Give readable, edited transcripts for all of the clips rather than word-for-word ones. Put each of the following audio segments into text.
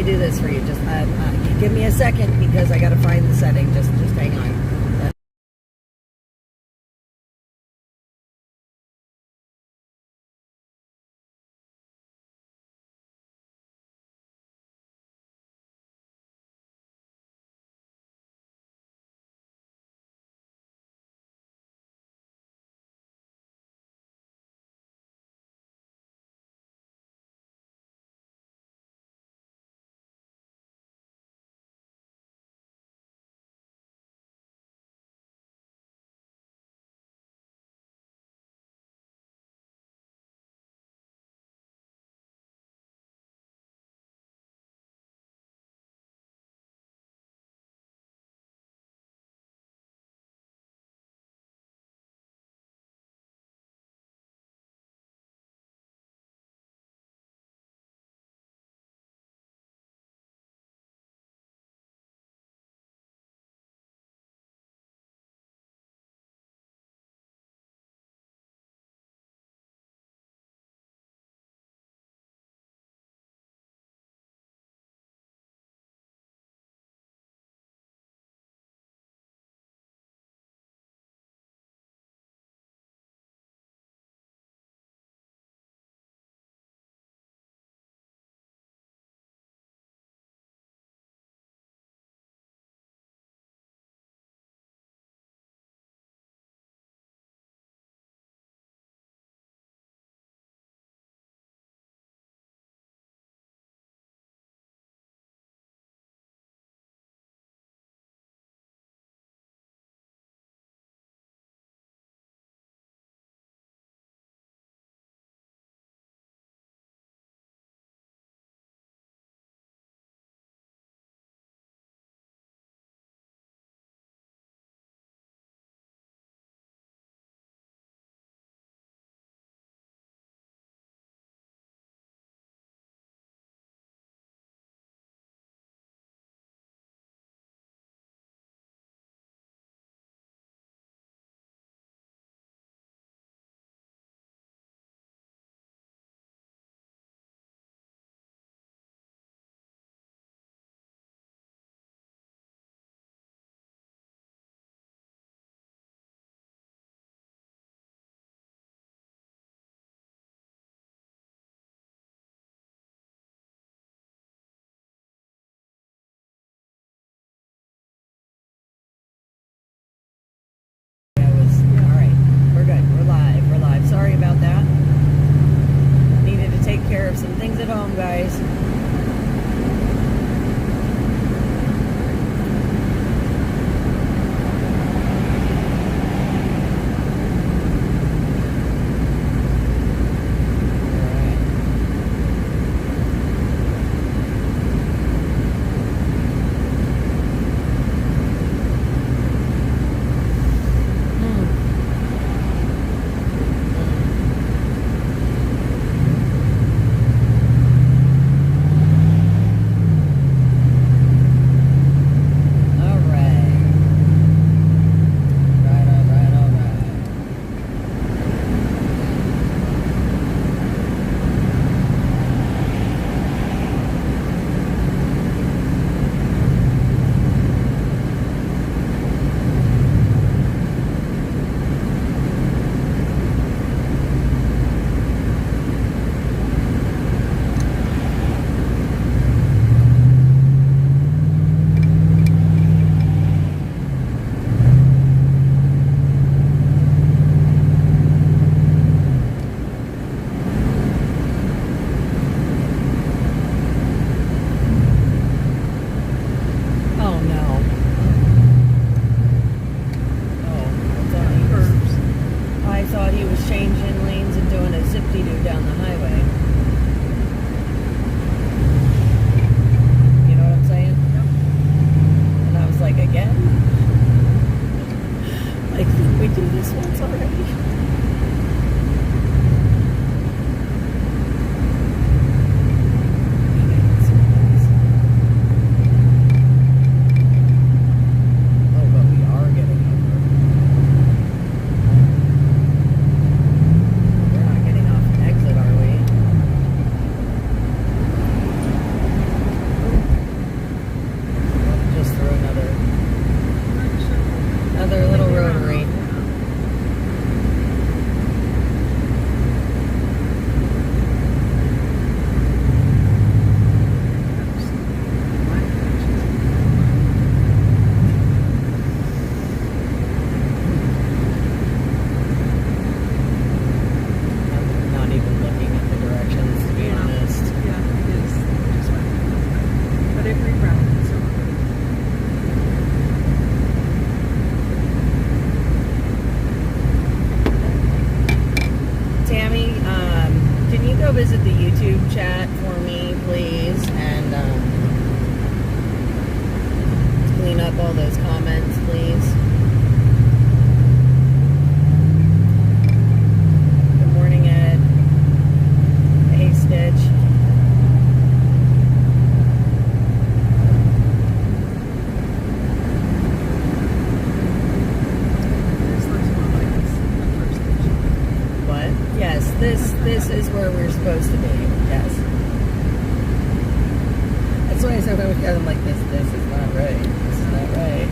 do this for you. Just give me a second because I got to find the setting. Just hang on. Sorry about that. Needed to take care of some things at home, guys. go visit the YouTube chat for me, please, and clean up all those comments, please. Good morning, Ed. Hey, Stitch. This is where we're supposed to be. Yes. That's why I said when we got them like this is not right. This is not right.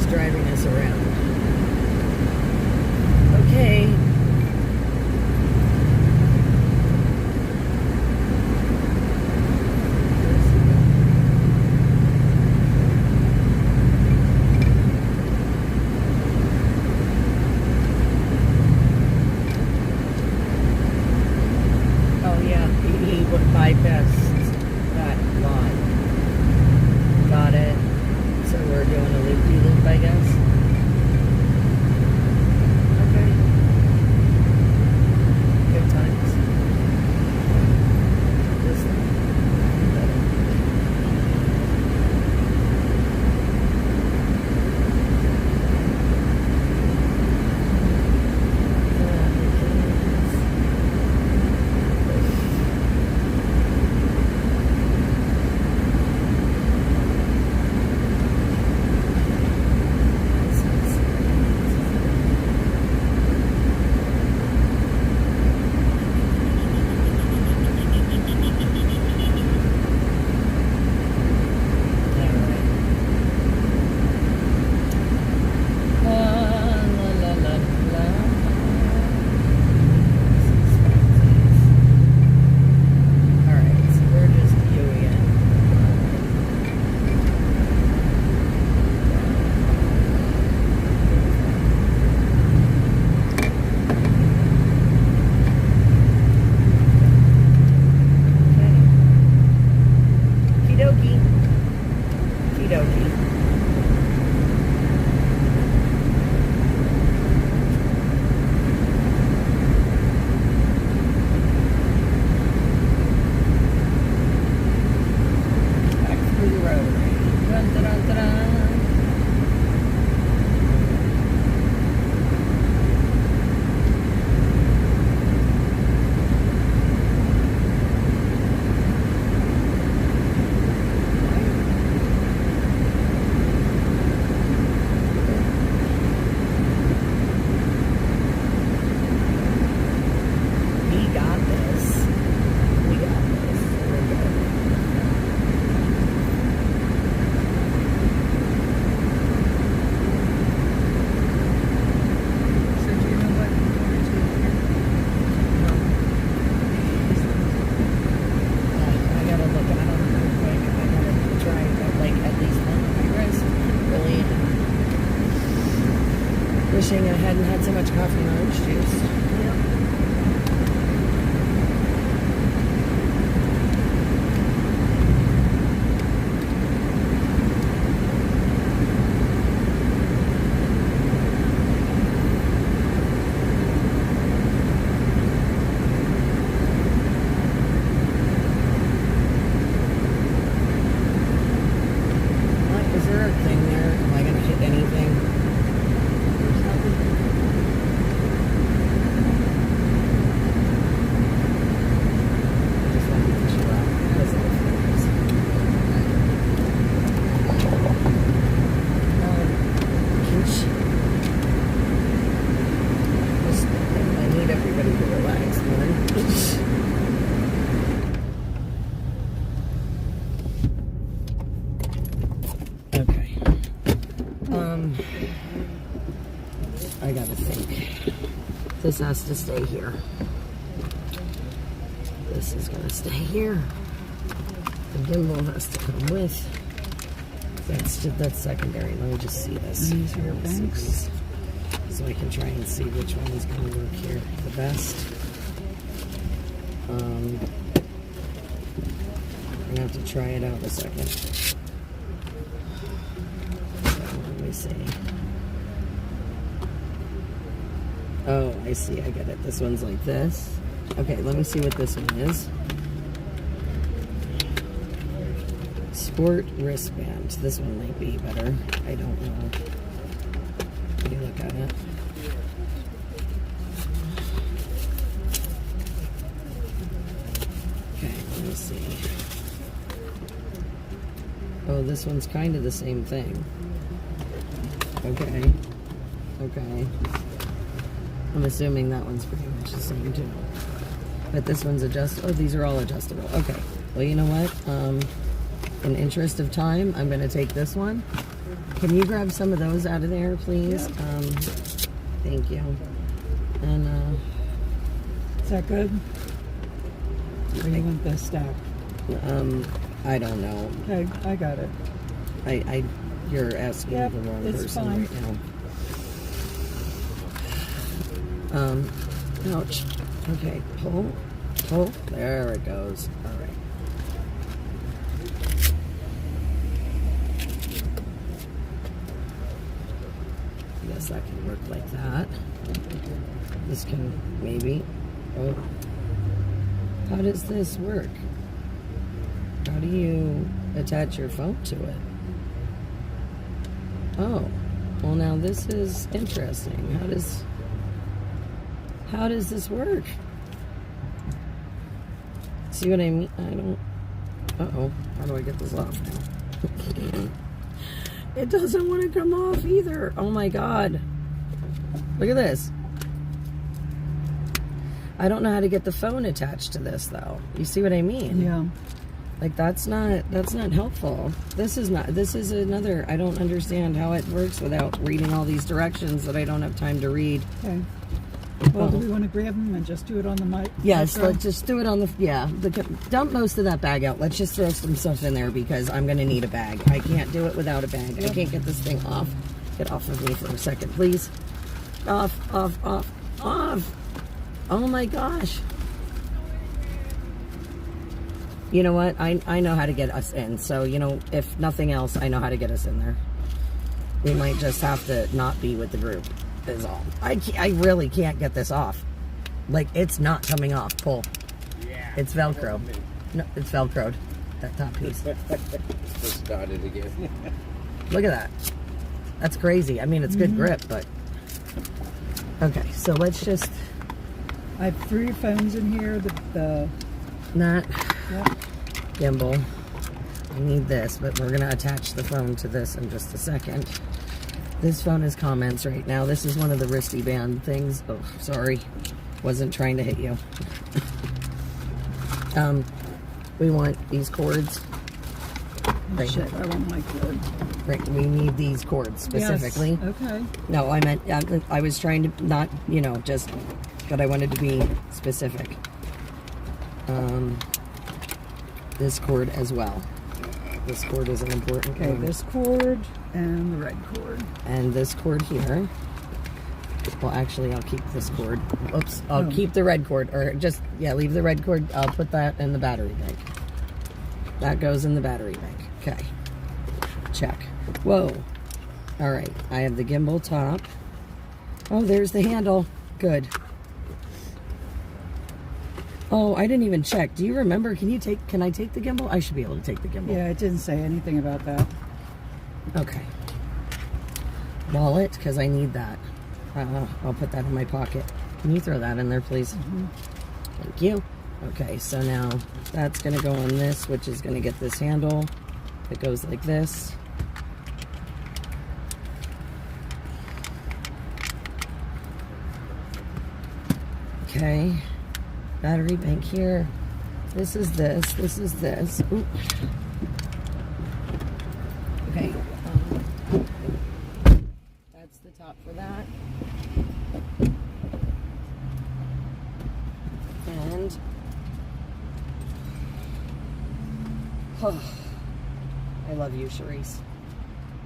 Driving us around. Okay. Oh yeah, he would bypass that lot. Got it. So we're doing a loop-de-loop, I guess. Okay. Good times. This wishing I hadn't had so much coffee and orange juice. Is there a thing there? Am I going to hit anything? I gotta think. This has to stay here. This is going to stay here. The gimbal has to come with. That's secondary. Let me just see this. These are your banks. So I can try and see which one is going to work here the best. I'm going to have to try it out a second. So, let me see. Oh, I see. I get it. This one's like this. Okay, let me see what this one is. Sport wristband. This one might be better. I don't know. Let me look at it. Okay, let me see. Oh, this one's kind of the same thing. Okay. Okay. I'm assuming that one's pretty much the same too. But this one's adjustable. Oh, these are all adjustable. Okay. Well, you know what? In interest of time, I'm going to take this one. Can you grab some of those out of there, please? Yeah. Thank you. And, is that good? Or you want the stack? I don't know. Okay, I got it. You're asking Yep, the wrong it's person fine. right now. Ouch. Okay, pull. There it goes. All right. I guess that can work like that. This can maybe. Oh. How does this work? How do you attach your phone to it? Oh. Well, now this is interesting. How does this work? See what I mean? I don't... Uh-oh. How do I get this off now? It doesn't want to come off either. Oh my God. Look at this. I don't know how to get the phone attached to this though. You see what I mean? Yeah. Like that's not helpful. This is another, I don't understand how it works without reading all these directions that I don't have time to read. Okay. Well, do we want to grab them and just do it on the mic? Yes, let's just do it on the, dump most of that bag out. Let's just throw some stuff in there because I'm going to need a bag. I can't do it without a bag. Yep. I can't get this thing off. Get off of me for a second, please. Off. Oh my gosh. You know what? I know how to get us in. So, if nothing else, I know how to get us in there. We might just have to not be with the group. Is all. I really can't get this off. Like, it's not coming off. Pull. Yeah. It's Velcro. No, it's Velcroed. That top piece. Let's start it again. Look at that. That's crazy. I mean, it's good grip, but... Okay, so let's just... I have 3 phones in here. Not... Yep. Gimbal. I need this, but we're going to attach the phone to this in just a second. This phone is comments right now. This is one of the wristy band things. Oh, sorry. Wasn't trying to hit you. We want these cords. Right. Shit, I want my cord. Right, we need these cords specifically. Yes. Okay. No, I meant, I was trying to not, just, but I wanted to be specific. This cord as well. This cord is an important Okay, one. this cord and the red cord. And this cord here. Well, actually, I'll keep this cord. Oops, I'll keep the red cord. Or just, leave the red cord. I'll put that in the battery bank. That goes in the battery bank. Okay. Check. Whoa. All right. I have the gimbal top. Oh, there's the handle. Good. Oh, I didn't even check. Do you remember? Can I take the gimbal? I should be able to take the gimbal. Yeah, it didn't say anything about that. Okay. Wallet, because I need that. I'll put that in my pocket. Can you throw that in there, please? Thank you. Okay, so now that's going to go on this, which is going to get this handle. It goes like this. Okay. Battery bank here. This is this. This is this. Ooh. Okay. That's the top for that. And I love you, Charisse.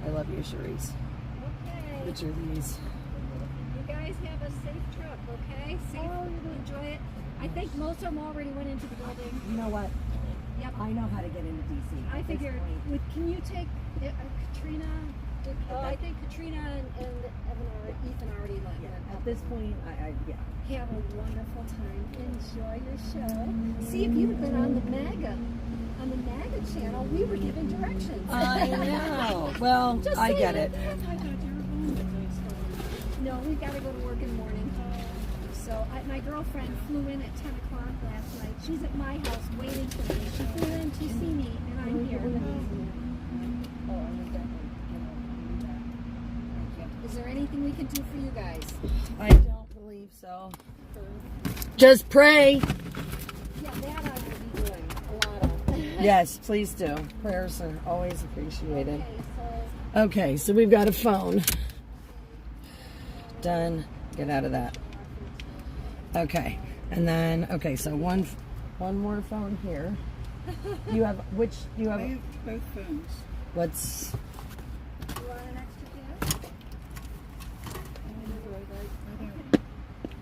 I love you, Charisse. Okay. Which are these? You guys have a safe trip, okay? Safe. Enjoy it. I think most of them already went into the building. You know what? Yep. I know how to get into DC. I figured. Can you take Katrina? I think Katrina and Ethan already left. Yeah, at this point, yeah. Have a wonderful time. Enjoy your show. See, if you'd have been on the MAGA channel, we were given directions. I know. Well, Just I get saying. it. No, we've got to go to work in the morning. So my girlfriend flew in at 10 o'clock last night. She's at my house waiting for me. She flew in to see me, and I'm here. Is there anything we can do for you guys? I don't believe so. Just pray. Yeah, that I will be doing a lot of. Yes, please do. Prayers are always appreciated. Okay, Okay, so we've got a phone. Done. Get out of that. Okay, and then so one more phone here. You have which? You have I have both phones. what's? so you want an extra cash?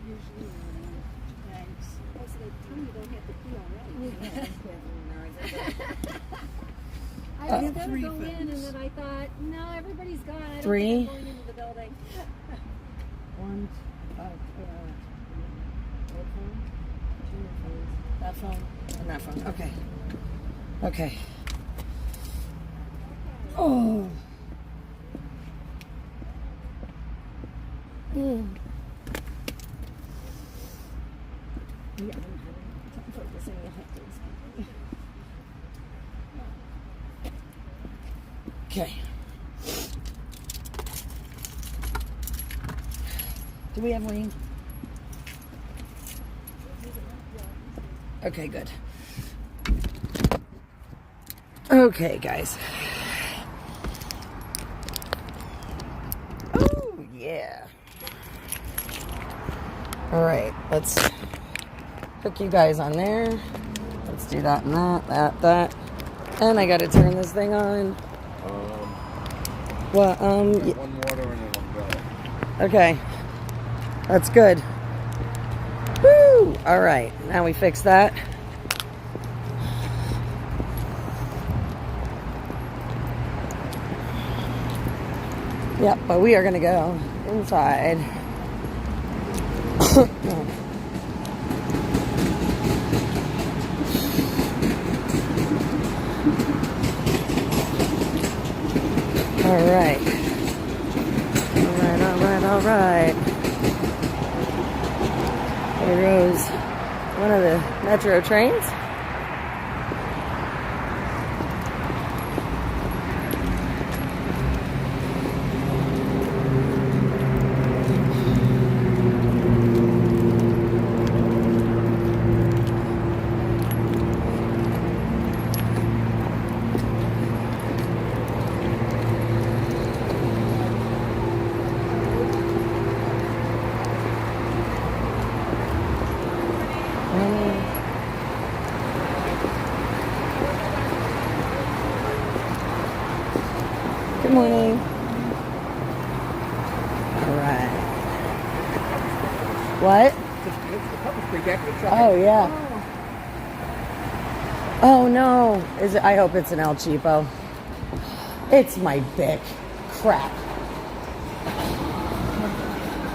Usually, thanks. Oh, so they tell me you don't have to pee already. I was going to three go in, and phones. then I thought, no, everybody's gone. I don't Three? think I'm going into the building. One, that phone and that phone. Okay. Okay. Oh. Mm. Yeah, I'm focusing on it. Okay. Do we have rain? Okay, good. Okay, guys. Oh, yeah. All right, let's hook you guys on there. Let's do that and that. And I got to turn this thing on. Well, One water and an umbrella. okay. That's good. Woo! All right, now we fix that. Yep, but we are going to go inside. All right. All right. There goes one of the metro trains. Good morning. All right. What? It's the public free back of the truck. Oh, yeah. Oh, no. Is it? I hope it's an El Cheapo. It's my Bic. Crap.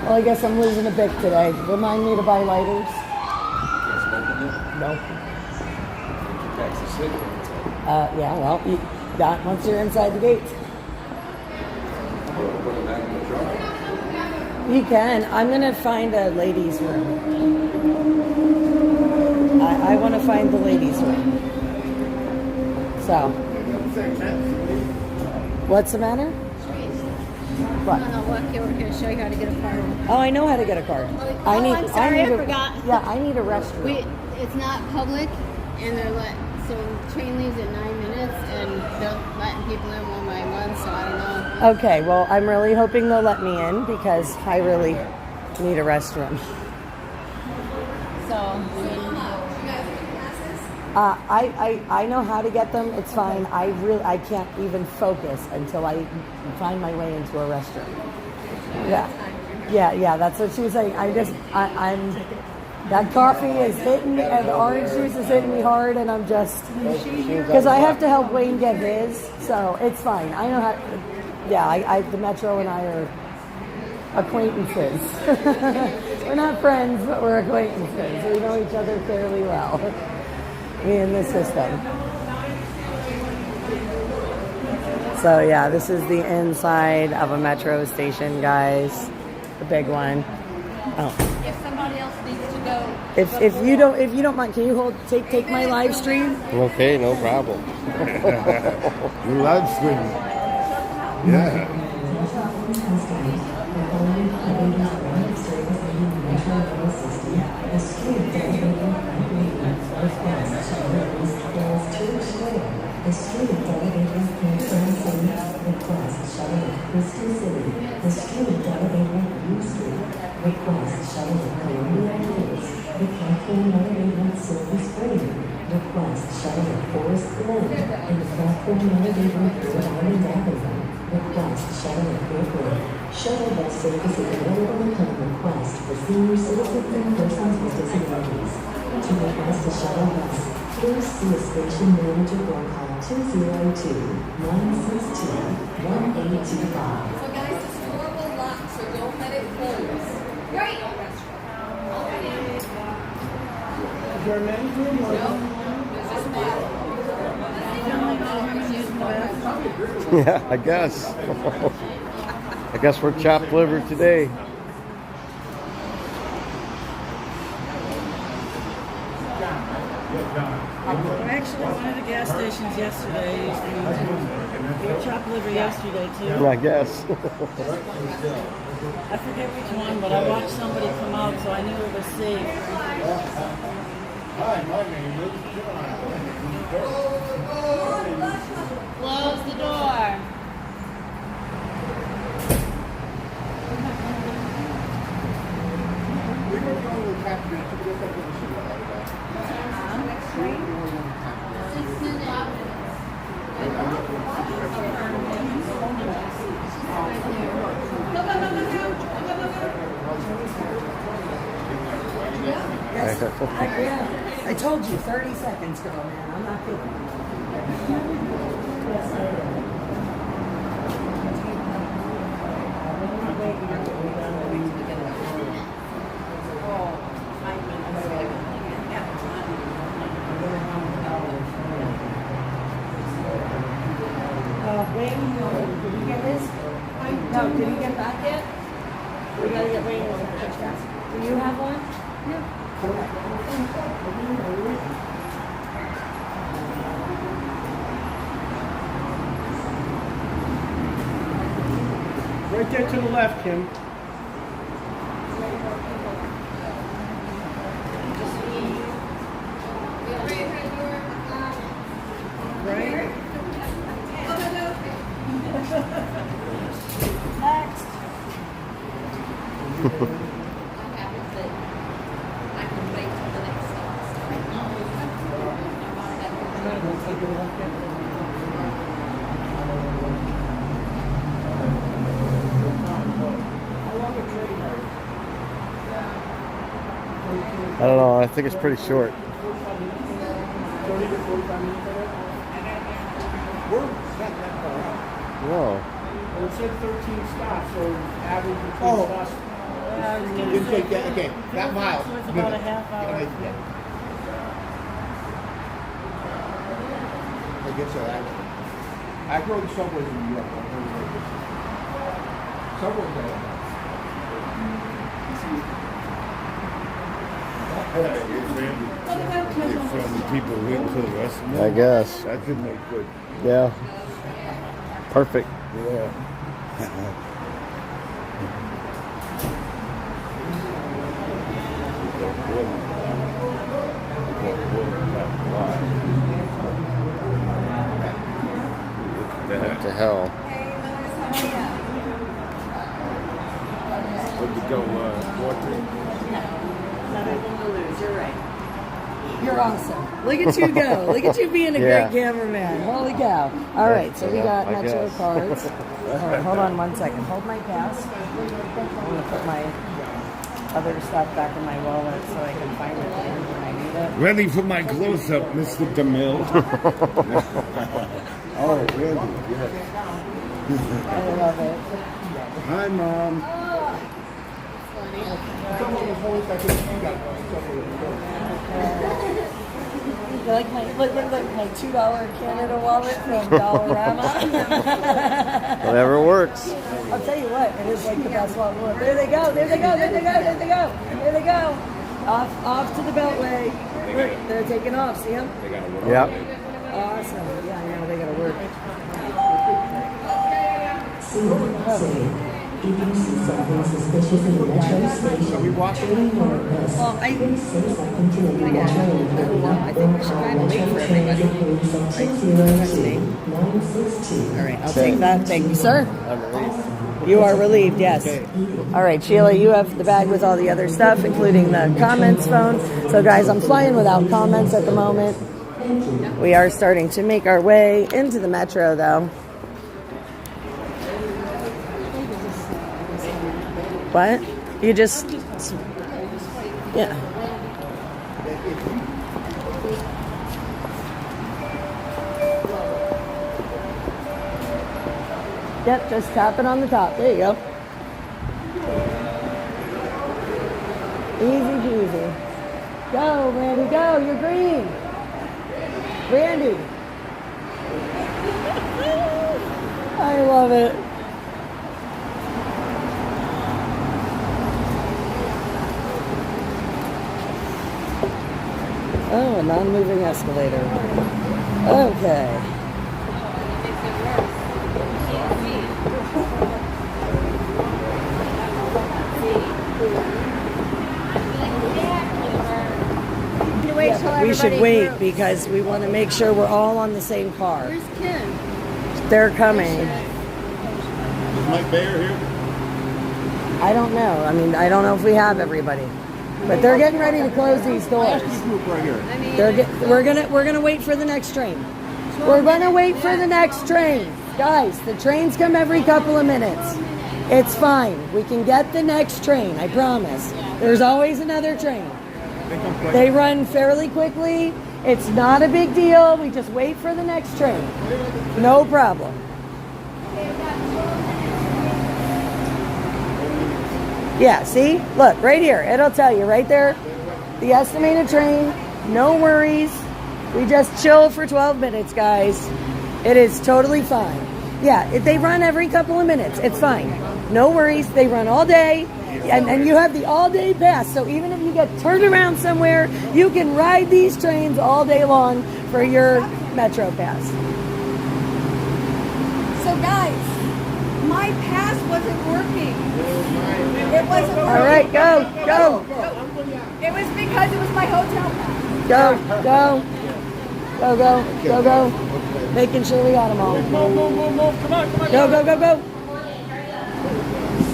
Well, I guess I'm losing a Bic today. Remind me to buy lighters. Nope. That's the city. Yeah, well, not once you're inside the gates. Put it back in the truck. You can. I'm going to find a ladies' room. I want to find the ladies' room. So. What's the matter? What? No, look, we're going to show you how to get a card. Oh, I know how to get a card. I'm sorry, I a- forgot. Yeah, I need a restroom. It's not public, and they're so train leaves in 9 minutes, and they're letting people in one by one. So I don't know. Okay, well, I'm really hoping they'll let me in because I really need a restroom. So I know how to get them. It's fine. I can't even focus until I find my way into a restroom. Yeah. That's what she was saying. I'm that coffee is hitting me, and the orange juice is hitting me hard, and I'm just because I have to help Wayne get his, so it's fine. I know how. Yeah, the Metro and I are acquaintances. We're not friends, but we're acquaintances. We know each other fairly well. Me and the system. So yeah, this is the inside of a Metro station, guys. The big one. Oh. If somebody else needs to go. If you don't mind, can you take my live stream? Okay, no problem. You live stream. Yeah. The street elevator request shuttle of Crystal City. The street elevator U Street request shuttle of Columbia Hills. The platform elevator Silver Spring request shuttle of Forest Glen. And the platform elevator Rhode Island Avenue request shuttle of Brooklyn. Shuttle bus service is available upon request for senior citizens and persons with disabilities. To request a shuttle bus, please see a station manager or call 202-962-1825. So guys, the store will lock, so don't let it close. Right. Yeah, I guess. I guess we're chopped liver today. We're actually one of the gas stations yesterday. We were chopped liver yesterday too. I guess. I forget which one, but I watched somebody come out, so I knew it was safe. Hi, my name is Close the door. We were going to tap to get up with the sugar like that. 6 minutes. I told you 30 seconds ago, man. I'm not kidding. Wayne, did you get his? No, did he get back yet? We gotta get Wayne one. Do you have one? No. Right there to the left, Kim. Right? I don't know. I think it's pretty short. 30 to 45 minutes. We're not that far out. No. Well, it said 13 stops, so average between Oh. stops. I was You gonna didn't say, take that, okay, that mile. so it's about a half hour. I guess so. I rode the subways in New York. Subways there. People went to the rest of I guess. That could make good. Yeah. Perfect. Yeah. What the hell? What'd you go, 14? Nothing to lose. You're right. You're awesome. Look at you go. Look at you being a Yeah. great cameraman. Holy cow. All right, so we got I Metro guess. cards. All right, hold on one second. Hold my pass. I'm going to put my other stuff back in my wallet so I can find it later when I need it. Ready for my close-up, Mr. DeMille. Oh, Randy, yes. I love it. Hi, Mom. You like my look my $2 Canada wallet from Dollarama? Whatever works. I'll tell you what, it is like the best wallet. Look, there they go, there they go, there they go, there they go, there they go. Off to the Beltway. Look, they're taking off. See them? Yep. Awesome. Yeah, I know they gotta work. If you see something suspicious in the metro station, Well, I think we should kind of wait for everybody. All right, I'll take that. Thank you, sir. You are relieved, yes. All right, Sheila, you have the bag with all the other stuff, including the comments phone. So, guys, I'm flying without comments at the moment. We are starting to make our way into the metro, though. What? You just... Yeah. Yep, just tap it on the top. There you go. Easy peasy. Go, Randy, go. You're green. Randy. I love it. Oh, a non-moving escalator. Okay. We should wait because we want to make sure we're all on the same car. Where's Kim? They're coming. Is Mike Bayer here? I don't know. I mean, I don't know if we have everybody, but they're getting ready to close these doors. Right here. I mean, We're gonna wait for the next train. We're gonna wait for the next train, guys. The trains come every couple of minutes. It's fine. We can get the next train. I promise. There's always another train. They run fairly quickly. It's not a big deal. We just wait for the next train. No problem. Yeah, see? Look, right here. It'll tell you right there. The estimated train. No worries. We just chill for 12 minutes, guys. It is totally fine. Yeah, they run every couple of minutes. It's fine. No worries. They run all day. And you have the all-day pass. So even if you get turned around somewhere, you can ride these trains all day long for your Metro pass. So guys, my pass wasn't working. It wasn't working. All right, go. It was because it was my hotel pass. Go. Making sure we got them all. Move. Come on. Go.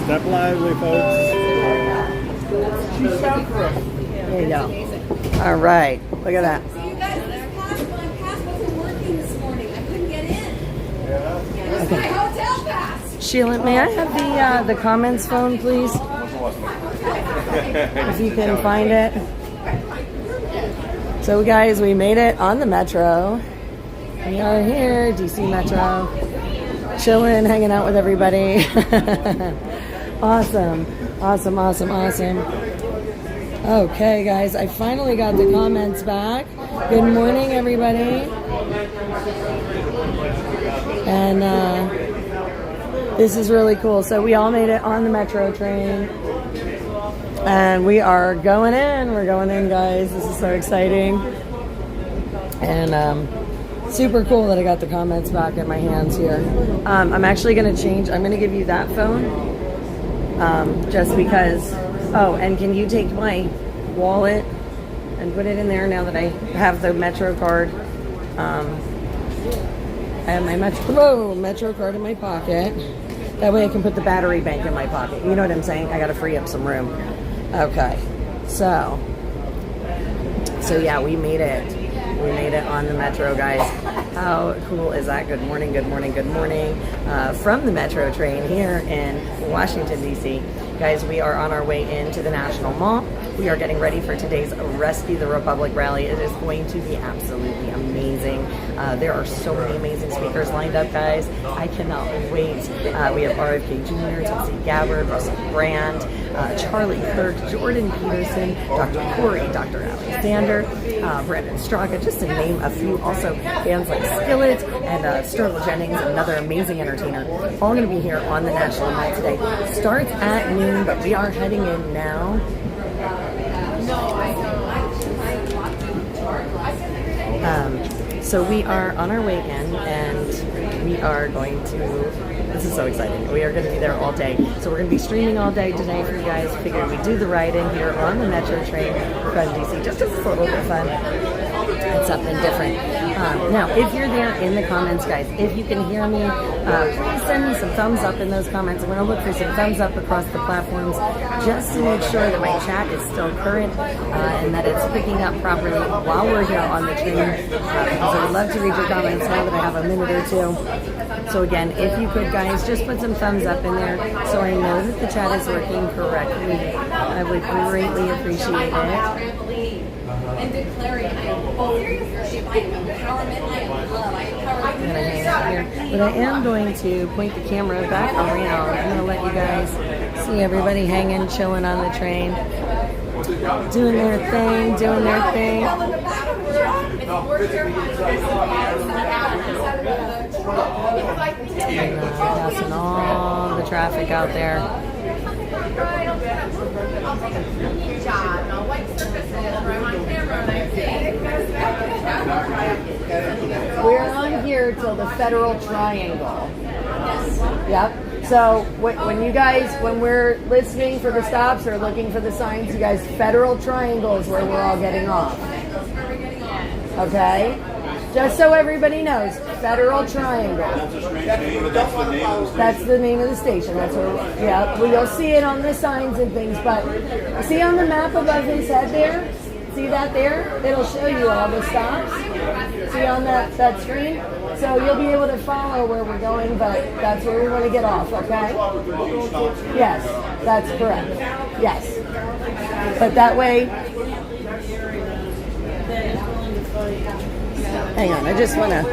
Step lively, folks. She's down for us. There you go. All right, look at that. So you guys, my pass wasn't working this morning. I couldn't get in. It was my hotel pass. Sheila, may I have the comments phone, please? If you can find it. So, guys, we made it on the Metro. We are here, DC Metro. Chilling, hanging out with everybody. Awesome. Okay, guys, I finally got the comments back. Good morning, everybody. And this is really cool. So we all made it on the Metro train. And we are going in. We're going in, guys. This is so exciting. And super cool that I got the comments back in my hands here. I'm actually going to change. I'm going to give you that phone. Just because. Oh, and can you take my wallet and put it in there now that I have the Metro card? I have my Metro card in my pocket. That way I can put the battery bank in my pocket. You know what I'm saying? I got to free up some room. Okay. So So yeah, we made it. We made it on the Metro, guys. How cool is that? Good morning, good morning, good morning. From the Metro train here in Washington, D.C. Guys, we are on our way into the National Mall. We are getting ready for today's Rescue the Republic rally. It is going to be absolutely amazing. There are so many amazing speakers lined up, guys. I cannot wait. We have RFK Jr., Tulsi Gabbard, Russell Brand, Charlie Kirk, Jordan Peterson, Dr. Corey, Dr. Alexander, Brandon Straka, just to name a few. Also, bands like Skillet and Sterling Jennings, another amazing entertainer, all going to be here on the National Mall today. Starts at noon, but we are heading in now. So we are on our way in, and we are going to, this is so exciting, we are going to be there all day. So we're going to be streaming all day today for you guys. Figured we'd do the ride in here on the Metro train from DC, just as a little bit of fun and something different. Now, if you're there in the comments, guys, if you can hear me, please send me some thumbs up in those comments. I'm going to look for some thumbs up across the platforms just to make sure that my chat is still current and that it's picking up properly while we're here on the train, because I would love to read your comments now that I have a minute or two. So again, if you could, guys, just put some thumbs up in there so I know that the chat is working correctly. I would greatly appreciate it. And declaring, I am empowerment, I am love, I empower I'm gonna hang out here, but I am going to point the camera back around. I'm gonna let you guys see everybody hanging, chilling on the train, doing their thing, doing their thing. And passing all the traffic out there. We're on here till the Federal Triangle. Yep. So when you guys, when we're listening for the stops or looking for the signs, you guys, Federal Triangle is where we're all getting off. Okay? Just so everybody knows, Federal Triangle. That's the name of the station. That's where, yeah, well, you'll see it on the signs and things, but see on the map above his head there? See that there? It'll show you all the stops. See on that screen? So you'll be able to follow where we're going, but that's where we want to get off, okay? Yes, that's correct. Yes. But that way... Hang on, I just want to...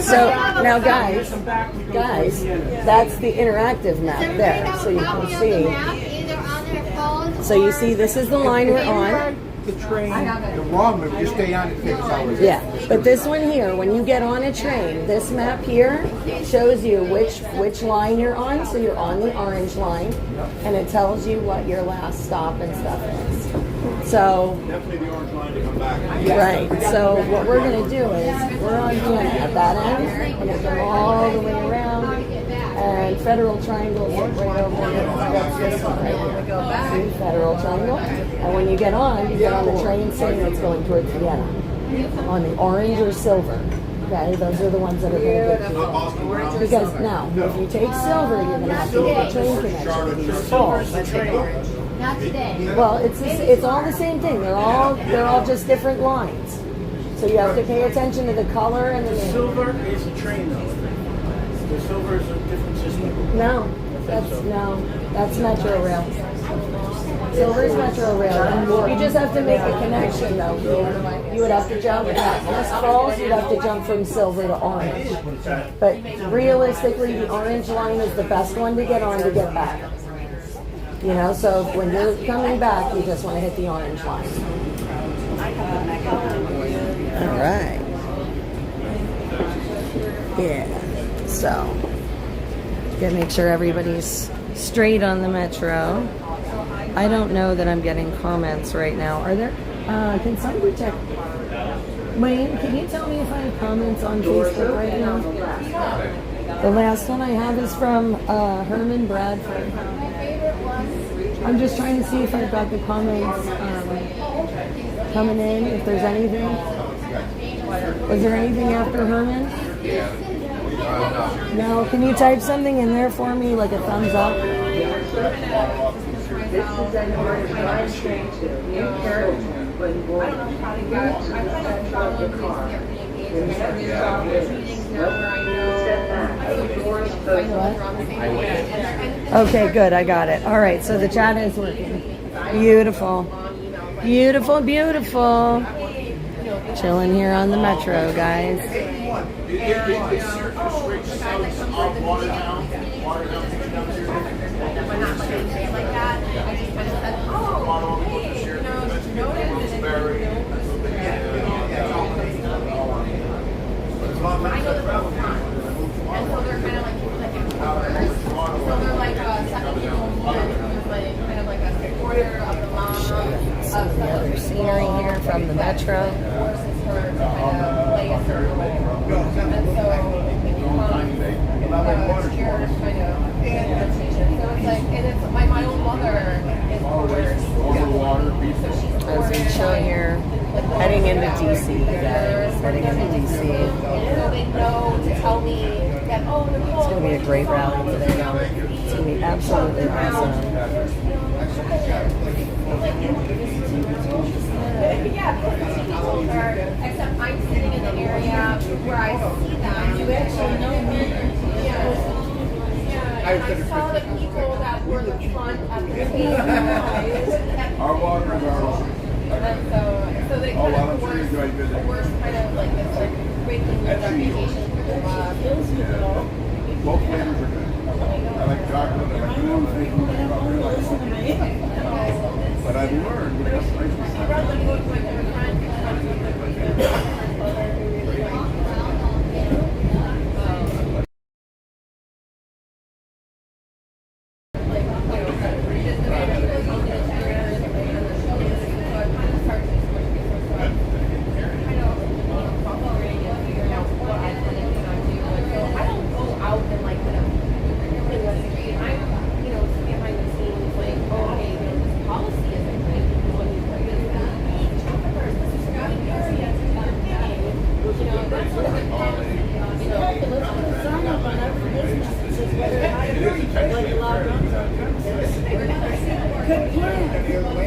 So, now guys, that's the interactive map there, so you can see. So you see, this is the line we're on. The train, the wrong one, you stay on it, takes hours. Yeah, but this one here, when you get on a train, this map here shows you which line you're on. So you're on the orange line, and it tells you what your last stop and stuff is. So Definitely the orange line to come back. right. So what we're gonna do is we're on here at that end, and we'll go all the way around. And Federal Triangle is right over here. That's this one right here. See, Federal Triangle. And when you get on the train saying it's going towards Vienna. On the orange or silver. Okay, those are the ones that are going to get you. Because now, if you take silver, you're going to have to get the train connection. These falls. Not today. Well, it's all the same thing. They're all just different lines. So you have to pay attention to the color and the name. Silver is a train, though. The silver is a different system. That's Metro Rail. Silver is Metro Rail. You just have to make a connection, though. You would have to jump. This falls, you'd have to jump from silver to orange. But realistically, the orange line is the best one to get on to get back. You know, so when you're coming back, you just want to hit the orange line. All right. Yeah. So, gotta make sure everybody's straight on the Metro. I don't know that I'm getting comments right now. Are there? Can somebody check? Wayne, can you tell me if I have comments on Facebook right now? The last one I have is from Herman Bradford. I'm just trying to see if I've got the comments coming in, if there's anything. Was there anything after Herman? No, can you type something in there for me, like a thumbs up? Okay, good. I got it. All right, so the chat is working. Beautiful. Beautiful, beautiful. Chilling here on the metro, guys. And so they're kind of like so they're like a 7-year-old woman who's like kind of like a supporter of the mom. Some of the other scenery here from the metro. Forces her to kind of play a certain role. And so it becomes cheer kind of imitation. So it's like, and it's my own mother is coerced. So she's As we chill here, heading into DC, guys. Heading into DC. So they know to tell me that, oh, Nicole. It's going to be a great rally today, y'all. It's going to be absolutely awesome. Yeah, except I'm sitting in the area where I see them. You actually know me. Yeah. And I saw the people that were the front at the table. Our walkers are. And so they kind of worse kind of like this like breaking their reputation for their love. Both flavors are good. I like chocolate. I like vanilla. But I've learned because I'd rather go to my favorite friend.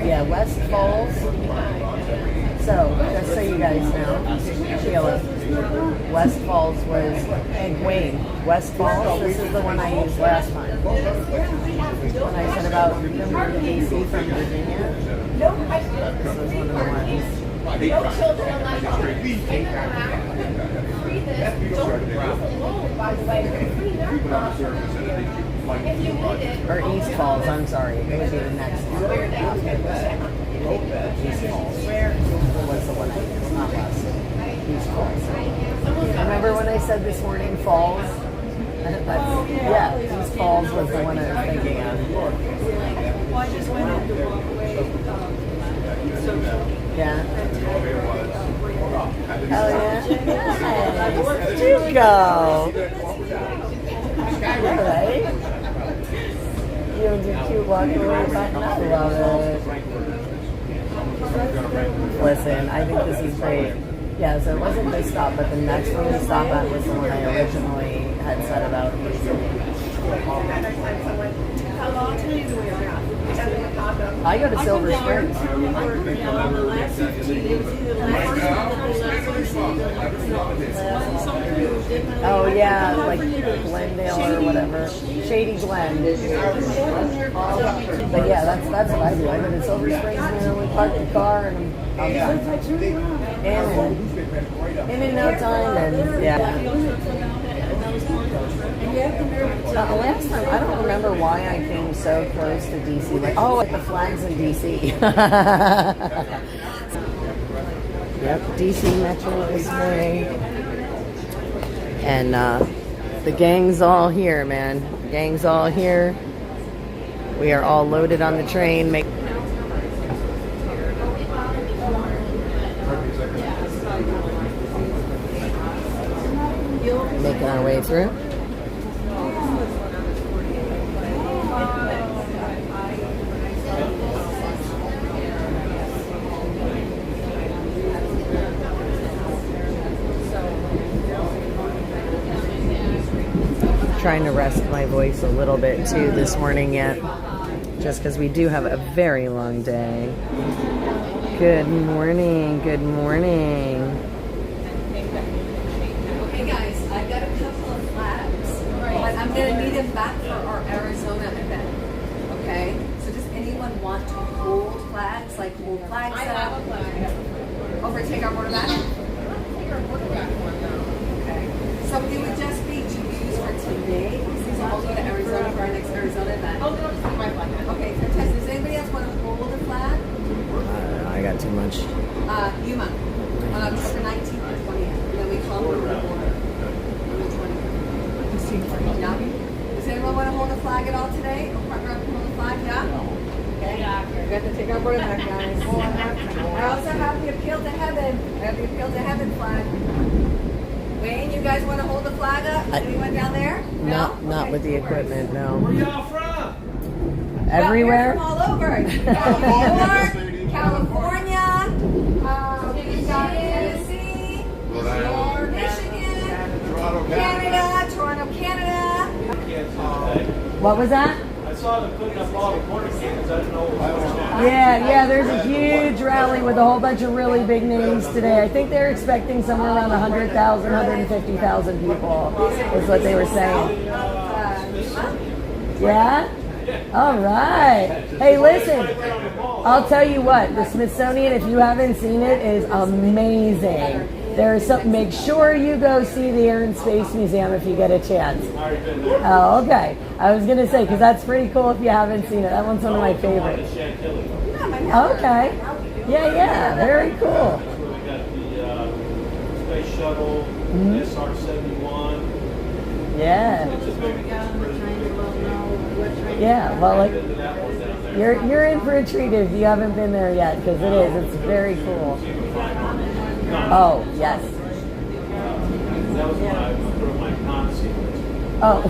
Yeah, West Falls. So, just so you guys know, Sheila, West Falls was, and Wayne, West Falls, this is the one I used last time. When I said about remember the AC from Virginia, this was one of the ones. No children allowed. Free this. Don't leave us alone, by the way. Free their if you need it. Or East Falls, I'm sorry. It would be the next one. East Falls. Was the one I used, not West. East Falls. Remember when I said this morning Falls? Yeah, East Falls was the one I was thinking of. Well, I just went into Yeah. Oh yeah. Nice. Where'd you go? All right. You don't do cute walking away talking. I love it. Listen, I think this is great. Yeah, so it wasn't this stop, but the next one we stop at was the one I originally had said about. I go to Silver Springs. Oh yeah, like Glendale or whatever, Shady Glen. But yeah, that's what I do. I go to Silver Springs and we park the car and I'm done. In no time, and yeah. Last time, I don't remember why I came so close to DC. Like, oh, at the flags in DC. Yep, DC Metro this morning. And the gang's all here, man. The gang's all here. We are all loaded on the train. Making our way through. Trying to rest my voice a little bit too this morning yet, just because we do have a very long day. Good morning. Good morning. Okay, guys, I've got a couple of flags, but I'm going to need them back for our Arizona event. Okay? So does anyone want to hold flags, like hold flags up? I have a flag. Over take our border back? Take our border back one now. Okay. So it would just be to use for today. These will all go to Arizona for our next Arizona event. Oh, no, just take my flag now. Okay, fantastic. Does anybody else want to hold a flag? I got too much. Yuma. October 19th and 20th. And then we come over the border on the 20th. Yeah. Does anyone want to hold a flag at all today? Or partner up and hold a flag? Yeah? Okay. We have to take our border back, guys. I also have the Appeal to Heaven. I have the Appeal to Heaven flag. Wayne, you guys want to hold the flag up? Anyone down there? Not Okay. with the equipment, no. Where y'all from? Everywhere? Well, we're from all over. New York, California, we've got Tennessee, Michigan, Canada, Toronto, Canada. What was that? I saw them putting up all the porta cans. I didn't know what was going on. Yeah, there's a huge rally with a whole bunch of really big names today. I think they're expecting somewhere around 100,000, 150,000 people, is what they were saying. Yeah? All right. Hey, listen, I'll tell you what, the Smithsonian, if you haven't seen it, is amazing. There's something, make sure you go see the Air and Space Museum if you get a chance. Oh, okay. I was going to say, because that's pretty cool if you haven't seen it. That one's one of my favorites. Okay. Yeah, very cool. We got the space shuttle, SR-71. Yeah. Yeah, well, like, you're in for a treat if you haven't been there yet, because it's very cool. Oh, yes. That was when I put on my non-sequence. Oh.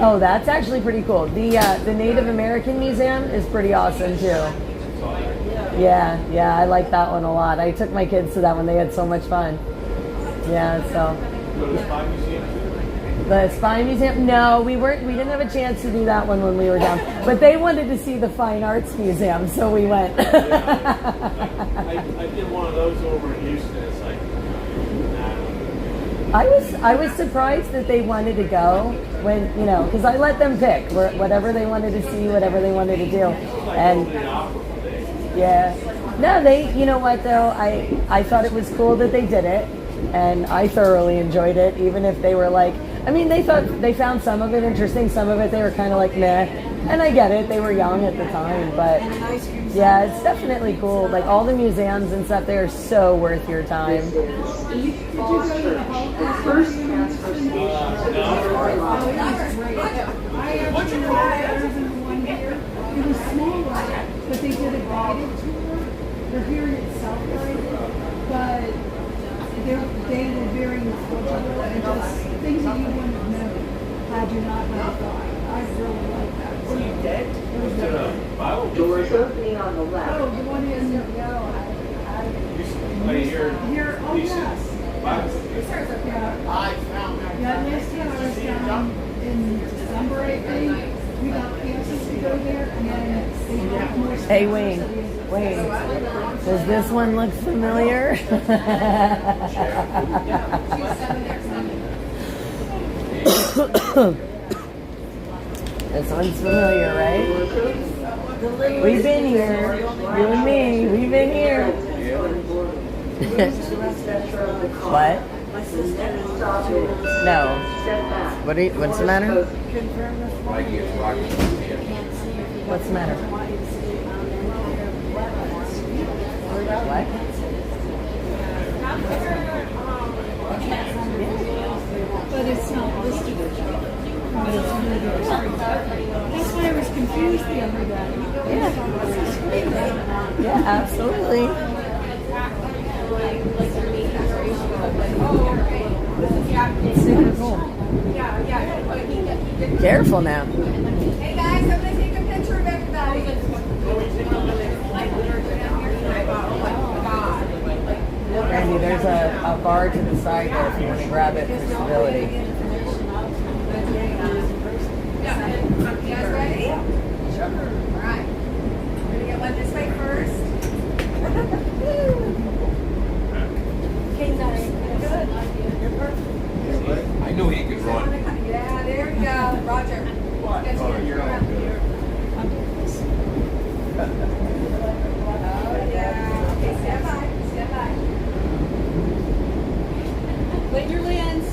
Oh, that's actually pretty cool. The Native American Museum is pretty awesome too. Yeah, I like that one a lot. I took my kids to that one. They had so much fun. Yeah, so. The Spy Museum? No, we didn't have a chance to do that one when we were down. But they wanted to see the Fine Arts Museum, so we went. I did one of those over in Houston. It's like, I was surprised that they wanted to go when, because I let them pick whatever they wanted to see, whatever they wanted to do. And yeah. No, you know what though? I thought it was cool that they did it, and I thoroughly enjoyed it, even if they were like, they found some of it interesting, some of it they were kind of like meh, and I get it, they were young at the time, but yeah, it's definitely cool. Like all the museums and stuff, they are so worth your time. It was smaller, but they did a guided tour. They're here in South Florida, but they were very knowledgeable and just things that you wouldn't have known had you not had a guide. I really like that. Were you dead? Doors opening on the left. Oh, the one is here. Here, oh yes. Yeah. Yeah, last time I was down in December, I think. We got passes to go there, and then they got more stuff. Hey, Wayne, does this one look familiar? This one's familiar, right? We've been here. You and me, we've been here. What? No. What's the matter? What's the matter? What? But it's not listed. That's why I was confused the other day. Yeah, absolutely. It's super cool. Careful now. Hey guys, I'm going to take a picture of everybody. Randy, there's a bar to the side there if you want to grab it for stability. You guys ready? Okay, stand by. Stand by. Wait your lens.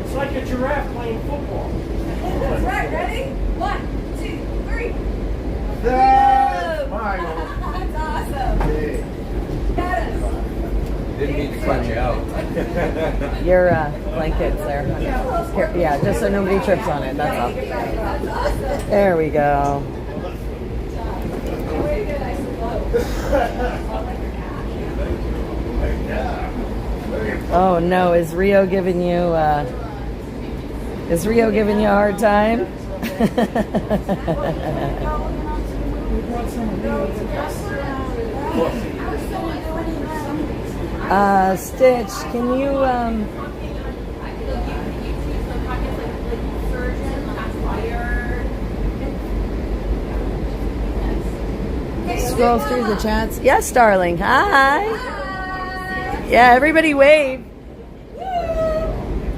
It's like a giraffe playing football. That's right. Ready? 1, 2, 3. That's my That's awesome. Got us. Didn't mean to cut you out. Your blankets there. Here, yeah, just so nobody trips on it. That's all. There we go. Oh no, is Rio giving you a hard time? Stitch, can you scroll through the chats? Yes, darling. Hi. Yeah, everybody wave.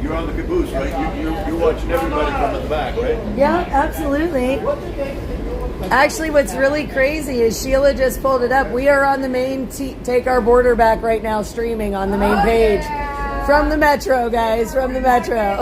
You're on the caboose, right? You're watching everybody from the back, right? Yeah, absolutely. Actually, what's really crazy is Sheila just pulled it up. We are on the main Take Our Border Back right now, streaming on the main page. From the Metro, guys, from the Metro.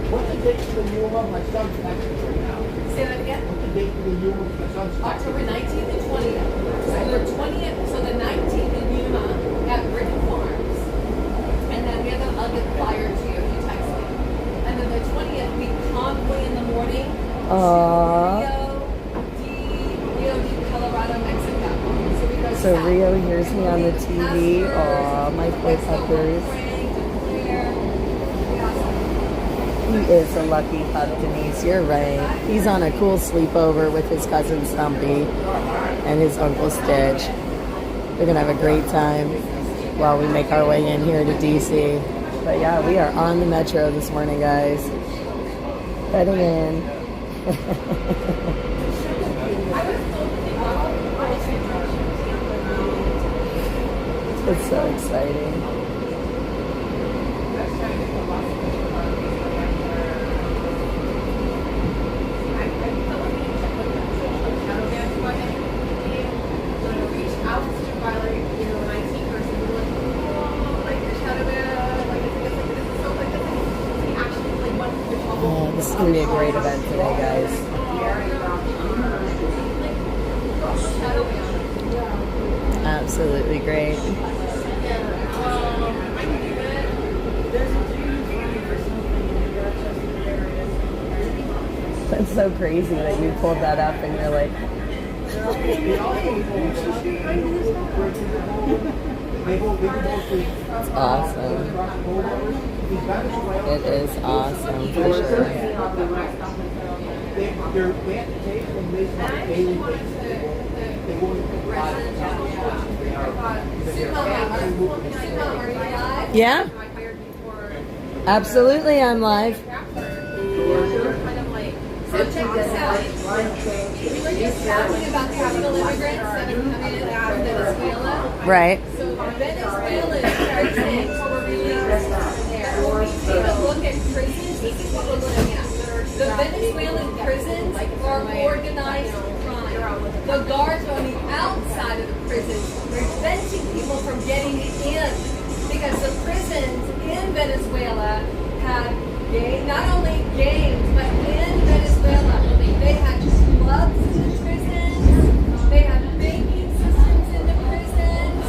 What's the date for the Yuma? My son's taxes right now. Say that again. What's the date for the Yuma? My son's taxes. October 19th and 20th. So the 20th, so the 19th in Yuma at Britain Farms. And then we have I'll get the flyer to you if you text me. And then the 20th, we convoy in the morning Aww. to Rio de Colorado, Mexico. So we go So south. Rio hears me on the TV. Aw, my boy puppers. He is a lucky pup, Denise. You're right. He's on a cool sleepover with his cousin Stumpy and his uncle Stitch. We're going to have a great time while we make our way in here to DC. But yeah, we are on the Metro this morning, guys. Heading in. It's so exciting. Oh, this is going to be a great event today, guys. Absolutely great. That's so crazy that you pulled that up and you're like, it's awesome. It is awesome for sure. Yeah? Absolutely, I'm live. So check this out. We were just talking about capital immigrants that are coming in from Venezuela. Right. So Venezuela's prisons were released there. Take a look at prisons. This is what we're looking at. The Venezuelan prisons are organized crime. The guards are on the outside of the prisons, preventing people from getting in. Because the prisons in Venezuela had not only games, but in Venezuela, they had clubs in the prisons, they had banking systems in the prisons,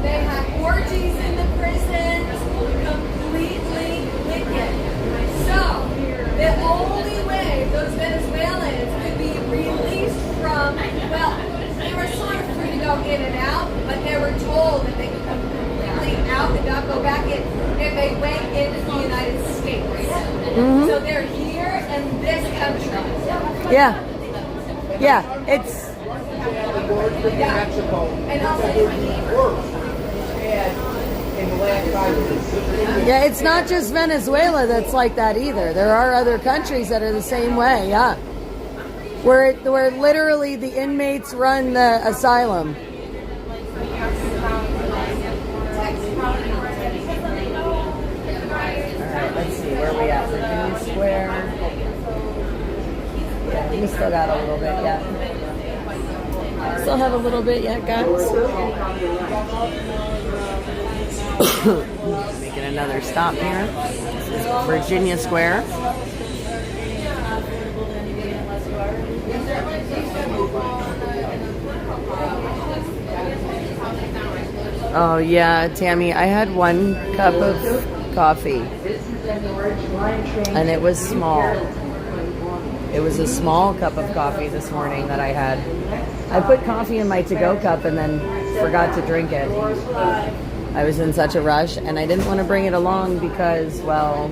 they had orgies in the prisons, completely wicked. So, the only way those Venezuelans could be released from, well, they were sort of free to go in and out, but they were told that they could come completely out and not go back in if they went into the United States. Mm-hmm. So they're here in this country. Yeah. Yeah, it's... Yeah. And also, Yeah, it's not just Venezuela that's like that either. There are other countries that are the same way, yeah. Where literally the inmates run the asylum. Alright, let's see where we We still got a little bit yet. Still have a little bit yet, guys. Making another stop here. This is Virginia Square. Oh yeah, Tammy, I had 1 cup of coffee and it was small. It was a small cup of coffee this morning that I had. I put coffee in my to-go cup and then forgot to drink it. I was in such a rush and I didn't want to bring it along because, well,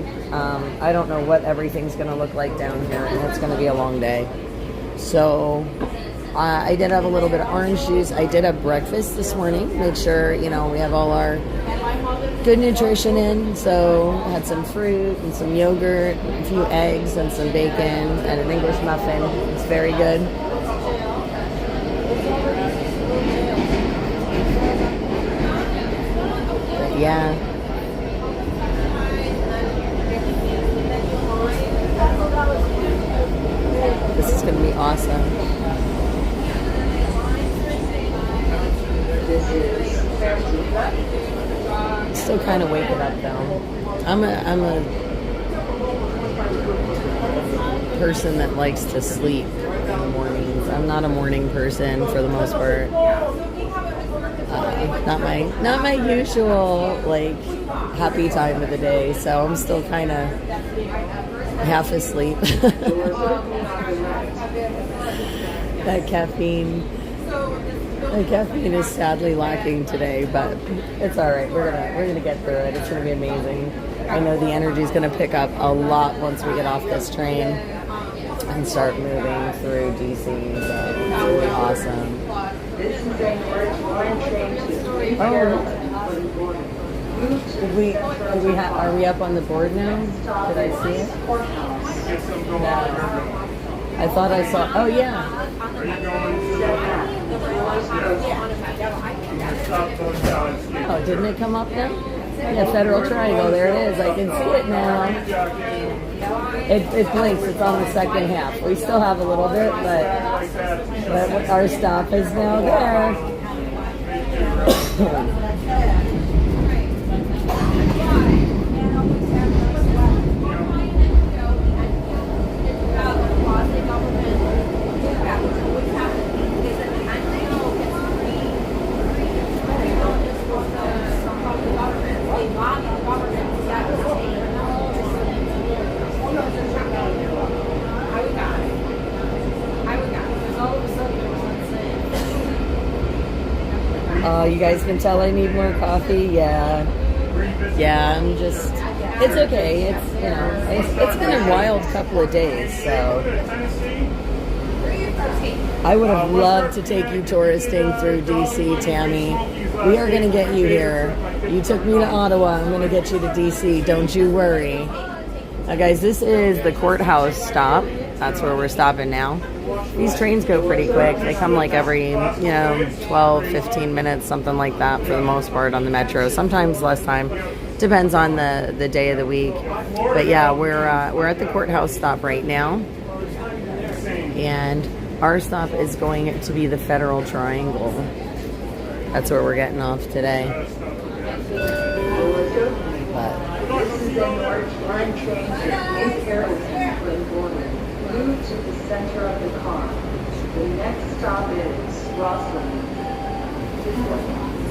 I don't know what everything's going to look like down here and it's going to be a long day. So I did have a little bit of orange juice. I did have breakfast this morning. Made sure, we have all our good nutrition in. So I had some fruit and some yogurt, a few eggs and some bacon and an English muffin. It's very good. But yeah. This is going to be awesome. Still kind of waking up though. I'm a person that likes to sleep in the mornings. I'm not a morning person for the most part. Not my usual happy time of the day. So I'm still kind of half asleep. That caffeine is sadly lacking today, but it's all right. We're gonna get through it. It's gonna be amazing. I know the energy is gonna pick up a lot once we get off this train and start moving through DC. So it's really awesome. Oh, are we up on the board now? Did I see it? No. I thought I saw. Oh yeah. Oh, didn't it come up then? Yeah, Federal Triangle. There it is. I can see it now. It blinks. It's on the second half. We still have a little bit, but our stop is now there. You guys can tell I need more coffee. Yeah, I'm just, it's okay. It's been a wild couple of days, so I would have loved to take you touristing through DC, Tammy. We are going to get you here. You took me to Ottawa. I'm going to get you to DC. Don't you worry. Now, guys, this is the courthouse stop. That's where we're stopping now. These trains go pretty quick. They come every, 12, 15 minutes, something like that for the most part on the metro. Sometimes less time. Depends on the day of the week. But yeah, we're at the courthouse stop right now. And our stop is going to be the Federal Triangle. That's where we're getting off today. Move to the center of the car. The next stop is Roslyn.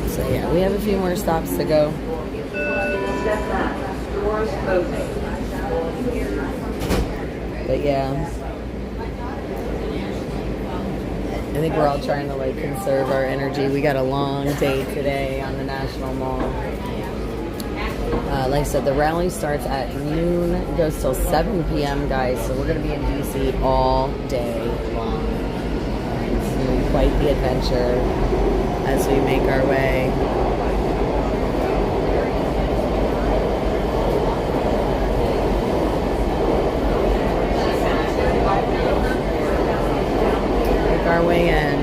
So yeah, we have a few more stops to go. Step back. Doors open. But yeah, I think we're all trying to conserve our energy. We got a long day today on the National Mall. Like I said, the rally starts at noon, goes till 7 p.m., guys, so we're going to be in D.C. all day long. It's going to be quite the adventure as we make our way. Make our way in.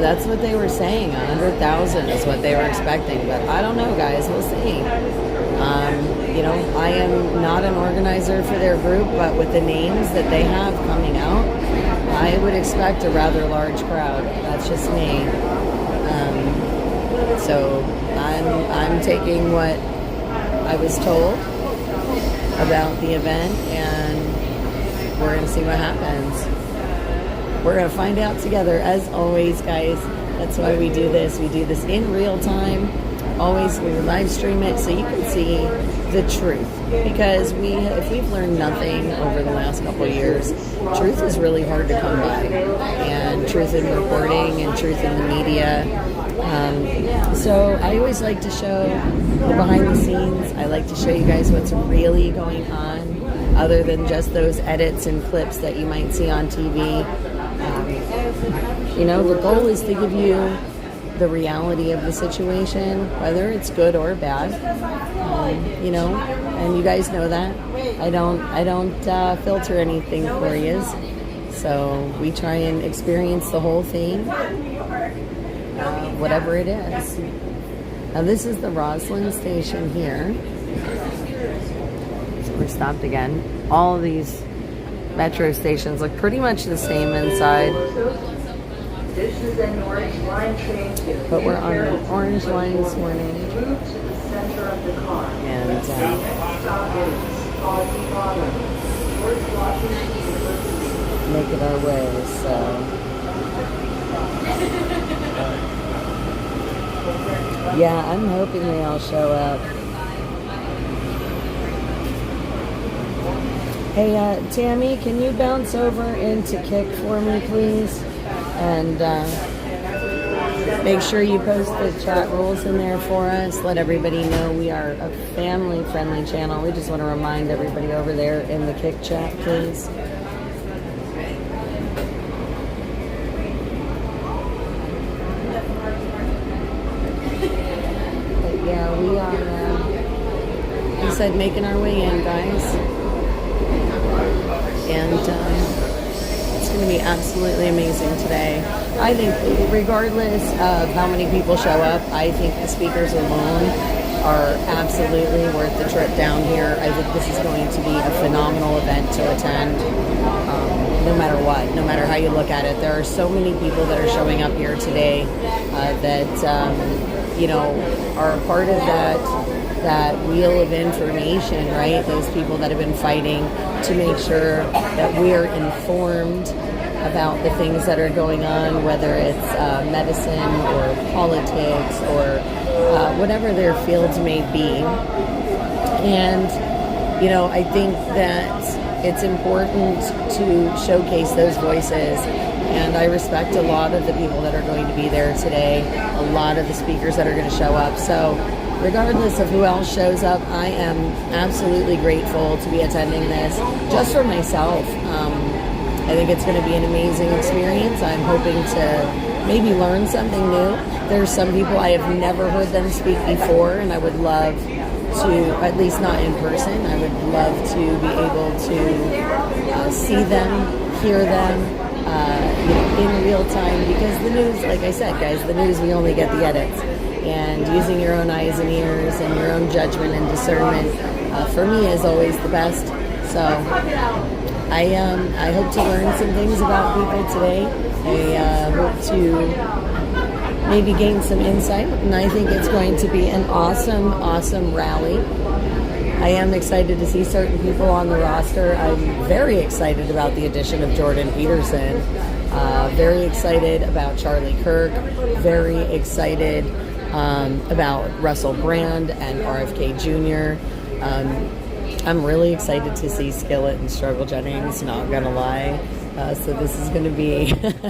that's what they were saying. 100,000 is what they were expecting. But I don't know, guys. We'll see. You know, I am not an organizer for their group, but with the names that they have coming out, I would expect a rather large crowd. That's just me. So I'm taking what I was told about the event, and we're going to see what happens. We're going to find out together, as always, guys. That's why we do this. We do this in real time. Always, we live stream it so you can see the truth. Because if we've learned nothing over the last couple of years, truth is really hard to come by. And truth in reporting and truth in the media. So I always like to show the behind the scenes. I like to show you guys what's really going on, other than just those edits and clips that you might see on TV. You know, the goal is to give you the reality of the situation, whether it's good or bad. You know, and you guys know that. I don't filter anything for you. So we try and experience the whole thing, whatever it is. Now this is the Roslyn station here. So we're stopped again. All of these metro stations look pretty much the same inside. This is an orange line train to But we're on an orange line this morning. move to the center of the car. And Stop is Foggy Bottom. Towards Washington University. make it our way, so yeah, I'm hoping they all show up. Hey, Tammy, can you bounce over into Kick for me, please? And make sure you post the chat rules in there for us. Let everybody know we are a family-friendly channel. We just want to remind everybody over there in the Kick chat, please. But yeah, we are, he said, making our way in, guys. And it's going to be absolutely amazing today. I think regardless of how many people show up, I think the speakers alone are absolutely worth the trip down here. I think this is going to be a phenomenal event to attend, no matter what, no matter how you look at it. There are so many people that are showing up here today that, you know, are a part of that wheel of information, right? Those people that have been fighting to make sure that we're informed about the things that are going on, whether it's medicine or politics or whatever their fields may be. And, you know, I think that it's important to showcase those voices. And I respect a lot of the people that are going to be there today, a lot of the speakers that are going to show up. So regardless of who else shows up, I am absolutely grateful to be attending this just for myself. I think it's going to be an amazing experience. I'm hoping to maybe learn something new. There's some people I have never heard them speak before, and I would love to, at least not in person, I would love to be able to see them, hear them, in real time, because the news, like I said, guys, the news, we only get the edits. And using your own eyes and ears and your own judgment and discernment, for me, is always the best. So I hope to learn some things about people today. I hope to maybe gain some insight, and I think it's going to be an awesome rally. I am excited to see certain people on the roster. I'm very excited about the addition of Jordan Peterson. Very excited about Charlie Kirk. Very excited about Russell Brand and RFK Jr. I'm really excited to see Skillet and Struggle Jennings, not gonna lie. So this is gonna be this is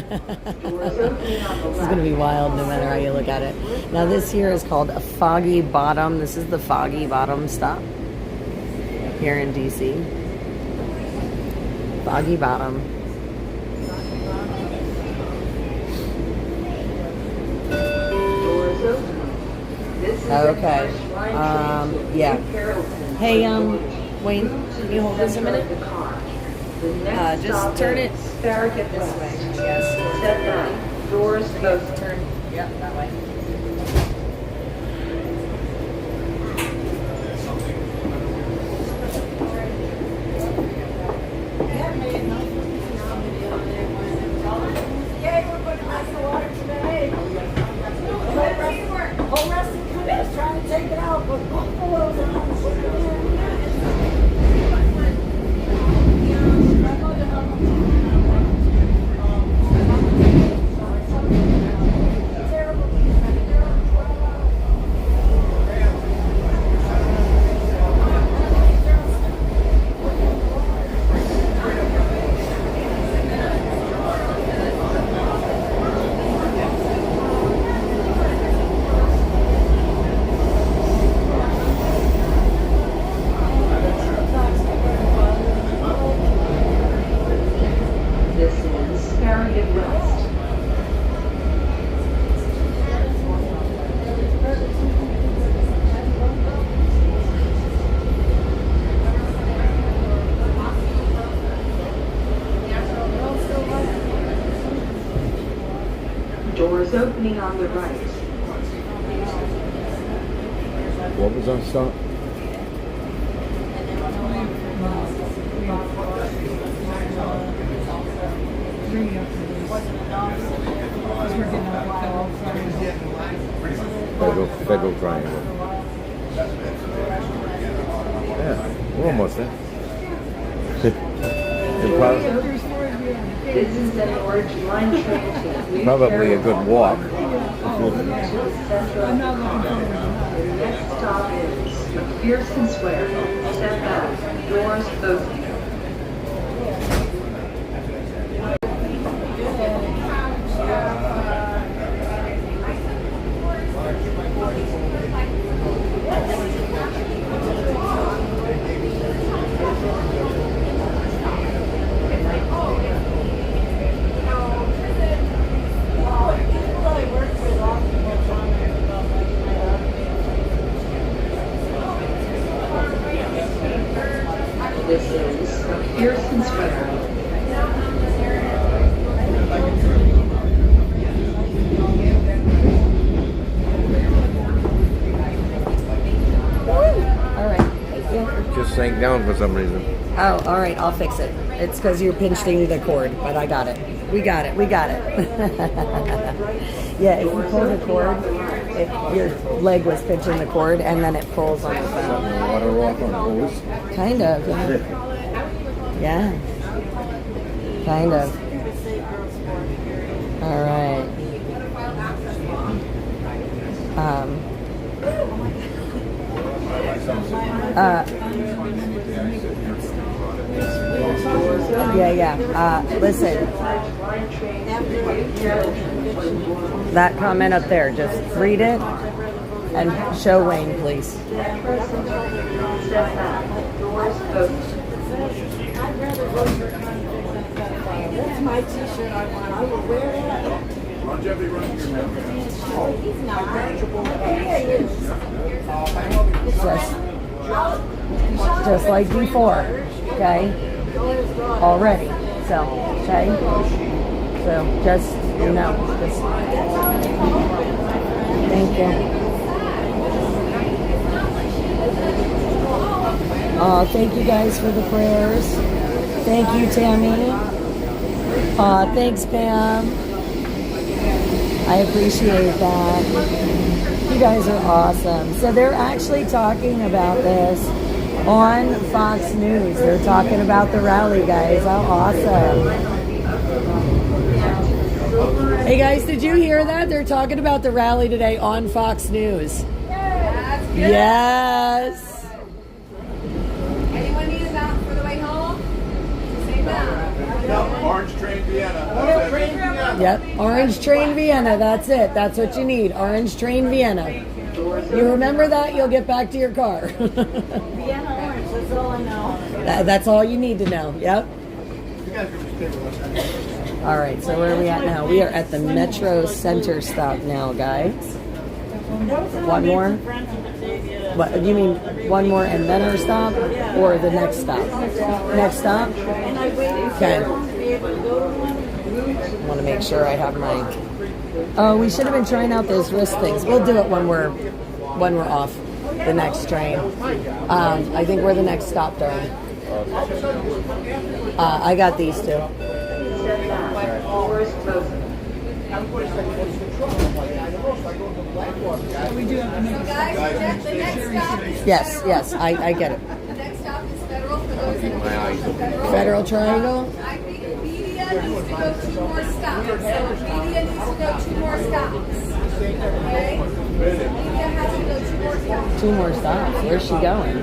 gonna be wild no matter how you look at it. Now this here is called a Foggy Bottom. This is the Foggy Bottom stop here in DC. Foggy Bottom. Okay. Yeah. Hey, Wayne, can you hold this a minute? Just turn it this way. Yes. Doors closed. Turn. Yep, that way. Yay, we're putting ice in the water today. Whole rest of the company is trying to take it out, but Buffalo's This is Farragut West. Doors opening on the right. What was on stop? Federal Triangle. Yeah, we're almost there. This is an Orange Line train to Probably a good walk. Next stop is McPherson Square. Step back. Doors open. This is McPherson Square. All right. Thank you. It just sank down for some reason. Oh, all right. I'll fix it. It's because you're pinching the cord, but I got it. We got it. We got it. Yeah, if you pull the cord, if your leg was pinching the cord, and then it pulls on the phone. Water off on hose. Kind of, yeah. Yeah. Kind of. All right. Yeah. Listen. That comment up there, just read it and show Wayne, please. I'd rather go for conflict. That's my t-shirt I want. I will wear that. Longevity running your memory. He's not. Yeah, he is. Just like before, okay? Already. So, okay? So, just, you know, just... Thank you. Thank you guys for the prayers. Thank you, Tammy. Thanks, Pam. I appreciate that. You guys are awesome. So they're actually talking about this on Fox News. They're talking about the rally, guys. How awesome. Hey, guys, did you hear that? They're talking about the rally today on Fox News. Yes. Anyone need a mount for the way home? Say mount. No, Orange Train Vienna. Yep, Orange Train Vienna. That's it. That's what you need. Orange Train Vienna. You remember that, you'll get back to your car. Vienna Orange, that's all I know. That's all you need to know. Yep. All right, so where are we at now? We are at the Metro Center stop now, guys. One more? What, you mean one more and then our stop? Or the next stop? Next stop? And I waited Okay. to be able to go to one. I want to make sure I have my Oh, we should have been trying out those wrist things. We'll do it when we're off the next train. I think we're the next stop, darling. I got these two. We do have to make Yes, I get it. The next stop is Federal for those in Federal Triangle. I think media needs to go 2 more stops. So media needs to go 2 more stops. Okay? Media has to go 2 more stops. 2 more stops. Where's she going?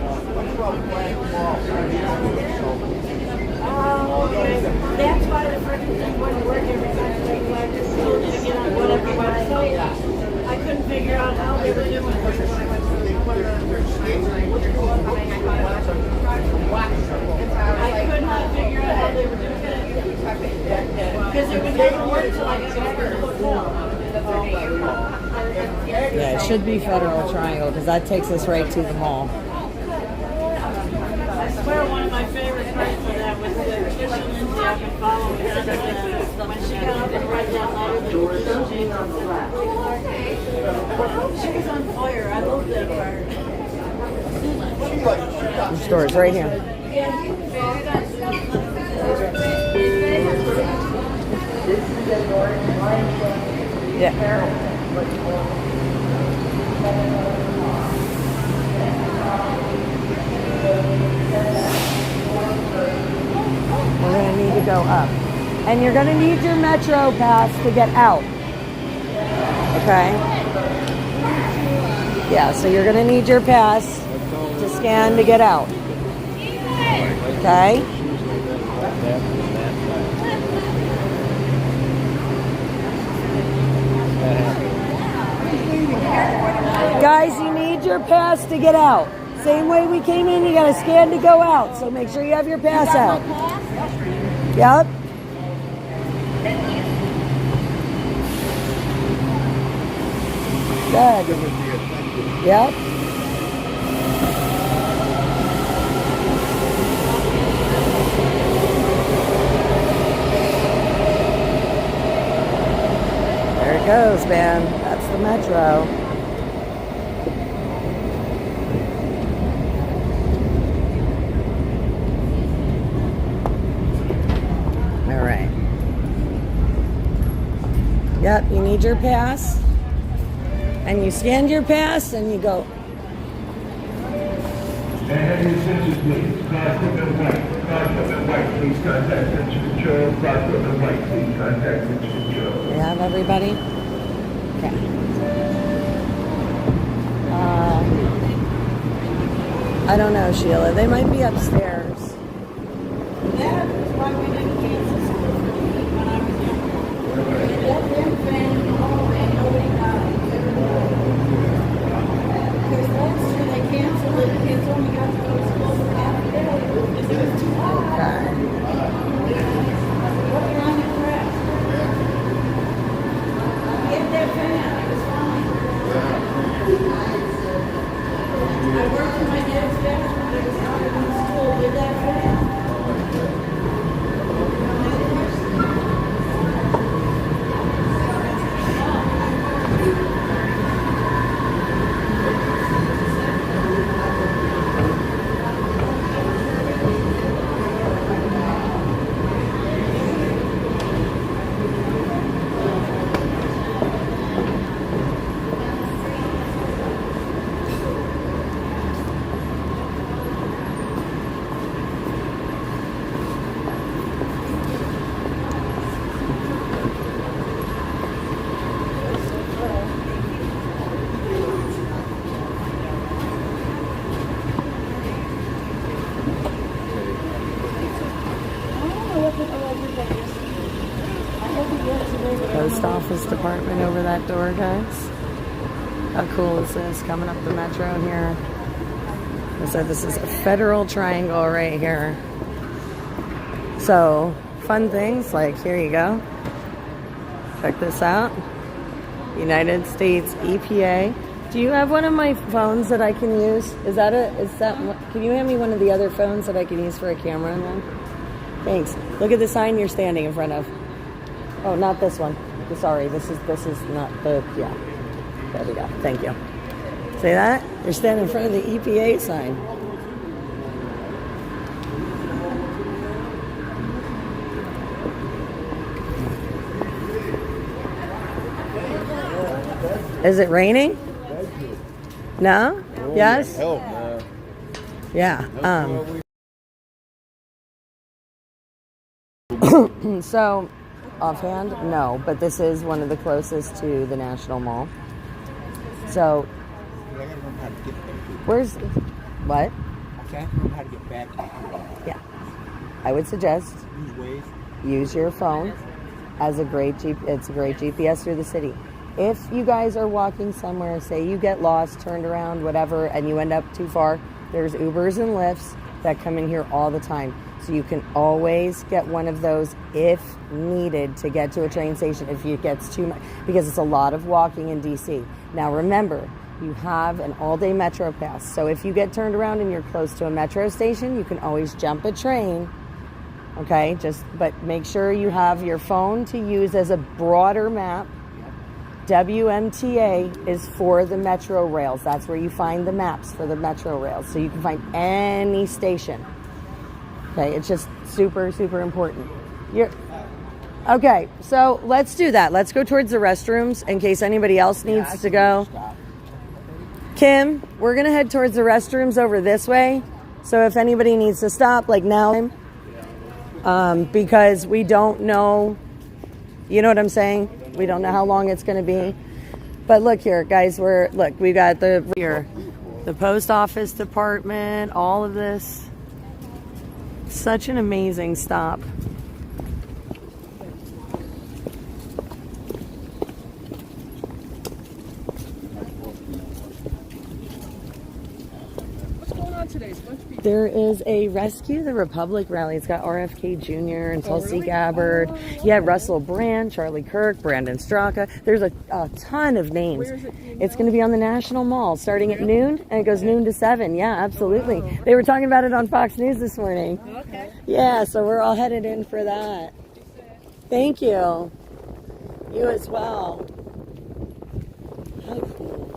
That's why the freaking thing wouldn't work every time I just told you to get on whatever website. I couldn't figure out how they were doing it when I went to I could not figure out how they were doing it. Because it would never work till I got back to the hotel. Yeah, it should be Federal Triangle because that takes us right to the mall. I swear one of my favorite parts of that was the Tricia Lindsay I've been following her when she got up and read that letter that Tricia James on the left. She was on fire. I love that part. The store is right here. Yeah. We're going to need to go up. And you're going to need your Metro pass to get out. Okay? Yeah, so you're going to need your pass to scan to get out. Okay? Guys, you need your pass to get out. Same way we came in, you got to scan to go out. So make sure you have your pass out. Yep. Good. Yep. There it goes, man. That's the Metro. All right. Yep, you need your pass. And you scanned your pass and you go. And your attention, please. Car equipment white. Car equipment white. Please contact Central Control. Car equipment white. Please contact Central Control. We have everybody? Okay. I don't know, Sheila. They might be upstairs. That is why we didn't cancel school for me when I was younger. That damn thing, and nobody died. Because last year they canceled it, and kids only got to go to school for half a day because it was too hot. Okay. What kind of crap? Get that fan, it was fine. I worked in my dad's factory when it was hotter than school with that fan. Post office department over that door, guys. How cool is this? Coming up the Metro here. I said this is a Federal Triangle right here. So, fun things like, here you go. Check this out. United States EPA. Do you have one of my phones that I can use? Can you hand me one of the other phones that I can use for a camera in one? Thanks. Look at the sign you're standing in front of. Oh, not this one. Sorry, this is not the, yeah. There we go. Thank you. See that? You're standing in front of the EPA sign. Is it raining? No? Yes? Help, man. Yeah. So, offhand, no, but this is one of the closest to the National Mall. So, where's what? I can't remember how to get back. Yeah, I would suggest Use Waze. use your phone as a great it's a great GPS through the city. If you guys are walking somewhere, say you get lost, turned around, whatever, and you end up too far, there's Ubers and Lyfts that come in here all the time. So you can always get one of those if needed to get to a train station if it gets too much, because it's a lot of walking in DC. Now remember, you have an all-day Metro pass. So if you get turned around and you're close to a Metro station, you can always jump a train. Okay, but make sure you have your phone to use as a broader map. WMTA is for the Metro rails. That's where you find the maps for the Metro rails. So you can find any station. Okay, it's just super, super important. Okay, so let's do that. Let's go towards the restrooms in case anybody else needs to go. Kim, we're going to head towards the restrooms over this way. So if anybody needs to stop, like now, because we don't know, you know what I'm saying? We don't know how long it's going to be. But look here, guys, we got the post office department, all of this. Such an amazing stop. What's going on today? There is a Rescue the Republic rally. It's got RFK Jr. and Tulsi Gabbard. Yeah, Russell Brand, Charlie Kirk, Brandon Straka. There's a ton of names. It's going to be on the National Mall starting at noon, and it goes noon to 7. Yeah, absolutely. They were talking about it on Fox News this morning. Okay. Yeah, so we're all headed in for that. Thank you. You as well. How cool.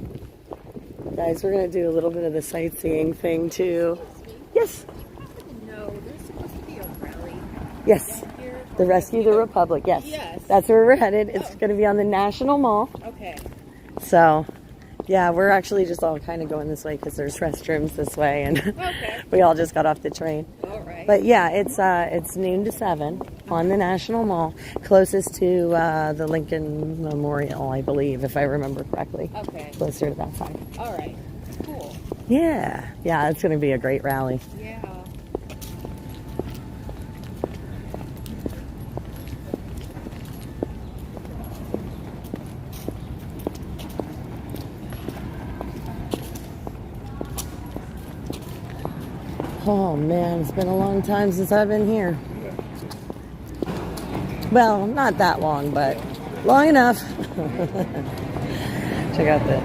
Guys, we're going to do a little bit of the sightseeing thing too. Yes. No, there's supposed to be a rally. Yes. The Rescue the Republic. Yes. Yes. That's where we're headed. It's going to be on the National Mall. Okay. So, yeah, we're actually just all kind of going this way because there's restrooms this way, and Okay. we all just got off the train. All right. But yeah, it's noon to 7 on the National Mall, closest to the Lincoln Memorial, I believe, if I remember correctly. Okay. Closer to that side. All right. Cool. Yeah. Yeah, it's going to be a great rally. Yeah. Oh man, it's been a long time since I've been here. Well, not that long, but long enough. Check out the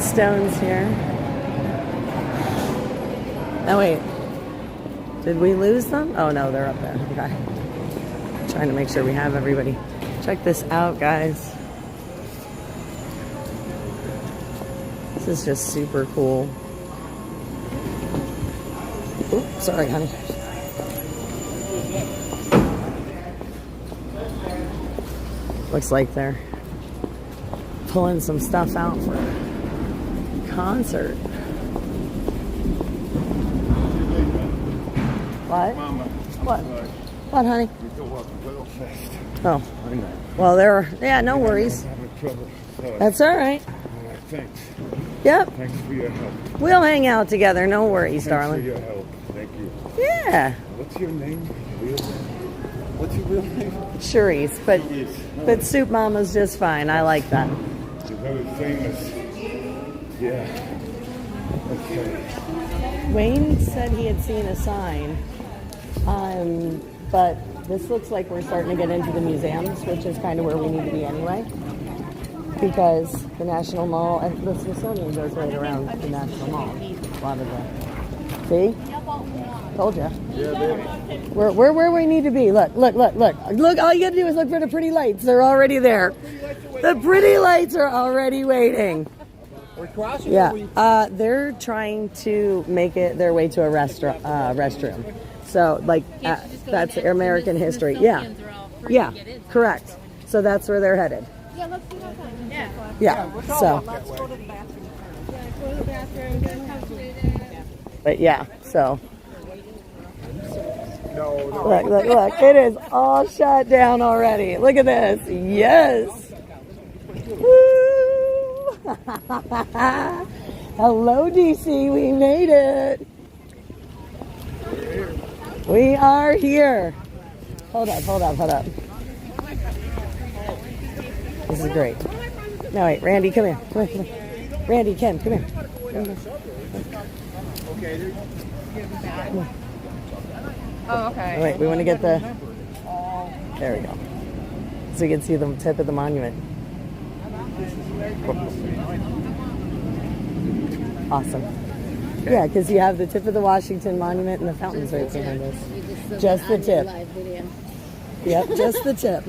stones here. Oh wait, did we lose them? Oh no, they're up there. Okay. Trying to make sure we have everybody. Check this out, guys. This is just super cool. Oops, sorry, honey. Looks like they're pulling some stuff out for a concert. What? Mama, What? sorry. What, honey? You go up real fast. Oh. I know. Well, yeah, no worries. I'm having trouble. Sorry. That's all right. All right, thanks. Yep. Thanks for your help. We'll hang out together. No worries, Thanks darling. for your help. Thank you. Yeah. What's your name? Real name? What's your real name? Cherise, but Soup Mama's just fine. I like that. You're very famous. Yeah. Okay. Wayne said he had seen a sign, but this looks like we're starting to get into the museums, which is kind of where we need to be anyway, because the National Mall and the Smithsonian goes right around the National Mall. A lot of the See? Told ya. Yeah, baby. We're where we need to be. Look, look, look, look. Look, all you gotta do is look for the pretty lights. They're already there. The pretty lights are already waiting. We're crossing. Yeah. They're trying to make it their way to a restroom. So, like, that's American history. Yeah. Yeah, correct. So that's where they're headed. Yeah, let's do that then. Yeah. So. Let's go to the bathroom. Yeah, go to the bathroom, then come to the... But yeah, so. No. Look, look, look. It is all shut down already. Look at this. Yes. Woo! Hello, DC. We made it. We are here. Hold up, hold up, hold up. This is great. No, wait, Randy, come here. Come here, come here. Randy, Kim, come here. Come here. Oh, okay. Wait, we want to get the... There we go. So you can see the tip of the monument. Awesome. Yeah, because you have the tip of the Washington Monument and the fountains right behind us. Just the tip. Yep, just the tip.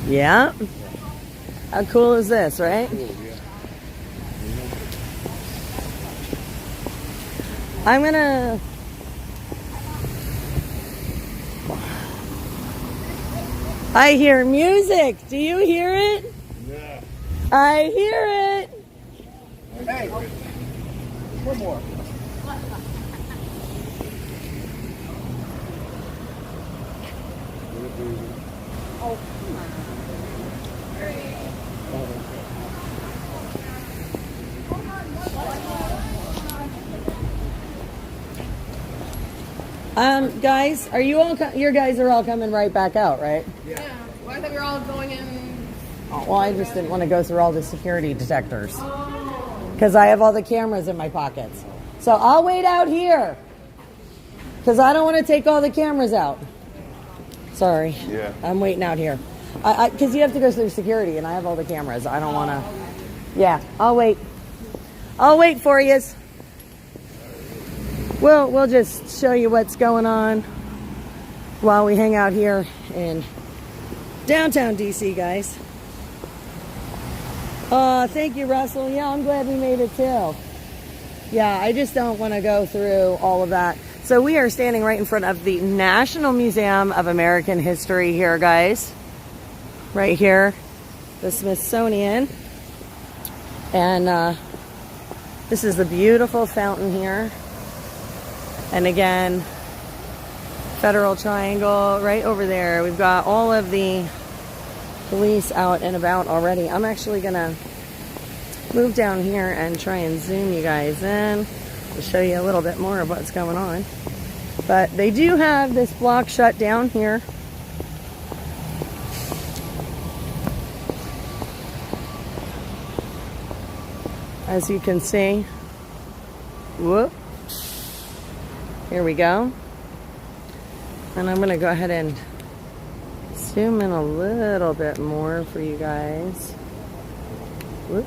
Yeah. How cool is this, right? I'm gonna... I hear music. Do you hear it? Yeah. I hear it. Hey. One more. Oh, come on. Guys, are you all? Your guys are all coming right back out, right? Yeah. Well, I thought we were all going in. Oh, well, I just didn't want to go through all the security detectors because I have all the cameras in my pockets. So I'll wait out here because I don't want to take all the cameras out. Sorry. Yeah. I'm waiting out here because you have to go through security, and I have all the cameras. I don't want to. Yeah, I'll wait. I'll wait for you. We'll just show you what's going on while we hang out here in downtown DC, guys. Thank you, Russell. Yeah, I'm glad we made it too. Yeah, I just don't want to go through all of that. So we are standing right in front of the National Museum of American History here, guys. Right here, the Smithsonian. And this is the beautiful fountain here. And again, Federal Triangle right over there. We've got all of the police out and about already. I'm actually gonna move down here and try and zoom you guys in to show you a little bit more of what's going on. But they do have this block shut down here. As you can see. Whoop. Here we go. And I'm going to go ahead and zoom in a little bit more for you guys. Whoop.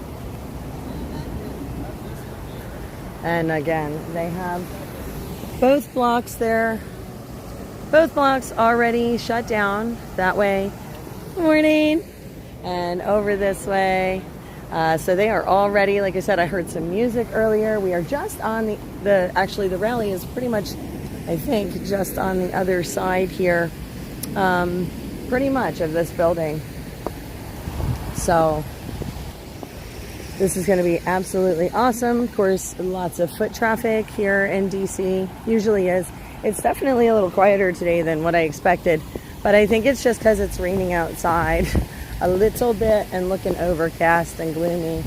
And again, they have both blocks there. Both blocks already shut down that way. Morning. And over this way. So they are all ready. Like I said, I heard some music earlier. We are just on actually the rally is pretty much, I think, just on the other side here, pretty much of this building. So this is going to be absolutely awesome. Of course, lots of foot traffic here in DC. Usually is. It's definitely a little quieter today than what I expected, but I think it's just because it's raining outside a little bit and looking overcast and gloomy.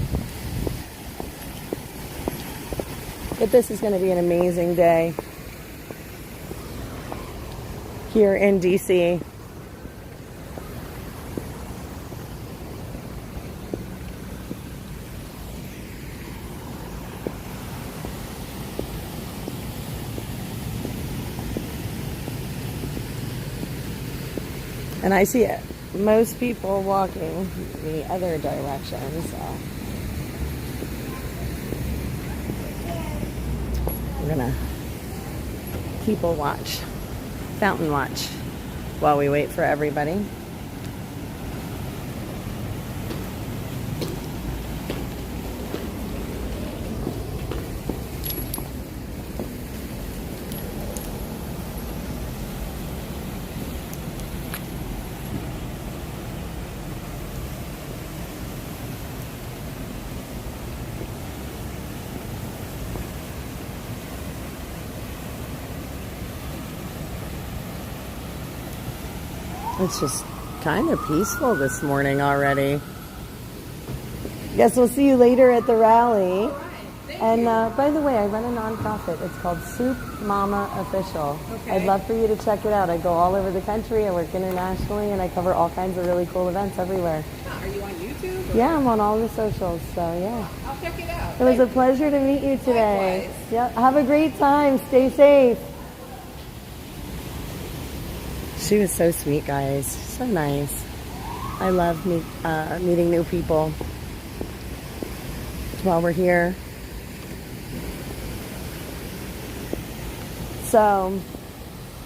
But this is going to be an amazing day here in DC. And I see most people walking the other direction, so we're gonna people watch, fountain watch, while we wait for everybody. It's just kind of peaceful this morning already. Guess we'll see you later at the rally. And by the way, I run a nonprofit. It's called Soup Mama Official. Okay. I'd love for you to check it out. I go all over the country. I work internationally, and I cover all kinds of really cool events everywhere. Are you on YouTube? Or? Yeah, I'm on all the socials, so yeah. I'll check it out. It was a pleasure to meet you today. Likewise. Yeah, have a great time. Stay safe. She was so sweet, guys. So nice. I love meeting new people while we're here. So,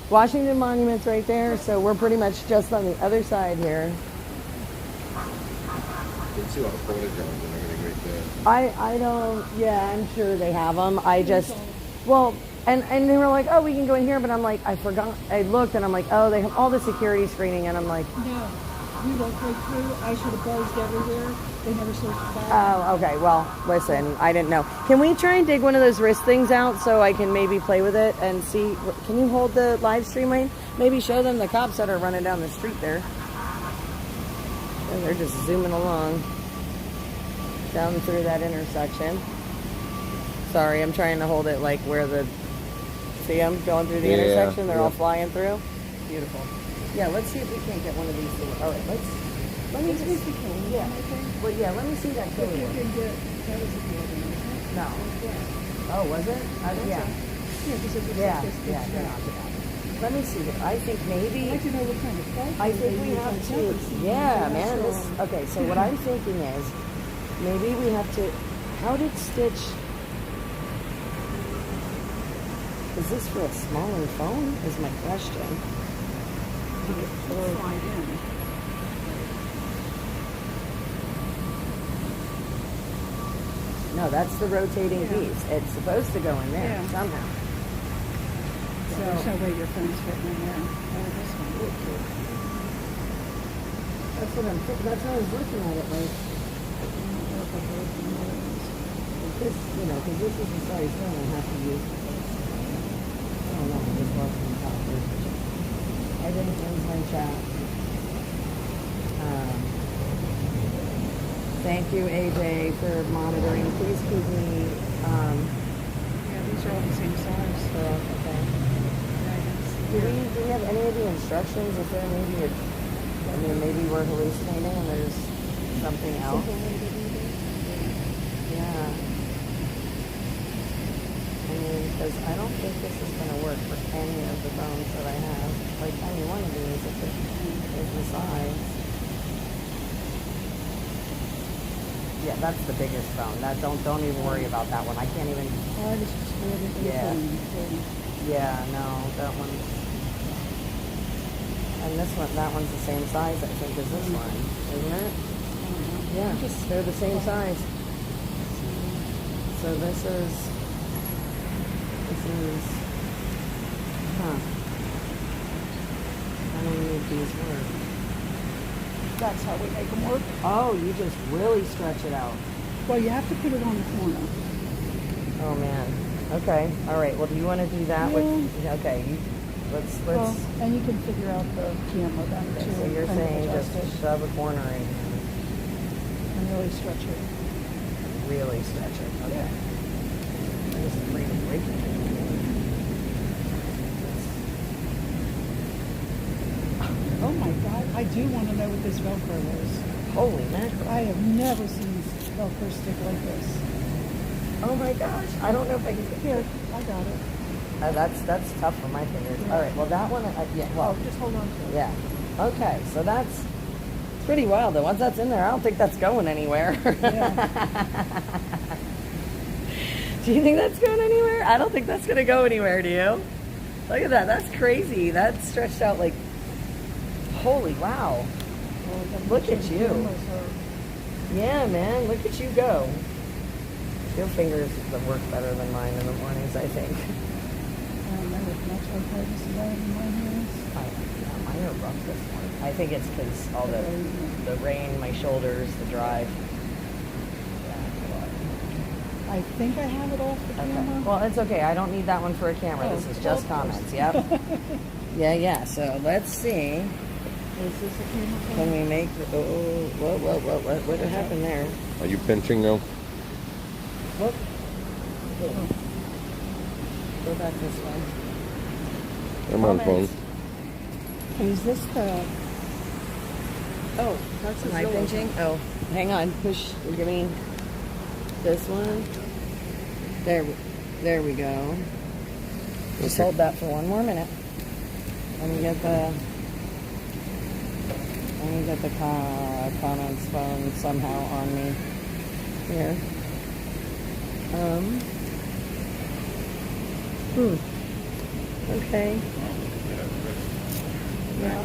Washington Monument's right there, so we're pretty much just on the other side here. You can see all the photograms and everything right there. I don't, yeah, I'm sure they have them. I just, well, and they were like, oh, we can go in here, but I'm like, I forgot. I looked and I'm like, oh, they have all the security screening, and I'm like, No, we walked right through. I should have buzzed everywhere. They never searched the back. oh, okay, well, listen, I didn't know. Can we try and dig one of those wrist things out so I can maybe play with it and see? Can you hold the live stream, Wayne? Maybe show them the cops that are running down the street there. And they're just zooming along down through that intersection. Sorry, I'm trying to hold it like where the, see them going through the intersection? They're all flying through. Beautiful. Yeah, let's see if we can't get one of these things. All right, let me see if we can. Yeah. Well, yeah, let me see that killer one. That was a good one. No. Oh, was it? Yeah. Yeah, because it was Yeah, like this big yeah, they're strap. not too bad. Let me see here. I think maybe, I'd like to know what kind of fault I they think we use have on to, Jefferson. yeah, man. So, This, okay, so what I'm thinking is, maybe we have to, how did Stitch, is this for a smaller phone, is my question. slide in. No, that's the rotating piece. It's supposed to go in there somehow. So there's no way your phone's fitting in there. Oh, this one. That's what I'm thinking. That's how I was looking at it, like, this, you know, because this is the size phone I have to use. I don't know, I just lost some copies. I didn't lose my chat. Thank you, AJ, for monitoring. Please keep me, Yeah, these are all the same size. okay. Do we have any of the instructions? Is there maybe I mean, maybe we're hallucinating and there's something else? Yeah. I mean, because I don't think this is going to work for any of the phones that I have. Like any one of these, if it is the size. Yeah, that's the biggest phone. That don't even worry about that one. I can't even. Oh, I just scared it. Yeah. Yeah, no, that one. And this one, that one's the same size, I think, as this one, isn't it? Yeah, they're the same size. So this is, I don't need these work. That's how we make them work. Oh, you just really stretch it out. Well, you have to put it on the corner. Oh man. Okay. All right. Well, do you want to do that with? Okay. Let's. Well, and you can figure out the camera then too. So you're kind of saying just adjust it shove a corner in and really stretch it. really stretch it. Okay. I'm just afraid of breaking it. Oh my God! I do want to know what this Velcro is. Holy mackerel! I have never seen Velcro stick like this. Oh my gosh! I don't know if I can. Here, I got it. That's tough for my fingers. All right. Well, that one. Yeah. Well. Oh, just hold on to it. Yeah. Okay, so that's pretty wild though. Once that's in there, I don't think that's going anywhere. Do you think that's going anywhere? I don't think that's going to go anywhere, do you? Look at that. That's crazy. That's stretched out like, holy wow. Look at you. Yeah, man. Look at you go. Your fingers work better than mine in the mornings, I think. Mine are rough this morning. I think it's because all the rain, my shoulders, the drive. I think I have it off the camera. Well, it's okay. I don't need that one for a camera. This is just comments. Yep. Yeah. So let's see. Is this a camera? Can we make the... Oh, what happened there? Are you pinching now? Whoop. Go back this way. I'm on phone. Is this the... Oh, that's Am I pinching? Oh, hang on. Push. Give me this one. There we go. Just hold that for one more minute. Let me get the comments phone somehow on me here. Okay. Yeah.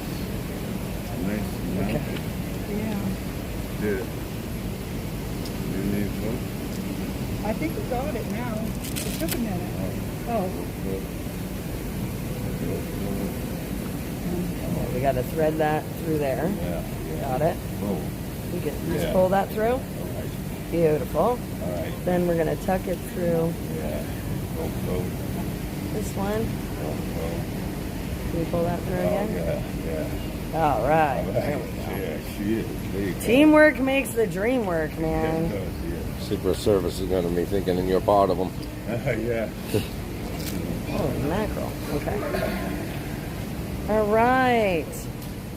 Okay. Yeah. Good. You need one? I think we got it now. It took a minute. Oh. We got to thread that through there. Yeah. Got it. Oh. You can just pull that through. All right. Beautiful. All right. Then we're going to tuck it through Yeah. this one. Can you pull that through again? Yeah. All right. There we go. Yeah, she is. There you go. Teamwork makes the dream work, man. Secret Service is going to be thinking you're part of them. Yeah. Oh, mackerel. Okay. All right.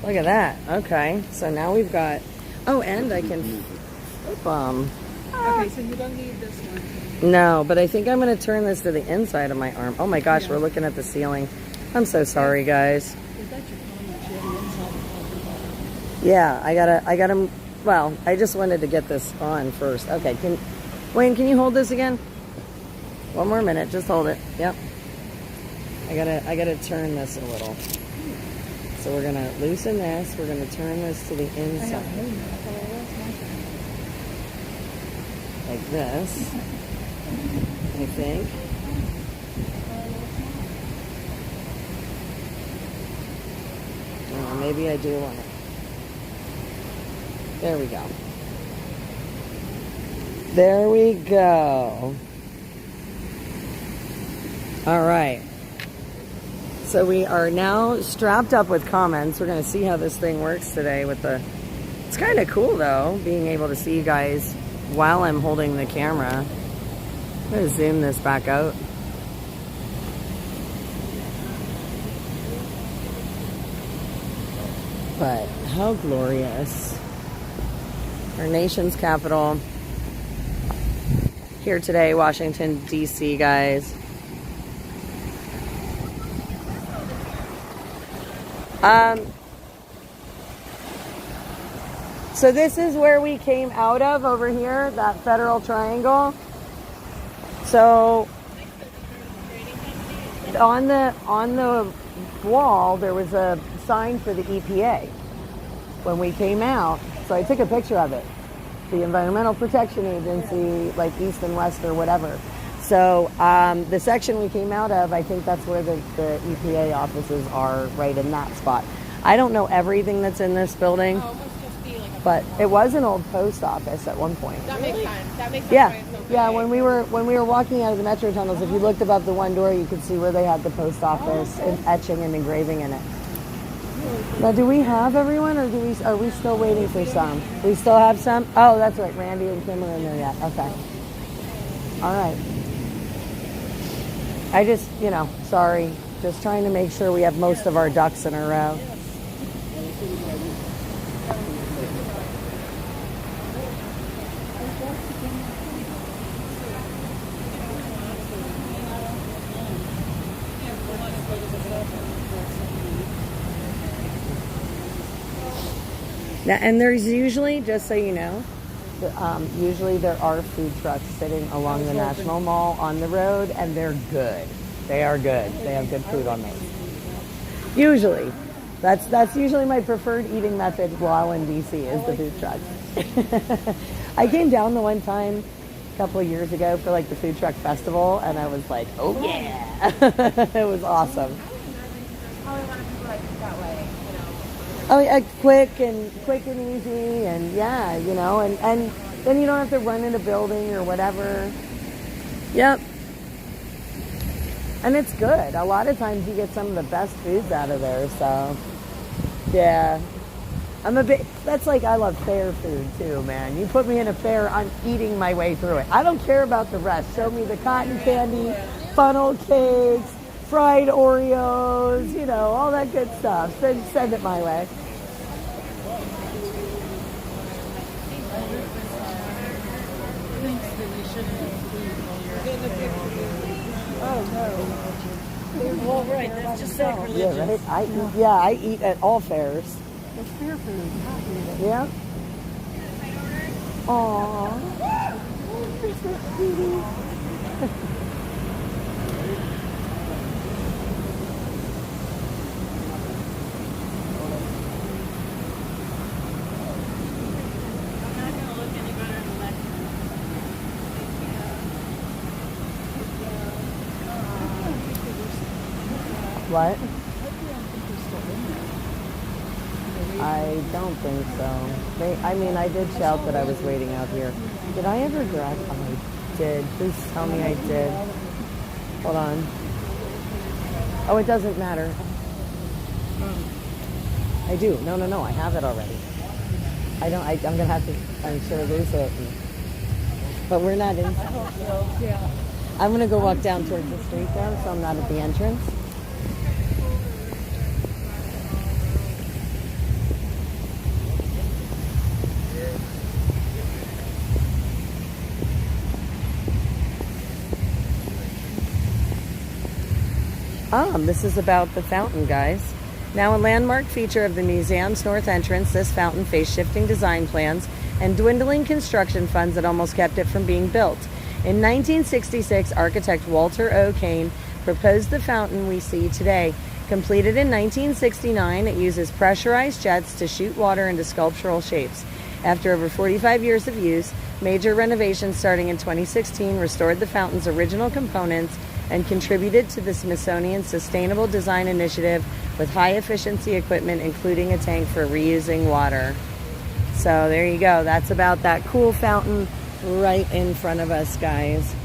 Look at that. Okay. So now we've got... Oh, and I can flip them. Okay, so you don't need this one. No, but I think I'm going to turn this to the inside of my arm. Oh my gosh, we're looking at the ceiling. I'm so sorry, guys. Is that your comment? You have the inside of the bottom. Yeah, I gotta, well, I just wanted to get this on first. Okay, Wayne, can you hold this again? One more minute, just hold it. Yep. I gotta turn this a little. So we're gonna loosen this, we're gonna turn this to the inside. Like this, I think. Oh, maybe I do want it. There we go. There we go. All right. So we are now strapped up with comments. We're going to see how this thing works today with the... It's kind of cool, though, being able to see you guys while I'm holding the camera. I'm going to zoom this back out. But how glorious. Our nation's capital. Here today, Washington, D.C., guys. So this is where we came out of over here, that federal triangle. So on the wall, there was a sign for the EPA when we came out. So I took a picture of it. The Environmental Protection Agency, like East and West or whatever. So the section we came out of, I think that's where the EPA offices are, right in that spot. I don't know everything that's in this building, but it was an old post office at one point. That makes sense. That makes sense. Yeah, yeah. When we were walking out of the metro tunnels, if you looked above the one door, you could see where they had the post office and etching and engraving in it. Now, do we have everyone, or are we still waiting for some? We still have some? Oh, that's right. Randy and Kim are in there yet. Okay. All right. I just, sorry. Just trying to make sure we have most of our ducks in a row. Now, and there's usually, just so you know, usually there are food trucks sitting along the National Mall on the road, and they're good. They are good. They have good food on those. Usually. That's usually my preferred eating method while in DC is the food truck. I came down the one time a couple of years ago for like the food truck festival, and I was like, oh yeah. It was awesome. Oh yeah, quick and easy, and yeah, you know, and then you don't have to run in a building or whatever. Yep. And it's good. A lot of times you get some of the best foods out of there, so yeah. That's like, I love fair food too, man. You put me in a fair, I'm eating my way through it. I don't care about the rest. Show me the cotton candy, funnel cakes, fried Oreos, you know, all that good stuff. Send it my way. Oh no. Well, right, that's just sacrilegious. Yeah, right? I eat at all fairs. It's fair food. Yeah. Aww. You're so sweetie. What? I don't think so. I did shout that I was waiting out here. Did I ever drive? I did. Please tell me I did. Hold on. Oh, it doesn't matter. I do. No. I have it already. I'm going to have to, I'm sure lose it. But we're not in. Yeah. I'm going to go walk down towards the street though, so I'm not at the entrance. This is about the fountain, guys. Now a landmark feature of the museum's north entrance, this fountain faced shifting design plans and dwindling construction funds that almost kept it from being built. In 1966, architect Walter O. Kane proposed the fountain we see today. Completed in 1969, it uses pressurized jets to shoot water into sculptural shapes. After over 45 years of use, major renovations starting in 2016 restored the fountain's original components and contributed to the Smithsonian's Sustainable Design Initiative with high-efficiency equipment, including a tank for reusing water. So there you go. That's about that cool fountain right in front of us, guys.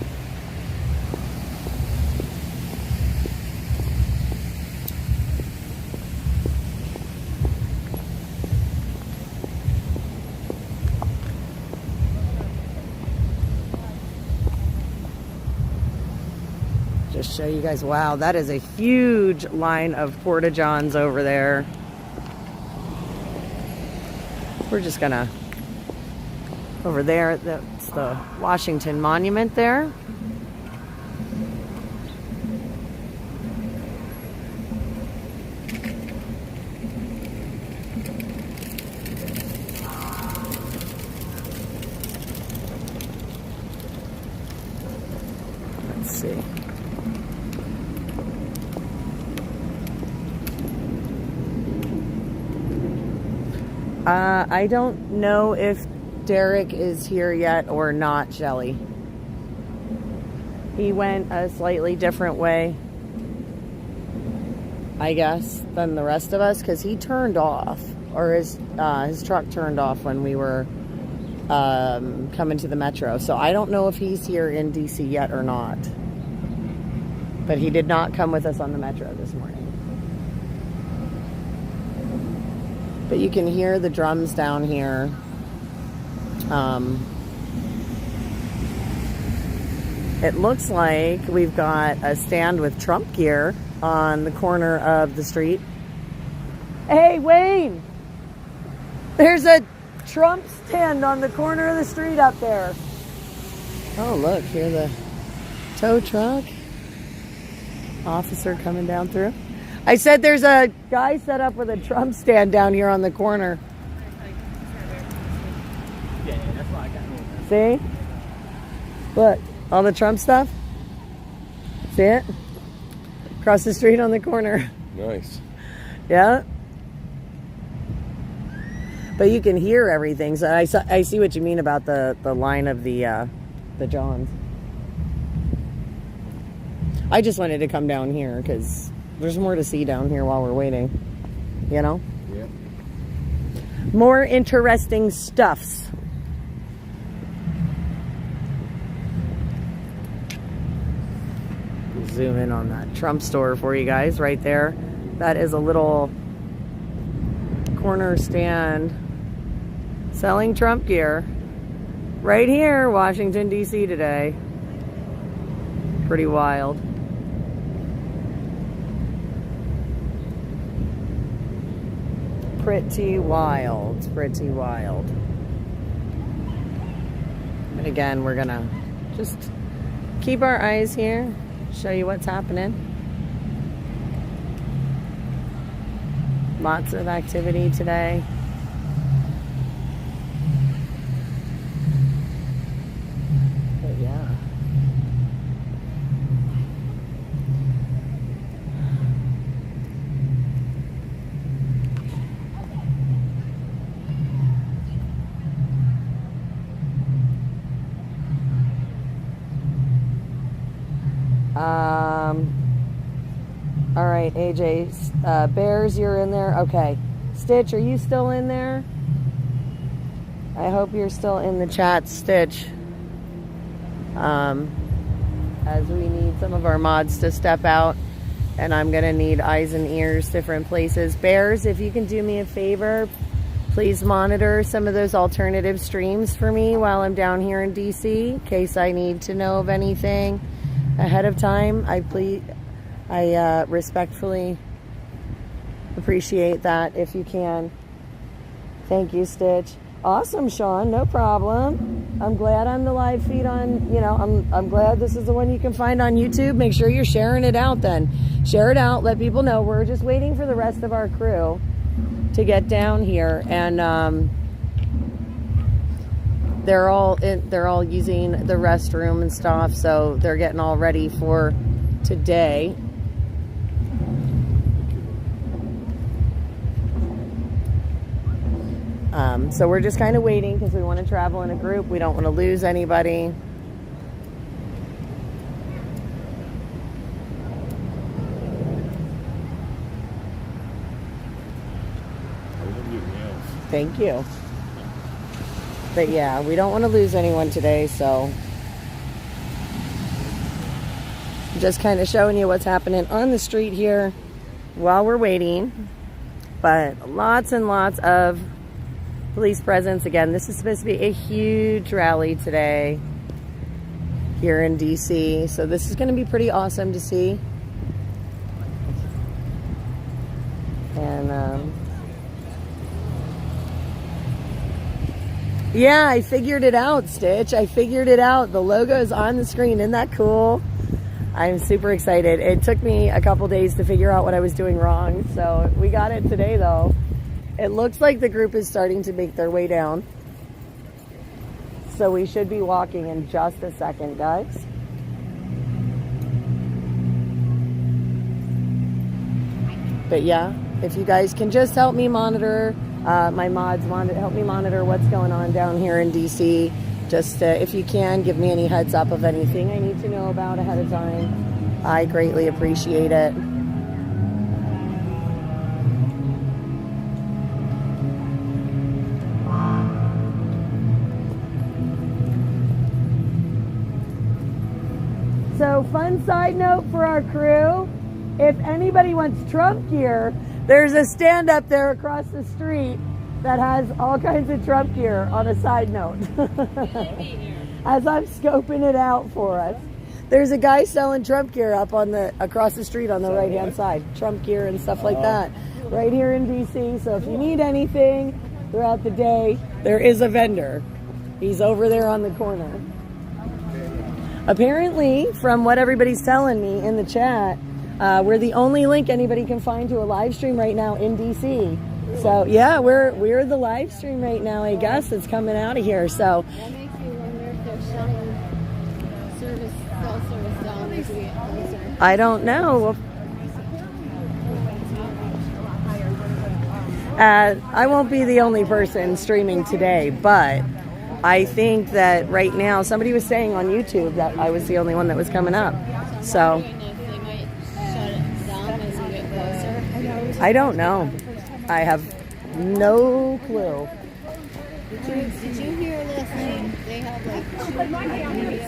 Just show you guys, wow, that is a huge line of porta-johns over there. We're just gonna, over there, that's the Washington Monument there. Let's see. I don't know if Derek is here yet or not, Shelly. He went a slightly different way, I guess, than the rest of us, because he turned off, or his truck turned off when we were coming to the metro. So I don't know if he's here in DC yet or not. But he did not come with us on the metro this morning. But you can hear the drums down here. It looks like we've got a stand with Trump gear on the corner of the street. Hey, Wayne! There's a Trump stand on the corner of the street up there. Oh, look, here the tow truck. Officer coming down through. I said there's a guy set up with a Trump stand down here on the corner. See? Look, all the Trump stuff. See it? Across the street on the corner. Nice. Yeah. But you can hear everything. So I see what you mean about the line of the Johns. I just wanted to come down here because there's more to see down here while we're waiting. You know? Yeah. More interesting stuffs. Zoom in on that Trump store for you guys right there. That is a little corner stand selling Trump gear right here, Washington, D.C. today. Pretty wild. Pretty wild. Pretty wild. And again, we're gonna just keep our eyes here, show you what's happening. Lots of activity today. But yeah. All right, AJ, Bears, you're in there. Okay. Stitch, are you still in there? I hope you're still in the chat, Stitch. As we need some of our mods to step out, and I'm going to need eyes and ears different places. Bears, if you can do me a favor, please monitor some of those alternative streams for me while I'm down here in DC, in case I need to know of anything ahead of time. I respectfully appreciate that if you can. Thank you, Stitch. Awesome, Sean. No problem. I'm glad I'm the live feed on, I'm glad this is the one you can find on YouTube. Make sure you're sharing it out then. Share it out. Let people know. We're just waiting for the rest of our crew to get down here, and they're all using the restroom and stuff, so they're getting all ready for today. So we're just kind of waiting because we want to travel in a group. We don't want to lose anybody. Thank you. But yeah, we don't want to lose anyone today, so just kind of showing you what's happening on the street here while we're waiting. But lots and lots of police presence. Again, this is supposed to be a huge rally today here in DC, so this is going to be pretty awesome to see. And yeah, I figured it out, Stitch. I figured it out. The logo's on the screen. Isn't that cool? I'm super excited. It took me a couple days to figure out what I was doing wrong, so we got it today though. It looks like the group is starting to make their way down, so we should be walking in just a second, guys. But yeah, if you guys can just help me monitor, my mods help me monitor what's going on down here in DC. Just if you can, give me any heads up of anything I need to know about ahead of time. I greatly appreciate it. So, fun side note for our crew, if anybody wants Trump gear, there's a stand up there across the street that has all kinds of Trump gear on a side note. As I'm scoping it out for us. There's a guy selling Trump gear up on across the street on the right hand side. Trump gear and stuff like that. Right here in DC. So if you need anything throughout the day, there is a vendor. He's over there on the corner. Apparently, from what everybody's telling me in the chat, we're the only link anybody can find to a live stream right now in DC. So yeah, we're the live stream right now, I guess. It's coming out of here. So That makes me wonder as we get closer? I don't know. I won't be the only person streaming today, but I think that right now, somebody was saying on YouTube that I was the only one that was coming up. So, They might shut it down as we get closer. I don't know. I have no clue. Did you hear last night? They have like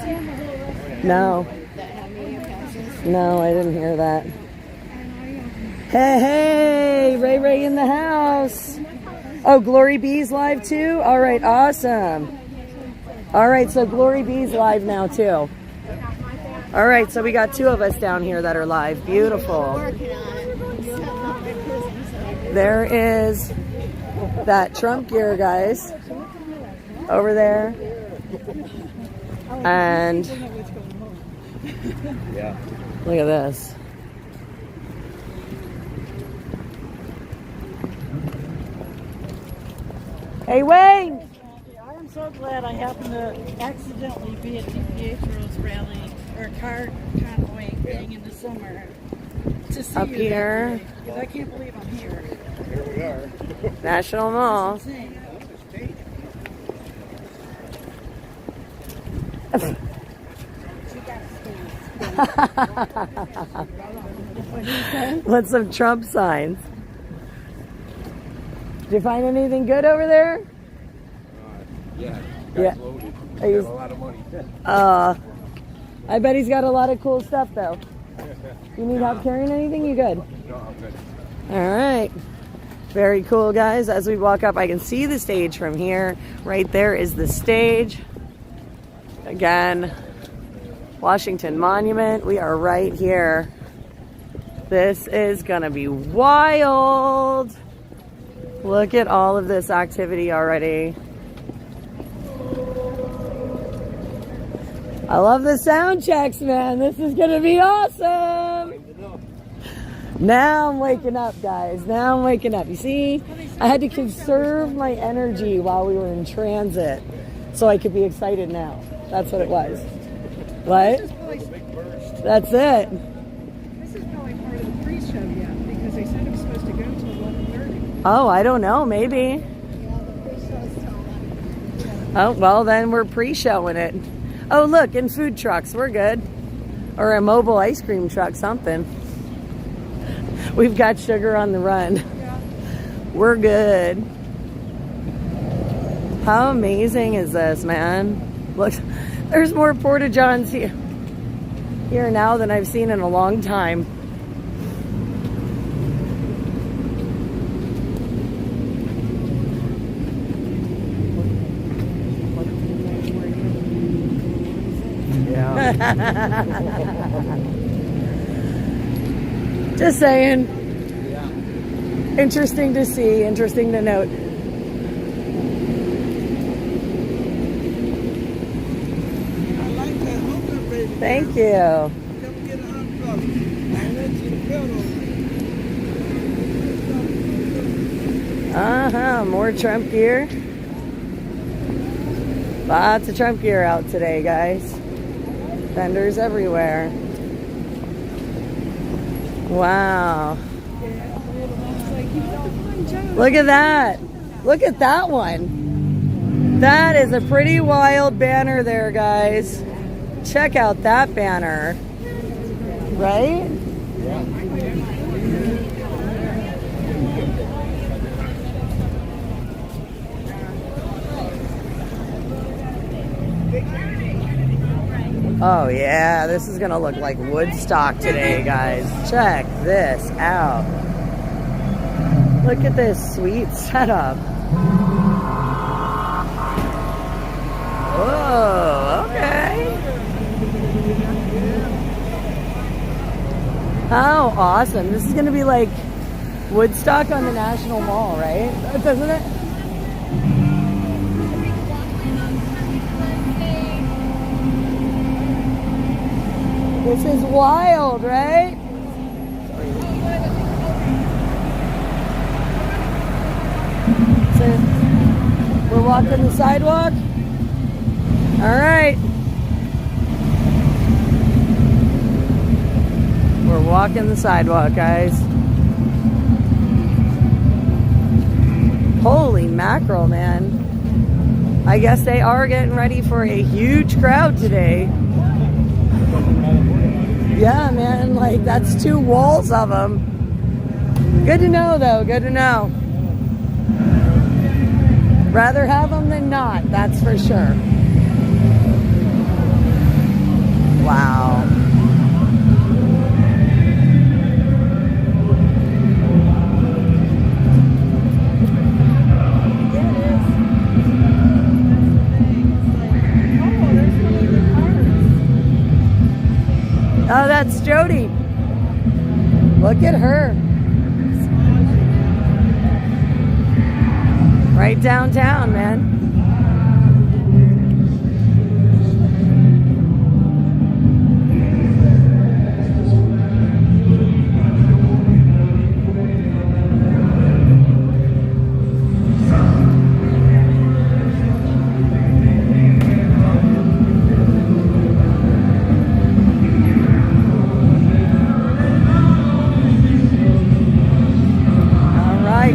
2 media No. that have media passes. No, I didn't hear that. Hey, hey, Ray in the house. Oh, Glory B's live too? All right, awesome. All right, so Glory B's live now too. All right, so we got 2 of us down here that are live. Beautiful. There is that Trump gear, guys, over there. And Yeah. look at this. Hey, Wayne! I'm so glad I happened to accidentally be at DiPietro's rally or car convoy thing in the summer to see Up you here. Because I can't believe I'm here. Here we are. National Mall. With some Trump signs. Did you find anything good over there? Yeah. Yeah. Loaded. Are you- Got a lot of money. I bet he's got a lot of cool stuff though. You need help carrying anything? You good? No, I'm good. All right. Very cool, guys. As we walk up, I can see the stage from here. Right there is the stage. Again, Washington Monument. We are right here. This is gonna be wild. Look at all of this activity already. I love the sound checks, man. This is gonna be awesome. Now I'm waking up, guys. Now I'm waking up. You see, I had to conserve my energy while we were in transit so I could be excited now. That's what it was. What? That's it. This is probably part of the pre-show yet, because they said it was supposed to go till 11:30. Oh, I don't know. Maybe. Oh, well, then we're pre-showing it. Oh, look, and food trucks. We're good. Or a mobile ice cream truck, something. We've got sugar on the run. We're good. How amazing is this, man? Look, there's more Porta-Johns here now than I've seen in a long time. Just saying. Interesting to see, interesting to note. Thank you. More Trump gear. Lots of Trump gear out today, guys. Vendors everywhere. Wow. Look at that. Look at that one. That is a pretty wild banner there, guys. Check out that banner. Right? Oh yeah, this is gonna look like Woodstock today, guys. Check this out. Look at this sweet setup. Oh, okay. How awesome. This is gonna be like Woodstock on the National Mall, right? Doesn't it? This is wild, right? So we're walking the sidewalk. All right. We're walking the sidewalk, guys. Holy mackerel, man. I guess they are getting ready for a huge crowd today. Yeah, man, like that's 2 walls of them. Good to know, though. Good to know. Rather have them than not, that's for sure. Wow. Oh, that's Jody. Look at her. Right downtown, man.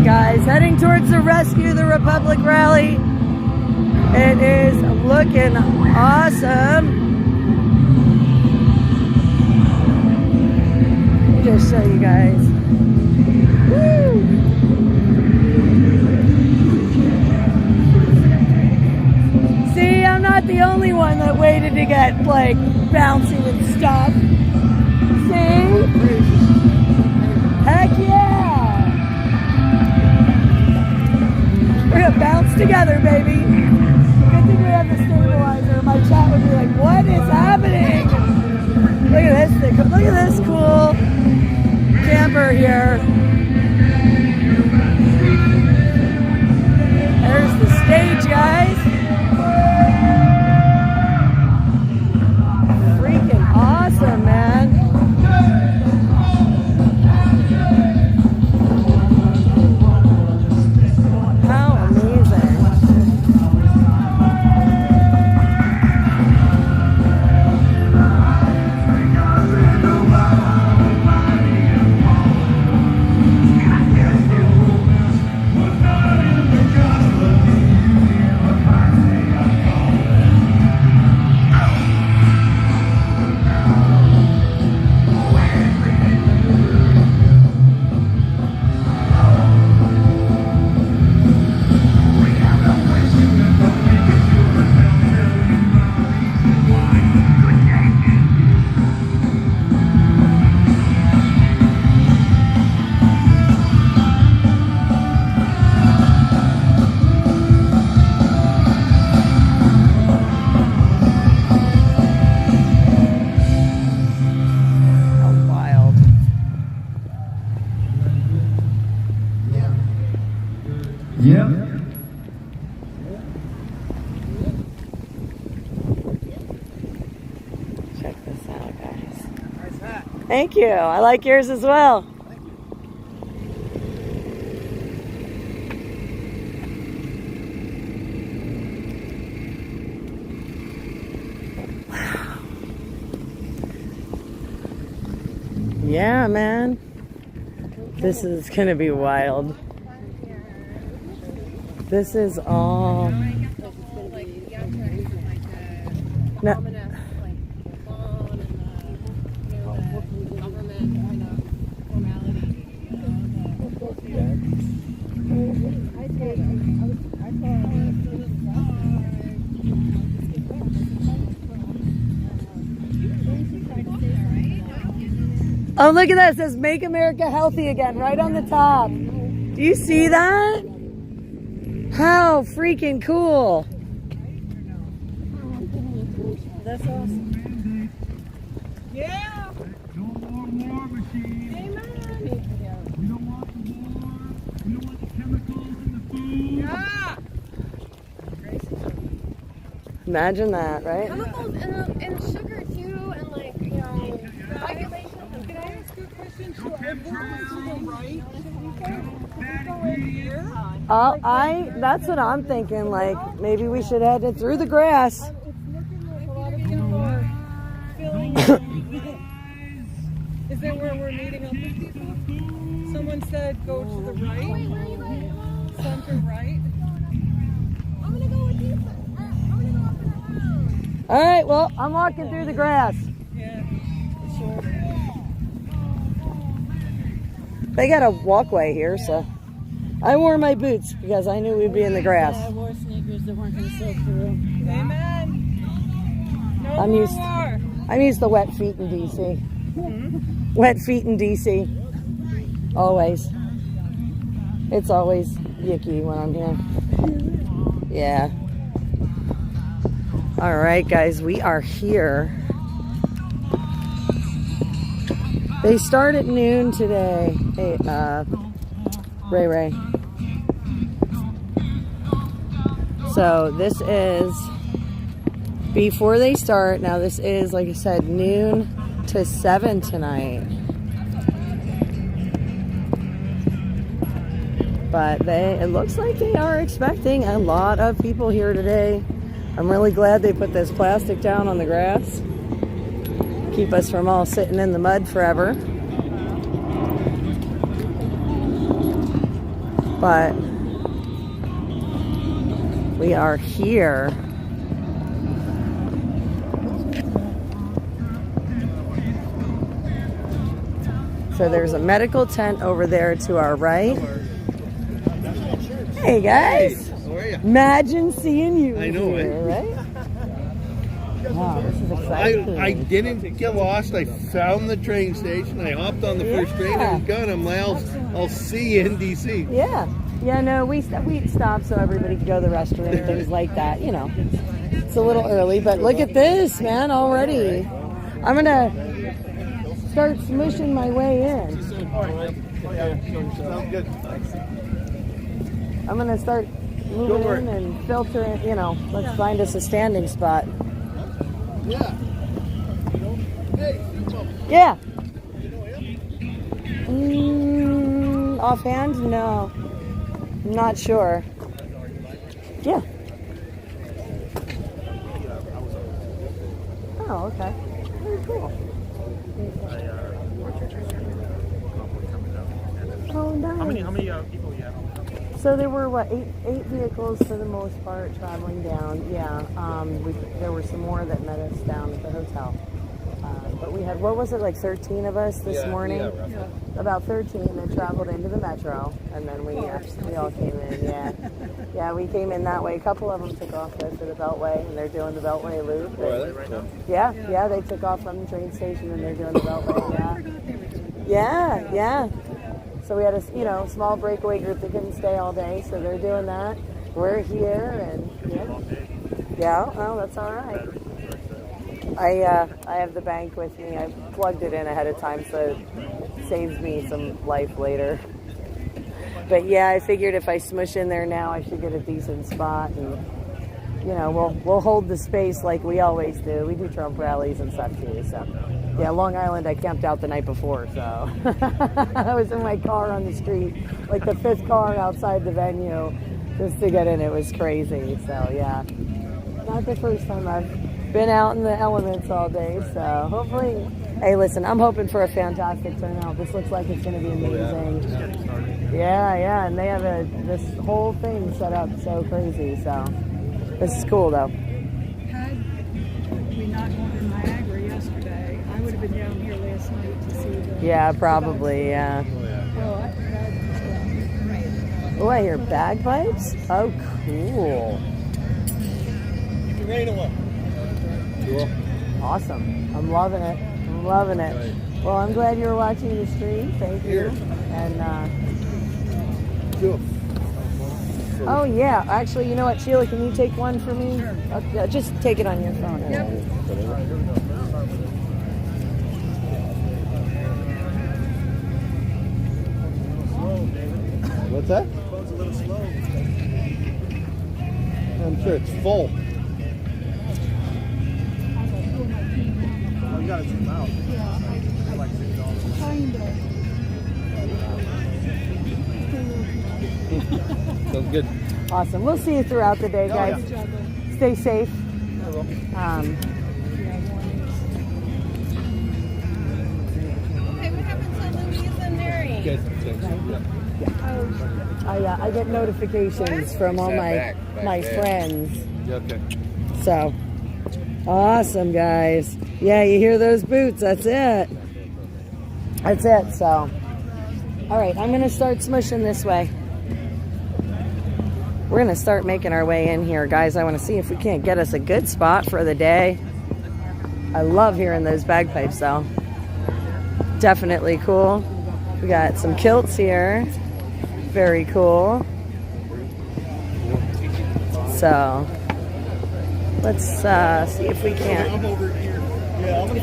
Guys, heading towards the Rescue the Republic rally. It is looking awesome. Let me just show you guys. Woo! See, I'm not the only one that waited to get like bouncy and stuff. See? Heck yeah! We're gonna bounce together, baby. Good thing we have the stabilizer. My chat would be like, what is happening? Look at this thing. Look at this cool camper here. There's the stage, guys. Freaking awesome, man. Yep. Check this out, guys. Nice hat. Thank you. I like yours as well. Wow. Yeah, man. This is gonna be wild. This is all. No. Oh, look at that. It says Make America Healthy Again right on the top. Do you see that? How freaking cool. That's awesome. Yeah. No more war machines. Amen. We don't want the war. We don't want the chemicals in the food. Yeah. Imagine that, right? Chemicals and sugar too, and like, you know, regulations. Can I ask you a question? So I move to the right. That's what I'm thinking, like, maybe we should head it through the grass. It's looking like a lot of people are filling in. Is Is that where we're meeting up with people? Someone said go to the right. Wait, where are you going? Center right. I'm gonna go with you. I'm gonna go up in the road. All right, well, I'm walking through the grass. Yeah, sure. They got a walkway here, so I wore my boots because I knew we'd be in the grass. I wore sneakers that weren't going to soak through. Amen. No I'm more used. war. I'm used to wet feet in DC. Wet feet in DC. Always. It's always yucky when I'm here. Yeah. All right, guys, we are here. They start at noon today. Hey, Ray. So this is before they start. Now this is, like I said, noon to 7 tonight. But it looks like they are expecting a lot of people here today. I'm really glad they put this plastic down on the grass. Keep us from all sitting in the mud forever. But we are here. So there's a medical tent over there to our right. Hey guys! Hey, how are you? Imagine seeing you I know, here, right? Wow, this is exciting. I didn't get lost. I found the train station. I hopped on the first train. I was gone. I'm like, I'll see you in DC. Yeah. Yeah, no, we stopped so everybody could go to the restroom and things like that, you know. It's a little early, but look at this, man, already. I'm going to start smushing my way in. Sounds good. I'm going to start moving in and filtering, you know, let's find us a standing spot. Yeah. Yeah. Offhand, no. I'm not sure. Yeah. Oh, okay. Very cool. Oh, nice. How many people you have? So there were what, eight vehicles for the most part traveling down. Yeah. There were some more that met us down at the hotel. But we had, what was it, like 13 of us this morning? Yeah, roughly. About 13 that traveled into the metro, and then we all came in. Yeah, yeah, we came in that way. A couple of them took off though for the Beltway, and they're doing the Beltway loop. Yeah, they took off from the train station and they're doing the Beltway. Yeah. So we had a small breakaway group that couldn't stay all day, so they're doing that. We're here, and yeah. Oh, that's all right. I have the bank with me. I plugged it in ahead of time, so it saves me some life later. But yeah, I figured if I smush in there now, I should get a decent spot, and we'll hold the space like we always do. We do Trump rallies and stuff too. So yeah, Long Island, I camped out the night before, so I was in my car on the street, like the 5th car outside the venue, just to get in. It was crazy. So yeah, not the first time I've been out in the elements all day, so hopefully, hey, listen, I'm hoping for a fantastic turnout. This looks like it's going to be amazing. Yeah, and they have this whole thing set up so crazy, so this is cool, though. Had we not gone to Niagara yesterday, I would have been down here last night to see the... Yeah, probably, yeah. Oh, I hear bagpipes? Oh, cool. Cool. Awesome. I'm loving it. Well, I'm glad you were watching the stream. Thank you. And Cool. oh yeah, actually, you know what, Sheila, can you take one for me? Sure. Just take it on your phone. Yep. What's that? Phone's a little slow. I'm sure it's full. You gotta zoom out. Like $6. Sounds good. Awesome. We'll see you throughout the day, guys. Stay safe. Okay, guys have things. I get notifications from all my friends. Yeah, okay. So awesome, guys. Yeah, you hear those boots? That's it. That's it. So, all right, I'm gonna start smushing this way. We're gonna start making our way in here, guys. I want to see if we can't get us a good spot for the day. I love hearing those bagpipes, though. Definitely cool. We got some kilts here. Very cool. So let's see if we can't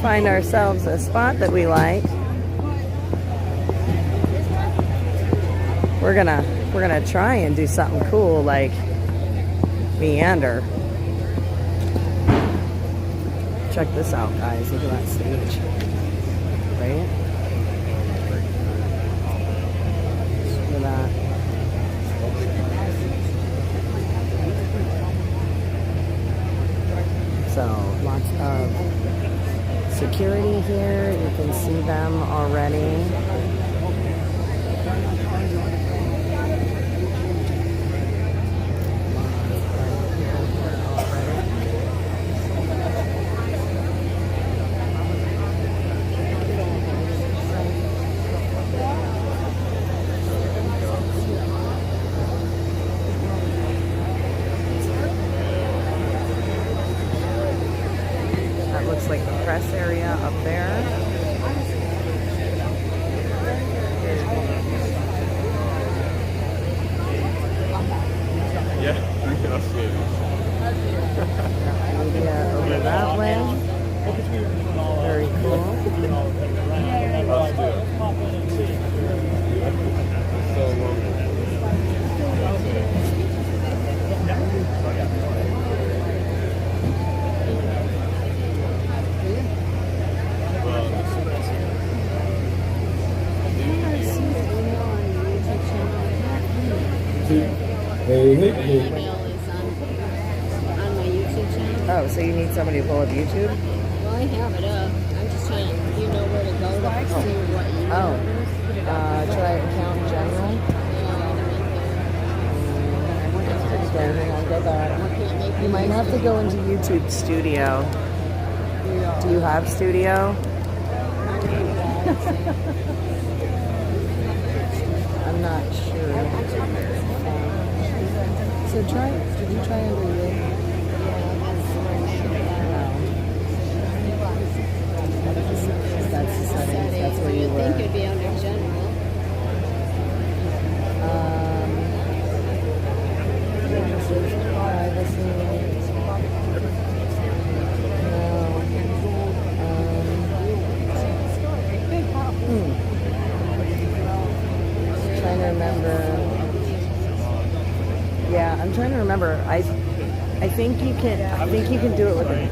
find ourselves a spot that we like. We're gonna try and do something cool like meander. Check this out, guys. Look at that stage. Right? Look at that. So, lots of security here. You can see them already. Like the press area up there. Yeah, you can also see it. Media over that way. Very cool. So long. Email is on my YouTube channel. Oh, so you need somebody to pull up YouTube? Well, I have it up. I'm just trying to, do you know where to go to see what email it is? Try account general. You might have to go into YouTube Studio. Do you have Studio? I'm not sure. So did you try under you? That's the settings. That's where you were. I think it'd be under general. Privacy. Trying to remember. Yeah, I'm trying to remember. I think you can. I think you can do it with a.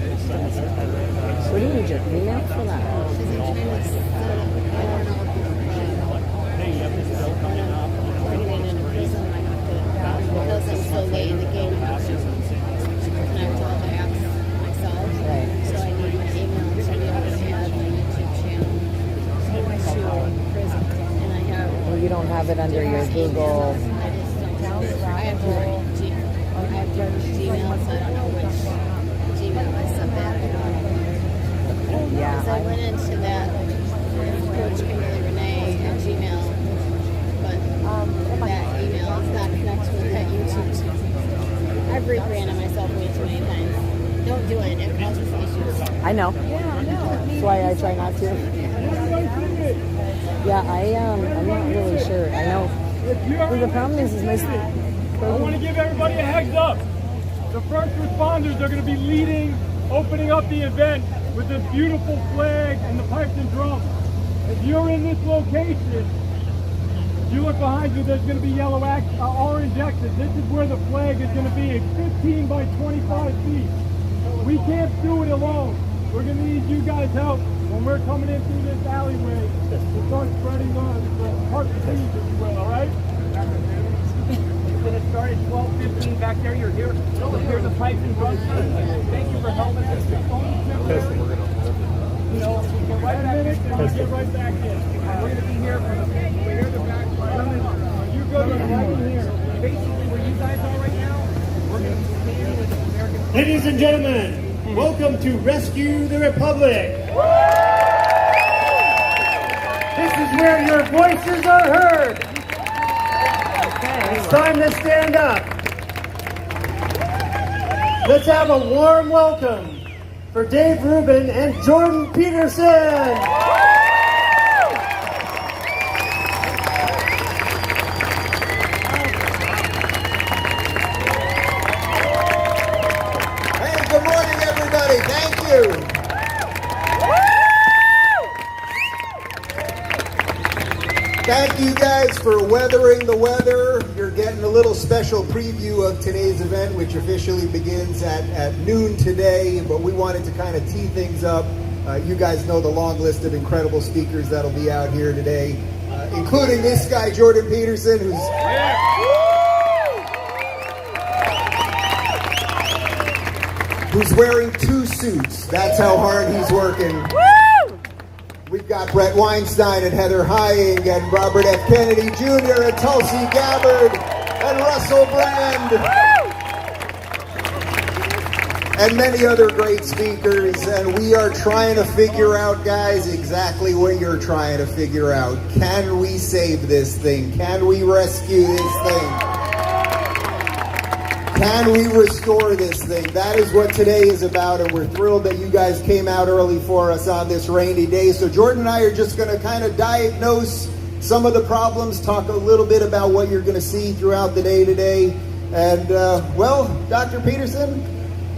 What do you need your email for that? Because I'm so late in the game, and I have to all the apps myself. Right. So I need my email to be able to add my YouTube channel to prison. And I have. Well, you don't have it under your Google. I just don't. I have to Gmail, so I don't know which Gmail I set that. Yeah. Because I went into that Coach Kimberly Renee at Gmail, but that email is not connected with that YouTube channel. I've rebranded myself way too many times. Don't do it. It causes issues. I know. That's why I try not to. Yeah, I'm not really sure. I know. Well, the problem is mostly. I want to give everybody a heads up. The first responders are going to be leading, opening up the event with this beautiful flag and the pipes and drums. If you're in this location, if you look behind you, there's going to be orange X's. This is where the flag is going to be. It's 15 by 25 feet. We can't do it alone. We're going to need you guys' help when we're coming in through this alleyway to start spreading the heart disease, if you will, all right? It's going to start at 12:15 back there. You're here. You'll hear the pipes and drums. Thank you for helping us. Get right back in. Get right back in. We're going to be here we're here to back. You go to right here. Basically, where you guys are right now, we're going to stand with the American. Ladies and gentlemen, welcome to Rescue the Republic. This is where your voices are heard. It's time to stand up. Let's have a warm welcome for Dave Rubin and Jordan Peterson. Hey, good morning, everybody. Thank you. Thank you guys for weathering the weather. You're getting a little special preview of today's event, which officially begins at noon today, but we wanted to kind of tee things up. You guys know the long list of incredible speakers that'll be out here today, including this guy, Jordan Peterson, who's wearing 2 suits. That's how hard he's working. We've got Brett Weinstein and Heather Hying and Robert F. Kennedy Jr. and Tulsi Gabbard and Russell Brand and many other great speakers. And we are trying to figure out, guys, exactly what you're trying to figure out. Can we save this thing? Can we rescue this thing? Can we restore this thing? That is what today is about, and we're thrilled that you guys came out early for us on this rainy day. So Jordan and I are just going to kind of diagnose some of the problems, talk a little bit about what you're going to see throughout the day today. And, well, Dr. Peterson,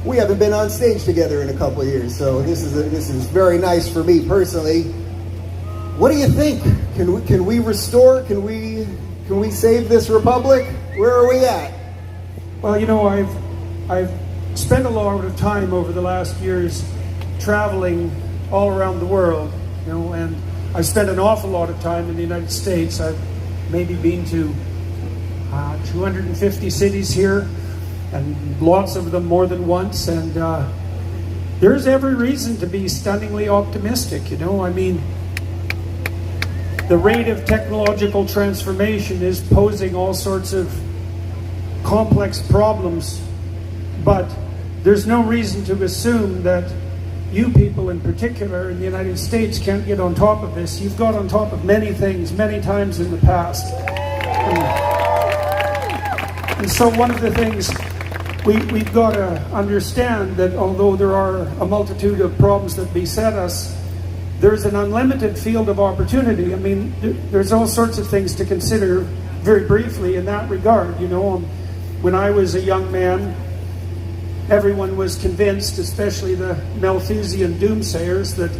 we haven't been on stage together in a couple of years, so this is very nice for me personally. What do you think? Can we restore? Can we save this republic? Where are we at? Well, you know, I've spent a lot of time over the last years traveling all around the world, you know, and I've spent an awful lot of time in the United States. I've maybe been to 250 cities here, and lots of them more than once, and there's every reason to be stunningly optimistic, you know. I mean, the rate of technological transformation is posing all sorts of complex problems, but there's no reason to assume that you people in particular in the United States can't get on top of this. You've got on top of many things many times in the past. And so one of the things we've got to understand that although there are a multitude of problems that beset us, there's an unlimited field of opportunity. I mean, there's all sorts of things to consider very briefly in that regard, you know. When I was a young man, everyone was convinced, especially the Malthusian doomsayers, that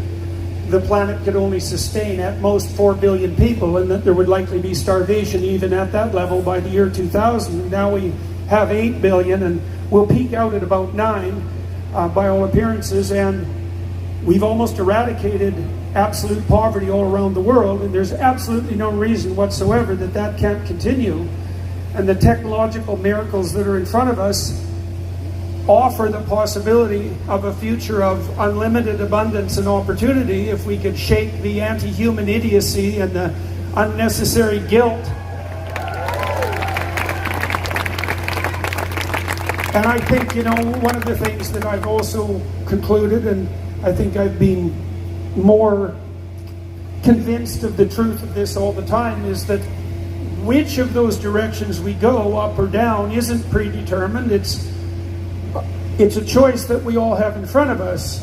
the planet could only sustain at most 4 billion people and that there would likely be starvation even at that level by the year 2000. Now we have 8 billion and we'll peak out at about 9 by all appearances, and we've almost eradicated absolute poverty all around the world, and there's absolutely no reason whatsoever that that can't continue. And the technological miracles that are in front of us offer the possibility of a future of unlimited abundance and opportunity if we could shake the anti-human idiocy and the unnecessary guilt. And I think, you know, one of the things that I've also concluded, and I think I've been more convinced of the truth of this all the time, is that which of those directions we go, up or down, isn't predetermined. It's a choice that we all have in front of us,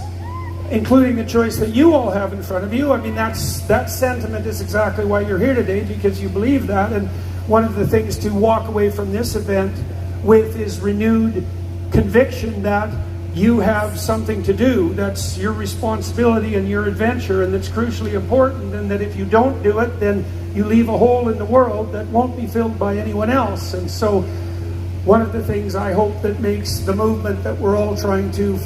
including the choice that you all have in front of you. I mean, that sentiment is exactly why you're here today, because you believe that. And one of the things to walk away from this event with is renewed conviction that you have something to do. That's your responsibility and your adventure, and that's crucially important, and that if you don't do it, then you leave a hole in the world that won't be filled by anyone else. And so one of the things I hope that makes the movement that we're all trying to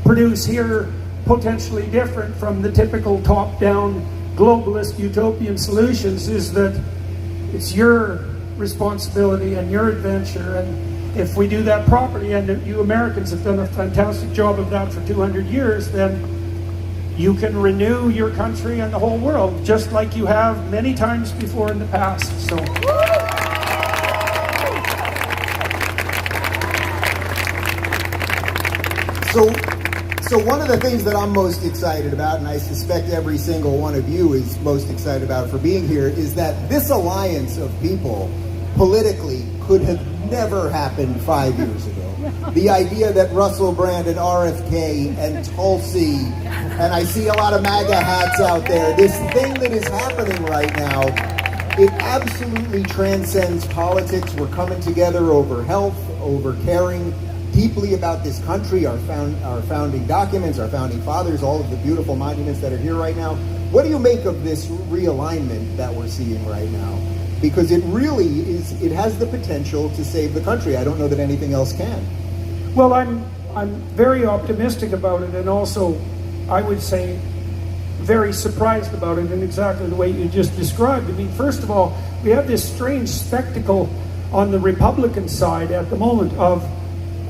produce here potentially different from the typical top-down globalist utopian solutions is that it's your responsibility and your adventure. And if we do that properly, and you Americans have done a fantastic job of that for 200 years, then you can renew your country and the whole world, just like you have many times before in the past. So one of the things that I'm most excited about, and I suspect every single one of you is most excited about for being here, is that this alliance of people politically could have never happened 5 years ago. The idea that Russell Brand and RFK and Tulsi, and I see a lot of MAGA hats out there, this thing that is happening right now, it absolutely transcends politics. We're coming together over health, over caring deeply about this country, our founding documents, our founding fathers, all of the beautiful monuments that are here right now. What do you make of this realignment that we're seeing right now? Because it really is, it has the potential to save the country. I don't know that anything else can. Well, I'm very optimistic about it, and also, I would say, very surprised about it in exactly the way you just described. I mean, first of all, we have this strange spectacle on the Republican side at the moment of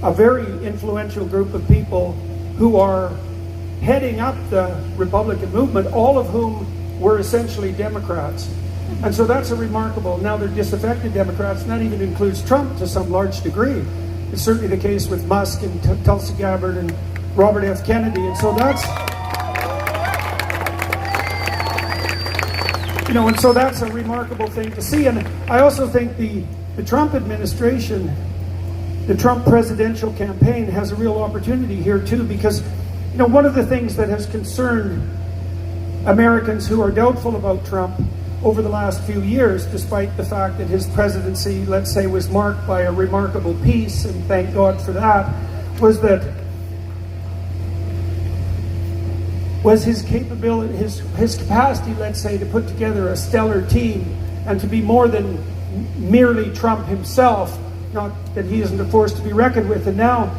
a very influential group of people who are heading up the Republican movement, all of whom were essentially Democrats. And so that's a remarkable, now they're disaffected Democrats, and that even includes Trump to some large degree. It's certainly the case with Musk and Tulsi Gabbard and Robert F. Kennedy, and so that's, and so that's a remarkable thing to see. And I also think the Trump administration, the Trump presidential campaign has a real opportunity here too, because one of the things that has concerned Americans who are doubtful about Trump over the last few years, despite the fact that his presidency, let's say, was marked by a remarkable peace, and thank God for that, was his capability, his capacity, let's say, to put together a stellar team and to be more than merely Trump himself. Not that he isn't a force to be reckoned with, and now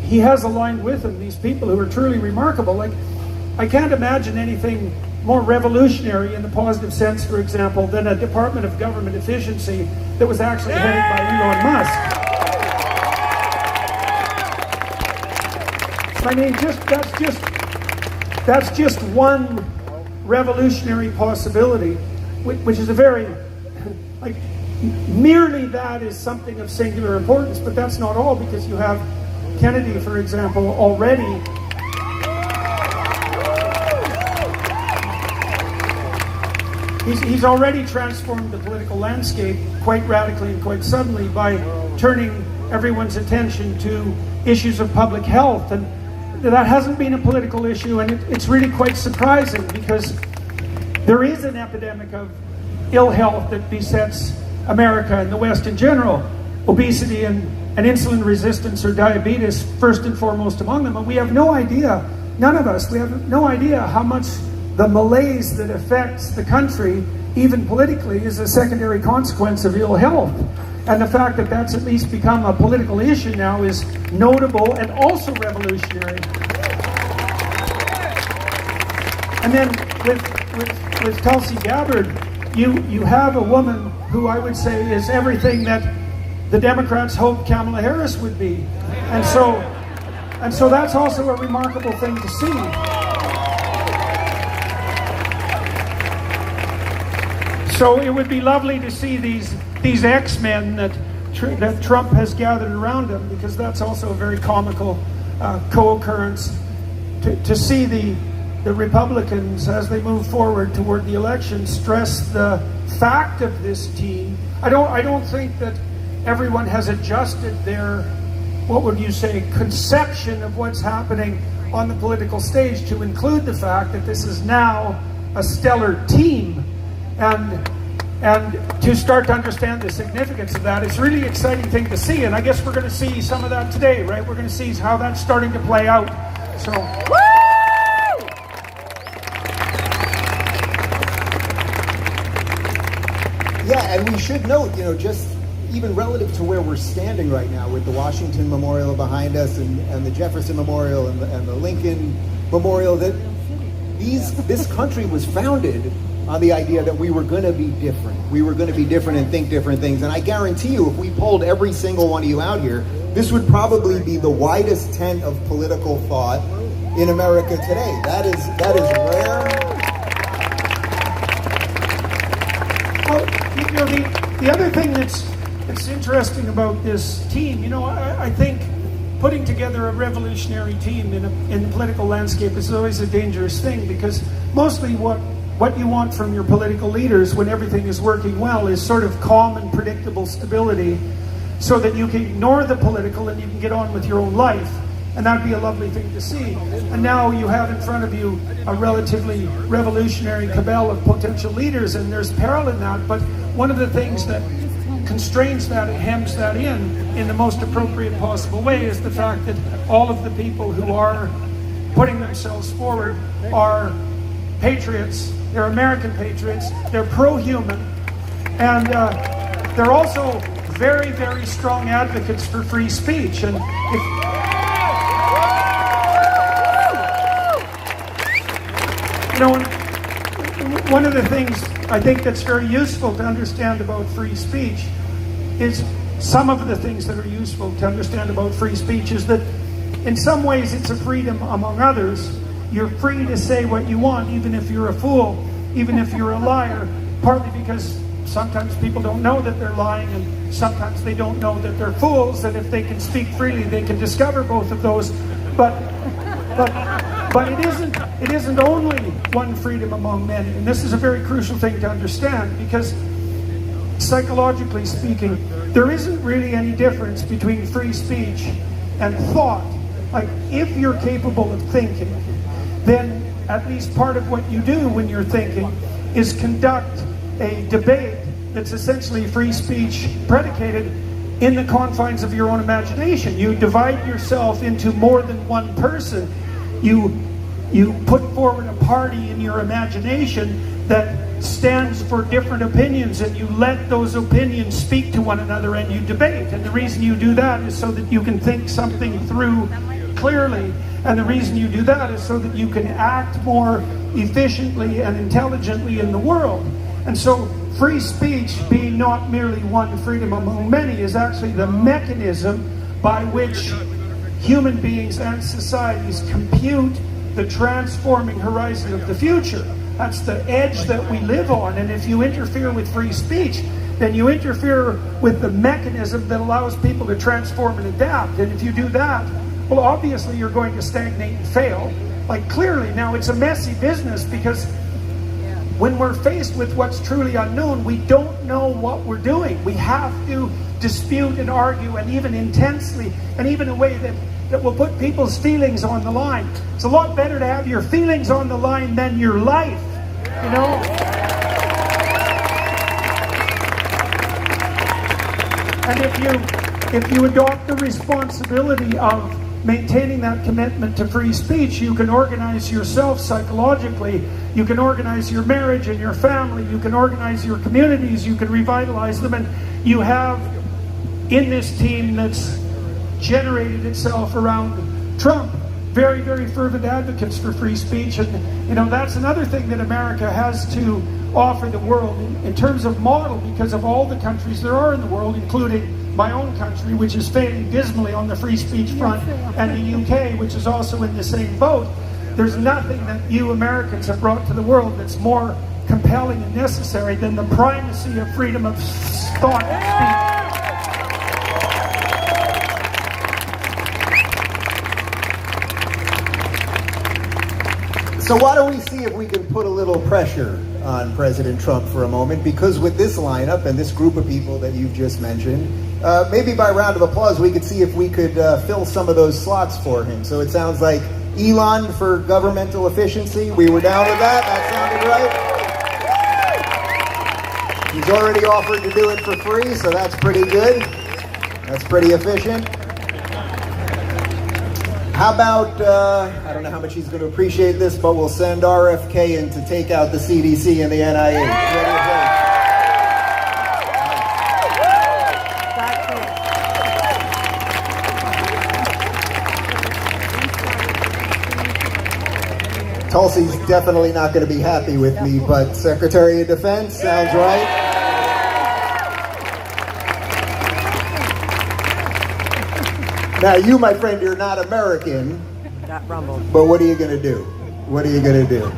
he has aligned with him these people who are truly remarkable. Like, I can't imagine anything more revolutionary in the positive sense, for example, than a Department of Government Efficiency that was actually headed by Elon Musk. I mean, that's just one revolutionary possibility, which is a very, merely that is something of singular importance, but that's not all, because you have Kennedy, for example, already he's already transformed the political landscape quite radically and quite suddenly by turning everyone's attention to issues of public health, and that hasn't been a political issue, and it's really quite surprising, because there is an epidemic of ill health that besets America and the West in general. Obesity and insulin resistance or diabetes first and foremost among them, and we have no idea, none of us, we have no idea how much the malaise that affects the country, even politically, is a secondary consequence of ill health. And the fact that that's at least become a political issue now is notable and also revolutionary. And then with Tulsi Gabbard, you have a woman who I would say is everything that the Democrats hoped Kamala Harris would be. And so that's also a remarkable thing to see. So it would be lovely to see these X-Men that Trump has gathered around him, because that's also a very comical co-occurrence, to see the Republicans, as they move forward toward the election, stress the fact of this team. I don't think that everyone has adjusted their, what would you say, conception of what's happening on the political stage to include the fact that this is now a stellar team. And to start to understand the significance of that, it's a really exciting thing to see. And I guess we're going to see some of that today, right? We're going to see how that's starting to play out. So, yeah, and we should note, just even relative to where we're standing right now with the Washington Memorial behind us and the Jefferson Memorial and the Lincoln Memorial, that this country was founded on the idea that we were going to be different. We were going to be different and think different things. And I guarantee you, if we polled every single one of you out here, this would probably be the widest tent of political thought in America today. That is rare. Well, the other thing that's interesting about this team, I think putting together a revolutionary team in the political landscape is always a dangerous thing, because mostly what you want from your political leaders when everything is working well is sort of calm and predictable stability, so that you can ignore the political and you can get on with your own life. And that'd be a lovely thing to see. And now you have in front of you a relatively revolutionary cabal of potential leaders, and there's peril in that. But one of the things that constrains that and hems that in the most appropriate possible way is the fact that all of the people who are putting themselves forward are patriots. They're American patriots. They're pro-human. And they're also very, very strong advocates for free speech. And one of the things I think that's very useful to understand about free speech is some of the things that are useful to understand about free speech is that in some ways it's a freedom among others. You're free to say what you want, even if you're a fool, even if you're a liar, partly because sometimes people don't know that they're lying, and sometimes they don't know that they're fools, and if they can speak freely, they can discover both of those. But it isn't only one freedom among many, and this is a very crucial thing to understand, because psychologically speaking, there isn't really any difference between free speech and thought. Like, if you're capable of thinking, then at least part of what you do when you're thinking is conduct a debate that's essentially free speech predicated in the confines of your own imagination. You divide yourself into more than one person. You put forward a party in your imagination that stands for different opinions, and you let those opinions speak to one another, and you debate. And the reason you do that is so that you can think something through clearly. And the reason you do that is so that you can act more efficiently and intelligently in the world. And so free speech, being not merely one freedom among many, is actually the mechanism by which human beings and societies compute the transforming horizon of the future. That's the edge that we live on. And if you interfere with free speech, then you interfere with the mechanism that allows people to transform and adapt. And if you do that, well, obviously you're going to stagnate and fail. Like, clearly. Now, it's a messy business, because when we're faced with what's truly unknown, we don't know what we're doing. We have to dispute and argue, and even intensely, and even in a way that will put people's feelings on the line. It's a lot better to have your feelings on the line than your life, you know? And if you adopt the responsibility of maintaining that commitment to free speech, you can organize yourself psychologically, you can organize your marriage and your family, you can organize your communities, you can revitalize them, and you have in this team that's generated itself around Trump very, very fervent advocates for free speech. And that's another thing that America has to offer the world in terms of model, because of all the countries there are in the world, including my own country, which is failing dismally on the free speech front, and the UK, which is also in the same boat. There's nothing that you Americans have brought to the world that's more compelling and necessary than the primacy of freedom of thought and speech. So why don't we see if we can put a little pressure on President Trump for a moment, because with this lineup and this group of people that you've just mentioned, maybe by round of applause we could see if we could fill some of those slots for him. So it sounds like Elon for governmental efficiency. We were down with that. That sounded right. He's already offered to do it for free, so that's pretty good. That's pretty efficient. How about, I don't know how much he's going to appreciate this, but we'll send RFK in to take out the CDC and the NIH. Tulsi's definitely not going to be happy with me, but Secretary of Defense sounds right. Now, you, my friend, you're not American, Got rumbled. But what are you going to do? What are you going to do?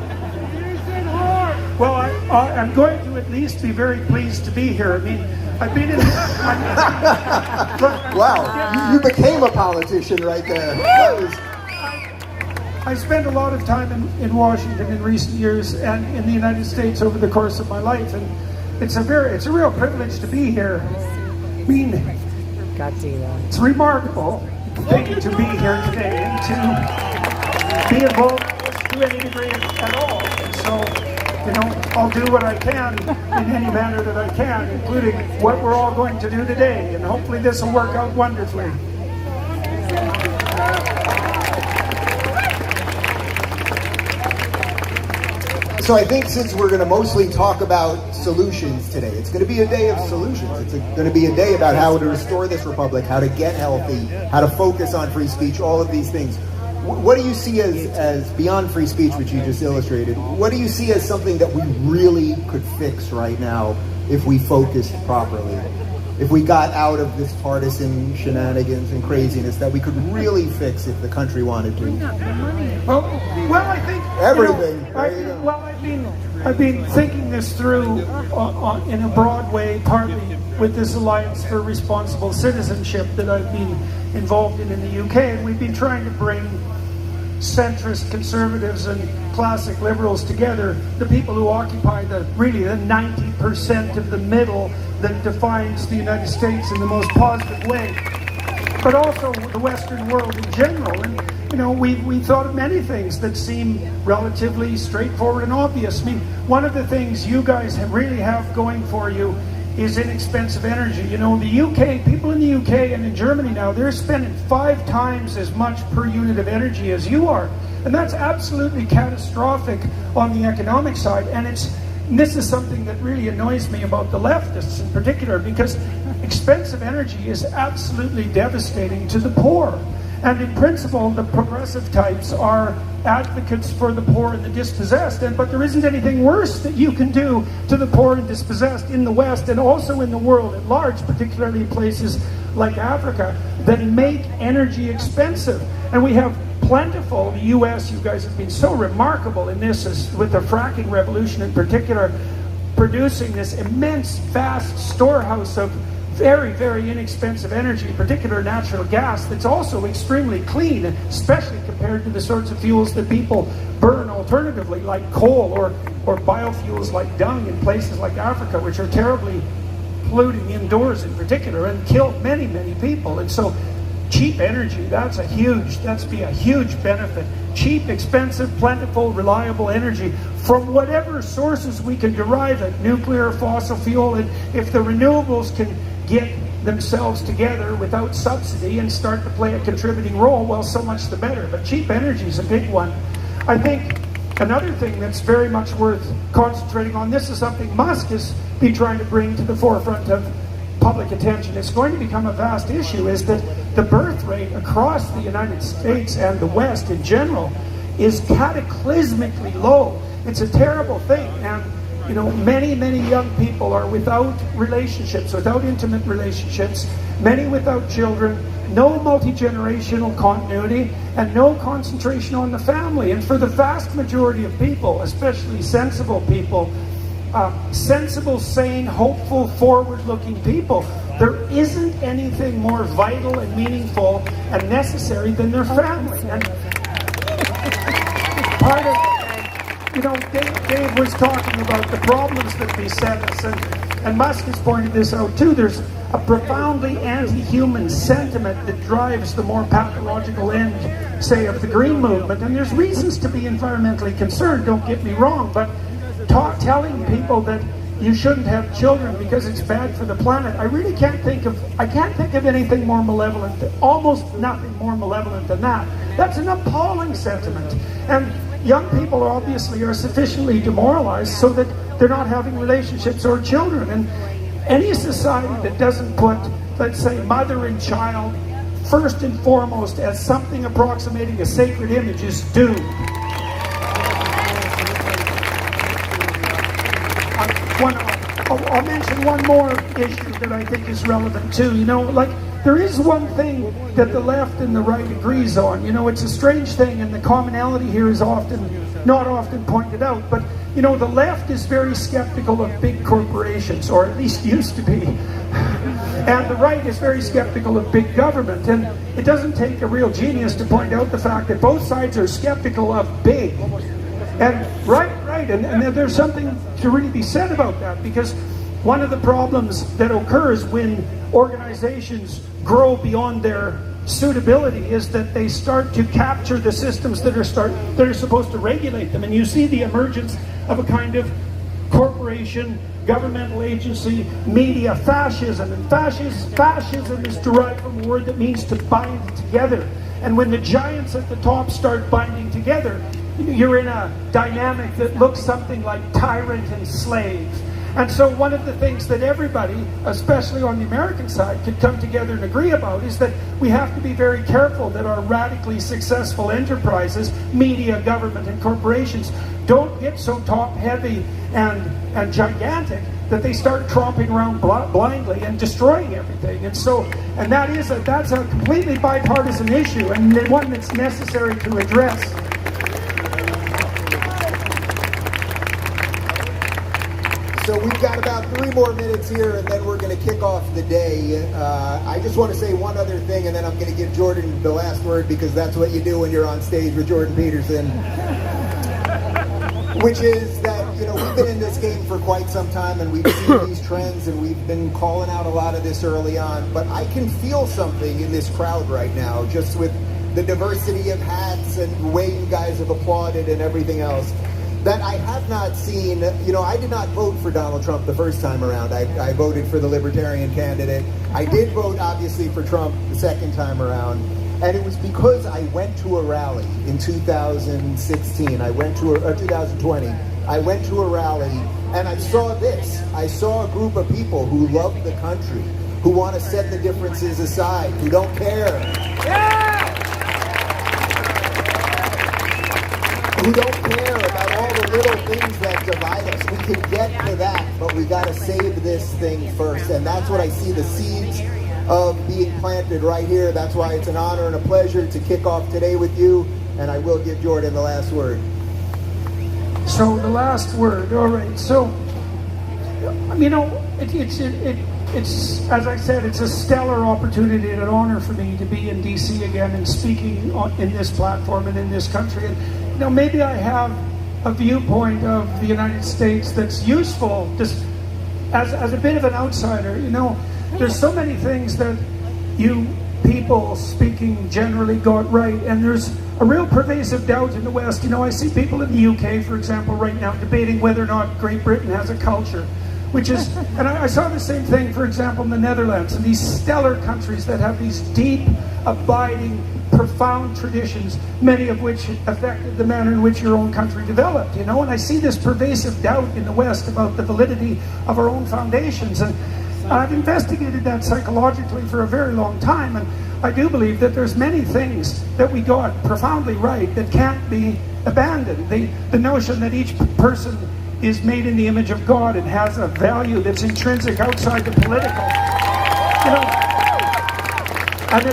Well, I'm going to at least be very pleased to be here. I mean, I've been in... Wow, you became a politician right there. That was... I spent a lot of time in Washington in recent years and in the United States over the course of my life, and it's a real privilege to be here. I mean, it's a remarkable thing to be here today and to be involved to any degree at all. And so, you know, I'll do what I can in any manner that I can, including what we're all going to do today, and hopefully this will work out wonderfully. So I think since we're going to mostly talk about solutions today, it's going to be a day of solutions. It's going to be a day about how to restore this republic, how to get healthy, how to focus on free speech, all of these things. What do you see as beyond free speech, which you just illustrated, what do you see as something that we really could fix right now if we focused properly? If we got out of this partisan shenanigans and craziness that we could really fix if the country wanted to? Well, I think everything. I've been thinking this through in a broad way, partly with this Alliance for Responsible Citizenship that I've been involved in the UK, and we've been trying to bring centrist conservatives and classic liberals together, the people who occupy the 90% of the middle that defines the United States in the most positive way, but also the Western world in general. And you know, we thought of many things that seem relatively straightforward and obvious. I mean, one of the things you guys really have going for you is inexpensive energy. You know, the UK, people in the UK and in Germany now, they're spending 5 times as much per unit of energy as you are. And that's absolutely catastrophic on the economic side. And this is something that really annoys me about the leftists in particular, because expensive energy is absolutely devastating to the poor. And in principle, the progressive types are advocates for the poor and the dispossessed. But there isn't anything worse that you can do to the poor and dispossessed in the West and also in the world at large, particularly in places like Africa, than make energy expensive. And we have plentiful, the US, you guys have been so remarkable in this, with the fracking revolution in particular, producing this immense, vast storehouse of very, very inexpensive energy, in particular natural gas, that's also extremely clean, especially compared to the sorts of fuels that people burn alternatively, like coal or biofuels like dung in places like Africa, which are terribly polluting indoors in particular and kill many, many people. And so cheap energy, that's be a huge benefit. Cheap, expensive, plentiful, reliable energy from whatever sources we can derive it, nuclear, fossil fuel, and if the renewables can get themselves together without subsidy and start to play a contributing role, well, so much the better. But cheap energy is a big one. I think another thing that's very much worth concentrating on, this is something Musk has been trying to bring to the forefront of public attention. It's going to become a vast issue, is that the birth rate across the United States and the West in general is cataclysmically low. It's a terrible thing. And you know, many, many young people are without relationships, without intimate relationships, many without children, no multi-generational continuity, and no concentration on the family. And for the vast majority of people, especially sensible people, sensible, sane, hopeful, forward-looking people, there isn't anything more vital and meaningful and necessary than their family. And part of, you know, Dave was talking about the problems that beset us, and Musk has pointed this out too. There's a profoundly anti-human sentiment that drives the more pathological end, say, of the Green Movement. And there's reasons to be environmentally concerned, don't get me wrong, but telling people that you shouldn't have children because it's bad for the planet, I really can't think of anything more malevolent, almost nothing more malevolent than that. That's an appalling sentiment. And young people obviously are sufficiently demoralized so that they're not having relationships or children. And any society that doesn't put, let's say, mother and child first and foremost as something approximating a sacred image is doomed. I'll mention one more issue that I think is relevant too. You know, like, there is one thing that the left and the right agrees on. You know, it's a strange thing, and the commonality here is not often pointed out. But, you know, the left is very skeptical of big corporations, or at least used to be. And the right is very skeptical of big government. And it doesn't take a real genius to point out the fact that both sides are skeptical of big. And and there's something to really be said about that, because one of the problems that occurs when organizations grow beyond their suitability is that they start to capture the systems that are supposed to regulate them. And you see the emergence of a kind of corporation, governmental agency, media fascism. And fascism is derived from a word that means to bind together. And when the giants at the top start binding together, you're in a dynamic that looks something like tyrant and slave. And so one of the things that everybody, especially on the American side, could come together and agree about is that we have to be very careful that our radically successful enterprises, media, government, and corporations, don't get so top-heavy and gigantic that they start tromping around blindly and destroying everything. And that's a completely bipartisan issue, and one that's necessary to address. So we've got about 3 more minutes here, and then we're going to kick off the day. I just want to say one other thing, and then I'm going to give Jordan the last word, because that's what you do when you're on stage with Jordan Peterson. Which is that, you know, we've been in this game for quite some time, and we've seen these trends, and we've been calling out a lot of this early on. But I can feel something in this crowd right now, just with the diversity of hats and the way you guys have applauded and everything else, that I have not seen. You know, I did not vote for Donald Trump the first time around. I voted for the Libertarian candidate. I did vote, obviously, for Trump the second time around. And it was because I went to a rally in 2016. 2020. I went to a rally, and I saw this. I saw a group of people who love the country, who want to set the differences aside, who don't care. Who don't care about all the little things that divide us. We can get to that, but we got to save this thing first. And that's what I see, the seeds of being planted right here. That's why it's an honor and a pleasure to kick off today with you. And I will give Jordan the last word. So the last word, all right. So, you know, it's as I said, it's a stellar opportunity and an honor for me to be in DC again and speaking in this platform and in this country. And, you know, maybe I have a viewpoint of the United States that's useful, just as a bit of an outsider. You know, there's so many things that you people speaking generally got right, and there's a real pervasive doubt in the West. You know, I see people in the UK, for example, right now debating whether or not Great Britain has a culture, which is, and I saw the same thing, for example, in the Netherlands, and these stellar countries that have these deep, abiding, profound traditions, many of which affected the manner in which your own country developed, you know, and I see this pervasive doubt in the West about the validity of our own foundations, and I've investigated that psychologically for a very long time, and I do believe that there's many things that we got profoundly right that can't be abandoned. The notion that each person is made in the image of God and has a value that's intrinsic outside the political, you know, and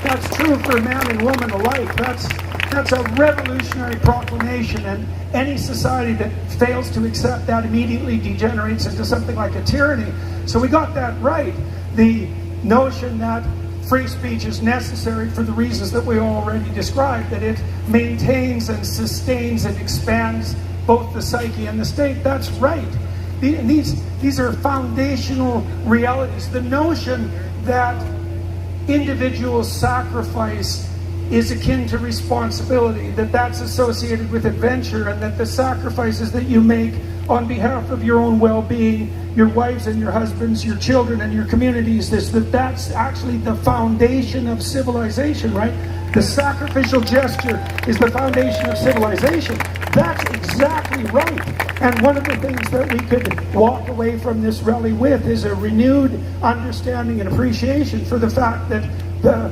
that's true for man and woman alike. That's a revolutionary proclamation, and any society that fails to accept that immediately degenerates into something like a tyranny. So we got that right. The notion that free speech is necessary for the reasons that we already described, that it maintains and sustains and expands both the psyche and the state, that's right. These are foundational realities. The notion that individual sacrifice is akin to responsibility, that's associated with adventure, and that the sacrifices that you make on behalf of your own well-being, your wives and your husbands, your children and your communities, that's actually the foundation of civilization, right? The sacrificial gesture is the foundation of civilization. That's exactly right. And one of the things that we could walk away from this rally with is a renewed understanding and appreciation for the fact that the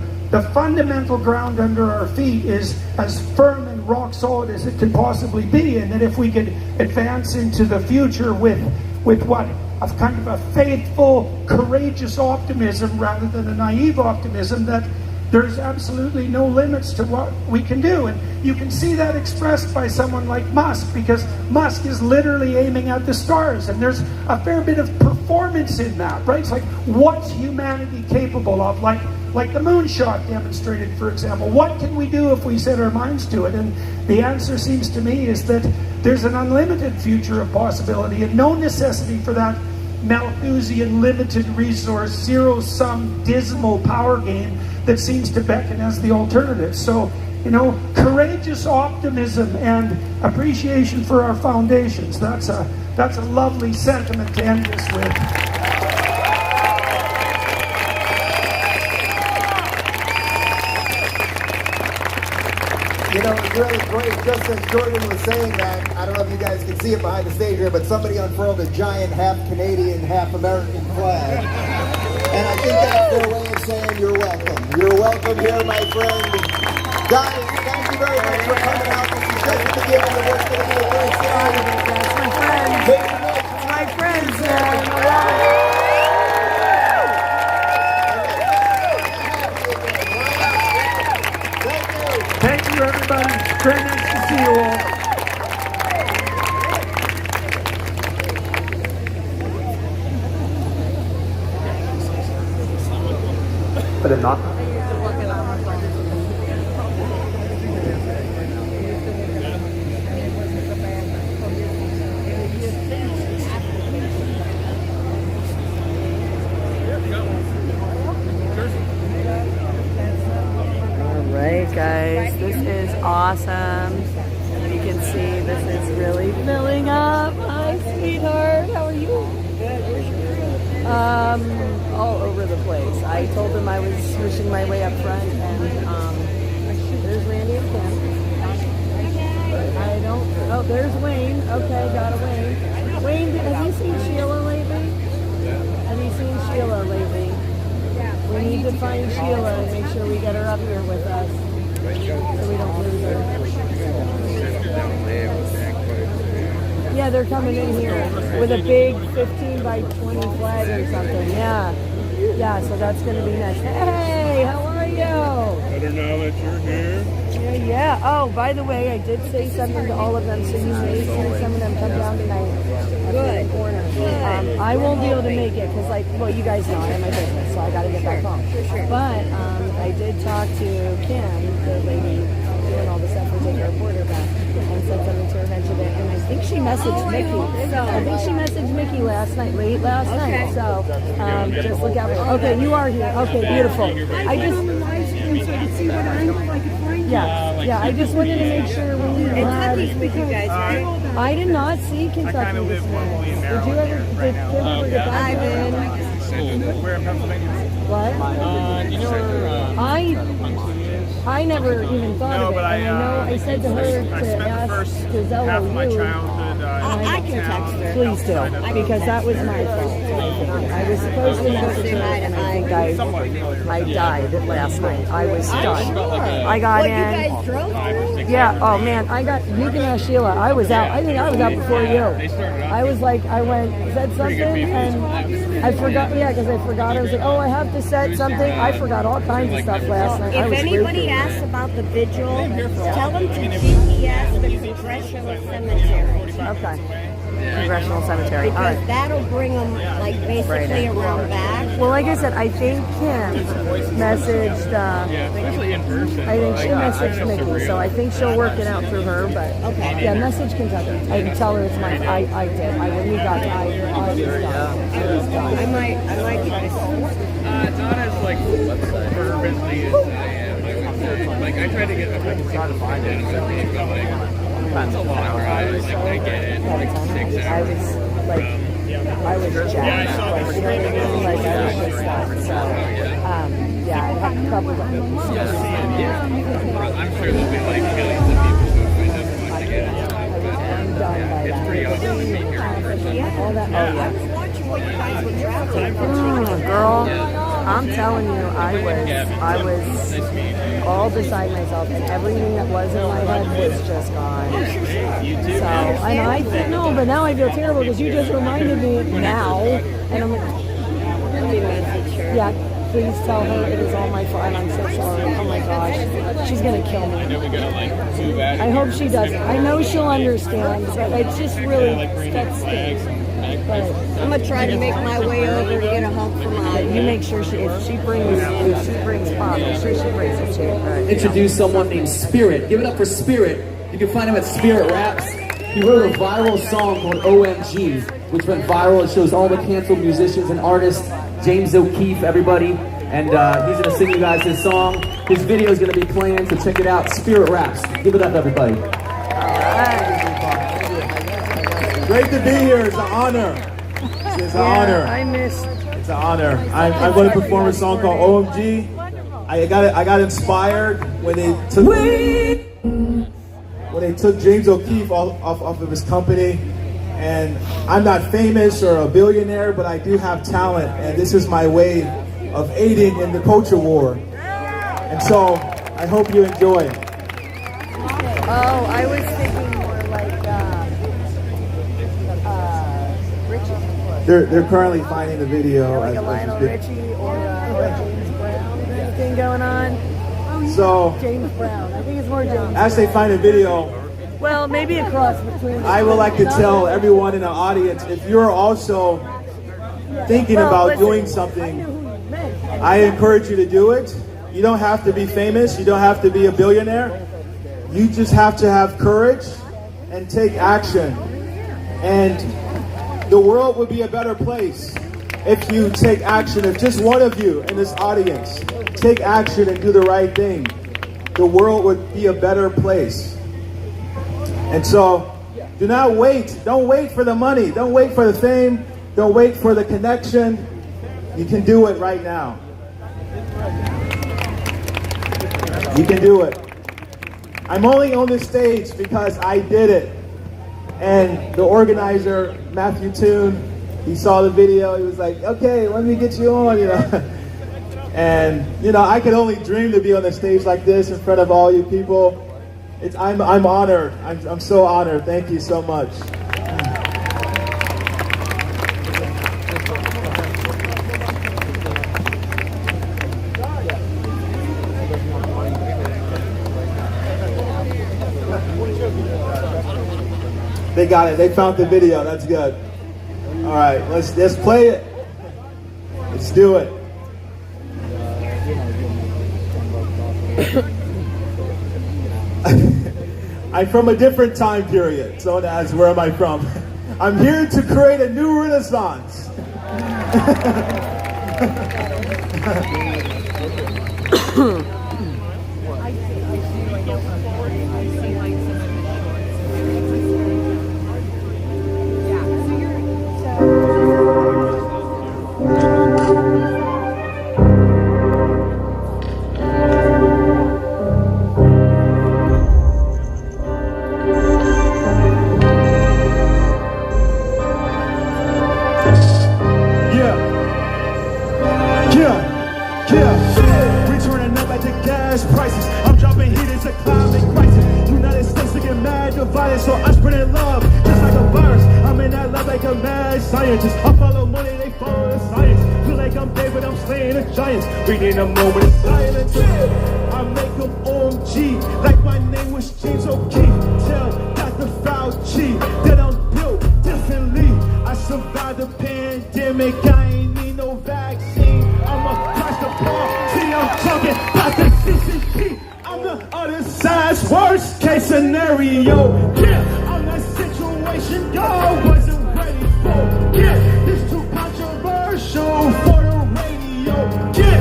fundamental ground under our feet is as firm and rock solid as it could possibly be, and that if we could advance into the future with what of kind of a faithful, courageous optimism rather than a naive optimism that there's absolutely no limits to what we can do. And you can see that expressed by someone like Musk, because Musk is literally aiming at the stars, and there's a fair bit of performance in that, right? It's like, what's humanity capable of? Like the moonshot demonstrated, for example. What can we do if we set our minds to it? And the answer seems to me is that there's an unlimited future of possibility and no necessity for that Malthusian limited resource, zero-sum, dismal power game that seems to beckon as the alternative. So, courageous optimism and appreciation for our foundations. That's a lovely sentiment to end this with. It's really great. Just as Jordan was saying that, I don't know if you guys can see it behind the stage here, but somebody unfurled a giant half Canadian, half American flag. And I think that's their way of saying you're welcome. You're welcome here, my friend. Guys, thank you very much for coming out. This is just the beginning of what's going to be a great time. That's my friend. That's my friend, Thank you, everybody. Very nice to see you all. But if not, Alright guys, this is awesome. You can see this is really filling up. Hi sweetheart, how are you? Good, where's your crew? All over the place. I told them I was swishing my way up front, and there's Randy and Kim. I don't, oh there's Wayne. Okay, got a Wayne. Wayne, have you seen Sheila lately? Have you seen Sheila lately? We need to find Sheila and make sure we get her up here with us so we don't lose her. Yeah, they're coming in here with a big 15 by 20 flag or something. Yeah. Yeah, so that's going to be nice. Hey, how are you? Better now that you're here. Yeah. Oh, by the way, I did say something to all of them, so you may see some of them come down tonight. Good. Corner. I won't be able to make it because, you guys know I have my business, so I got to get back home. But I did talk to Kim, the lady doing all the stuff for Take Our Reporter back, and said something to her eventually. And I think she messaged Mickey. Mickey late last night. So just look out. Okay, you are here. Okay, beautiful. I just. Yeah, I just wanted to make sure when you had... Kentucky's with you guys, right? I did not see Kentucky this morning. Did Kim ever get back? Where in Pennsylvania? What? You know where I never even thought of it. But I said to her to ask to Zelle half of my you. childhood. I can text her. Please do, because that was my fault. I was supposed to message her, and I think I died last night. I was stunned. I got in. You guys drove through? Yeah. Oh man, you can ask Sheila. I was out. I think I was out before you. I was like, said something, and I forgot. Yeah, because I forgot. I was like, oh, I have to set something. I forgot all kinds of stuff last night. If anybody asks about the vigil, tell them to GPS the Congressional Cemetery. Okay. Congressional Cemetery. All Because right. that'll bring them, basically around back. Well, like I said, I think Kim messaged, I think she messaged Mickey, so I think she'll work it out through her, but yeah, message Kentucky. I can tell her it's my, I did. When we got it, I was done. I might try to. Not as fervently as I am. I tried to get to find it, but that's a long drive. I get it. 6 hours. I was jacked. I was just stunned. So, yeah, I have a couple of them. I'm sure there'll be millions of people who find out how to get it. I'm done by that. It's pretty awesome to be here in person. All that, I was watching what you guys were traveling. girl. I'm telling you, I was all beside myself, and everything that was in my head was just gone. So, and I didn't know, but now I feel terrible because you just reminded me now, and I'm like, yeah, please tell her it is all my fault, and I'm so sorry. Oh my gosh, she's gonna kill me. I hope she doesn't. I know she'll understand, but it's just really that stinks. But I'm gonna try to make my way over to get a hug from Mom. You make sure if she brings pop, make sure she brings it to her. Introduce someone named Spirit. Give it up for Spirit. You can find him at Spirit Raps. He wrote a viral song called OMG, which went viral. It shows all the canceled musicians and artists. James O'Keefe, everybody. And he's gonna sing you guys his song. His video is gonna be playing, so check it out. Spirit Raps. Give it up, everybody. Great to be here. It's an honor. It's an honor. I missed. It's an honor. I'm going to perform a song called OMG. I got inspired when they took James O'Keefe off of his company. And I'm not famous or a billionaire, but I do have talent, and this is my way of aiding in the culture war. And so I hope you enjoy it. Oh, I was thinking more like Richie. They're currently finding the video. Like a Lionel Richie or a James Brown. Anything going on? So James Brown. I think it's more James. As they find a video, well, maybe a cross between. I would like to tell everyone in the audience, if you're also thinking about doing something, I encourage you to do it. You don't have to be famous. You don't have to be a billionaire. You just have to have courage and take action. And the world would be a better place if you take action. If just one of you in this audience take action and do the right thing, the world would be a better place. And so, do not wait. Don't wait for the money. Don't wait for the fame. Don't wait for the connection. You can do it right now. You can do it. I'm only on this stage because I did it. And the organizer, Matthew Toon, he saw the video. He was like, okay, let me get you on, you know. And, you know, I could only dream to be on a stage like this in front of all you people. I'm honored. I'm so honored. Thank you so much. They got it. They found the video. That's good. All right, let's play it. Let's do it. I'm from a different time period, so that's where am I from? I'm here to create a new renaissance. So I'm spreading love just like a virus. I'm in that lab like a mad scientist. I follow money, they follow the science. Feel like I'm David, I'm slaying the giants. We need a moment of silence. I make them OMG like my name was James O'Keefe. Tell Dr. Fauci that I'm built differently. I survived the pandemic. I ain't need no vaccine. I'm a crash the ball. See, I'm talking about the CCP. I'm the other side's worst case scenario. Yeah, I'm that situation y'all wasn't ready for. Yeah, this too controversial for the radio. Yeah,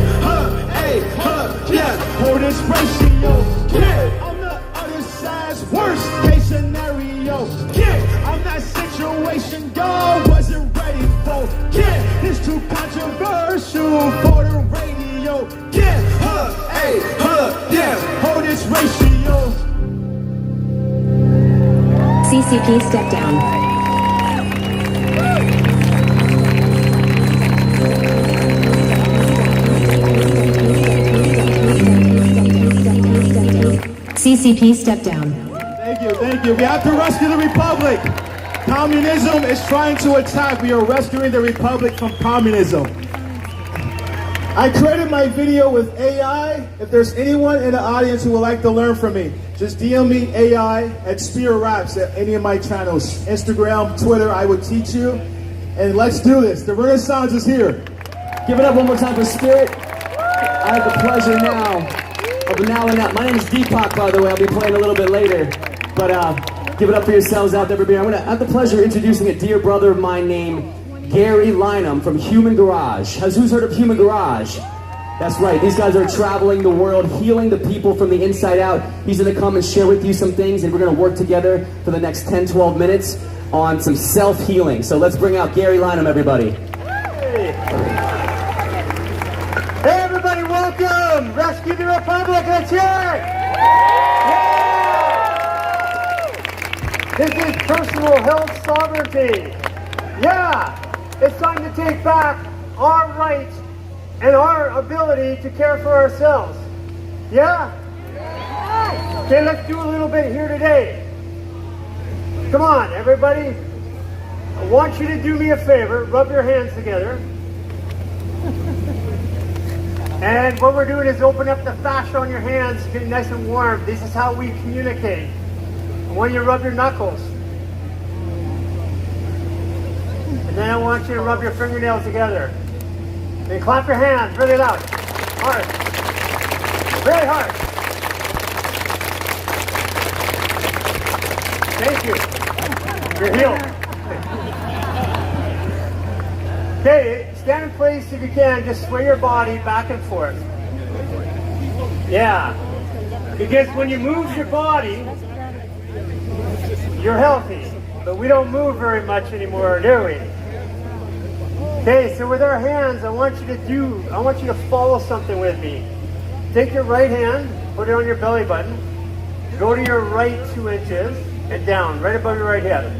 yeah, for this ratio. Yeah, I'm the other side's worst case scenario. Yeah, I'm that situation y'all wasn't ready for. Yeah, this too controversial for the radio. Yeah, yeah, for this ratio. CCP step down. CCP step down. Thank you, thank you. We have to rescue the Republic. Communism is trying to attack. We are rescuing the Republic from communism. I created my video with AI. If there's anyone in the audience who would like to learn from me, just DM me AI at Spirit Raps at any of my channels. Instagram, Twitter, I would teach you. And let's do this. The Renaissance is here. Give it up one more time for Spirit. I have the pleasure now of now. My name is Deepak, by the way. I'll be playing a little bit later. But give it up for yourselves out there, everybody. I'm going to have the pleasure of introducing a dear brother of mine named Gary Lynham from Human Garage. Who's heard of Human Garage? That's right. These guys are traveling the world, healing the people from the inside out. He's going to come and share with you some things, and we're going to work together for the next 10, 12 minutes on some self-healing. So let's bring out Gary Lynham, everybody. Hey, everybody, welcome! Rescue the Republic, let's hear it! Yeah! This is personal health sovereignty. Yeah! It's time to take back our rights and our ability to care for ourselves. Yeah? Okay, let's do a little bit here today. Come on, everybody. I want you to do me a favor. Rub your hands together. And what we're doing is open up the fascia on your hands, get nice and warm. This is how we communicate. I want you to rub your knuckles. And then I want you to rub your fingernails together. And clap your hands really loud. Hard. Very hard. Thank you. You're healed. Okay, stand in place if you can. Just sway your body back and forth. Yeah. Because when you move your body, you're healthy. But we don't move very much anymore, do we? Okay, so with our hands, I want you to follow something with me. Take your right hand, put it on your belly button, go to your right 2 inches, and down, right above your right hip.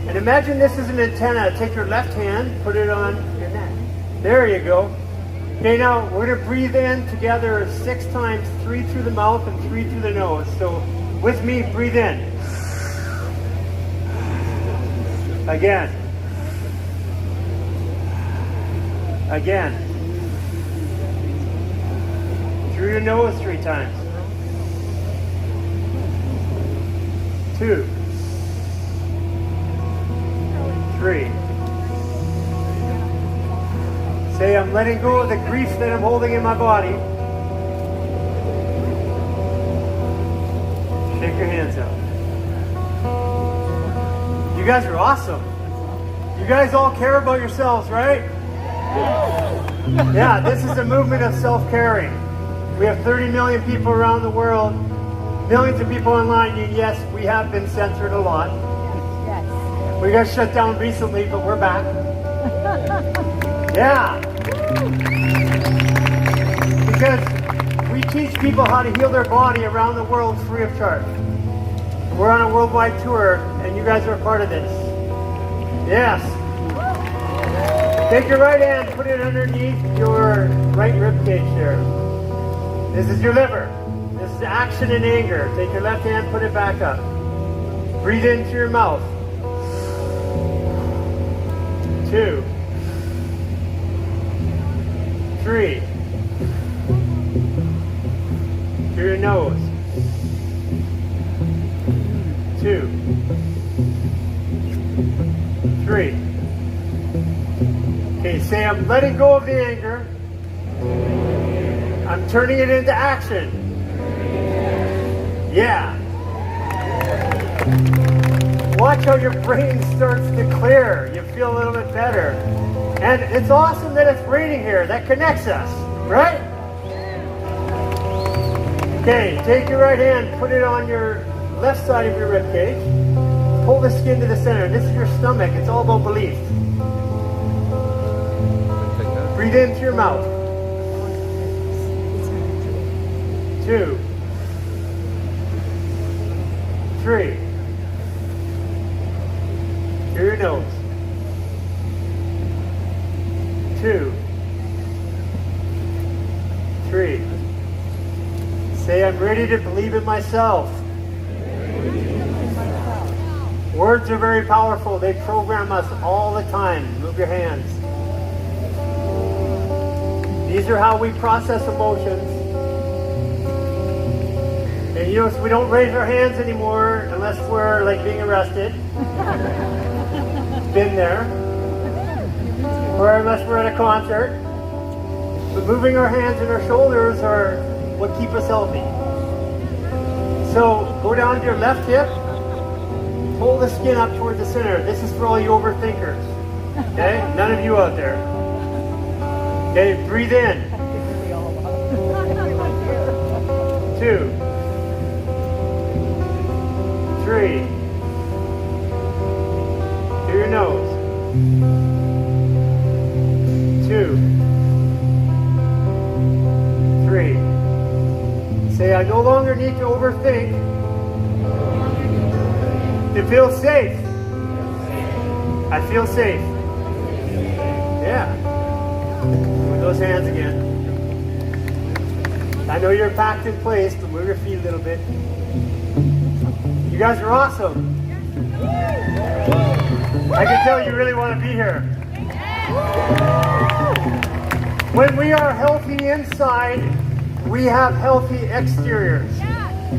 And imagine this is an antenna. Take your left hand, put it on your neck. There you go. Okay, now we're going to breathe in together 6 times, 3 through the mouth and 3 through the nose. So with me, breathe in. Again. Again. Through your nose 3 times. 2. 3. Say, I'm letting go of the grief that I'm holding in my body. Shake your hands out. You guys are awesome. You guys all care about yourselves, right? Yeah, this is a movement of self-caring. We have 30 million people around the world, millions of people online, and yes, we have been censored a lot. Yes. We got shut down recently, but we're back. Yeah. Because we teach people how to heal their body around the world free of charge. We're on a worldwide tour, and you guys are a part of this. Yes. Take your right hand, put it underneath your right rib cage there. This is your liver. This is action and anger. Take your left hand, put it back up. Breathe into your mouth. 2. 3. Through your nose. 2. 3. Okay, say I'm letting go of the anger. I'm turning it into action. Yeah. Watch how your brain starts to clear. You feel a little bit better. And it's awesome that it's raining here. That connects us, right? Okay, take your right hand, put it on your left side of your rib cage. Pull the skin to the center. This is your stomach. It's all about belief. Breathe in through your mouth. 2. 3. Through your nose. 2. 3. Say, I'm ready to believe in myself. Words are very powerful. They program us all the time. Move your hands. These are how we process emotions. And you know, so we don't raise our hands anymore unless we're like being arrested. Been there. Or unless we're at a concert. But moving our hands and our shoulders are what keep us healthy. So go down to your left hip. Pull the skin up toward the center. This is for all you overthinkers. Okay? None of you out there. Okay, breathe in. 2, 3. Through your nose. 2, 3. Say, I no longer need to overthink to feel safe. I feel safe. Yeah. Move those hands again. I know you're packed in place, but move your feet a little bit. You guys are awesome. I can tell you really want to be here. When we are healthy inside, we have healthy exteriors.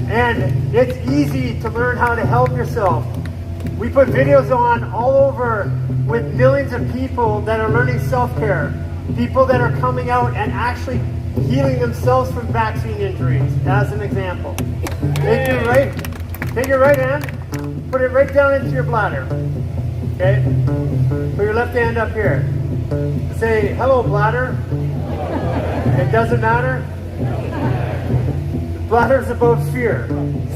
And it's easy to learn how to help yourself. We put videos on all over with millions of people that are learning self-care. People that are coming out and actually healing themselves from vaccine injuries, as an example. Take your right hand, put it right down into your bladder. Okay? Put your left hand up here. Say, hello, bladder. It doesn't matter. Bladder's about fear.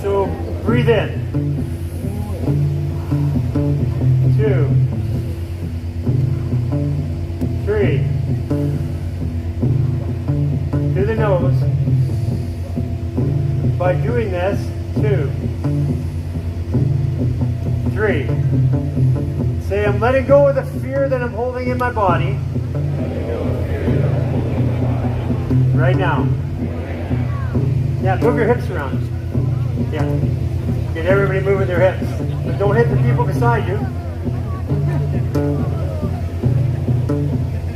So breathe in. 2, 3. Through the nose. By doing this, 2, 3. Say, I'm letting go of the fear that I'm holding in my body. Right now. Yeah, move your hips around. Yeah. Get everybody moving their hips. But don't hit the people beside you.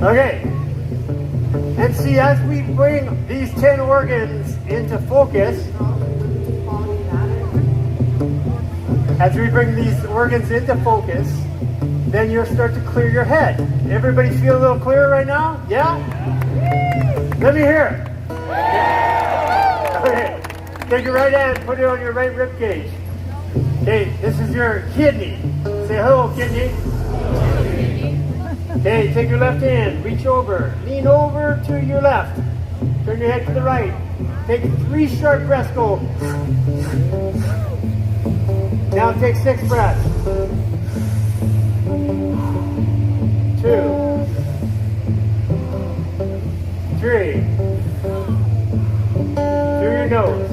Okay. And see, as we bring these 10 organs into focus, then you'll start to clear your head. Everybody feel a little clearer right now? Yeah? Let me hear it. Okay. Take your right hand, put it on your right rib cage. Okay, this is your kidney. Say hello, kidney. Okay, take your left hand, reach over, lean over to your left. Turn your head to the right. Take 3 short breaths, go. Now take 6 breaths. 2, 3. Through your nose.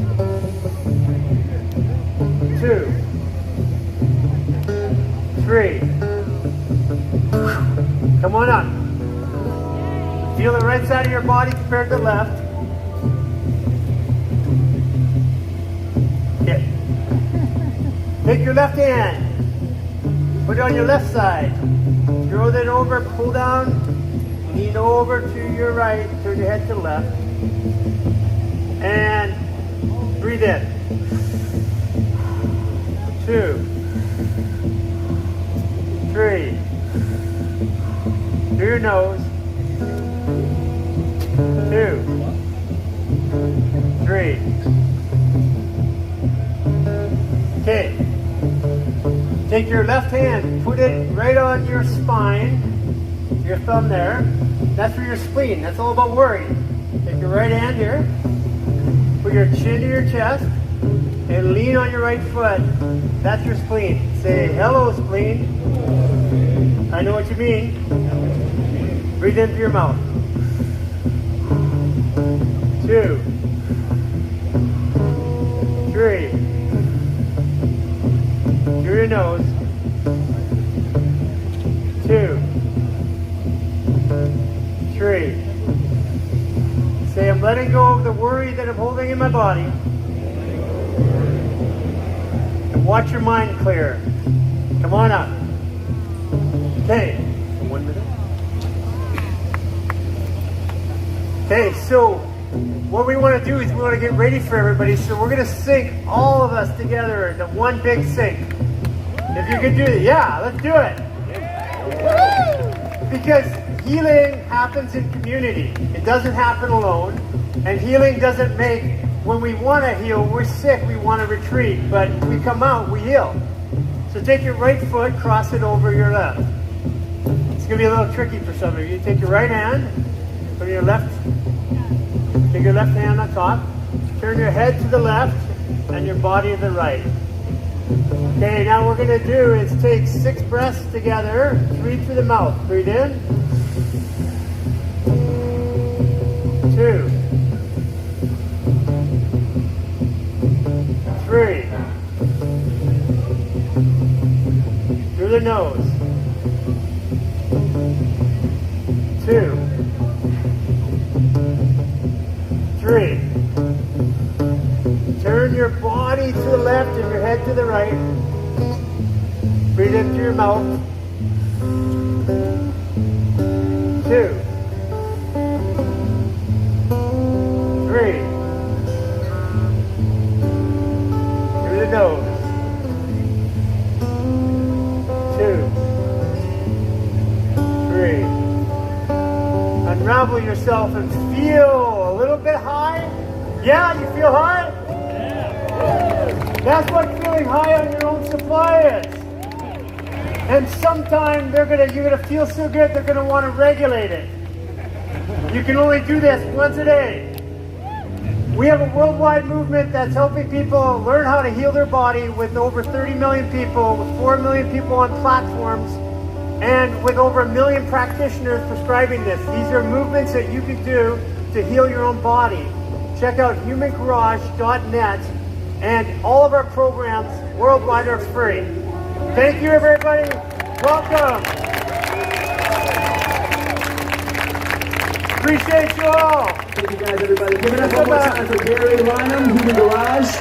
2, 3. Come on up. Feel the right side of your body compared to the left. Okay. Take your left hand. Put it on your left side. Throw that over, pull down, lean over to your right, turn your head to the left. And breathe in. 2, 3. Through your nose. 2, 3. Okay. Take your left hand, put it right on your spine, your thumb there. That's for your spleen. That's all about worry. Take your right hand here, put your chin to your chest, and lean on your right foot. That's your spleen. Say, hello, spleen. I know what you mean. Breathe in through your mouth. 2, 3. Through your nose. 2, 3. Say, I'm letting go of the worry that I'm holding in my body. Watch your mind clear. Come on up. Okay. 1 minute. Okay, so what we want to do is we want to get ready for everybody. So we're going to sync all of us together into one big sync. If you can do it, yeah, let's do it. Because healing happens in community. It doesn't happen alone. And healing doesn't make, when we want to heal, we're sick, we want to retreat. But we come out, we heal. So take your right foot, cross it over your left. It's going to be a little tricky for some of you. Take your right hand, put your left, take your left hand on top, turn your head to the left and your body to the right. Okay, now what we're going to do is take 6 breaths together, 3 through the mouth. Breathe in. 2. 3. Through the nose. 2. 3. Turn your body to the left and your head to the right. Breathe in through your mouth. 2. 3. Through the nose. 2. 3. Unravel yourself and feel a little bit high. Yeah, you feel high? That's what feeling high on your own supply is. And sometime you're gonna feel so good they're gonna want to regulate it. You can only do this once a day. We have a worldwide movement that's helping people learn how to heal their body with over 30 million people, with 4 million people on platforms, and with over 1 million practitioners prescribing this. These are movements that you can do to heal your own body. Check out humangarage.net, and all of our programs worldwide are free. Thank you, everybody. Welcome. Appreciate you all. Thank you guys, everybody. Give it up one more time for Gary Lynham, Human Garage.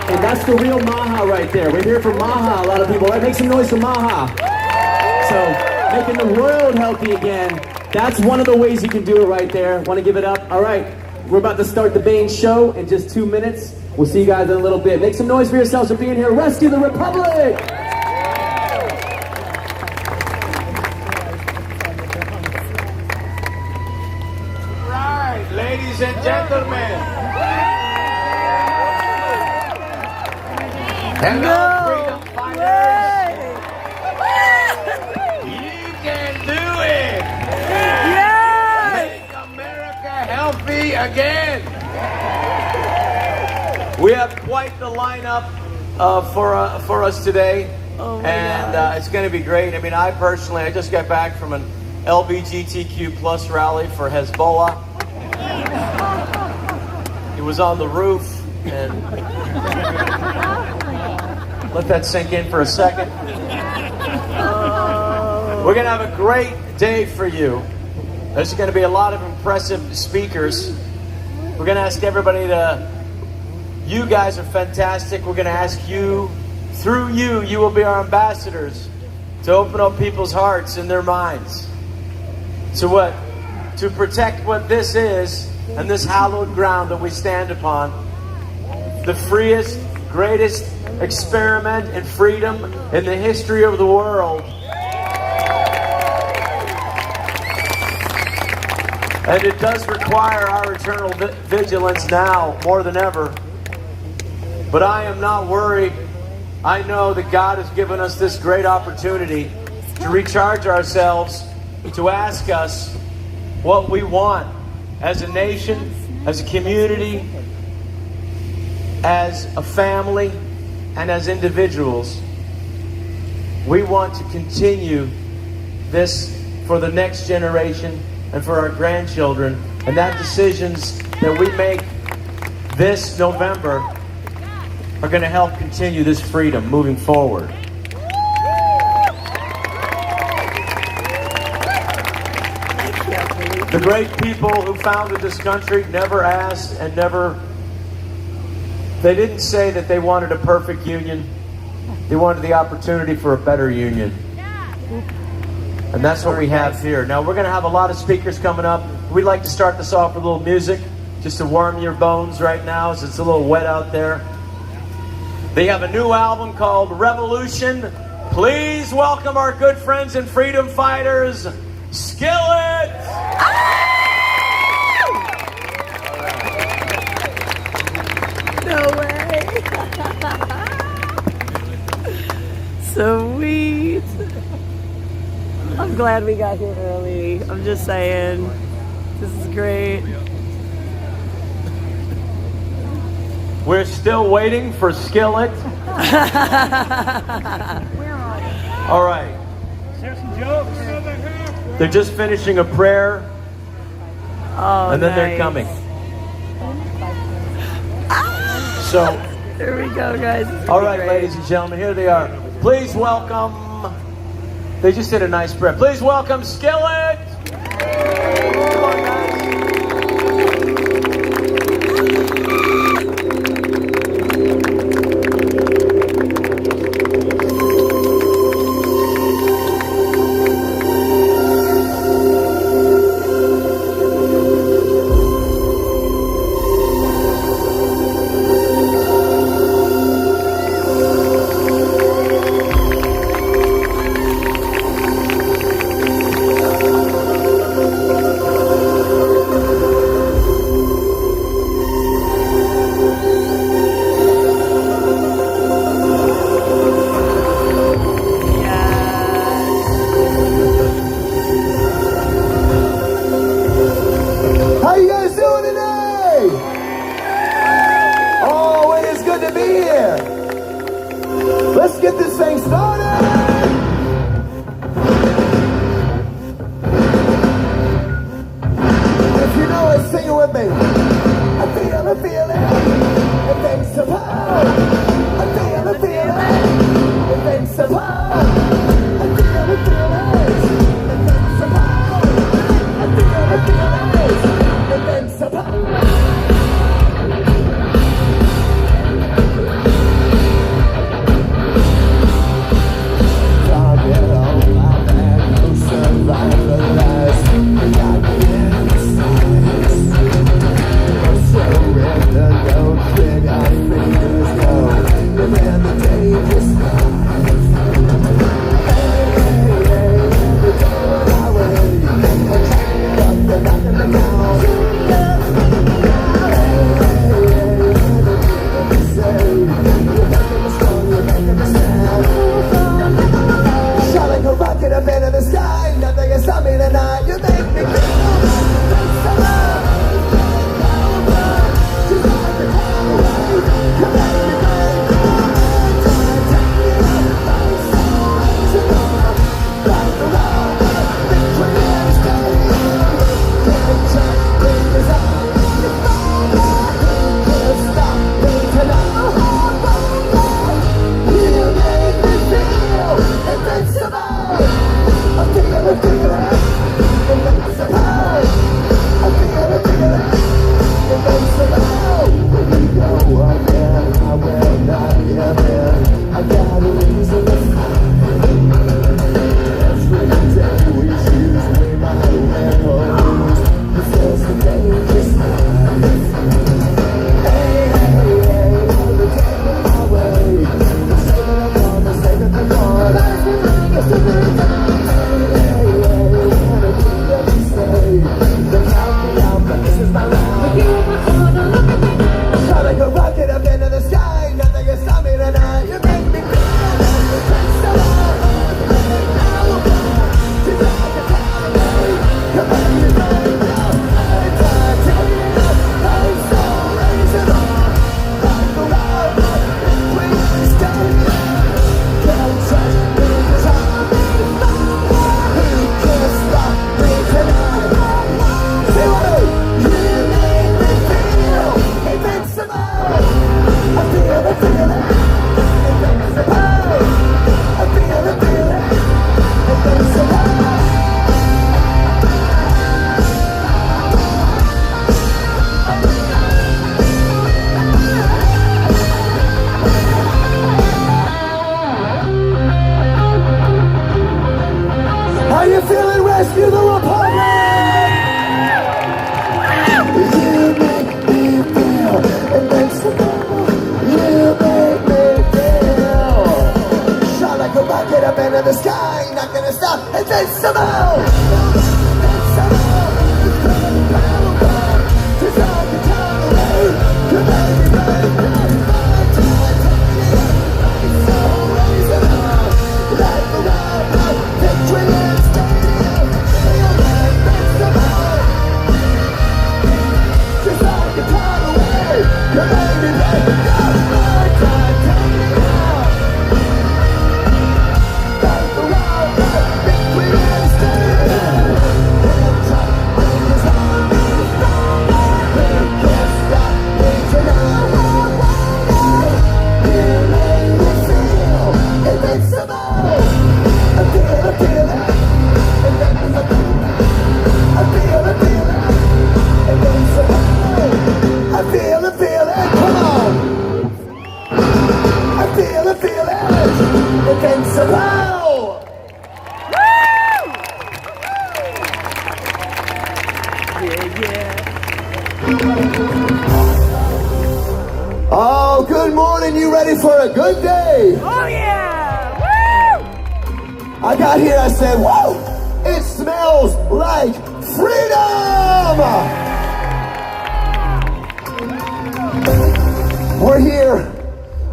And that's the real Maha right there. We're here for Maha, a lot of people, right? Make some noise for Maha. So, making the world healthy again. That's one of the ways you can do it right there. Want to give it up? All right. We're about to start the Bain show in just 2 minutes. We'll see you guys in a little bit. Make some noise for yourselves for being here. Rescue the Republic! Right, ladies and gentlemen. Hello, freedom fighters. You can do it. Make America healthy again. We have quite the lineup for us today, and it's going to be great. I mean, I just got back from an LGBTQ plus rally for Hezbollah. It was on the roof, and let that sink in for a second. We're going to have a great day for you. There's going to be a lot of impressive speakers. We're going to ask everybody to... You guys are fantastic. We're going to ask you, through you, you will be our ambassadors to open up people's hearts and their minds. To what? To protect what this is and this hallowed ground that we stand upon. The freest, greatest experiment in freedom in the history of the world. And it does require our eternal vigilance now more than ever. But I am not worried. I know that God has given us this great opportunity to recharge ourselves, to ask us what we want as a nation, as a community, as a family, and as individuals. We want to continue this for the next generation and for our grandchildren. And that decisions that we make this November are going to help continue this freedom moving forward. The great people who founded this country never asked and never They didn't say that they wanted a perfect union. They wanted the opportunity for a better union. And that's what we have here. Now, we're going to have a lot of speakers coming up. We'd like to start this off with a little music, just to warm your bones right now, as it's a little wet out there. They have a new album called Revolution. Please welcome our good friends and freedom fighters, Skillet! No way! Sweet! I'm glad we got here early. I'm just saying, this is great. We're still waiting for Skillet. All right. Share some jokes. They're just finishing a prayer, and then they're nice. coming. So, Here we go, guys. all right, ladies and gentlemen, here they are. Please welcome. They just did a nice prayer. Please welcome Skillet. Come on, guys. How you guys doing today? Oh, it is good to be here. Let's get this thing started. If you know it, sing it with me. I feel the feeling. It makes the power. I feel the feeling. It makes the power. I feel the feeling. It makes the power. I feel the feeling. It makes the power. Survive the last. I feel it, come on. I feel it, invincible. Oh, good morning. You ready for a good day? Oh yeah! Woo! I got here, I said, whoa, it smells like freedom! We're here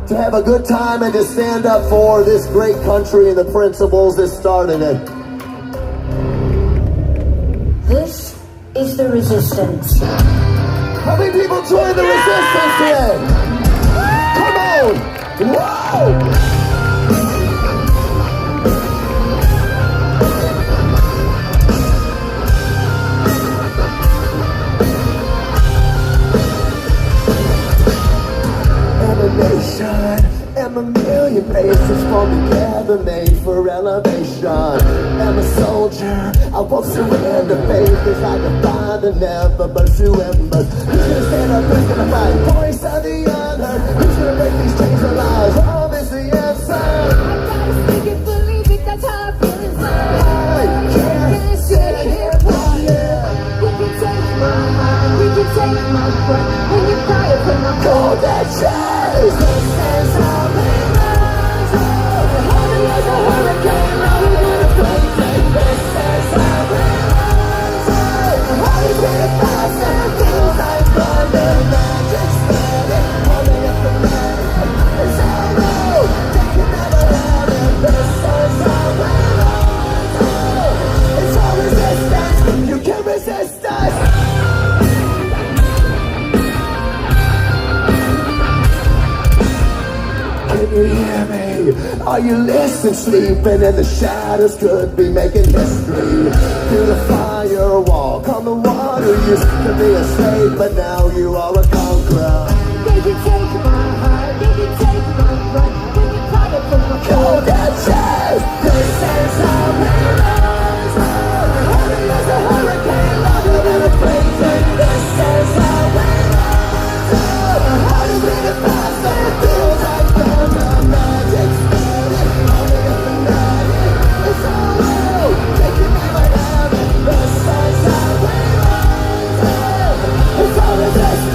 to have a good time and to stand up for this great country and the principles that started it. This is the resistance. How many people join the resistance today? Come on! Whoa! Nation and a million faces from together made for elevation. I'm a soldier, I won't surrender. Faith is like a father, never pursue embers. Who's gonna stand up, who's gonna fight? Voice of the unheard. Who's gonna break these chains of lies? Love is the answer. I gotta speak it, believe it, that's how I feel inside. I can't sit here quiet. We can take my mind, we can take my breath. When you cry, I put my cold that chest. This is how we rise up. Heavy as a hurricane, louder than a quake. This is how we rise up. Heart is beating faster, feels like thunder. Magic spinning, holding up the man. It's all new, they can never have it. This is how we rise up. It's all resistance, you can't resist us. Can you hear me? Are you listening? Sleeping in the shadows could be making history. Through the firewall, come the water. Used to be a slave, but now you are a conqueror. They can take my heart, they can take my breath. They can cut it from my cold chest. This is how we rise up. Heavy as a hurricane, louder than a quake. This is how we rise up. Heart is beating faster, it feels like thunder. Magic spinning, holding up the night. It's all new, they can never have it. This is how we rise up. It's all resistance.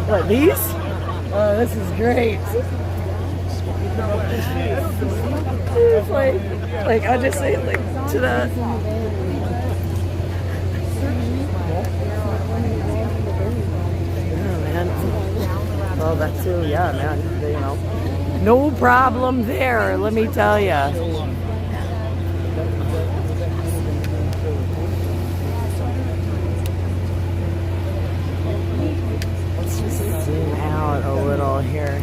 What, these? Oh, this is great. It's like I just say like to that. Oh man. Well, that too. Yeah, man. You know, no problem there. Let me tell you. Let's just zoom out a little here.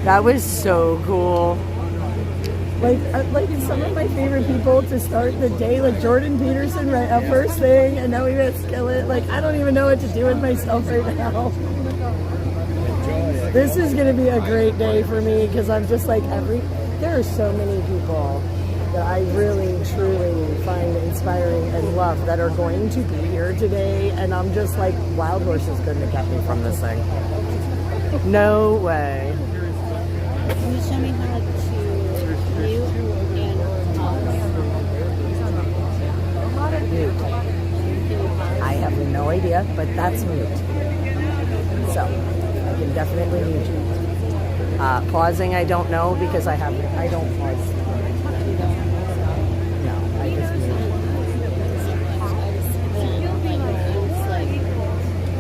That was so cool. Like some of my favorite people to start the day, like Jordan Peterson right at first thing, and now we got Skillet. Like, I don't even know what to do with myself right now. This is gonna be a great day for me because I'm just like there are so many people that I really truly find inspiring and love that are going to be here today, and I'm just like, Wild Horses couldn't have kept me from this thing. No way. Can you show me how to mute and Mute. I have no idea, but that's mute. So I can definitely mute you. Pausing, I don't know because I don't pause. No, I just mute.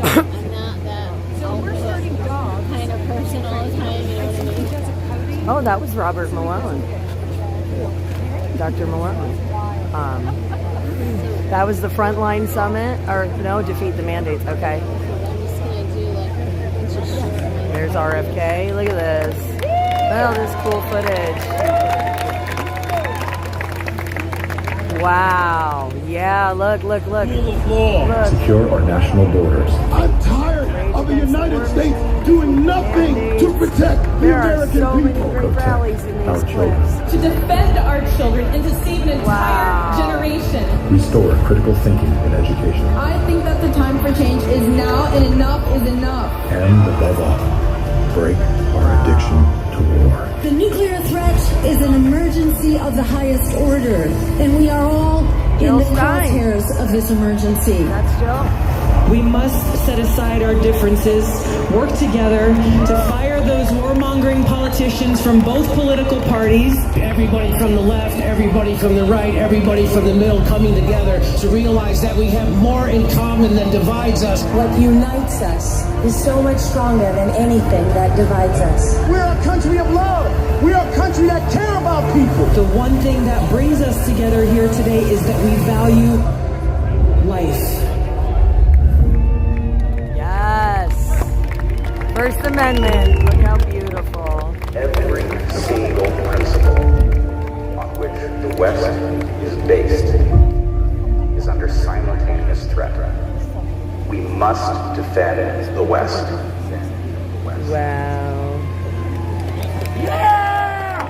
I'm not that kind of person all the time, you know what I mean? Oh, that was Robert Malone. Dr. Malone. That was the Frontline Summit, or no, Defeat the Mandates. Okay. There's RFK. Look at this. Oh, this cool footage. Wow. Yeah, look. Secure our national borders. I'm tired of the United States doing nothing to protect the American people. Our children. To defend our children and to save an entire generation. Restore critical thinking in education. I think that the time for change is now, and enough is enough. And above all, break our addiction to war. The nuclear threat is an emergency of the highest order, and we are all in the crosshairs of this emergency. That's Jill. We must set aside our differences, work together to fire those warmongering politicians from both political parties. Everybody from the left, everybody from the right, everybody from the middle coming together to realize that we have more in common than divides us. What unites us is so much stronger than anything that divides us. We're a country of love. We're a country that care about people. The one thing that brings us together here today is that we value life. First Amendment, look how beautiful. Every single principle on which the West is based is under simultaneous threat. We must defend the West. Wow. Yeah!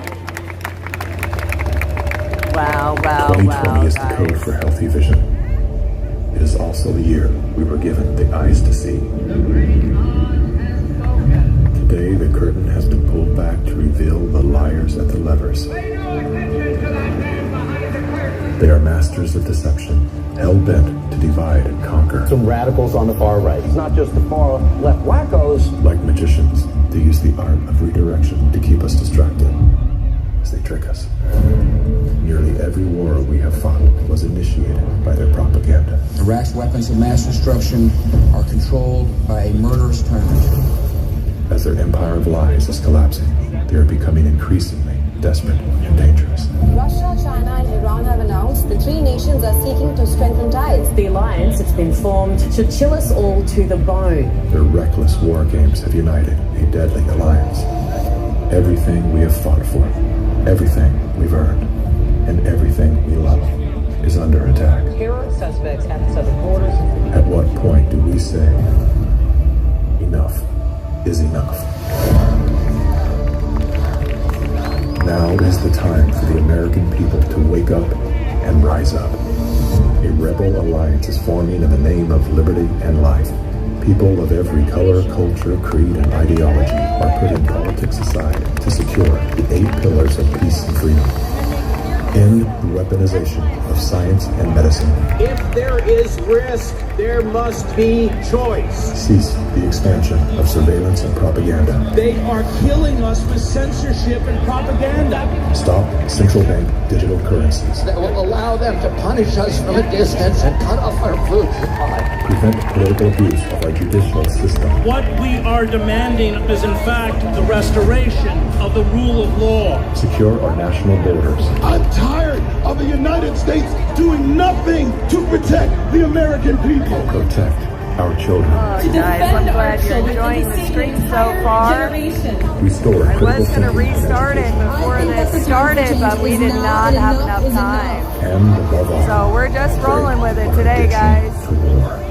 Wow, 2020 is the code for healthy vision. It is also the year we were given the eyes to see. Today, the curtain has been pulled back to reveal the liars at the levers. They are masters of deception, hell-bent to divide and conquer. Some radicals on the far right. It's not just the far left wackos. Like magicians, they use the art of redirection to keep us distracted as they trick us. Nearly every war we have fought was initiated by their propaganda. Iraq's weapons of mass destruction are controlled by a murderous tyrant. As their empire of lies is collapsing, they are becoming increasingly desperate and dangerous. Russia, China, and Iran have announced the three nations are seeking to strengthen ties. The alliance that's been formed should chill us all to the bone. Their reckless war games have united a deadly alliance. Everything we have fought for, everything we've earned, and everything we love is under attack. Terror suspects at the southern borders. At what point do we say, enough is enough? Now is the time for the American people to wake up and rise up. A rebel alliance is forming in the name of liberty and life. People of every color, culture, creed, and ideology are putting politics aside to secure the 8 pillars of peace and freedom. End the weaponization of science and medicine. If there is risk There must be choice. Cease the expansion of surveillance and propaganda. They are killing us with censorship and propaganda. Stop central bank digital currencies. That will allow them to punish us from a distance and cut off our food supply. Prevent political abuse of our judicial system. What we are demanding is, in fact, the restoration of the rule of law. Secure our national borders. I'm tired of the United States doing nothing to protect the American people. Protect our children. Oh, guys, I'm glad you're enjoying the stream so far. Restore I was going to thinking restart it before this started, but we did not have enough time. and above all, So we're just rolling with it today, guys.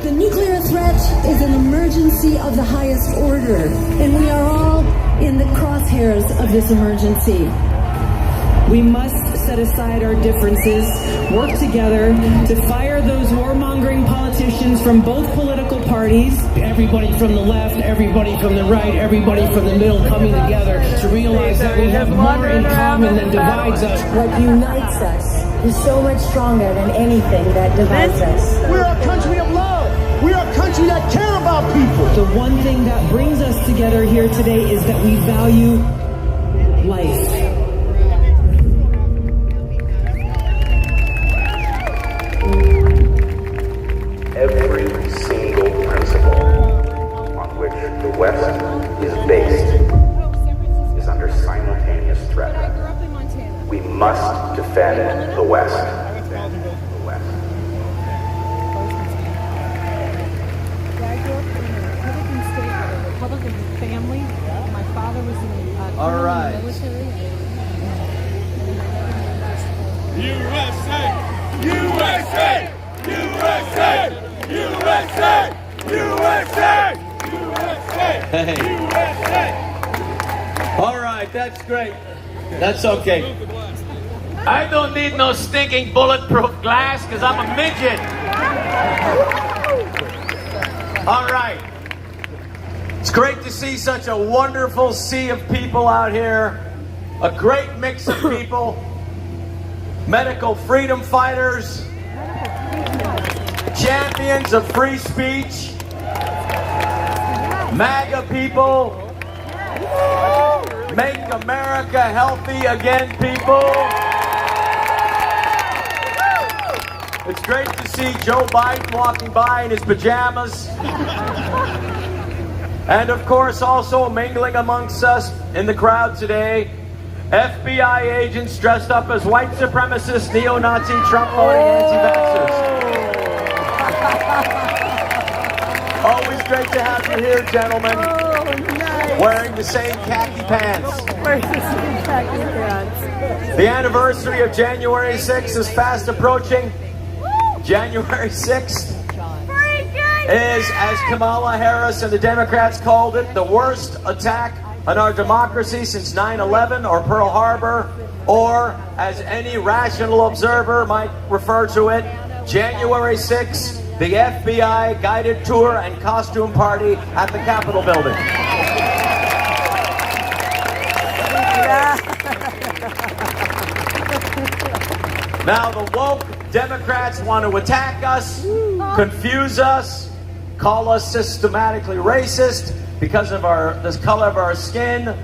The nuclear threat is an emergency of the highest order, and we are all in the crosshairs of this emergency. We must set aside our differences, work together to fire those warmongering politicians from both political parties. Everybody from the left, everybody from the right, everybody from the middle coming together to realize that we have more in common than divides us. What unites us is so much stronger than anything that divides us. We're a country of love. We're a country that care about people. The one thing that brings us together here today is that we value life. Every single principle on which the West is based is under simultaneous threat. We must defend the West. The West. Republican family. My father was in the All right. military. USA! USA! USA! USA! USA! USA! Hey. All right, that's great. That's okay. I don't need no stinking bulletproof glass because I'm a midget. All right. It's great to see such a wonderful sea of people out here. A great mix of people. Medical freedom fighters. Champions of free speech. MAGA people. Make America healthy again people. It's great to see Joe Biden walking by in his pajamas. And of course also mingling amongst us in the crowd today, FBI agents dressed up as white supremacists, neo-Nazi, Trump-voting anti-vaxxers. Always great to have you here, gentlemen. Wearing the same khaki pants. The anniversary of January 6th is fast approaching. January 6th is, as Kamala Harris and the Democrats called it, the worst attack on our democracy since 9/11 or Pearl Harbor, or as any rational observer might refer to it, January 6th, the FBI guided tour and costume party at the Capitol building. Now the woke Democrats want to attack us, confuse us, call us systematically racist because of the color of our skin,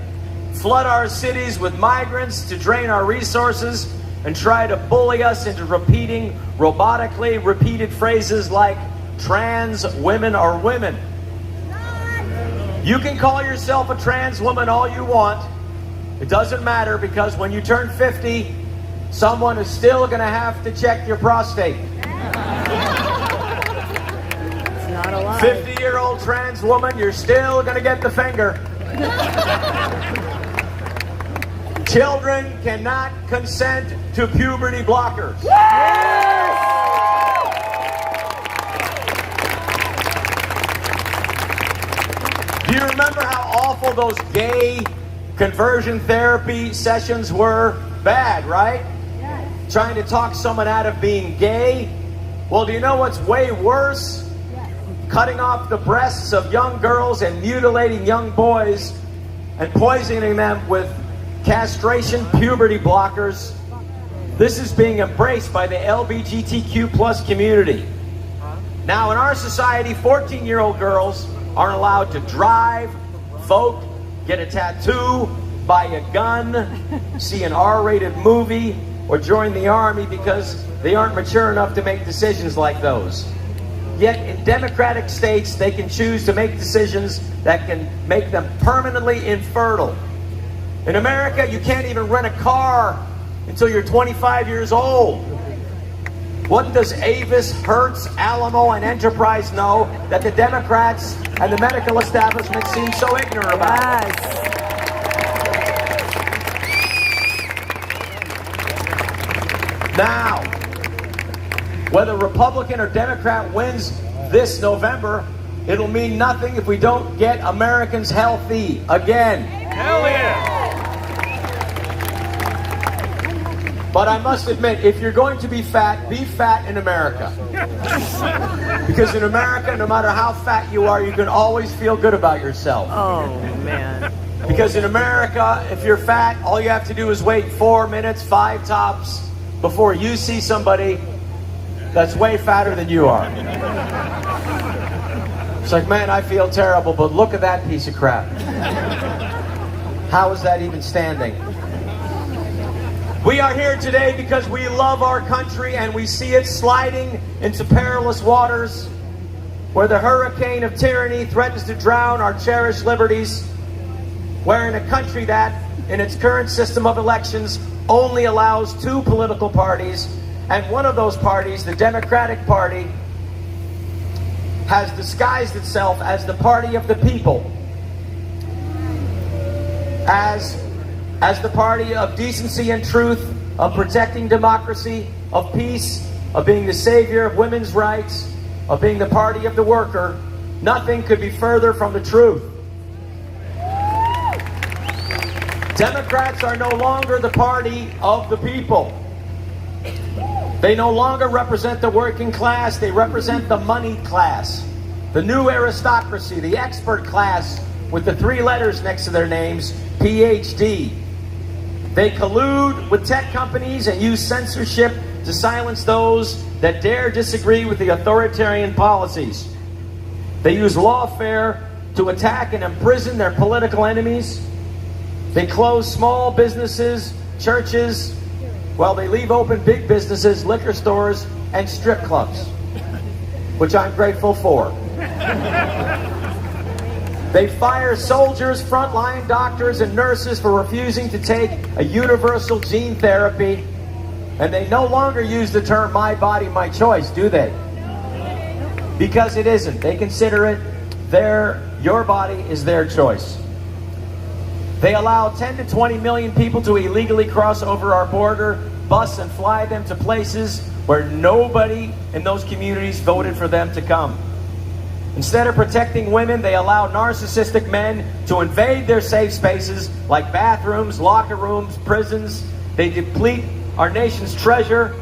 flood our cities with migrants to drain our resources, and try to bully us into repeating robotically repeated phrases like trans women are women. You can call yourself a trans woman all you want. It doesn't matter, because when you turn 50, someone is still going to have to check your prostate. 50-year-old trans woman, you're still going to get the finger. Children cannot consent to puberty blockers. Do you remember how awful those gay conversion therapy sessions were? Bad, right? Yes. Trying to talk someone out of being gay. Well, do you know what's way worse? Cutting off the breasts of young girls and mutilating young boys and poisoning them with castration puberty blockers. This is being embraced by the LGBTQ+ community. Now, in our society, 14-year-old girls aren't allowed to drive, vote, get a tattoo, buy a gun, see an R-rated movie, or join the army because they aren't mature enough to make decisions like those. Yet in democratic states, they can choose to make decisions that can make them permanently infertile. In America, you can't even rent a car until you're 25 years old. What does Avis, Hertz, Alamo, and Enterprise know that the Democrats and the medical establishment seem so ignorant about? Now, whether Republican or Democrat wins this November, it'll mean nothing if we don't get Americans healthy again. Hell yeah! But I must admit, if you're going to be fat in America. Because in America, no matter how fat you are, you can always feel good about yourself. Oh, man. Because in America, if you're fat, all you have to do is wait 4 minutes, 5 tops, before you see somebody that's way fatter than you are. It's like, man, I feel terrible, but look at that piece of crap. How is that even standing? We are here today because we love our country and we see it sliding into perilous waters where the hurricane of tyranny threatens to drown our cherished liberties. We're in a country that, in its current system of elections, only allows 2 political parties, and one of those parties, the Democratic Party, has disguised itself as the party of the people, as the party of decency and truth, of protecting democracy, of peace, of being the savior of women's rights, of being the party of the worker. Nothing could be further from the truth. Democrats are no longer the party of the people. They no longer represent the working class, they represent the moneyed class, the new aristocracy, the expert class with the 3 letters next to their names, PhD. They collude with tech companies and use censorship to silence those that dare disagree with the authoritarian policies. They use lawfare to attack and imprison their political enemies. They close small businesses, churches, while they leave open big businesses, liquor stores, and strip clubs, which I'm grateful for. They fire soldiers, frontline doctors, and nurses for refusing to take a universal gene therapy, and they no longer use the term "my body, my choice," do they? Because it isn't. They consider it your body is their choice. They allow 10 to 20 million people to illegally cross over our border, bus and fly them to places where nobody in those communities voted for them to come. Instead of protecting women, they allow narcissistic men to invade their safe spaces like bathrooms, locker rooms, prisons. They deplete our nation's treasure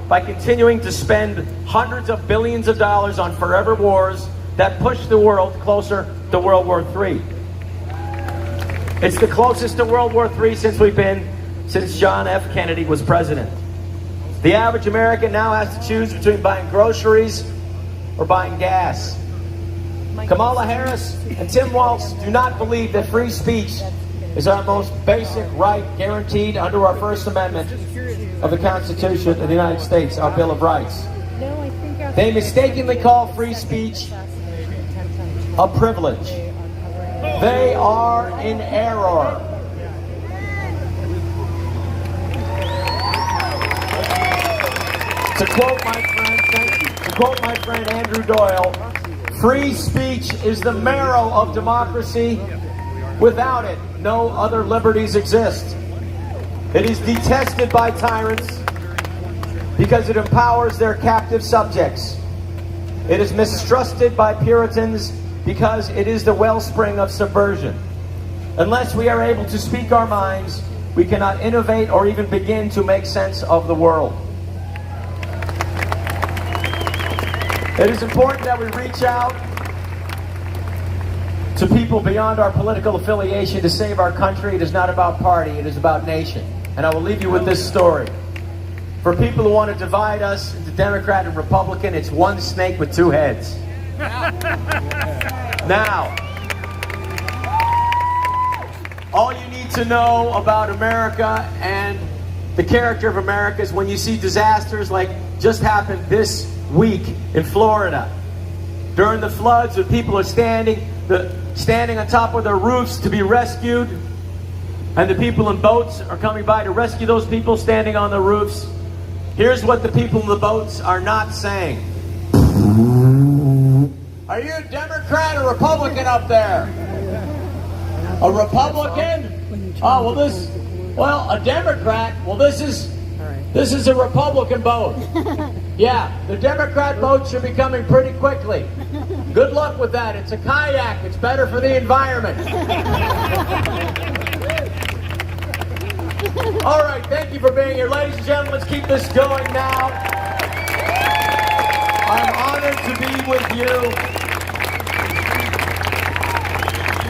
by continuing to spend hundreds of billions of dollars on forever wars that push the world closer to World War III. It's the closest to World War III since John F. Kennedy was president. The average American now has to choose between buying groceries or buying gas. Kamala Harris and Tim Walz do not believe that free speech is our most basic right guaranteed under our First Amendment of the Constitution of the United States, our Bill of Rights. They mistakenly call free speech a privilege. They are in error. To quote my friend Andrew Doyle, free speech is the marrow of democracy. Without it, no other liberties exist. It is detested by tyrants because it empowers their captive subjects. It is mistrusted by Puritans because it is the wellspring of subversion. Unless we are able to speak our minds, we cannot innovate or even begin to make sense of the world. It is important that we reach out to people beyond our political affiliation to save our country. It is not about party, it is about nation. And I will leave you with this story. For people who want to divide us into Democrat and Republican, it's one snake with two heads. Now, all you need to know about America and the character of America is when you see disasters like just happened this week in Florida. During the floods, when people are standing on top of their roofs to be rescued, and the people in boats are coming by to rescue those people standing on the roofs. Here's what the people in the boats are not saying. Are you a Democrat or Republican up there? A Republican? Oh, well, a Democrat. Well, this is a Republican boat. Yeah, the Democrat boat should be coming pretty quickly. Good luck with that. It's a kayak. It's better for the environment. All right, thank you for being here. Ladies and gentlemen, let's keep this going now. I'm honored to be with you.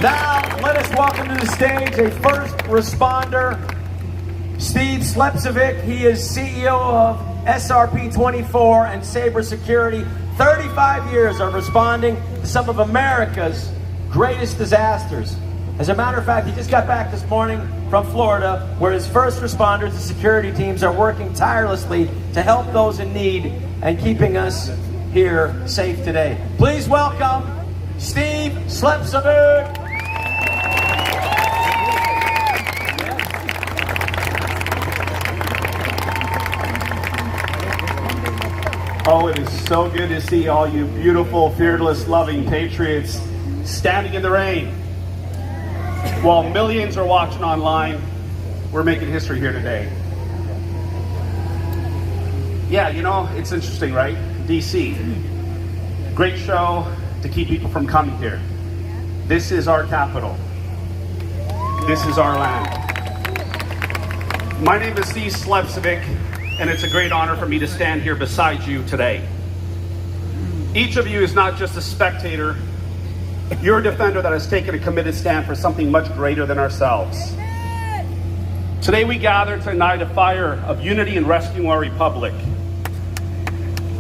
Now, let us welcome to the stage a first responder, Steve Slepcevic. He is CEO of SRP 24 and Sabre Security. 35 years of responding to some of America's greatest disasters. As a matter of fact, he just got back this morning from Florida, where his first responders and security teams are working tirelessly to help those in need and keeping us here safe today. Please welcome Steve Slepcevic. Oh, it is so good to see all you beautiful, fearless, loving patriots standing in the rain. While millions are watching online, we're making history here today. Yeah, you know, it's interesting, right? DC. Great show to keep people from coming here. This is our capital. This is our land. My name is Steve Slepcevic, and it's a great honor for me to stand here beside you today. Each of you is not just a spectator. You're a defender that has taken a committed stand for something much greater than ourselves. Today we gather to ignite a fire of unity and rescuing our republic,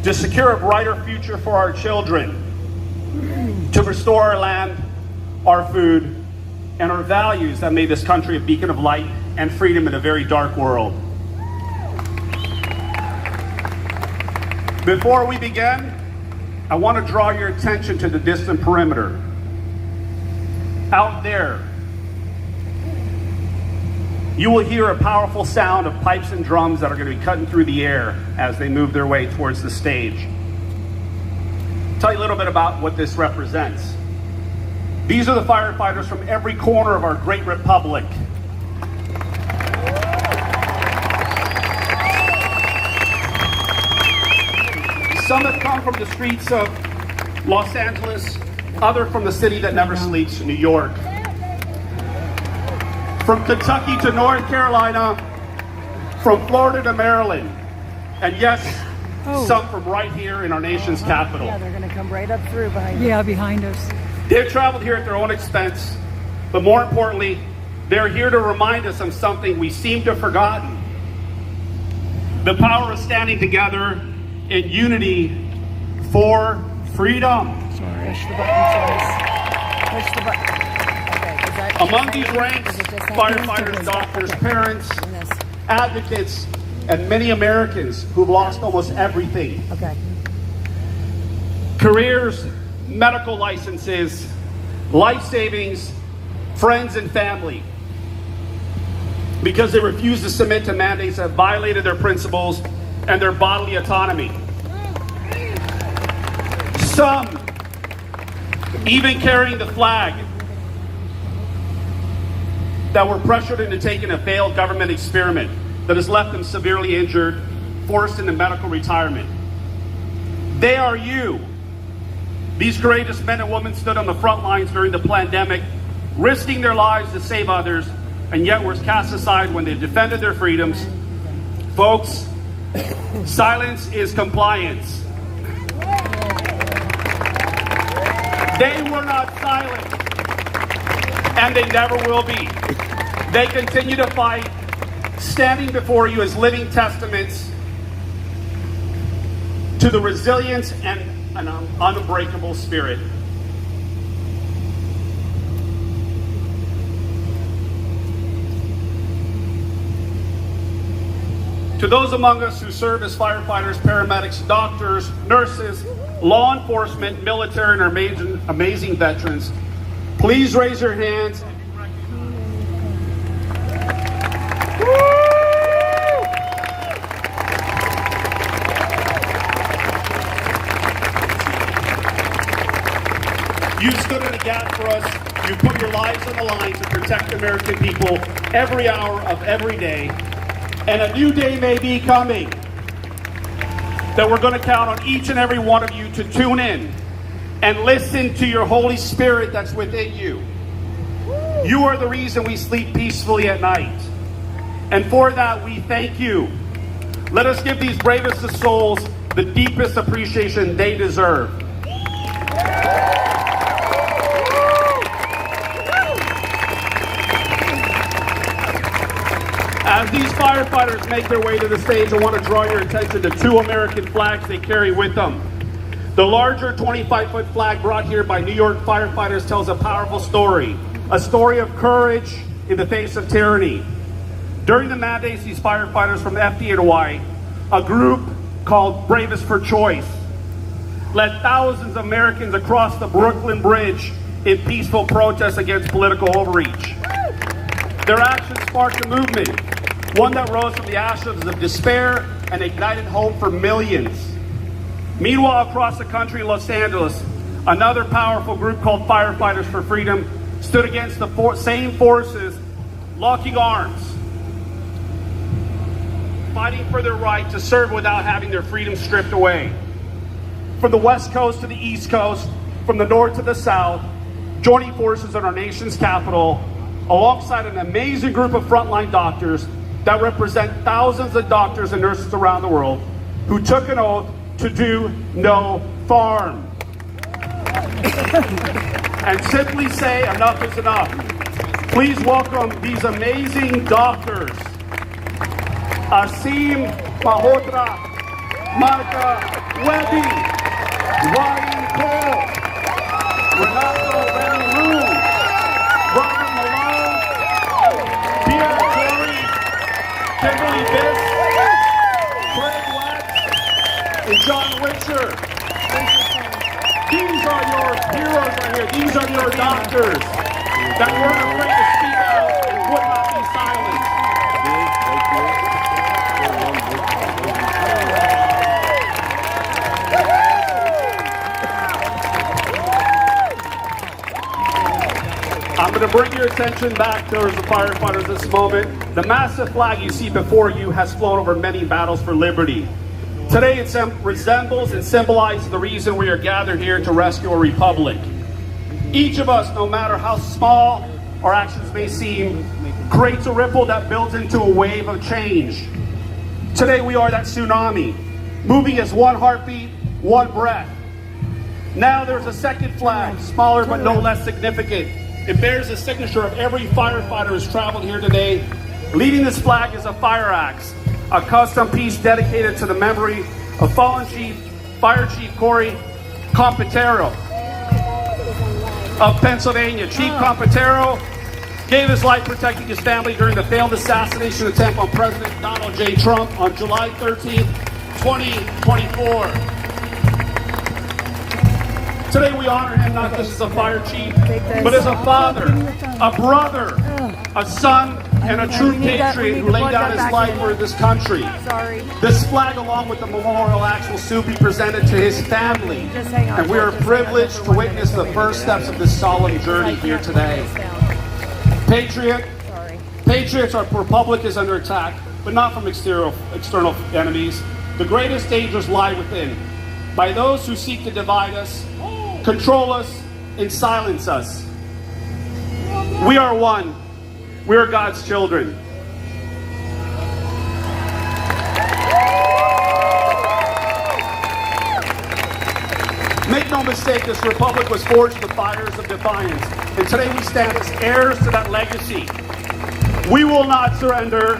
to secure a brighter future for our children, to restore our land, our food, and our values that made this country a beacon of light and freedom in a very dark world. Before we begin, I want to draw your attention to the distant perimeter. Out there, you will hear a powerful sound of pipes and drums that are going to be cutting through the air as they move their way towards the stage. Tell you a little bit about what this represents. These are the firefighters from every corner of our great republic. Some have come from the streets of Los Angeles, other from the city that never sleeps, New York. From Kentucky to North Carolina, from Florida to Maryland, and yes, some from right here in our nation's capital. Yeah, they're going to come right up through behind us. Yeah, behind us. They've traveled here at their own expense, but more importantly, they're here to remind us of something we seem to have forgotten. The power of standing together in unity for freedom. Push the button twice. Push the button. Okay, is that among these ranks, firefighters, doctors, parents, advocates, and many Americans who've lost almost everything. Okay. Careers, medical licenses, life savings, friends and family. Because they refuse to submit to mandates that violated their principles and their bodily autonomy. Some even carrying the flag that were pressured into taking a failed government experiment that has left them severely injured, forced into medical retirement. They are you. These courageous men and women stood on the front lines during the pandemic, risking their lives to save others, and yet were cast aside when they defended their freedoms. Folks, silence is compliance. They were not silent, and they never will be. They continue to fight, standing before you as living testaments to the resilience and an unbreakable spirit. To those among us who serve as firefighters, paramedics, doctors, nurses, law enforcement, military, and our amazing veterans, please raise your hands. You stood in the gap for us. You put your lives on the line to protect the American people every hour of every day. And a new day may be coming that we're going to count on each and every one of you to tune in and listen to your Holy Spirit that's within you. You are the reason we sleep peacefully at night. And for that, we thank you. Let us give these bravest of souls the deepest appreciation they deserve. As these firefighters make their way to the stage, I want to draw your attention to two American flags they carry with them. The larger 25-foot flag brought here by New York firefighters tells a powerful story, a story of courage in the face of tyranny. During the mandates, these firefighters from FDNY, a group called Bravest for Choice, led thousands of Americans across the Brooklyn Bridge in peaceful protest against political overreach. Their actions sparked a movement, one that rose from the ashes of despair and ignited hope for millions. Meanwhile, across the country in Los Angeles, another powerful group called Firefighters for Freedom stood against the same forces, locking arms, fighting for their right to serve without having their freedom stripped away. From the West Coast to the East Coast, from the North to the South, joining forces in our nation's capital, alongside an amazing group of frontline doctors that represent thousands of doctors and nurses around the world who took an oath to do no harm. And simply say enough is enough. Please welcome these amazing doctors. Asim Malhotra, Marta Webby, Ryan Cole, Renato Van Robert Malone, Pierre Corey, Kimberly Biss, Craig Wax, and John Witcher. These are your heroes right here. These are your doctors that weren't afraid to speak out and would not be silenced. I'm going to bring your attention back towards the firefighters this moment. The massive flag you see before you has flown over many battles for liberty. Today it resembles and symbolizes the reason we are gathered here to rescue a republic. Each of us, no matter how small our actions may seem, creates a ripple that builds into a wave of change. Today we are that tsunami, moving as one heartbeat, one breath. Now there's a second flag, smaller but no less significant. It bears the signature of every firefighter who's traveled here today. Leading this flag is a fire axe, a custom piece dedicated to the memory of fallen Fire Chief Corey Compatero of Pennsylvania. Chief Compatero gave his life protecting his family during the failed assassination attempt on President Donald J. Trump on July 13th, 2024. Today we honor him not just as a fire chief, but as a father, a brother, a son, and a true patriot who laid down his life for this country. This flag, along with the memorial axe, will soon be presented to his family, and we are privileged to witness the first steps of this solemn journey here today. Patriots, our republic is under attack, but not from external enemies. The greatest dangers lie within, by those who seek to divide us, control us, and silence us. We are one. We are God's children. Make no mistake, this republic was forged in the fires of defiance, and today we stand as heirs to that legacy. We will not surrender.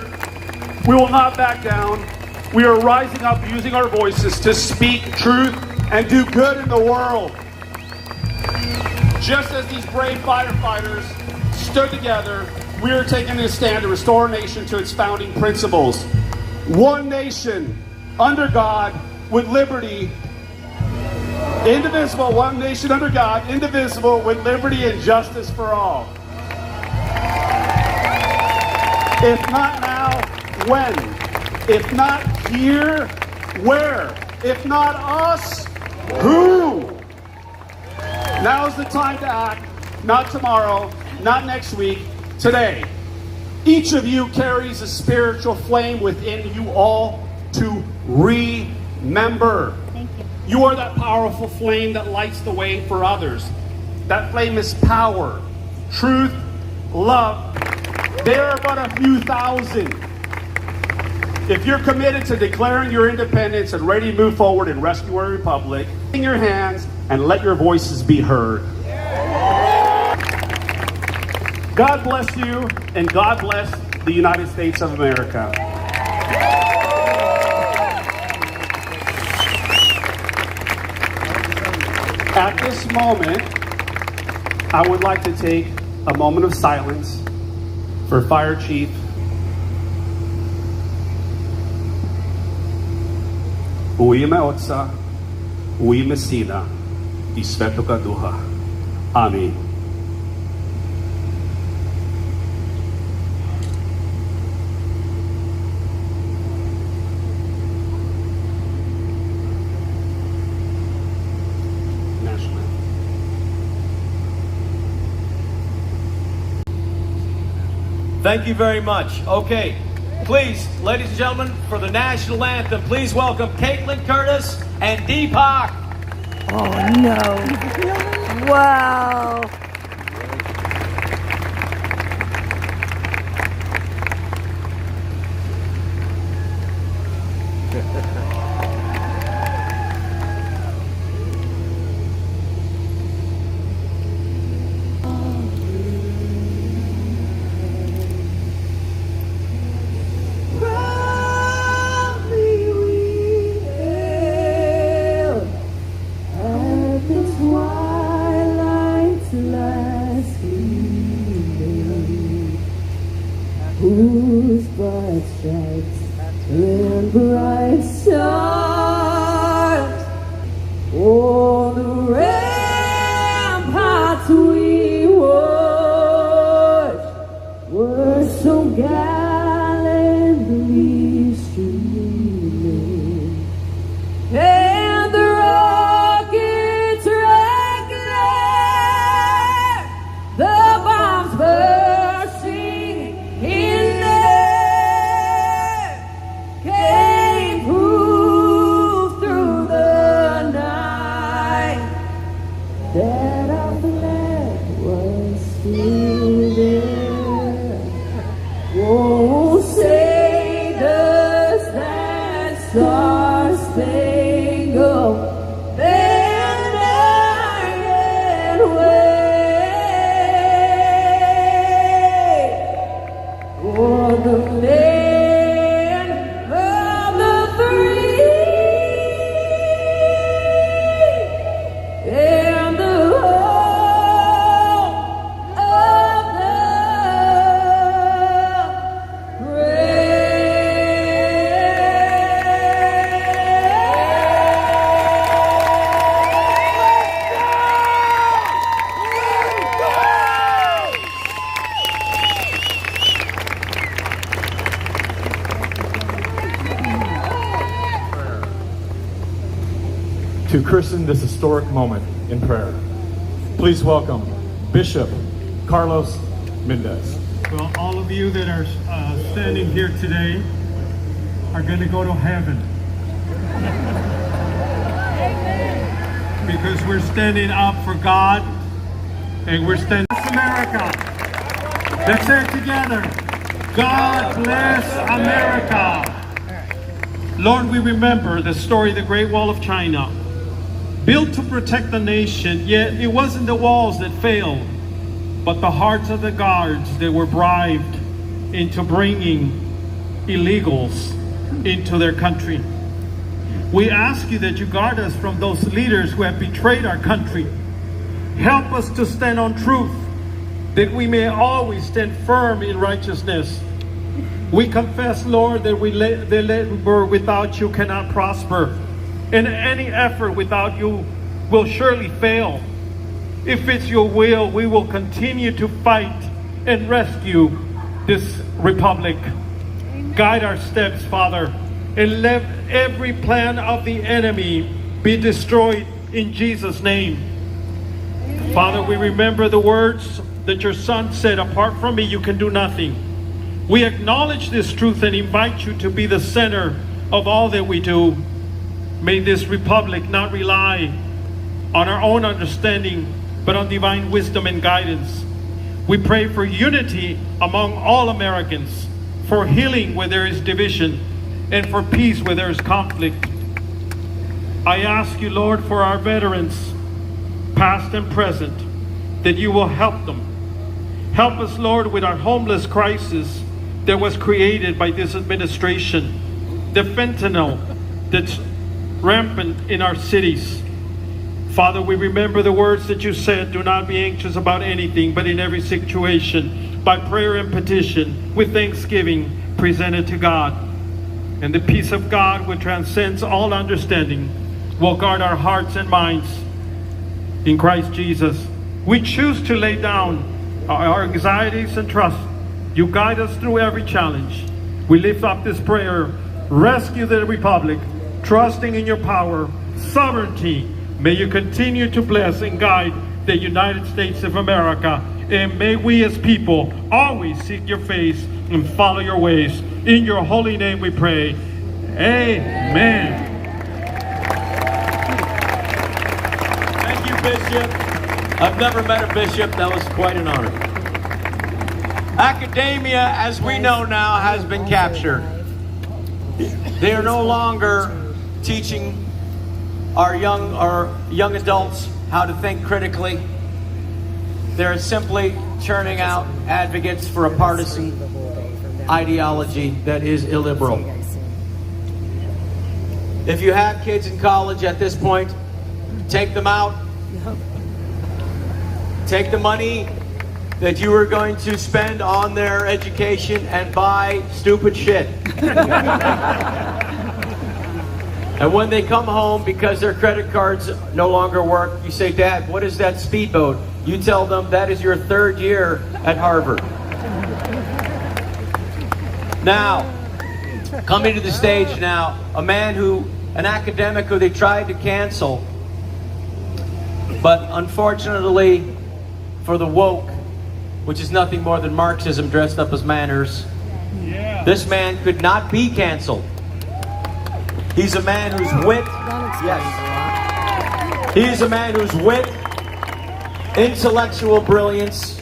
We will not back down. We are rising up using our voices to speak truth and do good in the world. Just as these brave firefighters stood together, we are taking a stand to restore our nation to its founding principles. One nation, under God, with liberty, indivisible. One nation under God, indivisible, with liberty and justice for all. If not now, when? If not here, where? If not us, who? Now's the time to act, not tomorrow, not next week, today. Each of you carries a spiritual flame within you all to remember. Thank you. You are that powerful flame that lights the way for others. That flame is power, truth, love. There are but a few thousand. If you're committed to declaring your independence and ready to move forward and rescue our republic, in your hands and let your voices be heard. God bless you, and God bless the United States of America. At this moment, I would like to take a moment of silence for Fire Chief Uime Otsa, Uime Sina, Isveto Kaduha. Amen. Thank you very much. Okay, please, ladies and gentlemen, for the national anthem, please welcome Caitlin Curtis and Deepak. Oh no. Wow. Whose bright stripes and bright stars on the ramparts we watched were so gallantly streaming, and the rockets regular, the bombs bursting in there, came proof through the night that our flag was still there. Oh, say does that star-spangled banner yet wave o'er the land of the free and the home of the To christen this historic moment in prayer, please welcome Bishop Carlos Mendez. Well, all of you that are standing here today are going to go to heaven. Because we're standing up for God and we're standing up for America. Let's say it together. God bless America. Lord, we remember the story of the Great Wall of China. Built to protect the nation, yet it wasn't the walls that failed, but the hearts of the guards that were bribed into bringing illegals into their country. We ask you that you guard us from those leaders who have betrayed our country. Help us to stand on truth, that we may always stand firm in righteousness. We confess, Lord, that the labor without you cannot prosper, and any effort without you will surely fail. If it's your will, we will continue to fight and rescue this republic. Guide our steps, Father, and let every plan of the enemy be destroyed in Jesus' name. Father, we remember the words that your Son said, apart from me, you can do nothing. We acknowledge this truth and invite you to be the center of all that we do. May this republic not rely on our own understanding, but on divine wisdom and guidance. We pray for unity among all Americans, for healing where there is division, and for peace where there is conflict. I ask you, Lord, for our veterans, past and present, that you will help them. Help us, Lord, with our homeless crisis that was created by this administration, the fentanyl that's rampant in our cities. Father, we remember the words that you said, do not be anxious about anything, but in every situation, by prayer and petition, with thanksgiving, presented to God. And the peace of God, which transcends all understanding, will guard our hearts and minds in Christ Jesus. We choose to lay down our anxieties and trust. You guide us through every challenge. We lift up this prayer. Rescue the republic, trusting in your power, sovereignty. May you continue to bless and guide the United States of America. And may we as people always seek your face and follow your ways. In your holy name we pray. Amen. Thank you, Bishop. I've never met a bishop. That was quite an honor. Academia, as we know now, has been captured. They are no longer teaching our young adults how to think critically. They're simply churning out advocates for a partisan ideology that is illiberal. If you have kids in college at this point, take them out. Take the money that you were going to spend on their education and buy stupid shit. And when they come home, because their credit cards no longer work, you say, Dad, what is that speedboat? You tell them that is your third year at Harvard. Now, coming to the stage now, an academic who they tried to cancel, but unfortunately for the woke, which is nothing more than Marxism dressed up as manners, this man could not be canceled. He's a man whose wit, he's a man whose wit, intellectual brilliance,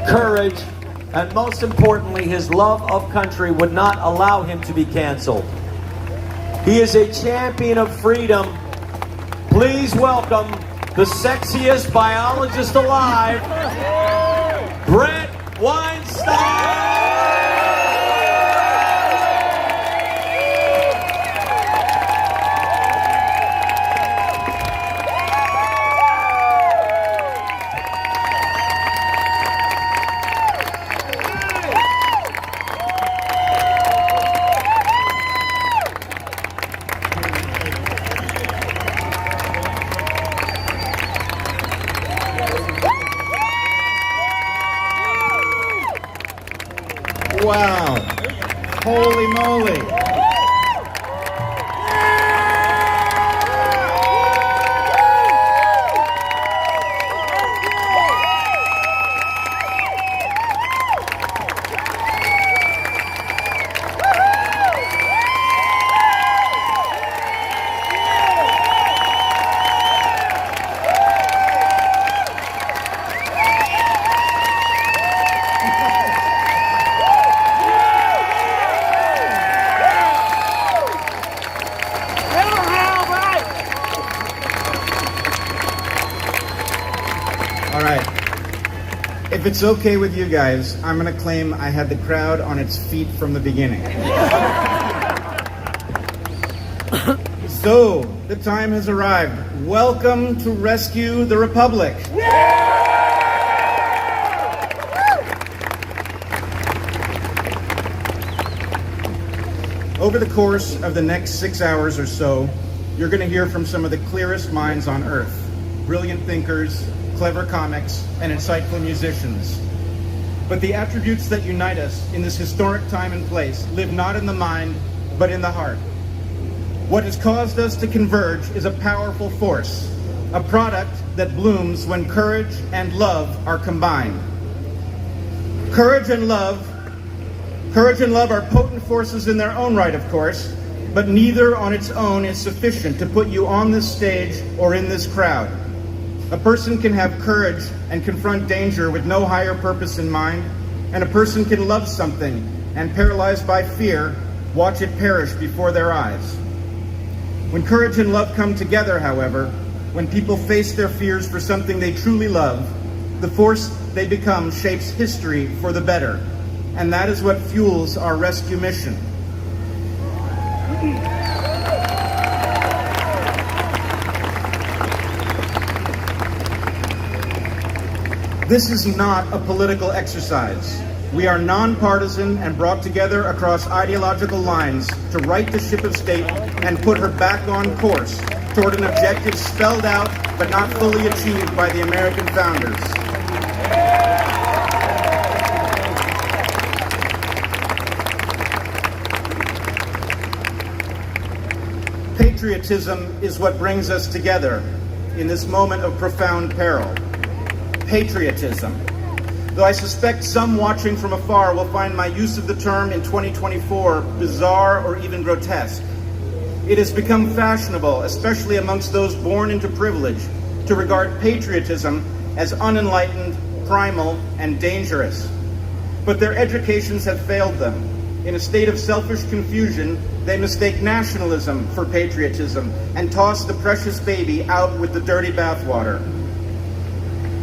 courage, and most importantly, his love of country would not allow him to be canceled. He is a champion of freedom. Please welcome the sexiest biologist alive, Brett Weinstein! Wow. Holy moly. If it's okay with you guys, I'm going to claim I had the crowd on its feet from the beginning. So, the time has arrived. Welcome to Rescue the Republic. Over the course of the next 6 hours or so, you're going to hear from some of the clearest minds on Earth. Brilliant thinkers, clever comics, and insightful musicians. But the attributes that unite us in this historic time and place live not in the mind, but in the heart. What has caused us to converge is a powerful force, a product that blooms when courage and love are combined. Courage and love are potent forces in their own right, of course, but neither on its own is sufficient to put you on this stage or in this crowd. A person can have courage and confront danger with no higher purpose in mind, and a person can love something and, paralyzed by fear, watch it perish before their eyes. When courage and love come together, however, when people face their fears for something they truly love, the force they become shapes history for the better, and that is what fuels our rescue mission. This is not a political exercise. We are nonpartisan and brought together across ideological lines to right the ship of state and put her back on course toward an objective spelled out but not fully achieved by the American founders. Patriotism is what brings us together in this moment of profound peril. Patriotism. Though I suspect some watching from afar will find my use of the term in 2024 bizarre or even grotesque. It has become fashionable, especially amongst those born into privilege, to regard patriotism as unenlightened, primal, and dangerous. But their educations have failed them. In a state of selfish confusion, they mistake nationalism for patriotism and toss the precious baby out with the dirty bathwater.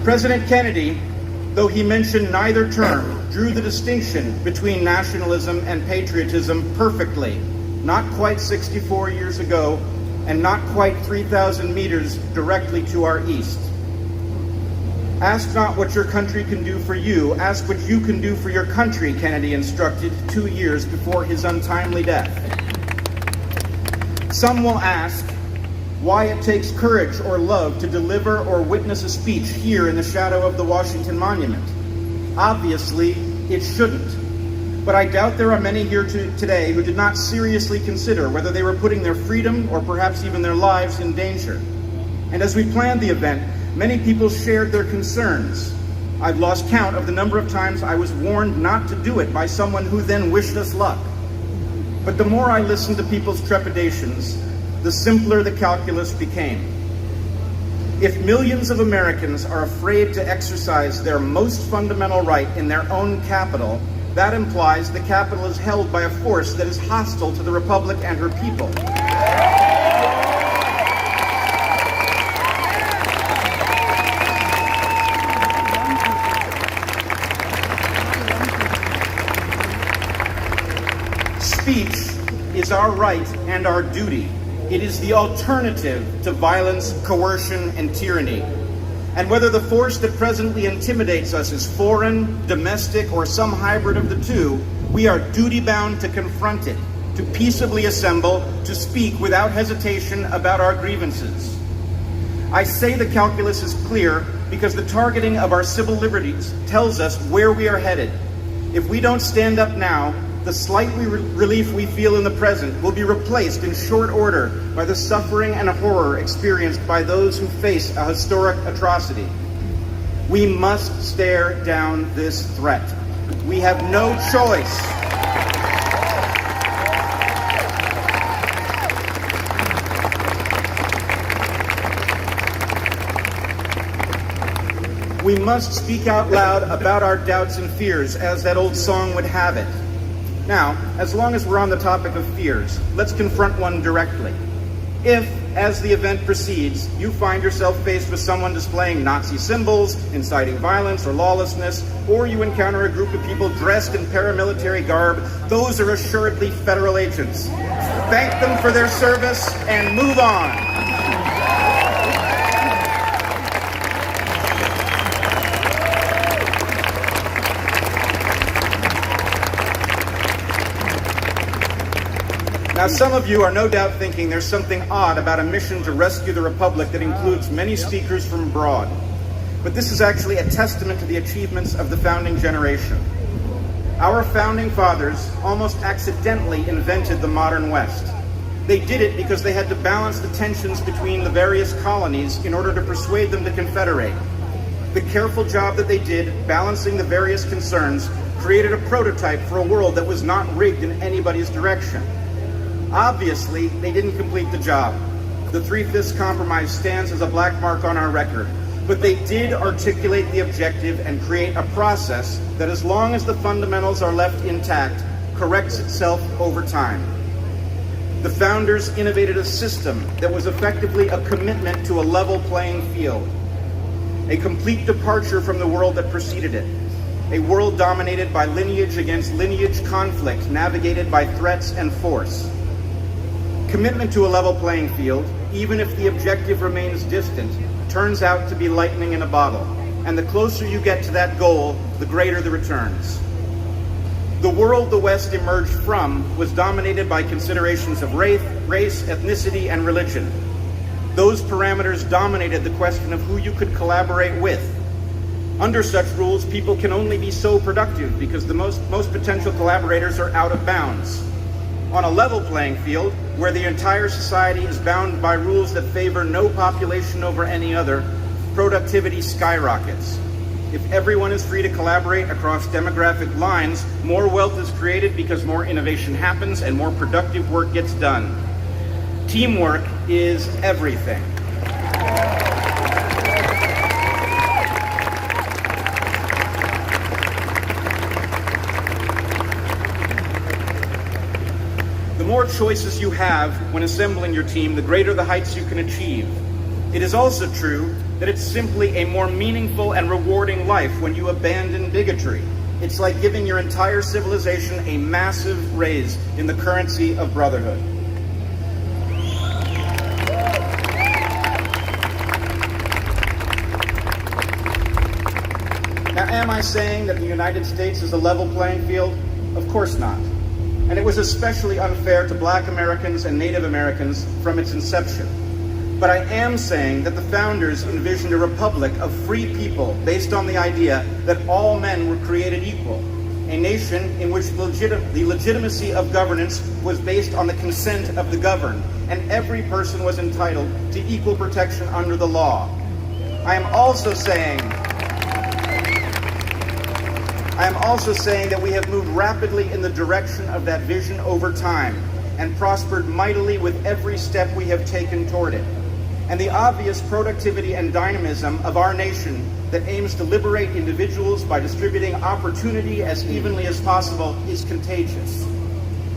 President Kennedy, though he mentioned neither term, drew the distinction between nationalism and patriotism perfectly, not quite 64 years ago, and not quite 3,000 meters directly to our east. Ask not what your country can do for you, ask what you can do for your country, Kennedy instructed 2 years before his untimely death. Some will ask why it takes courage or love to deliver or witness a speech here in the shadow of the Washington Monument. Obviously, it shouldn't. But I doubt there are many here today who did not seriously consider whether they were putting their freedom or perhaps even their lives in danger. And as we planned the event, many people shared their concerns. I've lost count of the number of times I was warned not to do it by someone who then wished us luck. But the more I listened to people's trepidations, the simpler the calculus became. If millions of Americans are afraid to exercise their most fundamental right in their own capital, that implies the capital is held by a force that is hostile to the Republic and her people. Speech is our right and our duty. It is the alternative to violence, coercion, and tyranny. And whether the force that presently intimidates us is foreign, domestic, or some hybrid of the two, we are duty-bound to confront it, to peaceably assemble, to speak without hesitation about our grievances. I say the calculus is clear because the targeting of our civil liberties tells us where we are headed. If we don't stand up now, the slight relief we feel in the present will be replaced in short order by the suffering and horror experienced by those who face a historic atrocity. We must stare down this threat. We have no choice. We must speak out loud about our doubts and fears, as that old song would have it. Now, as long as we're on the topic of fears, let's confront one directly. If, as the event proceeds, you find yourself faced with someone displaying Nazi symbols, inciting violence or lawlessness, or you encounter a group of people dressed in paramilitary garb, those are assuredly federal agents. thank them for their service, and move on. Now, some of you are no doubt thinking there's something odd about a mission to rescue the Republic that includes many speakers from abroad. But this is actually a testament to the achievements of the founding generation. Our founding fathers almost accidentally invented the modern West. They did it because they had to balance the tensions between the various colonies in order to persuade them to confederate. The careful job that they did, balancing the various concerns, created a prototype for a world that was not rigged in anybody's direction. Obviously, they didn't complete the job. The 3/5 compromise stands as a black mark on our record, but they did articulate the objective and create a process that, as long as the fundamentals are left intact, corrects itself over time. The founders innovated a system that was effectively a commitment to a level playing field, a complete departure from the world that preceded it, a world dominated by lineage against lineage conflict navigated by threats and force. Commitment to a level playing field, even if the objective remains distant, turns out to be lightning in a bottle, and the closer you get to that goal, the greater the returns. The world the West emerged from was dominated by considerations of race, ethnicity, and religion. Those parameters dominated the question of who you could collaborate with. Under such rules, people can only be so productive because the most potential collaborators are out of bounds. On a level playing field, where the entire society is bound by rules that favor no population over any other, productivity skyrockets. If everyone is free to collaborate across demographic lines, more wealth is created because more innovation happens and more productive work gets done. Teamwork is everything. The more choices you have when assembling your team, the greater the heights you can achieve. It is also true that it's simply a more meaningful and rewarding life when you abandon bigotry. It's like giving your entire civilization a massive raise in the currency of brotherhood. Now, am I saying that the United States is a level playing field? Of course not. And it was especially unfair to Black Americans and Native Americans from its inception. But I am saying that the founders envisioned a republic of free people based on the idea that all men were created equal, a nation in which the legitimacy of governance was based on the consent of the governed, and every person was entitled to equal protection under the law. I am also saying that we have moved rapidly in the direction of that vision over time and prospered mightily with every step we have taken toward it. And the obvious productivity and dynamism of our nation that aims to liberate individuals by distributing opportunity as evenly as possible is contagious.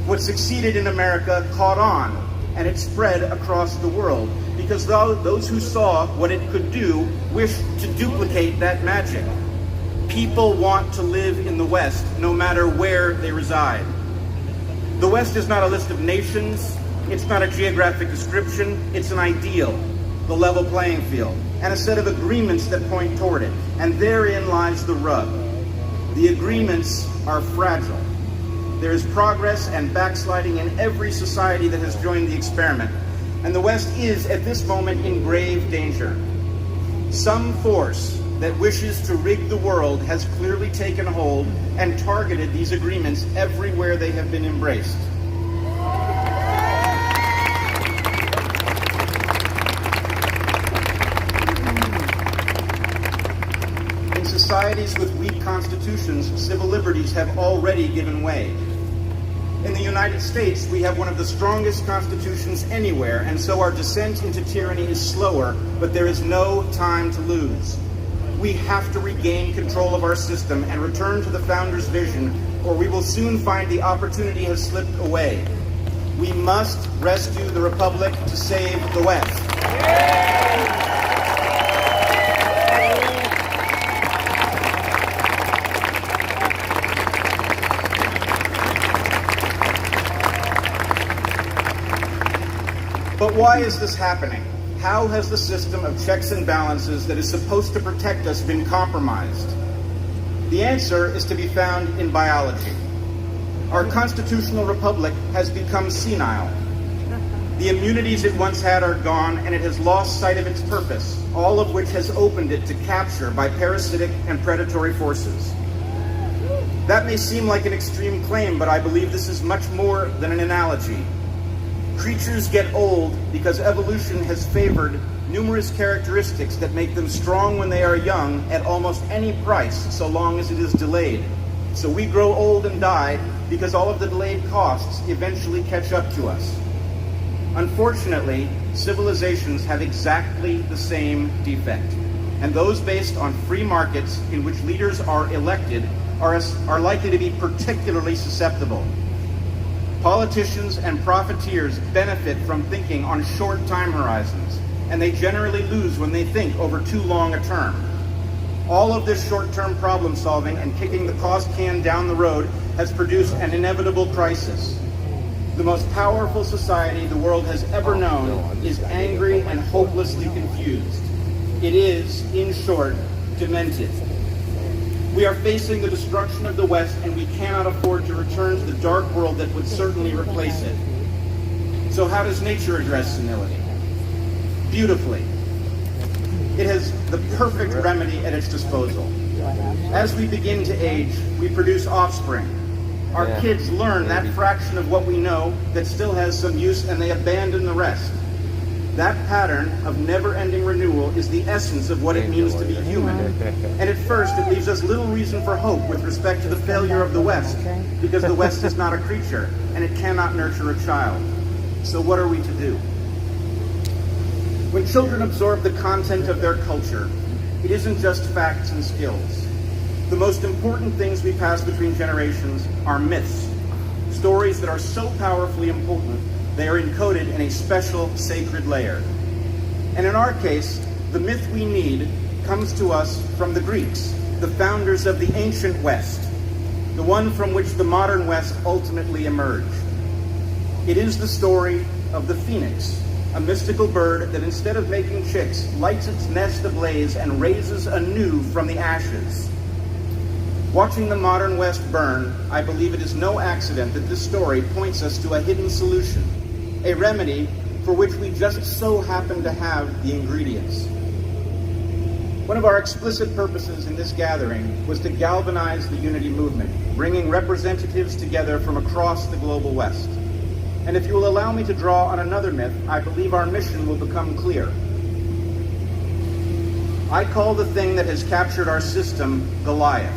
What succeeded in America caught on, and it spread across the world, because those who saw what it could do wished to duplicate that magic. People want to live in the West, no matter where they reside. The West is not a list of nations, it's not a geographic description, it's an ideal, the level playing field, and a set of agreements that point toward it. And therein lies the rub. The agreements are fragile. There is progress and backsliding in every society that has joined the experiment, and the West is, at this moment, in grave danger. Some force that wishes to rig the world has clearly taken hold and targeted these agreements everywhere they have been embraced. In societies with weak constitutions, civil liberties have already given way. In the United States, we have one of the strongest constitutions anywhere, and so our descent into tyranny is slower, but there is no time to lose. We have to regain control of our system and return to the founders' vision, or we will soon find the opportunity has slipped away. We must rescue the Republic to save the West. But why is this happening? How has the system of checks and balances that is supposed to protect us been compromised? The answer is to be found in biology. Our constitutional republic has become senile. The immunities it once had are gone, and it has lost sight of its purpose, all of which has opened it to capture by parasitic and predatory forces. That may seem like an extreme claim, but I believe this is much more than an analogy. Creatures get old because evolution has favored numerous characteristics that make them strong when they are young at almost any price, so long as it is delayed. So we grow old and die because all of the delayed costs eventually catch up to us. Unfortunately, civilizations have exactly the same defect, and those based on free markets in which leaders are elected are likely to be particularly susceptible. Politicians and profiteers benefit from thinking on short time horizons, and they generally lose when they think over too long a term. All of this short-term problem solving and kicking the cost can down the road has produced an inevitable crisis. The most powerful society the world has ever known is angry and hopelessly confused. It is, in short, demented. We are facing the destruction of the West, and we cannot afford to return to the dark world that would certainly replace it. So how does nature address senility? Beautifully. It has the perfect remedy at its disposal. As we begin to age, we produce offspring. Our kids learn that fraction of what we know that still has some use, and they abandon the rest. That pattern of never-ending renewal is the essence of what it means to be human. And at first, it leaves us little reason for hope with respect to the failure of the West, because the West is not a creature, and it cannot nurture a child. So what are we to do? When children absorb the content of their culture, it isn't just facts and skills. The most important things we pass between generations are myths, stories that are so powerfully important they are encoded in a special sacred layer. And in our case, the myth we need comes to us from the Greeks, the founders of the ancient West, the one from which the modern West ultimately emerged. It is the story of the phoenix, a mystical bird that instead of making chicks, lights its nest ablaze and raises anew from the ashes. Watching the modern West burn, I believe it is no accident that this story points us to a hidden solution, a remedy for which we just so happen to have the ingredients. One of our explicit purposes in this gathering was to galvanize the unity movement, bringing representatives together from across the global West. And if you will allow me to draw on another myth, I believe our mission will become clear. I call the thing that has captured our system Goliath.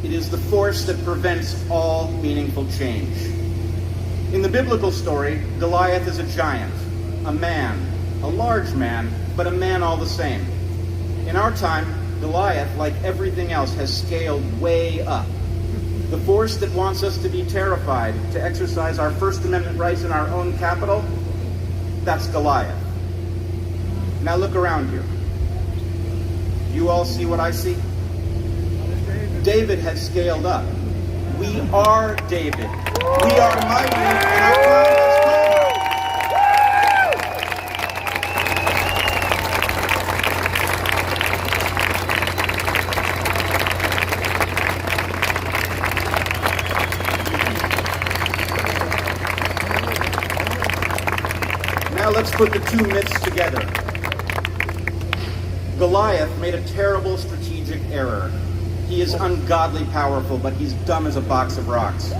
It is the force that prevents all meaningful change. In the biblical story, Goliath is a giant, a man, a large man, but a man all the same. In our time, Goliath, like everything else, has scaled way up. The force that wants us to be terrified to exercise our First Amendment rights in our own capital, that's Goliath. Now look around you. You all see what I see? David has scaled up. We are David. We are mighty, and our God is called. Now let's put the two myths together. Goliath made a terrible strategic error. He is ungodly powerful, but he's dumb as a box of rocks.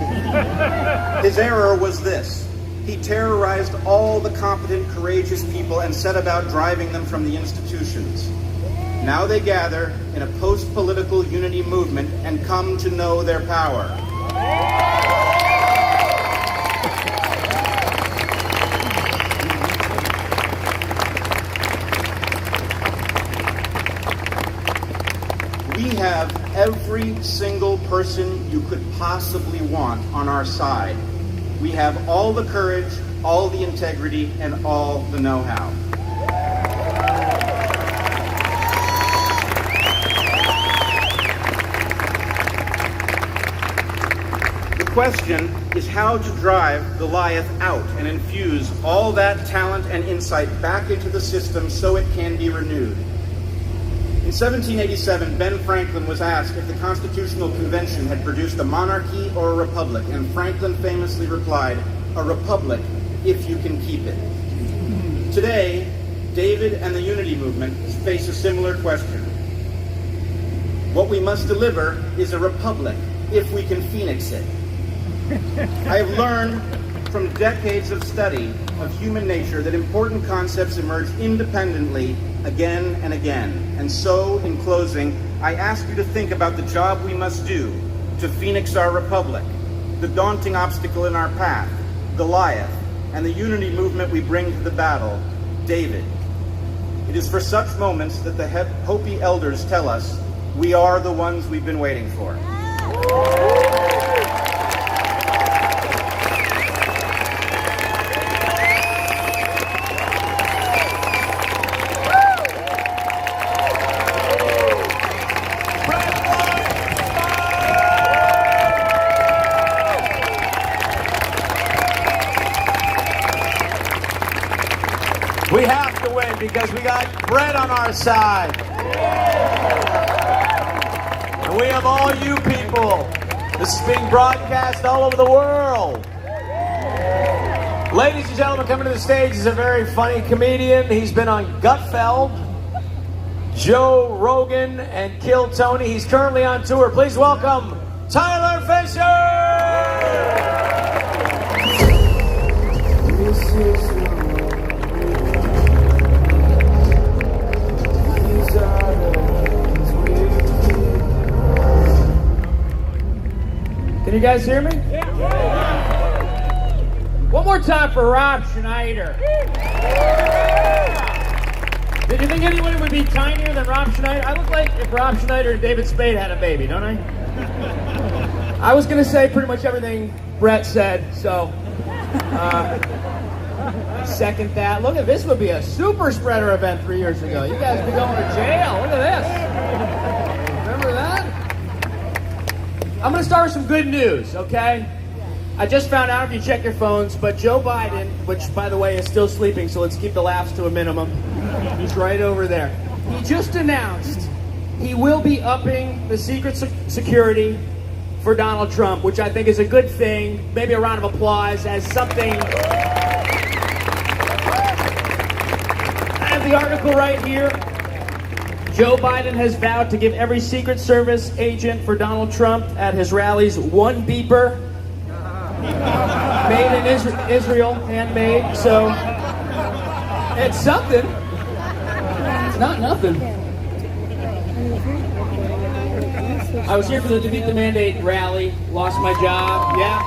His error was this. He terrorized all the competent, courageous people and set about driving them from the institutions. Now they gather in a post-political unity movement and come to know their power. We have every single person you could possibly want on our side. We have all the courage, all the integrity, and all the know-how. The question is how to drive Goliath out and infuse all that talent and insight back into the system so it can be renewed. In 1787, Ben Franklin was asked if the Constitutional Convention had produced a monarchy or a republic, and Franklin famously replied, "A republic, if you can keep it." Today, David and the Unity Movement face a similar question. What we must deliver is a republic, if we can phoenix it. I have learned from decades of study of human nature that important concepts emerge independently again and again. And so, in closing, I ask you to think about the job we must do to phoenix our republic, the daunting obstacle in our path, Goliath, and the unity movement we bring to the battle, David. It is for such moments that the Hopi elders tell us, we are the ones we've been waiting for. We have to win because we got bread on our side. And we have all you people. This is being broadcast all over the world. Ladies and gentlemen, coming to the stage is a very funny comedian. He's been on Gutfeld, Joe Rogan, and Kill Tony. He's currently on tour. Please welcome Tyler Fisher! Can you guys hear me? Yeah. One more time for Rob Schneider. Did you think anyone would be tinier than Rob Schneider? I look like if Rob Schneider and David Spade had a baby, don't I? I was going to say pretty much everything Brett said, so I second that. Look at this, would be a super spreader event 3 years ago. You guys would be going to jail. Look at this. Remember that? I'm going to start with some good news, okay? I just found out, if you check your phones, but Joe Biden, which, by the way, is still sleeping, so let's keep the laughs to a minimum. He's right over there. He just announced he will be upping the secret security for Donald Trump, which I think is a good thing. Maybe a round of applause as something... I have the article right here. Joe Biden has vowed to give every Secret Service agent for Donald Trump at his rallies one beeper. Made in Israel, handmade, so it's something. It's not nothing. I was here for the Defeat the Mandate rally, lost my job, yeah.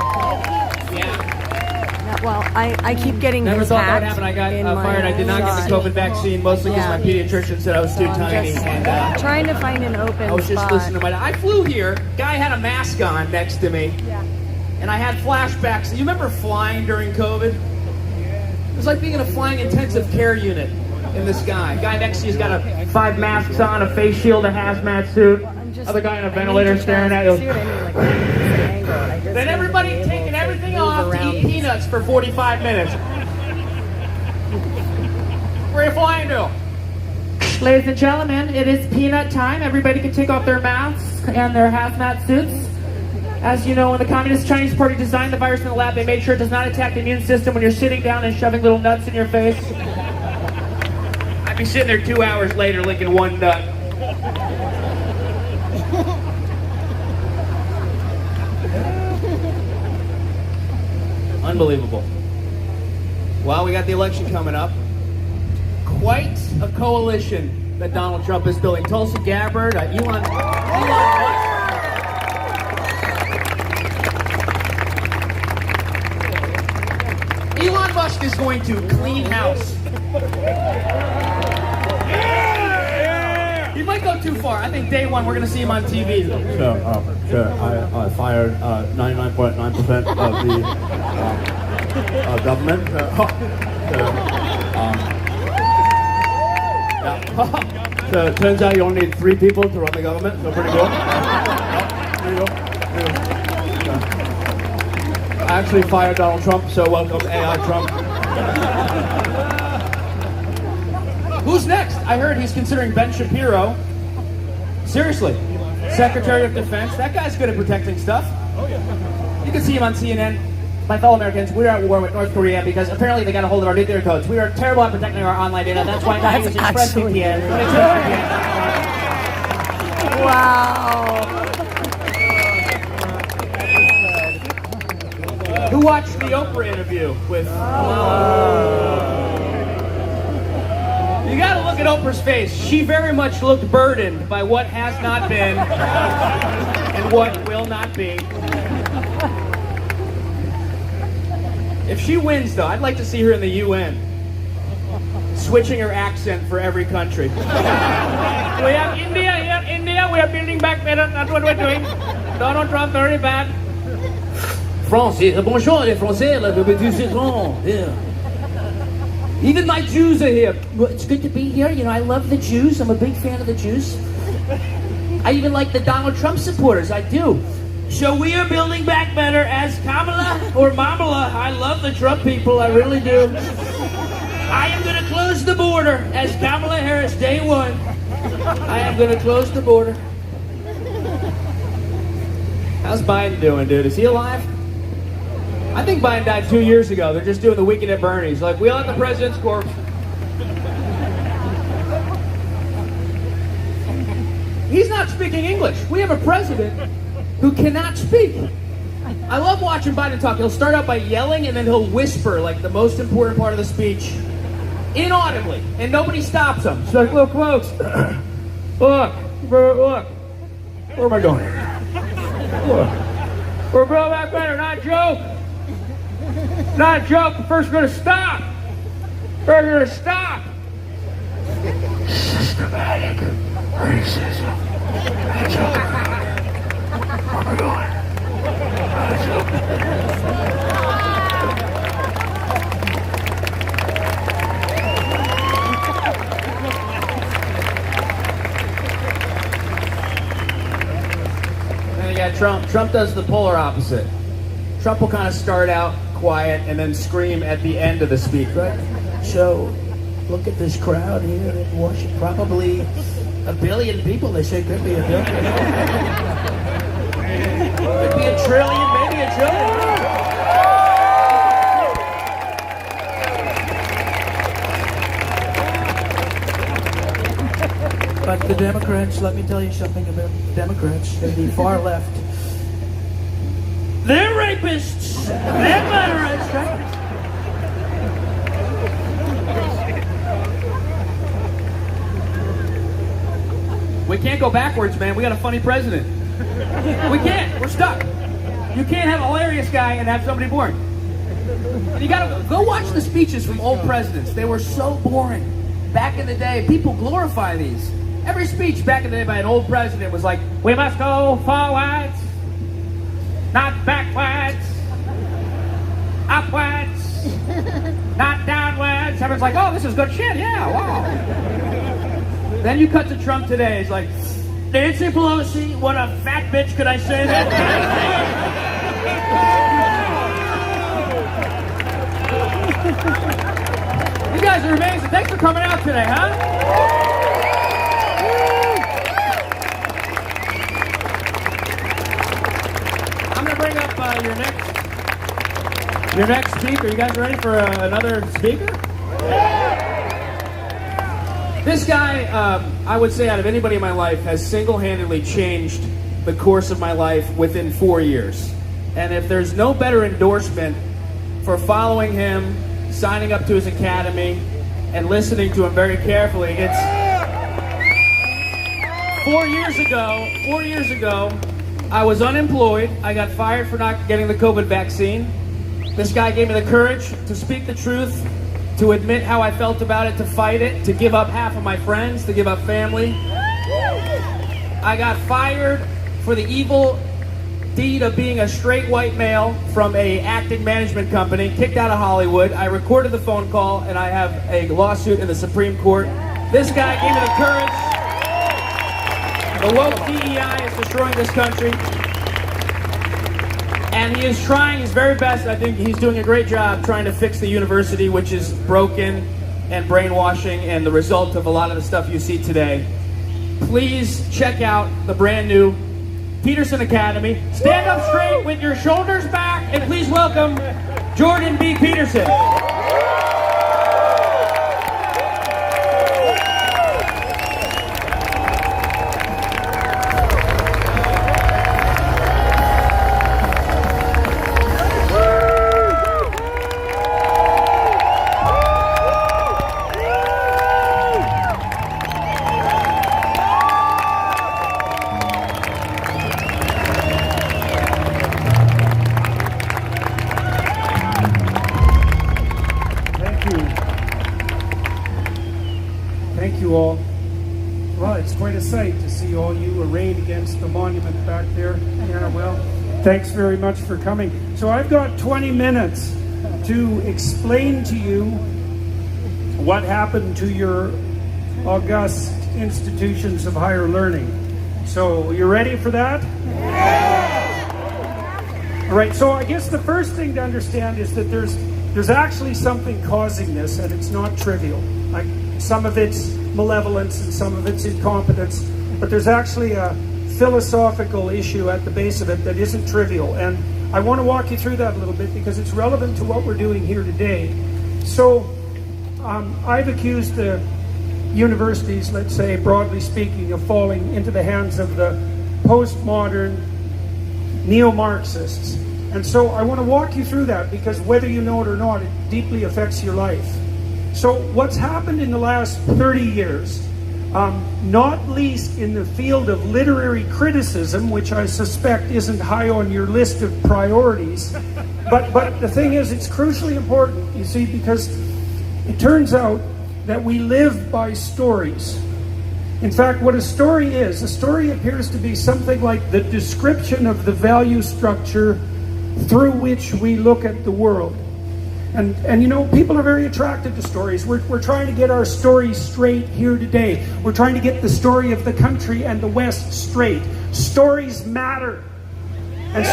Well, I keep getting Never thought that would attacked. happen. I got fired. I did not get the COVID vaccine, mostly because my pediatrician said I was too tiny. And trying to find an open I was just spot. listening to I flew here. Guy had a mask on next to me. Yeah. And I had flashbacks. You remember flying during COVID? It was like being in a flying intensive care unit in the sky. Guy next to you's got 5 masks on, a face shield, a hazmat suit. Other guy on a ventilator staring at you. Then everybody taking everything off to eat peanuts for 45 minutes. Where are you flying to? Ladies and gentlemen, it is peanut time. Everybody can take off their masks and their hazmat suits. As you know, when the Communist Chinese Party designed the virus in the lab, they made sure it does not attack the immune system when you're sitting down and shoving little nuts in your face. I'd be sitting there 2 hours later licking one nut. Unbelievable. Well, we got the election coming up. Quite a coalition that Donald Trump is building. Tulsi Gabbard, Elon Musk. Elon Musk is going to clean house. He might go too far. I think day one we're going to see him on TV. Sure. I fired 99.9% of the government. So it turns out you only need 3 people to run the government. So pretty cool. There you go. actually fired Donald Trump, so welcome AI Trump. Who's next? I heard he's considering Ben Shapiro. Seriously. Secretary of Defense. That guy's good at protecting stuff. Oh, yeah. You can see him on CNN. My fellow Americans, we are at war with North Korea because apparently they got a hold of our nuclear codes. We are terrible at protecting our online data. That's why I'm using ExpressVPN. Wow. Who watched the Oprah interview with... You gotta look at Oprah's face. She very much looked burdened by what has not been and what will not be. If she wins, though, I'd like to see her in the UN, switching her accent for every country. We have India here. India, we are building back better. That's what we're doing. Donald Trump, very bad. Français, bonjour les Français, là, yeah. Even my Jews are here. It's good to be here. You know, I love the Jews. I'm a big fan of the Jews. I even like the Donald Trump supporters. I do. So we are building back better as Kamala or Mamala. I love the Trump people. I really do. I am going to close the border as Kamala Harris, day one. I am going to close the border. How's Biden doing, dude? Is he alive? I think Biden died 2 years ago. They're just doing the Weekend at Bernie's. Like, we on the president's corpse. He's not speaking English. We have a president who cannot speak. I love watching Biden talk. He'll start out by yelling and then he'll whisper like the most important part of the speech inaudibly, and nobody stops him. It's like, look, folks, look, where am I going? Look, we're building back better, not a joke. Not a joke. First, we're going to stop. We're going to stop. Systematic racism. Not a joke. Where am I going? Not a joke. Then you got Trump. Trump does the polar opposite. Trump will kind of start out quiet and then scream at the end of the speech, right? So, look at this crowd here in Washington. Probably 1 billion people, they say. Could be 1 billion. Could be 1 trillion, maybe 1 trillion. But the Democrats, let me tell you something about the Democrats. They're the far left. They're rapists. They're murderers, right? We can't go backwards, man. We got a funny president. We can't. We're stuck. You can't have a hilarious guy and have somebody boring. And you gotta go watch the speeches from old presidents. They were so boring. Back in the day, people glorify these. Every speech back in the day by an old president was like, we must go forwards, not backwards, upwards, not downwards. Everyone's like, oh, this is good shit, yeah, wow. Then you cut to Trump today. He's like, Nancy Pelosi, what a fat bitch, could I say that? You guys are amazing. Thanks for coming out today, huh? I'm going to bring up your next speaker. You guys ready for another speaker? This guy, I would say out of anybody in my life, has single-handedly changed the course of my life within 4 years. And if there's no better endorsement for following him, signing up to his academy, and listening to him very carefully, it's 4 years ago, I was unemployed. I got fired for not getting the COVID vaccine. This guy gave me the courage to speak the truth, to admit how I felt about it, to fight it, to give up half of my friends, to give up family. I got fired for the evil deed of being a straight white male from a acting management company, kicked out of Hollywood. I recorded the phone call, and I have a lawsuit in the Supreme Court. This guy gave me the courage. The woke DEI is destroying this country. And he is trying his very best. I think he's doing a great job trying to fix the university, which is broken and brainwashing and the result of a lot of the stuff you see today. Please check out the brand new Peterson Academy. Stand up straight with your shoulders back, and please welcome Jordan B. Peterson. Thank you all. Well, it's quite a sight to see all you arrayed against the monument back there. Yeah, well, thanks very much for coming. So I've got 20 minutes to explain to you what happened to your august institutions of higher learning. So you ready for that? Yeah. All right, so I guess the first thing to understand is that there's actually something causing this, and it's not trivial. Like, some of it's malevolence and some of it's incompetence, but there's actually a philosophical issue at the base of it that isn't trivial. And I want to walk you through that a little bit because it's relevant to what we're doing here today. So I've accused the universities, let's say broadly speaking, of falling into the hands of the postmodern neo-Marxists. And so I want to walk you through that because whether you know it or not, it deeply affects your life. So what's happened in the last 30 years, not least in the field of literary criticism, which I suspect isn't high on your list of priorities, but the thing is, it's crucially important, you see, because it turns out that we live by stories. In fact, what a story appears to be something like the description of the value structure through which we look at the world. And you know, people are very attracted to stories. We're trying to get our story straight here today. We're trying to get the story of the country and the West straight. Stories matter. And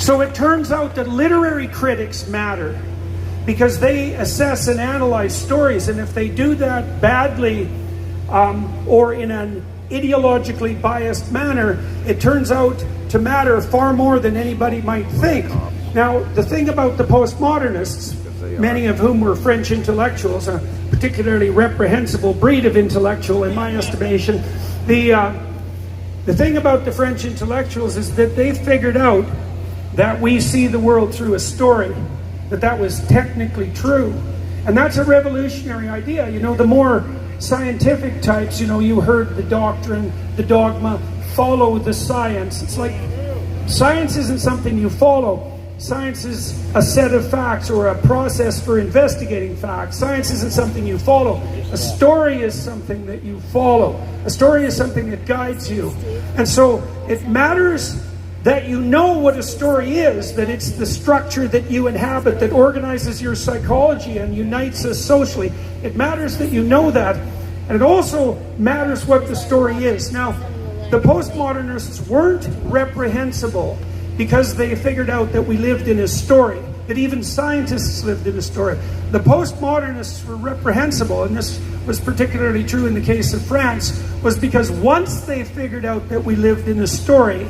so it turns out that literary critics matter because they assess and analyze stories. And if they do that badly or in an ideologically biased manner, it turns out to matter far more than anybody might think. Now, the thing about the postmodernists, many of whom were French intellectuals, a particularly reprehensible breed of intellectual in my estimation, the thing about the French intellectuals is that they figured out that we see the world through a story, that was technically true. And that's a revolutionary idea. You know, the more scientific types, you know, you heard the doctrine, the dogma, follow the science. It's like, science isn't something you follow. Science is a set of facts or a process for investigating facts. Science isn't something you follow. A story is something that you follow. A story is something that guides you. And so it matters that you know what a story is, that it's the structure that you inhabit, that organizes your psychology and unites us socially. It matters that you know that. And it also matters what the story is. Now, the postmodernists weren't reprehensible because they figured out that we lived in a story, that even scientists lived in a story. The postmodernists were reprehensible, and this was particularly true in the case of France, was because once they figured out that we lived in a story,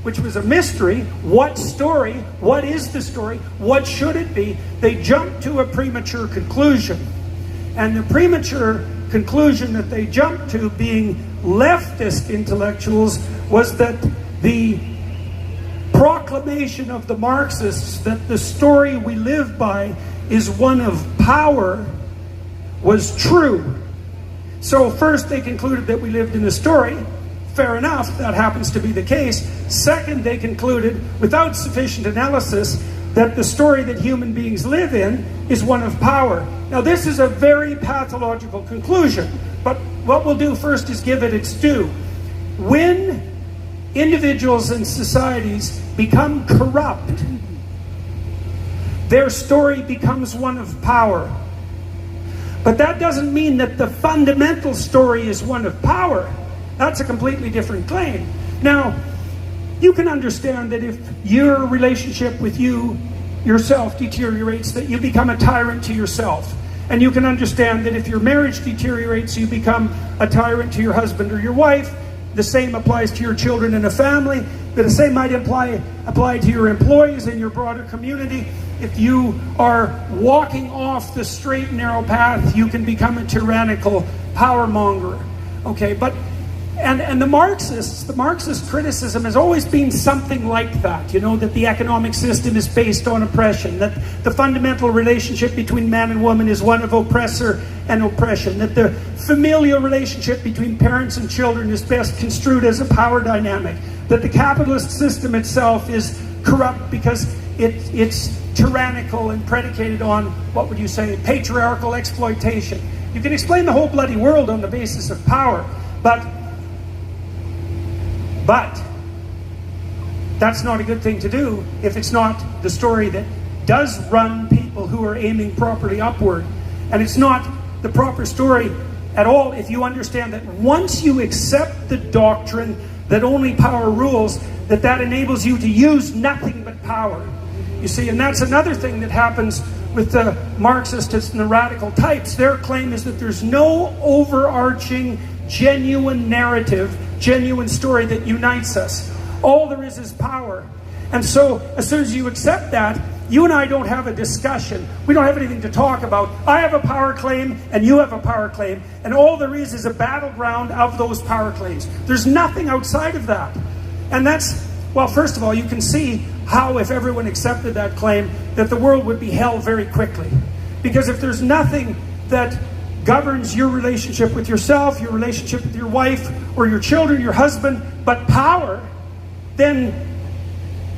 which was a mystery, what story, what is the story, what should it be, they jumped to a premature conclusion. And the premature conclusion that they jumped to, being leftist intellectuals, was that the proclamation of the Marxists that the story we live by is one of power was true. So first they concluded that we lived in a story. Fair enough, that happens to be the case. Second, they concluded, without sufficient analysis, that the story that human beings live in is one of power. Now this is a very pathological conclusion, but what we'll do first is give it its due. When individuals and societies become corrupt, their story becomes one of power. But that doesn't mean that the fundamental story is one of power. That's a completely different claim. Now, you can understand that if your relationship with yourself deteriorates, that you become a tyrant to yourself. And you can understand that if your marriage deteriorates, you become a tyrant to your husband or your wife. The same applies to your children and a family. The same might apply to your employees and your broader community. If you are walking off the straight and narrow path, you can become a tyrannical power monger. Okay, but and the Marxist criticism has always been something like that, you know, that the economic system is based on oppression, that the fundamental relationship between man and woman is one of oppressor and oppression, that the familial relationship between parents and children is best construed as a power dynamic, that the capitalist system itself is corrupt because it's tyrannical and predicated on, what would you say, patriarchal exploitation. You can explain the whole bloody world on the basis of power, but that's not a good thing to do if it's not the story that does run people who are aiming properly upward. And it's not the proper story at all if you understand that once you accept the doctrine that only power rules, that enables you to use nothing but power. You see, and that's another thing that happens with the Marxists and the radical types. Their claim is that there's no overarching, genuine narrative, genuine story that unites us. All there is power. And so, as soon as you accept that, you and I don't have a discussion. We don't have anything to talk about. I have a power claim, and you have a power claim, and all there is a battleground of those power claims. There's nothing outside of that. And that's, well, first of all, you can see how, if everyone accepted that claim, that the world would be hell very quickly. Because if there's nothing that governs your relationship with yourself, your relationship with your wife, or your children, your husband, but power, then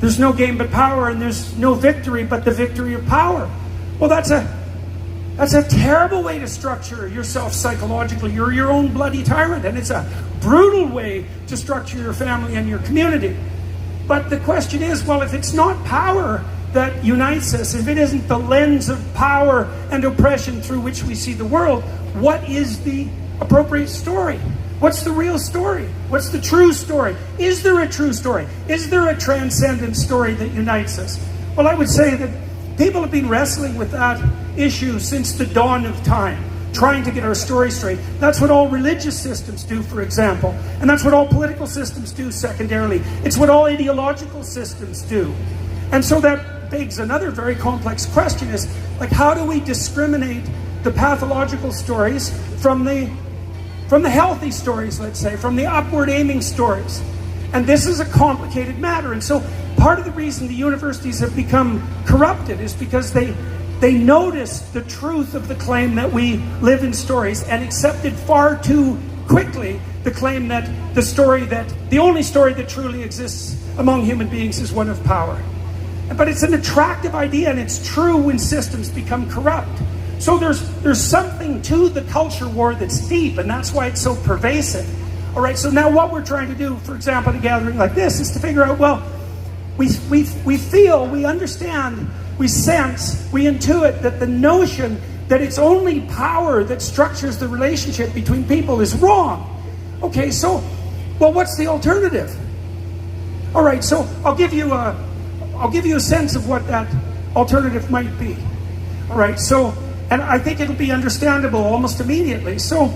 there's no game but power, and there's no victory but the victory of power. Well, that's a terrible way to structure yourself psychologically. You're your own bloody tyrant, and it's a brutal way to structure your family and your community. But the question is, well, if it's not power that unites us, if it isn't the lens of power and oppression through which we see the world, what is the appropriate story? What's the real story? What's the true story? Is there a true story? Is there a transcendent story that unites us? Well, I would say that people have been wrestling with that issue since the dawn of time, trying to get our story straight. That's what all religious systems do, for example. And that's what all political systems do, secondarily. It's what all ideological systems do. And so that begs another very complex question is, like, how do we discriminate the pathological stories from the healthy stories, let's say, from the upward aiming stories? And this is a complicated matter. And so part of the reason the universities have become corrupted is because they noticed the truth of the claim that we live in stories and accepted far too quickly the claim that the only story that truly exists among human beings is one of power. But it's an attractive idea, and it's true when systems become corrupt. So there's something to the culture war that's deep, and that's why it's so pervasive. All right, so now what we're trying to do, for example, at a gathering like this, is to figure out, well, we feel, we understand, we sense, we intuit that the notion that it's only power that structures the relationship between people is wrong. Okay, so, well, what's the alternative? All right, so I'll give you a sense of what that alternative might be. All right, so, and I think it'll be understandable almost immediately. So,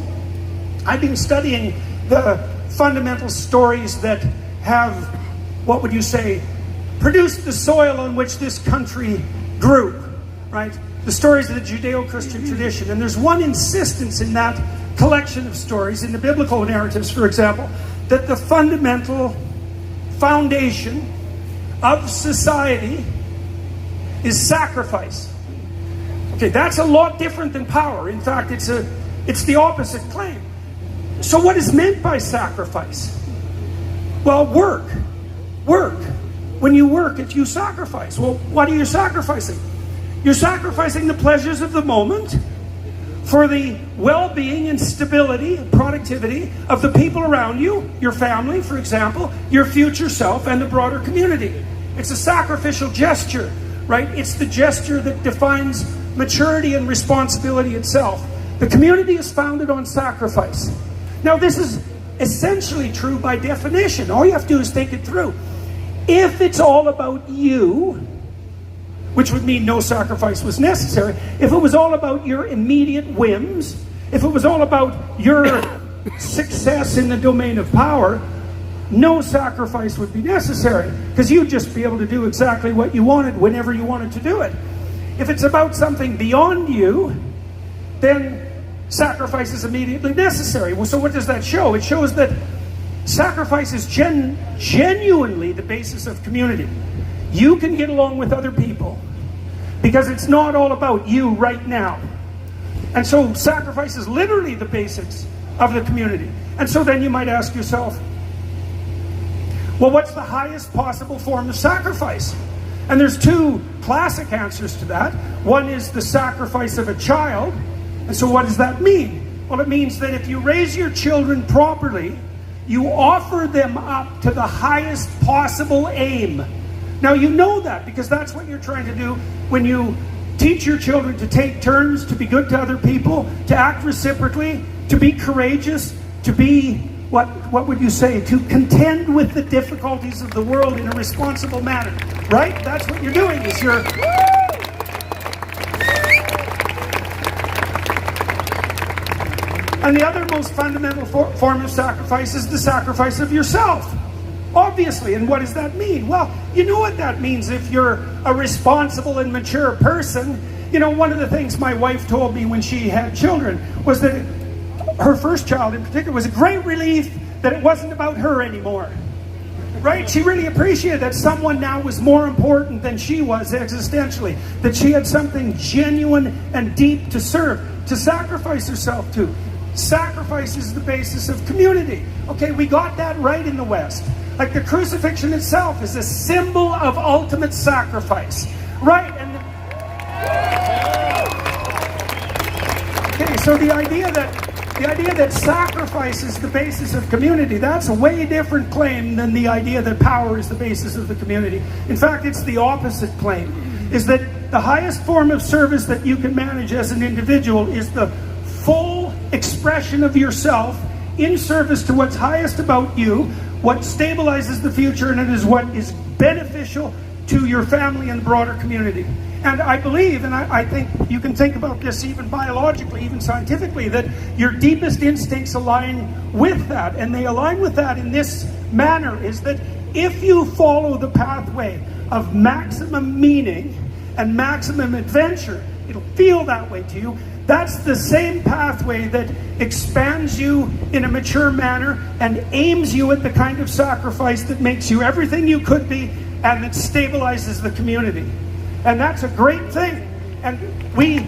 I've been studying the fundamental stories that have, what would you say, produced the soil on which this country grew, right? The stories of the Judeo-Christian tradition. And there's one insistence in that collection of stories, in the biblical narratives, for example, that the fundamental foundation of society is sacrifice. Okay, that's a lot different than power. In fact, it's the opposite claim. So what is meant by sacrifice? Well, work. When you work, if you sacrifice. Well, what are you sacrificing? You're sacrificing the pleasures of the moment for the well-being and stability and productivity of the people around you, your family, for example, your future self, and the broader community. It's a sacrificial gesture, right? It's the gesture that defines maturity and responsibility itself. The community is founded on sacrifice. Now, this is essentially true by definition. All you have to do is think it through. If it's all about you, which would mean no sacrifice was necessary, if it was all about your immediate whims, if it was all about your success in the domain of power, no sacrifice would be necessary, because you'd just be able to do exactly what you wanted whenever you wanted to do it. If it's about something beyond you, then sacrifice is immediately necessary. Well, so what does that show? It shows that sacrifice is genuinely the basis of community. You can get along with other people because it's not all about you right now. And so sacrifice is literally the basics of the community. And so then you might ask yourself, well, what's the highest possible form of sacrifice? And there's two classic answers to that. One is the sacrifice of a child. And so what does that mean? Well, it means that if you raise your children properly, you offer them up to the highest possible aim. Now you know that because that's what you're trying to do when you teach your children to take turns, to be good to other people, to act reciprocally, to be courageous, to be, what would you say, to contend with the difficulties of the world in a responsible manner. Right? That's what you're doing, is you're... And the other most fundamental form of sacrifice is the sacrifice of yourself. Obviously, and what does that mean? Well, you know what that means if you're a responsible and mature person. You know, one of the things my wife told me when she had children was that her first child in particular was a great relief that it wasn't about her anymore. Right? She really appreciated that someone now was more important than she was existentially. That she had something genuine and deep to serve, to sacrifice herself to. Sacrifice is the basis of community. Okay, we got that right in the West. Like the crucifixion itself is a symbol of ultimate sacrifice. Right? And okay, so the idea that sacrifice is the basis of community, that's a way different claim than the idea that power is the basis of the community. In fact, it's the opposite claim, is that the highest form of service that you can manage as an individual is the full expression of yourself in service to what's highest about you, what stabilizes the future, and it is what is beneficial to your family and the broader community. And I believe, and I think you can think about this even biologically, even scientifically, that your deepest instincts align with that. And they align with that in this manner, is that if you follow the pathway of maximum meaning and maximum adventure, it'll feel that way to you. That's the same pathway that expands you in a mature manner and aims you at the kind of sacrifice that makes you everything you could be and that stabilizes the community. And that's a great thing. And we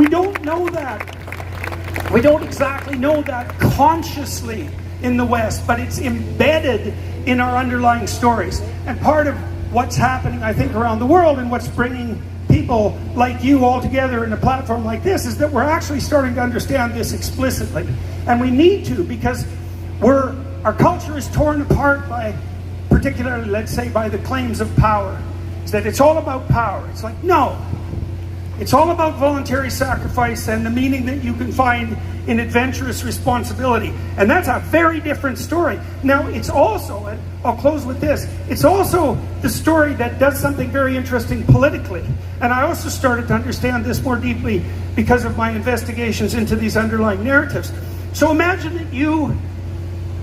don't know that. We don't exactly know that consciously in the West, but it's embedded in our underlying stories. And part of what's happening, I think, around the world and what's bringing people like you all together in a platform like this is that we're actually starting to understand this explicitly. And we need to, because our culture is torn apart by, particularly, let's say, by the claims of power. It's that it's all about power. It's like, no. It's all about voluntary sacrifice and the meaning that you can find in adventurous responsibility. And that's a very different story. Now, it's also, and I'll close with this, it's also the story that does something very interesting politically. And I also started to understand this more deeply because of my investigations into these underlying narratives. So imagine that you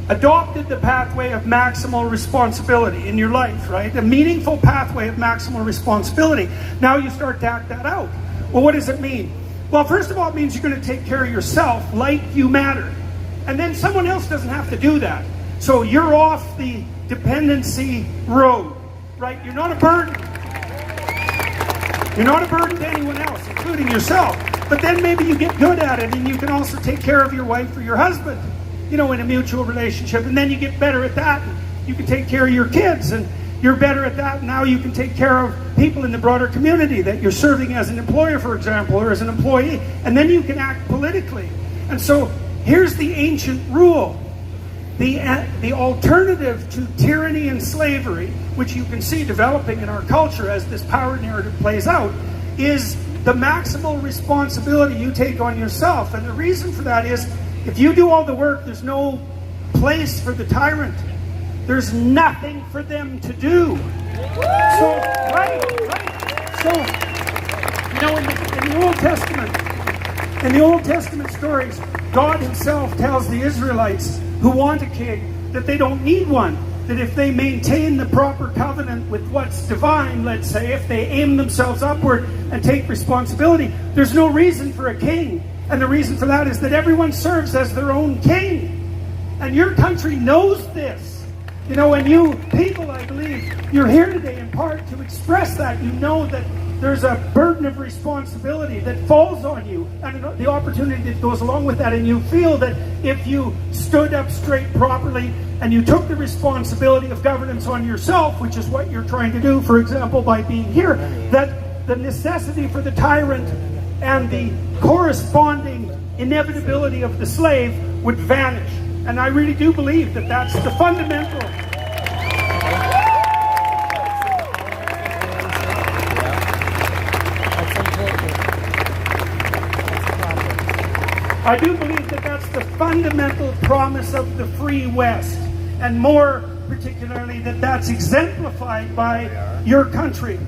adopted the pathway of maximal responsibility in your life, right? A meaningful pathway of maximal responsibility. Now you start to act that out. Well, what does it mean? Well, first of all, it means you're going to take care of yourself like you matter. And then someone else doesn't have to do that. So you're off the dependency road, right? You're not a burden. You're not a burden to anyone else, including yourself. But then maybe you get good at it and you can also take care of your wife or your husband, you know, in a mutual relationship. And then you get better at that. And you can take care of your kids and you're better at that. Now you can take care of people in the broader community that you're serving as an employer, for example, or as an employee. And then you can act politically. And so here's the ancient rule. The alternative to tyranny and slavery, which you can see developing in our culture as this power narrative plays out, is the maximal responsibility you take on yourself. And the reason for that is, if you do all the work, there's no place for the tyrant. there's nothing for them to do. So, right. So, you know, in the Old Testament stories, God himself tells the Israelites who want a king that they don't need one. That if they maintain the proper covenant with what's divine, let's say, if they aim themselves upward and take responsibility, there's no reason for a king. And the reason for that is that everyone serves as their own king. And your country knows this. You know, and you people, I believe, you're here today in part to express that. You know that there's a burden of responsibility that falls on you and the opportunity that goes along with that. And you feel that if you stood up straight properly and you took the responsibility of governance on yourself, which is what you're trying to do, for example, by being here, that the necessity for the tyrant and the corresponding inevitability of the slave would vanish. And I really do believe that that's the fundamental. I do believe that that's the fundamental promise of the free West, and more particularly that that's exemplified by your country.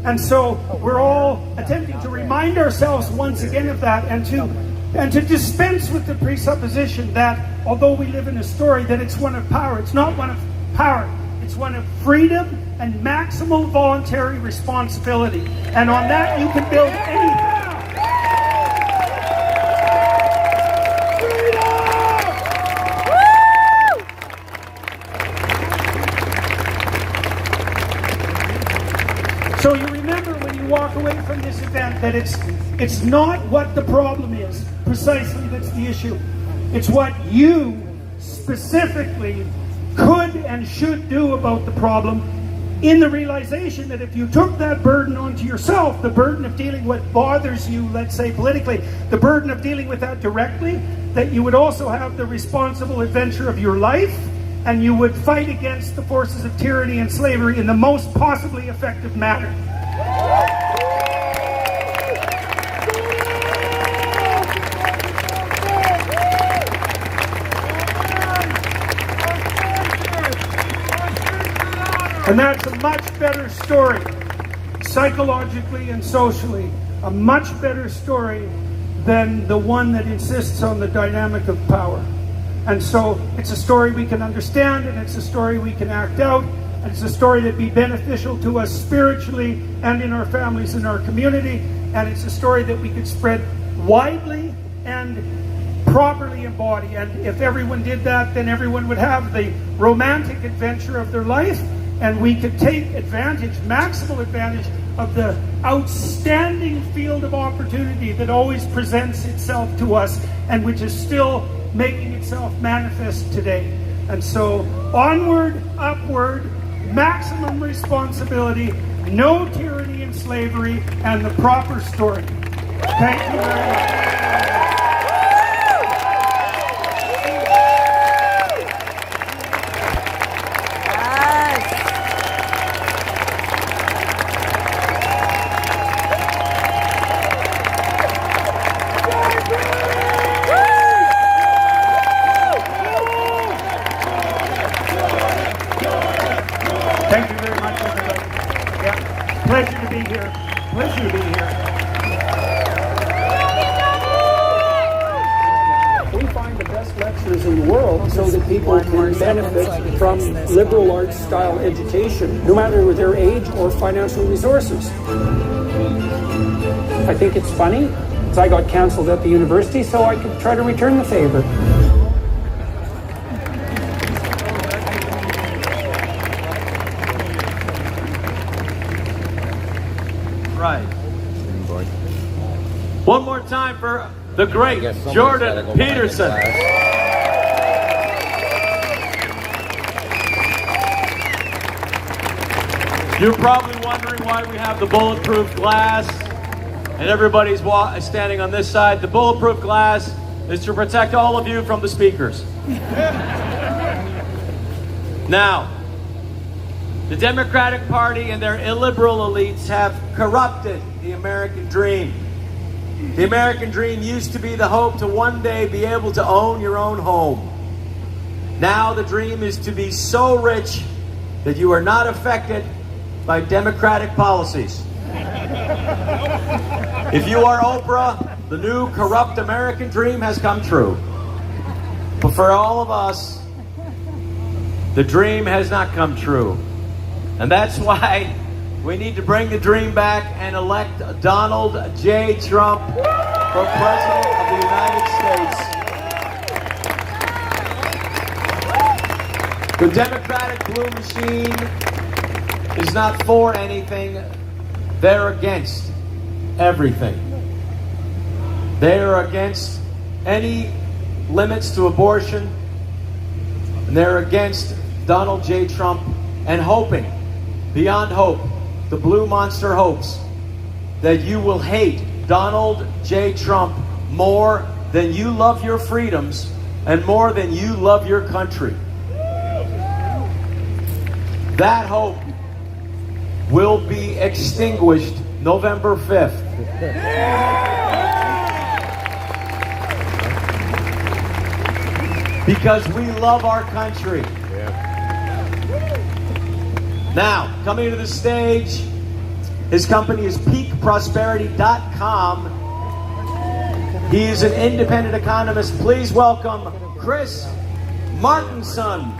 And so we're all attempting to remind ourselves once again of that, and to dispense with the presupposition that although we live in a story that it's one of power, it's not one of power. It's one of freedom and maximal voluntary responsibility. And on that you can build anything. So you remember when you walk away from this event that it's not what the problem is, precisely that's the issue. It's what you specifically could and should do about the problem, in the realization that if you took that burden onto yourself, the burden of dealing with what bothers you, let's say politically, the burden of dealing with that directly, that you would also have the responsible adventure of your life, and you would fight against the forces of tyranny and slavery in the most possibly effective manner. And that's a much better story, psychologically and socially, a much better story than the one that insists on the dynamic of power. And so it's a story we can understand, and it's a story we can act out, and it's a story that'd be beneficial to us spiritually and in our families and our community, and it's a story that we could spread widely and properly embody. And if everyone did that, then everyone would have the romantic adventure of their life, and we could take advantage, maximal advantage, of the outstanding field of opportunity that always presents itself to us and which is still making itself manifest today. And so onward, upward, maximum responsibility, no tyranny and slavery, and the proper story. Thank you very much. Thank you very much, everybody. Yeah, pleasure to be here. Pleasure to be here. We find the best lectures in the world so that people can benefit from liberal arts style education, no matter their age or financial resources. I think it's funny, because I got canceled at the university, so I could try to return the favor. Right. One more time for the great Jordan Peterson. You're probably wondering why we have the bulletproof glass and everybody's standing on this side. The bulletproof glass is to protect all of you from the speakers. Now, the Democratic Party and their illiberal elites have corrupted the American dream. The American dream used to be the hope to one day be able to own your own home. Now the dream is to be so rich that you are not affected by democratic policies. If you are Oprah, the new corrupt American dream has come true. But for all of us, the dream has not come true. And that's why we need to bring the dream back and elect Donald J. Trump for President of the United States. The Democratic blue machine is not for anything. They're against everything. They are against any limits to abortion. And they're against Donald J. Trump and hoping, beyond hope, the blue monster hopes that you will hate Donald J. Trump more than you love your freedoms and more than you love your country. That hope will be extinguished November 5th. Because we love our country. Now, coming to the stage, his company is peakprosperity.com. He is an independent economist. Please welcome Chris Martinson.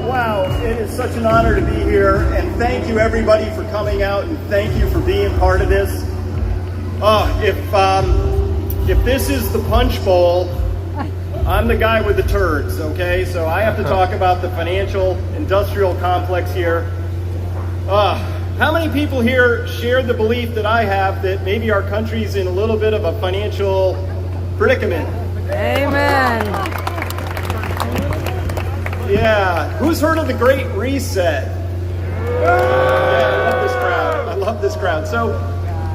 Wow, it is such an honor to be here, and thank you everybody for coming out, and thank you for being part of this. If this is the punch bowl, I'm the guy with the turds, okay? So I have to talk about the financial industrial complex here. How many people here share the belief that I have that maybe our country's in a little bit of a financial predicament? Amen. Yeah, who's heard of the Great Reset? Yeah, I love this crowd. So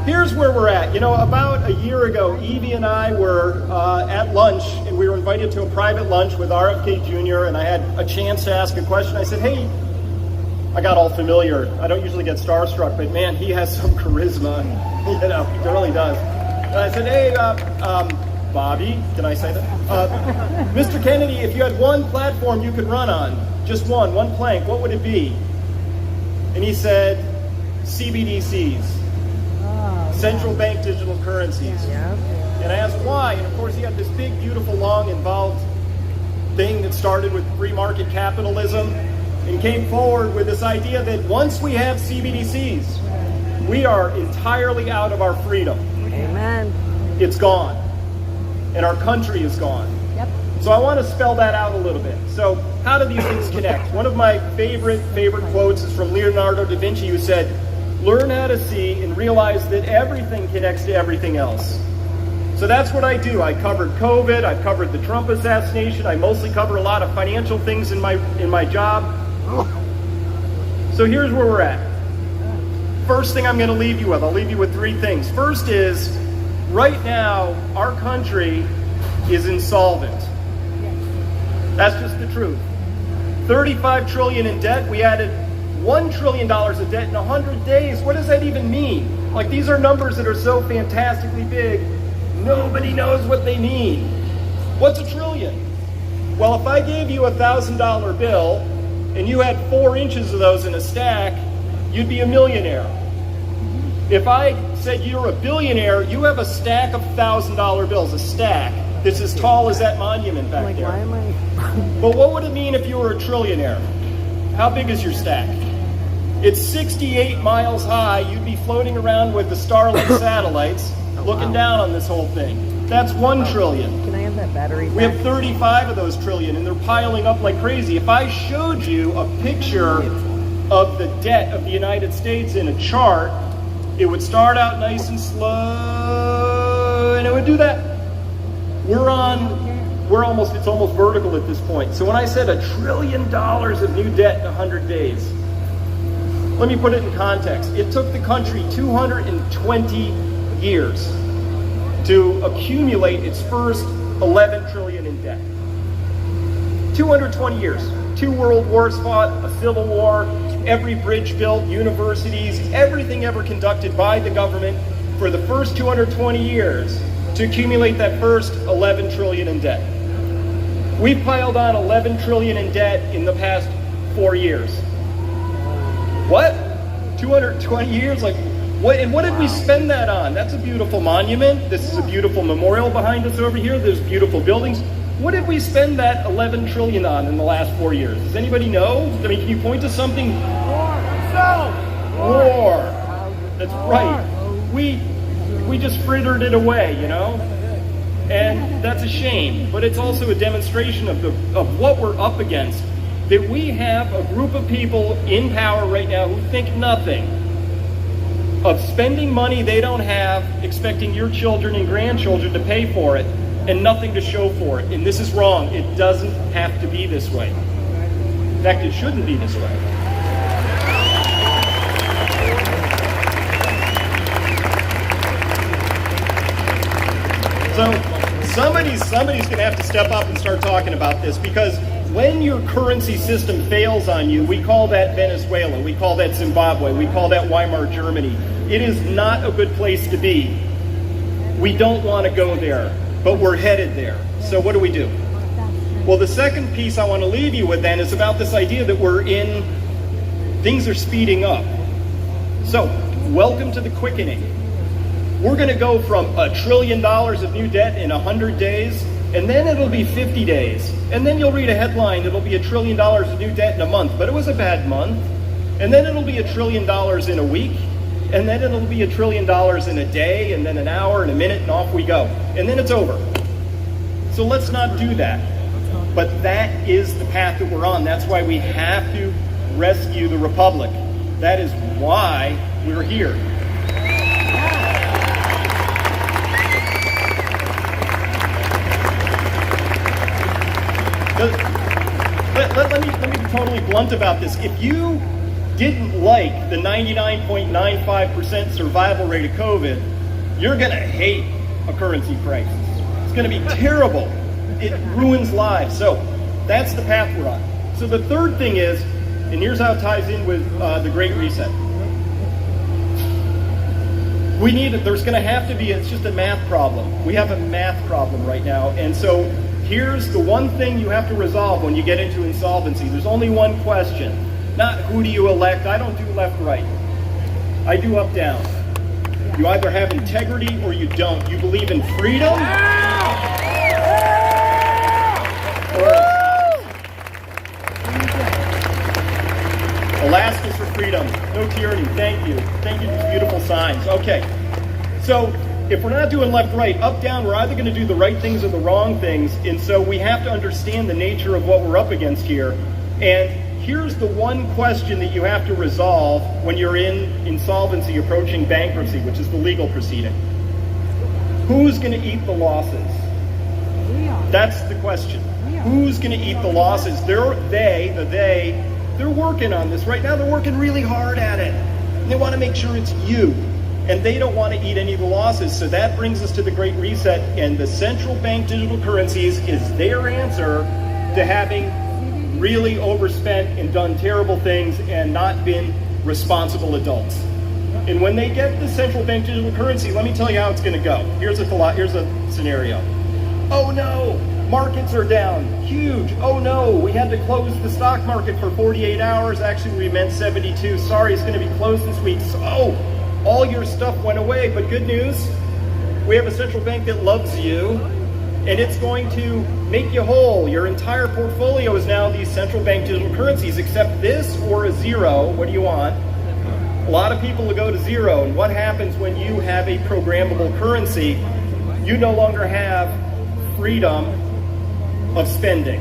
here's where we're at. You know, about a year ago, Evie and I were at lunch, and we were invited to a private lunch with RFK Jr., and I had a chance to ask a question. I said, hey, I got all familiar. I don't usually get starstruck, but man, he has some charisma. You know, he really does. And I said, hey, Bobby, can I say that? Mr. Kennedy, if you had one platform you could run on, just one plank, what would it be? And he said, CBDCs, central bank digital currencies. And I asked why, and of course he had this big, beautiful, long, involved thing that started with free market capitalism and came forward with this idea that once we have CBDCs, we are entirely out of our freedom. Amen. It's gone. And our country is gone. Yep. So I want to spell that out a little bit. So how do these things connect? One of my favorite quotes is from Leonardo da Vinci, who said, learn how to see and realize that everything connects to everything else. So that's what I do. I covered COVID, I've covered the Trump assassination, I mostly cover a lot of financial things in my job. So here's where we're at. First thing I'm going to leave you with, I'll leave you with three things. First is, right now, our country is insolvent. That's just the truth. 35 trillion in debt. We added $1 trillion of debt in 100 days. What does that even mean? Like, these are numbers that are so fantastically big, nobody knows what they mean. What's a trillion? Well, if I gave you a $1,000 bill and you had 4 inches of those in a stack, you'd be a millionaire. If I said you're a billionaire, you have a stack of $1,000 bills, a stack that's as tall as that monument back there. Why am I? But what would it mean if you were a trillionaire? How big is your stack? It's 68 miles high. You'd be floating around with the Starlink satellites looking down on this whole thing. That's 1 trillion. Can I have that battery back? We have 35 of those trillion, and they're piling up like crazy. If I showed you a picture of the debt of the United States in a chart, it would start out nice and slow, and it would do that. It's almost vertical at this point. So when I said $1 trillion of new debt in 100 days, let me put it in context. It took the country 220 years to accumulate its first 11 trillion in debt. 220 years. 2 world wars fought, a civil war, every bridge built, universities, everything ever conducted by the government for the first 220 years to accumulate that first 11 trillion in debt. We've piled on 11 trillion in debt in the past 4 years. What? 220 years? Like, what? And what did we spend that on? That's a beautiful monument. This is a beautiful memorial behind us over here. There's beautiful buildings. What did we spend that 11 trillion on in the last 4 years? Does anybody know? I mean, can you point to something? War. That's right. We just frittered it away, you know? And that's a shame, but it's also a demonstration of what we're up against. That we have a group of people in power right now who think nothing of spending money they don't have, expecting your children and grandchildren to pay for it, and nothing to show for it. And this is wrong. It doesn't have to be this way. In fact, it shouldn't be this way. So somebody's going to have to step up and start talking about this, because when your currency system fails on you, we call that Venezuela, we call that Zimbabwe, we call that Weimar Germany. It is not a good place to be. We don't want to go there, but we're headed there. So what do? Well, the second piece I want to leave you with then is about this idea that things are speeding up. So, welcome to the quickening. We're going to go from $1 trillion of new debt in 100 days, and then it'll be 50 days. And then you'll read a headline, it'll be $1 trillion of new debt in a month, but it was a bad month. And then it'll be $1 trillion in a week, and then it'll be $1 trillion in a day, and then an hour, and a minute, and off we go. And then it's over. So let's not do that. But that is the path that we're on. That's why we have to rescue the Republic. That is why we're here. Let me be totally blunt about this. If you didn't like the 99.95% survival rate of COVID, you're going to hate a currency crisis. It's going to be terrible. It ruins lives. So that's the path we're on. So the third thing is, and here's how it ties in with the Great Reset. There's going to have to be, it's just a math problem. We have a math problem right now. And so here's the one thing you have to resolve when you get into insolvency. There's only one question. Not who do you elect. I don't do left-right. I do up-down. You either have integrity or you don't. You believe in freedom. Alaska's for freedom. No tyranny. Thank you. Thank you for these beautiful signs. Okay. So if we're not doing left-right, up-down, we're either going to do the right things or the wrong things. And so we have to understand the nature of what we're up against here. And here's the one question that you have to resolve when you're in insolvency, approaching bankruptcy, which is the legal proceeding. Who's going to eat the losses? That's the question. Who's going to eat the losses? They're working on this right now. They're working really hard at it. And they want to make sure it's you. And they don't want to eat any of the losses. So that brings us to the Great Reset. And the central bank digital currencies is their answer to having really overspent and done terrible things and not been responsible adults. And when they get the central bank digital currency, let me tell you how it's going to go. Here's a scenario. Oh no, markets are down, huge. Oh no, we had to close the stock market for 48 hours. Actually, we meant 72. Sorry, it's going to be closed this week. So, all your stuff went away, but good news, we have a central bank that loves you, and it's going to make you whole. Your entire portfolio is now these central bank digital currencies, except this or a zero. What do you want? A lot of people will go to zero, and what happens when you have a programmable currency? You no longer have freedom of spending.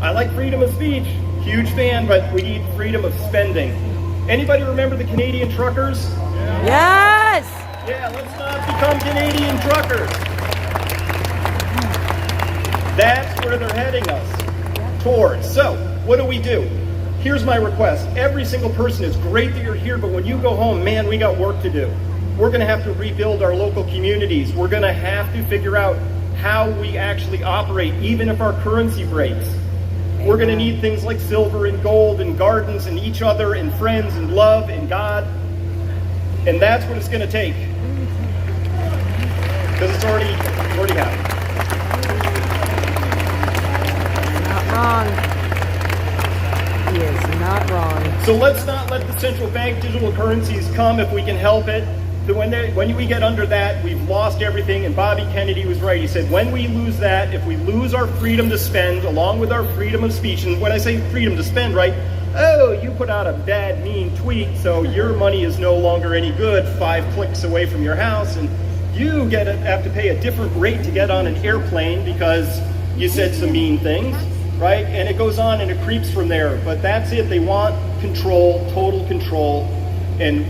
I like freedom of speech, huge fan, but we need freedom of spending. Anybody remember the Canadian truckers? Yes! Yeah, let's not become Canadian truckers. That's where they're heading us towards. So, what do? Here's my request. Every single person, it's great that you're here, but when you go home, man, we got work to do. We're going to have to rebuild our local communities. We're going to have to figure out how we actually operate, even if our currency breaks. We're going to need things like silver and gold and gardens and each other and friends and love and God. And that's what it's going to take. Because it's already happened. Not wrong. He is not wrong. So let's not let the central bank digital currencies come if we can help it. When we get under that, we've lost everything. And Bobby Kennedy was right. He said, when we lose that, if we lose our freedom to spend along with our freedom of speech, and when I say freedom to spend, right, oh, you put out a bad, mean tweet, so your money is no longer any good 5 clicks away from your house, and you have to pay a different rate to get on an airplane because you said some mean things, right? And it goes on and it creeps from there. But that's it. They want control, total control, and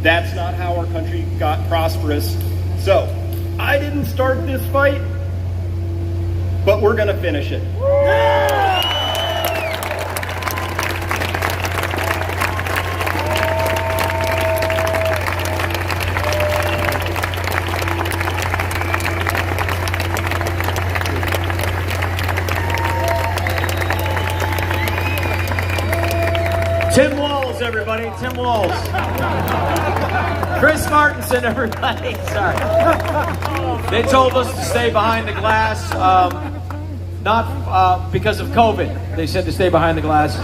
that's not how our country got prosperous. So, I didn't start this fight, but we're going to finish it. Tim Walls, everybody. Tim Walls. Chris Martinson, everybody. Sorry. They told us to stay behind the glass, not because of COVID. They said to stay behind the glass.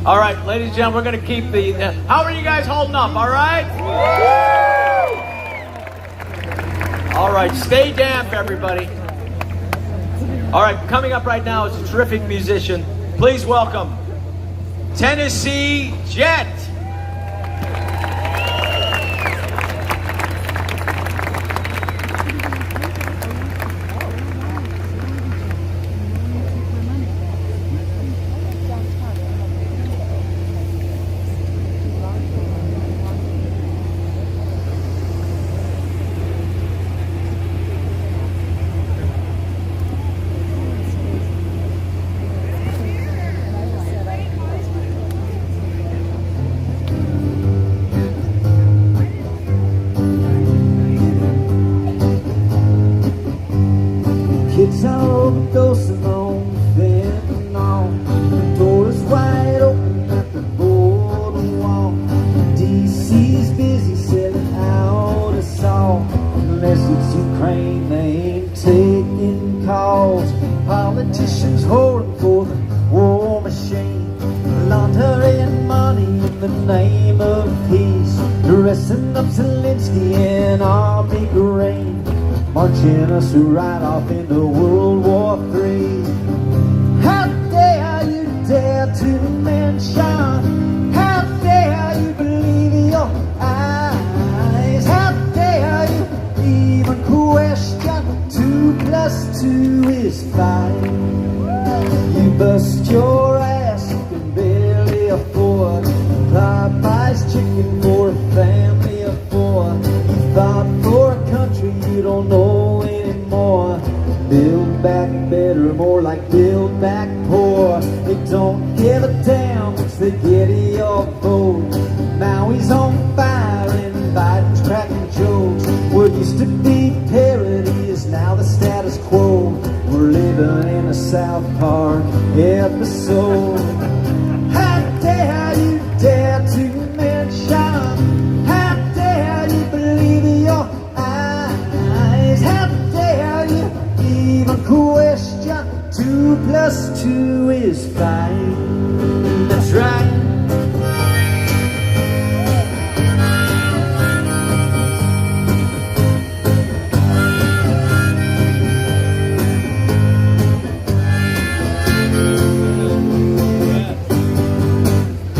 All right, ladies and gentlemen, we're going to keep the... how are you guys holding up, all right? All right, stay damp, everybody. All right, coming up right now is a terrific musician. Please welcome Tennessee Jet. Kids are overdosing on fentanyl. The door is wide open at the border wall. DC's busy selling out us all. Unless it's Ukraine, they ain't taking calls. Politicians holding for the war machine, laundering money in the name of peace, dressing up Zelensky in army green, marching us right off into World War III. How dare you dare to mention? How dare you believe your eyes? How dare you even question 2 + 2 is 5? You bust your ass, you can barely afford Popeye's chicken for a family of 4. You thought for a country you don't know anymore. Build back better, more like build back poor. They don't give a damn once they get your vote. Now he's on fire and Biden's cracking jokes. What used to be parody is now the status quo. We're living in a South Park episode. How dare you dare to mention? How dare you believe your eyes? How dare you even question 2 + 2 is 5? That's right.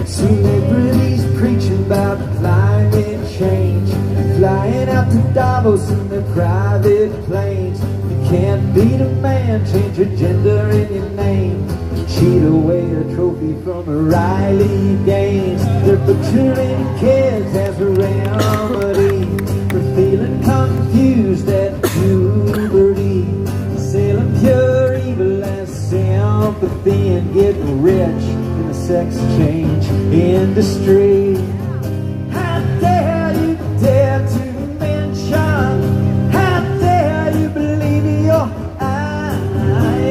Celebrities preaching about climate change, flying out to Davos in their private planes. You can't beat a man, change your gender in your name, cheat away a trophy from a Riley Gaines. They're butchering kids as a remedy for feeling confused at puberty, selling pure evil as sympathy and getting rich in the sex change industry. How dare you dare to mention? How dare you believe your eyes?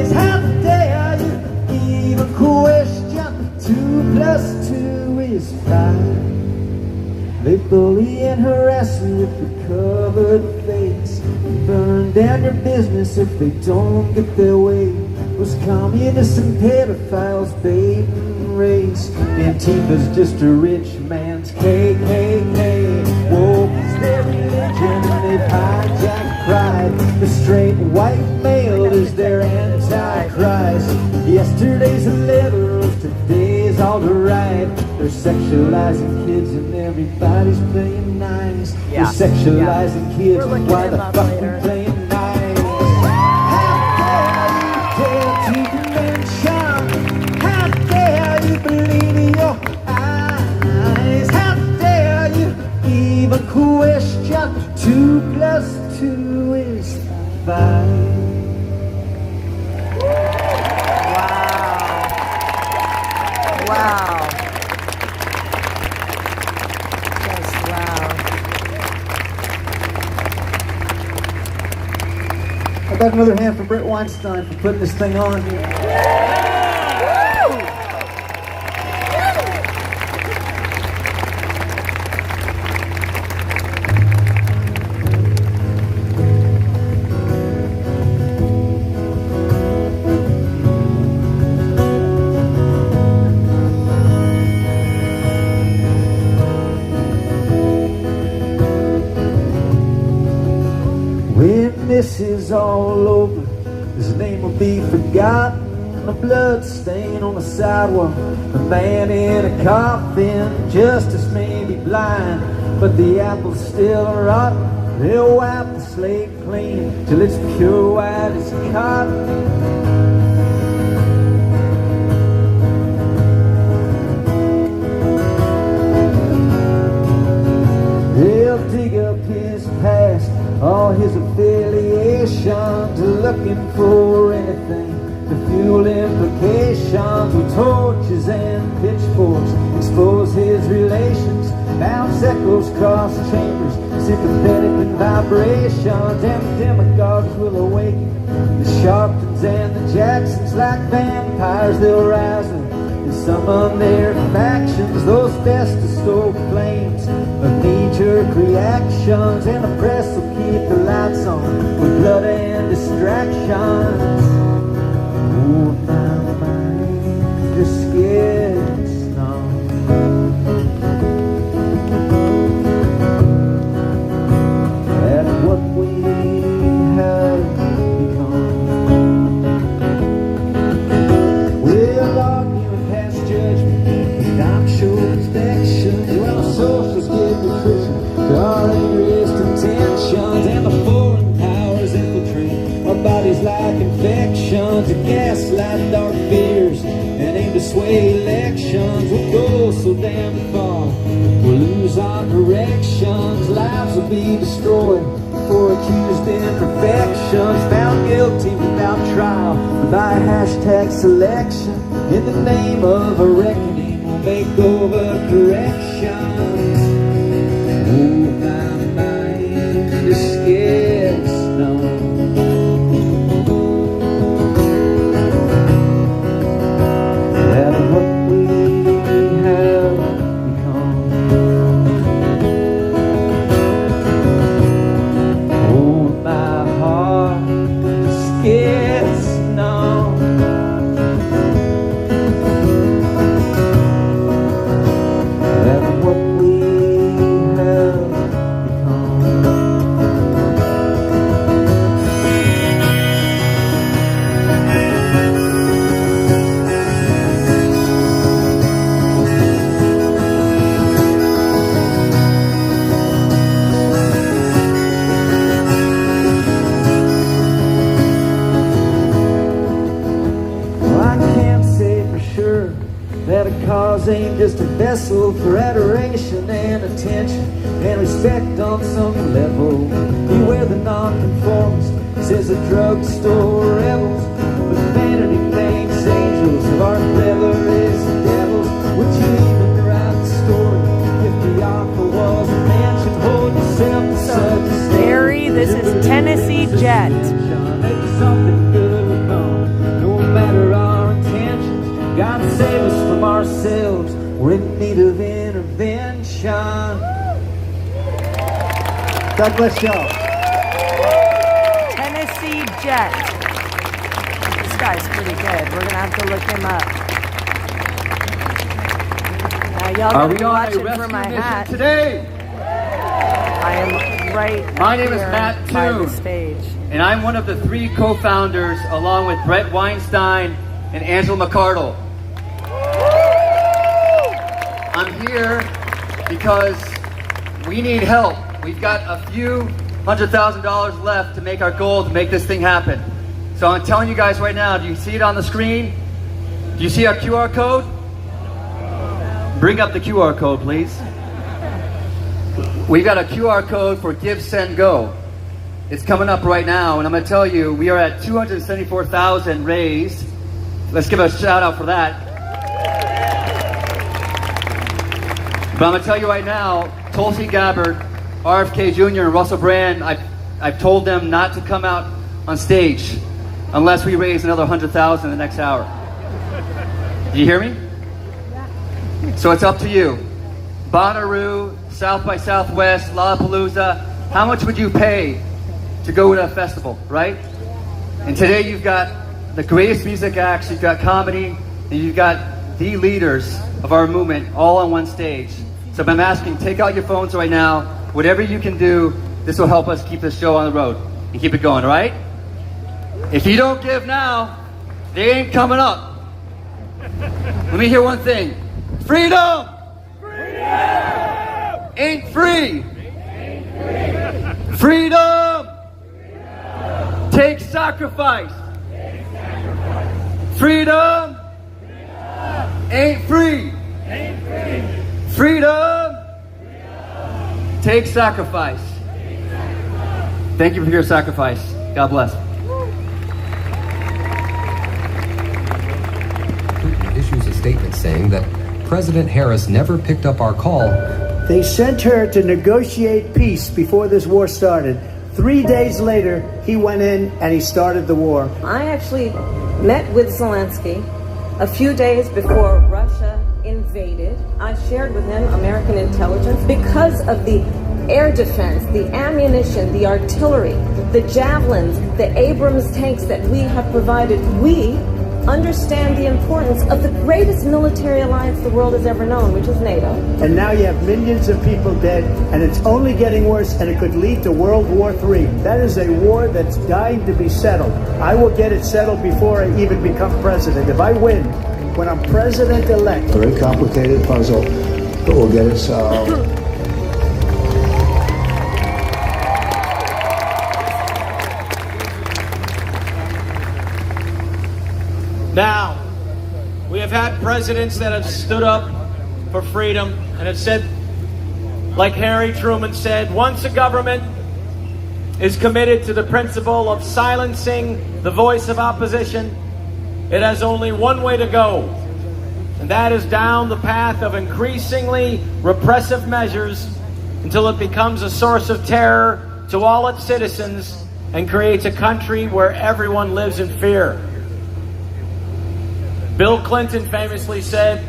is fine. They bully and harass you with your covered face, burn down your business if they don't get their way. Those communists and pedophiles, bait and race. Antifa's just a rich man's KKK. Woke is their religion and they've hijacked pride. The straight white male is their antichrist. Yesterday's a liberals, today's all the right. They're sexualizing kids and everybody's playing nice. Yeah. They're sexualizing kids, We're why looking the him up fuck later. we playing nice? How dare you believe in your eyes? How dare you even question 2 + 2 is 5? Wow. Just wow. How about another hand for Brett Weinstein for putting this thing on here? When this is all over, his name will be forgotten. A blood stain on the sidewalk, a man in a coffin. Justice may be blind, but the apple's still rotten. They'll wipe the slate clean till it's pure white as cotton. They'll dig up his past, all his affiliations, looking for anything to fuel implications. With torches and pitchforks, expose his relations, bounce echoes cross chambers, sympathetic and vibrations. And the demagogues will awaken, the Sharptons and the Jacksons. Like vampires they'll rise up and summon their factions. Those best to stoke flames of knee-jerk reactions, and the press will keep the lights on with blood and distractions. Oh, my mind just gets numb. At what we have become. We'll argue and pass judgment, and I'm sure inspection. Well, our socials give nutrition to our angriest intentions, and the foreign powers infiltrate our bodies like infections, to gaslight dark fears and aim to sway elections. We'll go so damn far, we'll lose our directions. Lives will be destroyed for accused imperfections, found guilty without trial by hashtag selection. In the name of a reckoning, we'll make overcorrections. Oh, my mind just gets numb. At what we have become. Oh, my heart just gets numb. At what we have become. Well, I can't say for sure that a cause ain't just a vessel for adoration and attention and respect on some level. Beware the nonconformist, says the drugstore rebels, but vanity makes angels of our cleverest devils. Would you even write the story if the offer was a mansion? Hold yourself to such a state. Barry, this is Tennessee Jet. Make something good come, no matter our intentions. God save us from ourselves We're in need of intervention. God bless y'all. Tennessee Jet. This guy's pretty good. We're gonna have to look him up. Now y'all gotta be watching for my hat today. I am right. My name is here Matt by the Toon, stage. and I'm one of the 3 co-founders, along with Brett Weinstein and Angela McCardle. I'm here because we need help. We've got a few $100,000 left to make our goal to make this thing happen. So I'm telling you guys right now, do you see it on the screen? Do you see our QR code? Bring up the QR code, please. We've got a QR code for Give, Send, Go. It's coming up right now, and I'm going to tell you, we are at $274,000 raised. Let's give a shout out for that. But I'm going to tell you right now, Tulsi Gabbard, RFK Jr., and Russell Brand, I've told them not to come out on stage unless we raise another $100,000 in the next hour. Do you hear me? So it's up to you. Bonnaroo, South by Southwest, Lollapalooza, how much would you pay to go to a festival, right? And today you've got the greatest music acts, you've got comedy, and you've got the leaders of our movement all on one stage. So I'm asking, take out your phones right now. Whatever you can do, this will help us keep this show on the road and keep it going, all right? If you don't give now, they ain't coming up. Let me hear one thing. Freedom! Ain't free. Freedom takes sacrifice. Freedom ain't free. Freedom takes sacrifice. Thank you for your sacrifice. God bless. Putin issues a statement saying that President Harris never picked up our call. They sent her to negotiate peace before this war started. 3 days later, he went in and he started the war. I actually met with Zelensky a few days before Russia invaded. I shared with him American intelligence because of the air defense, the ammunition, the artillery, the javelins, the Abrams tanks that we have provided. We understand the importance of the greatest military alliance the world has ever known, which is NATO. And now you have millions of people dead, and it's only getting worse, and it could lead to World War III. That is a war that's dying to be settled. I will get it settled before I even become president. If I win, when I'm president-elect. A very complicated puzzle, but we'll get it solved. Now, we have had presidents that have stood up for freedom and have said, like Harry Truman said, once a government is committed to the principle of silencing the voice of opposition, it has only one way to go, and that is down the path of increasingly repressive measures until it becomes a source of terror to all its citizens and creates a country where everyone lives in fear. Bill Clinton famously said,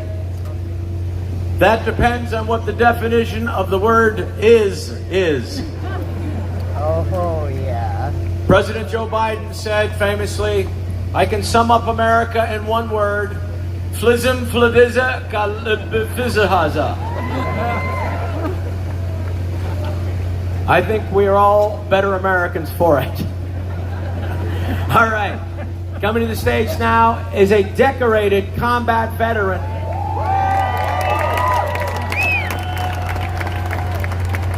that depends on what the definition of the word is. Oh, yeah. President Joe Biden said famously, I can sum up America in one word, flism fladiza kalbifizahaza. I think we are all better Americans for it. All right. Coming to the stage now is a decorated combat veteran.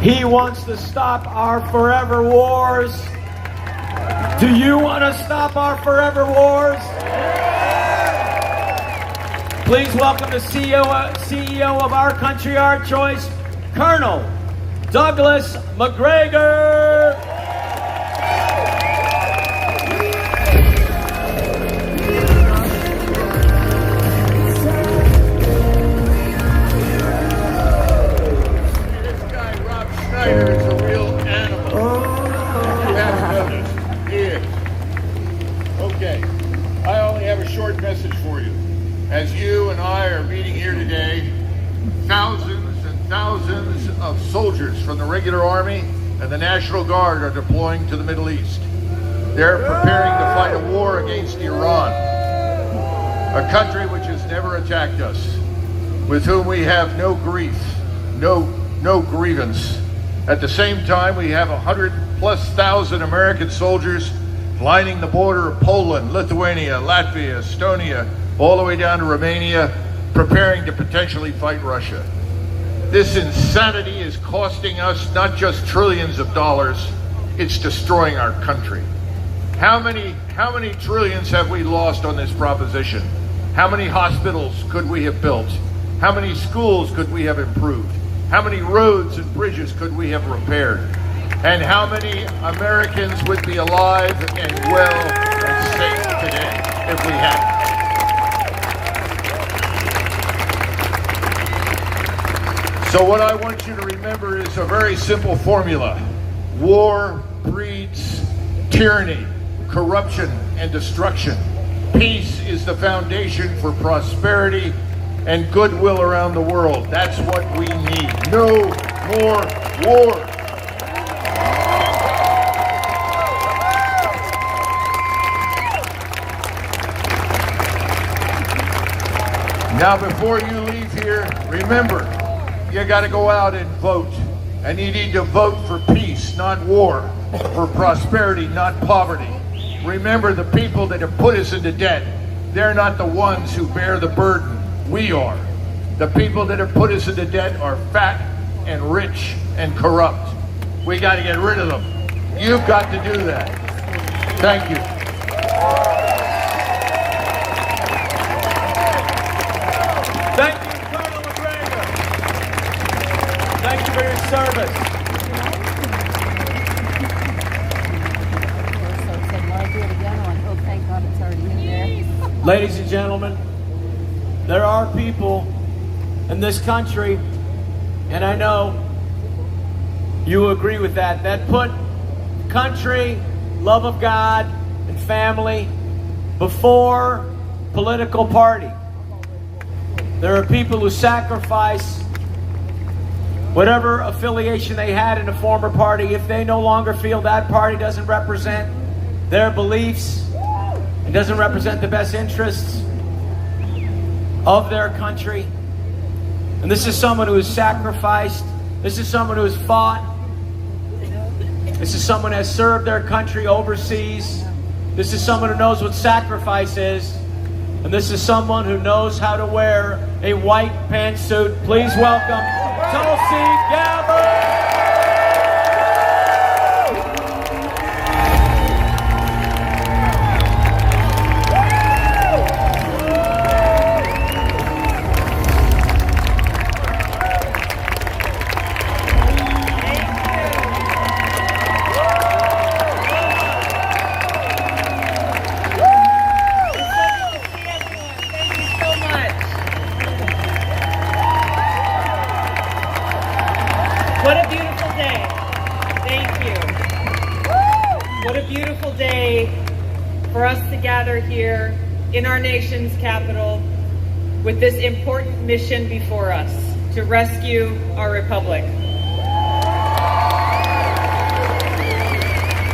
He wants to stop our forever wars. Do you want to stop our forever wars? Please welcome the CEO of Our Country, Our Choice, Colonel Douglas McGregor. Is a real animal. You haven't noticed? Yeah. Okay. I only have a short message for you. As you and I are meeting here today of soldiers from the regular army and the National Guard are deploying to the Middle East. They're preparing to fight a war against Iran, a country which has never attacked us, with whom we have no grief, no grievance. At the same time, we have 100,000+ American soldiers lining the border of Poland, Lithuania, Latvia, Estonia, all the way down to Romania, preparing to potentially fight Russia. This insanity is costing us not just trillions of dollars, it's destroying our country. How many trillions have we lost on this proposition? How many hospitals could we have built? How many schools could we have improved? How many roads and bridges could we have repaired? And how many Americans would be alive and well and safe today if we had? So what I want you to remember is a very simple formula. War breeds tyranny, corruption, and destruction. Peace is the foundation for prosperity and goodwill around the world. That's what we need. No more war. Now, before you leave here, remember, you got to go out and vote. And you need to vote for peace, not war, for prosperity, not poverty. Remember, the people that have put us into debt, they're not the ones who bear the burden. We are. The people that have put us into debt are fat and rich and corrupt. We got to get rid of them. You've got to do that. Thank you. Thank you, Colonel McGregor. Thank you for your service. Ladies and gentlemen, there are people in this country, and I know you agree with that, that put country, love of God, and family before political party. There are people who sacrifice whatever affiliation they had in a former party if they no longer feel that party doesn't represent their beliefs, it doesn't represent the best interests of their country. And this is someone who has sacrificed. This is someone who has fought. This is someone who has served their country overseas. This is someone who knows what sacrifice is. And this is someone who knows how to wear a white pantsuit. Please welcome Tulsi Gabbard. Here in our nation's capital with this important mission before us to rescue our republic.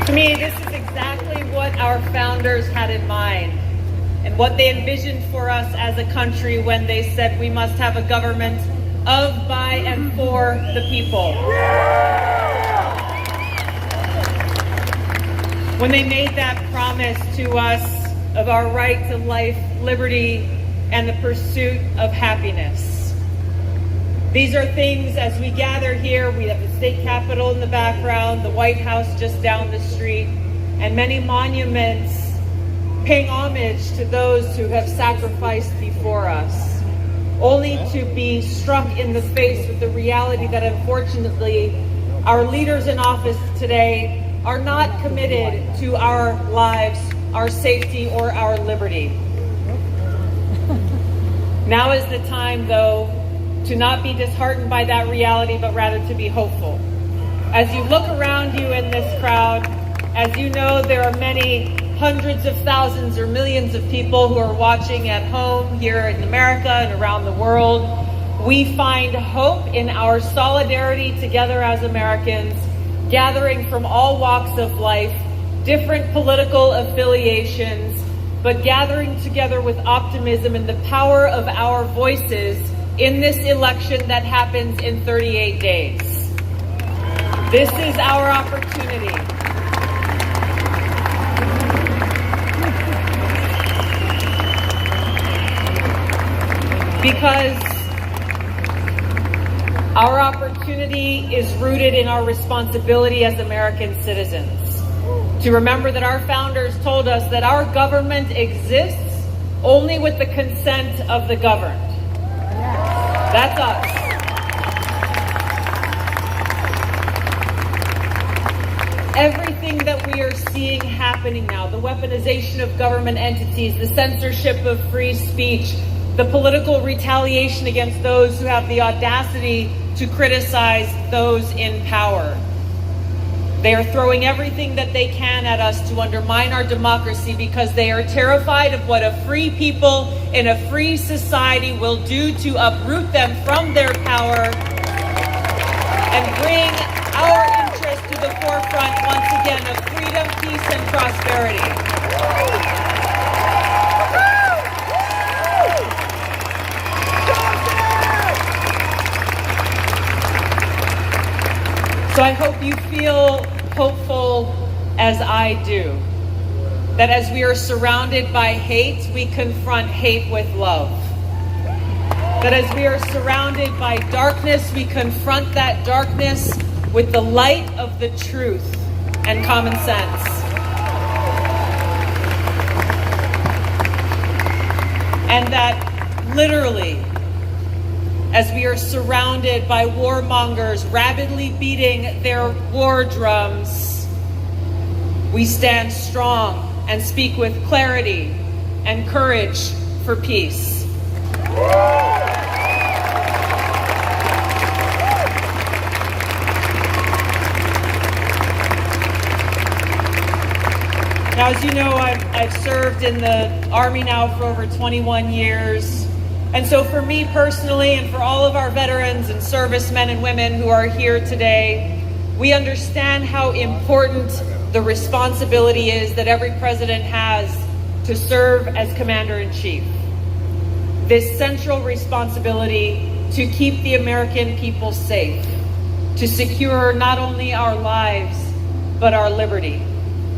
To me, this is exactly what our founders had in mind and what they envisioned for us as a country when they said we must have a government of, by, and for the people. When they made that promise to us of our right to life, liberty, and the pursuit of happiness. These are things, as we gather here, we have the state capitol in the background, the White House just down the street, and many monuments paying homage to those who have sacrificed before us, only to be struck in the face with the reality that unfortunately our leaders in office today are not committed to our lives, our safety, or our liberty. Now is the time, though, to not be disheartened by that reality, but rather to be hopeful. As you look around you in this crowd, as you know, there are many hundreds of thousands or millions of people who are watching at home here in America and around the world, We find hope in our solidarity together as Americans, gathering from all walks of life, different political affiliations, but gathering together with optimism in the power of our voices in this election that happens in 38 days. This is our opportunity. Because our opportunity is rooted in our responsibility as American citizens to remember that our founders told us that our government exists only with the consent of the governed. That's us. Everything that we are seeing happening now, the weaponization of government entities, the censorship of free speech, the political retaliation against those who have the audacity to criticize those in power. They are throwing everything that they can at us to undermine our democracy because they are terrified of what a free people in a free society will do to uproot them from their power and bring our interest to the forefront once again of freedom, peace, and prosperity. So I hope you feel hopeful as I do, that as we are surrounded by hate, we confront hate with love. That as we are surrounded by darkness, we confront that darkness with the light of the truth and common sense. And that literally, as we are surrounded by warmongers rapidly beating their war drums, we stand strong and speak with clarity and courage for peace. Now, as you know, I've served in the Army now for over 21 years. And so for me personally, and for all of our veterans and servicemen and women who are here today, we understand how important the responsibility is that every president has to serve as Commander-in-Chief. This central responsibility to keep the American people safe, to secure not only our lives, but our liberty,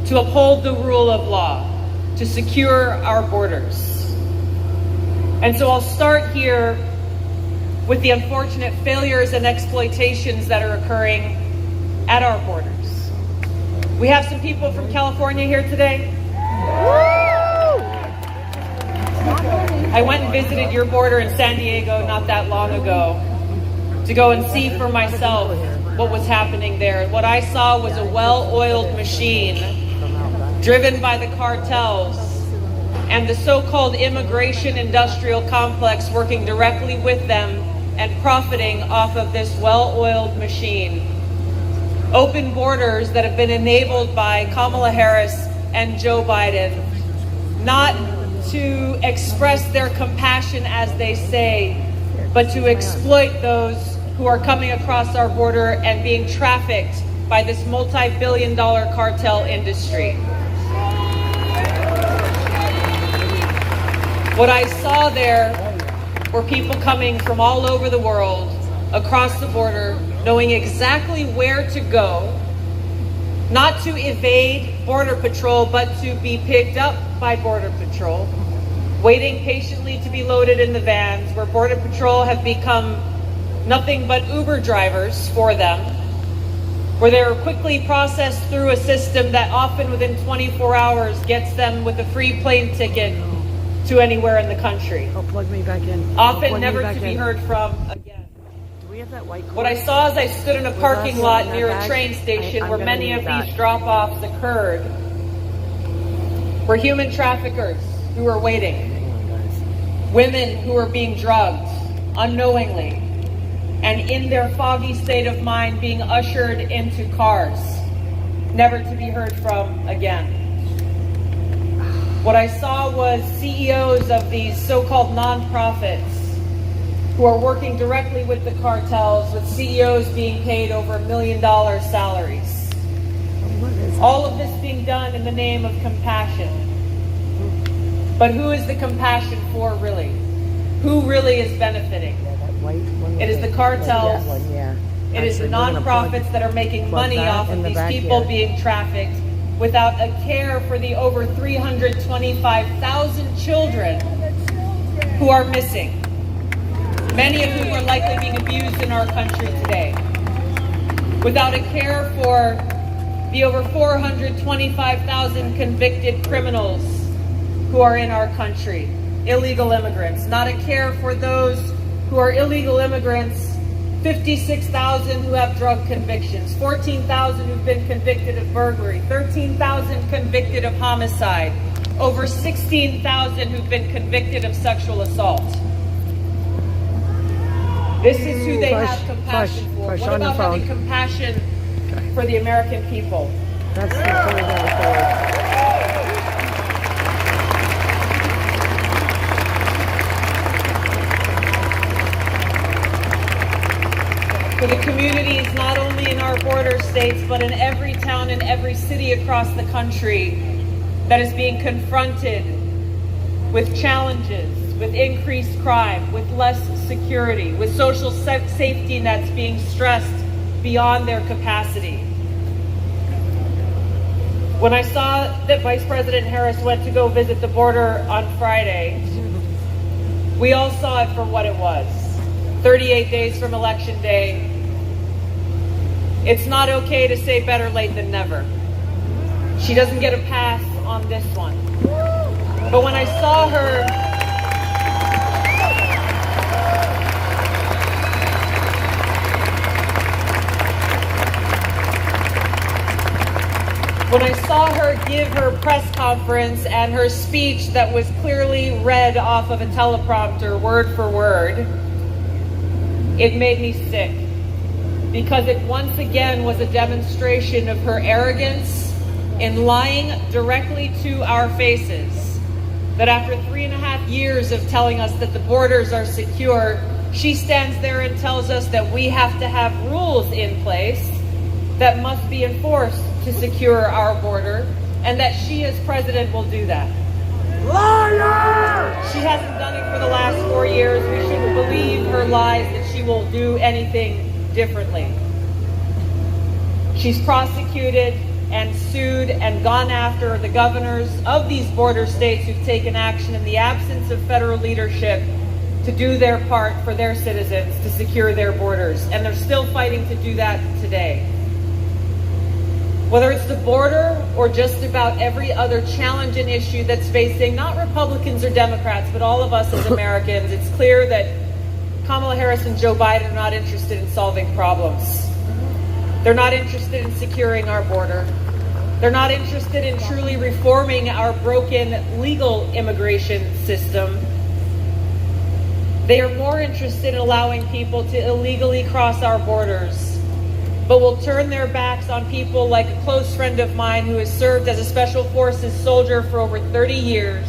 to uphold the rule of law, to secure our borders. And so I'll start here with the unfortunate failures and exploitations that are occurring at our borders. We have some people from California here today. I went and visited your border in San Diego not that long ago to go and see for myself what was happening there. And what I saw was a well-oiled machine driven by the cartels and the so-called immigration industrial complex working directly with them and profiting off of this well-oiled machine. Open borders that have been enabled by Kamala Harris and Joe Biden, not to express their compassion as they say, but to exploit those who are coming across our border and being trafficked by this multi-billion-dollar cartel industry. What I saw there were people coming from all over the world, across the border, knowing exactly where to go, not to evade Border Patrol, but to be picked up by Border Patrol, waiting patiently to be loaded in the vans, where Border Patrol have become nothing but Uber drivers for them, where they're quickly processed through a system that often within 24 hours gets them with a free plane ticket to anywhere in the country. Oh, plug me back in. Often never to be heard from again. Do we have that white cord? What I saw as I stood in a parking lot near a train station where many of these drop-offs occurred were human traffickers who were waiting, women who were being drugged unknowingly, and in their foggy state of mind being ushered into cars, never to be heard from again. What I saw was CEOs of these so-called nonprofits who are working directly with the cartels, with CEOs being paid over $1 million salaries. All of this being done in the name of compassion. But who is the compassion for really? Who really is benefiting? It is the cartels. It is the nonprofits that are making money off of these people being trafficked without a care for the over 325,000 children who are missing. Many of whom are likely being abused in our country today. Without a care for the over 425,000 convicted criminals who are in our country, illegal immigrants. Not a care for those who are illegal immigrants, 56,000 who have drug convictions, 14,000 who've been convicted of burglary, 13,000 convicted of homicide, over 16,000 who've been convicted of sexual assault. This is who they have compassion for. What about having compassion for the American people? That's the for the communities not only in our border states, but in every town and every city across the country that is being confronted with challenges, with increased crime, with less security, with social safety nets being stressed beyond their capacity. When I saw that Vice President Harris went to go visit the border on Friday, we all saw it for what it was. 38 days from Election Day. It's not okay to say better late than never. She doesn't get a pass on this one. But when I saw her give her press conference and her speech that was clearly read off of a teleprompter word for word, it made me sick. Because it once again was a demonstration of her arrogance in lying directly to our faces. That after 3.5 years of telling us that the borders are secure, she stands there and tells us that we have to have rules in place that must be enforced to secure our border, and that she as president will do that. Liar! She hasn't done it for the last 4 years. We shouldn't believe her lies that she will do anything differently. She's prosecuted and sued and gone after the governors of these border states who've taken action in the absence of federal leadership to do their part for their citizens to secure their borders. And they're still fighting to do that today. Whether it's the border or just about every other challenge and issue that's facing not Republicans or Democrats, but all of us as Americans, it's clear that Kamala Harris and Joe Biden are not interested in solving problems. They're not interested in securing our border. They're not interested in truly reforming our broken legal immigration system. They are more interested in allowing people to illegally cross our borders, but will turn their backs on people like a close friend of mine who has served as a Special Forces soldier for over 30 years,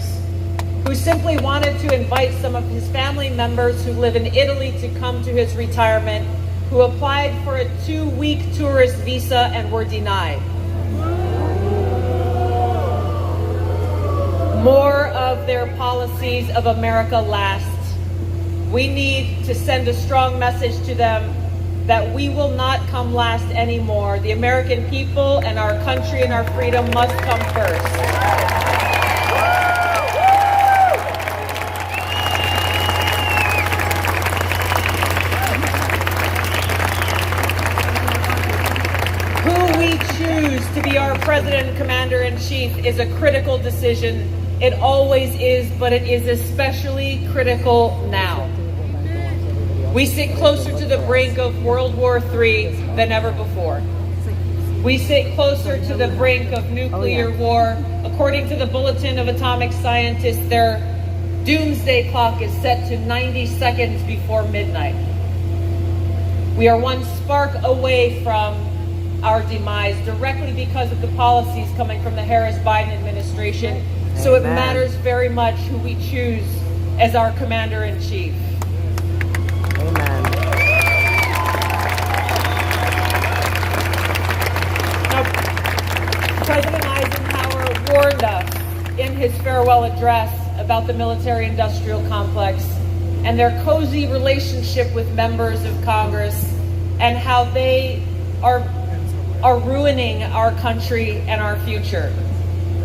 who simply wanted to invite some of his family members who live in Italy to come to his retirement, who applied for a 2-week tourist visa and were denied. More of their policies of America last. We need to send a strong message to them that we will not come last anymore. The American people and our country and our freedom must come first. Who we choose to be our president and commander-in-chief is a critical decision. It always is, but it is especially critical now. We sit closer to the brink of World War III than ever before. We sit closer to the brink of nuclear war. According to the Bulletin of Atomic Scientists, their doomsday clock is set to 90 seconds before midnight. We are one spark away from our demise directly because of the policies coming from the Harris-Biden administration. So it matters very much who we choose as our commander-in-chief. Amen. Now, President Eisenhower warned us in his farewell address about the military-industrial complex and their cozy relationship with members of Congress and how they are ruining our country and our future.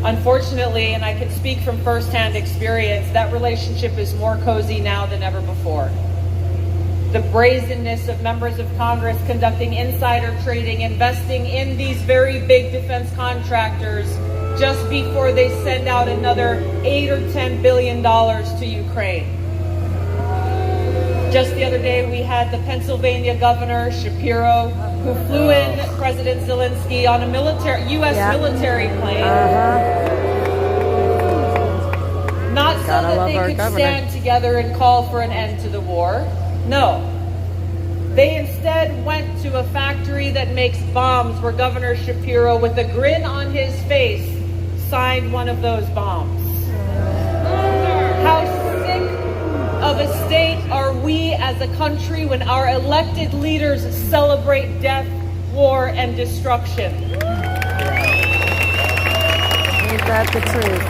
Unfortunately, and I can speak from firsthand experience, that relationship is more cozy now than ever before. The brazenness of members of Congress conducting insider trading, investing in these very big defense contractors just before they send out another $8 or $10 billion to Ukraine. Just the other day, we had the Pennsylvania governor, Shapiro, who flew in President Zelensky on a U.S. military plane. Not so that they could stand together and call for an end to the war. No. They instead went to a factory that makes bombs where Governor Shapiro, with a grin on his face, signed one of those bombs. How sick of a state are we as a country when our elected leaders celebrate death, war, and destruction? Ain't that the truth?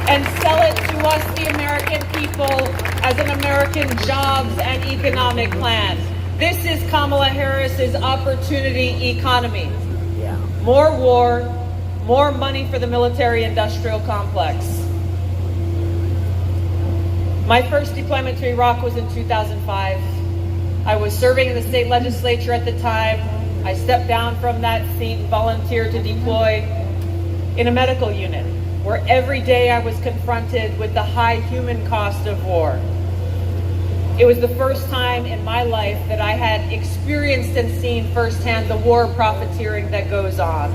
And sell it to us, the American people, as an American jobs and economic plan. This is Kamala Harris's opportunity economy. Yeah. More war, more money for the military-industrial complex. My first deployment to Iraq was in 2005. I was serving in the state legislature at the time. I stepped down from that seat and volunteered to deploy in a medical unit, where every day I was confronted with the high human cost of war. It was the first time in my life that I had experienced and seen firsthand the war profiteering that goes on.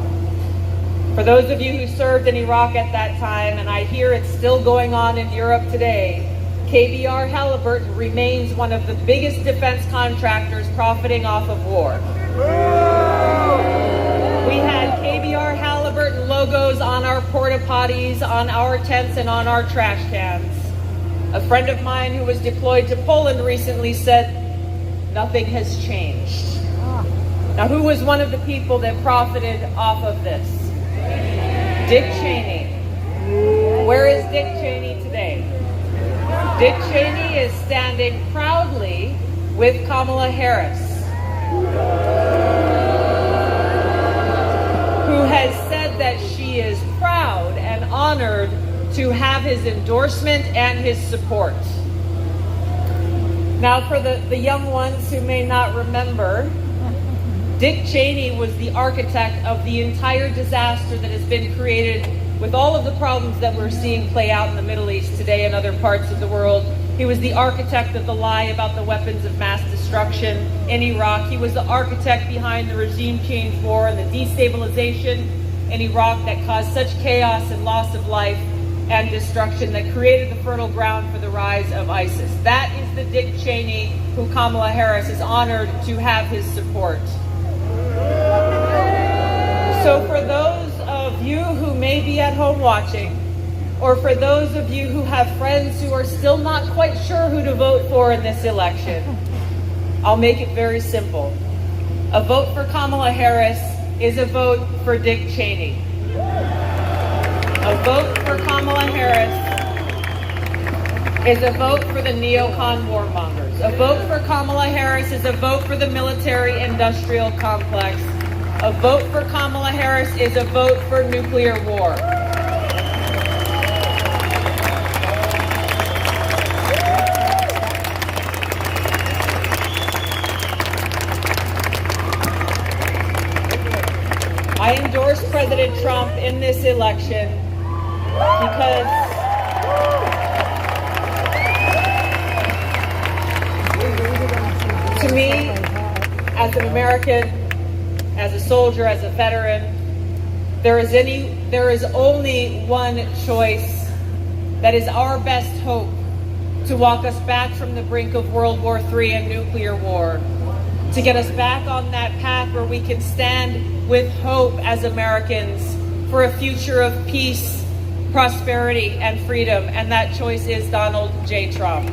For those of you who served in Iraq at that time, and I hear it's still going on in Europe today, KBR Halliburton remains one of the biggest defense contractors profiting off of war. We had KBR Halliburton logos on our porta potties, on our tents, and on our trash cans. A friend of mine who was deployed to Poland recently said, nothing has changed. Now, who was one of the people that profited off of this? Dick Cheney. Where is Dick Cheney today? Dick Cheney is standing proudly with Kamala Harris, who has said that she is proud and honored to have his endorsement and his support. Now, for the young ones who may not remember, Dick Cheney was the architect of the entire disaster that has been created with all of the problems that we're seeing play out in the Middle East today and other parts of the world. He was the architect of the lie about the weapons of mass destruction in Iraq. He was the architect behind the regime change war and the destabilization in Iraq that caused such chaos and loss of life and destruction that created the fertile ground for the rise of ISIS. That is the Dick Cheney who Kamala Harris is honored to have his support. So for those of you who may be at home watching, or for those of you who have friends who are still not quite sure who to vote for in this election, I'll make it very simple. A vote for Kamala Harris is a vote for Dick Cheney. A vote for Kamala Harris is a vote for the neocon warmongers. A vote for Kamala Harris is a vote for the military-industrial complex. A vote for Kamala Harris is a vote for nuclear war. I endorse President Trump in this election because to me, as an American, as a soldier, as a veteran, there is only one choice that is our best hope to walk us back from the brink of World War III and nuclear war, to get us back on that path where we can stand with hope as Americans for a future of peace, prosperity, and freedom. And that choice is Donald J. Trump.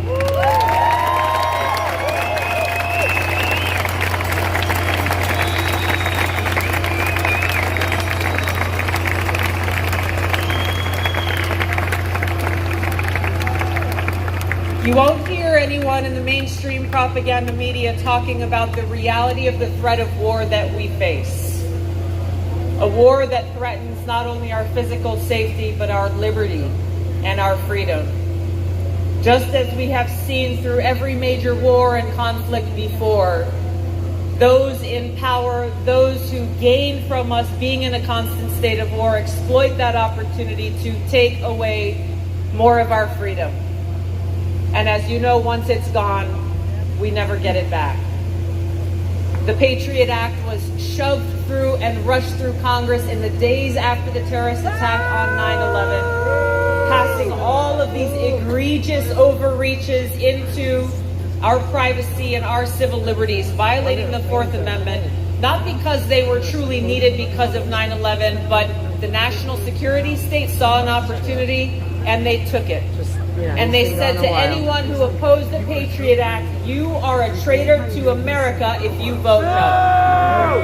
won't hear anyone in the mainstream propaganda media talking about the reality of the threat of war that we face. A war that threatens not only our physical safety, but our liberty and our freedom. Just as we have seen through every major war and conflict before, those in power, those who gain from us being in a constant state of war, exploit that opportunity to take away more of our freedom. And as you know, once it's gone, we never get it back. The Patriot Act was shoved through and rushed through Congress in the days after the terrorist attack on 9/11, passing all of these egregious overreaches into our privacy and our civil liberties, violating the Fourth Amendment, not because they were truly needed because of 9/11, but the national security state saw an opportunity and they took it. And they said to anyone who opposed the Patriot Act, you are a traitor to America if you vote no.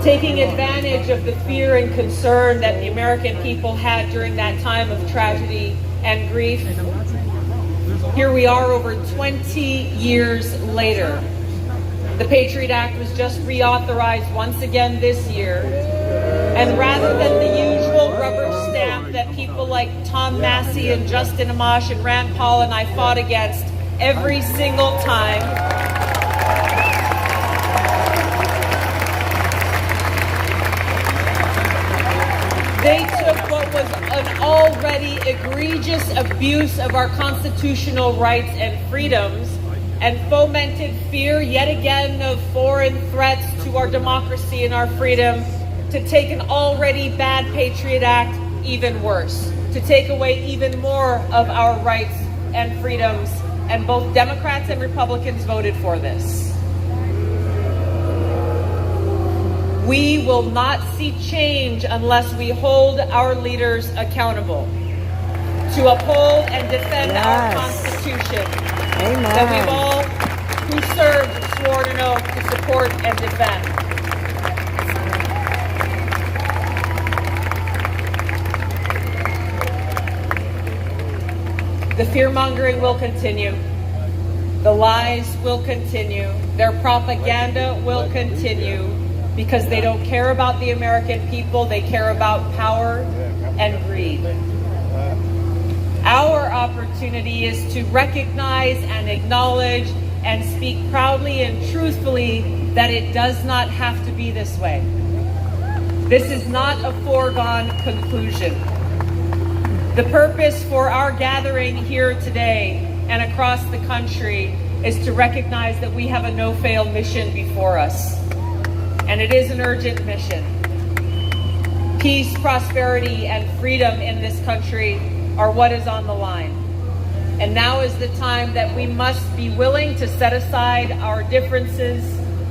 Taking advantage of the fear and concern that the American people had during that time of tragedy and grief, here we are over 20 years later. The Patriot Act was just reauthorized once again this year. And rather than the usual rubber stamp that people like Tom Massey and Justin Amash and Rand Paul and I fought against every single time, they took what was an already egregious abuse of our constitutional rights and freedoms and fomented fear yet again of foreign threats to our democracy and our freedom, to take an already bad Patriot Act even worse, to take away even more of our rights and freedoms, and both Democrats and Republicans voted for this. We will not see change unless we hold our leaders accountable to uphold and defend our Constitution that we've all who served sworn an oath to support and defend. The fear-mongering will continue. The lies will continue. Their propaganda will continue because they don't care about the American people. They care about power and greed. Our opportunity is to recognize and acknowledge and speak proudly and truthfully that it does not have to be this way. This is not a foregone conclusion. The purpose for our gathering here today and across the country is to recognize that we have a no-fail mission before us. And it is an urgent mission. Peace, prosperity, and freedom in this country are what is on the line. And now is the time that we must be willing to set aside our differences,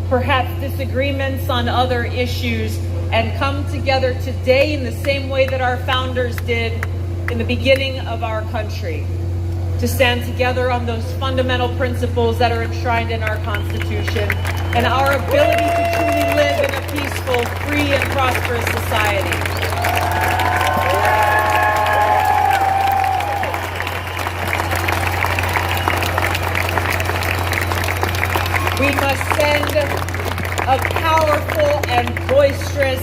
perhaps disagreements on other issues, and come together today in the same way that our founders did in the beginning of our country, to stand together on those fundamental principles that are enshrined in our Constitution and our ability to truly live in a peaceful, free, and prosperous society. We must send a powerful and boisterous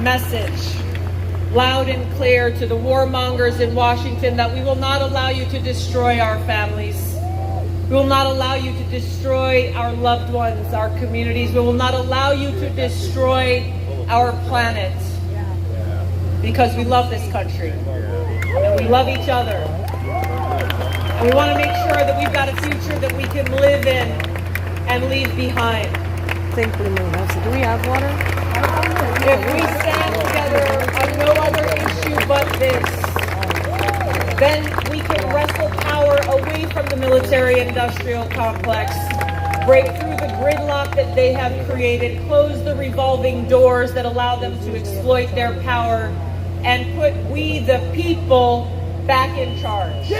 message, loud and clear, to the warmongers in Washington that we will not allow you to destroy our families. We will not allow you to destroy our loved ones, our communities. We will not allow you to destroy our planet, because we love this country and we love each other. And we want to make sure that we've got a future that we can live in and leave behind. I think we may have some. Do we have water? If we stand together on no other issue but this, then we can wrestle power away from the military-industrial complex, break through the gridlock that they have created, close the revolving doors that allow them to exploit their power, and put we, the people, back in charge.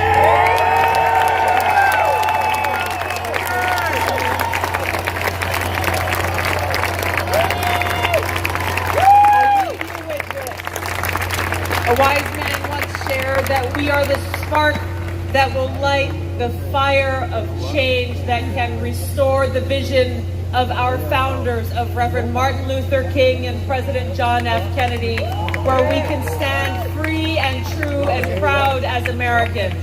A wise man once shared that we are the spark that will light the fire of change that can restore the vision of our founders, of Reverend Martin Luther King and President John F. Kennedy, where we can stand free and true and proud as Americans.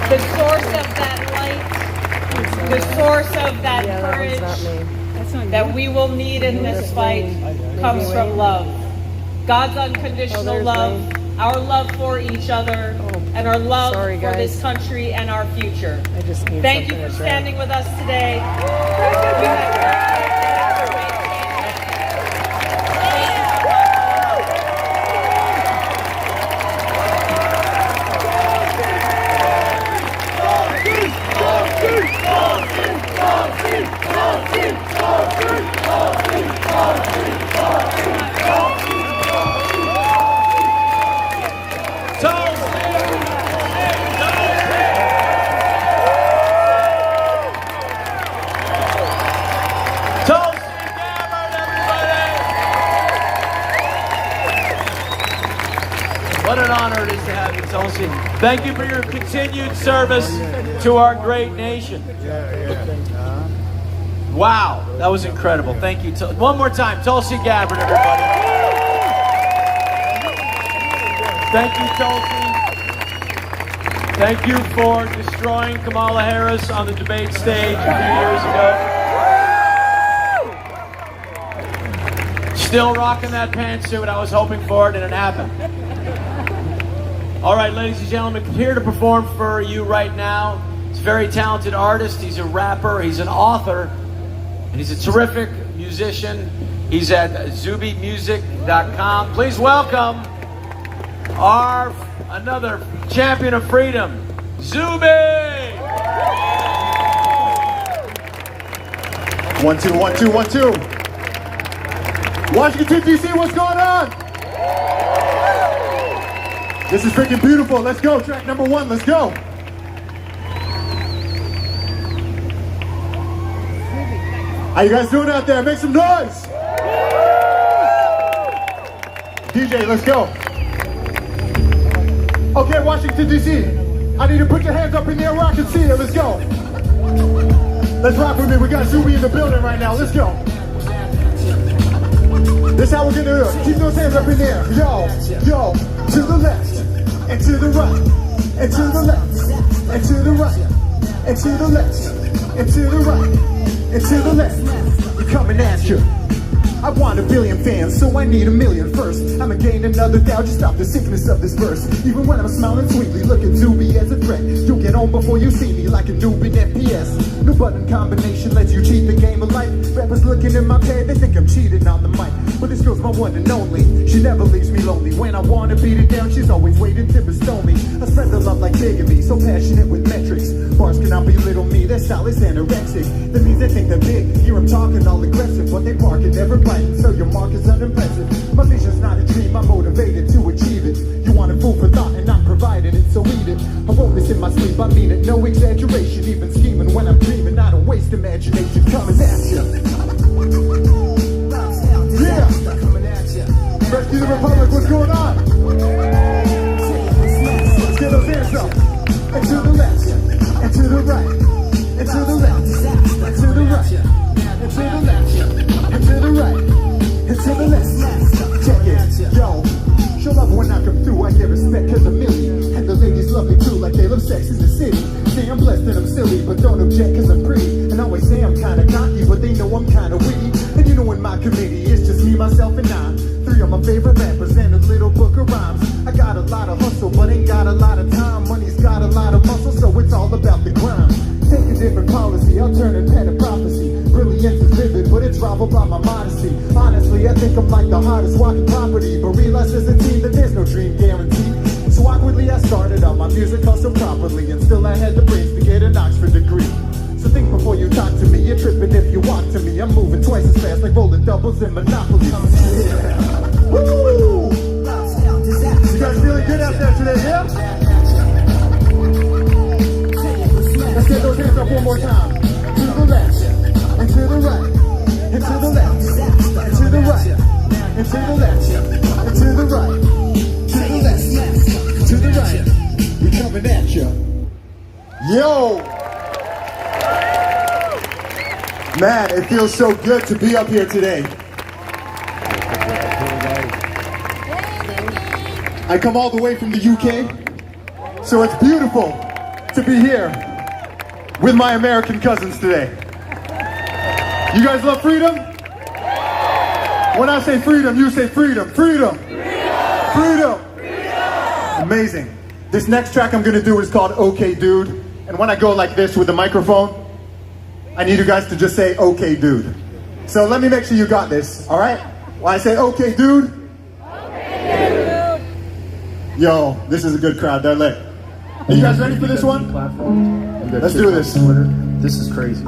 The source of that light, the source of that courage that we will need in this fight comes from love. God's unconditional love, our love for each other, and our love for this country and our future. Thank you for standing with us today. What an honor it is to have you, Tulsi. Thank you for your continued service to our great nation. Wow, that was incredible. Thank you. One more time, Tulsi Gabbard, everybody. Thank you, Tulsi. Thank you for destroying Kamala Harris on the debate stage a few years ago. Still rocking that pantsuit. I was hoping for it and it happened. All right, ladies and gentlemen, here to perform for you right now. He's a very talented artist. He's a rapper. He's an author. And he's a terrific musician. He's at zubymusic.com. Please welcome our another champion of freedom, Zuby! 1 2 1 2 1 2. Washington DC, what's going on? This is freaking beautiful. Let's go. Track number 1. Let's go. How you guys doing out there? Make some noise. DJ, let's go. Okay, Washington DC, I need to put your hands up in the air where I can see it. Let's go. Let's rock with me. We got Zuby in the building right now. Let's go. This is how we're gonna do it. Keep those hands up in the air. Yo, yo, to the left, and to the right, and to the left, and to the right, and to the left, and to the right, and to the left. We're coming at you. I want 1 billion fans, so I need 1 million first. I'ma gain another 1,000 to stop the sickness of this verse. Even when I'm smiling sweetly, look at Zuby as a threat. You'll get on before you see me like a noob in FPS. No button combination lets you cheat the game of life. Rappers looking in my pad, they think I'm cheating on the mic. But this girl's my one and only. She never leaves me lonely. When I wanna beat it down, she's always waiting to bestow me. I spread the love like bigamy, so passionate with metrics. Bars cannot belittle me, their style is anorexic. That means they think they're big, hear them talking all aggressive. But they bark and never bite, so your mark is unimpressive. My vision's not a dream, I'm motivated to achieve it. You want a food for thought and I'm providing it, so eat it. I wrote this in my sleep, I mean it, no exaggeration. Even scheming when I'm dreaming, I don't waste imagination. Coming at ya. Yeah! First to the Republic, what's going on? Let's get those hands up. And to the left, and to the right, and to the left, and to the right, and to the left, and to the right, and to the left. Check it, yo. Show love when I come through, I get respect cause I'm million. And the ladies love me too, like they love sex in the city. Say I'm blessed and I'm silly, but don't object cause I'm pretty. And always say I'm kinda cocky, but they know I'm kinda witty. And you know in my committee, it's just me, myself, and I. 3 of my favorite rappers and a little book of rhymes. I got a lot of hustle, but ain't got a lot of time. Money's got a lot of muscle, so it's all about the grind. Take a different policy, I'll turn and pen a prophecy. Brilliance is vivid, but it's rivaled by my modesty. Honestly, I think I'm like the hardest walking property, but realize as a team that there's no dream guaranteed. So awkwardly I started out my music hustle properly, and still I had the brains to get an Oxford degree. So think before you talk to me, you're tripping if you walk to me. I'm moving twice as fast like rolling doubles in Monopoly. Yeah. Woo! You guys feeling good out there today, yeah? Let's get those hands up one more time. To the left, and to the right, and to the left, and to the right, and to the left, and to the right, to the left, to the right. We coming at you. Yo! Man, it feels so good to be up here today. I come all the way from the UK, so it's beautiful to be here with my American cousins today. You guys love freedom? When I say freedom, you say freedom. Freedom! Freedom! Amazing. This next track I'm gonna do is called Okay Dude. And when I go like this with the microphone, I need you guys to just say, okay, dude. So let me make sure you got this, all right? When I say, okay, dude. Okay, dude. Yo, this is a good crowd. They're lit. Are you guys ready for this one? Let's do this. This is crazy.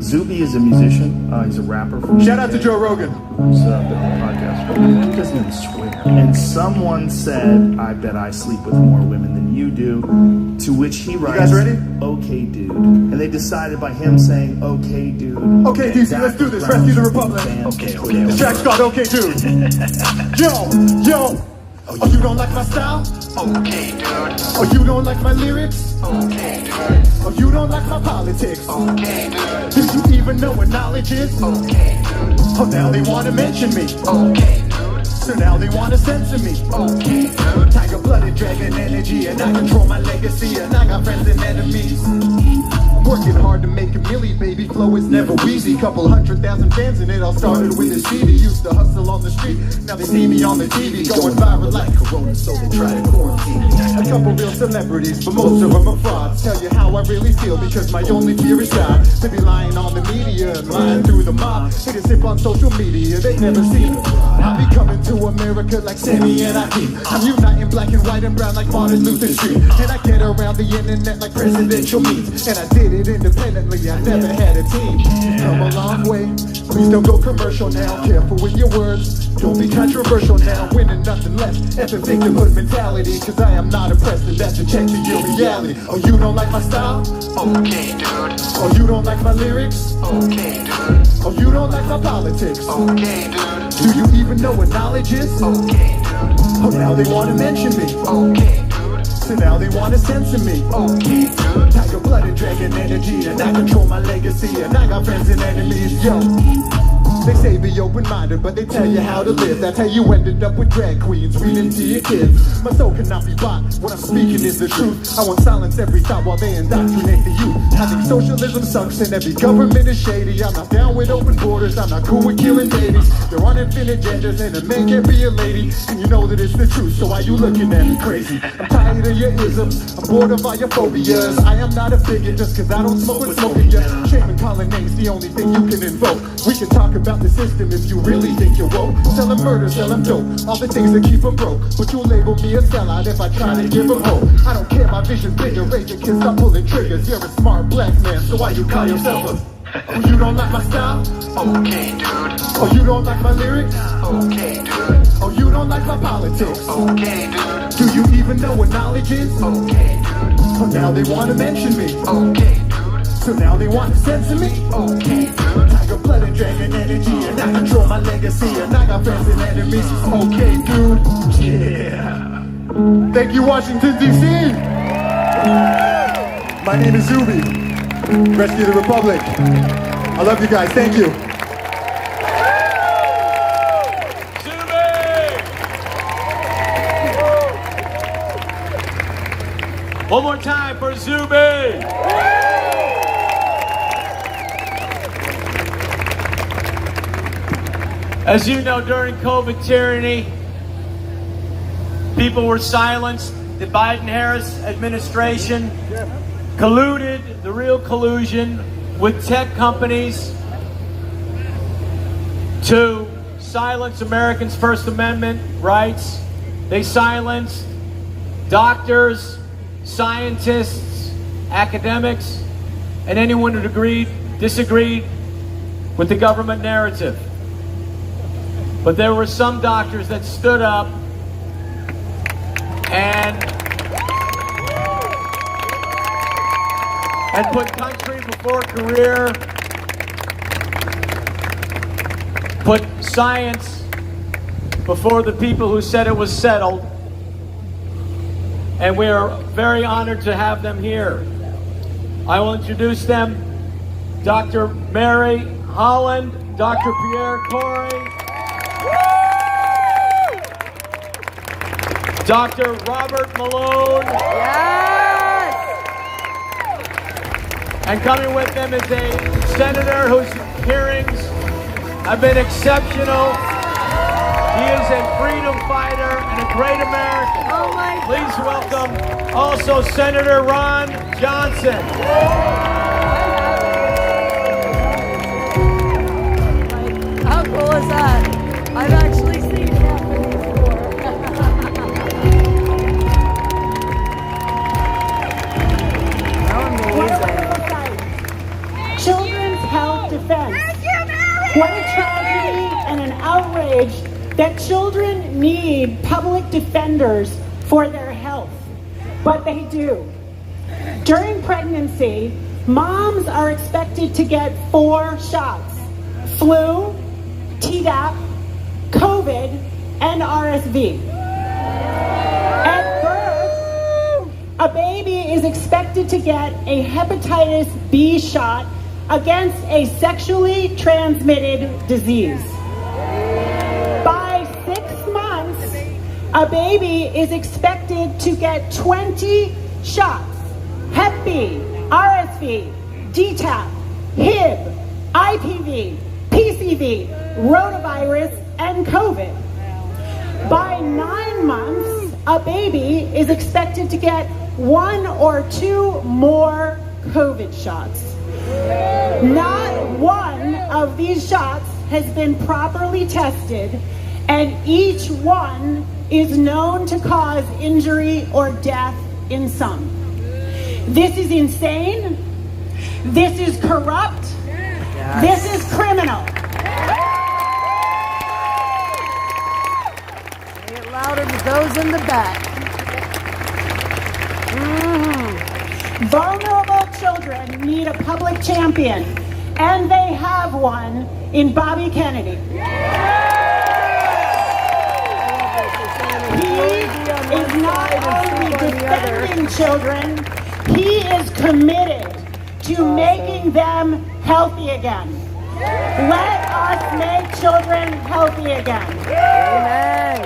Zuby is a musician. He's a rapper. Shout out to Joe Rogan. Who's been on the podcast. He doesn't even swear. And someone said, I bet I sleep with more women than you do. To which he writes, you guys ready? Okay, dude. And they decided by him saying, okay, dude. Okay, DC, let's do this. Rescue the Republic. Okay. This track's called Okay, dude. Yo. Oh, you don't like my style? Okay, dude. Oh, you don't like my lyrics? Okay, dude. Oh, you don't like my politics? Okay, dude. Did you even know what knowledge is? Okay, dude. Oh, now they want to mention me? Okay, dude. So now they want to censor me? Okay, dude. Tiger-blooded dragon energy, and I control my legacy, and I got friends and enemies. Working hard to make a milli, baby, flow is never wheezy. Couple 100,000 fans and it all started with a CD. Used to hustle on the street, now they see me on the TV. Going viral like Corona, so they try to quarantine me. A couple real celebrities, but most of them are frauds. Tell you how I really feel, because my only fear is God. To be lying on the media and lying through the mob. They can sip on social media, they never seen it. I'll be coming to America like Sammy and Akeem. I'm uniting black and white and brown like Martin Luther King. And I get around the internet like presidential meets. And I did it independently, I never had a team. Come a long way, please don't go commercial now. Careful with your words, don't be controversial now. Winning nothing less, F a victimhood mentality. Cause I am not oppressed, and that's a check to your reality. Oh, you don't like my style? Okay, dude. Oh, you don't like my lyrics? Okay, dude. Oh, you don't like my politics? Okay, dude. Do you even know what knowledge is? Okay, dude. Oh, now they want to mention me? Okay, dude. So now they want to censor me? Okay, dude. Tiger-blooded dragon energy, and I control my legacy, and I got friends and enemies, yo. They say be open-minded, but they tell you how to live. That's how you ended up with drag queens reading to your kids. My soul cannot be bought, what I'm speaking is the truth. I won't silence every thought while they indoctrinate the youth. I think socialism sucks and every government is shady. I'm not down with open borders, I'm not cool with killing babies. They're on infinite genders and a man can't be a lady. And you know that it's the truth, so why you looking at me crazy? I'm tired of your isms, I'm bored of all your phobias. I am not a bigot just cause I don't smoke with smoking ya. Shame and calling names the only thing you can invoke. We can talk about the system if you really think you're woke. Sell them murder, sell them dope, all the things that keep them broke. But you'll label me a sellout if I try to give them hope. I don't care, my vision's bigger, Asian kids stop pulling triggers. You're a smart black man, so why you call yourself a... Oh, you don't like my style? Okay, dude. Oh, you don't like my lyrics? Okay, dude. Oh, you don't like my politics? Okay, dude. Do you even know what knowledge is? Okay, dude. Oh, now they want to mention me? Okay, dude. So now they want to censor me? Okay, dude. Tiger-blooded dragon energy, and I control my legacy, and I got friends and enemies. Okay, dude. Yeah. Thank you, Washington, D.C. My name is Zuby. Rescue the Republic. I love you guys. Thank you. One more time for Zuby. As you know, during COVID tyranny, people were silenced. The Biden-Harris administration colluded, the real collusion, with tech companies to silence Americans' First Amendment rights. They silenced doctors, scientists, academics, and anyone who disagreed with the government narrative. But there were some doctors that stood up and put country before career, put science before the people who said it was settled. And we are very honored to have them here. I will introduce them. Dr. Mary Holland, Dr. Pierre Corey, Dr. Robert Malone. Yes! And coming with them is a senator whose hearings have been exceptional. He is a freedom fighter and a great American. Oh my God. Please welcome also Senator Ron Johnson. How cool is that? I've actually seen it happen before. How amazing. Children's Health Defense. What a tragedy and an outrage that children need public defenders for their health. But they do. During pregnancy, moms are expected to get 4 shots: flu, Tdap, COVID, and RSV. At birth, a baby is expected to get a hepatitis B shot against a sexually transmitted disease. By 6 months, a baby is expected to get 20 shots: Hep B, RSV, DTaP, HIB, IPV, PCV, rotavirus, and COVID. By 9 months, a baby is expected to get 1 or 2 more COVID shots. Not one of these shots has been properly tested, and each one is known to cause injury or death in some. This is insane. This is corrupt. Yes. This is criminal. Say it louder to those in the back. Vulnerable children need a public champion, and they have one in Bobby Kennedy. He is not only defending children, he is committed to making them healthy again. Let us make children healthy again. Amen.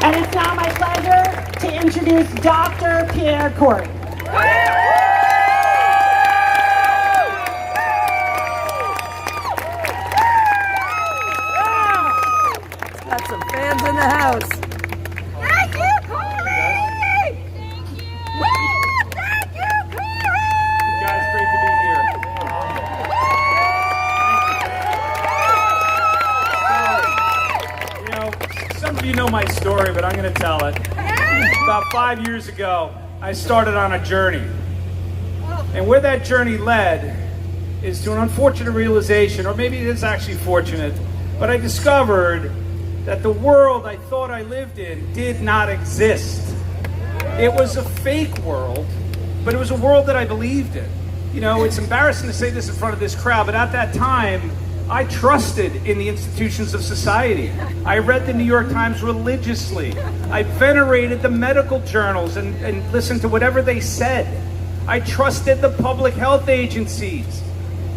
And it's now my pleasure to introduce Dr. Pierre Corey. Got some fans in the house. Thank you, Corey! Thank you! Thank you, Corey! Guys, great to be here. You know, some of you know my story, but I'm going to tell it. About 5 years ago, I started on a journey. And where that journey led is to an unfortunate realization, or maybe it is actually fortunate, but I discovered that the world I thought I lived in did not exist. It was a fake world, but it was a world that I believed in. You know, it's embarrassing to say this in front of this crowd, but at that time, I trusted in the institutions of society. I read the New York Times religiously. I venerated the medical journals and listened to whatever they said. I trusted the public health agencies.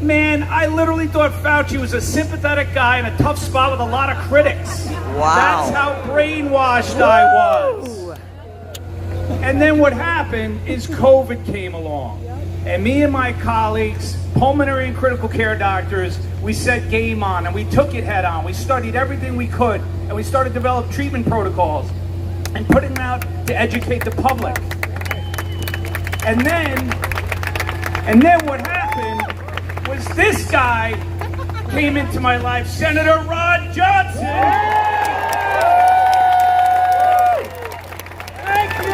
Man, I literally thought Fauci was a sympathetic guy in a tough spot with a lot of critics. Wow. That's how brainwashed I was. And then what happened is COVID came along. And me and my colleagues, pulmonary and critical care doctors, we set game on and we took it head on. We studied everything we could and we started to develop treatment protocols and putting them out to educate the public. And then what happened was this guy came into my life, Senator Ron Johnson. Thank you.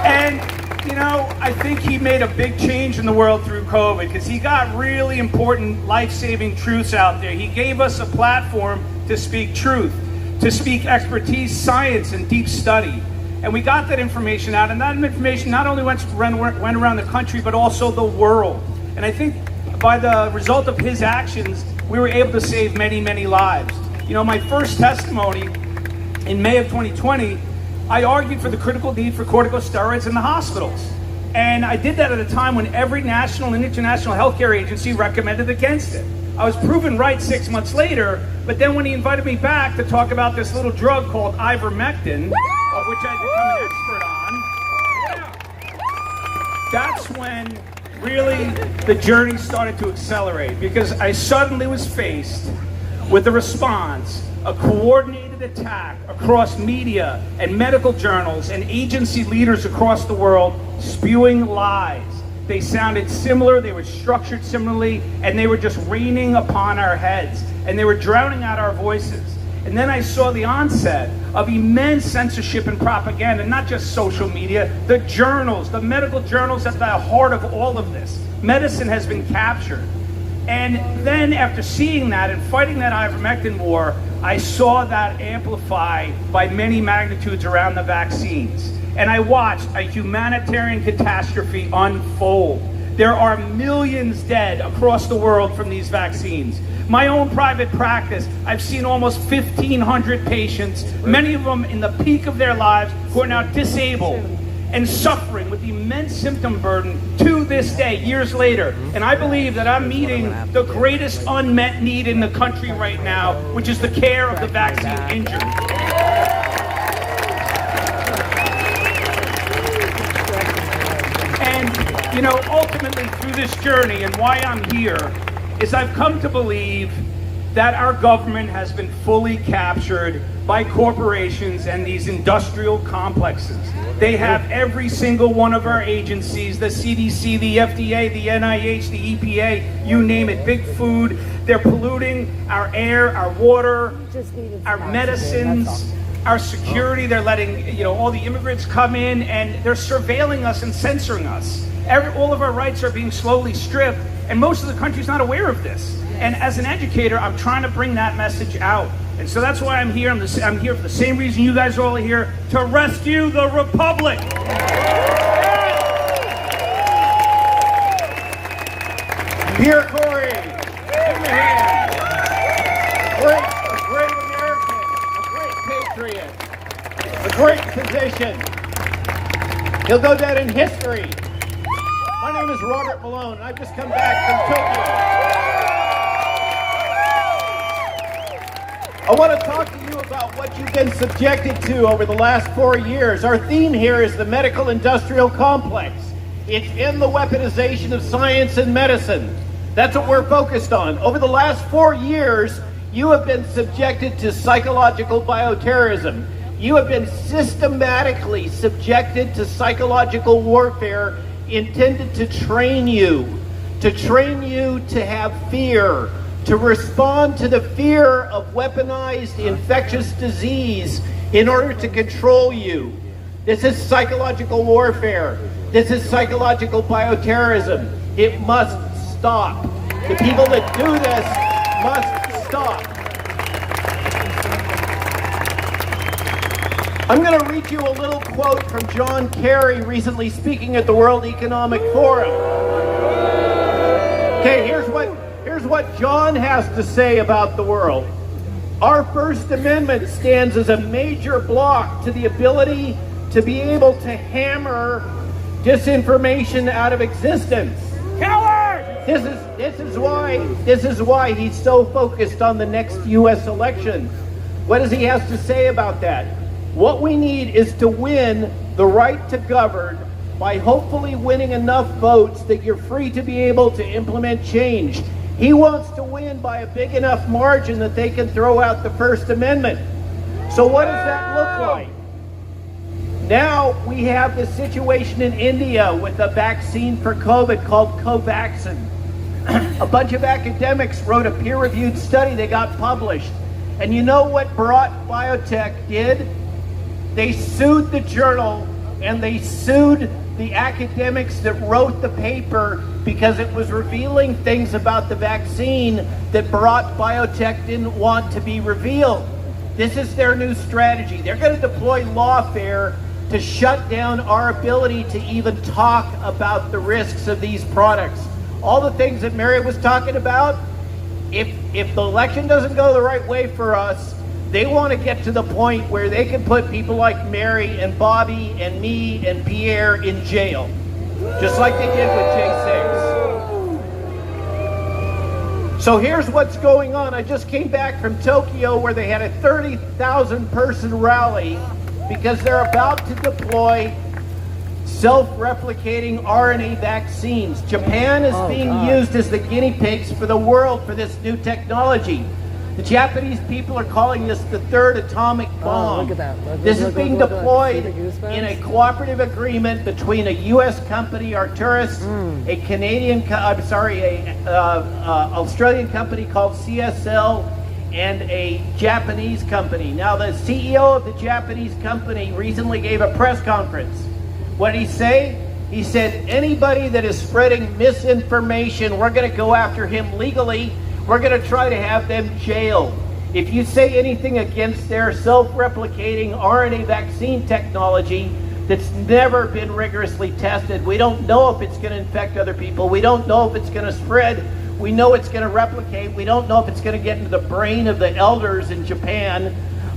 And you know, I think he made a big change in the world through COVID because he got really important life-saving truths out there. He gave us a platform to speak truth, to speak expertise, science, and deep study. And we got that information out, and that information not only went around the country, but also the world. And I think by the result of his actions, we were able to save many, many lives. You know, my first testimony in May of 2020, I argued for the critical need for corticosteroids in the hospitals. And I did that at a time when every national and international healthcare agency recommended against it. I was proven right 6 months later, but then when he invited me back to talk about this little drug called ivermectin, of which I'd become an expert on, that's when really the journey started to accelerate, because I suddenly was faced with a response, a coordinated attack across media and medical journals and agency leaders across the world spewing lies. They sounded similar, they were structured similarly, and they were just raining upon our heads, and they were drowning out our voices. And then I saw the onset of immense censorship and propaganda, not just social media, the journals, the medical journals at the heart of all of this. Medicine has been captured. And then after seeing that and fighting that ivermectin war, I saw that amplify by many magnitudes around the vaccines. And I watched a humanitarian catastrophe unfold. There are millions dead across the world from these vaccines. My own private practice, I've seen almost 1,500 patients, many of them in the peak of their lives, who are now disabled and suffering with immense symptom burden to this day, years later. And I believe that I'm meeting the greatest unmet need in the country right now, which is the care of the vaccine injured. And, you know, ultimately through this journey and why I'm here is I've come to believe that our government has been fully captured by corporations and these industrial complexes. They have every single one of our agencies, the CDC, the FDA, the NIH, the EPA, you name it, big food. They're polluting our air, our water, our medicines, our security. They're letting, you know, all the immigrants come in, and they're surveilling us and censoring us. All of our rights are being slowly stripped, and most of the country's not aware of this. And as an educator, I'm trying to bring that message out. And so that's why I'm here. I'm here for the same reason you guys are all here, to rescue the Republic. Pierre Corey, give him a hand. A great American, a great patriot, a great physician. He'll go down in history. My name is Robert Malone. I've just come back from Tokyo. I want to talk to you about what you've been subjected to over the last 4 years. Our theme here is the medical industrial complex. It's in the weaponization of science and medicine. That's what we're focused on. Over the last 4 years, you have been subjected to psychological bioterrorism. You have been systematically subjected to psychological warfare intended to train you to have fear, to respond to the fear of weaponized infectious disease in order to control you. This is psychological warfare. This is psychological bioterrorism. It must stop. The people that do this must stop. I'm going to read you a little quote from John Kerry recently speaking at the World Economic Forum. Okay, here's what John has to say about the world. Our First Amendment stands as a major block to the ability to be able to hammer disinformation out of existence. Cowards! This is why he's so focused on the next U.S. election. What does he have to say about that? What we need is to win the right to govern by hopefully winning enough votes that you're free to be able to implement change. He wants to win by a big enough margin that they can throw out the First Amendment. So what does that look like? Now we have this situation in India with a vaccine for COVID called Covaxin. A bunch of academics wrote a peer-reviewed study that got published. And you know what Bharat Biotech did? They sued the journal and they sued the academics that wrote the paper because it was revealing things about the vaccine that Bharat Biotech didn't want to be revealed. This is their new strategy. They're going to deploy lawfare to shut down our ability to even talk about the risks of these products. All the things that Mary was talking about, if the election doesn't go the right way for us, they want to get to the point where they can put people like Mary and Bobby and me and Pierre in jail, just like they did with J6. So here's what's going on. I just came back from Tokyo where they had a 30,000 person rally because they're about to deploy self-replicating RNA vaccines. Japan is being used as the guinea pigs for the world for this new technology. The Japanese people are calling this the third atomic bomb. Look at that. This is being deployed in a cooperative agreement between a U.S. company, Arcturus, a Canadian, Australian company called CSL, and a Japanese company. Now, the CEO of the Japanese company recently gave a press conference. What did he say? He said, anybody that is spreading misinformation, we're going to go after him legally. We're going to try to have them jailed. If you say anything against their self-replicating RNA vaccine technology that's never been rigorously tested, we don't know if it's going to infect other people. We don't know if it's going to spread. We know it's going to replicate. We don't know if it's going to get into the brain of the elders in Japan.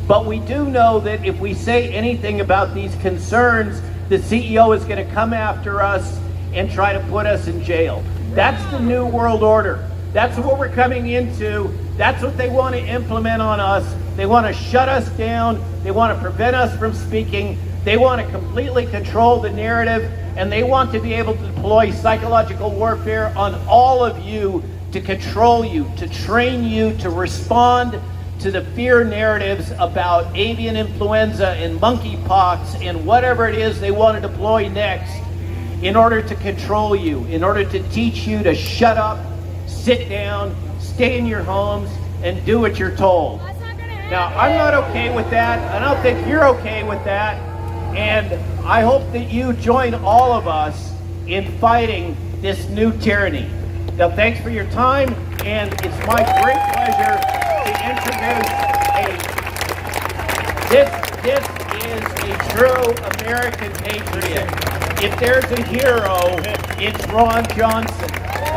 But we do know that if we say anything about these concerns, the CEO is going to come after us and try to put us in jail. That's the new world order. That's what we're coming into. That's what they want to implement on us. They want to shut us down. They want to prevent us from speaking. They want to completely control the narrative, and they want to be able to deploy psychological warfare on all of you to control you, to train you to respond to the fear narratives about avian influenza and monkeypox and whatever it is they want to deploy next in order to control you, in order to teach you to shut up, sit down, stay in your homes, and do what you're told. Now, I'm not okay with that. I don't think you're okay with that. And I hope that you join all of us in fighting this new tyranny. Now, thanks for your time, and it's my great pleasure to introduce this is a true American patriot. If there's a hero, it's Ron Johnson.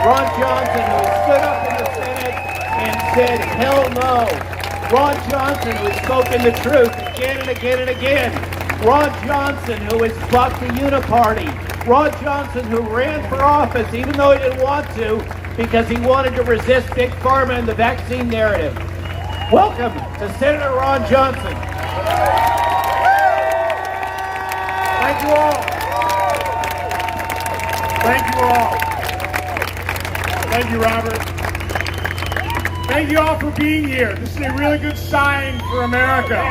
Ron Johnson, who stood up in the Senate and said, hell no. Ron Johnson, who has spoken the truth again and again and again. Ron Johnson, who has bucked the Uniparty. Ron Johnson, who ran for office even though he didn't want to because he wanted to resist Big Pharma and the vaccine narrative. Welcome to Senator Ron Johnson. Thank you all. Thank you all. Thank you, Robert. Thank you all for being here. This is a really good sign for America.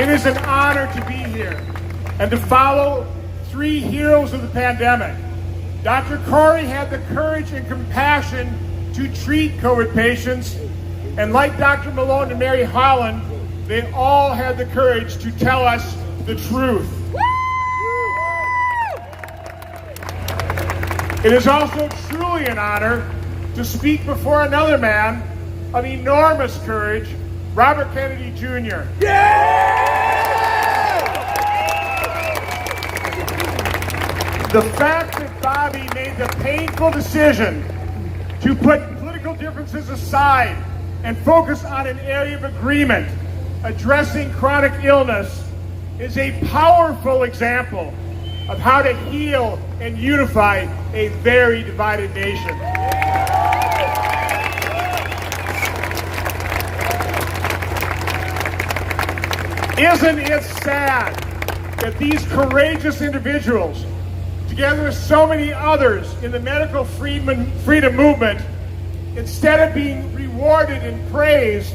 It is an honor to be here and to follow three heroes of the pandemic. Dr. Corey had the courage and compassion to treat COVID patients, and like Dr. Malone and Mary Holland, they all had the courage to tell us the truth. It is also truly an honor to speak before another man of enormous courage, Robert Kennedy Jr. The fact that Bobby made the painful decision to put political differences aside and focus on an area of agreement, addressing chronic illness, is a powerful example of how to heal and unify a very divided nation. Isn't it sad that these courageous individuals, together with so many others in the medical freedom movement, instead of being rewarded and praised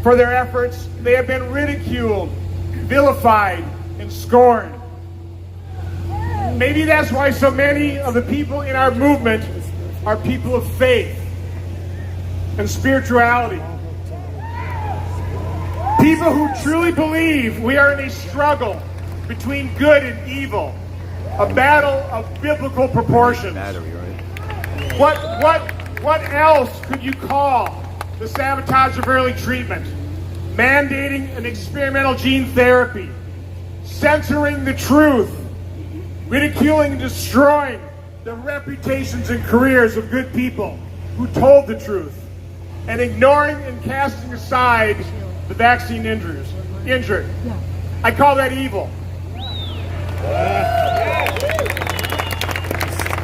for their efforts, they have been ridiculed, vilified, and scorned. Maybe that's why so many of the people in our movement are people of faith and spirituality. People who truly believe we are in a struggle between good and evil, a battle of biblical proportions. What else could you call the sabotage of early treatment, mandating an experimental gene therapy, censoring the truth, ridiculing and destroying the reputations and careers of good people who told the truth, and ignoring and casting aside the vaccine injured. I call that evil.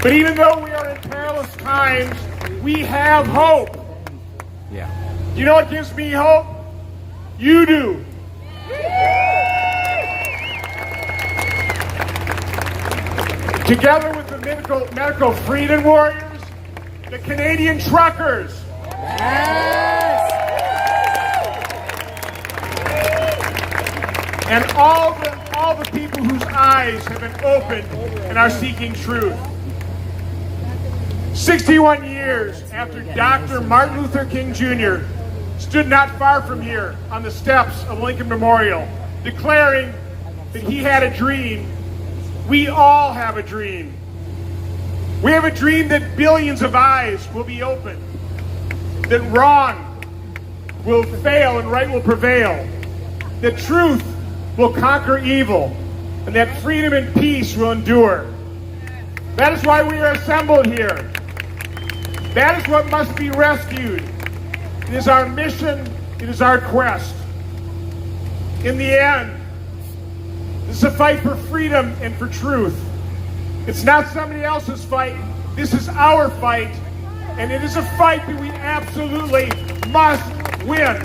But even though we are in perilous times, we have hope. Yeah. You know what gives me hope? You do. Together with the medical freedom warriors, the Canadian truckers, and all the people whose eyes have been opened and are seeking truth. 61 years after Dr. Martin Luther King Jr. stood not far from here on the steps of Lincoln Memorial, declaring that he had a dream. We all have a dream. We have a dream that billions of eyes will be opened, that wrong will fail and right will prevail, that truth will conquer evil, and that freedom and peace will endure. That is why we are assembled here. That is what must be rescued. It is our mission, it is our quest. In the end, this is a fight for freedom and for truth. It's not somebody else's fight. This is our fight. And it is a fight that we absolutely must win.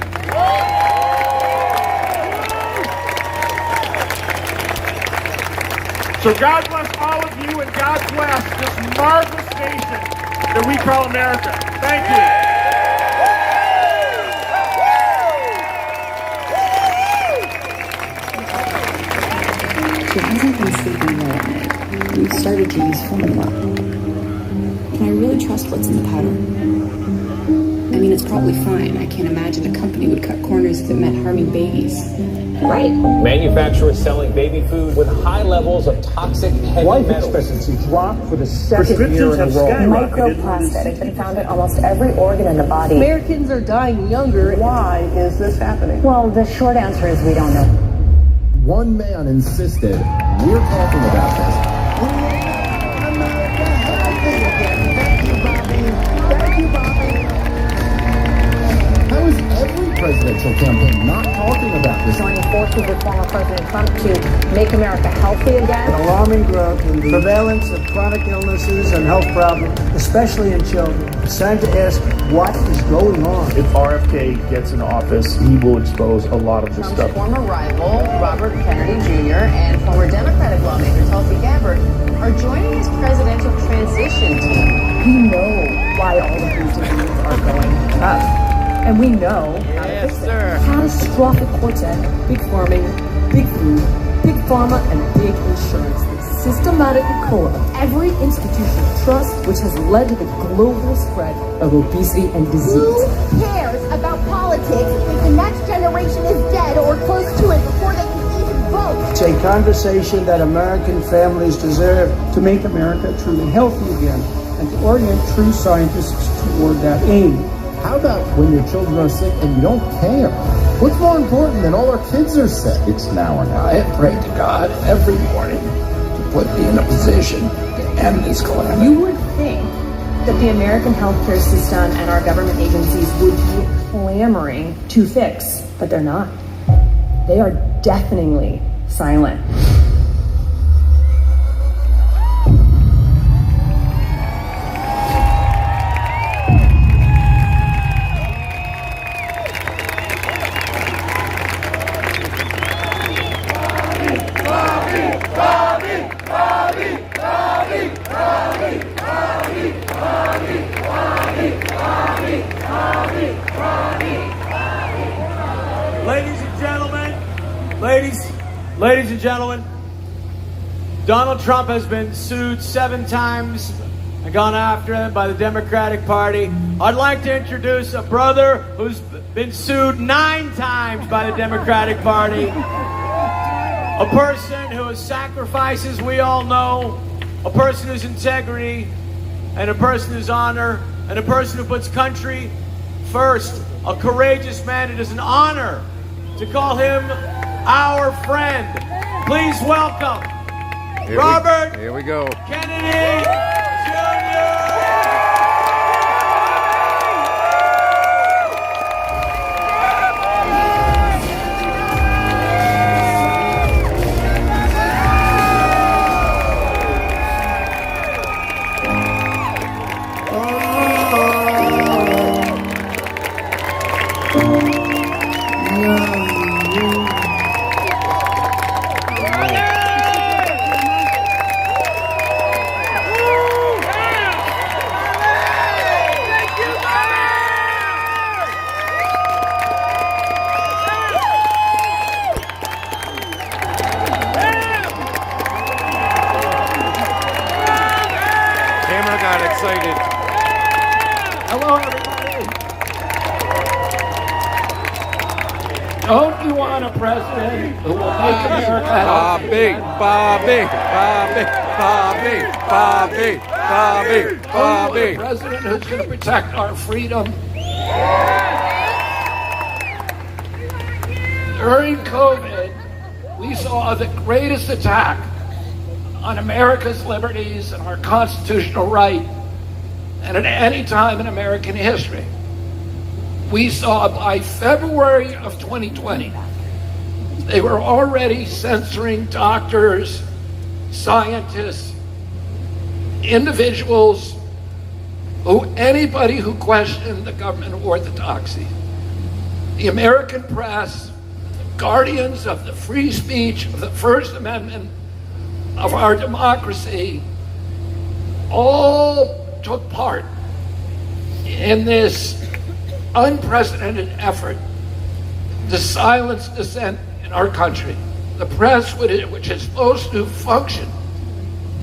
So God bless all of you, and God bless this marvelous nation that we call America. Thank you. She hasn't been sleeping well at night. We've started to use formula. Can I really trust what's in the powder? I mean, it's probably fine. I can't imagine a company would cut corners if it meant harming babies. Right. Manufacturers selling baby food with high levels of toxic heavy Life metals. expectancy dropped for the second year in a row. Microplastic has been found in almost every organ in the body. Americans are dying younger. Why is this happening? Well, the short answer is we don't know. One man insisted, we're talking about this. How is every presidential campaign not talking about this? Joining forces with former President Trump to make America healthy again. An alarming growth in the prevalence of chronic illnesses and health problems, especially in children. It's time to ask what is going on. If RFK gets in office, he will expose a lot of this Trump's stuff. former rival, Robert Kennedy Jr., and former Democratic lawmaker Tulsi Gabbard are joining his presidential transition team. We know why all of these diseases are going up. And we know how to fix it. Catastrophic quartet, big farming, big food, big pharma, and big insurance. The systematic core of every institution of trust, which has led to the global spread of obesity and disease. Who cares about politics if the next generation is dead or close to it before they can even vote? It's a conversation that American families deserve to make America truly healthy again and to orient true scientists toward that aim. How about when your children are sick and you don't care? What's more important than all our kids are sick? It's now or never. I pray to God every morning to put me in a position to end this calamity. You would think that the American healthcare system and our government agencies would be clamoring to fix, but they're not. They are deafeningly silent. Ladies and gentlemen, Donald Trump has been sued 7 times and gone after him by the Democratic Party. I'd like to introduce a brother who's been sued 9 times by the Democratic Party. A person who has sacrifices we all know, a person whose integrity, and a person whose honor, and a person who puts country first. A courageous man. It is an honor to call him our friend. Please welcome Robert Here we go. Kennedy Jr. excited. Hello, everybody. Don't you want a president who will make America healthy? Bobby. A president who's going to protect our freedom. During COVID, we saw the greatest attack on America's liberties and our constitutional right and at any time in American history. We saw by February of 2020, they were already censoring doctors, scientists, individuals, anybody who questioned the government orthodoxy. The American press, guardians of the free speech, of the First Amendment, of our democracy, all took part in this unprecedented effort to silence dissent in our country. The press, which is supposed to function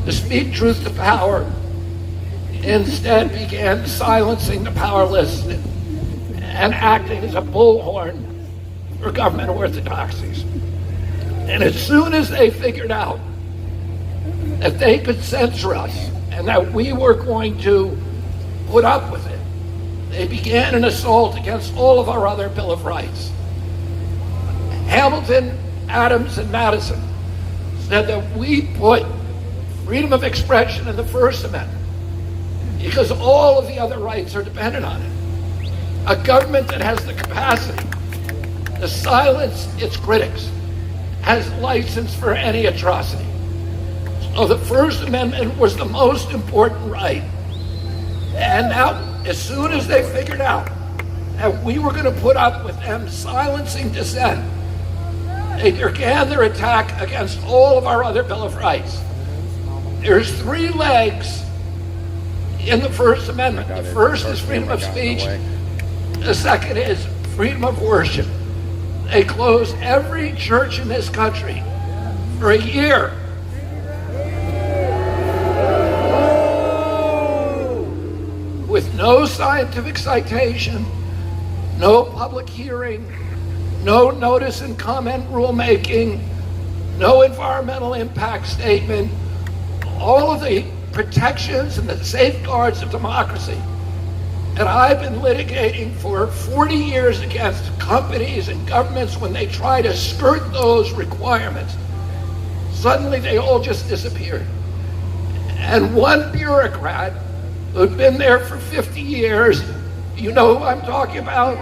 to speak truth to power, instead began silencing the powerless and acting as a bullhorn for government orthodoxies. And as soon as they figured out that they could censor us and that we were going to put up with it, they began an assault against all of our other Bill of Rights. Hamilton, Adams, and Madison said that we put freedom of expression in the First Amendment because all of the other rights are dependent on it. A government that has the capacity to silence its critics has license for any atrocity. So the First Amendment was the most important right. And now, as soon as they figured out that we were going to put up with them silencing dissent, they began their attack against all of our other Bill of Rights. There's three legs in the First Amendment. The first is freedom of speech. The second is freedom of worship. They closed every church in this country for a year. With no scientific citation, no public hearing, no notice and comment rulemaking, no environmental impact statement, all of the protections and the safeguards of democracy that I've been litigating for 40 years against companies and governments when they try to skirt those requirements. Suddenly they all just disappeared. And one bureaucrat who'd been there for 50 years, you know who I'm talking about?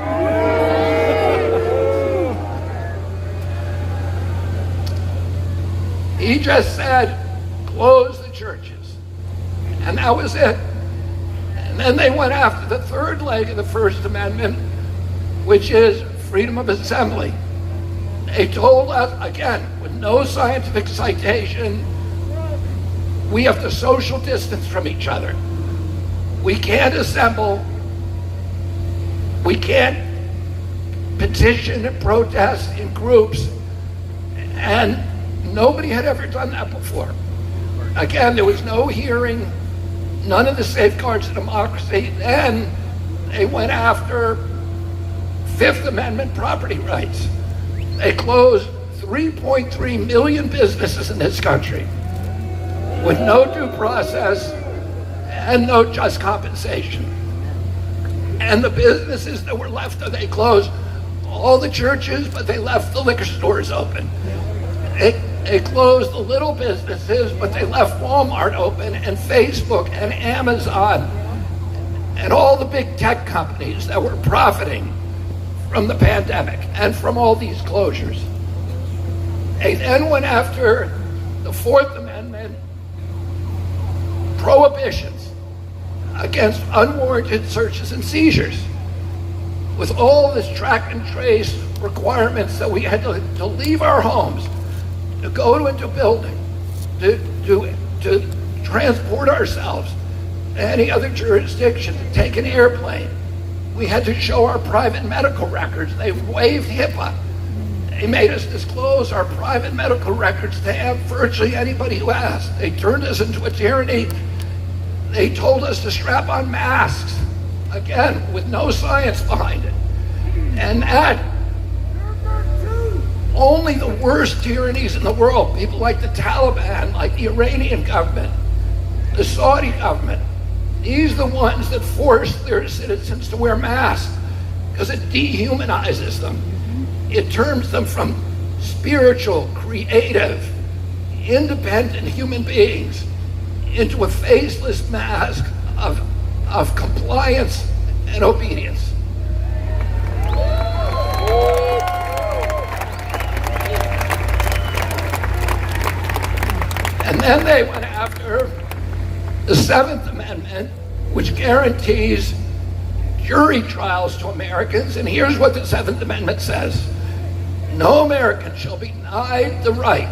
He just said, close the churches. And that was it. And then they went after the third leg of the First Amendment, which is freedom of assembly. They told us, again, with no scientific citation, we have to social distance from each other. We can't assemble. We can't petition and protest in groups. And nobody had ever done that before. Again, there was no hearing, none of the safeguards of democracy. Then they went after Fifth Amendment property rights. They closed 3.3 million businesses in this country with no due process and no just compensation. And the businesses that were left, they closed all the churches, but they left the liquor stores open. They closed the little businesses, but they left Walmart open, and Facebook and Amazon and all the big tech companies that were profiting from the pandemic and from all these closures. They then went after the Fourth Amendment prohibitions against unwarranted searches and seizures. With all this track and trace requirements that we had to leave our homes, to go into a building, to transport ourselves to any other jurisdiction, to take an airplane. We had to show our private medical records. They waived HIPAA. They made us disclose our private medical records to virtually anybody who asked. They turned us into a tyranny. They told us to strap on masks, again, with no science behind it. And that only the worst tyrannies in the world, people like the Taliban, like the Iranian government, the Saudi government, these are the ones that force their citizens to wear masks because it dehumanizes them. It turns them from spiritual, creative, independent human beings into a faceless mask of compliance and obedience. And then they went after the Seventh Amendment, which guarantees jury trials to Americans. And here's what the Seventh Amendment says. No American shall be denied the right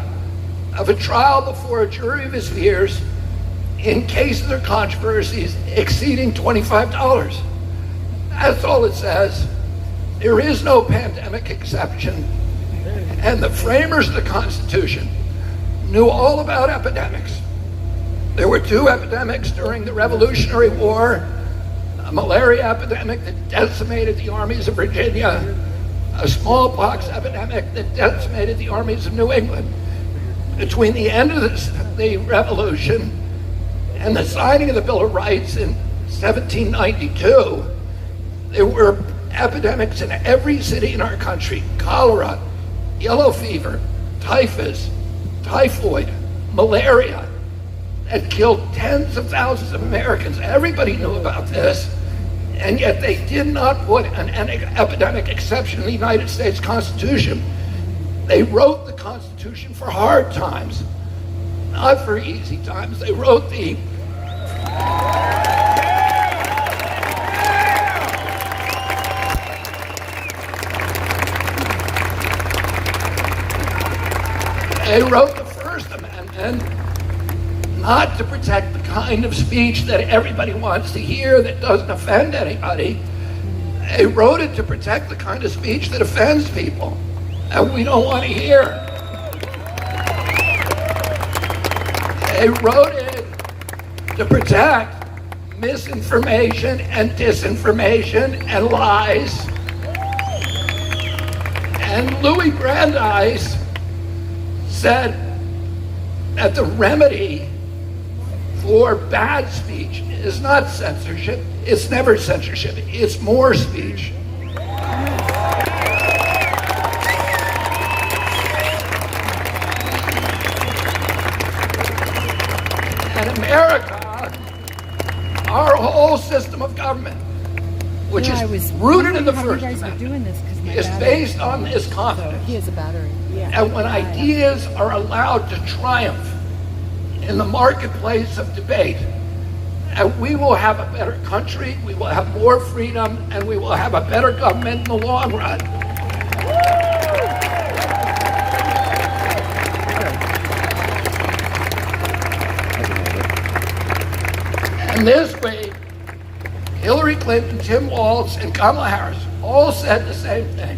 of a trial before a jury of his peers in cases or controversies exceeding $25. That's all it says. There is no pandemic exception. And the framers of the Constitution knew all about epidemics. There were two epidemics during the Revolutionary War, a malaria epidemic that decimated the armies of Virginia, a smallpox epidemic that decimated the armies of New England. Between the end of the Revolution and the signing of the Bill of Rights in 1792, there were epidemics in every city in our country: cholera, yellow fever, typhus, typhoid, malaria, that killed tens of thousands of Americans. Everybody knew about this, and yet they did not put an epidemic exception in the United States Constitution. They wrote the Constitution for hard times, not for easy times. They wrote the First Amendment not to protect the kind of speech that everybody wants to hear that doesn't offend anybody. They wrote it to protect the kind of speech that offends people and we don't want to hear. They wrote it to protect misinformation and disinformation and lies. And Louis Brandeis said that the remedy for bad speech is not censorship. It's never censorship. It's more speech. In America, our whole system of government, which is rooted in the First Amendment, is based on this confidence. He has a battery. And when ideas are allowed to triumph in the marketplace of debate, and we will have a better country, we will have more freedom, and we will have a better government in the long run. And this week, Hillary Clinton, Tim Walz, and Kamala Harris all said the same thing.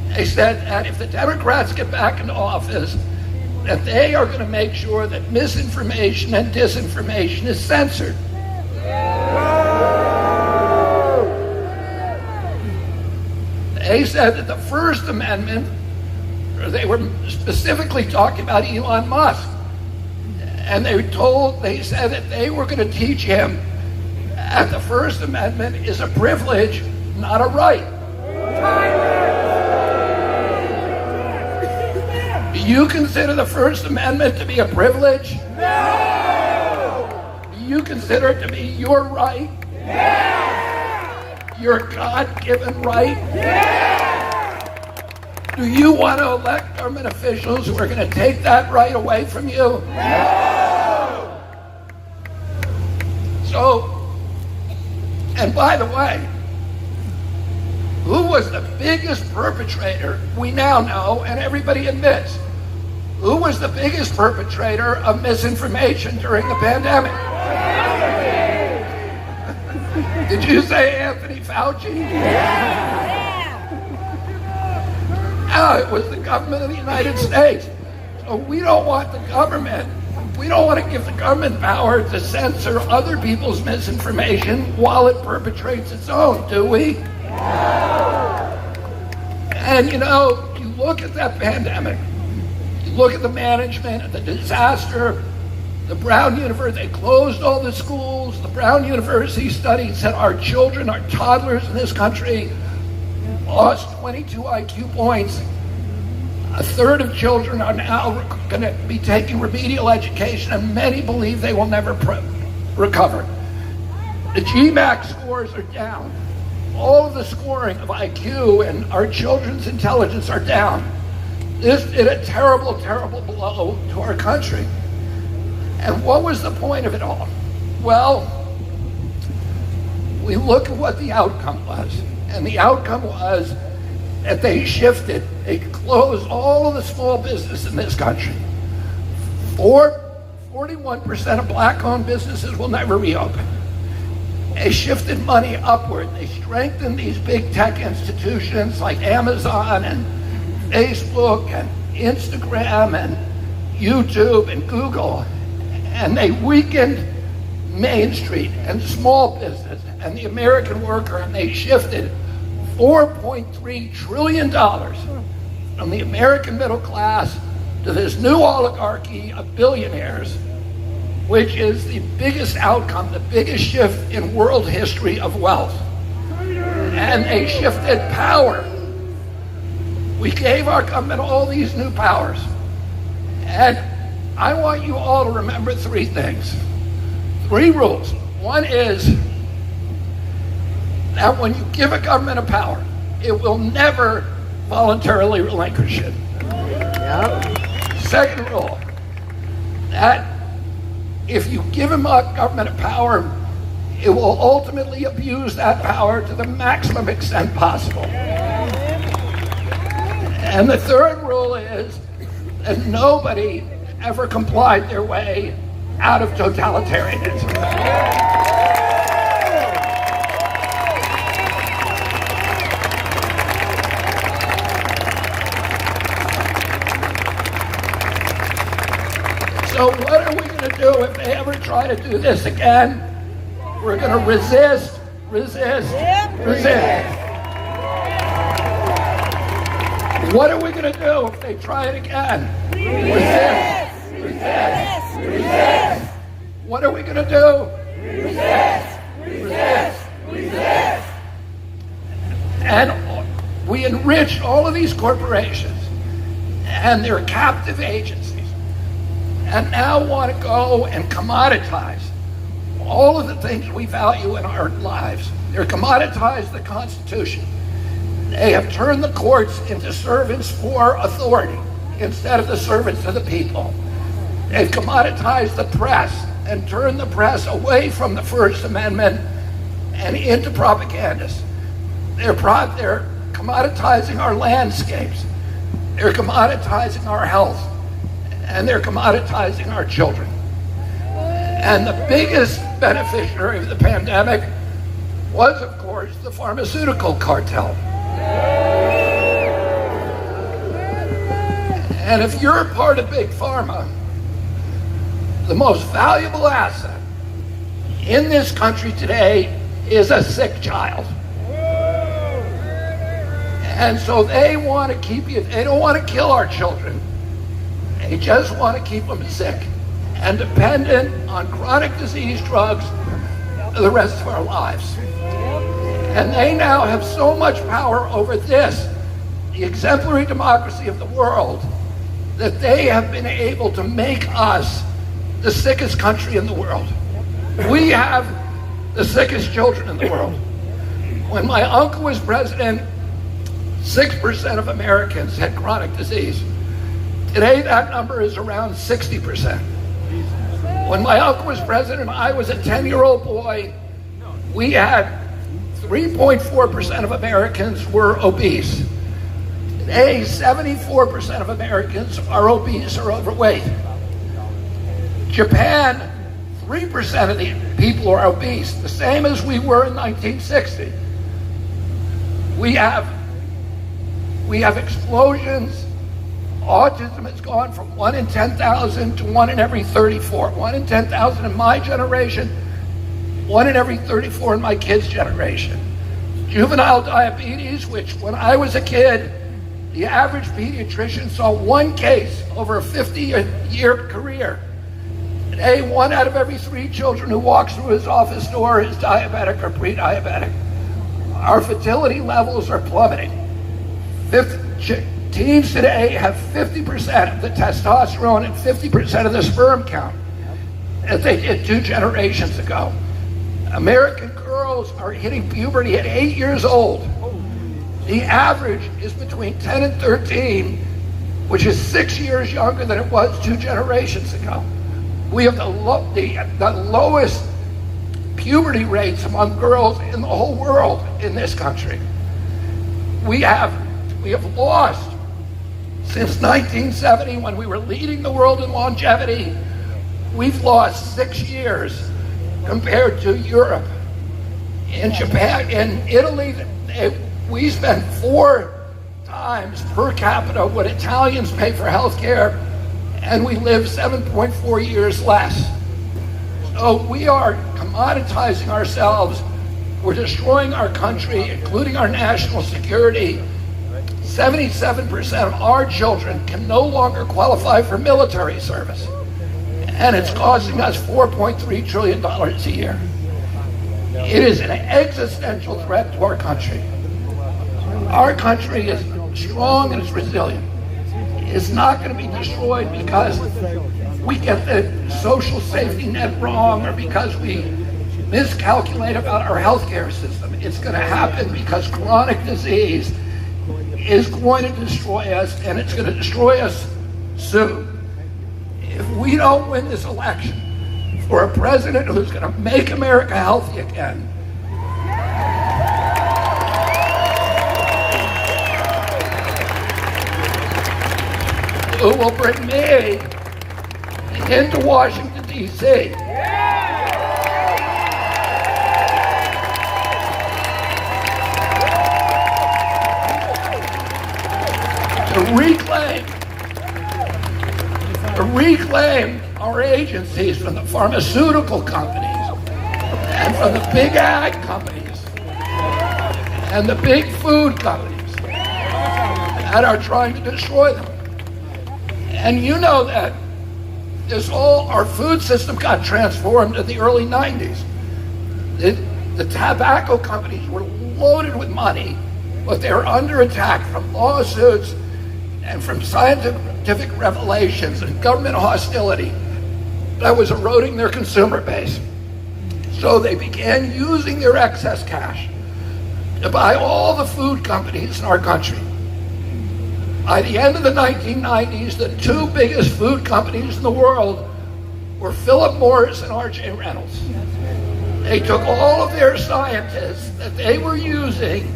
They said that if the Democrats get back into office, that they are going to make sure that misinformation and disinformation is censored. They said that the First Amendment, or they were specifically talking about Elon Musk, and they said that they were going to teach him that the First Amendment is a privilege, not a right. Do you consider the First Amendment to be a privilege? No! Do you consider it to be your right? Yes! Your God-given right? Yes! Do you want to elect government officials who are going to take that right away from you? No! So, and by the way, who was the biggest perpetrator? We now know, and everybody admits, who was the biggest perpetrator of misinformation during the pandemic? Did you say Anthony Fauci? No, it was the government of the United States. So we don't want the government We don't want to give the government power to censor other people's misinformation while it perpetrates its own, do we? And you look at that pandemic, you look at the management, the disaster, the Brown University, they closed all the schools. The Brown University study said our children, our toddlers in this country lost 22 IQ points. A third of children are now going to be taking remedial education, and many believe they will never recover. The GMAT scores are down. All of the scoring of IQ and our children's intelligence are down. This is a terrible, terrible blow to our country. And what was the point of it all? Well, we look at what the outcome was. And the outcome was that they shifted. They closed all of the small business in this country. 41% of black-owned businesses will never reopen. They shifted money upward. They strengthened these big tech institutions like Amazon and Facebook and Instagram and YouTube and Google. And they weakened Main Street and small business and the American worker, and they shifted $4.3 trillion from the American middle class to this new oligarchy of billionaires, which is the biggest outcome, the biggest shift in world history of wealth. And they shifted power. We gave our government all these new powers. And I want you all to remember 3 things. 3 rules. One is that when you give a government a power, it will never voluntarily relinquish it. Yep. Second rule, that if you give a government a power, it will ultimately abuse that power to the maximum extent possible. And the third rule is that nobody ever complied their way out of totalitarianism. So what are we going to do if they ever try to do this again? We're going to resist, resist, resist. What are we going to do if they try it again? Resist, resist, resist. What are we going to do? Resist, resist, resist. And we enrich all of these corporations and their captive agencies, and now want to go and commoditize all of the things we value in our lives. They're commoditized the Constitution. They have turned the courts into servants for authority instead of the servants of the people. They've commoditized the press and turned the press away from the First Amendment and into propagandists. They're commoditizing our landscapes. They're commoditizing our health. And they're commoditizing our children. And the biggest beneficiary of the pandemic was, of course, the pharmaceutical cartel. And if you're a part of Big Pharma, the most valuable asset in this country today is a sick child. And so they want to keep you, they don't want to kill our children. They just want to keep them sick and dependent on chronic disease drugs for the rest of our lives. And they now have so much power over this, the exemplary democracy of the world, that they have been able to make us the sickest country in the world. We have the sickest children in the world. When my uncle was president, 6% of Americans had chronic disease. Today, that number is around 60%. When my uncle was president, I was a 10-year-old boy. We had 3.4% of Americans were obese. Today, 74% of Americans are obese or overweight. Japan, 3% of the people are obese, the same as we were in 1960. We have explosions autism has gone from 1 in 10,000 to 1 in every 34. 1 in 10,000 in my generation, 1 in every 34 in my kids' generation. Juvenile diabetes, which when I was a kid, the average pediatrician saw 1 case over a 50-year career. Today, 1 out of every 3 children who walks through his office door is diabetic or pre-diabetic. Our fertility levels are plummeting. Teens today have 50% of the testosterone and 50% of the sperm count as they did 2 generations ago. American girls are hitting puberty at 8 years old. The average is between 10 and 13, which is 6 years younger than it was 2 generations ago. We have the lowest puberty rates among girls in the whole world in this country. We have lost, since 1970, when we were leading the world in longevity, we've lost 6 years compared to Europe. In Japan, in Italy, we spend 4 times per capita what Italians pay for healthcare, and we live 7.4 years less. So we are commoditizing ourselves. We're destroying our country, including our national security. 77% of our children can no longer qualify for military service, and it's costing us $4.3 trillion a year. It is an existential threat to our country. Our country is strong and it's resilient. It's not going to be destroyed because we get the social safety net wrong or because we miscalculate about our healthcare system. It's going to happen because chronic disease is going to destroy us, and it's going to destroy us soon. If we don't win this election for a president who's going to make America healthy again, who will bring me into Washington, D.C. To reclaim our agencies from the pharmaceutical companies and from the big ag companies and the big food companies that are trying to destroy them. And you know that our food system got transformed in the early 90s. The tobacco companies were loaded with money, but they were under attack from lawsuits and from scientific revelations and government hostility that was eroding their consumer base. So they began using their excess cash to buy all the food companies in our country. By the end of the 1990s, the 2 biggest food companies in the world were Philip Morris and R.J. Reynolds. They took all of their scientists that they were using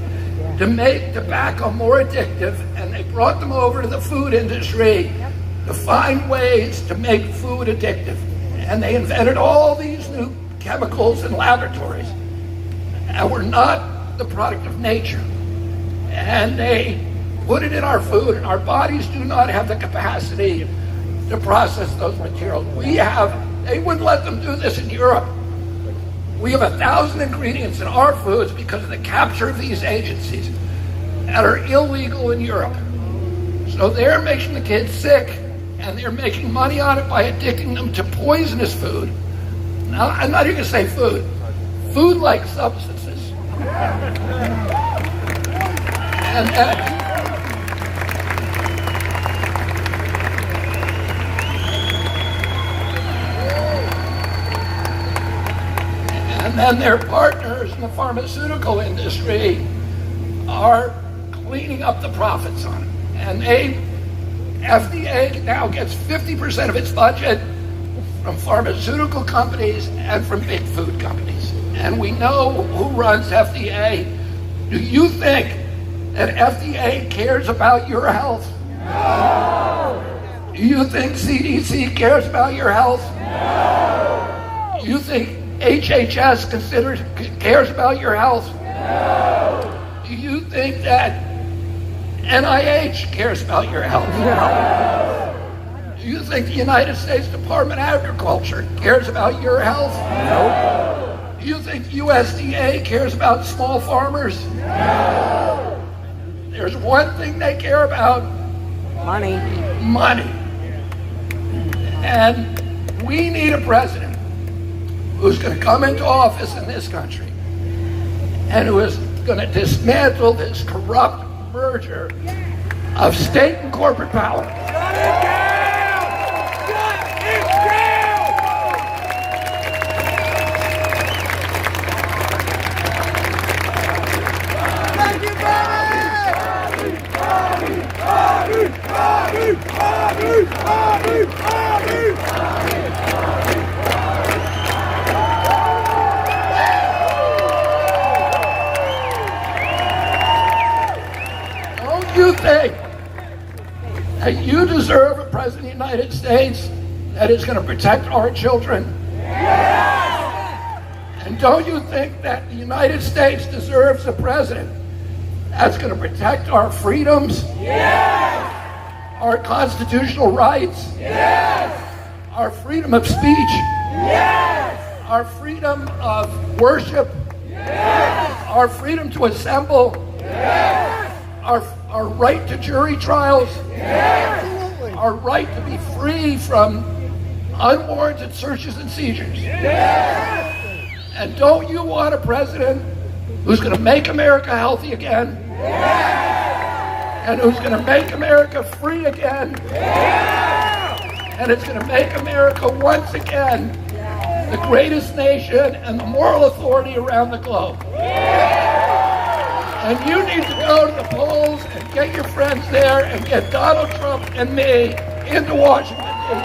to make tobacco more addictive, and they brought them over to the food industry to find ways to make food addictive. And they invented all these new chemicals in laboratories that were not the product of nature. And they put it in our food, and our bodies do not have the capacity to process those materials. They wouldn't let them do this in Europe. We have 1,000 ingredients in our foods because of the capture of these agencies that are illegal in Europe. So they're making the kids sick, and they're making money on it by addicting them to poisonous food. Now, I'm not even going to say food-like substances. And then their partners in the pharmaceutical industry are cleaning up the profits on it. And FDA now gets 50% of its budget from pharmaceutical companies and from big food companies. And we know who runs FDA. Do you think that FDA cares about your health? No. Do you think CDC cares about your health? No. Do you think HHS cares about your health? No. Do you think that NIH cares about your health? Do you think the United States Department of Agriculture cares about your health? No. Do you think USDA cares about small farmers? No. There's one thing they care about. Money. Money. And we need a president who's going to come into office in this country and who is going to dismantle this corrupt merger of state and corporate power. Shut it down! Shut it down! Thank you, Don't you think that you deserve a president of the United States that is going to protect our children? Yes! And don't you think that the United States deserves a president that's going to protect our freedoms? Yes! Our constitutional rights? Yes! Our freedom of speech? Yes! Our freedom of worship? Yes! Our freedom to assemble? Yes! Our right to jury trials? Yes! Our right to be free from unwarranted searches and seizures? Yes! And don't you want a president who's going to make America healthy again? Yes! And who's going to make America free again? Yes! And it's going to make America once again the greatest nation and the moral authority around the globe. And you need to go to the polls and get your friends there and get Donald Trump and me into Washington, D.C.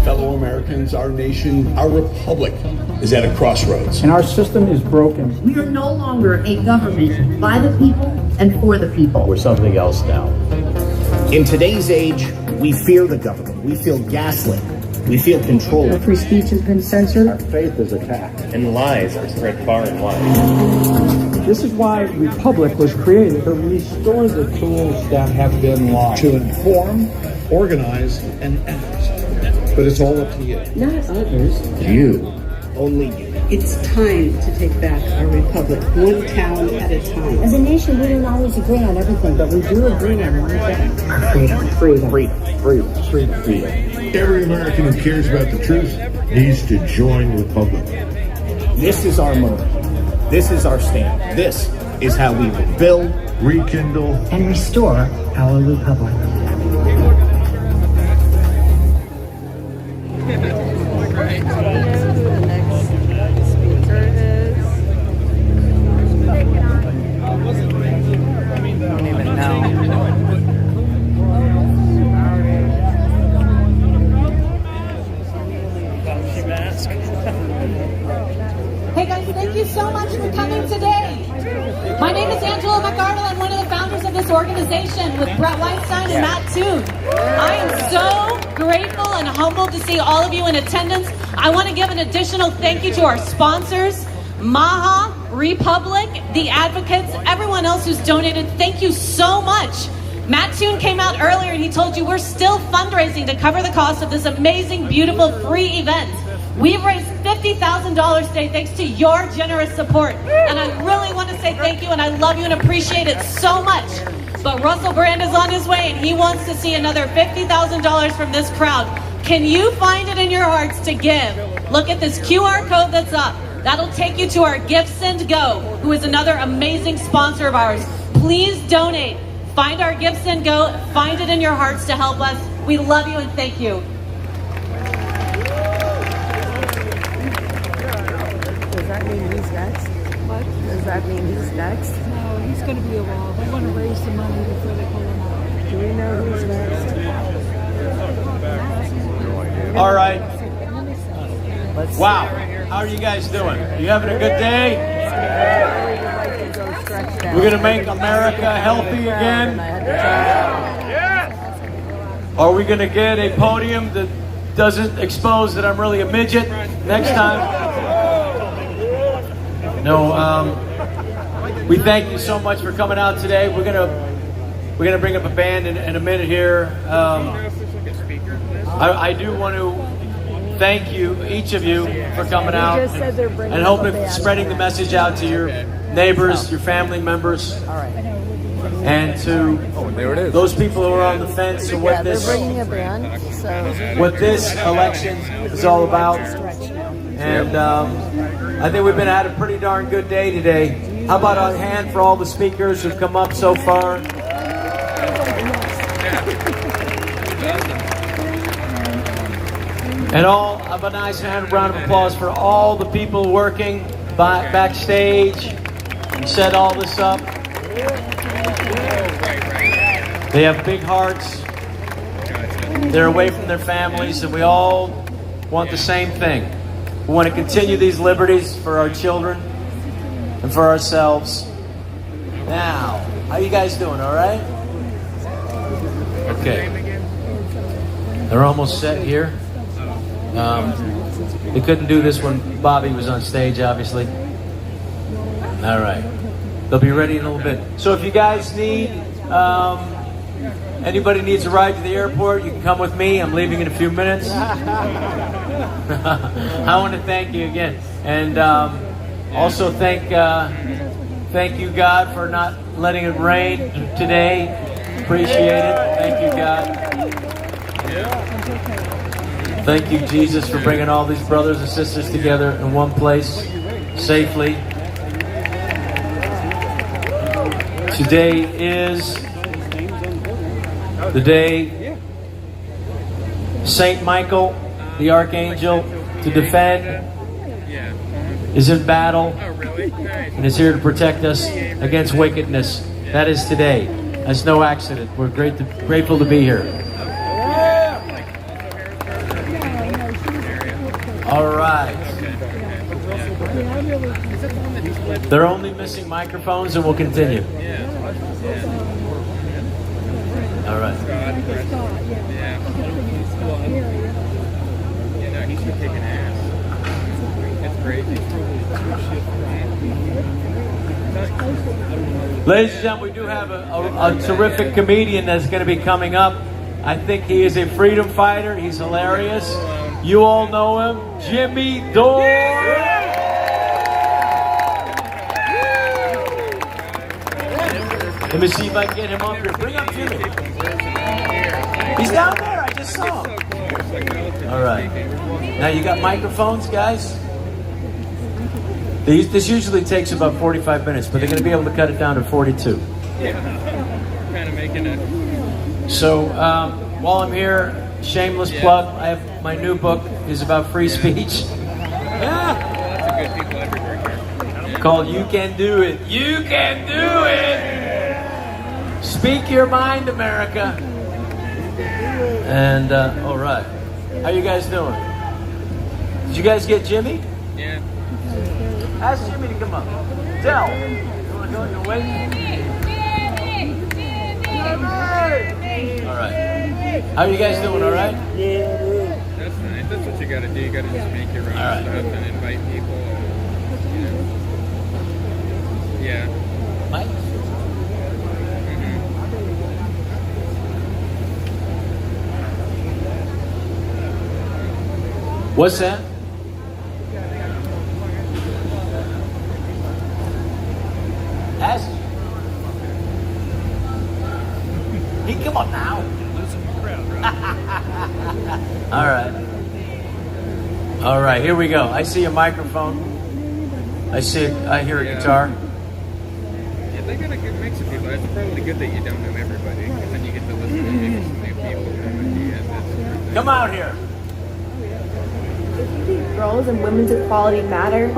Fellow Americans, our nation, our republic is at a crossroads. And our system is broken. We are no longer a government by the people and for the people. We're something else now. In today's age, we fear the government. We feel gaslit. We feel controlled. Free speech has been censored. Our faith is attacked. And lies are spread far and wide. This is why Republic was created, to restore the tools that have been lost. To inform, organize, and act. But it's all up to you. Not others. You. Only you. It's time to take back our republic, one town at a time. As a nation, we don't always agree on everything, but we do agree on one thing. Freedom. Freedom. Freedom. Freedom. Freedom. Freedom. Every American who cares about the truth needs to join Republic. This is our moment. This is our stand. This is how we will build, rekindle, and restore our republic. Hey guys, thank you so much for coming today. My name is Angela McArdle. I'm one of the founders of this organization with Brett Weinstein and Matt Toon. I am so grateful and humbled to see all of you in attendance. I want to give an additional thank you to our sponsors, Maha, Republic, the advocates, everyone else who's donated. Thank you so much. Matt Toon came out earlier and he told you we're still fundraising to cover the cost of this amazing, beautiful, free event. We've raised $50,000 today thanks to your generous support. And I really want to say thank you and I love you and appreciate it so much. But Russell Brand is on his way and he wants to see another $50,000 from this crowd. Can you find it in your hearts to give? Look at this QR code that's up. That'll take you to our Give, Send, Go, who is another amazing sponsor of ours. Please donate. Find our Give, Send, Go. Find it in your hearts to help us. We love you and thank you. Does that mean he's next? What? Does that mean he's next? No, he's going to be a while. They want to raise the money before they pull him out. Do we know who's next? All right. Wow. How are you guys doing? You having a good day? We're going to make America healthy again. Are we going to get a podium that doesn't expose that I'm really a midget next time? No. We thank you so much for coming out today. We're gonna bring up a band in a minute here. I do want to thank you, each of you, for coming out and hoping spreading the message out to your neighbors, your family members, and to those people who are on the fence of what this election is all about. And I think we've been had a pretty darn good day today. How about a hand for all the speakers who've come up so far? And all of a nice round of applause for all the people working backstage and set all this up. They have big hearts. They're away from their families, and we all want the same thing. We want to continue these liberties for our children and for ourselves. Now, how you guys doing? All right? Okay. They're almost set here. They couldn't do this when Bobby was on stage, obviously. All right. They'll be ready in a little bit. So if you guys need, anybody needs a ride to the airport, you can come with me. I'm leaving in a few minutes. I want to thank you again. And also thank you, God, for not letting it rain today. Appreciate it. Thank you, God. Thank you, Jesus, for bringing all these brothers and sisters together in one place safely. Today is the day Saint Michael, the Archangel, to defend, is in battle and is here to protect us against wickedness. That is today. That's no accident. We're grateful to be here. All right. They're only missing microphones, and we'll continue. All right. He's kicking ass. It's crazy. Ladies and gentlemen, we do have a terrific comedian that's going to be coming up. I think he is a freedom fighter. He's hilarious. You all know him, Jimmy Dore. Let me see if I can get him up here. Bring up Jimmy. He's down there. I just saw him. All right. Now you got microphones, guys? This usually takes about 45 minutes, but they're going to be able to cut it down to 42. Yeah. Kind of making it. So while I'm here, shameless plug. I have my new book is about free speech. Called "You Can Do It." You can do it. Speak your mind, America. And all right, how you guys doing? Did you guys get Jimmy? Yeah. Ask Jimmy to come up. Zelle, you want to go in your way? All right. How are you guys doing? All right? That's nice. That's what you got to do. You got to just make your own stuff and invite people. You know. Yeah. Mike? What's that? Ask. He come on now. All right. All right, here we go. I see a microphone. I hear a guitar. Yeah, they got a good mix of people. It's probably good that you don't know everybody, because then you get to listen to maybe some new people. Come out here. If you think girls and women's equality matter,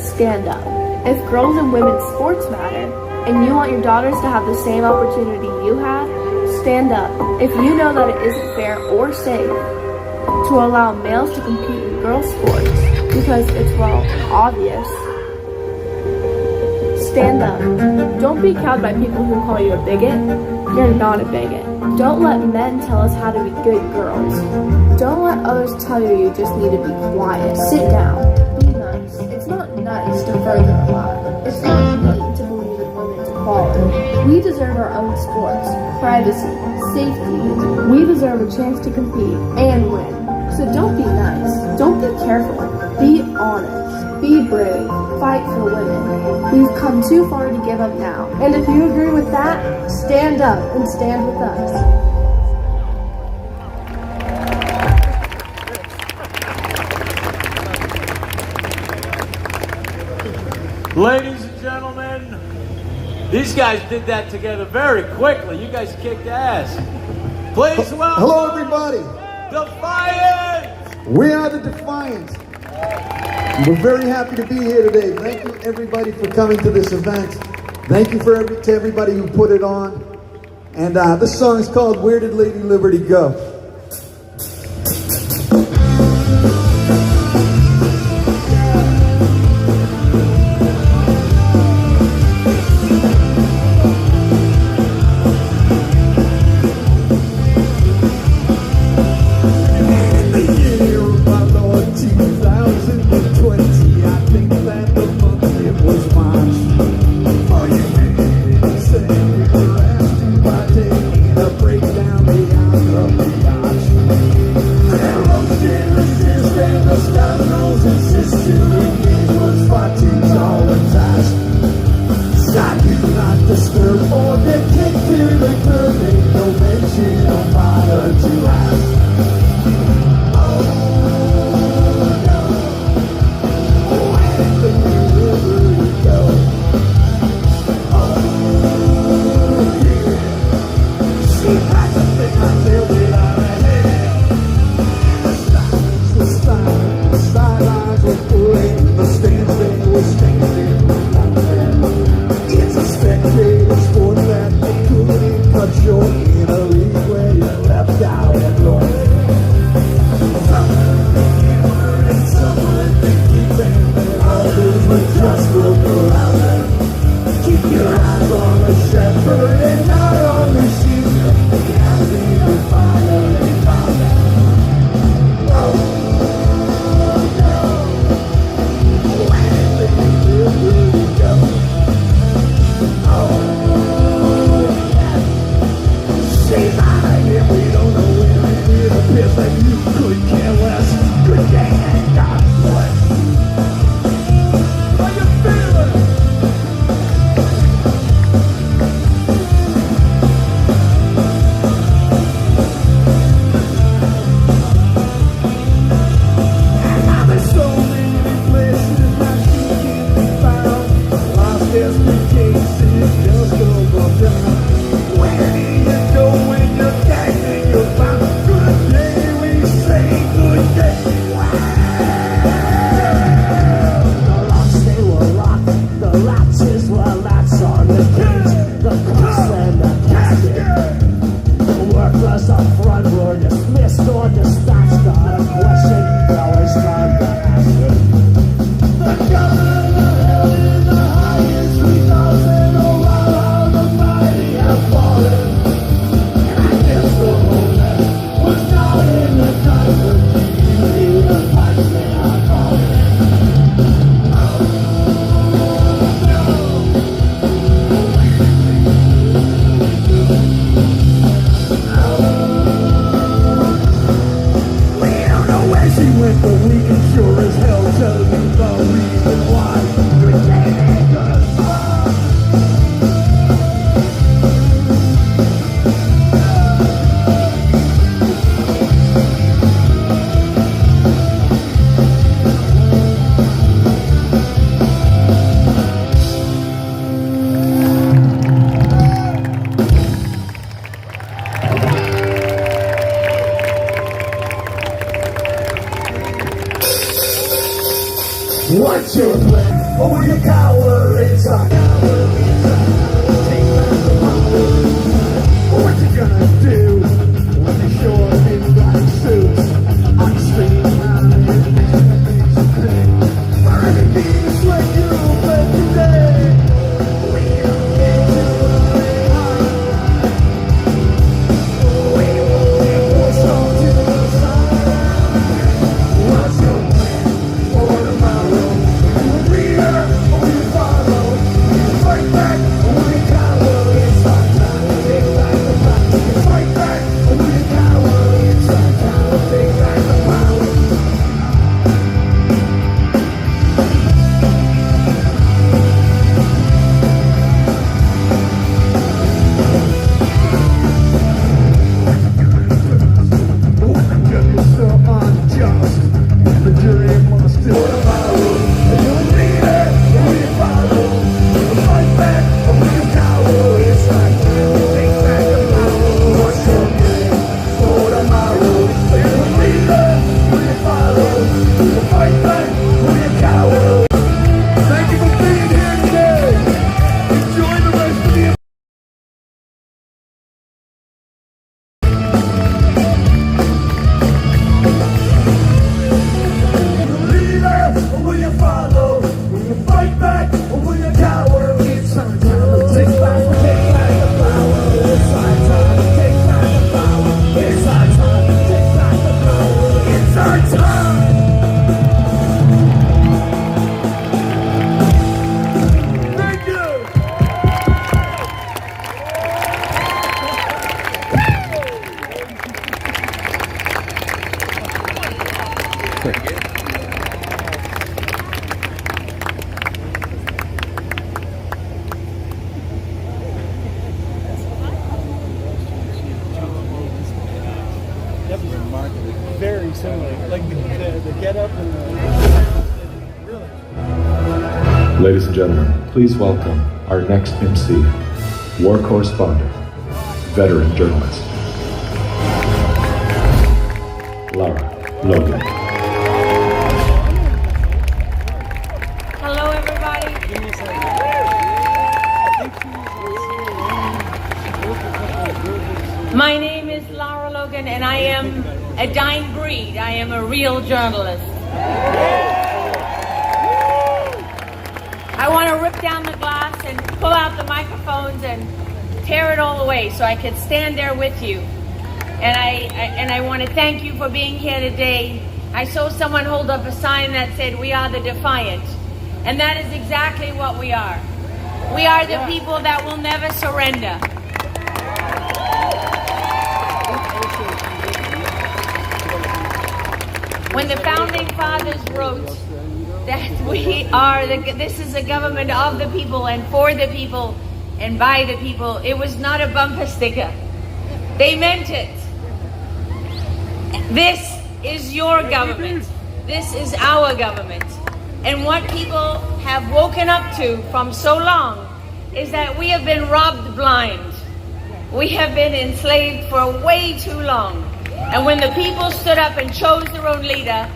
stand up. If girls and women's sports matter, and you want your daughters to have the same opportunity you had, Stand up if you know that it isn't fair or safe to allow males to compete in girls' sports because it's, well, obvious. Stand up. Don't be cowed by people who call you a bigot. You're not a bigot. Don't let men tell us how to be good girls. Don't let others tell you just need to be quiet. Sit down. Be nice. It's not nice to further a lie. It's not neat to believe in women's equality. We deserve our own sports, privacy, safety. We deserve a chance to compete and win. So don't be nice. Don't be careful. Be honest. Be brave. Fight for women. We've come too far to give up now. And if you agree with that, stand up and stand with us. Ladies and gentlemen, these guys did that together very quickly. You guys kicked ass. Please welcome. Hello, everybody. Defiance. We are the Defiance. We're very happy to be here today. Thank you, everybody, for coming to this event. Thank you to everybody who put it on. And this song is called "Where Did Lady Liberty Go?" What's your plan? Oh, you coward inside. Take back the power. What you gonna guys do when they show up in black suits on the street around here? For everything's like you, but today we don't get to run high. We won't get pushed off to the side. What's your plan for tomorrow? You leader or you follow? You fight back or you cower? It's our time to take back the power. You fight back or you cower? It's our time to take back the power. You're so unjust, and the jury must still follow. You leader or you follow? You fight back or you cower? It's our time to take back the power. What's your game for tomorrow? You leader or you follow? You fight back or you cower? Thank you for being here today. Enjoy the rest of the leader, or will you follow? Will you fight back, or will you cower? It's our time to take back the power. It's our time to take back the power. It's our time to take back the power. It's our time. Thank you. That was remarkable. Very similar. Like the get up and the. Really. Ladies and gentlemen, please welcome our next MC, war correspondent, veteran journalist, Lara Logan. Hello, everybody. My name is Lara Logan, and I am a dying breed. I am a real journalist. I want to rip down the glass and pull out the microphones and tear it all away so I could stand there with you. And I want to thank you for being here today. I saw someone hold up a sign that said, "We are the defiant." And that is exactly what we are. We are the people that will never surrender. When the founding fathers wrote that this is a government of the people and for the people and by the people, it was not a bumper sticker. They meant it. This is your government. This is our government. And what people have woken up to from so long is that we have been robbed blind. We have been enslaved for way too long. And when the people stood up and chose their own leader,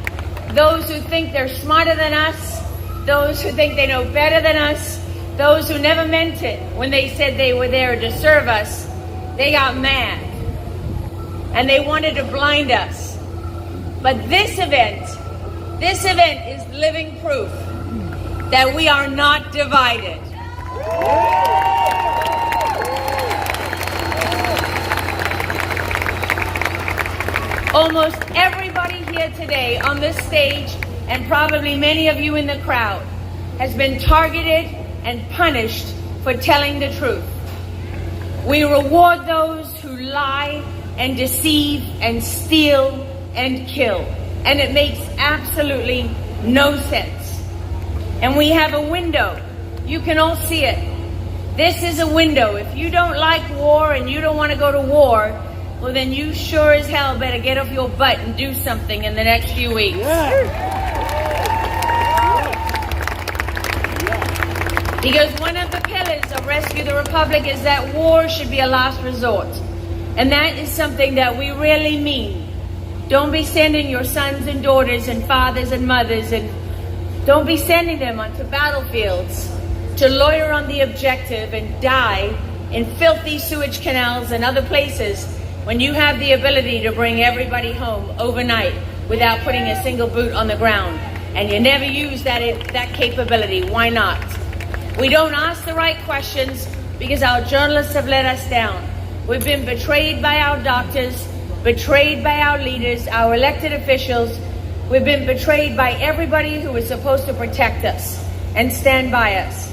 those who think they're smarter than us, those who think they know better than us, those who never meant it when they said they were there to serve us, they got mad. And they wanted to blind us. But this event is living proof that we are not divided. Almost everybody here today on this stage, and probably many of you in the crowd, has been targeted and punished for telling the truth. We reward those who lie and deceive and steal and kill. And it makes absolutely no sense. And we have a window. You can all see it. This is a window. If you don't like war and you don't want to go to war, well, then you sure as hell better get off your butt and do something in the next few weeks. Because one of the pillars of Rescue the Republic is that war should be a last resort. And that is something that we really mean. Don't be sending your sons and daughters and fathers and mothers, and don't be sending them onto battlefields to loiter on the objective and die in filthy sewage canals and other places when you have the ability to bring everybody home overnight without putting a single boot on the ground? And you never use that capability. Why not? We don't ask the right questions because our journalists have let us down. We've been betrayed by our doctors, betrayed by our leaders, our elected officials. We've been betrayed by everybody who is supposed to protect us and stand by us.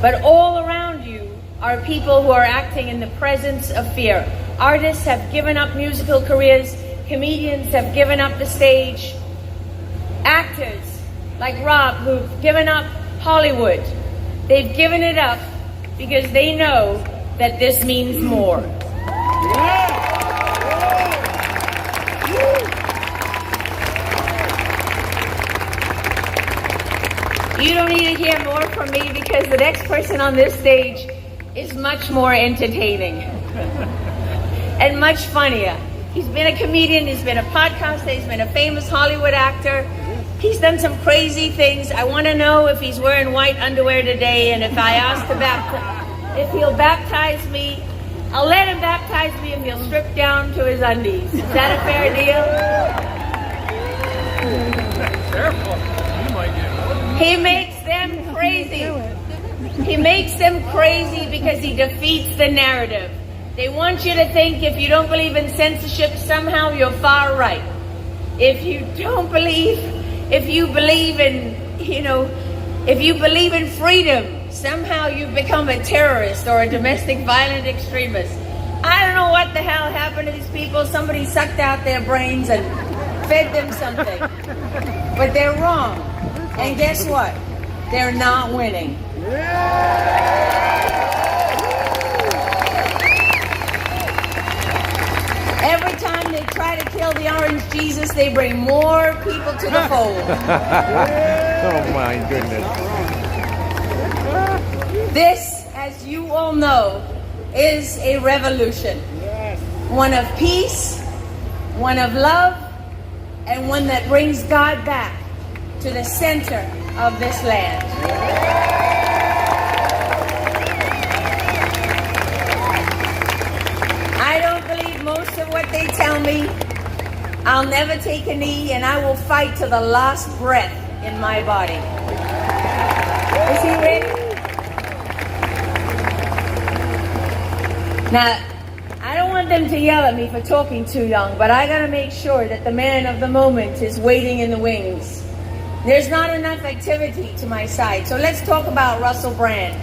But all around you are people who are acting in the presence of fear. Artists have given up musical careers. Comedians have given up the stage. Actors like Rob who've given up Hollywood. They've given it up because they know that this means more. You don't need to hear more from me because the next person on this stage is much more entertaining and much funnier. He's been a comedian, he's been a podcaster, he's been a famous Hollywood actor. He's done some crazy things. I want to know if he's wearing white underwear today, and if I ask to if he'll baptize me, I'll let him baptize me if he'll strip down to his undies. Is that a fair deal? Careful. You might get He makes them crazy. He makes them crazy because he defeats the narrative. They want you to think if you don't believe in censorship, somehow you're far right. If you don't believe, if you believe in, if you believe in freedom, somehow you've become a terrorist or a domestic violent extremist. I don't know what the hell happened to these people. Somebody sucked out their brains and fed them something. But they're wrong. And guess what? They're not winning. Every time they try to kill the orange Jesus, they bring more people to the fold. Oh my goodness. This, as you all know, is a revolution. One of peace, one of love, and one that brings God back to the center of this land. I don't believe most of what they tell me. I'll never take a knee, and I will fight to the last breath in my body. Is he ready? Now, I don't want them to yell at me for talking too young, but I gotta make sure that the man of the moment is waiting in the wings. There's not enough activity to my side, so let's talk about Russell Brand.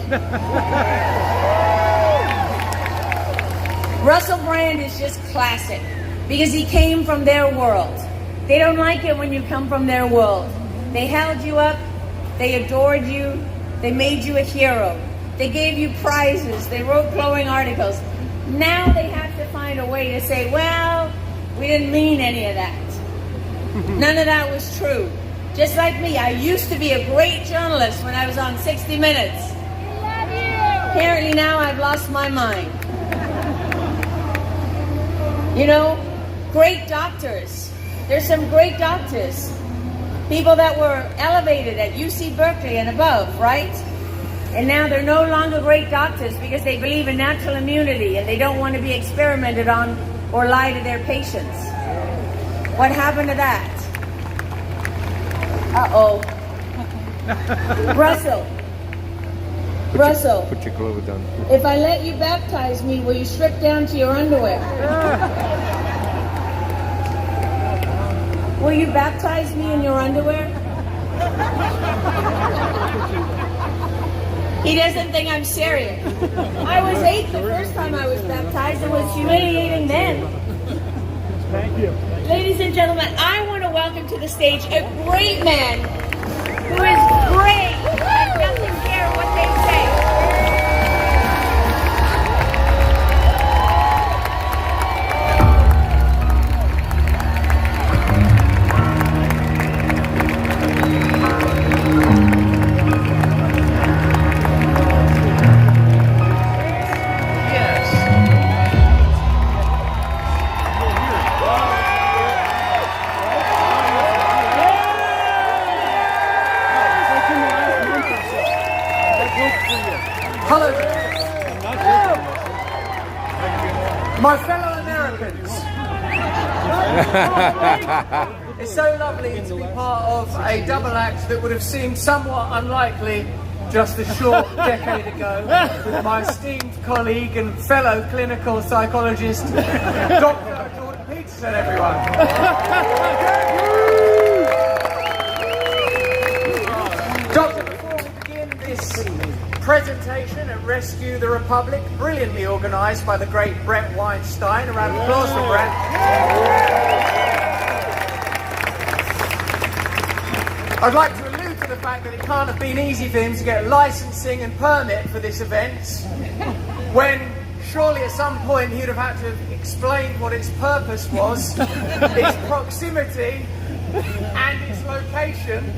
Russell Brand is just classic because he came from their world. They don't like it when you come from their world. They held you up, they adored you, they made you a hero. They gave you prizes, they wrote glowing articles. Now they have to find a way to say, well, we didn't mean any of that. None of that was true. Just like me, I used to be a great journalist when I was on 60 Minutes. Apparently now I've lost my mind. You know, great doctors. There's some great doctors. People that were elevated at UC Berkeley and above, right? And now they're no longer great doctors because they believe in natural immunity and they don't want to be experimented on or lie to their patients. What happened to that? Uh-oh. Russell. Put your clothes on. If I let you baptize me, will you strip down to your underwear? Will you baptize me in your underwear? He doesn't think I'm serious. I was 8 the first time I was baptized. It was humiliating then. Thank you. Ladies and gentlemen, I want to welcome to the stage a great man who is great and doesn't care what they say. My fellow Americans, it's so lovely to be part of a double act that would have seemed somewhat unlikely just a short decade ago with my esteemed colleague and fellow clinical psychologist, Dr. Jordan Peterson, everyone. Doctor, before we begin this presentation at Rescue the Republic, brilliantly organised by the great Brett Weinstein. A round of applause for Brett. I'd like to allude to the fact that it can't have been easy for him to get licensing and permit for this event, when surely at some point he'd have had to have explained what its purpose was, its proximity and its location.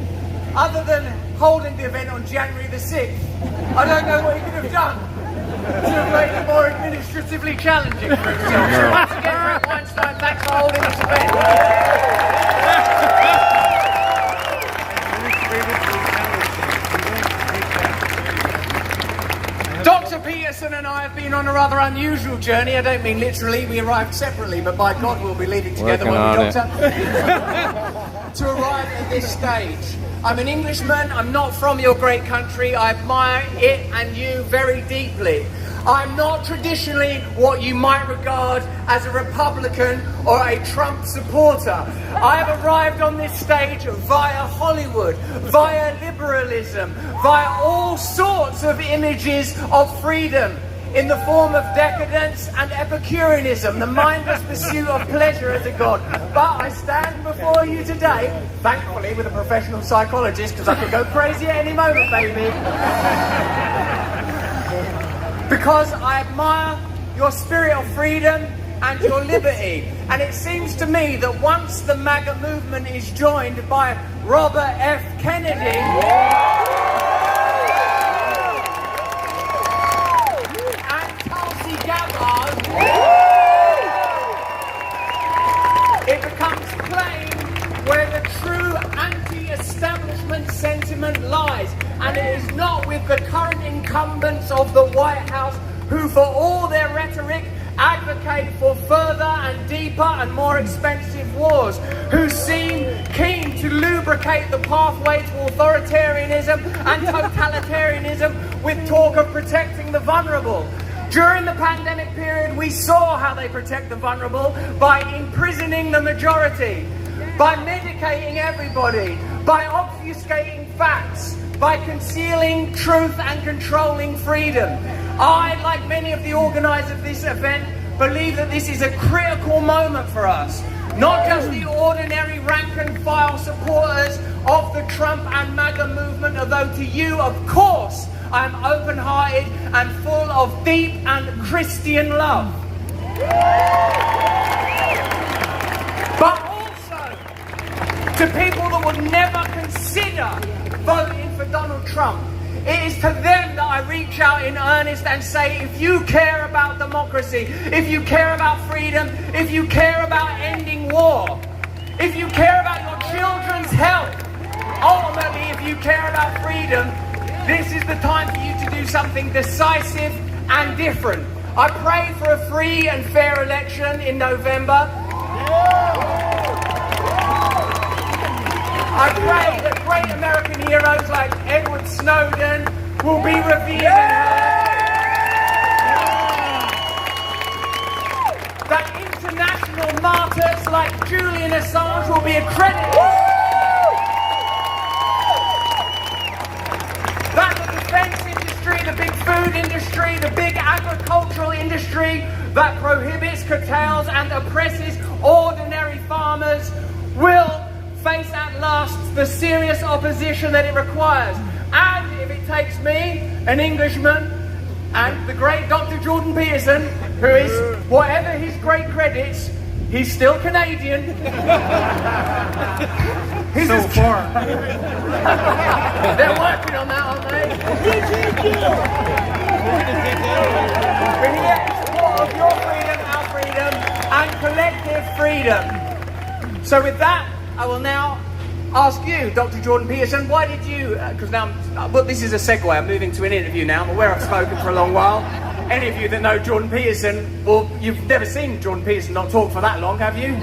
Other than holding the event on January the 6th, I don't know what he could have done to have made it more administratively challenging for himself. So once again, Brett Weinstein, thanks for holding this event. Dr. Peterson and I have been on a rather unusual journey. I don't mean literally, we arrived separately, but by God we'll be leaving together, won't we, Doctor? To arrive at this stage. I'm an Englishman, I'm not from your great country, I admire it and you very deeply. I'm not traditionally what you might regard as a Republican or a Trump supporter. I have arrived on this stage via Hollywood, via liberalism, via all sorts of images of freedom in the form of decadence and Epicureanism, the mindless pursuit of pleasure as a god. But I stand before you today, thankfully with a professional psychologist, because I could go crazy at any moment, baby. Because I admire your spirit of freedom and your liberty. And it seems to me that once the MAGA movement is joined by Robert F. Kennedy, it becomes plain where the true anti-establishment sentiment lies, and it is not with the current incumbents of the White House who, for all their rhetoric, advocate for further and deeper and more expensive wars, who seem keen to lubricate the pathway to authoritarianism and totalitarianism with talk of protecting the vulnerable. During the pandemic period, we saw how they protect the vulnerable by imprisoning the majority, by medicating everybody, by obfuscating facts, by concealing truth and controlling freedom. I, like many of the organisers of this event, believe that this is a critical moment for us. Not just the ordinary rank and file supporters of the Trump and MAGA movement, although to you, of course, I am open-hearted and full of deep and Christian love. But also to people that would never consider voting for Donald Trump. It is to them that I reach out in earnest and say, if you care about democracy, if you care about freedom, if you care about ending war, if you care about your children's health, ultimately if you care about freedom, this is the time for you to do something decisive and different. I pray for a free and fair election in November. I pray that great American heroes like Edward Snowden will be revered and heard. That international martyrs like Julian Assange will be accredited. That the defense industry, the big food industry, the big agricultural industry that prohibits, curtails and oppresses ordinary farmers will face at last the serious opposition that it requires. And if it takes me, an Englishman, and the great Dr. Jordan Peterson, who is, whatever his great credits, he's still Canadian. He's so far. They're working on that, aren't they? We're here in support of your freedom, our freedom, and collective freedom. So with that, I will now ask you, Dr. Jordan Peterson, why did you, because now, well, this is a segue, I'm moving to an interview now, I'm aware I've spoken for a long while. any of you that know Jordan Peterson, well, you've never seen Jordan Peterson not talk for that long, have you?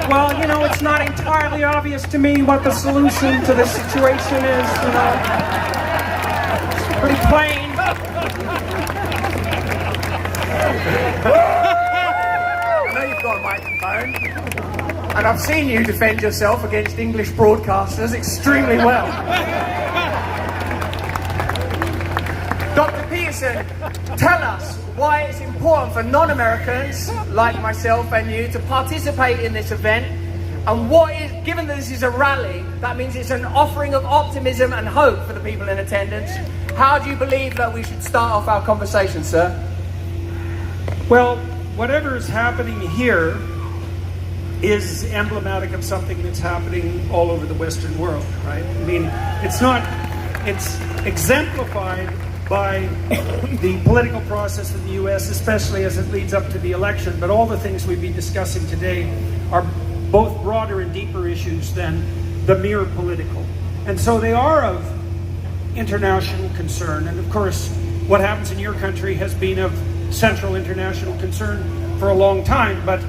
Well, you know, it's not entirely obvious to me what the solution to this situation is, you know. It's pretty plain. I know you've got a microphone, and I've seen you defend yourself against English broadcasters extremely well. Dr. Peterson, tell us why it's important for non-Americans like myself and you to participate in this event, and what is, given that this is a rally, that means it's an offering of optimism and hope for the people in attendance. How do you believe that we should start off our conversation, sir? Well, whatever is happening here is emblematic of something that's happening all over the Western world, right? I mean, it's exemplified by the political process in the U.S., especially as it leads up to the election. But all the things we've been discussing today are both broader and deeper issues than the mere political. And so they are of international concern. And of course, what happens in your country has been of central international concern for a long time, but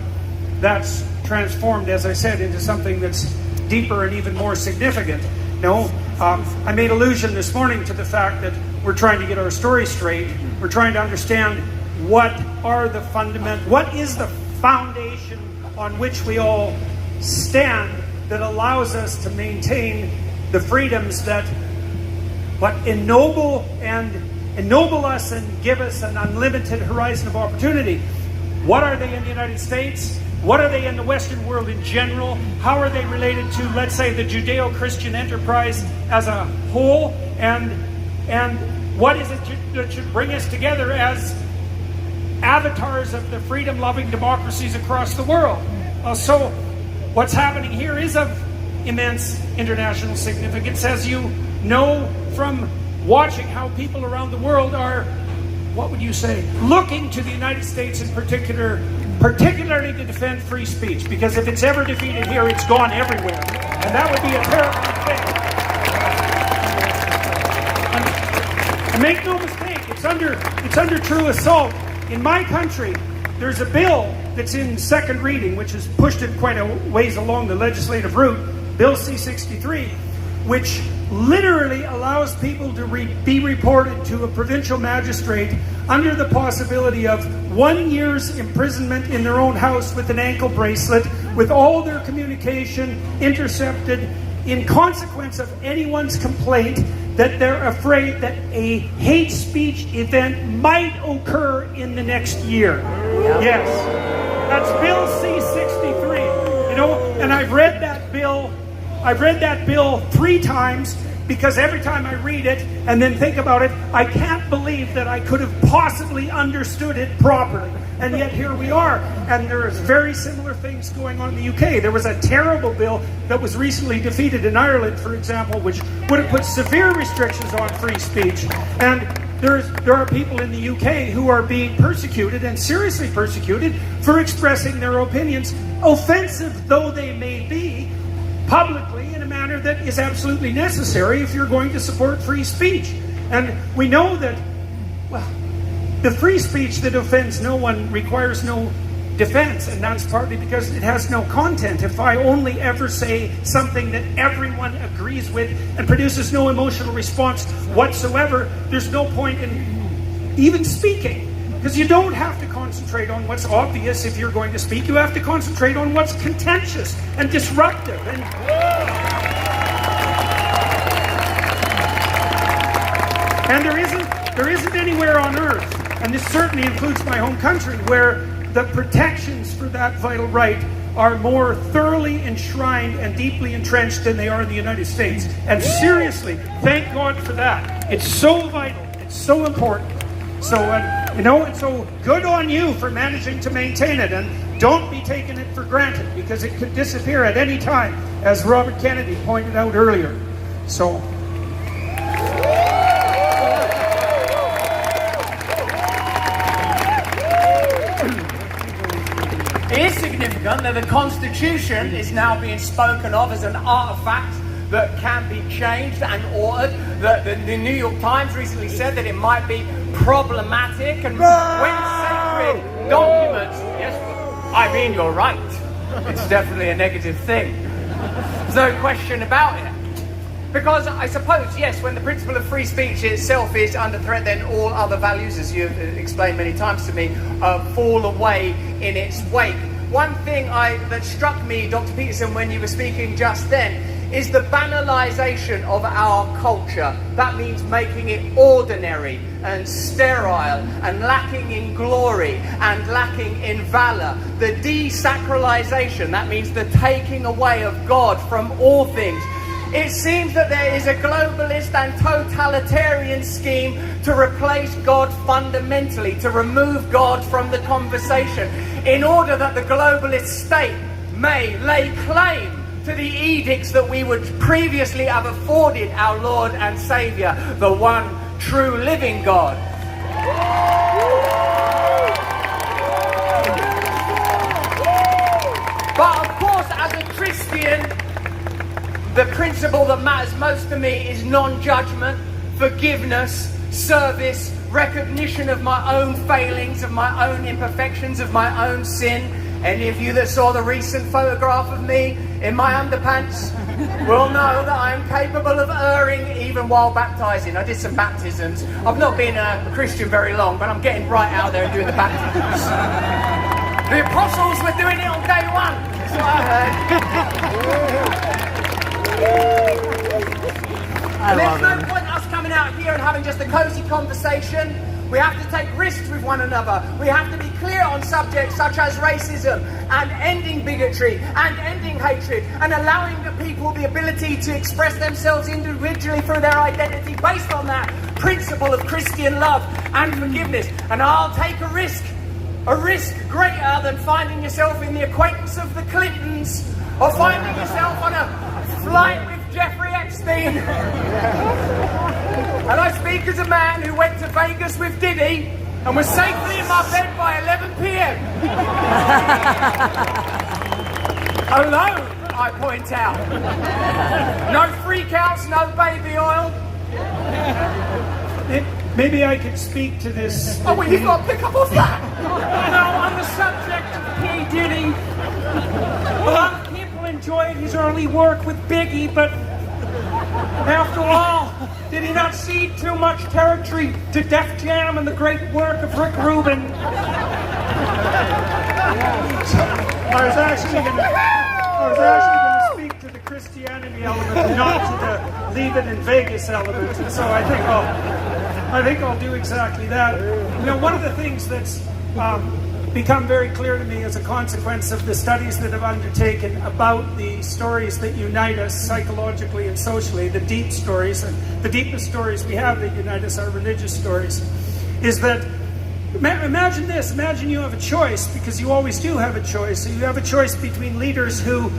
that's transformed, as I said, into something that's deeper and even more significant. I made allusion this morning to the fact that we're trying to get our story straight. We're trying to understand what is the foundation on which we all stand that allows us to maintain the freedoms that ennoble us and give us an unlimited horizon of opportunity. What are they in the United States? What are they in the Western world in general? How are they related to, let's say, the Judeo-Christian enterprise as a whole? And what is it that should bring us together as avatars of the freedom-loving democracies across the world? So what's happening here is of immense international significance, as you know from watching how people around the world are, what would you say, looking to the United States in particularly to defend free speech, because if it's ever defeated here, it's gone everywhere, and that would be a terrible thing. And make no mistake, it's under true assault. In my country, there's a bill that's in second reading, which has pushed it quite a ways along the legislative route, Bill C-63, which literally allows people to be reported to a provincial magistrate under the possibility of 1 year's imprisonment in their own house with an ankle bracelet, with all their communication intercepted, in consequence of anyone's complaint that they're afraid that a hate speech event might occur in the next year. Yep. Yes, that's Bill C-63. And I've read that bill 3 times, because every time I read it and then think about it, I can't believe that I could have possibly understood it properly. And yet here we are. And there's very similar things going on in the UK. There was a terrible bill that was recently defeated in Ireland, for example, which would have put severe restrictions on free speech. And there are people in the UK who are being persecuted, and seriously persecuted, for expressing their opinions, offensive though they may be, publicly, in a manner that is absolutely necessary if you're going to support free speech. And we know that, well, the free speech that offends no one requires no defense, and that's partly because it has no content. If I only ever say something that everyone agrees with and produces no emotional response whatsoever, there's no point in even speaking. Because you don't have to concentrate on what's obvious if you're going to speak. You have to concentrate on what's contentious and disruptive. And there isn't anywhere on earth, and this certainly includes my home country, where the protections for that vital right are more thoroughly enshrined and deeply entrenched than they are in the United States. And seriously, thank God for that. It's so vital. It's so important. So, and so good on you for managing to maintain it, and don't be taking it for granted, because it could disappear at any time, as Robert Kennedy pointed out earlier. So, it is significant that the Constitution is now being spoken of as an artifact that can be changed and altered. The New York Times recently said that it might be problematic, and when sacred documents, yes, I mean, you're right, it's definitely a negative thing. There's no question about it. Because I suppose, yes, when the principle of free speech itself is under threat, then all other values, as you've explained many times to me, fall away in its wake. One thing that struck me, Dr. Peterson, when you were speaking just then, is the banalization of our culture. That means making it ordinary and sterile and lacking in glory and lacking in valor. The desacralization, that means the taking away of God from all things. It seems that there is a globalist and totalitarian scheme to replace God fundamentally, to remove God from the conversation, in order that the globalist state may lay claim to the edicts that we would previously have afforded our Lord and Saviour, the one true living God. But of course, as a Christian, the principle that matters most to me is non-judgment, forgiveness, service, recognition of my own failings, of my own imperfections, of my own sin. Any of you that saw the recent photograph of me in my underpants will know that I am capable of erring even while baptizing. I did some baptisms. I've not been a Christian very long, but I'm getting right out there and doing the baptisms. The apostles were doing it on day one. That's what I heard. There's no point us coming out here and having just a cozy conversation. We have to take risks with one another. We have to be clear on subjects such as racism and ending bigotry and ending hatred and allowing the people the ability to express themselves individually through their identity based on that principle of Christian love and forgiveness. And I'll take a risk greater than finding yourself in the acquaintance of the Clintons or finding yourself on a flight with Jeffrey Epstein. And I speak as a man who went to Vegas with Diddy and was safely in my bed by 11 p.m. Alone, I point out. No freakouts, no baby oil. Maybe I could speak to this. Oh, well, you've got to pick up off that. No, on the subject of P. Diddy. A lot of people enjoyed his early work with Biggie, but after all, did he not cede too much territory to Def Jam and the great work of Rick Rubin? I was actually going to speak to the Christianity element, not to the leave it in Vegas element. And so I think I'll do exactly that. You know, one of the things that's become very clear to me as a consequence of the studies that I've undertaken about the stories that unite us psychologically and socially, the deep stories, and the deepest stories we have that unite us are religious stories, is that imagine this, imagine you have a choice, because you always do have a choice. So you have a choice between leaders who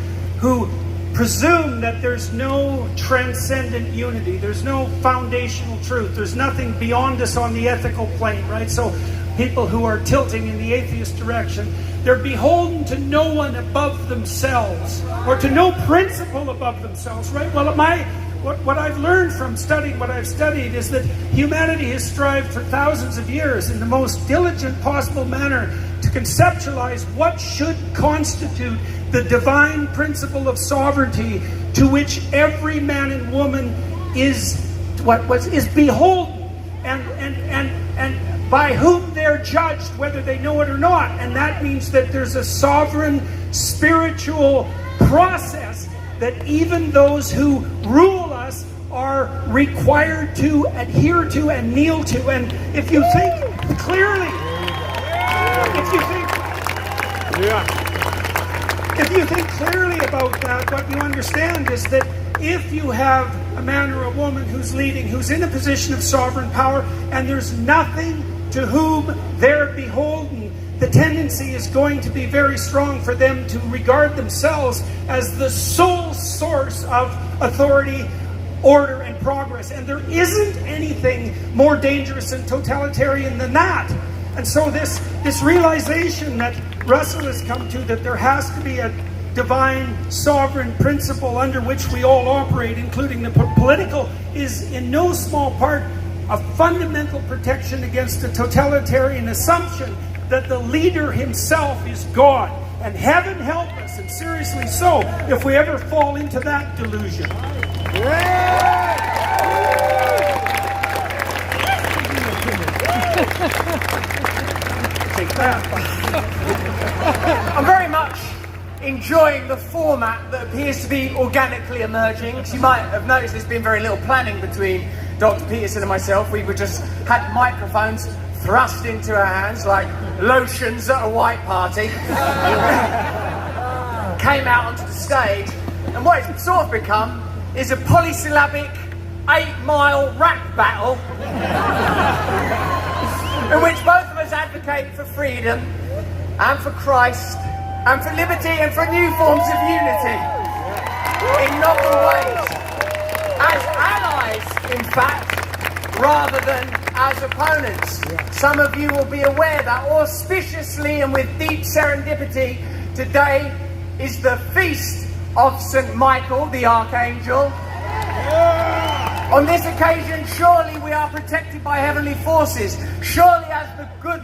presume that there's no transcendent unity, there's no foundational truth, there's nothing beyond us on the ethical plane, right? So people who are tilting in the atheist direction, they're beholden to no one above themselves, or to no principle above themselves, right? Well, what I've learned from studying what I've studied is that humanity has strived for thousands of years in the most diligent possible manner to conceptualize what should constitute the divine principle of sovereignty to which every man and woman is beholden, and by whom they're judged, whether they know it or not. And that means that there's a sovereign spiritual process that even those who rule us are required to adhere to and kneel to. And if you think clearly, if you think clearly about that, what you understand is that if you have a man or a woman who's leading, who's in a position of sovereign power, and there's nothing to whom they're beholden, the tendency is going to be very strong for them to regard themselves as the sole source of authority, order, and progress. And there isn't anything more dangerous and totalitarian than that. And so this realization that Russell has come to, that there has to be a divine sovereign principle under which we all operate, including the political, is in no small part a fundamental protection against the totalitarian assumption that the leader himself is God. And heaven help us, and seriously so, if we ever fall into that delusion. Take that. I'm very much enjoying the format that appears to be organically emerging. Because you might have noticed there's been very little planning between Dr. Peterson and myself. We just had microphones thrust into our hands like lotions at a white party. Came out onto the stage, and what it's sort of become is a polysyllabic 8-mile rap battle in which both of us advocate for freedom and for Christ and for liberty and for new forms of unity in novel ways, as allies, in fact, rather than as opponents. Some of you will be aware that auspiciously and with deep serendipity, today is the feast of St. Michael, the Archangel. On this occasion, surely we are protected by heavenly forces. Surely, as the good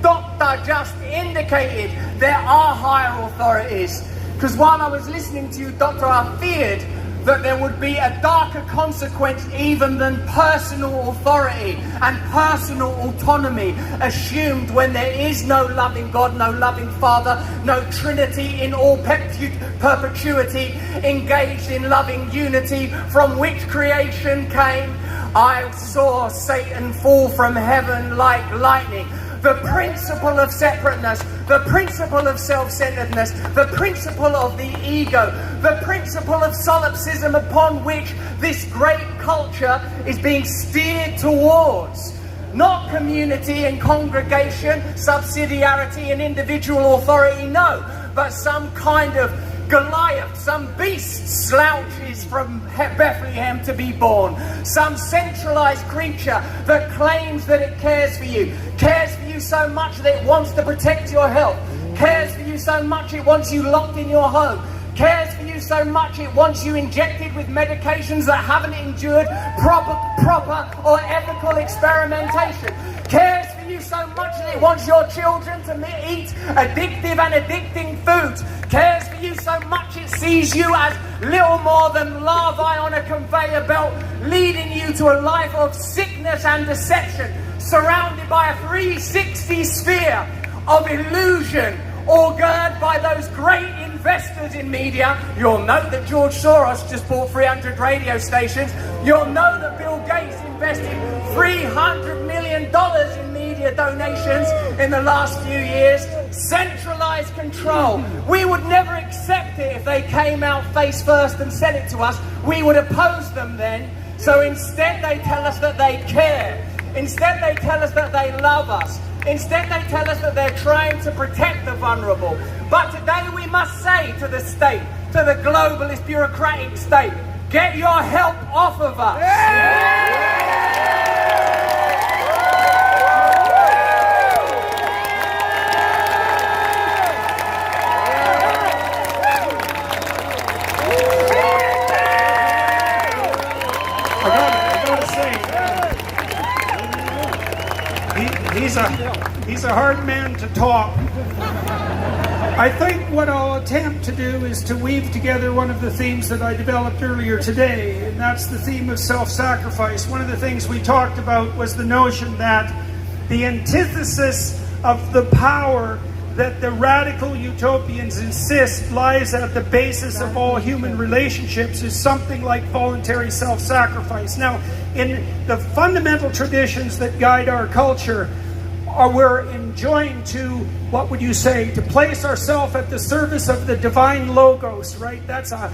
doctor just indicated, there are higher authorities. Because while I was listening to you, Doctor, I feared that there would be a darker consequence even than personal authority and personal autonomy assumed when there is no loving God, no loving Father, no Trinity in all perpetuity, engaged in loving unity from which creation came. I saw Satan fall from heaven like lightning. The principle of separateness, the principle of self-centeredness, the principle of the ego, the principle of solipsism upon which this great culture is being steered towards. Not community and congregation, subsidiarity and individual authority, no, but some kind of Goliath, some beast slouches from Bethlehem to be born. Some centralized creature that claims that it cares for you so much that it wants to protect your health, cares for you so much it wants you locked in your home, cares for you so much it wants you injected with medications that haven't endured proper or ethical experimentation, cares for you so much that it wants your children to eat addictive and addicting foods, cares for you so much it sees you as little more than larvae on a conveyor belt, leading you to a life of sickness and deception, surrounded by a 360 sphere of illusion, augured by those great investors in media. You'll note that George Soros just bought 300 radio stations. You'll know that Bill Gates invested $300 million in media donations in the last few years. Centralized control. We would never accept it if they came out face first and said it to us. We would oppose them then. So instead they tell us that they care. Instead they tell us that they love us. Instead they tell us that they're trying to protect the vulnerable. But today we must say to the state, to the globalist bureaucratic state, get your help off of us. I gotta say, he's a hard man to talk. I think what I'll attempt to do is to weave together one of the themes that I developed earlier today, and that's the theme of self-sacrifice. One of the things we talked about was the notion that the antithesis of the power that the radical utopians insist lies at the basis of all human relationships is something like voluntary self-sacrifice. Now, in the fundamental traditions that guide our culture, we're enjoined to, what would you say, to place ourselves at the service of the divine logos, right? That's a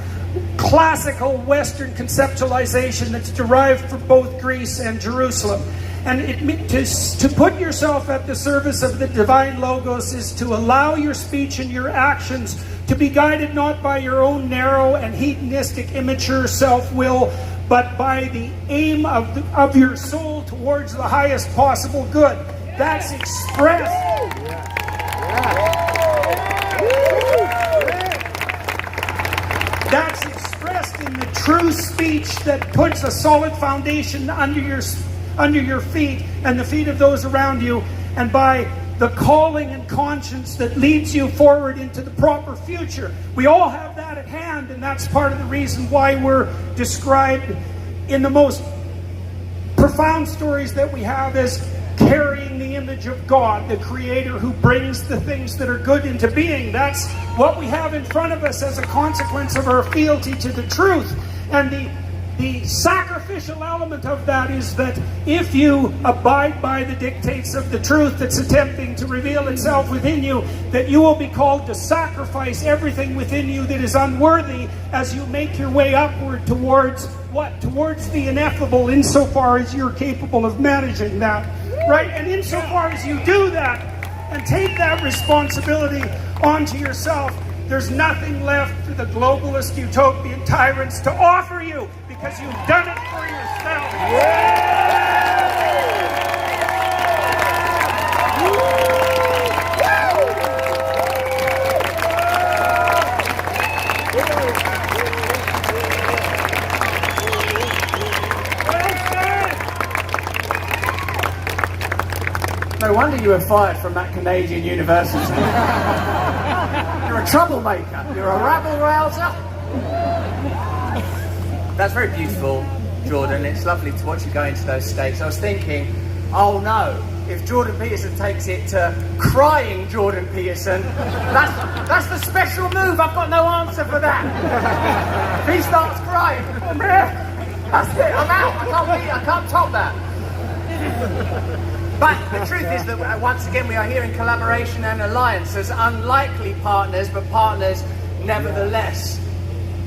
classical Western conceptualization that's derived from both Greece and Jerusalem. And to put yourself at the service of the divine logos is to allow your speech and your actions to be guided not by your own narrow and hedonistic immature self-will, but by the aim of your soul towards the highest possible good. That's expressed. speech that puts a solid foundation under your feet and the feet of those around you, and by the calling and conscience that leads you forward into the proper future. We all have that at hand, and that's part of the reason why we're described in the most profound stories that we have as carrying the image of God, the Creator who brings the things that are good into being. That's what we have in front of us as a consequence of our fealty to the truth. And the sacrificial element of that is that if you abide by the dictates of the truth that's attempting to reveal itself within you, that you will be called to sacrifice everything within you that is unworthy as you make your way upward towards what? Towards the ineffable, insofar as you're capable of managing that. Right? And insofar as you do that and take that responsibility onto yourself, there's nothing left for the globalist utopian tyrants to offer you, because you've done it for yourself. No wonder you were fired from that Canadian university. You're a troublemaker. You're a rabble-rouser. That's very beautiful, Jordan. It's lovely to watch you go into those states. I was thinking, oh no, if Jordan Peterson takes it to crying Jordan Peterson, that's the special move. I've got no answer for that. If he starts crying, that's it. I'm out. I can't top that. But the truth is that once again we are here in collaboration and alliance as unlikely partners, but partners nevertheless.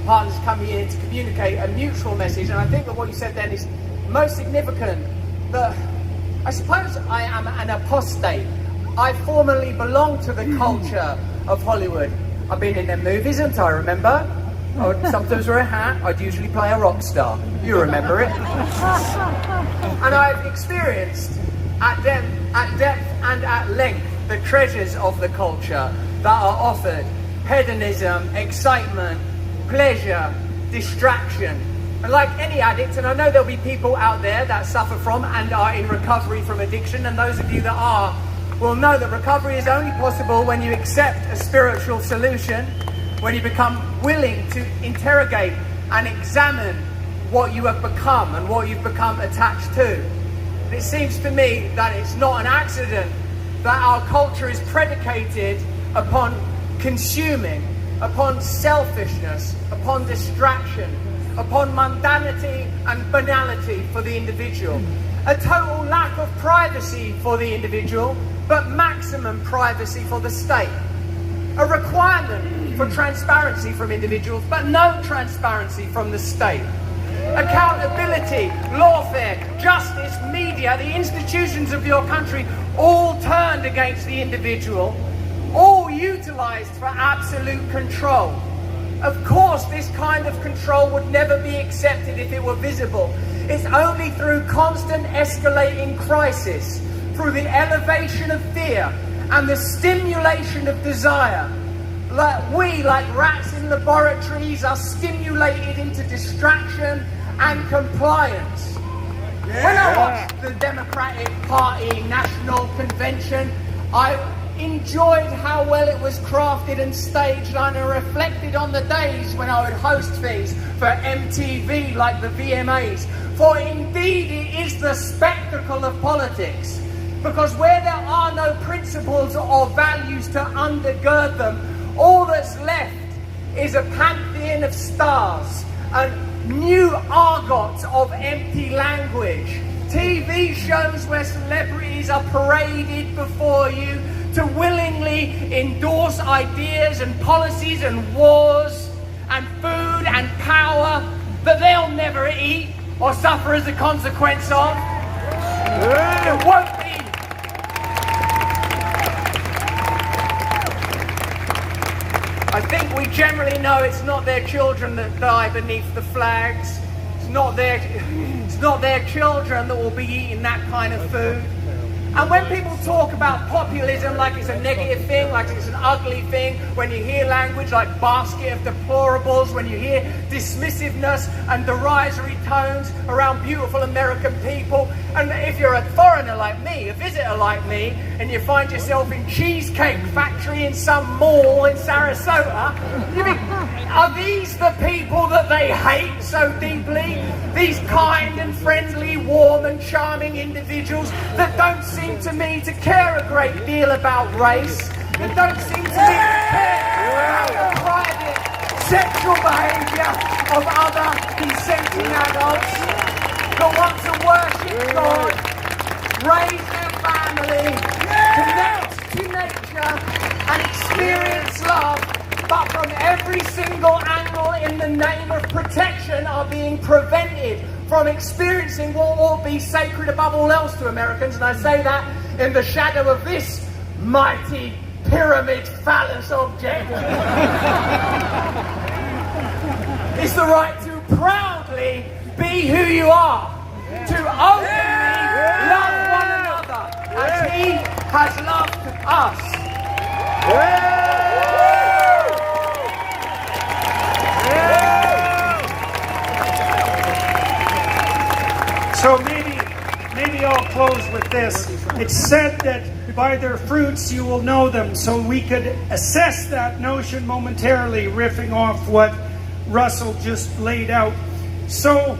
Partners coming here to communicate a mutual message. And I think that what you said then is most significant. That I suppose I am an apostate. I formerly belonged to the culture of Hollywood. I've been in their movies, and I remember. I would sometimes wear a hat. I'd usually play a rock star. You remember it. And I've experienced at depth and at length the treasures of the culture that are offered. Hedonism, excitement, pleasure, distraction. And like any addict, and I know there'll be people out there that suffer from and are in recovery from addiction, and those of you that are will know that recovery is only possible when you accept a spiritual solution, when you become willing to interrogate and examine what you have become and what you've become attached to. It seems to me that it's not an accident that our culture is predicated upon consuming, upon selfishness, upon distraction, upon mundanity and banality for the individual. A total lack of privacy for the individual, but maximum privacy for the state. A requirement for transparency from individuals, but no transparency from the state. Accountability, lawfare, justice, media, the institutions of your country, all turned against the individual, all utilised for absolute control. Of course, this kind of control would never be accepted if it were visible. It's only through constant escalating crisis, through the elevation of fear and the stimulation of desire, that we, like rats in laboratories, are stimulated into distraction and compliance. Yeah. When I watched the Democratic Party National Convention, I enjoyed how well it was crafted and staged, and I reflected on the days when I would host things for MTV like the VMAs. For indeed it is the spectacle of politics, because where there are no principles or values to undergird them, all that's left is a pantheon of stars and new argots of empty language. TV shows where celebrities are paraded before you to willingly endorse ideas and policies and wars and food and power that they'll never eat or suffer as a consequence of. It won't be. I think we generally know it's not their children that die beneath the flags. It's not their children that will be eating that kind of food. And when people talk about populism like it's a negative thing, like it's an ugly thing, when you hear language like basket of deplorables, when you hear dismissiveness and derisory tones around beautiful American people, and if you're a foreigner like me, a visitor like me, and you find yourself in Cheesecake Factory in some mall in Sarasota, you think, are these the people that they hate so deeply? These kind and friendly, warm and charming individuals that don't seem to me to care a great deal about race, that don't seem to me to care about the private sexual behaviour of other consenting adults, that want to worship God, raise their family, connect to nature and experience love, but from every single angle in the name of protection are being prevented from experiencing what will be sacred above all else to Americans. And I say that in the shadow of this mighty pyramid phallus object. It's the right to proudly be who you are, to openly love one another as He has loved us. So maybe I'll close with this. It's said that by their fruits you will know them. So we could assess that notion momentarily, riffing off what Russell just laid out. So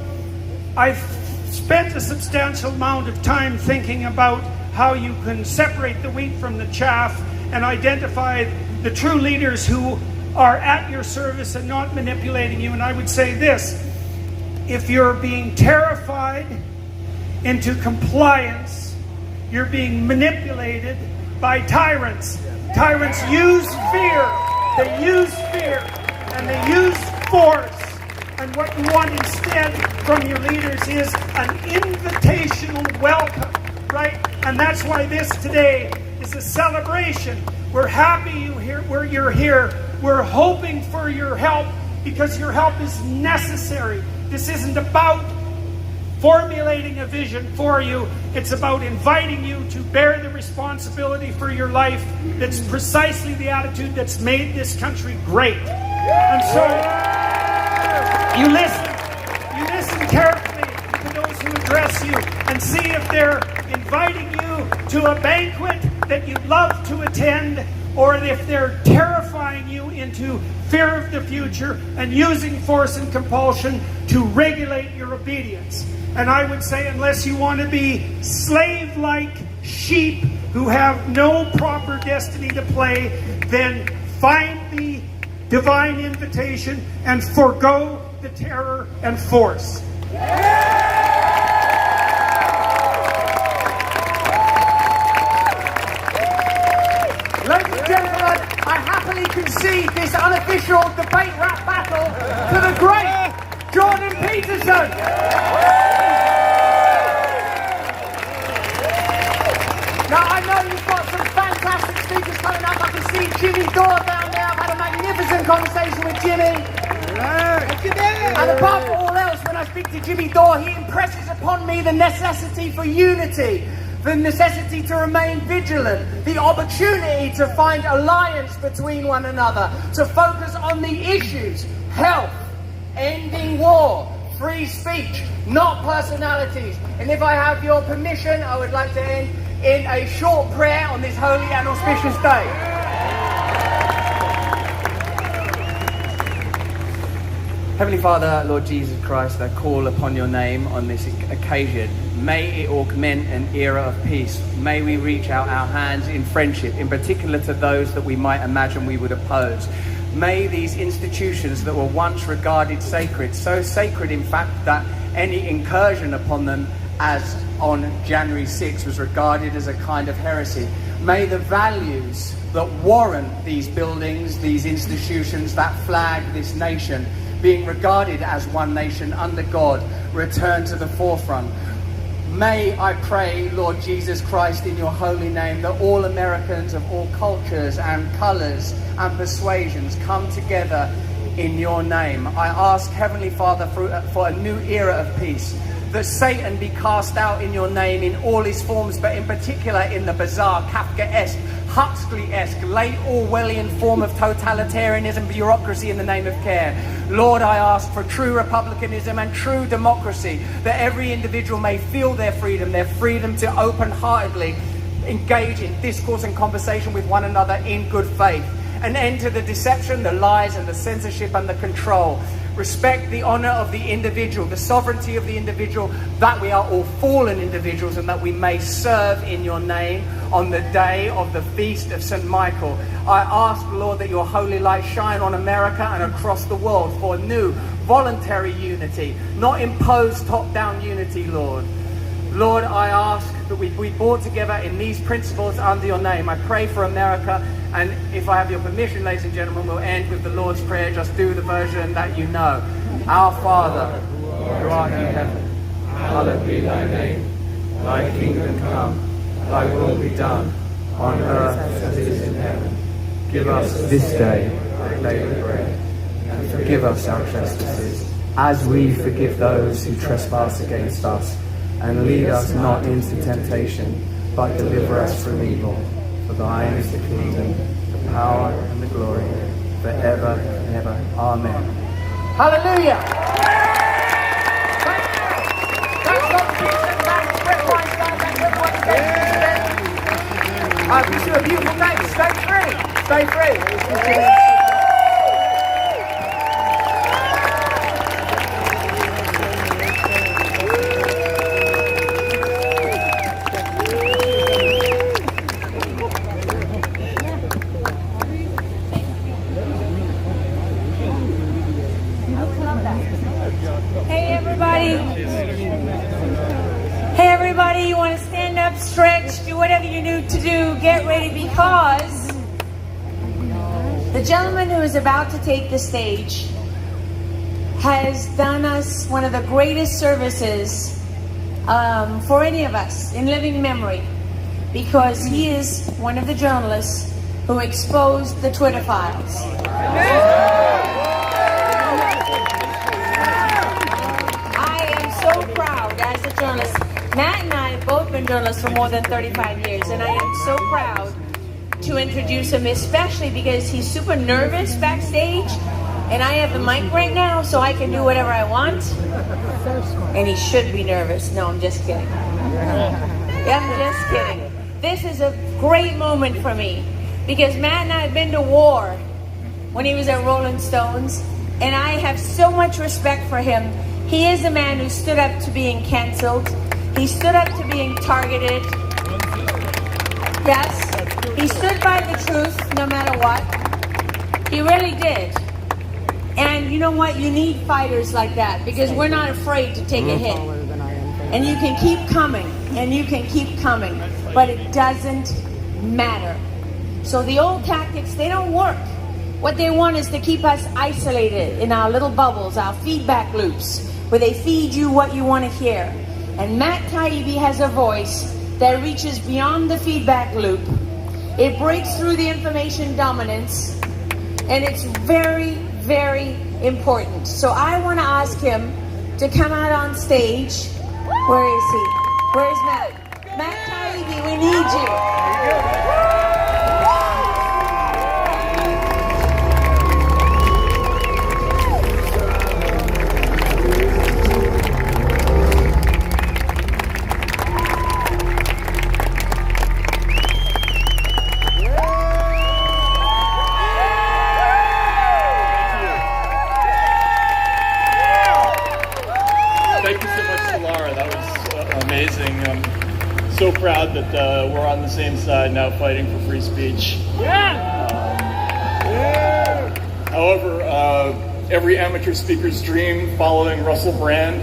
I've spent a substantial amount of time thinking about how you can separate the wheat from the chaff and identify the true leaders who are at your service and not manipulating you. And I would say this: if you're being terrified into compliance, you're being manipulated by tyrants. Tyrants use fear. They use fear and they use force. And what you want instead from your leaders is an invitational welcome, right? And that's why this today is a celebration. We're happy you're here. We're hoping for your help because your help is necessary. This isn't about formulating a vision for you. It's about inviting you to bear the responsibility for your life. That's precisely the attitude that's made this country great. And so you listen carefully to those who address you and see if they're inviting you to a banquet that you'd love to attend, or if they're terrifying you into fear of the future and using force and compulsion to regulate your obedience. And I would say, unless you want to be slave-like sheep who have no proper destiny to play, then find the divine invitation and forgo the terror and force. Ladies and gentlemen, I happily concede this unofficial debate rap battle to the great Jordan Peterson. Now, I know you've got some fantastic speakers coming up. I can see Jimmy Dore down there. I've had a magnificent conversation with Jimmy. And above all else, when I speak to Jimmy Dore, he impresses upon me the necessity for unity, the necessity to remain vigilant, the opportunity to find alliance between one another, to focus on the issues: health, ending war, free speech, not personalities. And if I have your permission, I would like to end in a short prayer on this holy and auspicious day. Heavenly Father, Lord Jesus Christ, I call upon your name on this occasion. May it augment an era of peace. May we reach out our hands in friendship, in particular to those that we might imagine we would oppose. May these institutions that were once regarded sacred, so sacred in fact that any incursion upon them, as on January 6th, was regarded as a kind of heresy. May the values that warrant these buildings, these institutions, that flag, this nation, being regarded as one nation under God, return to the forefront. May, I pray, Lord Jesus Christ, in your holy name, that all Americans of all cultures and colours and persuasions come together in your name. I ask, Heavenly Father, for a new era of peace. that Satan be cast out in your name in all his forms, but in particular in the bizarre, Kafkaesque, Huxley-esque, late Orwellian form of totalitarianism, bureaucracy in the name of care. Lord, I ask for true republicanism and true democracy, that every individual may feel their freedom to open-heartedly engage in discourse and conversation with one another in good faith. An end to the deception, the lies, and the censorship and the control. Respect the honor of the individual, the sovereignty of the individual, that we are all fallen individuals and that we may serve in your name on the day of the feast of St. Michael. I ask, Lord, that your holy light shine on America and across the world for new, voluntary unity, not imposed top-down unity, Lord. Lord, I ask that we be brought together in these principles under your name. I pray for America, and if I have your permission, ladies and gentlemen, we'll end with the Lord's Prayer. Just do the version that you know. Our Father, who art in heaven, hallowed be thy name. Thy kingdom come, thy will be done, on earth as it is in heaven. Give us this day our daily bread, and forgive us our trespasses, as we forgive those who trespass against us. And lead us not into temptation, but deliver us from evil. For thine is the kingdom, the power, and the glory, forever and ever. Amen. Hallelujah! I wish you a beautiful day. Stay free. Stay free. Hey everybody, you want to stand up, stretch, do whatever you need to do, get ready, because the gentleman who is about to take the stage has done us one of the greatest services for any of us in living memory, because he is one of the journalists who exposed the Twitter files. So proud as a journalist. Matt and I have both been journalists for more than 35 years, and I am so proud to introduce him, especially because he's super nervous backstage, and I have the mic right now, so I can do whatever I want. And he should be nervous. No, I'm just kidding. Yeah, I'm just kidding. This is a great moment for me, because Matt and I have been to war when he was at Rolling Stones, and I have so much respect for him. He is a man who stood up to being canceled. He stood up to being targeted. Yes, he stood by the truth no matter what. He really did. And you know what? You need fighters like that, because we're not afraid to take a hit. And you can keep coming, and you can keep coming, but it doesn't matter. So the old tactics, they don't work. What they want is to keep us isolated in our little bubbles, our feedback loops, where they feed you what you want to hear. And Matt Taibbi has a voice that reaches beyond the feedback loop. It breaks through the information dominance, and it's very, very important. So I want to ask him to come out on stage. Where is he? Where's Matt? Matt Taibbi, we need you. So proud that we're on the same side now, fighting for free speech. However, every amateur speaker's dream following Russell Brand.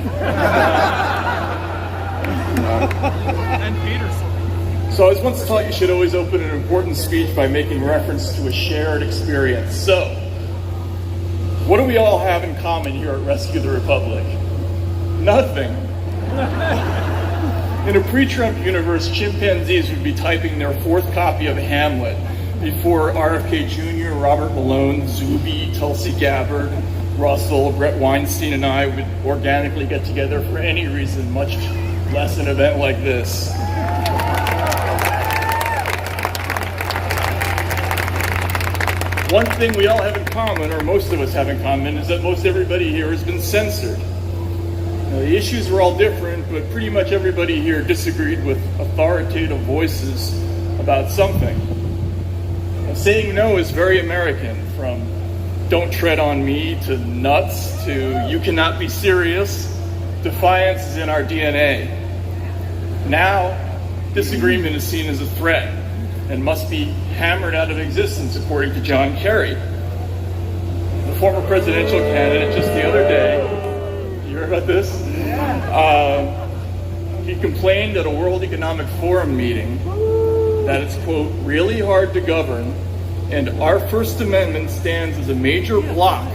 And Peterson. So I was once taught you should always open an important speech by making reference to a shared experience. So, what do we all have in common here at Rescue the Republic? Nothing. In a pre-Trump universe, chimpanzees would be typing their fourth copy of Hamlet before RFK Jr., Robert Malone, Zuby, Tulsi Gabbard, Russell, Brett Weinstein, and I would organically get together for any reason, much less an event like this. One thing we all have in common, or most of us have in common, is that most everybody here has been censored. Now, the issues were all different, but pretty much everybody here disagreed with authoritative voices about something. Now, saying no is very American, from "don't tread on me" to "nuts" to "you cannot be serious." Defiance is in our DNA. Now, disagreement is seen as a threat and must be hammered out of existence, according to John Kerry, the former presidential candidate. Just the other day, you heard about this? He complained at a World Economic Forum meeting that it's, quote, "really hard to govern, and our First Amendment stands as a major block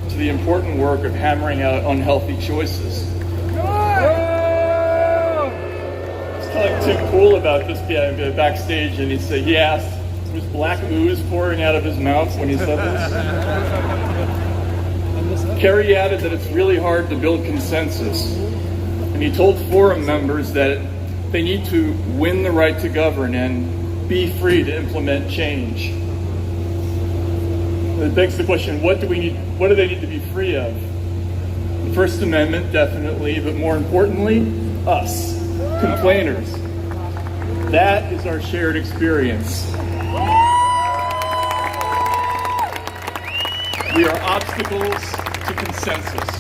to the important work of hammering out unhealthy choices." Telling Tim Pool about this backstage, and he asked, was black ooze pouring out of his mouth when he said this? Kerry added that it's really hard to build consensus, and he told forum members that they need to win the right to govern and be free to implement change. It begs the question, what do they need to be free of? The First Amendment, definitely, but more importantly, us. Complainers. That is our shared experience. We are obstacles to consensus.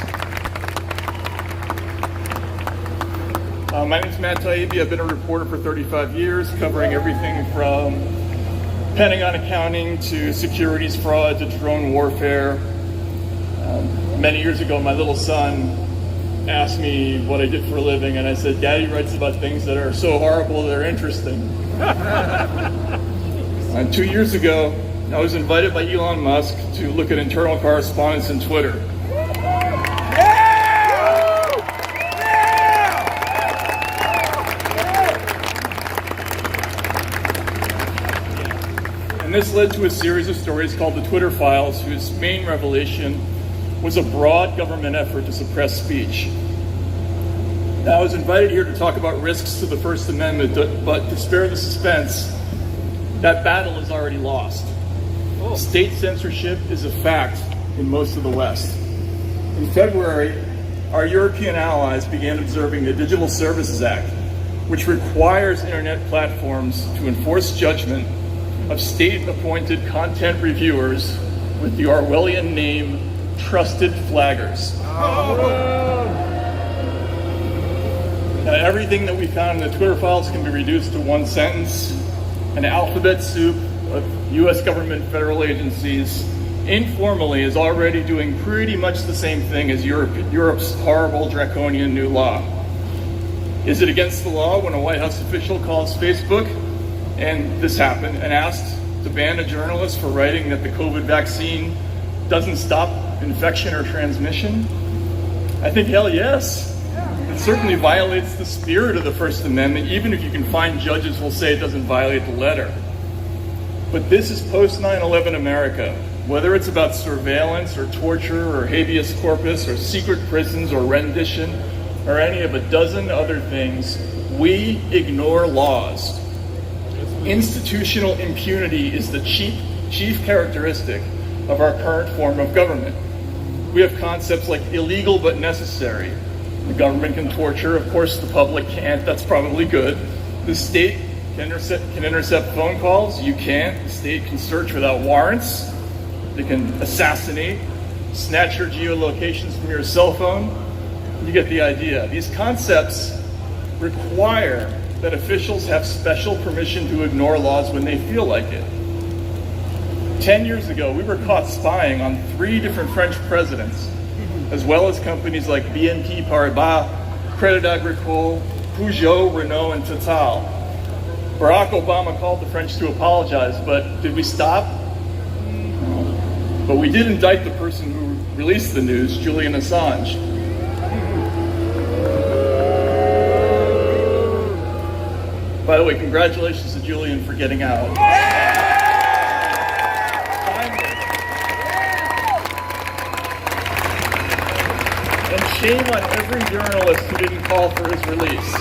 My name is Matt Taibbi. I've been a reporter for 35 years, covering everything from Pentagon accounting to securities fraud to drone warfare. Many years ago, my little son asked me what I did for a living, and I said, "Daddy writes about things that are so horrible they're interesting." 2 years ago, I was invited by Elon Musk to look at internal correspondence in Twitter. And this led to a series of stories called the Twitter Files, whose main revelation was a broad government effort to suppress speech. Now, I was invited here to talk about risks to the First Amendment, but to spare the suspense, that battle is already lost. State censorship is a fact in most of the West. In February, our European allies began observing the Digital Services Act, which requires internet platforms to enforce judgment of state-appointed content reviewers with the Orwellian name trusted flaggers. Now, everything that we found in the Twitter files can be reduced to one sentence: an alphabet soup of U.S. government federal agencies informally is already doing pretty much the same thing as Europe's horrible draconian new law. Is it against the law when a White House official calls Facebook, and this happened, and asked to ban a journalist for writing that the COVID vaccine doesn't stop infection or transmission? I think hell yes. It certainly violates the spirit of the First Amendment, even if you can find judges who will say it doesn't violate the letter. But this is post 9/11 America. Whether it's about surveillance or torture or habeas corpus or secret prisons or rendition or any of a dozen other things, we ignore laws. Institutional impunity is the chief characteristic of our current form of government. We have concepts like illegal but necessary. The government can torture, of course the public can't, that's probably good. The state can intercept phone calls, you can't. The state can search without warrants. They can assassinate, snatch your geolocations from your cell phone. You get the idea. These concepts require that officials have special permission to ignore laws when they feel like it. 10 years ago, we were caught spying on 3 different French presidents, as well as companies like BNP Paribas, Crédit Agricole, Peugeot, Renault, and Total. Barack Obama called the French to apologize, but did we stop? No. But we did indict the person who released the news, Julian Assange. By the way, congratulations to Julian for getting out. shame on every journalist who didn't call for his release.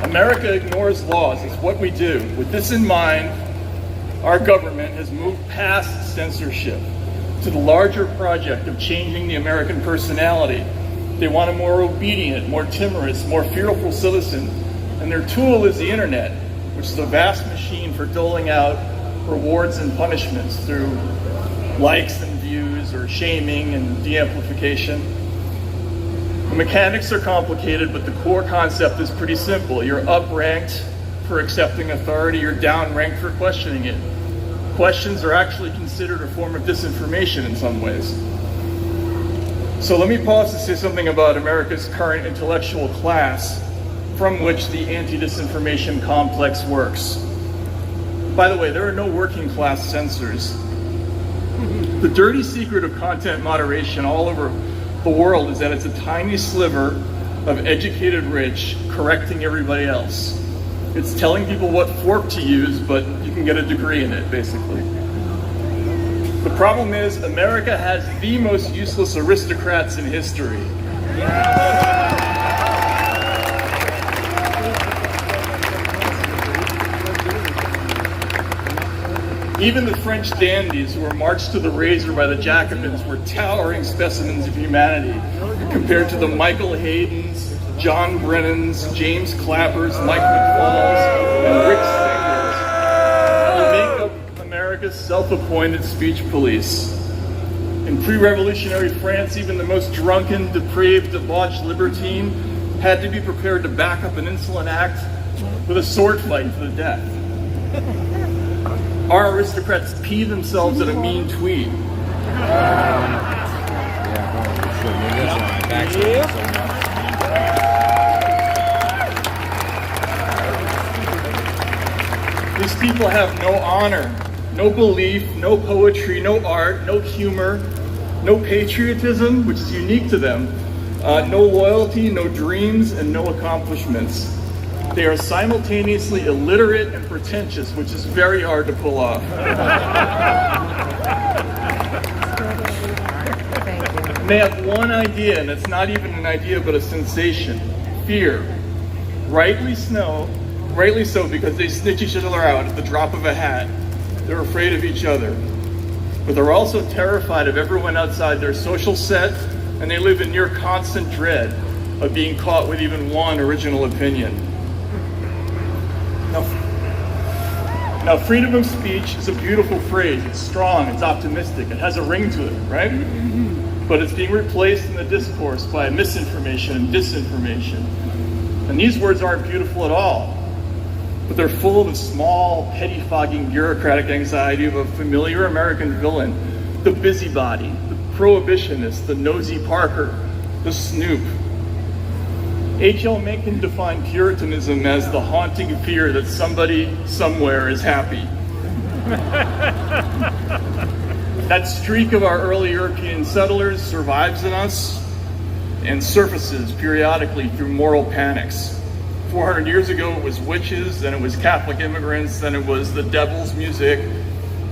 America ignores laws. It's what we do. With this in mind, our government has moved past censorship to the larger project of changing the American personality. They want a more obedient, more timorous, more fearful citizen. And their tool is the internet, which is a vast machine for doling out rewards and punishments through likes and views or shaming and de-amplification. The mechanics are complicated, but the core concept is pretty simple. You're up-ranked for accepting authority, you're down-ranked for questioning it. Questions are actually considered a form of disinformation in some ways. So let me pause to say something about America's current intellectual class from which the anti-disinformation complex works. By the way, there are no working class censors. The dirty secret of content moderation all over the world is that it's a tiny sliver of educated rich correcting everybody else. It's telling people what fork to use, but you can get a degree in it, basically. The problem is, America has the most useless aristocrats in history. Even the French dandies who were marched to the razor by the Jacobins were towering specimens of humanity compared to the Michael Haydens, John Brennans, James Clappers, Mike McFalls, and Rick Stingers, who make up America's self-appointed speech police. In pre-revolutionary France, even the most drunken, depraved, debauched libertine had to be prepared to back up an insolent act with a sword fight to the death. Our aristocrats pee themselves in a mean tweet. These people have no honor, no belief, no poetry, no art, no humor, no patriotism, which is unique to them, no loyalty, no dreams, and no accomplishments. They are simultaneously illiterate and pretentious, which is very hard to pull off. And they have one idea, and it's not even an idea, but a sensation: fear. Rightly so, because they snitch each other out at the drop of a hat. They're afraid of each other. But they're also terrified of everyone outside their social set, and they live in near constant dread of being caught with even one original opinion. Now, freedom of speech is a beautiful phrase. It's strong, it's optimistic, it has a ring to it, right? But it's being replaced in the discourse by misinformation and disinformation. And these words aren't beautiful at all, but they're full of the small, petty-fogging bureaucratic anxiety of a familiar American villain, the busybody, the prohibitionist, the nosy Parker, the snoop. H.L. Mencken defined Puritanism as the haunting fear that somebody somewhere is happy. That streak of our early European settlers survives in us and surfaces periodically through moral panics. 400 years ago it was witches, then it was Catholic immigrants, then it was the devil's music,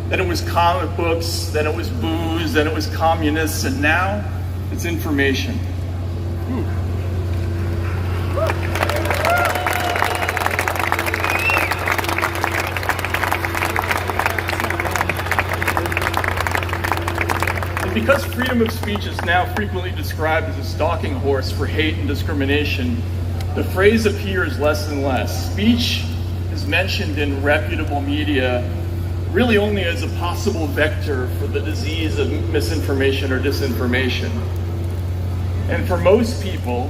then it was comic books, then it was booze, then it was communists, and now it's information. Because freedom of speech is now frequently described as a stalking horse for hate and discrimination, the phrase appears less and less. Speech is mentioned in reputable media really only as a possible vector for the disease of misinformation or disinformation. And for most people,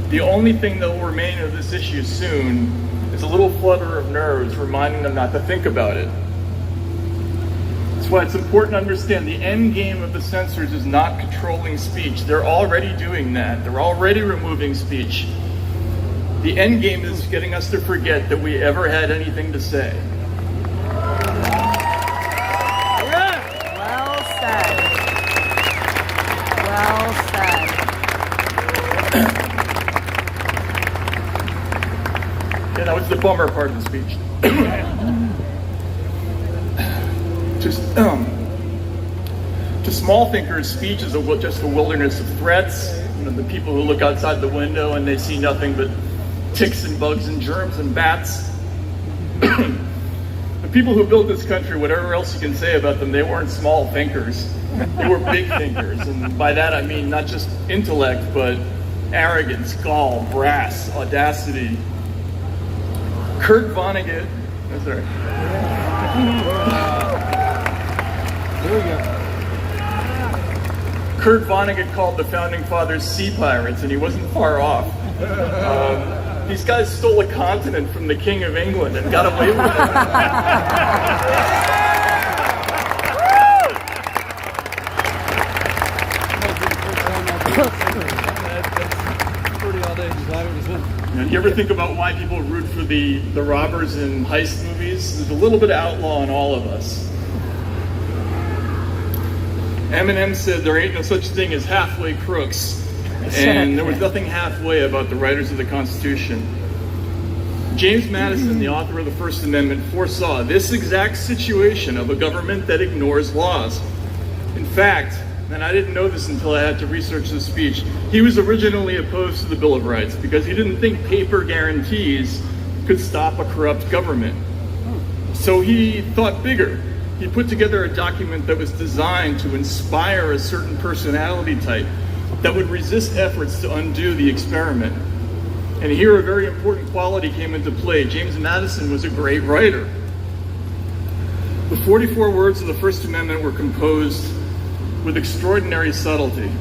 the only thing that will remain of this issue soon is a little flutter of nerves reminding them not to think about it. That's why it's important to understand the end game of the censors is not controlling speech. They're already doing that. They're already removing speech. The end game is getting us to forget that we ever had anything to say. Well said. Well said. Yeah, that was the bummer part of the speech. To To small thinkers, speech is just a wilderness of threats. The people who look outside the window and they see nothing but ticks and bugs and germs and bats. The people who built this country, whatever else you can say about them, they weren't small thinkers. They were big thinkers. And by that I mean not just intellect, but arrogance, gall, brass, audacity. Kurt Vonnegut, oh, sorry. There we go. Kurt Vonnegut called the Founding Fathers sea pirates, and he wasn't far off. These guys stole a continent from the King of England and got away with it. You ever think about why people root for the robbers in heist movies? There's a little bit of outlaw in all of us. Eminem said there ain't no such thing as halfway crooks, and there was nothing halfway about the writers of the Constitution. James Madison, the author of the First Amendment, foresaw this exact situation of a government that ignores laws. In fact, and I didn't know this until I had to research this speech, he was originally opposed to the Bill of Rights because he didn't think paper guarantees could stop a corrupt government. So he thought bigger. He put together a document that was designed to inspire a certain personality type that would resist efforts to undo the experiment. And here a very important quality came into play. James Madison was a great writer. The 44 words of the First Amendment were composed with extraordinary subtlety.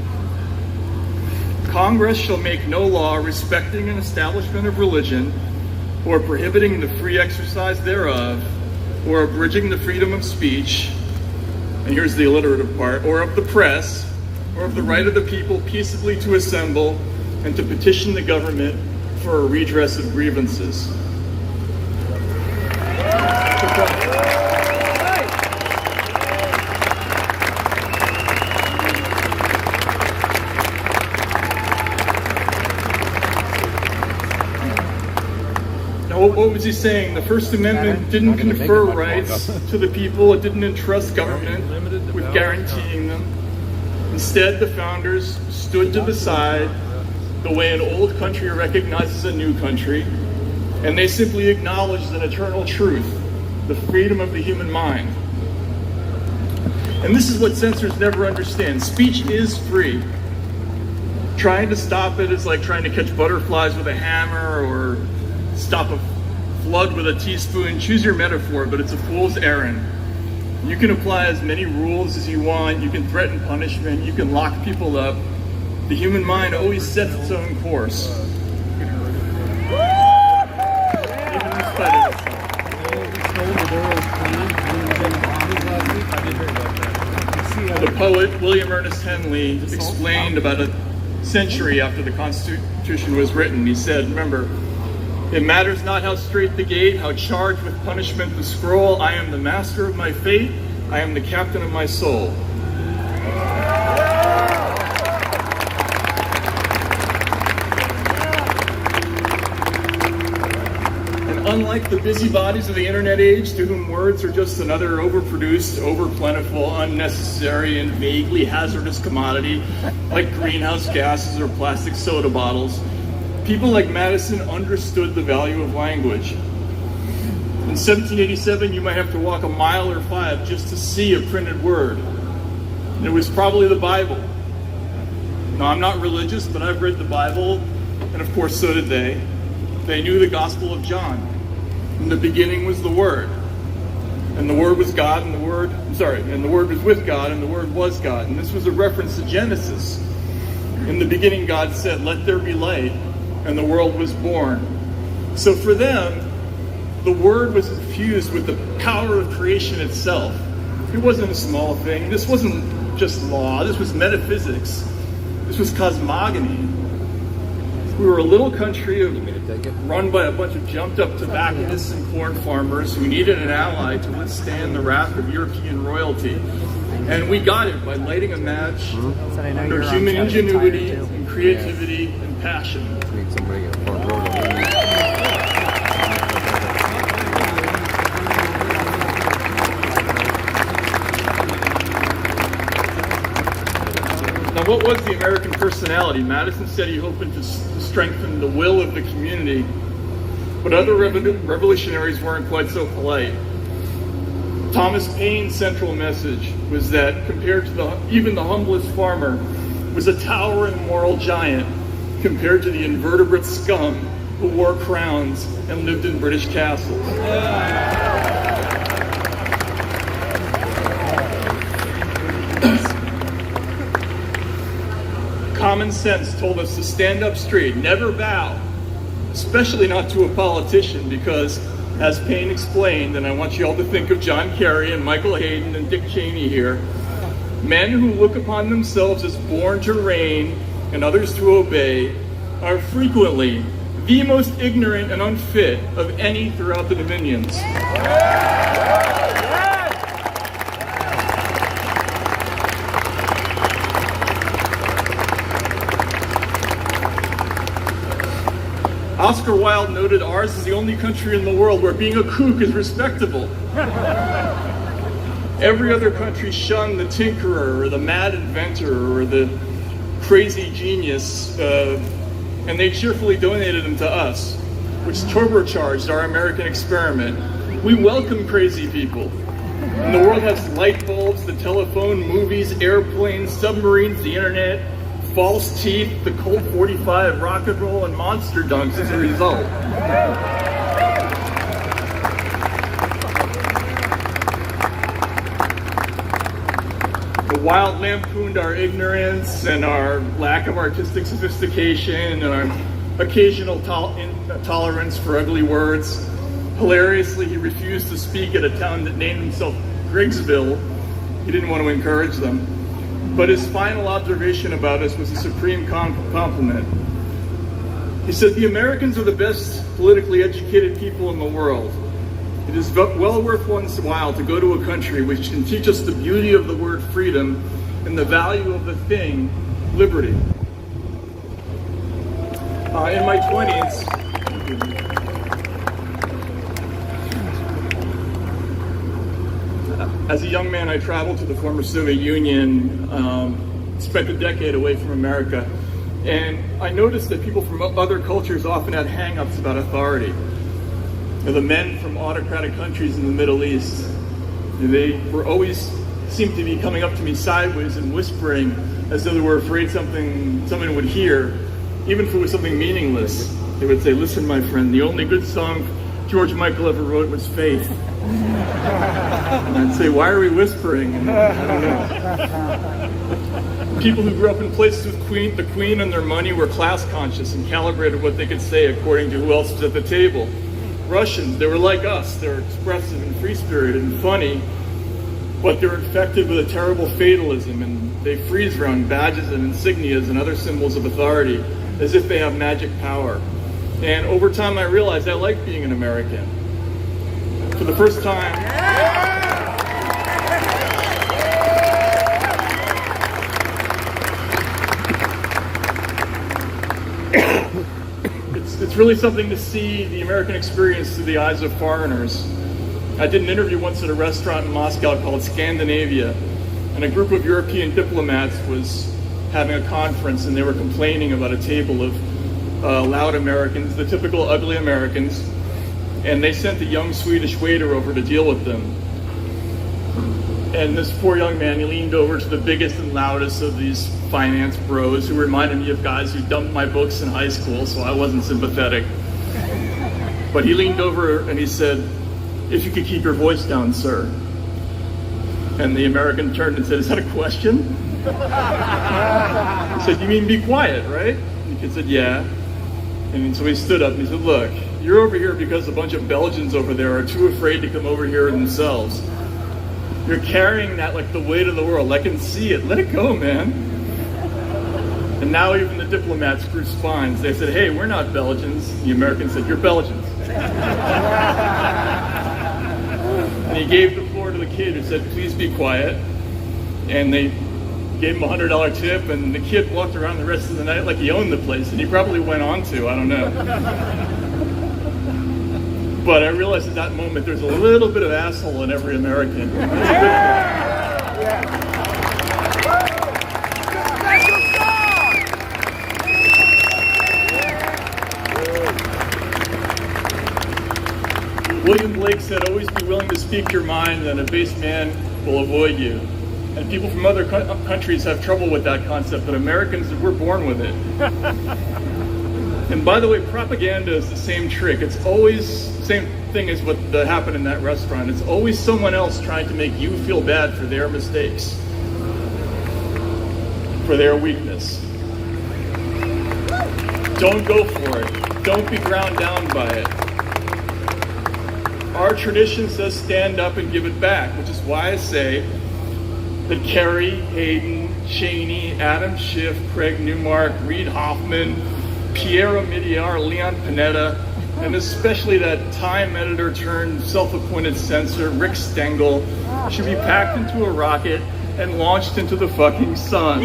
Congress shall make no law respecting an establishment of religion, or prohibiting the free exercise thereof, or abridging the freedom of speech, and here's the alliterative part, or of the press, or of the right of the people peaceably to assemble and to petition the government for a redress of grievances. What was he saying? The First Amendment didn't confer rights to the people. It didn't entrust government with guaranteeing them. Instead, the founders stood to the side the way an old country recognizes a new country, and they simply acknowledged an eternal truth, the freedom of the human mind. And this is what censors never understand. Speech is free. Trying to stop it is like trying to catch butterflies with a hammer or stop a flood with a teaspoon. Choose your metaphor, but it's a fool's errand. You can apply as many rules as you want. You can threaten punishment. You can lock people up. The human mind always sets its own course. The poet William Ernest Henley explained about a century after the Constitution was written. He said, remember, it matters not how straight the gate, how charged with punishment the scroll. I am the master of my fate. I am the captain of my soul. And unlike the busybodies of the internet age, to whom words are just another overproduced, overplentiful, unnecessary, and vaguely hazardous commodity, like greenhouse gases or plastic soda bottles, people like Madison understood the value of language. In 1787, you might have to walk a mile or 5 just to see a printed word. And it was probably the Bible. Now, I'm not religious, but I've read the Bible, and of course so did they. They knew the Gospel of John. In the beginning was the Word. And the Word was God, and the Word was with God, and the Word was God. And this was a reference to Genesis. In the beginning, God said, "Let there be light," and the world was born. So for them, the Word was infused with the power of creation itself. It wasn't a small thing. This wasn't just law. This was metaphysics. This was cosmogony. We were a little country run by a bunch of jumped-up tobacconists and corn farmers who needed an ally to withstand the wrath of European royalty. And we got it by lighting a match under human ingenuity and creativity and passion. Now, what was the American personality? Madison said he hoped to strengthen the will of the community, but other revolutionaries weren't quite so polite. Thomas Paine's central message was that compared to even the humblest farmer was a towering moral giant compared to the invertebrate scum who wore crowns and lived in British castles. Common sense told us to stand up straight, never bow, especially not to a politician, because as Paine explained, and I want you all to think of John Kerry and Michael Hayden and Dick Cheney here, men who look upon themselves as born to reign and others to obey are frequently the most ignorant and unfit of any throughout the dominions. Oscar Wilde noted ours is the only country in the world where being a kook is respectable. Every other country shunned the tinkerer or the mad inventor or the crazy genius, and they cheerfully donated them to us, which turbocharged our American experiment. We welcome crazy people. And the world has light bulbs, the telephone, movies, airplanes, submarines, the internet, false teeth, the Colt 45, rock and roll, and monster dunks as a result. The Wilde lampooned our ignorance and our lack of artistic sophistication and our occasional tolerance for ugly words. Hilariously, he refused to speak at a town that named himself Griggsville. He didn't want to encourage them. But his final observation about us was a supreme compliment. He said, "The Americans are the best politically educated people in the world. It is well worth one's while to go to a country which can teach us the beauty of the word freedom and the value of the thing, liberty." In my 20s, as a young man, I traveled to the former Soviet Union, spent a decade away from America, and I noticed that people from other cultures often had hang-ups about authority. The men from autocratic countries in the Middle East, they were always seemed to be coming up to me sideways and whispering as though they were afraid someone would hear, even if it was something meaningless. They would say, "Listen, my friend, the only good song George Michael ever wrote was Faith." And I'd say, "Why are we whispering?" And I don't know. People who grew up in places with the Queen and their money were class conscious and calibrated what they could say according to who else was at the table. Russians, they were like us. They were expressive and free-spirited and funny, but they're infected with a terrible fatalism, and they freeze around badges and insignias and other symbols of authority as if they have magic power. And over time I realized I like being an American. For the first time, it's really something to see the American experience through the eyes of foreigners. I did an interview once at a restaurant in Moscow called Scandinavia, and a group of European diplomats was having a conference, and they were complaining about a table of loud Americans, the typical ugly Americans, and they sent a young Swedish waiter over to deal with them. And this poor young man, he leaned over to the biggest and loudest of these finance bros who reminded me of guys who dumped my books in high school, so I wasn't sympathetic. But he leaned over and he said, "If you could keep your voice down, sir." And the American turned and said, "Is that a question?" He said, "You mean be quiet, right?" And the kid said, "Yeah." And so he stood up and he said, "Look, you're over here because a bunch of Belgians over there are too afraid to come over here themselves. You're carrying that like the weight of the world. I can see it. Let it go, man." And now even the diplomats grew spines. They said, "Hey, we're not Belgians." The American said, "You're Belgians." And he gave the floor to the kid who said, "Please be quiet." And they gave him a $100 tip, and the kid walked around the rest of the night like he owned the place, and he probably went on to, I don't know. But I realized at that moment there's a little bit of asshole in every American. It's a good thing. be willing to speak your mind, then a base man will avoid you. And people from other countries have trouble with that concept, but Americans, we're born with it. And by the way, propaganda is the same trick. It's always the same thing as what happened in that restaurant. It's always someone else trying to make you feel bad for their mistakes, for their weakness. Don't go for it. Don't be ground down by it. Our tradition says stand up and give it back, which is why I say that Kerry, Hayden, Cheney, Adam Schiff, Craig Newmark, Reid Hoffman, Pierre Omidyar, Leon Panetta, and especially that Time editor turned self-appointed censor, Rick Stengel, should be packed into a rocket and launched into the fucking sun.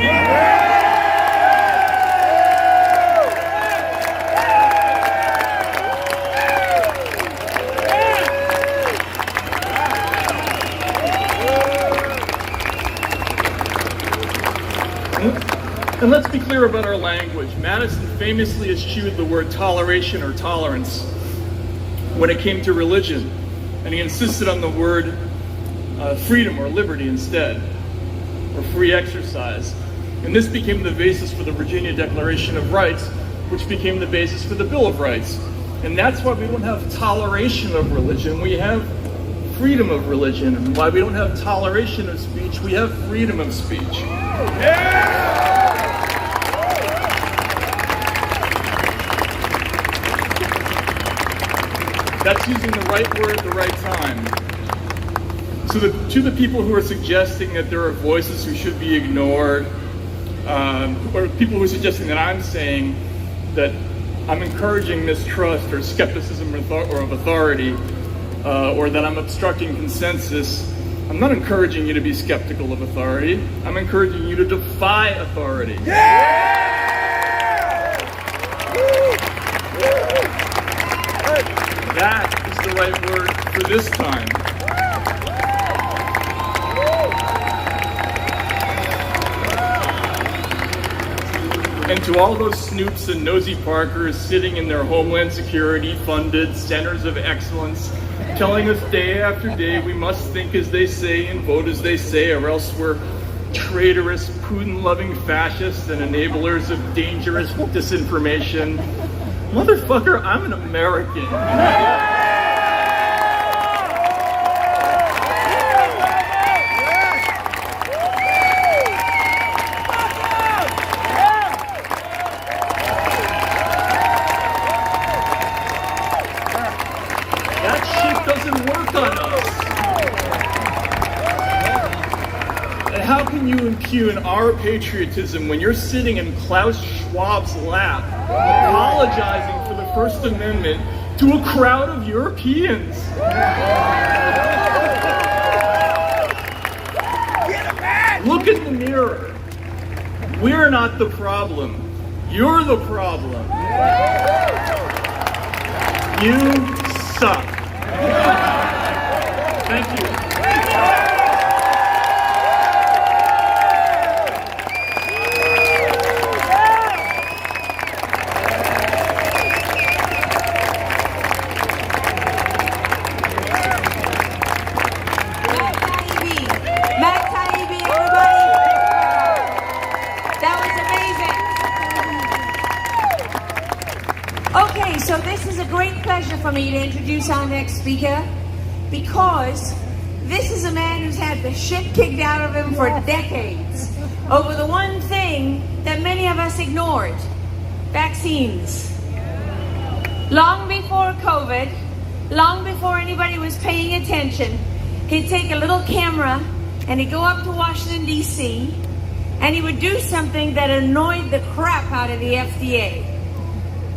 And let's be clear about our language. Madison famously eschewed the word toleration or tolerance when it came to religion, and he insisted on the word freedom or liberty instead, or free exercise. And this became the basis for the Virginia Declaration of Rights, which became the basis for the Bill of Rights. And that's why we don't have toleration of religion, we have freedom of religion. And why we don't have toleration of speech, we have freedom of speech. Yeah! That's using the right word at the right time. So to the people who are suggesting that there are voices who should be ignored, or people who are suggesting that I'm saying that I'm encouraging mistrust or skepticism or of authority, or that I'm obstructing consensus, I'm not encouraging you to be skeptical of authority. I'm encouraging you to defy authority. Yeah! That is the right word for this time. And to all those snoops and nosy Parkers sitting in their Homeland Security funded centers of excellence, telling us day after day we must think as they say and vote as they say, or else we're traitorous, Putin-loving fascists and enablers of dangerous disinformation. Motherfucker, I'm an American. That shit doesn't work on us. And how can you impugn our patriotism when you're sitting in Klaus Schwab's lap, apologizing for the First Amendment to a crowd of Europeans? Look in the mirror. We're not the problem. You're the problem. You suck. Thank you. Okay, so this is a great pleasure for me to introduce our next speaker, because this is a man who's had the shit kicked out of him for decades over the one thing that many of us ignored: vaccines. Long before COVID, long before anybody was paying attention, he'd take a little camera and he'd go up to Washington, D.C., and he would do something that annoyed the crap out of the FDA,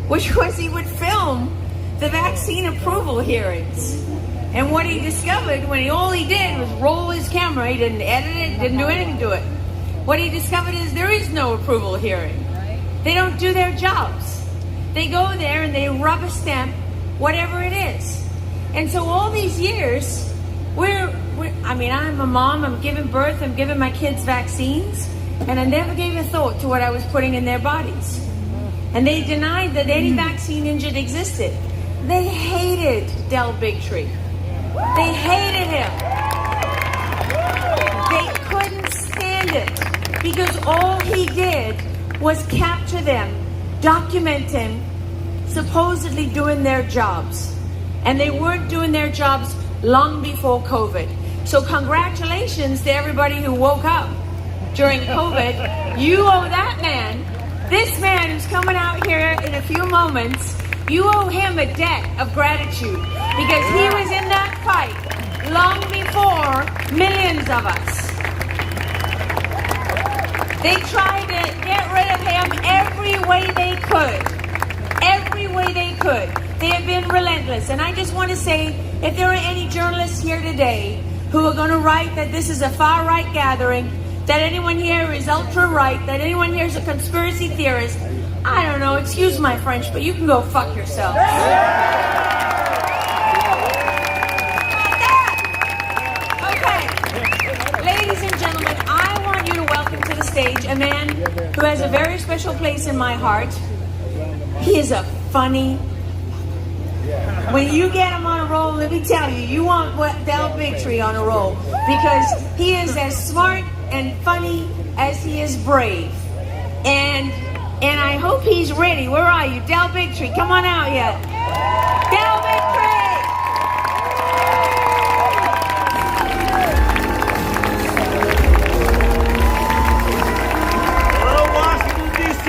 which was he would film the vaccine approval hearings. And what he discovered when all he did was roll his camera, he didn't edit it, didn't do anything to it. What he discovered is there is no approval hearing. They don't do their jobs. They go there and they rubber stamp whatever it is. And so all these years, I'm a mom, I'm giving birth, I'm giving my kids vaccines, and I never gave a thought to what I was putting in their bodies. And they denied that any vaccine engine existed. They hated Del Bigtree. They hated him. They couldn't stand it because all he did was capture them, document him, supposedly doing their jobs. And they weren't doing their jobs long before COVID. So congratulations to everybody who woke up during COVID. You owe that man, this man who's coming out here in a few moments, you owe him a debt of gratitude because he was in that fight long before millions of us. They tried to get rid of him every way they could. Every way they could. They have been relentless. And I just want to say, if there are any journalists here today who are going to write that this is a far-right gathering, that anyone here is ultra-right, that anyone here is a conspiracy theorist, I don't know, excuse my French, but you can go fuck yourself. Okay. Ladies and gentlemen, I want you to welcome to the stage a man who has a very special place in my heart. He is a funny. When you get him on a roll, let me tell you, you want Del Bigtree on a roll because he is as smart and funny as he is brave. And I hope he's ready. Where are you? Del Bigtree, come on out yet. Del Bigtree! Hello, Washington, D.C.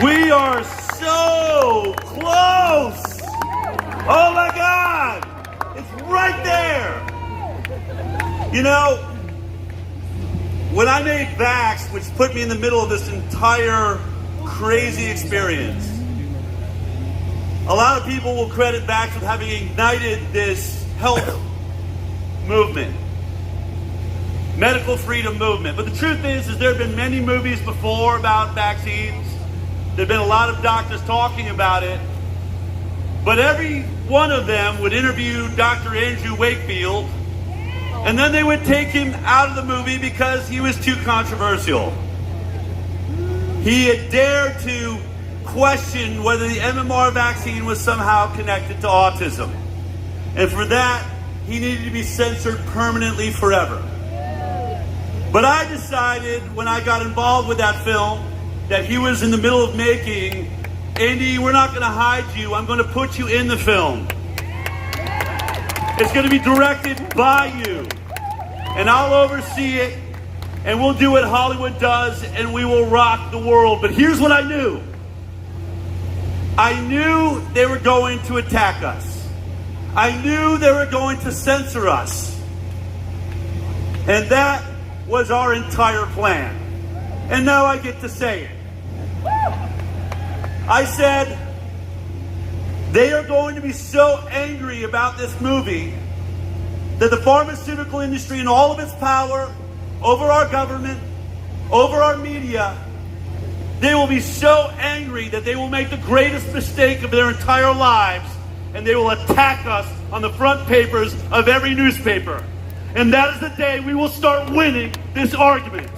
We are so close. Oh my God. It's right there. You know, when I made Vax, which put me in the middle of this entire crazy experience, a lot of people will credit Vax with having ignited this health movement, medical freedom movement. But the truth is there have been many movies before about vaccines. There have been a lot of doctors talking about it. But every one of them would interview Dr. Andrew Wakefield, and then they would take him out of the movie because he was too controversial. He had dared to question whether the MMR vaccine was somehow connected to autism. And for that, he needed to be censored permanently forever. But I decided when I got involved with that film that he was in the middle of making, Andy, we're not going to hide you. I'm going to put you in the film. It's going to be directed by you. And I'll oversee it. And we'll do what Hollywood does. And we will rock the world. But here's what I knew. I knew they were going to attack us. I knew they were going to censor us. And that was our entire plan. And now I get to say it. I said, they are going to be so angry about this movie that the pharmaceutical industry and all of its power over our government, over our media, they will be so angry that they will make the greatest mistake of their entire lives, and they will attack us on the front papers of every newspaper. And that is the day we will start winning this argument.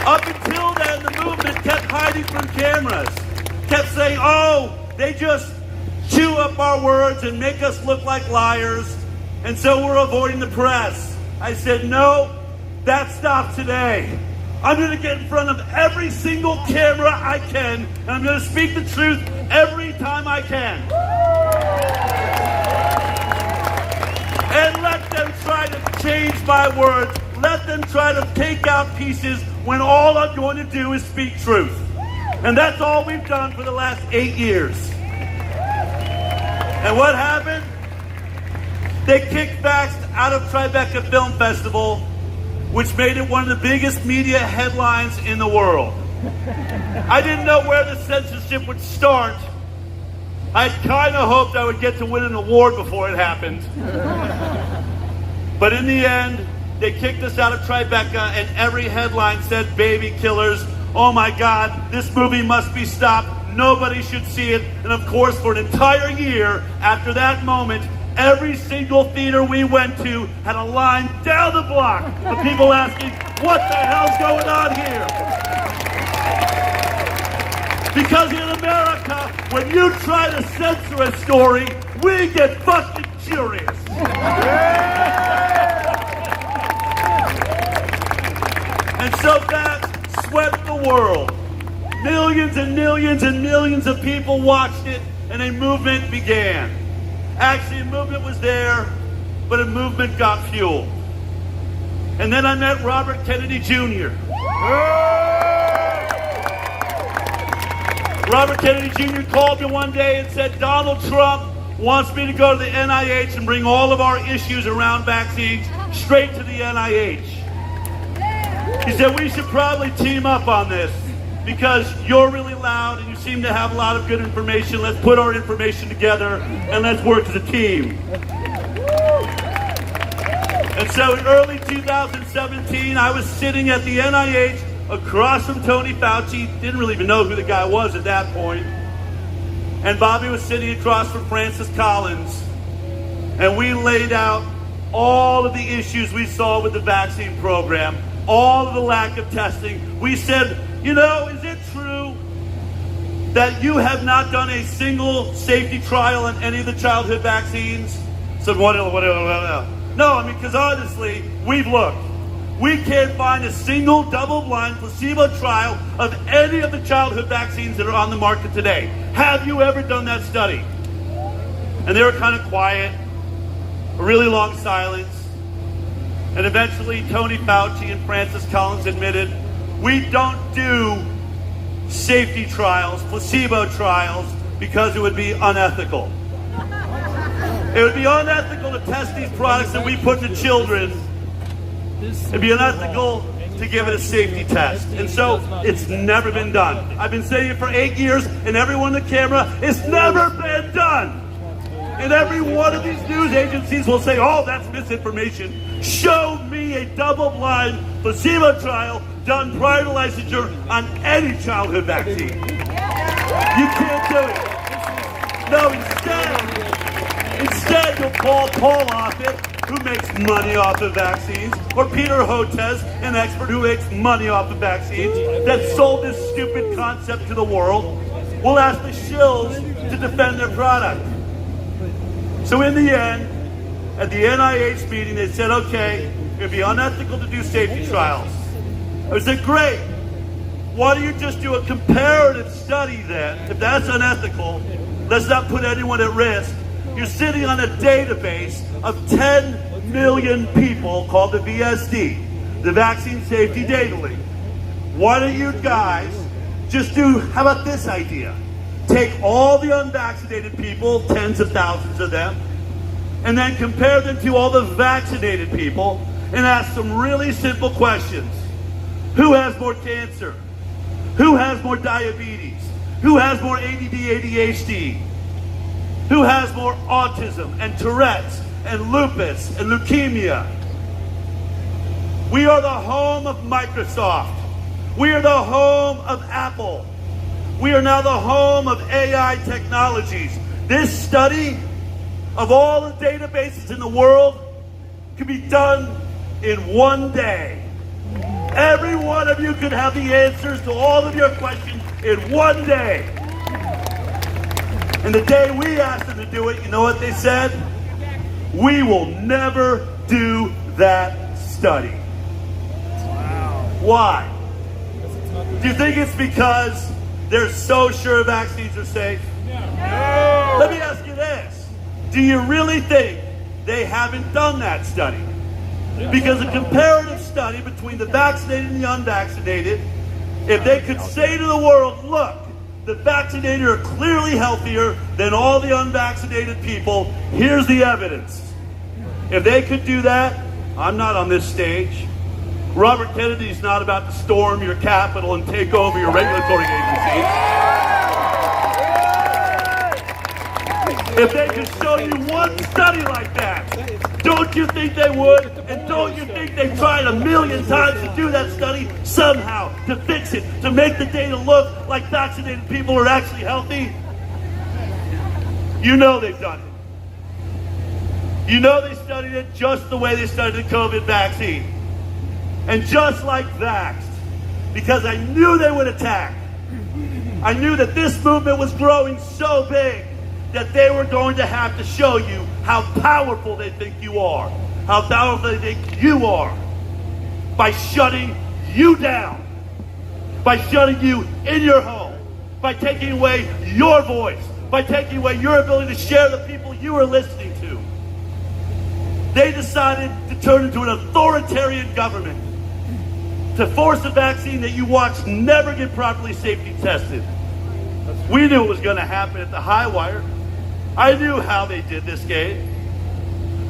Up until then, the movement kept hiding from cameras, kept saying, oh, they just chew up our words and make us look like liars, and so we're avoiding the press. I said, no, that stops today. I'm going to get in front of every single camera I can, and I'm going to speak the truth every time I can. And let them try to change my words. Let them try to take out pieces when all I'm going to do is speak truth. And that's all we've done for the last 8 years. And what happened? They kicked Vax out of Tribeca Film Festival, which made it one of the biggest media headlines in the world. I didn't know where the censorship would start. I kind of hoped I would get to win an award before it happened. But in the end, they kicked us out of Tribeca, and every headline said baby killers. Oh my God, this movie must be stopped. Nobody should see it. And of course, for an entire year after that moment, every single theater we went to had a line down the block of people asking, what the hell's going on here? Because in America, when you try to censor a story, we get fucking curious. And so that swept the world. Millions and millions and millions of people watched it, and a movement began. Actually, a movement was there, but a movement got fueled. And then I met Robert Kennedy Jr. Robert Kennedy Jr. called me one day and said, Donald Trump wants me to go to the NIH and bring all of our issues around vaccines straight to the NIH. He said, we should probably team up on this because you're really loud and you seem to have a lot of good information. Let's put our information together and let's work as a team. And so in early 2017, I was sitting at the NIH across from Tony Fauci. Didn't really even know who the guy was at that point. And Bobby was sitting across from Francis Collins. And we laid out all of the issues we saw with the vaccine program, all of the lack of testing. We said, you know, is it true that you have not done a single safety trial on any of the childhood vaccines? Said, what? No, I mean, because honestly, we've looked. We can't find a single double-blind placebo trial of any of the childhood vaccines that are on the market today. Have you ever done that study? And they were kind of quiet, a really long silence. And eventually, Tony Fauci and Francis Collins admitted, we don't do safety trials, placebo trials, because it would be unethical. It would be unethical to test these products that we put to children. It'd be unethical to give it a safety test. And so it's never been done. I've been saying it for 8 years, and everyone on the camera, it's never been done. And every one of these news agencies will say, oh, that's misinformation. Show me a double-blind placebo trial done prior to licensure on any childhood vaccine. You can't do it. No, instead you'll call Paul Offit, who makes money off of vaccines, or Peter Hotez, an expert who makes money off of vaccines, that sold this stupid concept to the world. We'll ask the shills to defend their product. So in the end, at the NIH meeting, they said, okay, it would be unethical to do safety trials. I said, great. Why don't you just do a comparative study then? If that's unethical, let's not put anyone at risk. You're sitting on a database of 10 million people called the VSD, the Vaccine Safety Data Link. Why don't you guys just do, how about this idea? Take all the unvaccinated people, tens of thousands of them, and then compare them to all the vaccinated people and ask some really simple questions. Who has more cancer? Who has more diabetes? Who has more ADD, ADHD? Who has more autism and Tourette's and lupus and leukemia? We are the home of Microsoft. We are the home of Apple. We are now the home of AI technologies. This study of all the databases in the world could be done in one day. Every one of you could have the answers to all of your questions in one day. And the day we asked them to do it, you know what they said? We will never do that study. Wow. Why? Do you think it's because they're so sure vaccines are safe? No. Let me ask you this. Do you really think they haven't done that study? Because a comparative study between the vaccinated and the unvaccinated, if they could say to the world, look, the vaccinated are clearly healthier than all the unvaccinated people, here's the evidence. If they could do that, I'm not on this stage. Robert Kennedy's not about to storm your Capitol and take over your regulatory agencies. If they could show you one study like that, don't you think they would? And don't you think they've tried 1,000,000 times to do that study somehow, to fix it, to make the data look like vaccinated people are actually healthy? You know they've done it. You know they studied it just the way they studied the COVID vaccine. And just like that, because I knew they would attack, I knew that this movement was growing so big that they were going to have to show you how powerful they think you are, how powerful they think you are, by shutting you down, by shutting you in your home, by taking away your voice, by taking away your ability to share the people you are listening to. They decided to turn into an authoritarian government, to force a vaccine that you watched never get properly safety tested. We knew it was going to happen at the high wire. I knew how they did this game.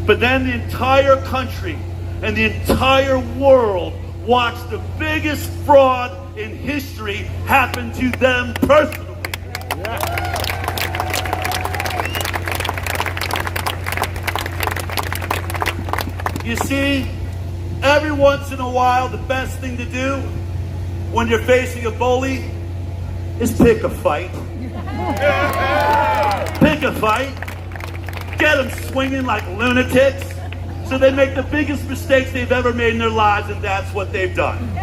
But then the entire country and the entire world watched the biggest fraud in history happen to them personally. You see, every once in a while, the best thing to do when you're facing a bully is pick a fight. Pick a fight. Get them swinging like lunatics so they make the biggest mistakes they've ever made in their lives, and that's what they've done.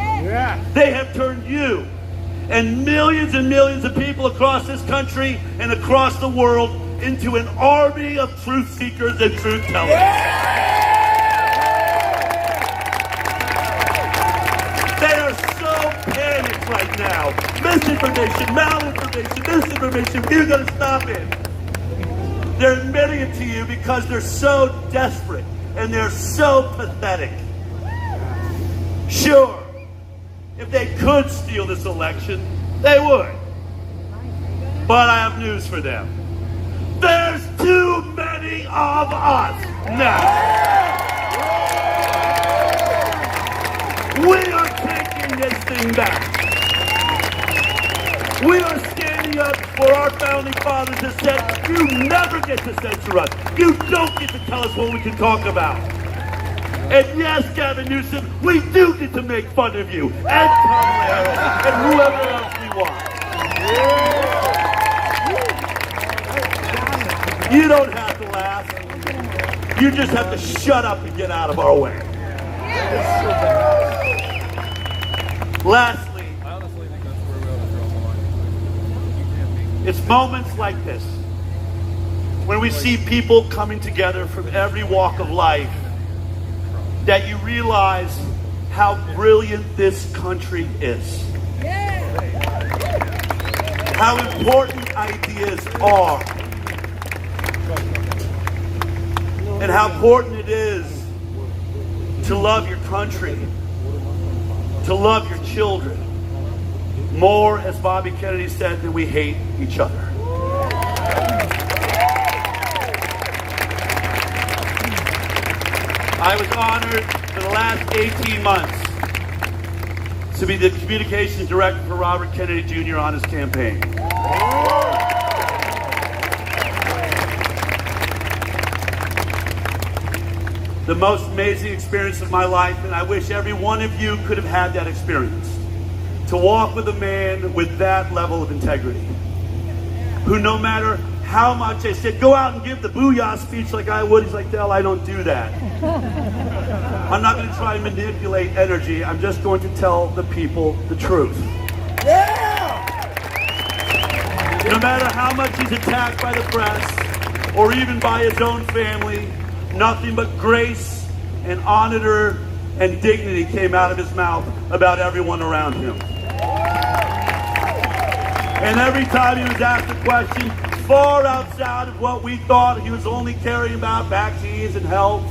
They have turned you and millions of people across this country and across the world into an army of truth seekers and truth tellers. They are so panicked right now. Misinformation, malinformation, disinformation, we're going to stop it. They're admitting it to you because they're so desperate and they're so pathetic. Sure, if they could steal this election, they would. But I have news for them. There's too many of us now. We are taking this thing back. We are standing up for our founding fathers that said, you never get to censor us. You don't get to tell us what we can talk about. And yes, Gavin Newsom, we do get to make fun of you and Kamala Harris and whoever else we want. You don't have to laugh. You just have to shut up and get out of our way. Lastly, I honestly think that's where we ought to draw the line. You can't be. it's moments like this when we see people coming together from every walk of life that you realize how brilliant this country is. How important ideas are. And how important it is to love your country, to love your children, more, as Bobby Kennedy said, than we hate each other. I was honored for the last 18 months to be the communications director for Robert Kennedy Jr. on his campaign. The most amazing experience of my life, and I wish every one of you could have had that experience. To walk with a man with that level of integrity, who no matter how much they said, go out and give the booyah speech like I would, he's like, Dell, I don't do that. I'm not going to try and manipulate energy. I'm just going to tell the people the truth. No matter how much he's attacked by the press or even by his own family, nothing but grace and honor and dignity came out of his mouth about everyone around him. And every time he was asked a question far outside of what we thought he was only caring about, vaccines and health,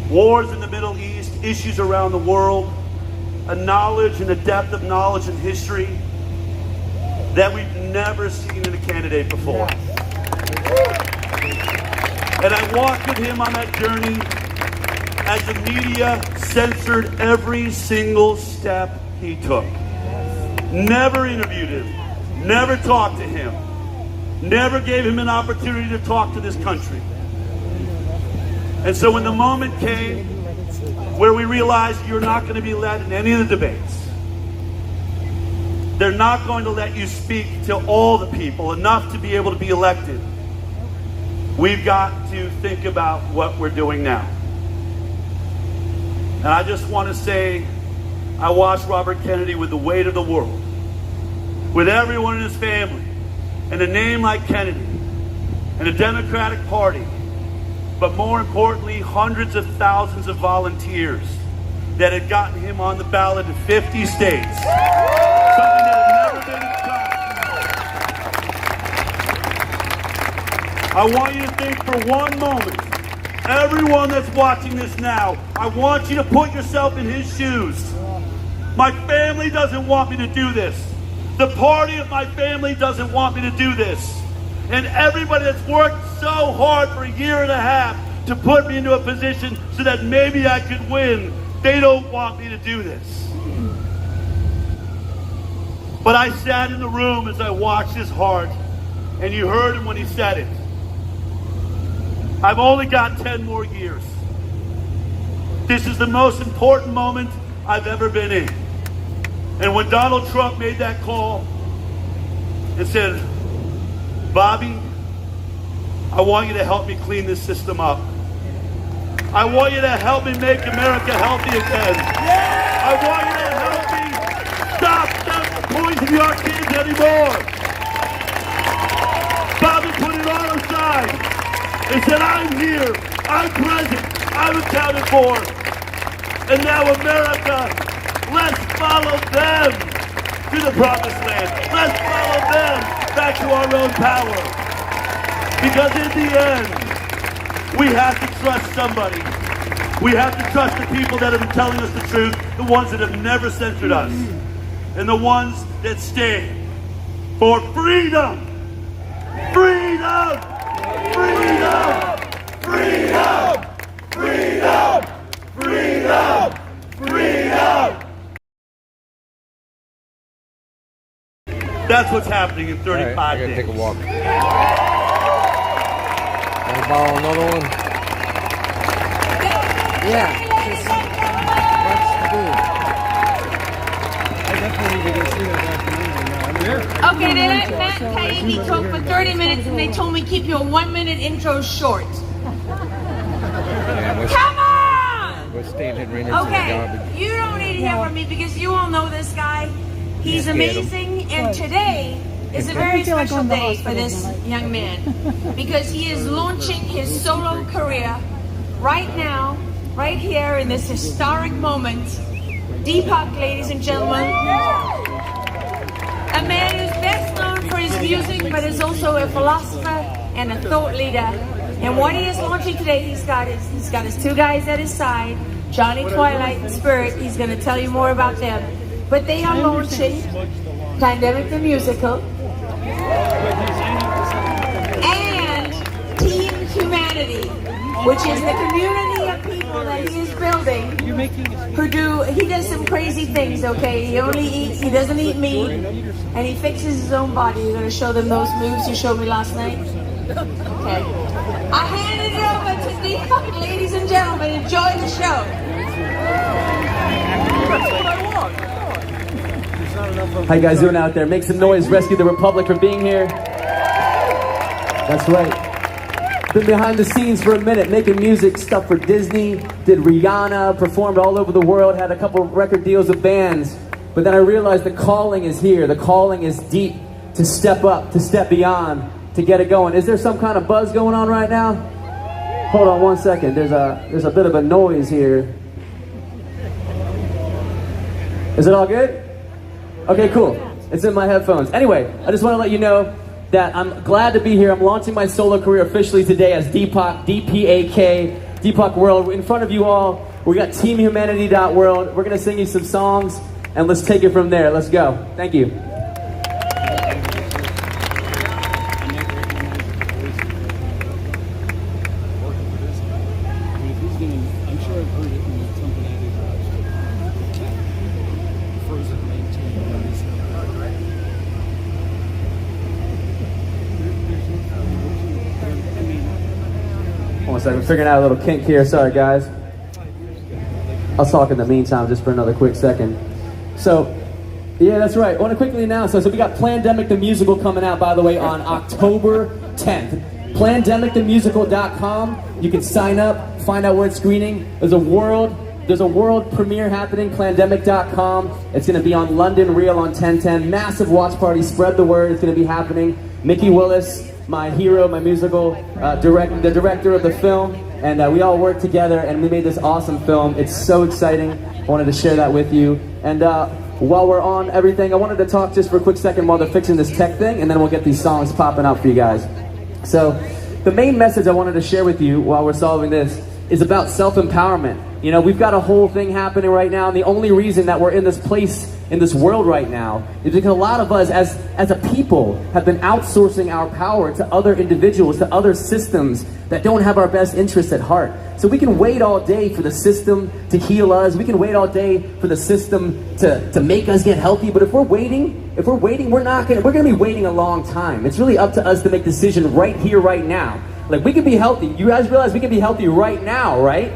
wars in the Middle East, issues around the world, a knowledge and a depth of knowledge and history that we've never seen in a candidate before. And I walked with him on that journey as the media censored every single step he took. Never interviewed him, never talked to him, never gave him an opportunity to talk to this country. And so when the moment came where we realized you're not going to be led in any of the debates, they're not going to let you speak to all the people enough to be able to be elected, we've got to think about what we're doing now. And I just want to say, I watched Robert Kennedy with the weight of the world. with everyone in his family, and a name like Kennedy, and a Democratic Party, but more importantly, hundreds of thousands of volunteers that had gotten him on the ballot in 50 states. Something that had never been done. I want you to think for one moment, everyone that's watching this now, I want you to put yourself in his shoes. My family doesn't want me to do this. The party of my family doesn't want me to do this. And everybody that's worked so hard for a year and a half to put me into a position so that maybe I could win, they don't want me to do this. But I sat in the room as I watched his heart, and you heard him when he said it. I've only got 10 more years. This is the most important moment I've ever been in. And when Donald Trump made that call and said, Bobby, I want you to help me clean this system up. I want you to help me make America healthy again. I want you to help me stop them poisoning our kids anymore. Bobby put it all aside and said, I'm here, I'm present, I'm accounted for. And now America, let's follow them to the promised land. Let's follow them back to our own power. Because in the end, we have to trust somebody. We have to trust the people that have been telling us the truth, the ones that have never censored us, and the ones that stand for freedom. Freedom! Freedom! Freedom! Freedom! Freedom! Freedom! That's what's happening in 35 days. I gotta take a walk. Want to borrow another one? Yeah. Just much to do. I definitely need to go see that documentary. Okay, they let Matt Taibbi talk for 30 minutes and they told me keep your 1 minute intro short. Come on! We're staying here right next to the Okay, garbage. you don't need to hear from me because you all know this guy. He's amazing, and today is a very special day for this young man because he is launching his solo career right now, right here in this historic moment. Deepak, ladies and gentlemen, a man who's best known for his music, but is also a philosopher and a thought leader. And what he is launching today, he's got his two guys at his side, Johnny Twilight and Spirit. He's going to tell you more about them. But they are launching Pandemic the Musical and Team Humanity, which is the community of people that he is building he does some crazy things, okay? He doesn't eat meat, and he fixes his own body. You're going to show them those moves you showed me last night? Okay. I handed it over to Deepak, ladies and gentlemen. Enjoy the show. How you guys doing out there? Make some noise. Rescue the Republic for being here. That's right. Been behind the scenes for a minute, making music stuff for Disney, did Rihanna, performed all over the world, had a couple record deals with bands. But then I realized the calling is here. The calling is deep to step up, to step beyond, to get it going. Is there some kind of buzz going on right now? Hold on one second. There's a bit of a noise here. Is it all good? Okay, cool. It's in my headphones. Anyway, I just want to let you know that I'm glad to be here. I'm launching my solo career officially today as Deepak, D-P-A-K, Deepak World. In front of you all, we got teamhumanity.world. We're going to sing you some songs, and let's take it from there. Let's go. Thank you. So I'm figuring out a little kink here. Sorry, guys. I'll talk in the meantime just for another quick second. So, yeah, that's right. I want to quickly announce, so we got Plandemic the Musical coming out, by the way, on October 10th. Plandemicthemusical.com. You can sign up, find out where it's screening. There's a world There's a world premiere happening, Plandemic.com. It's going to be on London Reel on 10/10. Massive watch party. Spread the word. It's going to be happening. Mickey Willis, my hero, my musical the director of the film, and we all worked together and we made this awesome film. It's so exciting. I wanted to share that with you. And while we're on everything, I wanted to talk just for a quick second while they're fixing this tech thing, and then we'll get these songs popping up for you guys. So the main message I wanted to share with you while we're solving this is about self-empowerment. You know, we've got a whole thing happening right now, and the only reason that we're in this place, in this world right now, is because a lot of us as a people have been outsourcing our power to other individuals, to other systems that don't have our best interests at heart. So we can wait all day for the system to heal us. We can wait all day for the system to make us get healthy. But if we're waiting, we're gonna be waiting a long time. It's really up to us to make a decision right here, right now. Like, we can be healthy. You guys realize we can be healthy right now, right?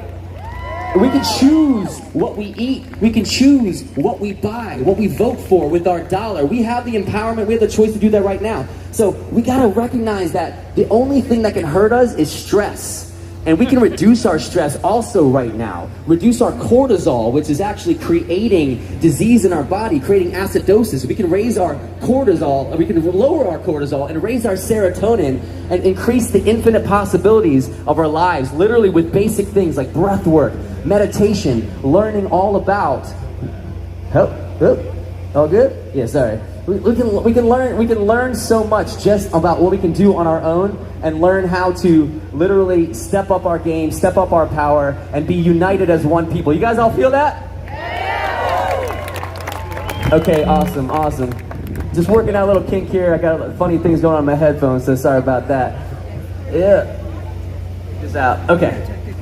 We can choose what we eat. We can choose what we buy, what we vote for with our dollar. We have the empowerment. We have the choice to do that right now. So we got to recognize that the only thing that can hurt us is stress. And we can reduce our stress also right now. Reduce our cortisol, which is actually creating disease in our body, creating acidosis. We can raise our cortisol, we can lower our cortisol and raise our serotonin and increase the infinite possibilities of our lives, literally with basic things like breath work, meditation, learning all about... All good? Yeah, sorry. We can learn so much just about what we can do on our own, and learn how to literally step up our game, step up our power, and be united as one people. You guys all feel that? Okay, awesome. Just working out a little kink here. I got funny things going on in my headphones, so sorry about that. Yeah. Just out. Okay.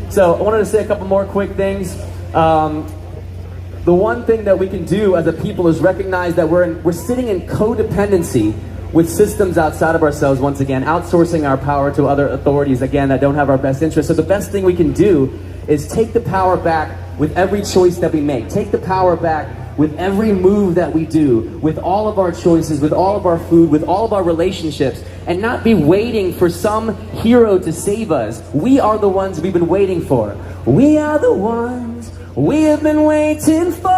So I wanted to say a couple more quick things. The one thing that we can do as a people is recognize that we're sitting in codependency with systems outside of ourselves, once again, outsourcing our power to other authorities, again, that don't have our best interests. So the best thing we can do is take the power back with every choice that we make. Take the power back with every move that we do, with all of our choices, with all of our food, with all of our relationships, and not be waiting for some hero to save us. We are the ones we've been waiting for. We are the ones we have been waiting for.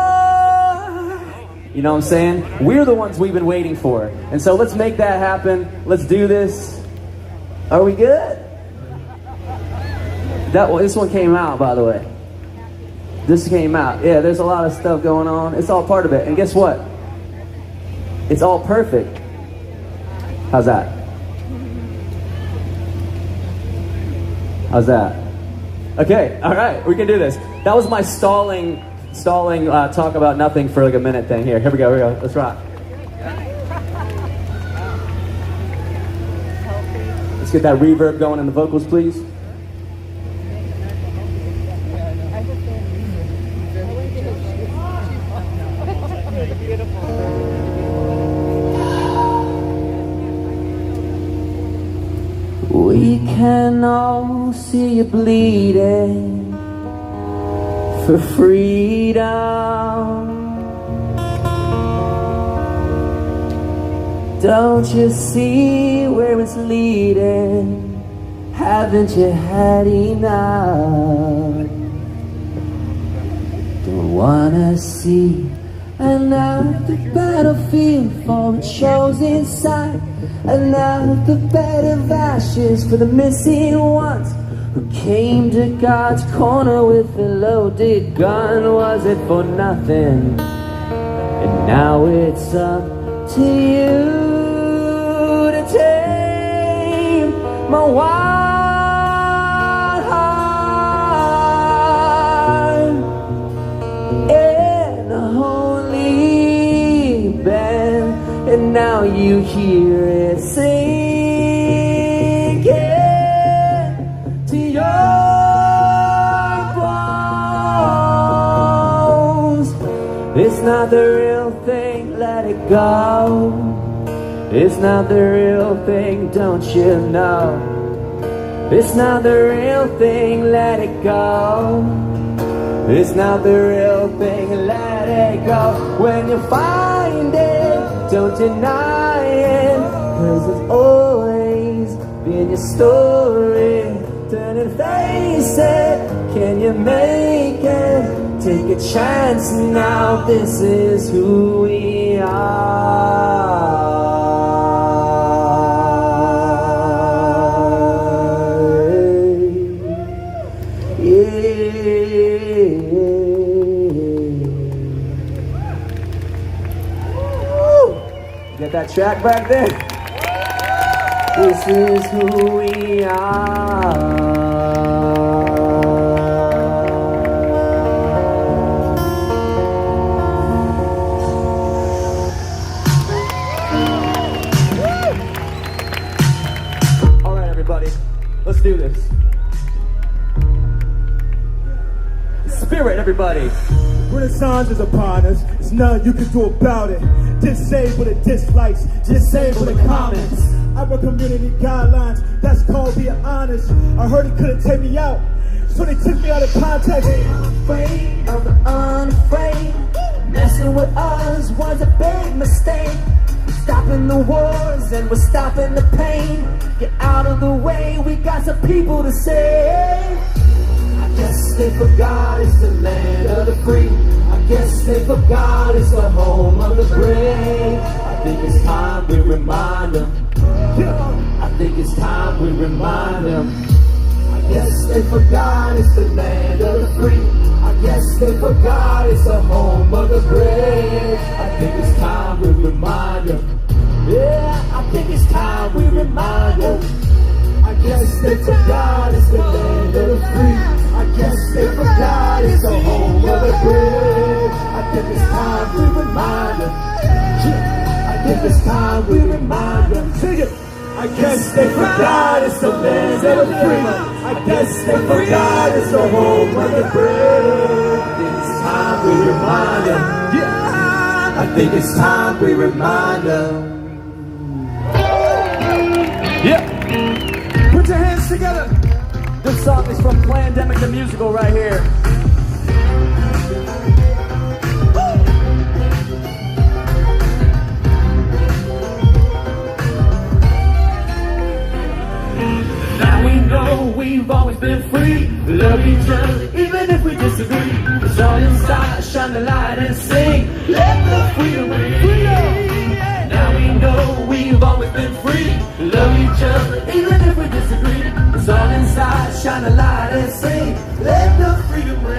You know what I'm saying? We're the ones we've been waiting for. And so let's make that happen. Let's do this. Are we good? This one came out, by the way. This came out. Yeah, there's a lot of stuff going on. It's all part of it. And guess what? It's all perfect. How's that? How's that? Okay, all right, we can do this. That was my stalling talk about nothing for like a minute thing. Here we go, let's rock. Let's get that reverb going in the vocals, please. We can all see you bleeding for freedom. Don't you see where it's leading? Haven't you had enough? Don't wanna see another battlefield for a chosen side, another bed of ashes for the missing ones who came to God's corner with a loaded gun. Was it for nothing? And now it's up to you to tame my wild heart in a holy band. And now you hear it singing to your bones. It's not the real thing, let it go. It's not the real thing, don't you know? It's not the real thing, let it go. It's not the real thing, let it go. When you find it, don't deny it, 'cause it's always been your story. Turn and face it, can you make it take a chance, now this is who we are. Get that track back there. This is who we are. All right, everybody, let's do this. Spirit, everybody. Renaissance is upon us. There's nothing you can do about it. Disable the dislikes, disable the comments. Our community guidelines, that's called being honest. I heard he couldn't take me out, so they took me out of context. Afraid of the unafraid. Messing with us was a big mistake. Stopping the wars and we're stopping the pain. Get out of the way, we got some people to save. I guess they forgot it's the land of the free. I guess they forgot it's the home of the brave. I think it's time we remind them. I think it's time we remind them. I guess they forgot it's the land of the free. I guess they forgot it's the home of the brave. I think it's time we remind them. Yeah, I think it's time we remind them. I guess they forgot it's the land of the free. I guess they forgot it's the home of the brave. I think it's time we remind them. I think it's time we remind them. Sing it. I guess they forgot it's the land of the free. I guess they forgot it's the home of the brave. I think it's time we remind them. Yeah. I think it's time we remind them. Yeah. Put your hands together. This song is from Plandemic the Musical right here. Now we know we've always been free. Love each other even if we disagree. It's all inside, shine the light and sing. Let the freedom ring. Now we know we've always been free. Love each other even if we disagree. It's all inside, shine a light and sing. Let the freedom ring.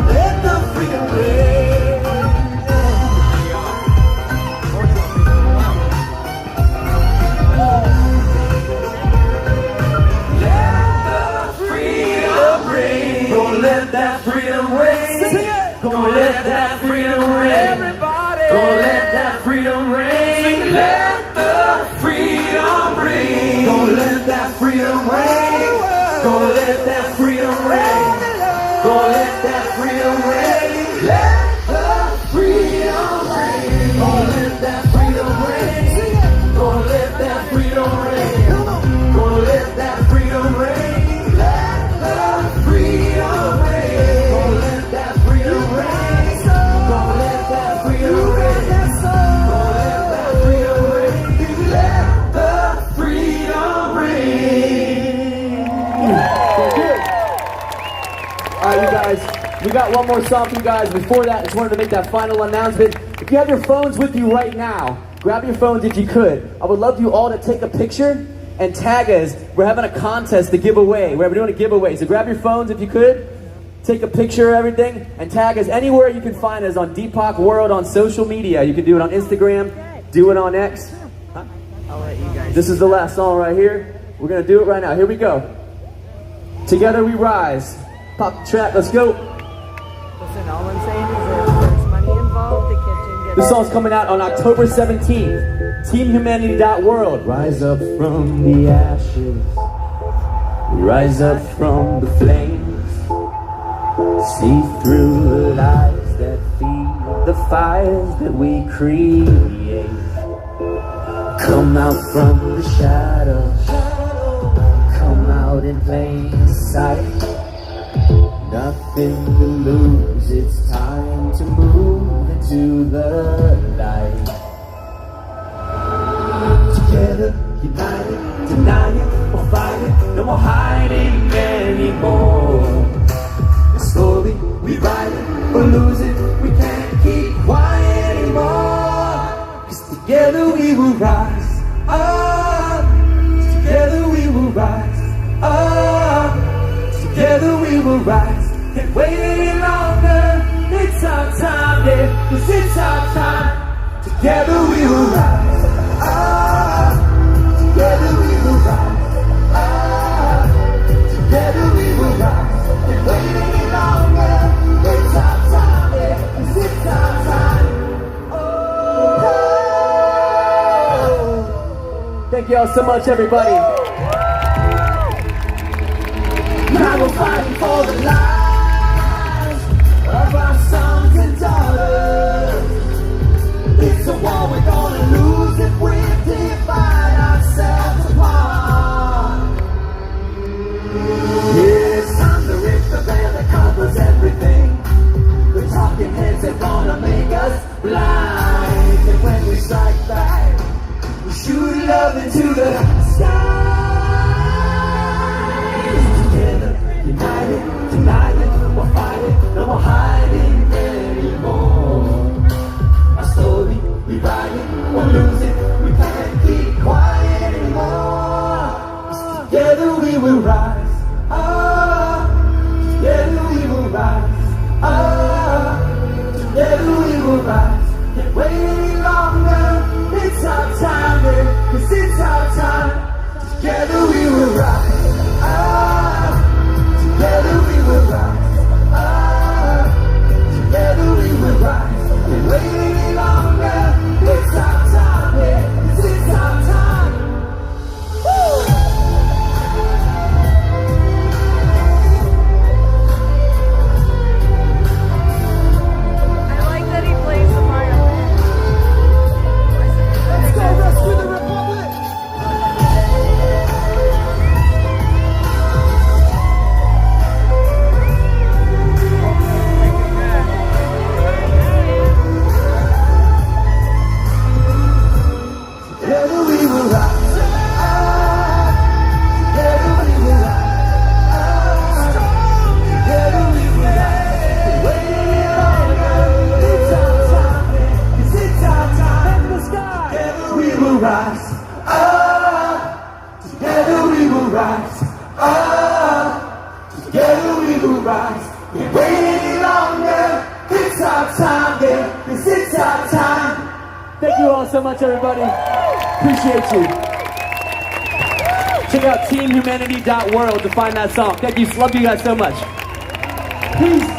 Let the freedom ring. Let that freedom ring. Gonna let that freedom ring. Everybody. Gonna let that freedom ring. Let the freedom ring. Gonna let that freedom ring. Gonna let that freedom ring. Gonna let that freedom ring. Let the freedom ring. Gonna let that freedom ring. Gonna let that freedom ring. Gonna let that freedom ring. Alright, you guys, we got one more song for you guys. Before that, I just wanted to make that final announcement. If you have your phones with you right now, grab your phones if you could. I would love you all to take a picture and tag us. We're having a contest to give away. We're doing a giveaway. So grab your phones if you could. Take a picture of everything and tag us anywhere you can find us on Deepak World on social media. You can do it on Instagram, do it on X. I'll let you guys. This is the last song right here. We're going to do it right now. Here we go. Together we rise. Pop the track, let's go. Listen, all I'm saying is if there's money involved, the kitchen gets... This song's coming out on October 17th. TeamHumanity.world. Rise up from the ashes. Rise up from the flames. See through the lies that feed the fires that we create. Come out from the shadows. Come out in plain sight. Nothing to lose, it's time to move into the light. Together united, denying, or fighting, no more hiding anymore. The story, we write it or lose it, we can't keep quiet anymore. 'Cause together we will rise up, together we will rise up, together we will rise. Can't wait any longer, it's our time, yeah, 'cause it's our time. Together we will rise up, together we will rise up, together we will rise. Can't wait any longer, it's our time, yeah, 'cause it's our time. Thank you all so much, everybody. Now we're fighting for the lives of our sons and daughters. It's a war we're gonna lose if we divide ourselves apart. Yeah, it's time to rip the veil that covers everything. The talking heads are gonna make us blind. And when we strike back, we shoot love into the sky. Together, united, denying, we're fighting, no more hiding anymore. Our story, we write it or lose it, we can't keep quiet anymore. 'Cause together we will rise up, together we will rise up, together we will rise. Can't wait any longer, it's our time, yeah, 'cause it's our time. Together we will rise up, together we will rise up, together we will rise. Can't wait any longer, it's our time, yeah, 'cause it's our time. Woo! I like that he plays the violin. Let's go rescue the Republic! Together we will rise up, together we will rise up, together we will rise. Can't wait any longer, it's our time, yeah, 'cause it's our time. In the sky. Together we will rise up, together we will rise up, together we will rise. Can't wait any longer, it's our time, yeah, 'cause it's our time. Thank you all so much, everybody. Appreciate you. Check out teamhumanity.world to find that song. Thank you. Love you guys so much. Peace.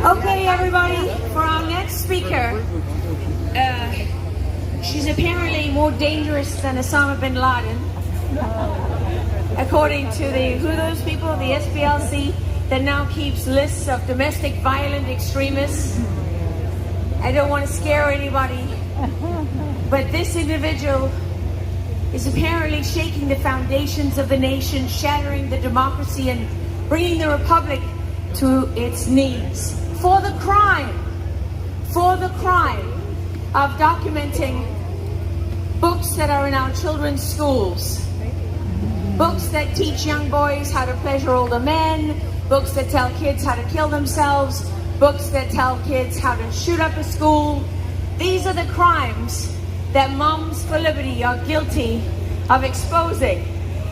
Okay, everybody, for our next speaker, she's apparently more dangerous than Osama bin Laden, according to who are those people, the SPLC, that now keeps lists of domestic violent extremists. I don't want to scare anybody, but this individual is apparently shaking the foundations of the nation, shattering the democracy, and bringing the republic to its knees for the crime of documenting books that are in our children's schools, books that teach young boys how to pleasure older men, books that tell kids how to kill themselves, books that tell kids how to shoot up a school. These are the crimes that Moms for Liberty are guilty of exposing.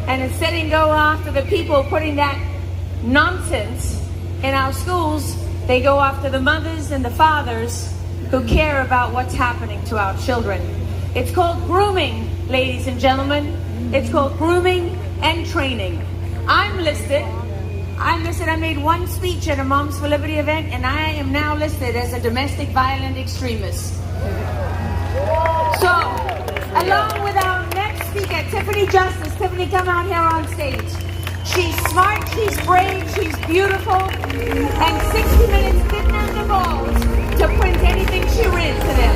And instead of go after the people putting that nonsense in our schools, they go after the mothers and the fathers who care about what's happening to our children. It's called grooming, ladies and gentlemen. It's called grooming and training. I'm listed. I made one speech at a Moms for Liberty event, and I am now listed as a domestic violent extremist. So, along with our next speaker, Tiffany Justice. Tiffany, come out here on stage. She's smart, she's brave, she's beautiful, and 60 Minutes didn't have the balls to print anything she read to them.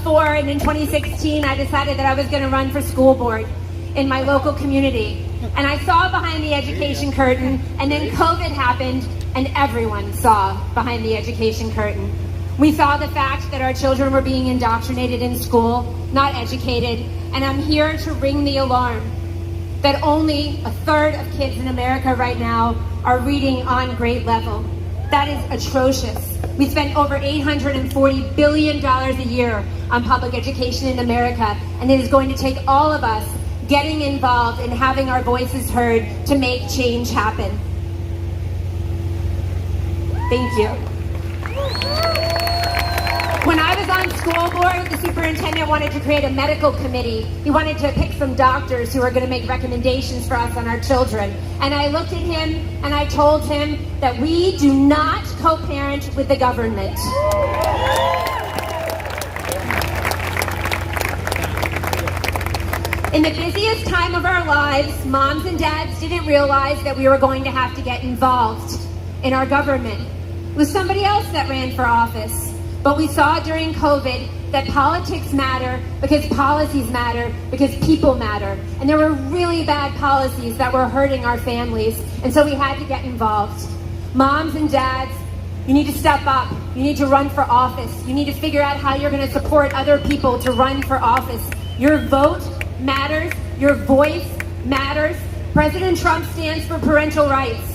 2004 and in 2016, I decided that I was going to run for school board in my local community. And I saw behind the education curtain, and then COVID happened, and everyone saw behind the education curtain. We saw the fact that our children were being indoctrinated in school, not educated, and I'm here to ring the alarm that only a third of kids in America right now are reading on grade level. That is atrocious. We spend over $840 billion a year on public education in America, and it is going to take all of us getting involved and having our voices heard to make change happen. Thank you. When I was on school board, the superintendent wanted to create a medical committee. He wanted to pick some doctors who were going to make recommendations for us on our children. And I looked at him and I told him that we do not co-parent with the government. In the busiest time of our lives, moms and dads didn't realize that we were going to have to get involved in our government. It was somebody else that ran for office. But we saw during COVID that politics matter because policies matter because people matter. And there were really bad policies that were hurting our families. And so we had to get involved. Moms and dads, you need to step up. You need to run for office. You need to figure out how you're going to support other people to run for office. Your vote matters. Your voice matters. President Trump stands for parental rights.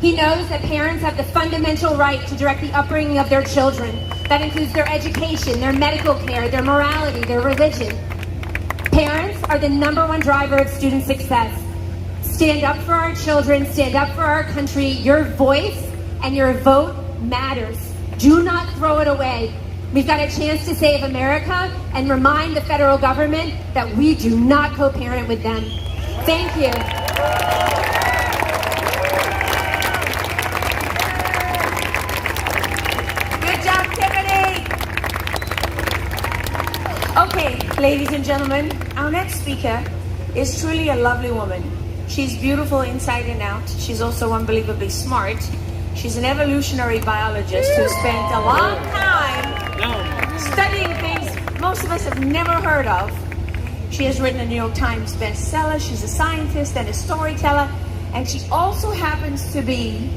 He knows that parents have the fundamental right to direct the upbringing of their children. That includes their education, their medical care, their morality, their religion. Parents are the #1 driver of student success. Stand up for our children, stand up for our country. Your voice and your vote matters. Do not throw it away. We've got a chance to save America and remind the federal government that we do not co-parent with them. Thank you. Okay, ladies and gentlemen, our next speaker is truly a lovely woman. She's beautiful inside and out. She's also unbelievably smart. She's an evolutionary biologist who spent a long time studying things most of us have never heard of. She has written a New York Times bestseller. She's a scientist and a storyteller. And she also happens to be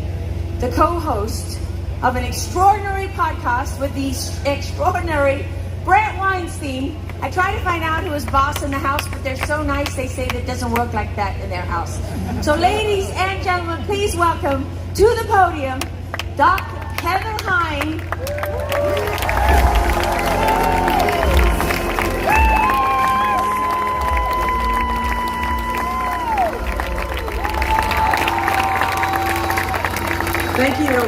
the co-host of an extraordinary podcast with the extraordinary Brett Weinstein. I try to find out who is boss in the house, but they're so nice they say that it doesn't work like that in their house. So ladies and gentlemen, please welcome to the podium, Dr. Heather Hine. Thank you.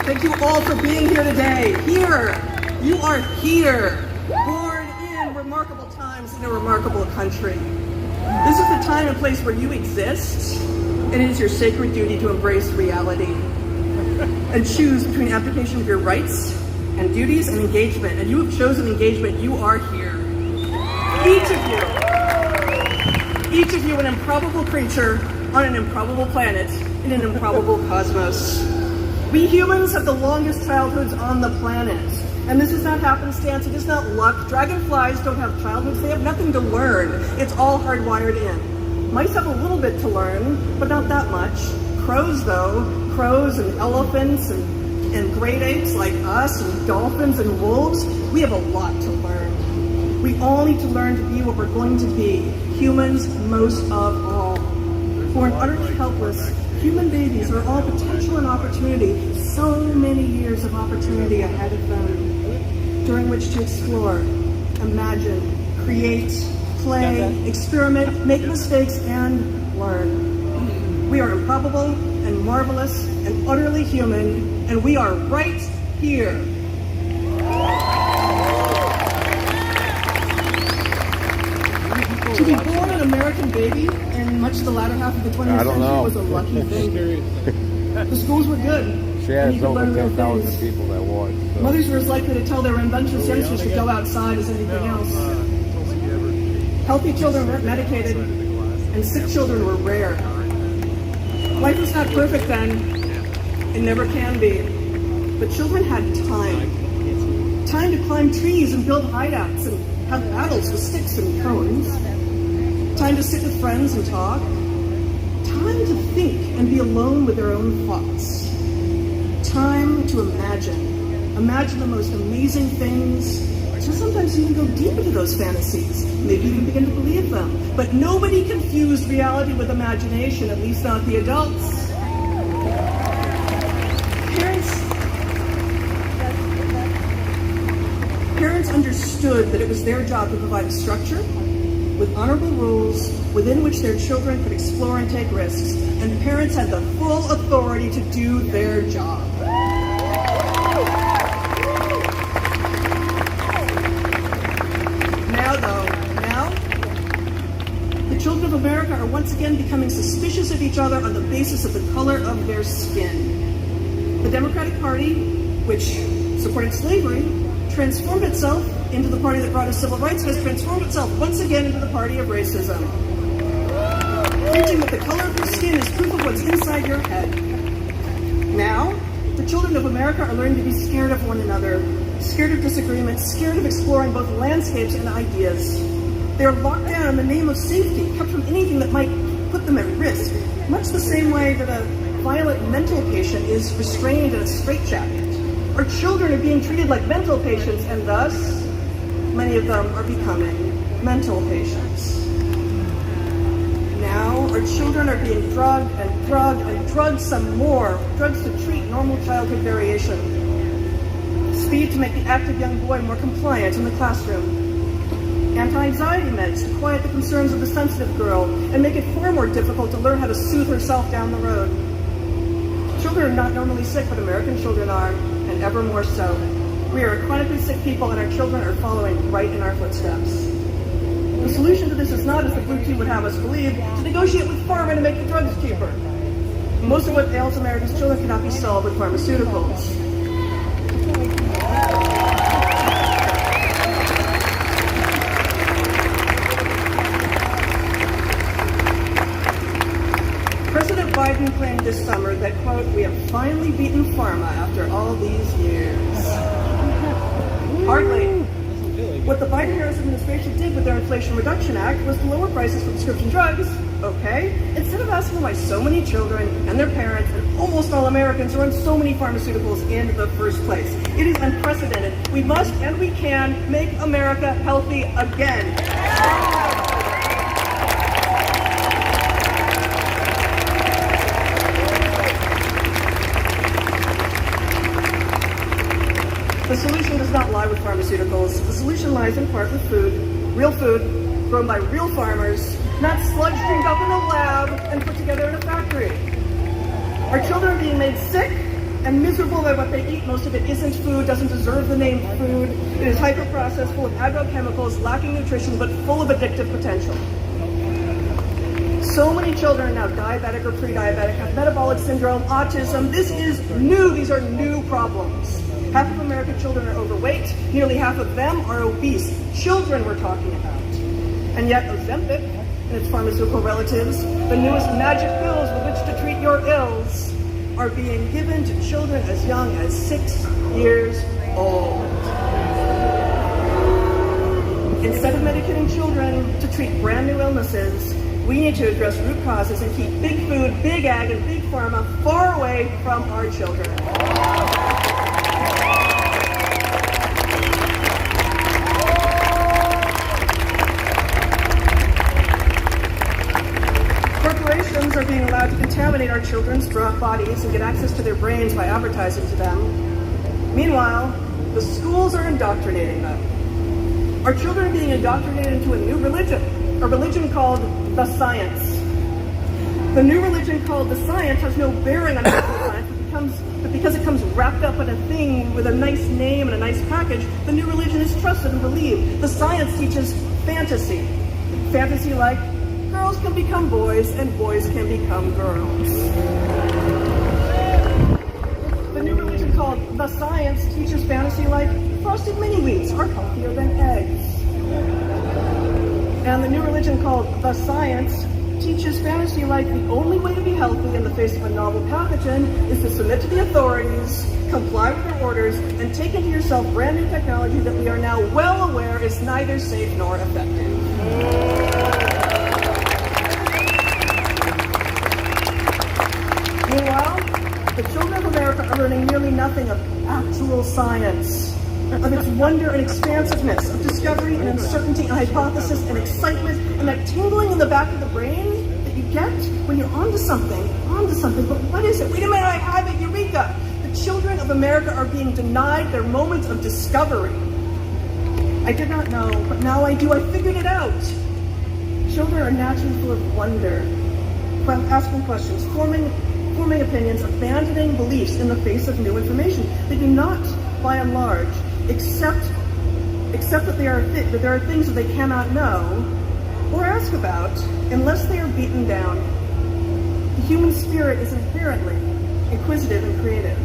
Thank you all for being here today. Here. You are here. Born in remarkable times in a remarkable country. This is the time and place where you exist, and it is your sacred duty to embrace reality and choose between application of your rights and duties and engagement. And you have chosen engagement. You are here. Each of you an improbable creature on an improbable planet in an improbable cosmos. We humans have the longest childhoods on the planet. And this is not happenstance, it is not luck. Dragonflies don't have childhoods, they have nothing to learn. It's all hardwired in. Mice have a little bit to learn, but not that much. Crows though, crows and elephants and great apes like us and dolphins and wolves, we have a lot to learn. We all need to learn to be what we're going to be, humans most of all. Born utterly helpless, human babies are all potential and opportunity, so many years of opportunity ahead of them, during which to explore, imagine, create, play, experiment, make mistakes, and learn. We are improbable and marvelous and utterly human, and we are right here. To be born an American baby in much the latter half of the 20th century was a lucky thing. The schools were good. She has over 10,000 people that watch. So. Mothers were as likely to tell their unventurous youngsters to go outside as anything else. Healthy children weren't medicated, and sick children were rare. Life was not perfect then. It never can be. But children had time. Time to climb trees and build hideouts and have battles with sticks and cones, time to sit with friends and talk, time to think and be alone with their own thoughts, time to imagine the most amazing things, to sometimes even go deep into those fantasies, maybe even begin to believe them. But nobody confused reality with imagination, at least not the adults. Parents understood that it was their job to provide a structure with honorable rules within which their children could explore and take risks, and parents had the full authority to do their job. Now, the children of America are once again becoming suspicious of each other on the basis of the color of their skin. The Democratic Party, which supported slavery, transformed itself into the party that brought us civil rights, has transformed itself once again into the party of racism. Preaching that the color of your skin is proof of what's inside your head. Now, the children of America are learning to be scared of one another, scared of disagreement, scared of exploring both landscapes and ideas. They are locked down in the name of safety, kept from anything that might put them at risk, much the same way that a violent mental patient is restrained in a straitjacket. Our children are being treated like mental patients, and thus, many of them are becoming mental patients. Now, our children are being drugged and drugged and drugged some more, drugs to treat normal childhood variation. Speed to make the active young boy more compliant in the classroom. Anti-anxiety meds to quiet the concerns of the sensitive girl and make it far more difficult to learn how to soothe herself down the road. Children are not normally sick, but American children are, and ever more so. We are chronically sick people, and our children are following right in our footsteps. The solution to this is not, as the blue team would have us believe, to negotiate with pharma to make the drugs cheaper. Most of what ails America's children cannot be solved with pharmaceuticals. President Biden claimed this summer that, quote, we have finally beaten pharma after all these years. Hardly. What the Biden-Harris administration did with their Inflation Reduction Act was to lower prices for prescription drugs, okay, instead of asking why so many children and their parents and almost all Americans are on so many pharmaceuticals in the first place. It is unprecedented. We must and we can make America healthy again. The solution does not lie with pharmaceuticals. The solution lies in part with food grown by real farmers, not sludge dreamed up in a lab and put together in a factory. Our children are being made sick and miserable by what they eat. Most of it isn't food, doesn't deserve the name food. It is hyper-processed, full of agrochemicals, lacking nutrition, but full of addictive potential. So many children are now diabetic or pre-diabetic, have metabolic syndrome, autism. This is new. These are new problems. Half of American children are overweight. Nearly half of them are obese. Children we're talking about. And yet Ozempic and its pharmaceutical relatives, the newest magic pills with which to treat your ills, are being given to children as young as 6 years old. Instead of medicating children to treat brand new illnesses, we need to address root causes and keep big food, big ag, and big pharma far away from our children. Corporations are being allowed to contaminate our children's bodies and get access to their brains by advertising to them. Meanwhile, the schools are indoctrinating them. Our children are being indoctrinated into a new religion, a religion called the science. The new religion called the science has no bearing on actual science, but because it comes wrapped up in a thing with a nice name and a nice package, the new religion is trusted and believed. The science teaches fantasy. Fantasy like girls can become boys and boys can become girls. The new religion called the science teaches fantasy like frosted mini-wheats are healthier than eggs. And the new religion called the science teaches fantasy like the only way to be healthy in the face of a novel pathogen is to submit to the authorities, comply with their orders, and take into yourself brand new technology that we are now well aware is neither safe nor effective. Meanwhile, the children of America are learning nearly nothing of actual science, of its wonder and expansiveness, of discovery and uncertainty and hypothesis and excitement and that tingling in the back of the brain that you get when you're onto something. But what is it? Wait a minute, I have it, eureka! The children of America are being denied their moments of discovery. I did not know, but now I do. I figured it out. Children are naturally full of wonder, asking questions, forming opinions, abandoning beliefs in the face of new information. They do not, by and large, accept that there are things that they cannot know or ask about unless they are beaten down. The human spirit is inherently inquisitive and creative.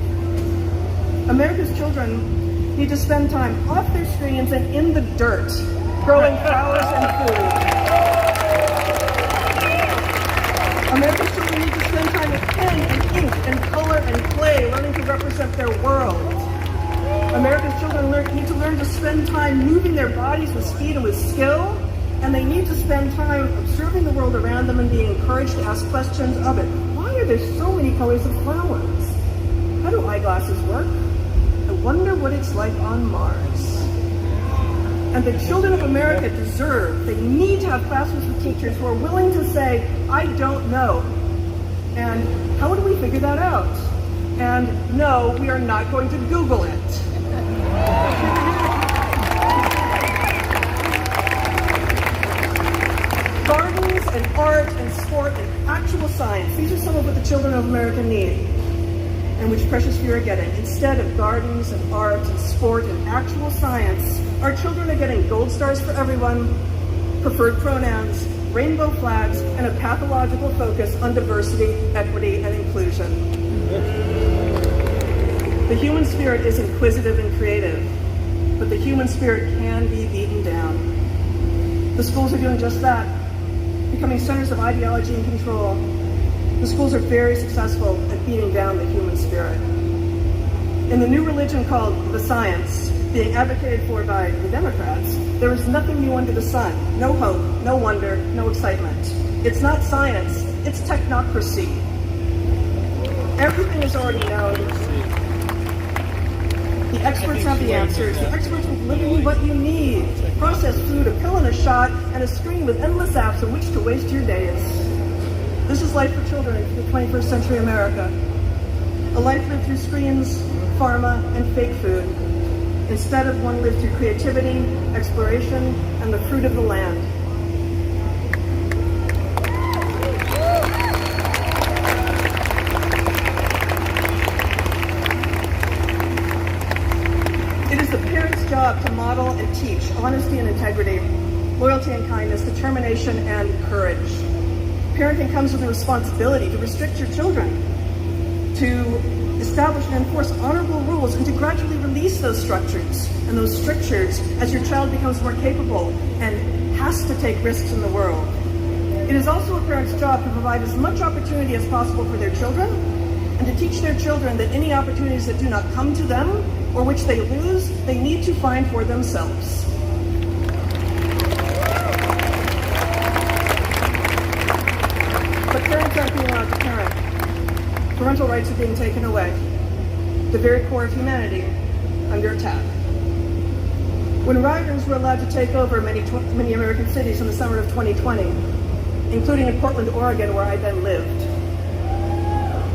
America's children need to spend time off their screens and in the dirt, growing flowers and food. America's children need to spend time with pen and ink and color and clay, learning to represent their world. America's children need to learn to spend time moving their bodies with speed and with skill, and they need to spend time observing the world around them and being encouraged to ask questions of it. Why are there so many colors of flowers? How do eyeglasses work? I wonder what it's like on Mars. And the children of America they need to have classrooms with teachers who are willing to say, I don't know. And how do we figure that out? And no, we are not going to Google it. Gardens and art and sport and actual science, these are some of what the children of America need, and which precious few are getting. Instead of gardens and art and sport and actual science, our children are getting gold stars for everyone, preferred pronouns, rainbow flags, and a pathological focus on diversity, equity, and inclusion. The human spirit is inquisitive and creative, but the human spirit can be beaten down. The schools are doing just that, becoming centers of ideology and control. The schools are very successful at beating down the human spirit. In the new religion called the science, being advocated for by the Democrats, there is nothing new under the sun. No hope, no wonder, no excitement. It's not science, it's technocracy. Everything is already known. The experts have the answers. The experts will deliver you what you need. Processed food, a pill and a shot, and a screen with endless apps on which to waste your days. This is life for children in the 21st century America. A life lived through screens, pharma, and fake food. Instead of one lived through creativity, exploration, and the fruit of the land. It is the parent's job to model and teach honesty and integrity, loyalty and kindness, determination and courage. Parenting comes with a responsibility to restrict your children, to establish and enforce honorable rules, and to gradually release those structures and those strictures as your child becomes more capable and has to take risks in the world. It is also a parent's job to provide as much opportunity as possible for their children and to teach their children that any opportunities that do not come to them or which they lose, they need to find for themselves. But parents aren't being allowed to parent. Parental rights are being taken away. The very core of humanity under attack. When rioters were allowed to take over many American cities in the summer of 2020, including in Portland, Oregon, where I then lived,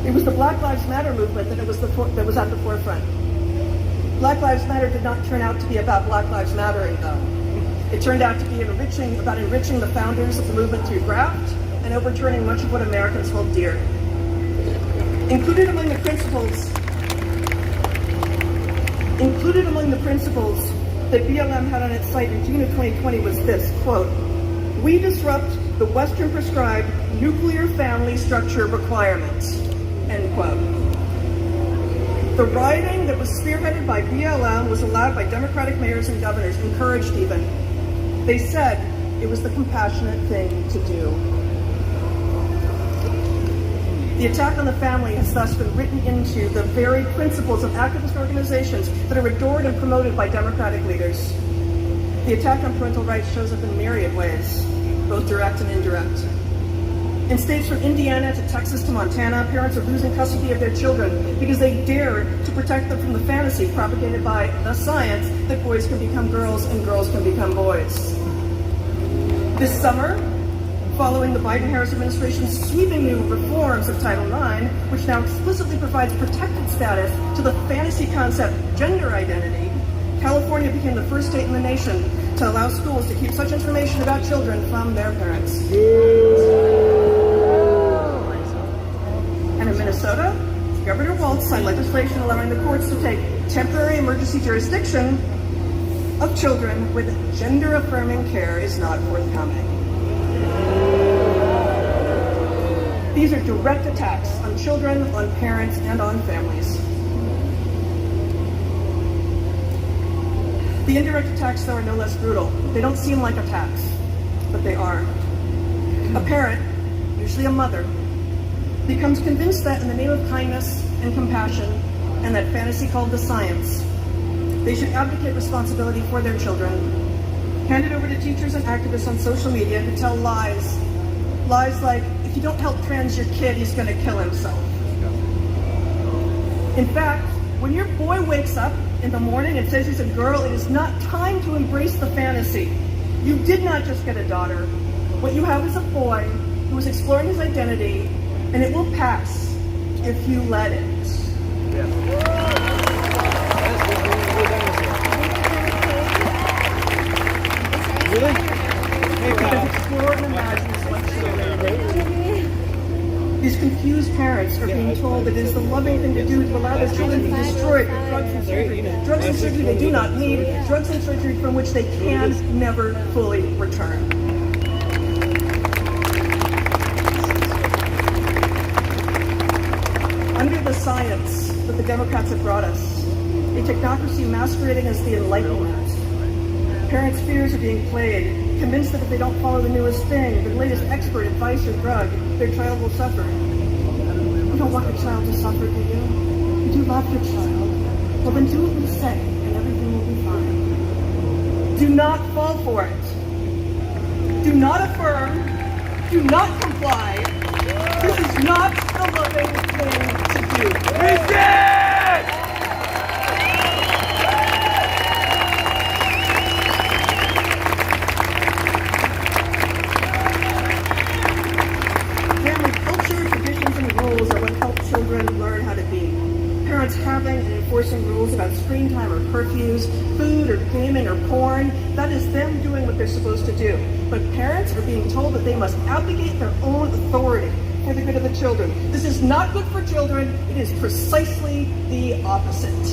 it was the Black Lives Matter movement that was at the forefront. Black Lives Matter did not turn out to be about Black Lives Mattering, though. It turned out to be about enriching the founders of the movement through graft and overturning much of what Americans hold dear. Included among the principles that BLM had on its site in June of 2020 was this, quote, "We disrupt the Western prescribed nuclear family structure requirements," end quote. The rioting that was spearheaded by BLM was allowed by Democratic mayors and governors, encouraged even. They said it was the compassionate thing to do. The attack on the family has thus been written into the very principles of activist organizations that are adored and promoted by Democratic leaders. The attack on parental rights shows up in myriad ways, both direct and indirect. In states from Indiana to Texas to Montana, parents are losing custody of their children because they dare to protect them from the fantasy propagated by the science that boys can become girls and girls can become boys. This summer, following the Biden-Harris administration's sweeping new reforms of Title IX, which now explicitly provides protected status to the fantasy concept gender identity, California became the first state in the nation to allow schools to keep such information about children from their parents. And in Minnesota, Governor Walz signed legislation allowing the courts to take temporary emergency jurisdiction of children where the gender-affirming care is not forthcoming. These are direct attacks on children, on parents, and on families. The indirect attacks, though, are no less brutal. They don't seem like attacks, but they are. A parent, usually a mother, becomes convinced that in the name of kindness and compassion and that fantasy called the science, they should abdicate responsibility for their children, hand it over to teachers and activists on social media who tell lies. Lies like, if you don't help trans your kid, he's going to kill himself. In fact, when your boy wakes up in the morning and says he's a girl, it is not time to embrace the fantasy. You did not just get a daughter. What you have is a boy who is exploring his identity, and it will pass if you let it. Explore and imagine These confused parents are being told that it is the loving thing to do to allow their children to be destroyed with drugs and surgery. Drugs and surgery they do not need, drugs and surgery from which they can never fully return. Under the science that the Democrats have brought us, a technocracy masquerading as the Enlightenment, parents' fears are being played, convinced that if they don't follow the newest thing, the latest expert advice or drug, their child will suffer. You don't want your child to suffer, do you? You do love your child. Well, then do what we say, and everything will be fine. Do not fall for it. Do not affirm. Do not comply. This is not the loving thing to do. Resist! Children learn how to be. Parents having and enforcing rules about screen time or curfews, food or gaming or porn, that is them doing what they're supposed to do. But parents are being told that they must abdicate their own authority for the good of the children. This is not good for children. It is precisely the opposite.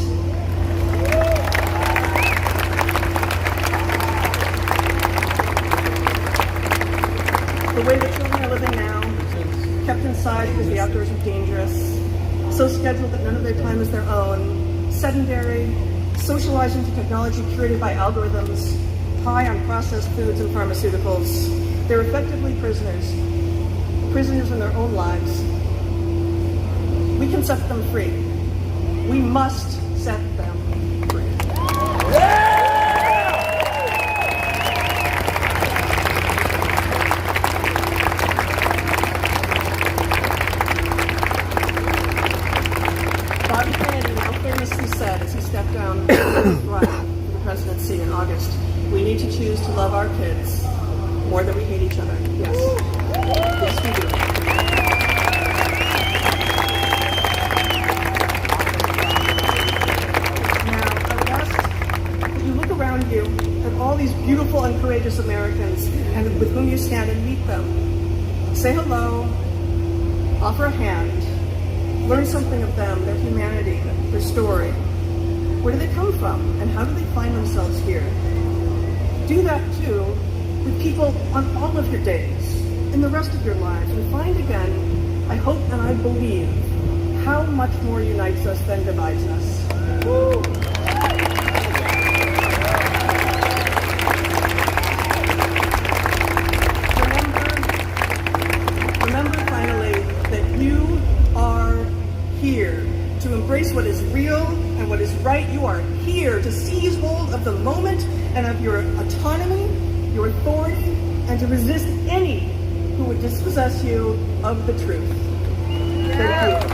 The way that children are living now, kept inside because the outdoors are dangerous, so scheduled that none of their time is their own, sedentary, socializing to technology curated by algorithms, high on processed foods and pharmaceuticals. They're effectively prisoners in their own lives. We can set them free. We must set them free. Stepped down from the presidency in August. We need to choose to love our kids more than we hate each other. Yes. Yes, we do. Now, I would ask that you look around you at all these beautiful and courageous Americans and with whom you stand and meet them. Say hello, offer a hand, learn something of them, their humanity, their story. Where do they come from, and how do they find themselves here? Do that, too, with people on all of your days, in the rest of your lives, and find again, I hope and I believe, how much more unites us than divides us. Woo! Remember finally, that you right? You are here to seize hold of the moment and of your autonomy, your authority, and to resist any who would dispossess you of the truth. Thank you.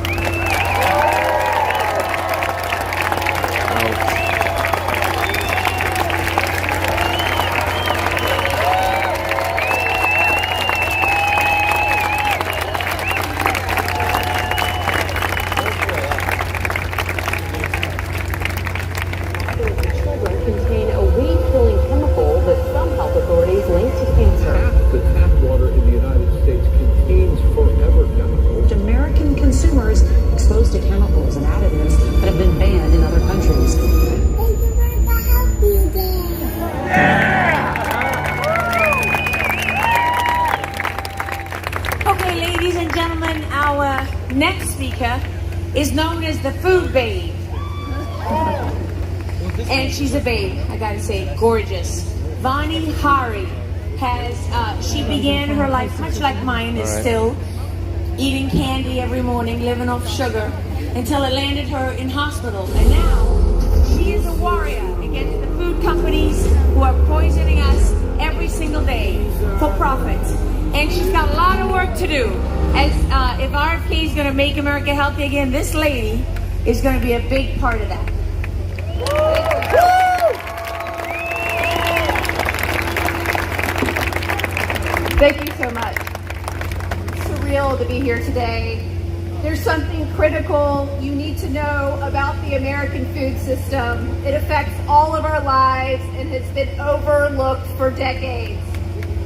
Contain a weed-killing chemical that some health authorities link to cancer. The tap water in the United States contains forever chemicals. American consumers exposed to chemicals and additives that have been banned in other countries. Okay, ladies and gentlemen, our next speaker is known as the Food Babe. And she's a babe, I gotta say, gorgeous. Vani Hari she began her life much like mine, is still eating candy every morning, living off sugar, until it landed her in hospital. And now, she is a warrior against the food companies who are poisoning us every single day for profit. And she's got a lot of work to do. As if RFK is gonna make America healthy again, this lady is gonna be a big part of that. Thank you so much. It's surreal to be here today. There's something critical you need to know about the American food system. It affects all of our lives and has been overlooked for decades.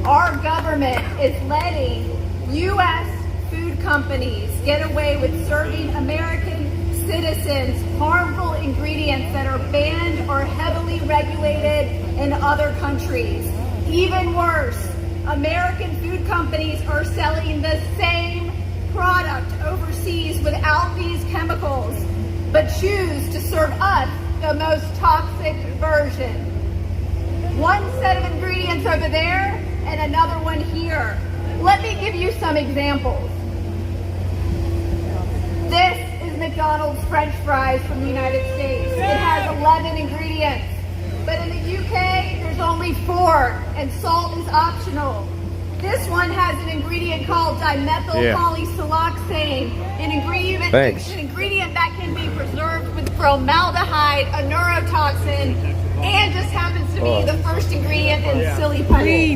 Our government is letting U.S. food companies get away with serving American citizens harmful ingredients that are banned or heavily regulated in other countries. Even worse, American food companies are selling the same product overseas without these chemicals, but choose to serve us the most toxic version. One set of ingredients over there and another one here. Let me give you some examples. This is McDonald's French fries from the United States. It has 11 ingredients. But in the UK, there's only 4, and salt is optional. This one has an ingredient called dimethylpolysiloxane, an ingredient that can be preserved with formaldehyde, a neurotoxin, and just happens to be the first ingredient in silly putty.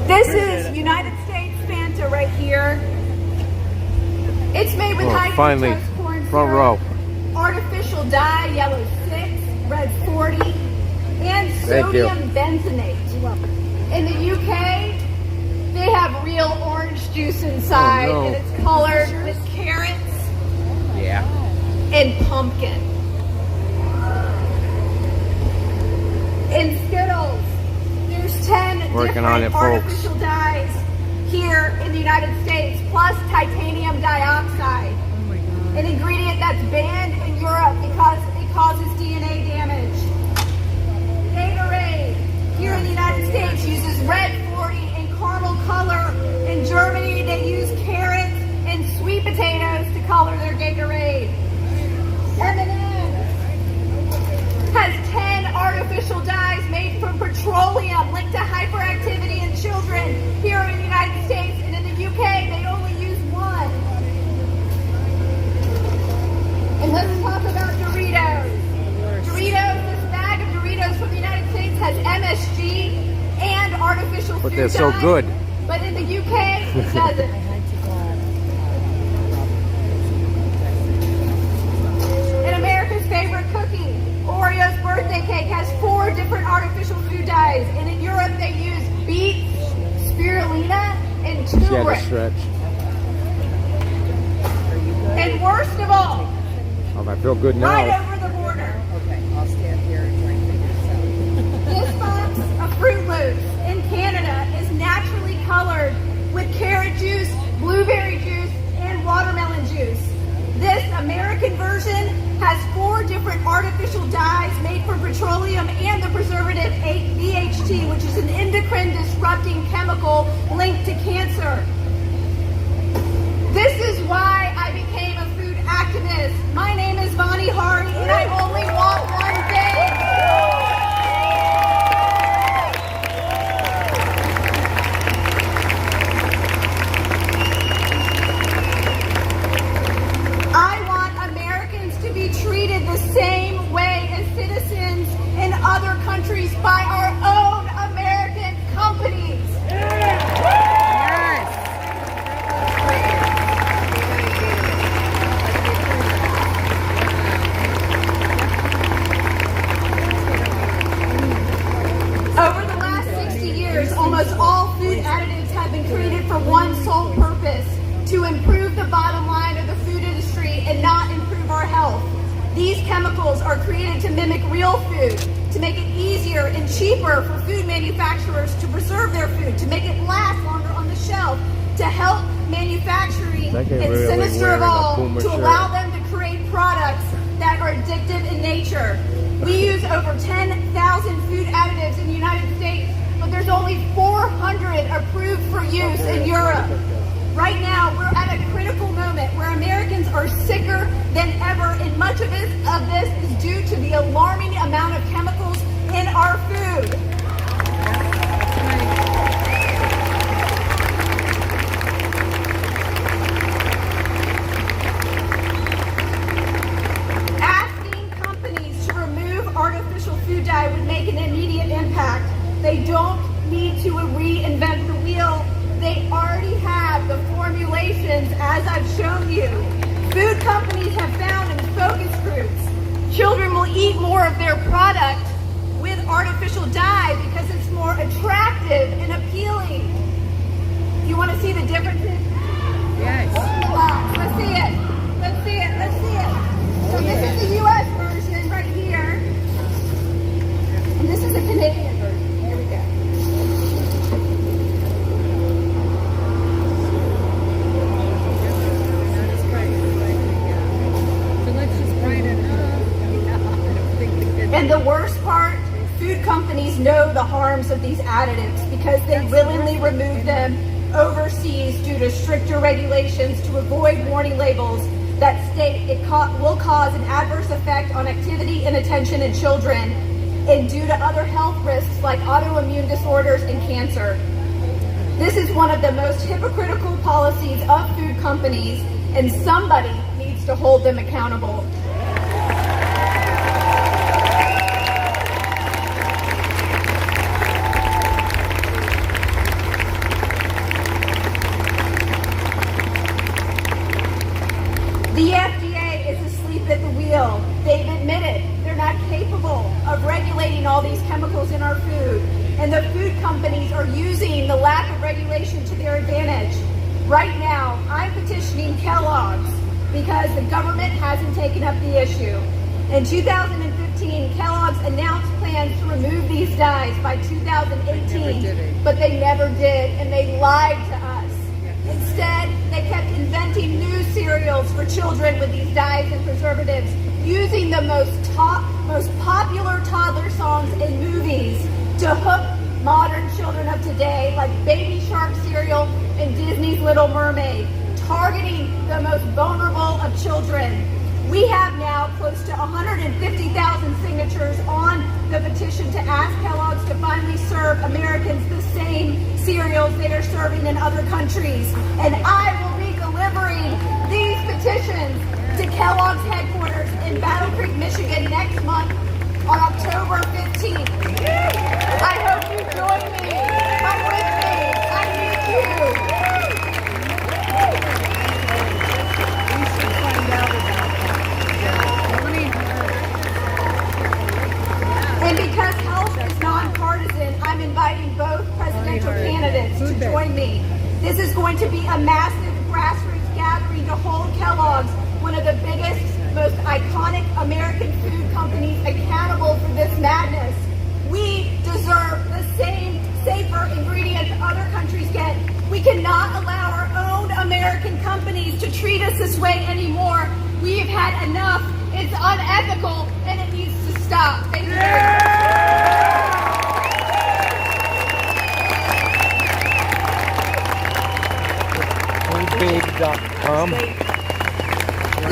This is United States Fanta right here. It's made with high fructose corn syrup, artificial dye, yellow 6, red 40, and sodium bentonate. In the UK, they have real orange juice inside, and it's colored with carrots and pumpkin. In Skittles, there's 10 different artificial dyes here in the United States, plus titanium dioxide, an ingredient that's banned in Europe because it causes DNA damage. Gatorade, here in the United States, uses red 40 and caramel color. In Germany, they use carrots and sweet potatoes to color their Gatorade. M&M's has 10 artificial dyes made from petroleum linked to hyperactivity in children here in the United States, and in the UK, they only use 1. And let's talk about Doritos. Doritos, this bag of Doritos from the United States has MSG and artificial food they're so dyes, good. but in the UK, it doesn't. And America's favorite cookie, Oreo's birthday cake, has 4 different artificial food dyes, and in Europe they use beet, spirulina, and turmeric. And worst of all, I feel good now. right over the border. Okay, I'll stand here and try and figure this out. This box of Fruit Loops in Canada is naturally colored with carrot juice, blueberry juice, and watermelon juice. This American version has 4 different artificial dyes made from petroleum and the preservative DHT, which is an endocrine-disrupting chemical linked to cancer. This is why I became a food activist to improve the bottom line of the food industry and not improve our health. These chemicals are created to mimic real food, to make it easier and cheaper for food manufacturers to preserve their food, to make it last longer on the shelf, to help manufacturing, and sinister of all, to allow them to create products that are addictive in nature. We use over 10,000 food additives in the United States, but there's only 400 approved for use in Europe. Right now, we're at a critical moment where Americans are sicker than ever, and much of this is due to the alarming amount of chemicals in our food. Asking companies to remove artificial food dye would make an immediate impact. They don't need to reinvent the wheel. They already have the formulations, as I've shown you. Food companies have found in focus groups, children will eat more of their product with artificial dye because it's more attractive and appealing. You want to see the differences? Yes. Let's see it. Let's see it. Let's see it. So this is the U.S. version right here, and this is the Canadian version. Here we go. And the worst part, food companies know the harms of these additives because they willingly remove them overseas due to stricter regulations to avoid warning labels that state it will cause an adverse effect on activity and attention in children and due to other health risks like autoimmune disorders and cancer. This is one of the most hypocritical policies of food companies, and somebody needs to hold them accountable. The FDA is asleep at the wheel. They've admitted they're not capable of regulating all these chemicals in our food. And the food companies are using the lack of regulation to their advantage. Right now, I'm petitioning Kellogg's because the government hasn't taken up the issue. In 2015, Kellogg's announced plans to remove these dyes by 2018, but they never did, and they lied to us. Instead, they kept inventing new cereals for children with these dyes and preservatives, using the most popular toddler songs and movies to hook modern children of today, like Baby Shark cereal and Disney's Little Mermaid, targeting the most vulnerable of children. We have now close to 150,000 signatures on the petition to ask Kellogg's to finally serve Americans the same cereals they are serving in other countries. And I will be delivering these petitions to Kellogg's headquarters in Battle Creek, Michigan next month on October 15th. I hope you join me. Come with me. I need you. We should find out about that. And because health is nonpartisan, I'm inviting both presidential candidates to join me. This is going to be a massive grassroots gathering to hold Kellogg's, one of the biggest, most iconic American food companies, accountable for this madness. We deserve the same safer ingredients other countries get. We cannot allow our own American companies to treat us this way anymore. We have had enough. It's unethical and it needs to stop. Thank you. Foodbabe.com.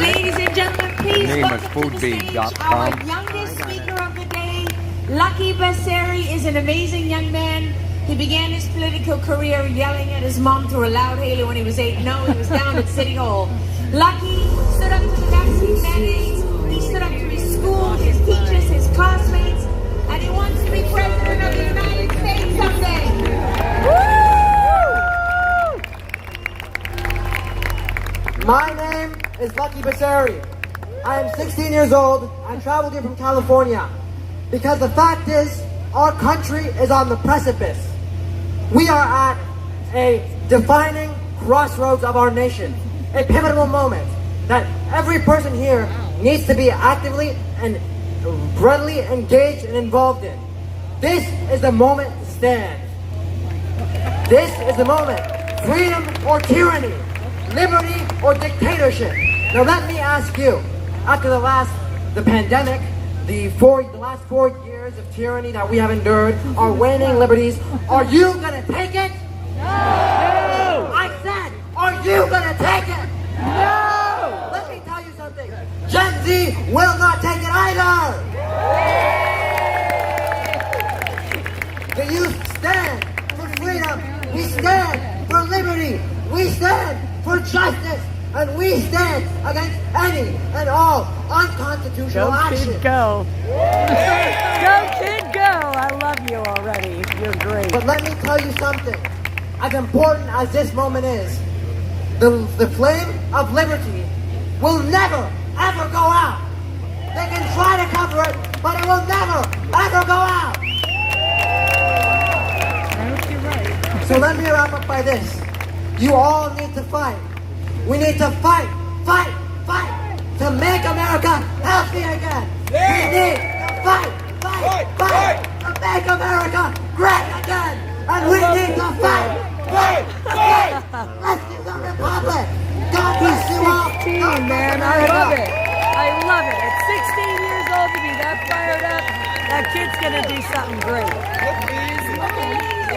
Ladies and gentlemen, please Name is welcome to the stage foodbabe.com. our youngest speaker of the day. Lucky Basseri is an amazing young man. He began his political career yelling at his mom through a loud halo when he was 8. No, he was down at City Hall. Lucky stood up to the vaccine mandates. He stood up to his school, his teachers, his classmates, and he wants to be president of the United States someday. My name is Lucky Basseri. I am 16 years old. I traveled here from California because the fact is, our country is on the precipice. We are at a defining crossroads of our nation, a pivotal moment that every person here needs to be actively and readily engaged and involved in. This is the moment to stand. This is the moment. Freedom or tyranny, liberty or dictatorship. Now let me ask you, after the pandemic, the last 4 years of tyranny that we have endured, our waning liberties, are you gonna take it? No! I said, are you gonna take it? No! Let me tell you something. Gen Z will not take it either! The youth stand for freedom. We stand for liberty. We stand for justice. And we stand against any and all unconstitutional action. Go. Go, kid, go. I love you already. You're great. But let me tell you something. As important as this moment is, the flame of liberty will never, ever go out. They can try to cover it, but it will never, ever go out. You're right. So let me wrap up by this. You all need to fight. We need to fight, fight, fight to make America healthy again. We need to fight, fight, fight to make America great again. And we need to fight, fight, fight. Rescue the Republic. God bless you all. 16, man. I love it. I love it. At 16 years old to be that fired up, that kid's going to do something great. Ladies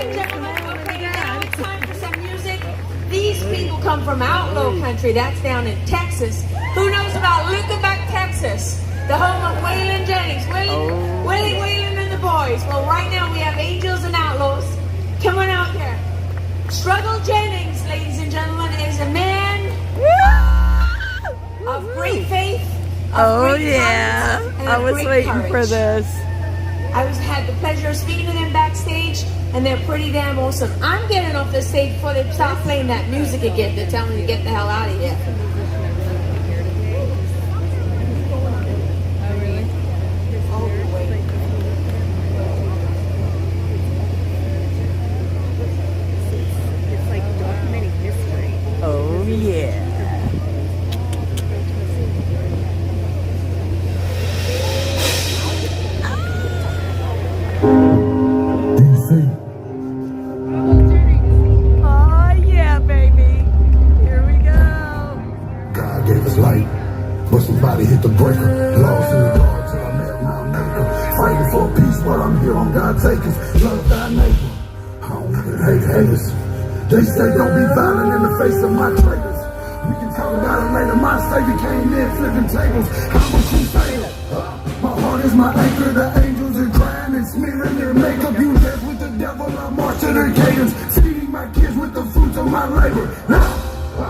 and gentlemen, okay, now it's time for some music. These people come from outlaw country, that's down in Texas. Who knows about Lucabac, Texas? The home of Waylon Jennings. Willie Waylon and the boys. Well, right now we have Angels and Outlaws. Come on out here. Struggle Jennings, ladies and gentlemen, is a man of great faith, of great talent, and I of was great waiting courage. for this. I had the pleasure of speaking to them backstage, and they're pretty damn awesome. I'm getting off the stage before they start playing that music again. They're telling me to get the hell out of here. It's like documenting history. Oh, yeah. Oh, yeah, baby. Here we go. God gave us light, but somebody hit the breaker. Lost in the dark till I met my maker. Fighting for peace while I'm here on God's acres. Love thy neighbor. I don't even hate haters. They say don't be violent in the face of my traitors. We can talk about it later. My savior came in flipping tables. How much you fail? My heart is my anchor. The angels are crying and smearing their makeup. You live with the devil. I march to their cadence. Feeding my kids with the fruits of my labor. I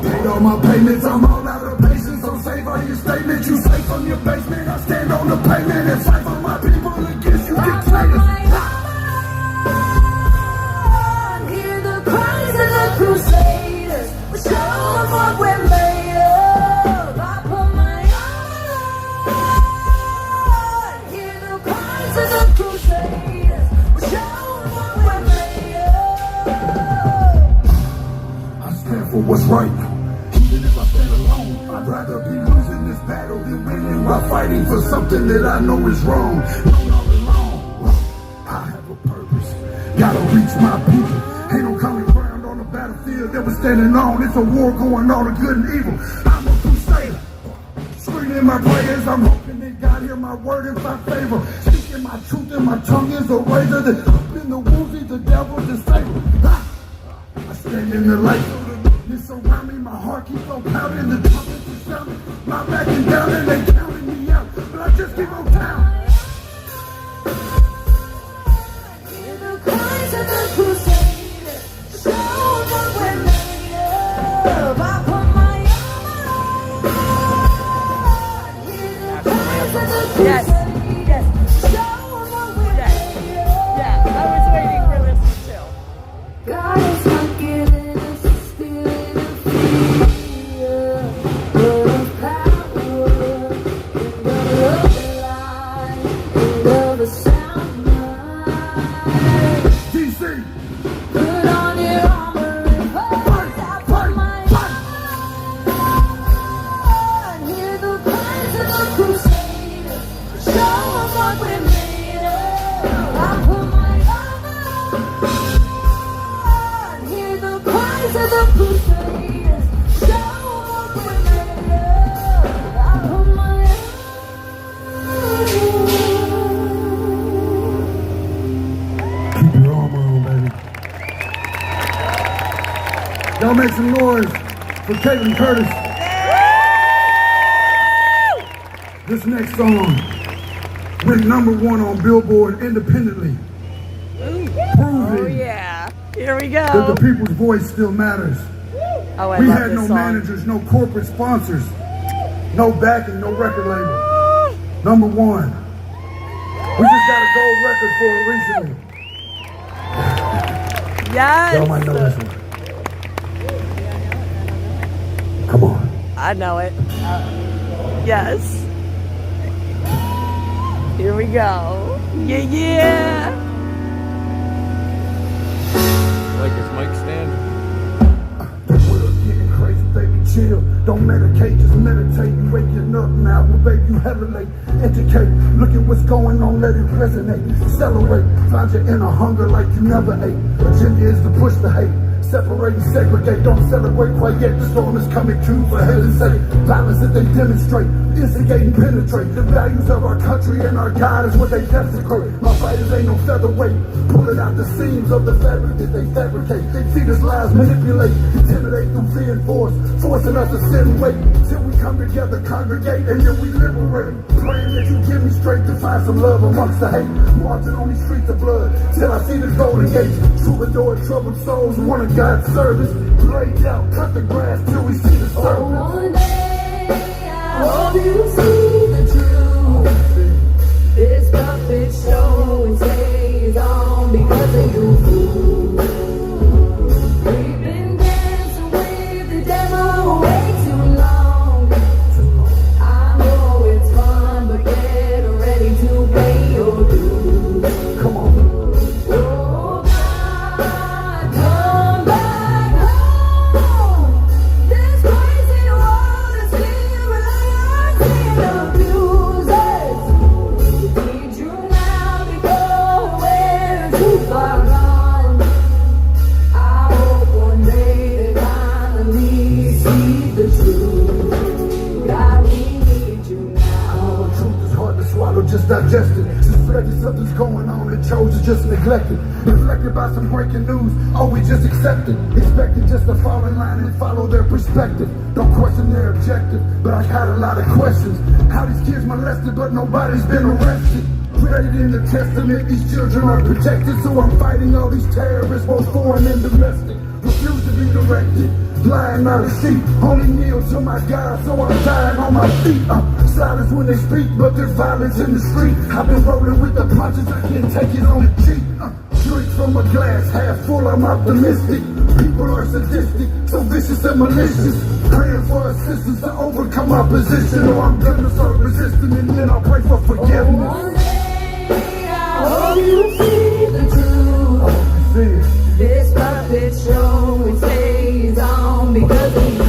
paid all my payments, I'm all out of patience. So save all your statements, you say from your basement. I stand on the pavement and fight for my people against you dictators. Hear the cries of the crusaders. We show them what we're made of. I put my armor on. Hear the cries of the crusaders. We show them what we're made of. I stand for what's right. Even if I stand alone, I'd rather be losing this battle than winning by fighting for something that I know is wrong. Not all alone. I have a purpose. Gotta reach my people. Ain't no common ground on the battlefield that we're standing on. It's a war going on of good and evil. I'm a crusader. Screaming my prayers, I'm hoping that God hear my word in my favor. Speaking my truth and my tongue is a razor that up in the woozy, the devil disable. I stand in the light of the darkness surround me. My heart keeps on pounding, the trumpets are sounding. My back is down and they counting me out, but I just keep on counting. Hear the cries of the crusaders. Show them what we're made of. I put my armor on. Hear the cries of the crusaders. Show them what we're made of. Yeah, I was waiting for this too. God is not giving us a spirit of fear, but of power and of love and light. Y'all make some noise for Caitlin Curtis. This next song went #1 on Billboard independently. Proving yeah. Here we that go. the people's voice still matters. Oh, I We love had this no song. managers, no corporate sponsors, no backing, no record label. #1. We just got a gold record for it recently. Yes. Y'all might know this one. Come on. I know it. Yes. Here we go. Yeah, yeah. Like his mic stand. The world's getting crazy, baby, chill. Don't medicate, just meditate. You waking up now, well, baby, you hella late. Educate, look at what's going on, let it resonate. Accelerate, find your inner hunger like you never ate. Agenda is to push the hate. Separate and segregate, don't celebrate quite yet. The storm is coming true for heaven's sake. Violence that they demonstrate, instigate and penetrate. The values of our country and our God is what they desecrate. My fighters ain't no featherweight, pulling out the seams of the fabric that they fabricate. They feed us lies, manipulate, intimidate through fear and force, forcing us to sit and wait till we come together, congregate, and then we liberate. Praying that you give me strength to find some love amongst the hate. Marching on these streets of blood till I see the golden gates. Troubadour troubled souls, one of God's service. Laid out, cut the grass till we see the surface. One day I hope you see the truth. This puppet show it stays on because of you. We've been dancing with the devil way too long. I know it's fun, but get ready to pay your dues. Come on. Oh God, come back home. This crazy world is sterilizing abusers. Need you now before we're too far gone. I hope one day they finally see the truth. God, we need you now. The truth is hard to swallow, just digest it. Suspected something's going on and chose to just neglect it. Reflected by some breaking news, oh, we just accept it. Expected just to fall in line and follow their perspective. Don't question their objective, but I got a lot of questions. How these kids molested, but nobody's been arrested. Read in the testament, these children are protected. So I'm fighting all these terrorists, both foreign and domestic. Refuse to be directed, lying out of sheep. Only kneel to my God, so I'm dying on my feet. Silence when they speak, but there's violence in the street. I've been rolling with the punches, I can't take it on the cheek. Drink from a glass half full, I'm optimistic. People are sadistic, so vicious and malicious. Praying for assistance to overcome opposition, or I'm gonna start resisting, and then I'll pray for forgiveness. One day I hope you see the truth. This puppet show it stays on because of you.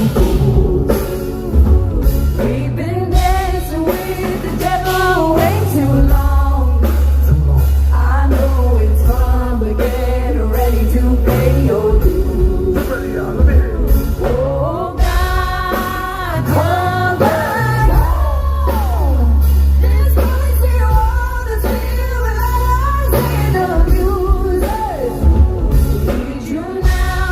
We've been dancing with the devil way too long. I know it's fun, but get ready to pay your dues. Oh God, come back home. This crazy world is sterilizing abusers. Need you now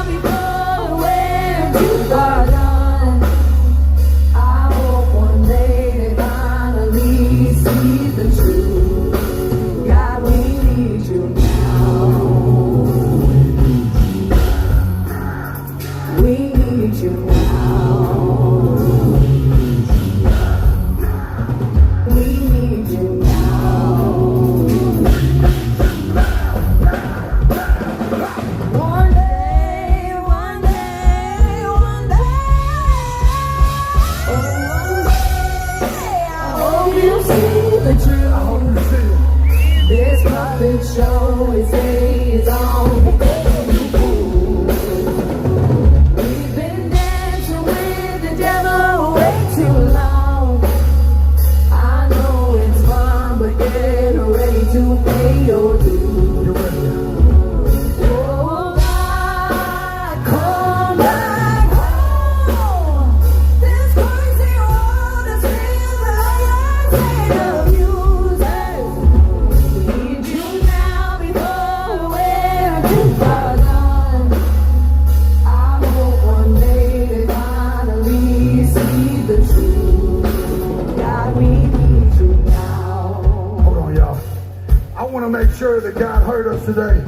hurt us today.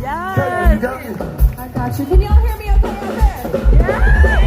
Yes. Caitlin, you got me? I got you. Can y'all hear me okay out there?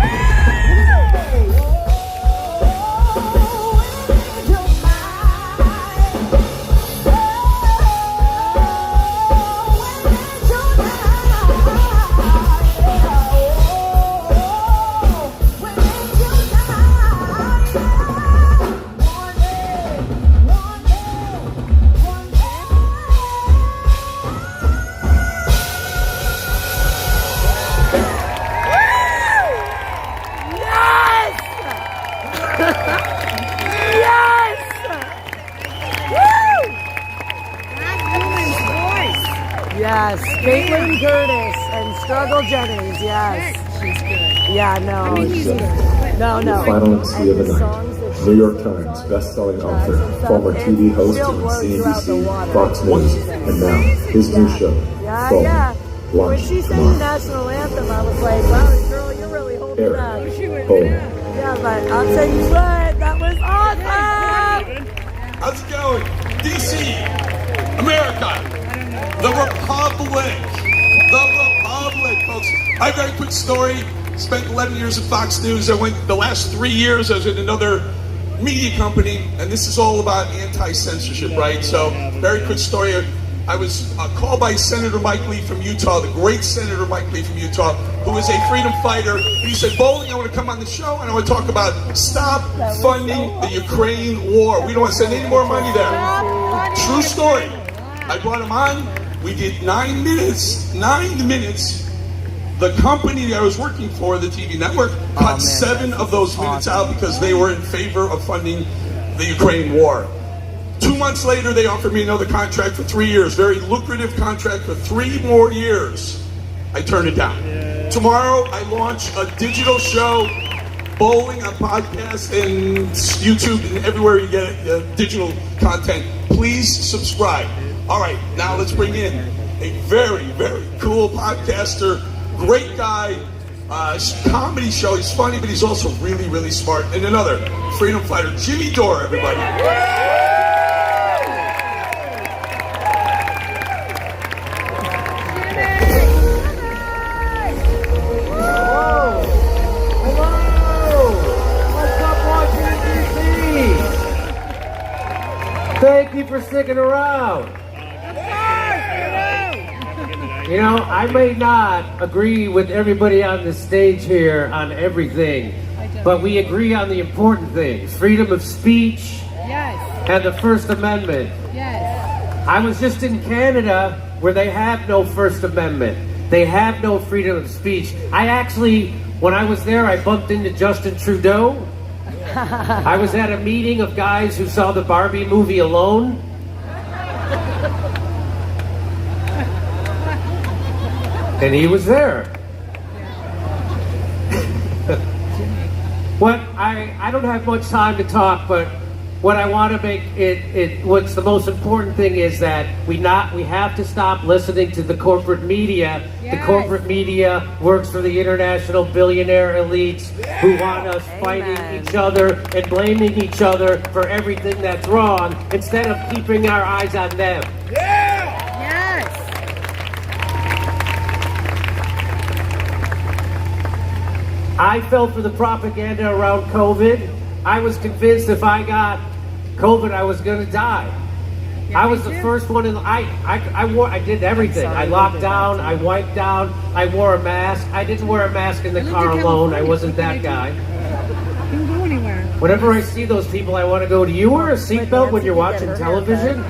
Yes, Caitlin Curtis and Struggle Jennings. Yes, she's good. Yeah, no, no. The final MC of the night, New York Times best-selling author, former TV host on CNBC, Fox News, and now his new show, Yeah. When she sang the national anthem, I was like, wow, girl, you're really holding up. Yeah, but I'll tell you what, that was awesome. How's it going? DC, America. The Republic, folks. I have a very quick story. Spent 11 years at Fox News. I went the last 3 years. I was at another media company, and this is all about anti-censorship, right? So, very quick story. I was called by Senator Mike Lee from Utah, the great Senator Mike Lee from Utah, who is a freedom fighter. And he said, Bowling, I want to come on the show, and I want to talk about stop funding the Ukraine war. We don't want to send any more money there. True story. I brought him on. We did 9 minutes. 9 minutes. The company that I was working for, the TV network, cut 7 of those minutes out because they were in favor of funding the Ukraine war. 2 months later, they offered me another contract for 3 years. Very lucrative contract for 3 more years. I turned it down. Tomorrow, I launch a digital show, Bowling, on podcast and YouTube and everywhere you get digital content. Please subscribe. All right, now let's bring in a very, very cool podcaster, great guy, comedy show. He's funny, but he's also really, really smart. And another freedom fighter, Jimmy Dore, everybody. Thank you for sticking around. You know, I may not agree with everybody on the stage here on everything, but we agree on the important things. Freedom of speech and the First Amendment. I was just in Canada where they have no First Amendment. They have no freedom of speech. I actually, when I was there, I bumped into Justin Trudeau. I was at a meeting of guys who saw the Barbie movie alone. And he was there. What I don't have much time to talk, but what I want to make what's the most important thing is that we have to stop listening to the corporate media. The corporate media works for the international billionaire elites who want us fighting each other and blaming each other for everything that's wrong instead of keeping our eyes on them. I fell for the propaganda around COVID. I was convinced if I got COVID, I was going to die. I was the first one I did everything. I locked down, I wiped down, I wore a mask. I didn't wear a mask in the car alone. I wasn't that guy. Didn't go anywhere. Whenever I see those people, I want to go, do you wear a seatbelt when you're watching television?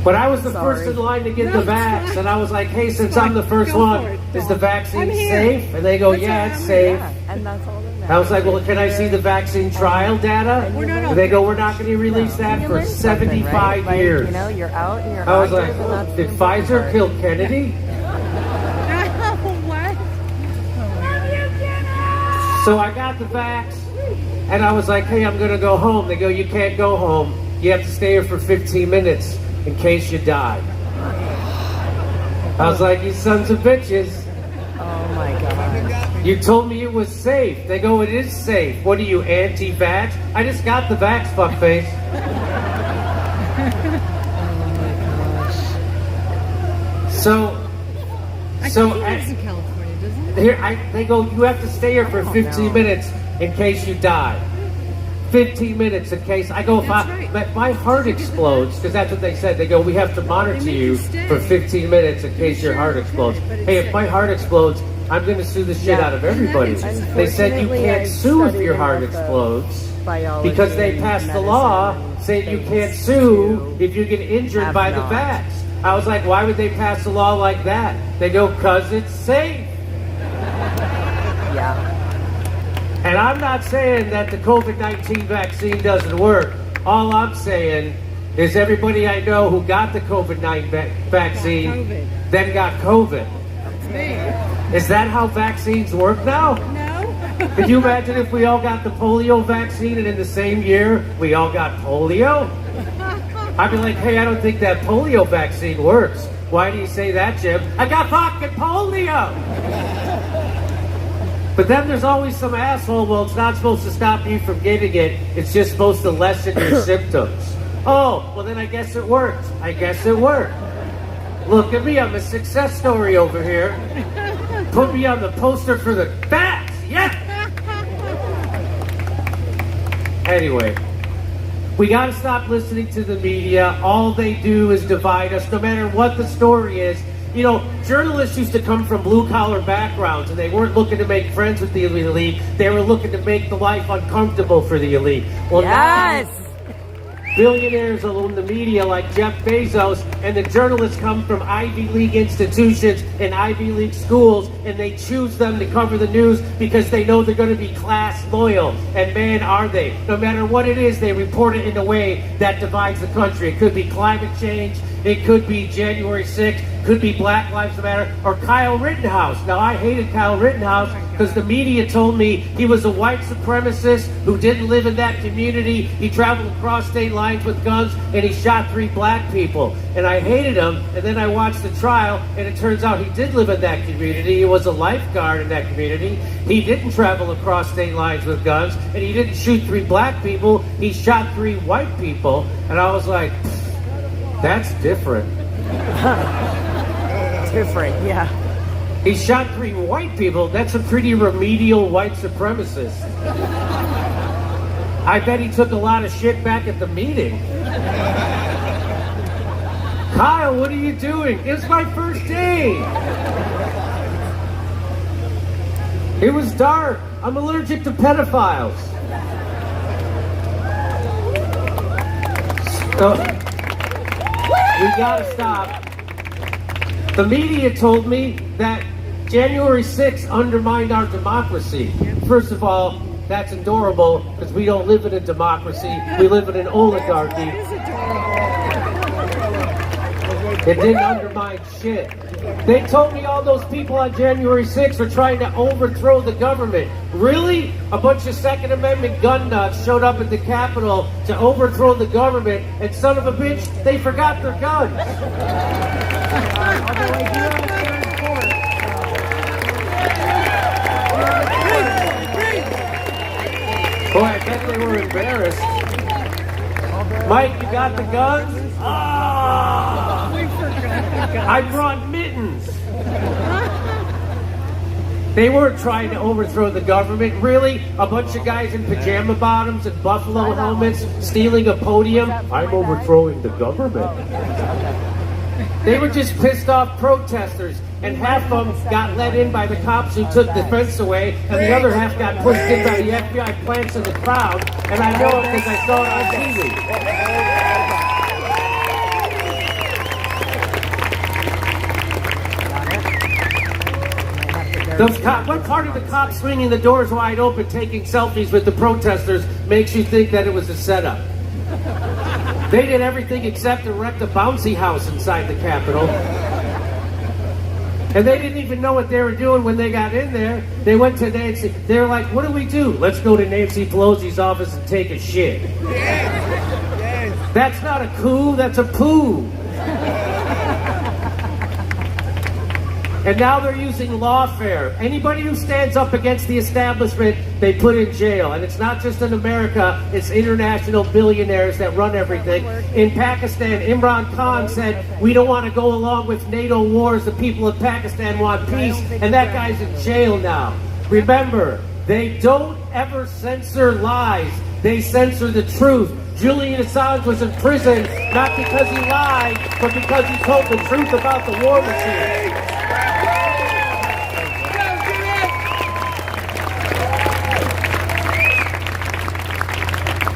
But I was the first in line to get the vax, and I was like, hey, since I'm the first one, is the vaccine safe? And they go, yeah, it's safe. And that's all that matters. I was like, well, can I see the vaccine trial data? And they go, we're not going to release that for 75 years. You know, you're out and you're I was like, did Pfizer kill Kennedy? What? So I got the vax, and I was like, hey, I'm going to go home. They go, you can't go home. You have to stay here for 15 minutes in case you die. I was like, you sons of bitches. Oh my God. You told me it was safe. They go, it is safe. What are you, anti-vax? I just got the vax, fuckface. So in California, doesn't it? here, they go, you have to stay here for 15 minutes in case you die. 15 minutes in case, I go, if my heart explodes, because that's what they said. They go, we have to monitor you for 15 minutes in case your heart explodes. Hey, if my heart explodes, I'm going to sue the shit out of everybody. They said you can't sue if your heart explodes because they passed the law saying you can't sue if you get injured by the vax. I was like, why would they pass a law like that? They go, because it's safe. Yeah. And I'm not saying that the COVID-19 vaccine doesn't work. All I'm saying is everybody I know who got the COVID-19 vaccine then got COVID. Is that how vaccines work now? No. Could you imagine if we all got the polio vaccine and in the same year we all got polio? I'd be like, hey, I don't think that polio vaccine works. Why do you say that, Jim? I got fucking polio! But then there's always some asshole, well, it's not supposed to stop you from getting it. It's just supposed to lessen your symptoms. Oh, well then I guess it worked. I guess it worked. Look at me, I'm a success story over here. Put me on the poster for the facts. Yeah! Anyway, we gotta stop listening to the media. All they do is divide us, no matter what the story is. You know, journalists used to come from blue-collar backgrounds, and they weren't looking to make friends with the elite. They were looking to make the life uncomfortable for the elite. Well, yes! Now, billionaires own the media like Jeff Bezos, and the journalists come from Ivy League institutions and Ivy League schools, and they choose them to cover the news because they know they're going to be class loyal. And man, are they. No matter what it is, they report it in a way that divides the country. It could be climate change, it could be January 6th, could be Black Lives Matter, or Kyle Rittenhouse. Now, I hated Kyle Rittenhouse because the media told me he was a white supremacist who didn't live in that community. He traveled across state lines with guns, and he shot 3 black people. And I hated him, and then I watched the trial, and it turns out he did live in that community. He was a lifeguard in that community. He didn't travel across state lines with guns, and he didn't shoot 3 black people. He shot 3 white people, and I was like, that's different. Different, yeah. He shot 3 white people. That's a pretty remedial white supremacist. I bet he took a lot of shit back at the meeting. Kyle, what are you doing? It's my first day. It was dark. I'm allergic to pedophiles. So, we gotta stop. The media told me that January 6th undermined our democracy. First of all, that's adorable because we don't live in a democracy. We live in an oligarchy. It didn't undermine shit. They told me all those people on January 6th are trying to overthrow the government. Really? A bunch of Second Amendment gun nuts showed up at the Capitol to overthrow the government, and son of a bitch, they forgot their guns. Boy, I bet they were embarrassed. Mike, you got the guns? Ah! I brought mittens. They weren't trying to overthrow the government. Really? A bunch of guys in pajama bottoms and buffalo helmets stealing a podium? I'm overthrowing the government. They were just pissed off protesters, and half of them got let in by the cops who took the fence away, and the other half got pushed in by the FBI plants in the crowd, and I know it because I saw it on TV. What part of the cops swinging the doors wide open, taking selfies with the protesters, makes you think that it was a setup? They did everything except erect a bouncy house inside the Capitol. And they didn't even know what they were doing when they got in there. They went to Nancy. They were like, what do we do? Let's go to Nancy Pelosi's office and take a shit. Yes. That's not a coup, that's a poo. And now they're using lawfare. Anybody who stands up against the establishment, they put in jail. And it's not just in America, it's international billionaires that run everything. In Pakistan, Imran Khan said, we don't want to go along with NATO wars. The people of Pakistan want peace. And that guy's in jail now. Remember, they don't ever censor lies. They censor the truth. Julian Assange was in prison not because he lied, but because he told the truth about the war machine.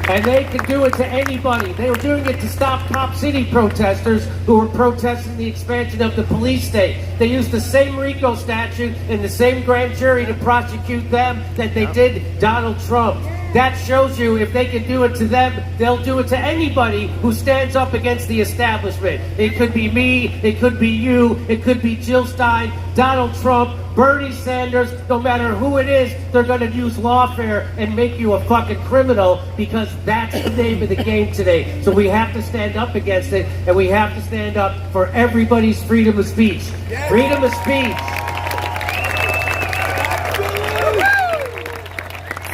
And they can do it to anybody. They were doing it to stop Cop City protesters who were protesting the expansion of the police state. They used the same RICO statute and the same grand jury to prosecute them that they did Donald Trump. That shows you if they can do it to them, they'll do it to anybody who stands up against the establishment. It could be me, it could be you, it could be Jill Stein, Donald Trump, Bernie Sanders, no matter who it is, they're going to use lawfare and make you a fucking criminal because that's the name of the game today. So we have to stand up against it, and we have to stand up for everybody's freedom of speech. Freedom of speech.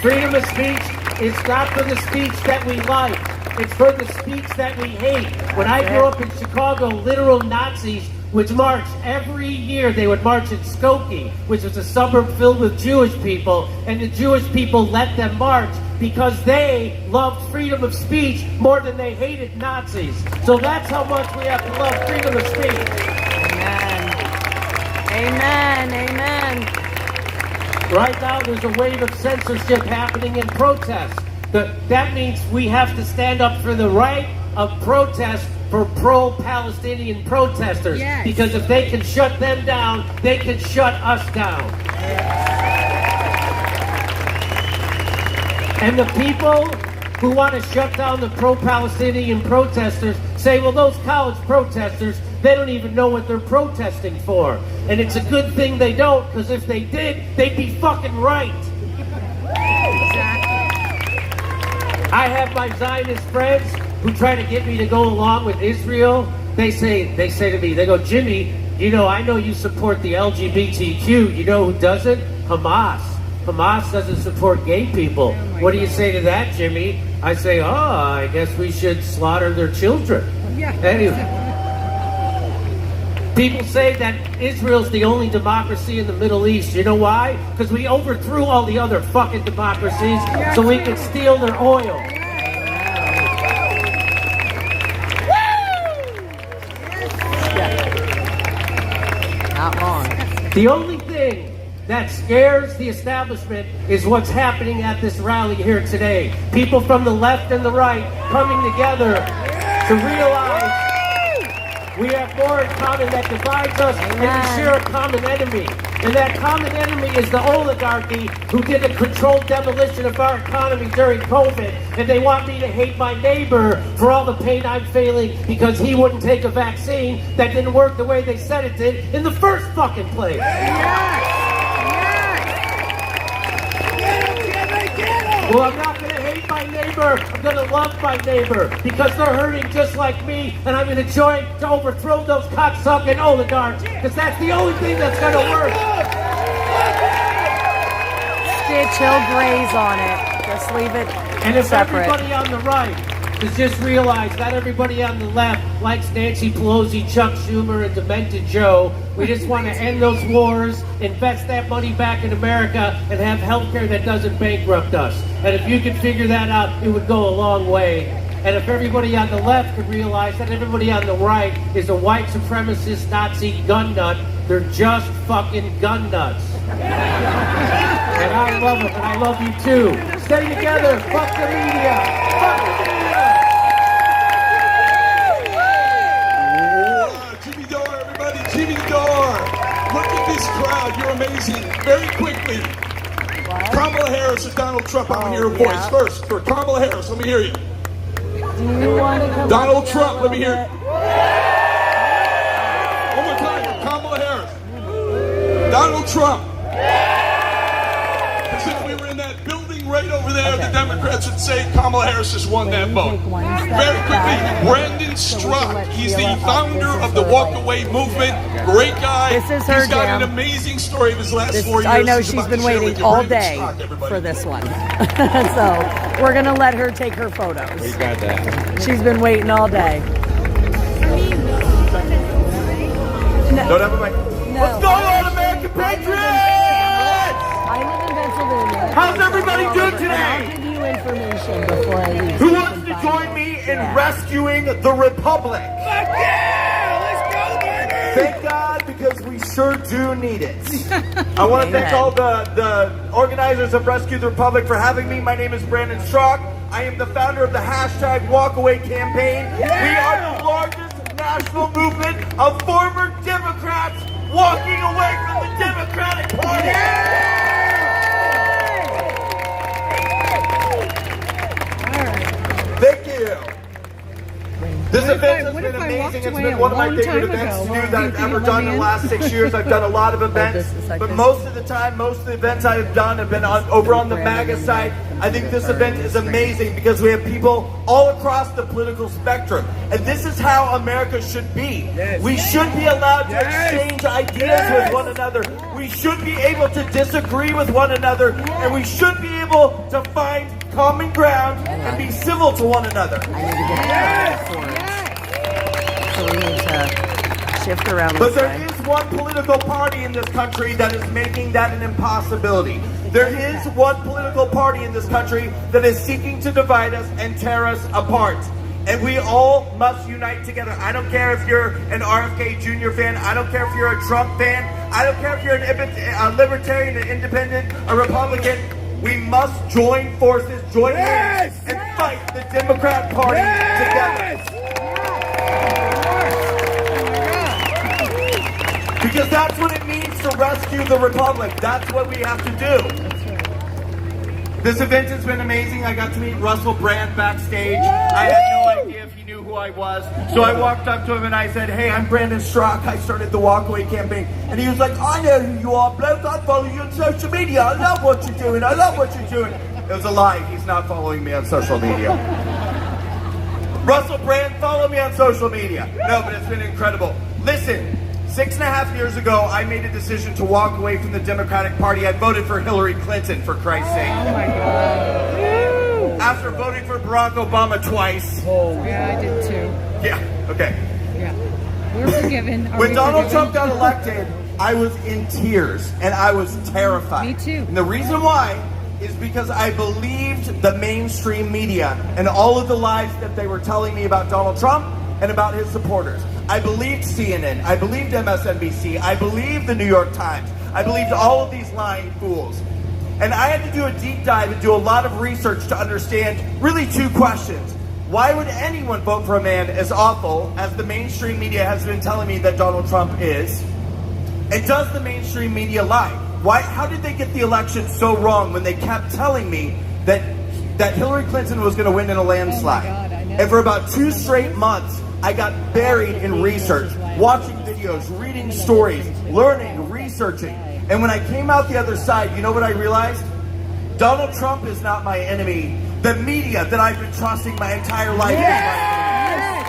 Freedom of speech is not for the speech that we like. It's for the speech that we hate. When I grew up in Chicago, literal Nazis would march every year. They would march in Skokie, which was a suburb filled with Jewish people, and the Jewish people let them march because they loved freedom of speech more than they hated Nazis. So that's how much we have to love freedom of speech. Amen. Amen. Right now, there's a wave of censorship happening in protest. That means we have to stand up for the right of protest for pro-Palestinian protesters. Yes. Because if they can shut them down, they can shut us down. And the people who want to shut down the pro-Palestinian protesters say, well, those college protesters, they don't even know what they're protesting for. And it's a good thing they don't, because if they did, they'd be fucking right. I have my Zionist friends who try to get me to go along with Israel. They say to me, they go, Jimmy, you know, I know you support the LGBTQ. You know who doesn't? Hamas. Hamas doesn't support gay people. What do you say to that, Jimmy? I say, oh, I guess we should slaughter their children. Yeah. Anyway. People say that Israel's the only democracy in the Middle East. You know why? Because we overthrew all the other fucking democracies so we could steal their oil. Not long. The only thing that scares the establishment is what's happening at this rally here today. People from the left and the right coming together to realize we have more in common that divides us, and we share a common enemy. And that common enemy is the oligarchy who did a controlled demolition of our economy during COVID. And they want me to hate my neighbor for all the pain I'm feeling because he wouldn't take a vaccine that didn't work the way they said it did in the first fucking place. Well, I'm not going to hate my neighbor. I'm going to love my neighbor because they're hurting just like me, and I'm going to join to overthrow those cocksucking oligarchs because that's the only thing that's going to work. Stitch, he'll graze on it. Just leave it And if separate. everybody on the right is just realize not everybody on the left likes Nancy Pelosi, Chuck Schumer, and Demented Joe. We just want to end those wars, invest that money back in America, and have healthcare that doesn't bankrupt us. And if you could figure that out, it would go a long way. And if everybody on the left could realize that everybody on the right is a white supremacist Nazi gun nut, they're just fucking gun nuts. And I love them, and I love you too. Stay together. Fuck the media. Fuck the media. Jimmy Dore, everybody. Jimmy Dore. Look at this crowd. You're amazing. Very quickly. Kamala Harris or Donald Trump. I want to hear a voice first. For Kamala Harris, let me hear you. Do you want to come Donald Trump, let me hear it. One more time. Kamala Harris. Donald Trump. As if we were in that building right over there, the Democrats would say Kamala Harris has won that vote. Very quickly, Brendan Strzok. He's the founder of the Walk Away movement. Great guy. This is her He's got jam. an amazing story of his last 4 years. I know He's she's about been to share with waiting you. all Brendan day Strzok, everybody. for this one. So we're going to let her take her photos. We got that. She's been waiting all day. Don't have a mic. What's going on, American Patriots? I live in Pennsylvania. How's everybody doing today? I'll give you information before I leave. Who wants to join me in rescuing the Republic? Fuck yeah! Let's go, baby! Thank God, because we sure do need it. I want to thank all the organizers of Rescue the Republic for having me. My name is Brandon Strzok. I am the founder of the #WalkAway campaign. We are the largest national movement of former Democrats walking away from the Democratic Party. Thank you. This event has been amazing. It's been one of my favorite events to do that I've ever done in the last 6 years. I've done a lot of events, but most of the time, most of the events I've done have been over on the MAGA side. I think this event is amazing because we have people all across the political spectrum. And this is how America should be. We should be allowed to exchange ideas with one another. We should be able to disagree with one another. And we should be able to find common ground and be civil to one another. I need to get so we need to shift around. But there is one political party in this country that is making that an impossibility. There is one political party in this country that is seeking to divide us and tear us apart. And we all must unite together. I don't care if you're an RFK Jr. fan. I don't care if you're a Trump fan. I don't care if you're a libertarian, an independent, a Republican. We must join forces, join hands, and fight the Democrat Party together. Because that's what it means to rescue the Republic. That's what we have to do. This event has been amazing. I got to meet Russell Brand backstage. I had no idea if he knew who I was. So I walked up to him and I said, "Hey, I'm Brandon Strzok. I started the Walk Away campaign." And he was like, "I know who you are, bloke. I follow you on social media. I love what you're doing. I love what you're doing." It was a lie. He's not following me on social media. Russell Brand, follow me on social media. No, but it's been incredible. Listen. 6.5 years ago, I made a decision to walk away from the Democratic Party. I voted for Hillary Clinton, for Christ's sake. Oh my God. After voting for Barack Obama twice. Yeah, I did too. Yeah, okay. Yeah. We're forgiven. When Donald Trump got elected, I was in tears and I was terrified. Me too. And the reason why is because I believed the mainstream media and all of the lies that they were telling me about Donald Trump and about his supporters. I believed CNN, I believed MSNBC, I believed the New York Times, I believed all of these lying fools. And I had to do a deep dive and do a lot of research to understand really two questions. Why would anyone vote for a man as awful as the mainstream media has been telling me that Donald Trump is? And does the mainstream media lie? How did they get the election so wrong when they kept telling me that Hillary Clinton was going to win in a landslide? Oh my God, I know. And for about 2 straight months, I got buried in research, watching videos, reading stories, learning, researching. And when I came out the other side, you know what I realized? Donald Trump is not my enemy. The media that I've been trusting my entire life is my enemy.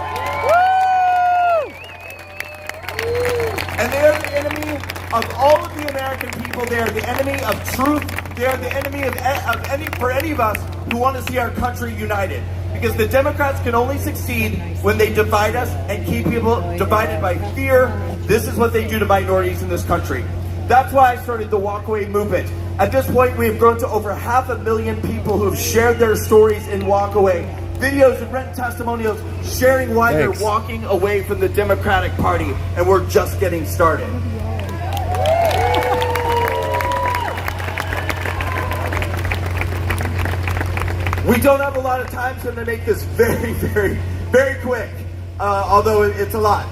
And they are the enemy of all of the American people. They are the enemy of truth. They are the enemy for any of us who want to see our country united. Because the Democrats can only succeed when they divide us and keep people divided by fear. This is what they do to minorities in this country. That's why I started the Walk Away movement. At this point, we have grown to over 500,000 people who have shared their stories in Walk Away. Videos and written testimonials sharing why they're walking away from the Democratic Party. And we're just getting started. We don't have a lot of time, so I'm going to make this very, very, very quick, although it's a lot.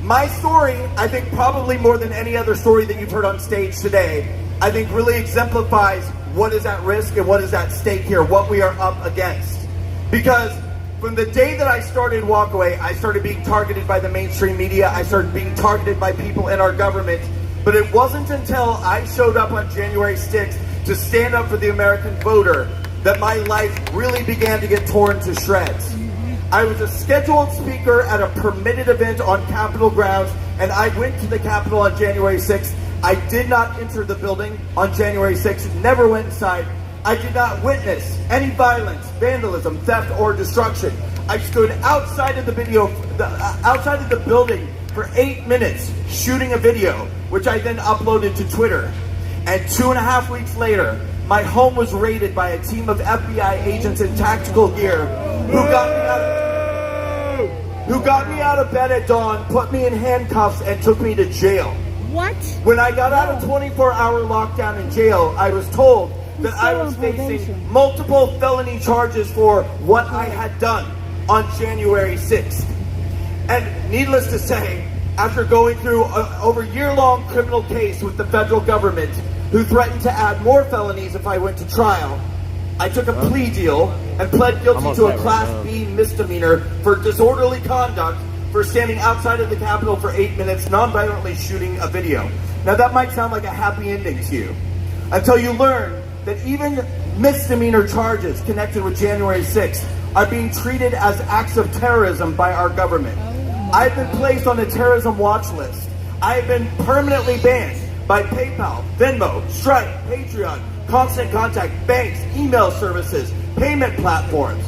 My story, I think probably more than any other story that you've heard on stage today, I think really exemplifies what is at risk and what is at stake here, what we are up against. Because from the day that I started Walk Away, I started being targeted by the mainstream media, I started being targeted by people in our government, but it wasn't until I showed up on January 6th to stand up for the American voter that my life really began to get torn to shreds. I was a scheduled speaker at a permitted event on Capitol grounds, and I went to the Capitol on January 6th. I did not enter the building on January 6th, never went inside. I did not witness any violence, vandalism, theft, or destruction. I stood outside of the building for 8 minutes shooting a video, which I then uploaded to Twitter. And 2.5 weeks later, my home was raided by a team of FBI agents in tactical gear who got me out of bed at dawn, put me in handcuffs, and took me to jail. What? When I got out of 24-hour lockdown in jail, I was told that I was facing multiple felony charges for what I had done on January 6th. And needless to say, after going through an over year-long criminal case with the federal government, who threatened to add more felonies if I went to trial, I took a plea deal and pled guilty to a Class B misdemeanor for disorderly conduct for standing outside of the Capitol for 8 minutes, non-violently shooting a video. Now that might sound like a happy ending to you, until you learn that even misdemeanor charges connected with January 6th are being treated as acts of terrorism by our government. I've been placed on a terrorism watch list. I have been permanently banned by PayPal, Venmo, Stripe, Patreon, Constant Contact, banks, email services, payment platforms.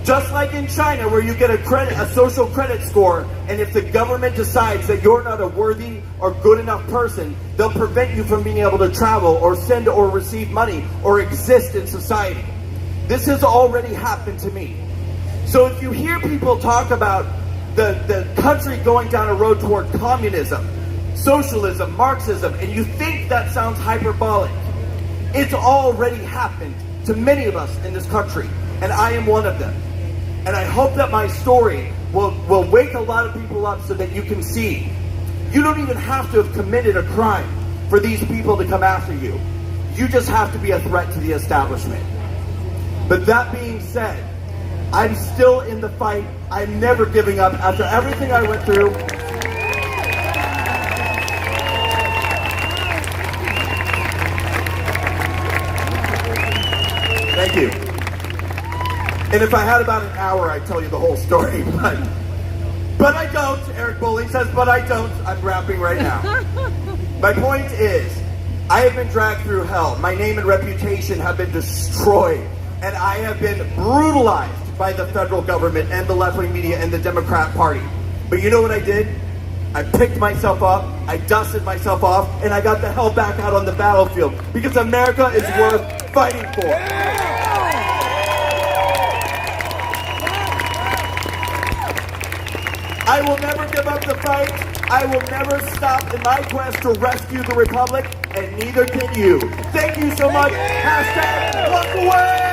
Just like in China, where you get a social credit score, and if the government decides that you're not a worthy or good enough person, they'll prevent you from being able to travel or send or receive money or exist in society. This has already happened to me. So if you hear people talk about the country going down a road toward communism, socialism, Marxism, and you think that sounds hyperbolic, it's already happened to many of us in this country, and I am one of them. And I hope that my story will wake a lot of people up so that you can see you don't even have to have committed a crime for these people to come after you. You just have to be a threat to the establishment. But that being said, I'm still in the fight. I'm never giving up after everything I went through. Thank you. And if I had about an hour, I'd tell you the whole story, but I don't. Eric Bowling says, but I don't. I'm rapping right now. My point is, I have been dragged through hell. My name and reputation have been destroyed, and I have been brutalized by the federal government and the left-wing media and the Democrat Party. But you know what I did? I picked myself up, I dusted myself off, and I got the hell back out on the battlefield, because America is worth fighting for. I will never give up the fight. I will never stop in my quest to rescue the Republic, and neither can you. Thank you so much. Hashtag walk away.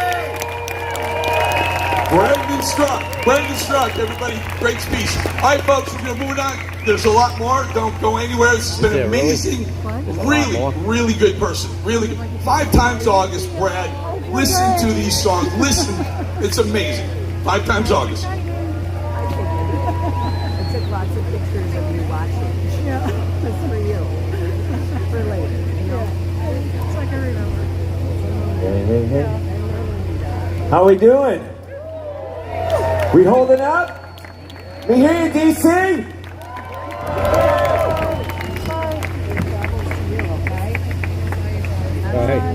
Brandon Struck, everybody, great speech. All right, folks, we're moving on. There's a lot more. Don't go anywhere. This has been amazing. Really good person. Really good. 5 times August, Brad. Listen to these songs. Listen. It's amazing. 5 times August. Lots of pictures of you watching. Yeah, that's for you. For later, you know. It's like I remember. How we doing? We holding up? We hear you, DC? All right.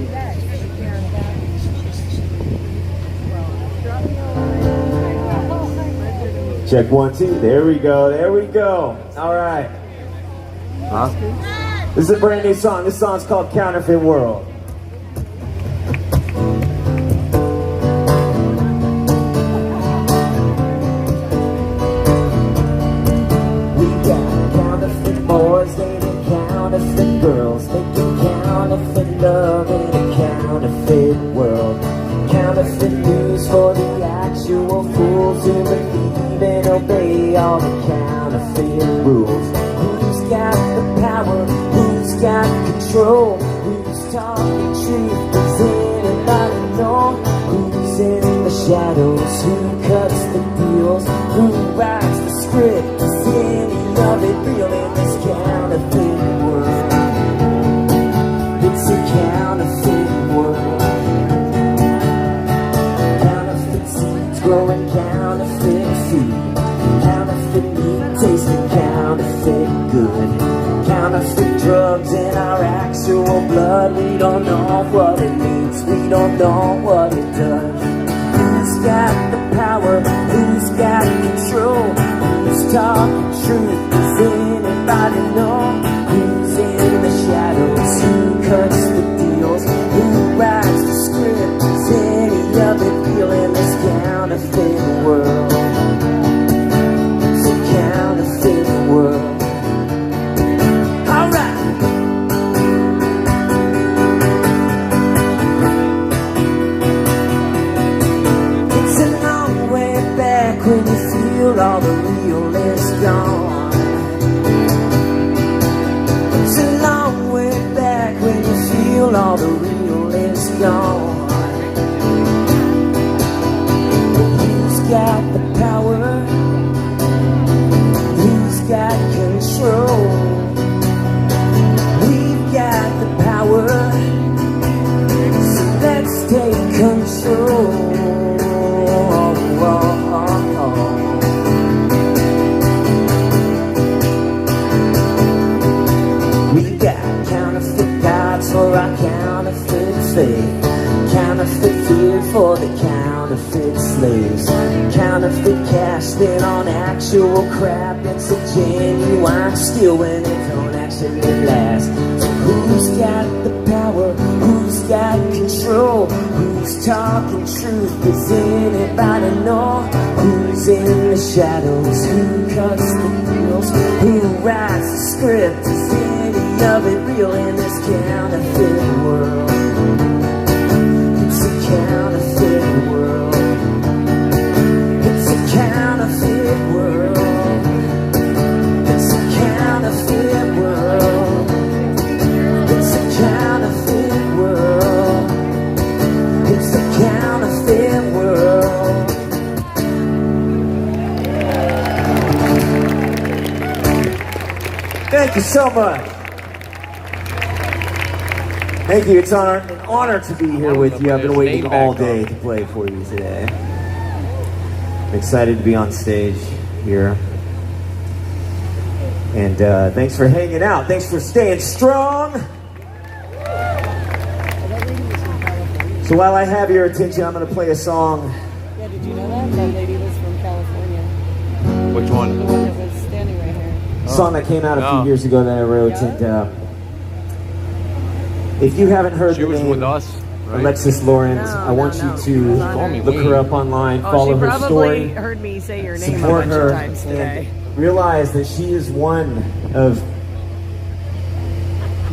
Check 1, 2. There we go. There we go. All right. Huh? This is a brand new song. This song's called Counterfeit World. We got counterfeit boys dating counterfeit girls, making counterfeit love in a counterfeit world. Counterfeit news for the actual fools who believe and obey all the counterfeit rules. Who's got the power? Who's got control? Who's talking truth? Does anybody know? Who's in the shadows? Who cuts the deals? Who writes the script? Is any of it real in this counterfeit world? It's a counterfeit world. drugs in our actual blood. We don't know what it means, we don't know what it does. Who's got the power? Who's got control? Who's talking truth? Does anybody know? Who's in the shadows? Who cuts the deals? Who writes the script? Is any of it real in this counterfeit world? It's a counterfeit world. Alright! It's a long way back when you feel all the real is gone. It's a long way back when you feel all the real is gone. Who's got the power? Who's got control? We've got the power, so let's take control. We got counterfeit gods for our counterfeit faith, counterfeit fear for the counterfeit slaves, counterfeit cash spent on actual crap. It's a genuine steal when it don't actually last. So who's got the power? Who's got control? Who's talking truth? Does anybody know? Who's in the shadows? Who cuts the deals? Who writes the script? Is any of it real in this counterfeit world? It's a counterfeit world. It's a counterfeit world. It's a counterfeit world. It's a counterfeit world. It's a counterfeit world. Thank you so much. Thank you. It's an honor to be here with you. I've been waiting all day to play for you today. I'm excited to be on stage here. And thanks for hanging out. Thanks for staying strong. So while I have your attention, I'm going to play a song. Yeah, did you know that? That lady was from California. Which one? The one that was standing right here. A song that came out a few years ago that I wrote. And if you haven't heard the name, with us, right? Alexis Lawrence, I want you to look her up online, follow her story, She probably heard me say your name a support bunch her, of times today. and realize that she is one of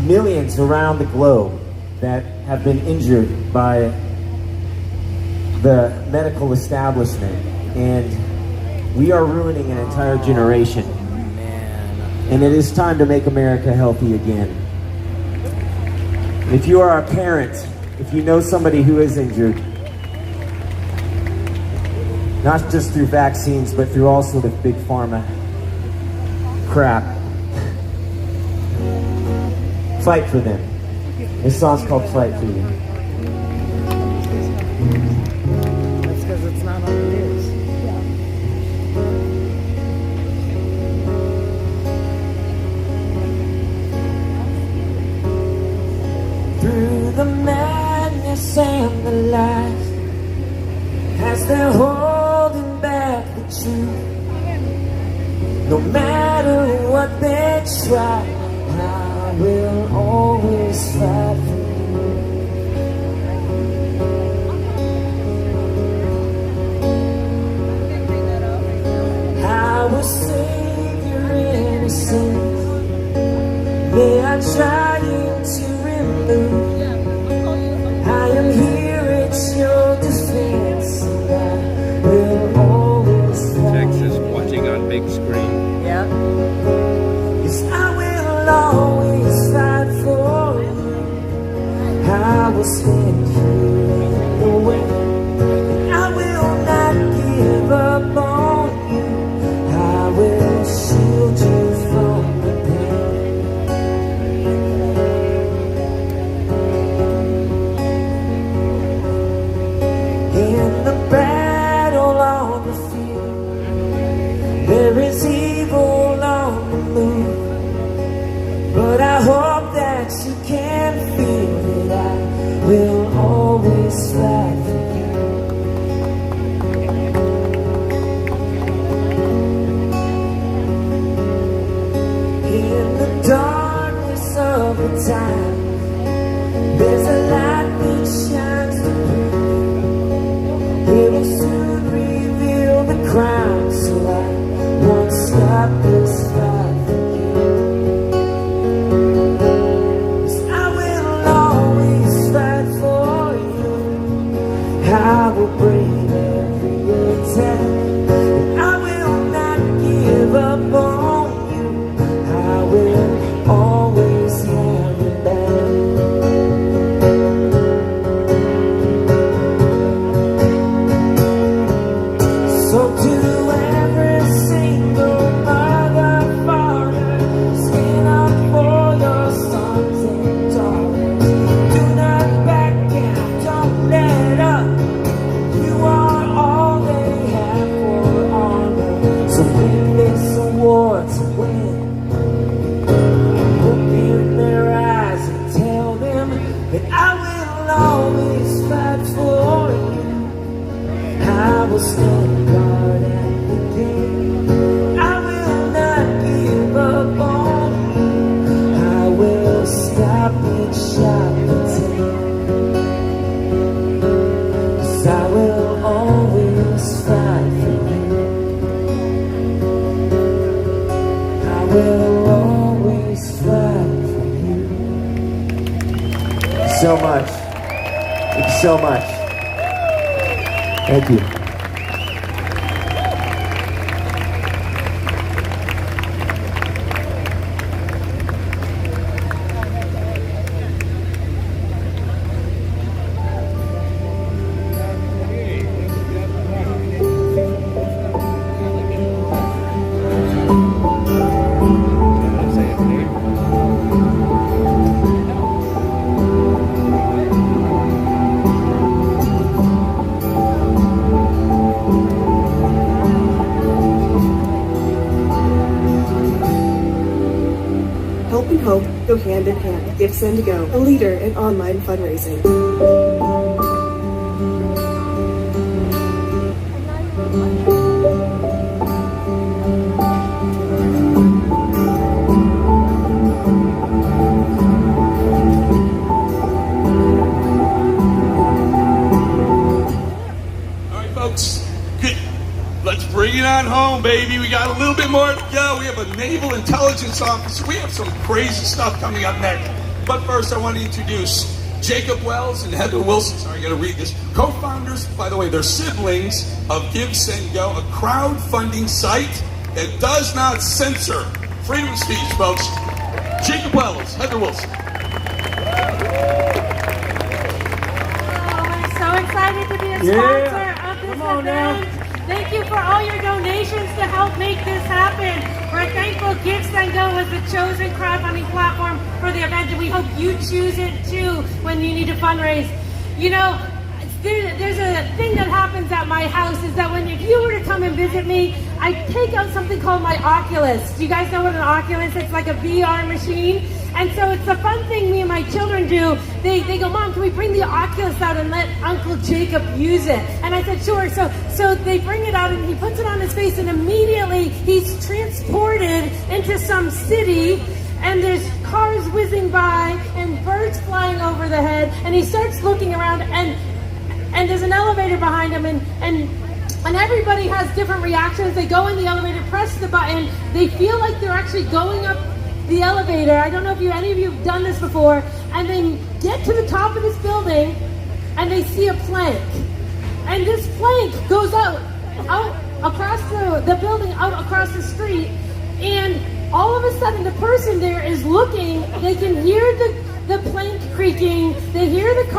millions around the globe that have been injured by the medical establishment, and we are ruining an entire generation. And it is time to make America healthy again. If you are a parent, if you know somebody who is injured, not just through vaccines, but through also the big pharma crap, fight for them. This song's called Fight for You. That's because it's not on the news. Through the madness and the lies, as they're holding back the truth, no matter what they try, I will always fight for you. I will save your innocence. They are trying to remove. I am here at your defense, and I will always fight. Texas watching on big screen. Yeah. Yes, I will always fight for you. I will stand here in the way. I will not give up on you. I will shield you from the pain. that you can feel that I will always fight for you. In the darkness of the time, there's a light that shines through. It will soon reveal the crown, so I won't stop this fight for you. 'Cause I will always fight for you. I will break every attack. I will not give up on you. I will always have your back. So to every single mother, father, stand up for your sons and daughters. Do not back down, don't let up. You are all they have for honor. So make this a war to win. Look in their eyes and tell them that I will always fight for you. I will stand guard at the gate. I will not give up on you. I will stop each shot you take. 'Cause I will always fight for you. I will always fight for you. So much. Thank you so much. Thank you. Help and hope go hand in hand. Give Sendigo, a leader in online fundraising. All right, folks. Good. Let's bring it on home, baby. We got a little bit more to go. We have a naval intelligence officer. We have some crazy stuff coming up next. But first, I want to introduce Jacob Wells and Heather Wilson. Sorry, I got to read this. Co-founders, by the way, they're siblings of Give, Send, Go, a crowdfunding site that does not censor freedom of speech, folks. Jacob Wells, Heather Wilson. I'm so excited to be a sponsor of this event. Thank you for all your donations to help make this happen. We're thankful Give, Send, Go was the chosen crowdfunding platform for the event, and we hope you choose it too when you need to fundraise. You know, there's a thing that happens at my house is that if you were to come and visit me, I take out something called my Oculus. Do you guys know what an Oculus is? It's like a VR machine. And so it's a fun thing me and my children do. They go, Mom, can we bring the Oculus out and let Uncle Jacob use it? And I said, sure. So they bring it out and he puts it on his face and immediately he's transported into some city and there's cars whizzing by and birds flying over the head and he starts looking around and there's an elevator behind him and everybody has different reactions. They go in the elevator, press the button, they feel like they're actually going up the elevator. I don't know if any of you have done this before, and they get to the top of this building and they see a plank. And this plank goes out across the building, out across the street, and all of a sudden the person there is looking, they can hear the plank creaking, they hear the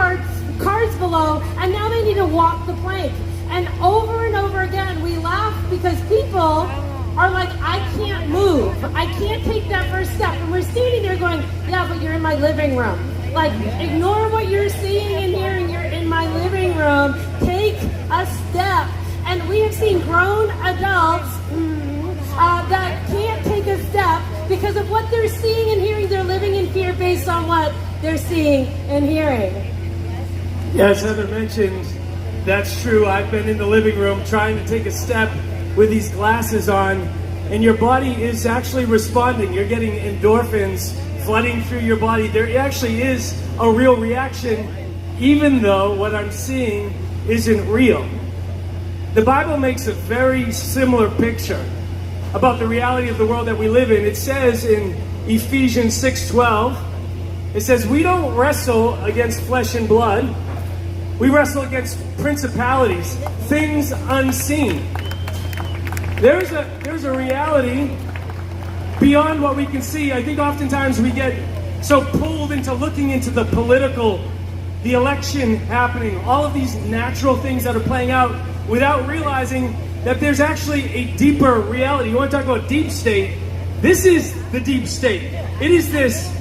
cars below, and now they need to walk the plank. And over again, we laugh because people are like, I can't move. I can't take that first step. And we're standing there going, yeah, but you're in my living room. Like, ignore what you're seeing and hearing. You're in my living room. Take a step. And we have seen grown adults that can't take a step because of what they're seeing and hearing. They're living in fear based on what they're seeing and hearing. Yeah, as Heather mentioned, that's true. I've been in the living room trying to take a step with these glasses on, and your body is actually responding. You're getting endorphins flooding through your body. There actually is a real reaction, even though what I'm seeing isn't real. The Bible makes a very similar picture about the reality of the world that we live in. It says in Ephesians 6:12, it says, we don't wrestle against flesh and blood. We wrestle against principalities, things unseen. There's a reality beyond what we can see. I think oftentimes we get so pulled into looking into the political, the election happening, all of these natural things that are playing out without realizing that there's actually a deeper reality. You want to talk about deep state? This is the deep state. It is this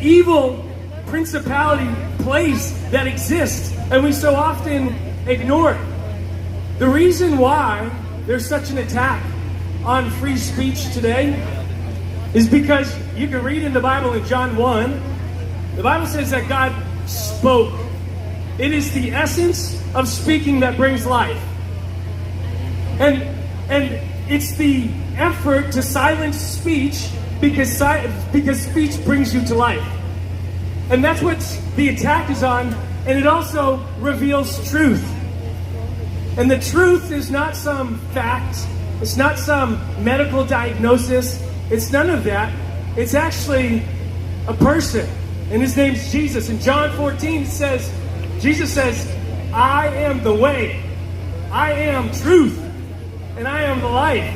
evil principality place that exists, and we so often ignore it. The reason why there's such an attack on free speech today is because you can read in the Bible in John 1, the Bible says that God spoke. It is the essence of speaking that brings life. And it's the effort to silence speech because speech brings you to life. And that's what the attack is on, and it also reveals truth. And the truth is not some fact, it's not some medical diagnosis, it's none of that. It's actually a person, and his name's Jesus. In John 14 Jesus says, I am the way, I am truth, and I am the life.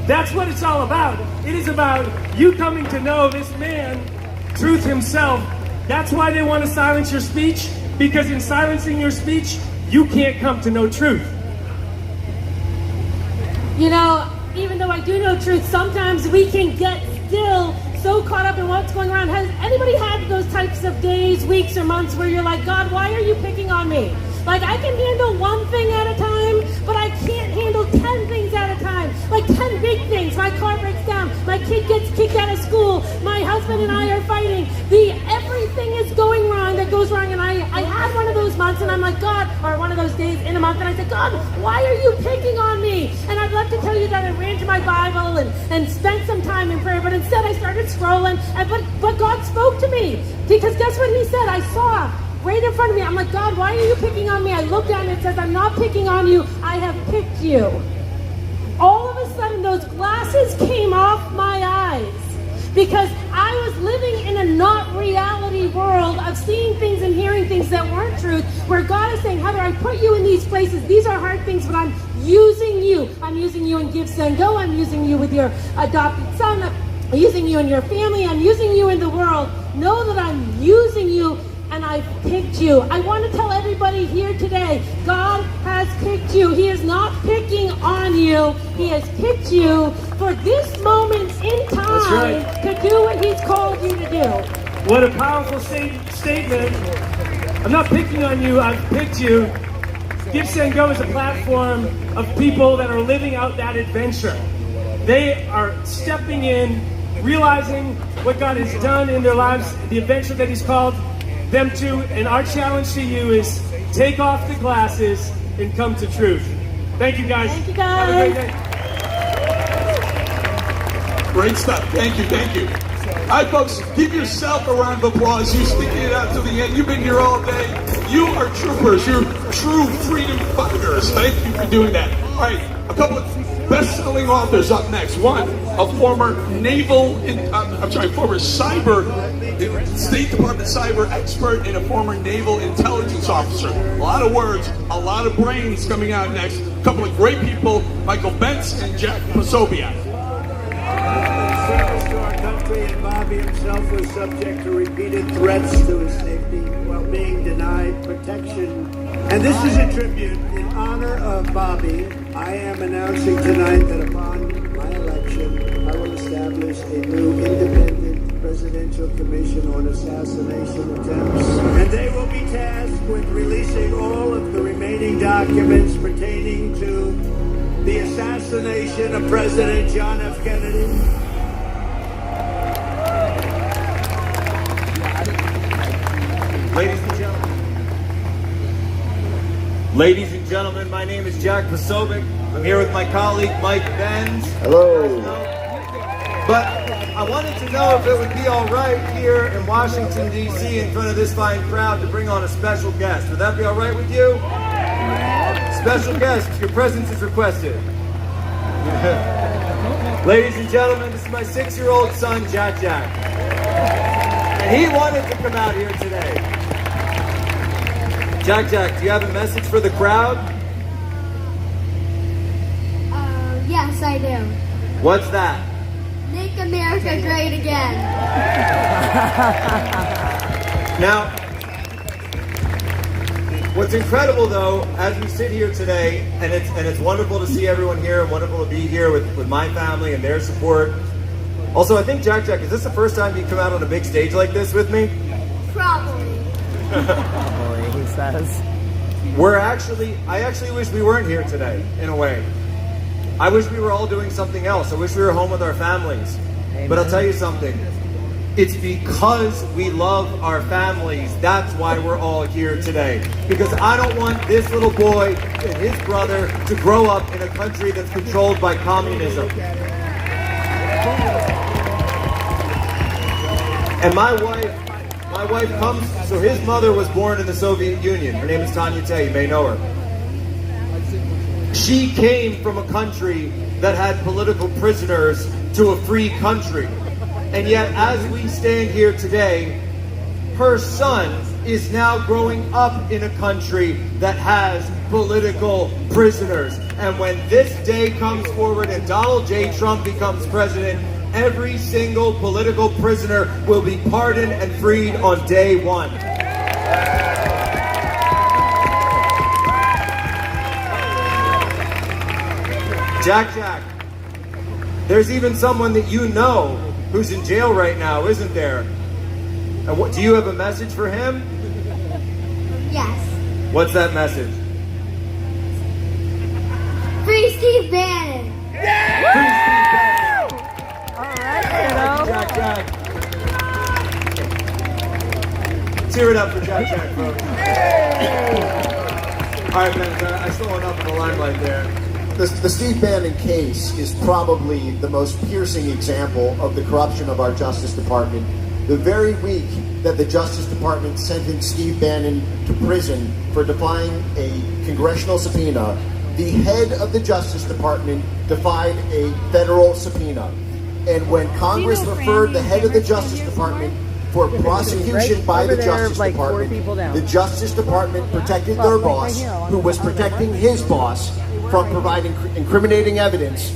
That's what it's all about. It is about you coming to know this man, truth himself. That's why they want to silence your speech, because in silencing your speech, you can't come to know truth. You know, even though I do know truth, sometimes we can get still so caught up in what's going around. Has anybody had those types of days, weeks, or months where you're like, God, why are you picking on me? Like, I can handle one thing at a time, but I can't handle 10 things at a time. Like 10 big things. My car breaks down. My kid gets kicked out of school. My husband and I are fighting. Everything is going wrong that goes wrong. And I had one of those months, and I'm like, God, or one of those days in a month, and I said, God, why are you picking on me? And I'd love to tell you that I ran to my Bible and spent some time in prayer, but instead I started scrolling. But God spoke to me, because guess what he said? I saw right in front of me. I'm like, God, why are you picking on me? I look down and it says, I'm not picking on you. I have picked you. All of a sudden, those glasses came off my eyes, because I was living in a not reality world of seeing things and hearing things that weren't truth, where God is saying, Heather, I put you in these places. These are hard things, but I'm using you. I'm using you in Give, Send, Go. I'm using you with your adopted son. I'm using you in your family. I'm using you in the world. Know that I'm using you, and I've picked you. I want to tell everybody here today, God has picked you. He is not picking on you. He has picked you for this moment in time to do what he's called you to do. What a powerful statement. I'm not picking on you, I've picked you. Give, Send, Go is a platform of people that are living out that adventure. They are stepping in, realizing what God has done in their lives, the adventure that he's called them to, and our challenge to you is take off the glasses and come to truth. Thank you, guys. Thank you, guys. Have a great day. Great stuff. Thank you. Thank you. All right, folks, give yourself a round of applause. You're sticking it out to the end. You've been here all day. You are troopers. You're true freedom fighters. Thank you for doing that. All right, a couple of best-selling authors up next. One, a former former cyber State Department cyber expert and a former naval intelligence officer. A lot of words, a lot of brains coming out next. A couple of great people, Michael Bentz and Jack Posobiec. Service to our country, and Bobby himself was subject to repeated threats to his safety while being denied protection. And this is a tribute in honor of Bobby. I am announcing tonight that upon my election, I will establish a new independent Presidential Commission on Assassination Attempts. And they will be tasked with releasing all of the remaining documents pertaining to the assassination of President John F. Kennedy, Ladies and gentlemen, my name is Jack Posobiec. I'm here with my colleague Mike Benz. Hello. But I wanted to know if it would be all right here in Washington, D.C. in front of this fine crowd to bring on a special guest. Would that be all right with you? Special guest, your presence is requested. Ladies and gentlemen, this is my 6-year-old son, Jack. And he wanted to come out here today. Jack, do you have a message for the crowd? Yes, I do. What's that? Make America great again. Now, what's incredible though, as we sit here today, and it's wonderful to see everyone here and wonderful to be here with my family and their support. Also, I think Jack, is this the first time you come out on a big stage like this with me? Probably. He says. I actually wish we weren't here today, in a way. I wish we were all doing something else. I wish we were home with our families. Amen. But I'll tell you something. It's because we love our families. That's why we're all here today. Because I don't want this little boy and his brother to grow up in a country that's controlled by communism. And my wife comes, so his mother was born in the Soviet Union. Her name is Tanya Tay, you may know her. She came from a country that had political prisoners to a free country. And yet, as we stand here today, her son is now growing up in a country that has political prisoners. And when this day comes forward and Donald J. Trump becomes president, every single political prisoner will be pardoned and freed on day one. Jack, there's even someone that you know who's in jail right now, isn't there? And do you have a message for him? Yes. What's that message? Free Steve Bannon. Yeah! Free Steve Bannon. All right, kiddo. Jack. Cheer it up for Jack, folks. All right, man, I stole enough of the limelight there. The Steve Bannon case is probably the most piercing example of the corruption of our Justice Department. The very week that the Justice Department sentenced Steve Bannon to prison for defying a congressional subpoena, the head of the Justice Department defied a federal subpoena. And when Congress referred the head of the Justice Department for prosecution by the Justice Department, the Justice Department protected their boss, who was protecting his boss, from providing incriminating evidence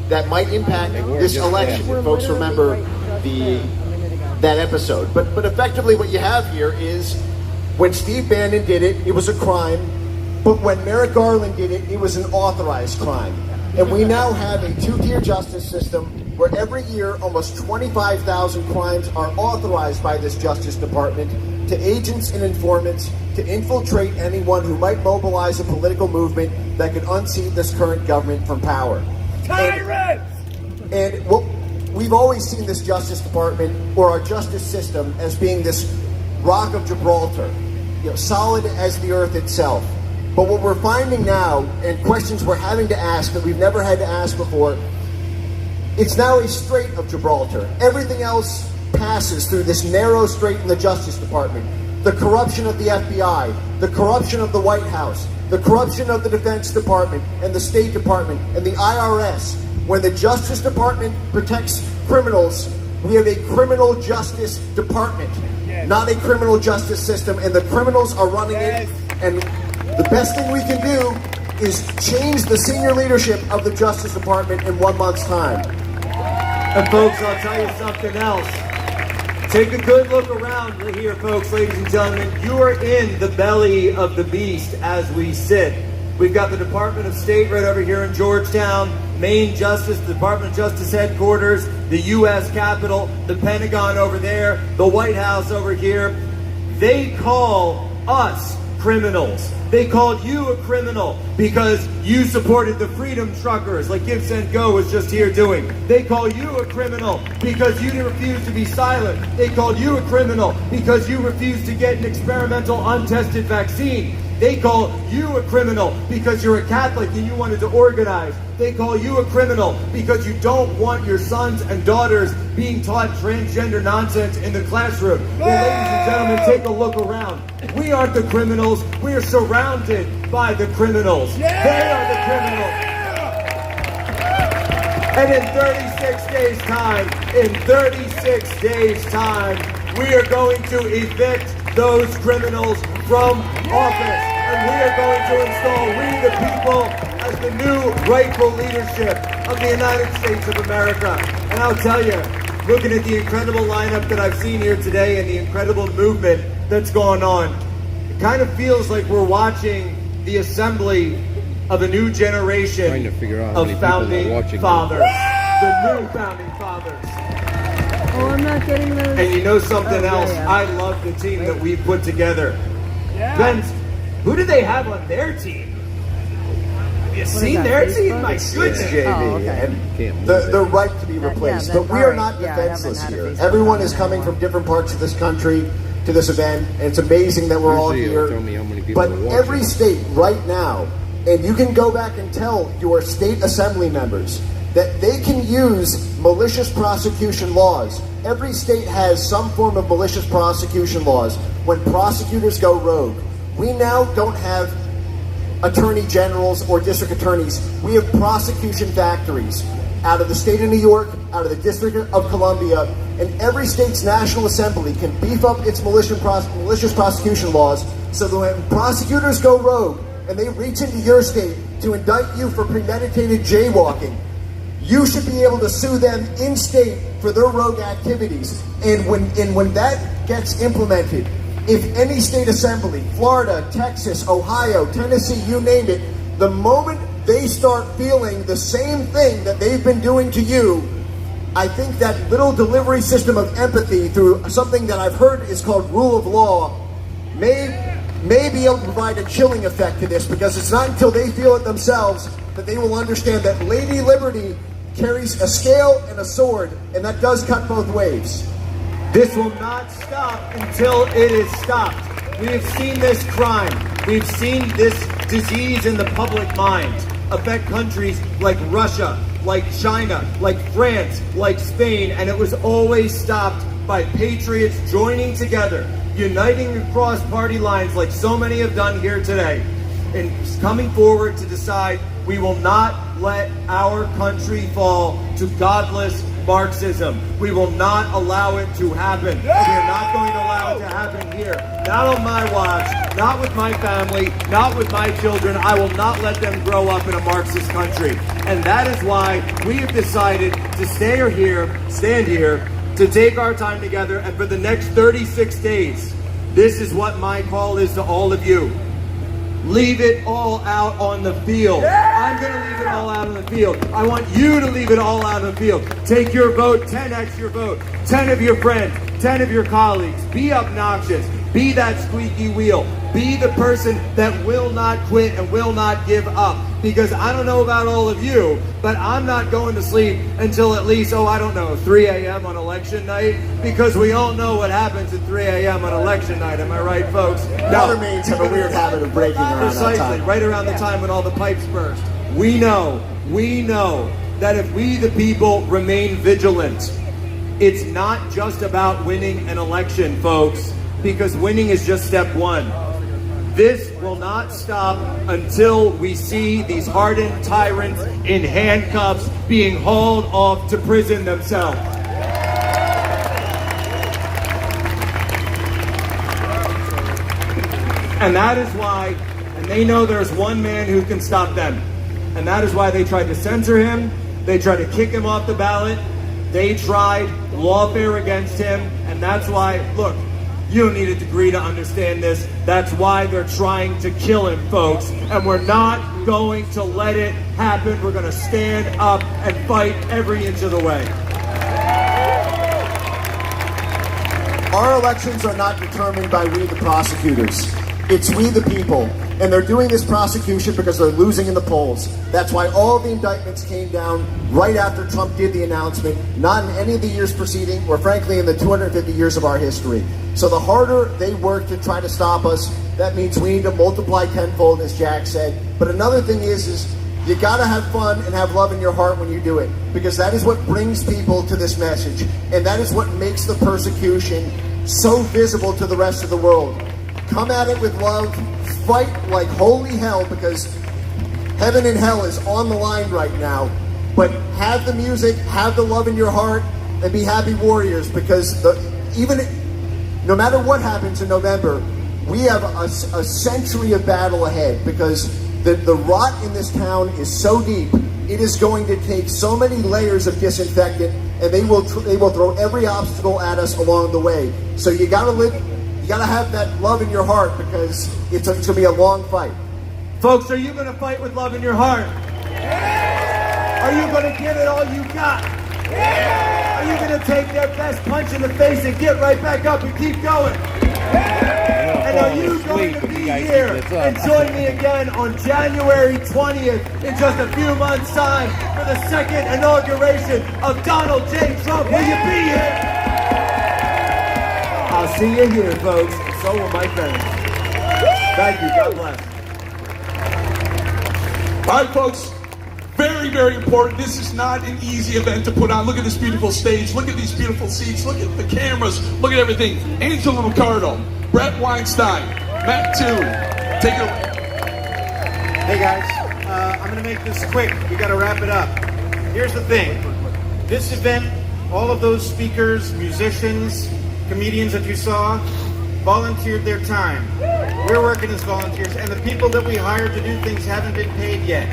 that might impact this election. Folks remember that episode. But effectively what you have here is when Steve Bannon did it, it was a crime. But when Merrick Garland did it, it was an authorized crime. And we now have a two-tier justice system where every year almost 25,000 crimes are authorized by this Justice Department to agents and informants to infiltrate anyone who might mobilize a political movement that could unseat this current government from power. Tyrants! And we've always seen this Justice Department or our justice system as being this rock of Gibraltar, solid as the earth itself. But what we're finding now, and questions we're having to ask that we've never had to ask before, it's now a Strait of Gibraltar. Everything else passes through this narrow strait in the Justice Department. The corruption of the FBI, the corruption of the White House, the corruption of the Defense Department and the State Department and the IRS. When the Justice Department protects criminals, we have a criminal justice department, not a criminal justice system, and the criminals are running it. And the best thing we can do is change the senior leadership of the Justice Department in 1 month's time. And folks, I'll tell you something else. Take a good look around here, folks, ladies and gentlemen. You are in the belly of the beast as we sit. We've got the Department of State right over here in Georgetown, Main Justice, the Department of Justice headquarters, the U.S. Capitol, the Pentagon over there, the White House over here. They call us criminals. They called you a criminal because you supported the freedom truckers like Give, Send, Go was just here doing. They call you a criminal because you refused to be silent. They called you a criminal because you refused to get an experimental untested vaccine. They call you a criminal because you're a Catholic and you wanted to organize. They call you a criminal because you don't want your sons and daughters being taught transgender nonsense in the classroom. Well, ladies and gentlemen, take a look around. We aren't the criminals. We are surrounded by the criminals. They are the criminals. And in 36 days' time, we are going to evict those criminals from office. And we are going to install we the people as the new rightful leadership of the United States of America. And I'll tell you, looking at the incredible lineup that I've seen here today and the incredible movement that's going on, it kind of feels like we're watching the assembly of a new generation of founding fathers. The new founding fathers. Oh, I'm not getting those. And you know something else? Yeah. I love the team that we've put together. Ben, who do they have on their team? Have you seen their team? My goodness. JB. And they're right to be replaced. But we are not defenseless here. Everyone is coming from different parts of this country to this event. And it's amazing that we're all here. But every state right now, and you can go back and tell your state assembly members that they can use malicious prosecution laws. Every state has some form of malicious prosecution laws. When prosecutors go rogue, we now don't have attorney generals or district attorneys. We have prosecution factories out of the state of New York, out of the District of Columbia, and every state's National Assembly can beef up its malicious prosecution laws so that when prosecutors go rogue and they reach into your state to indict you for premeditated jaywalking, you should be able to sue them in state for their rogue activities. And when that gets implemented, if any state assembly, Florida, Texas, Ohio, Tennessee, you name it, the moment they start feeling the same thing that they've been doing to you, I think that little delivery system of empathy through something that I've heard is called rule of law may be able to provide a chilling effect to this, because it's not until they feel it themselves that they will understand that Lady Liberty carries a scale and a sword, and that does cut both ways. This will not stop until it is stopped. We have seen this crime. We've seen this disease in the public mind affect countries like Russia, like China, like France, like Spain, and it was always stopped by patriots joining together, uniting across party lines like so many have done here today, and coming forward to decide we will not let our country fall to godless Marxism. We will not allow it to happen. We are not going to allow it to happen here. Not on my watch, not with my family, not with my children. I will not let them grow up in a Marxist country. And that is why we have decided to stand here, to take our time together, and for the next 36 days, this is what my call is to all of you. Leave it all out on the field. I'm going to leave it all out on the field. I want you to leave it all out on the field. Take your vote, 10x your vote, 10 of your friends, 10 of your colleagues. Be obnoxious. Be that squeaky wheel. Be the person that will not quit and will not give up. Because I don't know about all of you, but I'm not going to sleep until at least, 3 a.m. on election night, because we all know what happens at 3 a.m. on election night. Am I right, folks? Water mains have a weird habit of breaking around precisely, that time. Right around the time when all the pipes burst. We know that if we the people remain vigilant, it's not just about winning an election, folks, because winning is just step one. This will not stop until we see these hardened tyrants in handcuffs being hauled off to prison themselves. And that is why, and they know there's one man who can stop them. And that is why they tried to censor him. They tried to kick him off the ballot. They tried lawfare against him. And that's why, look, you don't need a degree to understand this. That's why they're trying to kill him, folks. And we're not going to let it happen. We're going to stand up and fight every inch of the way. Our elections are not determined by we, the prosecutors. It's we the people. And they're doing this prosecution because they're losing in the polls. That's why all the indictments came down right after Trump did the announcement, not in any of the years preceding, or frankly in the 250 years of our history. So the harder they work to try to stop us, that means we need to multiply tenfold, as Jack said. But another thing is you gotta have fun and have love in your heart when you do it, because that is what brings people to this message. And that is what makes the persecution so visible to the rest of the world. Come at it with love, fight like holy hell, because heaven and hell is on the line right now. But have the music, have the love in your heart, and be happy warriors, because no matter what happens in November, we have a century of battle ahead, because the rot in this town is so deep. It is going to take so many layers of disinfectant, and they will throw every obstacle at us along the way. So you gotta have that love in your heart, because it's going to be a long fight. Folks, are you going to fight with love in your heart? Are you going to give it all you got? Are you going to take their best punch in the face and get right back up and keep going? And are you going to be here and join me again on January 20th in just a few months' time for the second inauguration of Donald J. Trump? Will you be here? I'll see you here, folks. So will my friends. Thank you. God bless. All right, folks. Very, very important. This is not an easy event to put on. Look at this beautiful stage. Look at these beautiful seats. Look at the cameras. Look at everything. Angela McArdle, Brett Weinstein, Matt Toon. Take it away. Hey, guys. I'm going to make this quick. We got to wrap it up. Here's the thing. This event, all of those speakers, musicians, comedians that you saw, volunteered their time. We're working as volunteers, and the people that we hired to do things haven't been paid yet.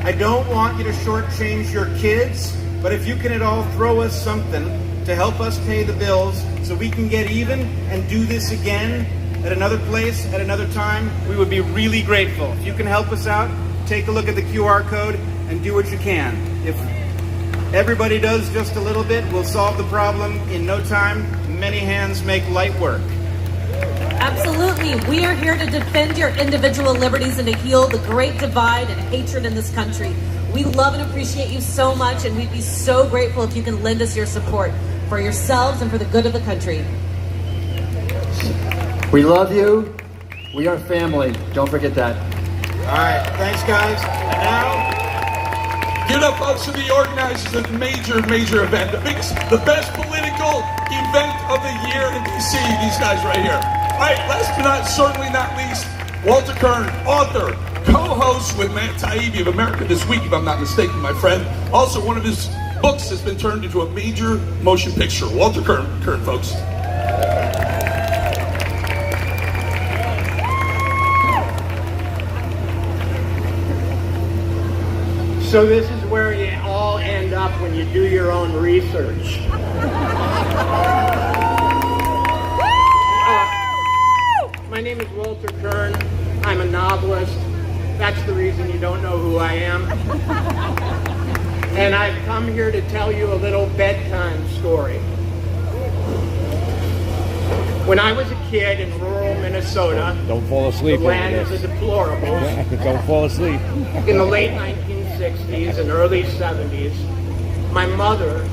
I don't want you to shortchange your kids, but if you can at all throw us something to help us pay the bills so we can get even and do this again at another place, at another time, we would be really grateful. If you can help us out, take a look at the QR code and do what you can. If everybody does just a little bit, we'll solve the problem in no time. Many hands make light work. Absolutely. We are here to defend your individual liberties and to heal the great divide and hatred in this country. We love and appreciate you so much, and we'd be so grateful if you can lend us your support for yourselves and for the good of the country. We love you. We are family. Don't forget that. All right. Thanks, guys. And now, give it up, folks, for the organizers of the major event, the best political event of the year in DC. These guys right here. All right, last but certainly not least, Walter Kern, author, co-host with Matt Taibbi of America This Week, if I'm not mistaken, my friend. Also, one of his books has been turned into a major motion picture. Walter Kern, folks. So this is where you all end up when you do your own research. My name is Walter Kern. I'm a novelist. That's the reason you don't know who I am. And I've come here to tell you a little bedtime story. When I was a kid in rural Minnesota, don't fall asleep. The land of the deplorables. Don't fall asleep. In the late 1960s and early 70s, my mother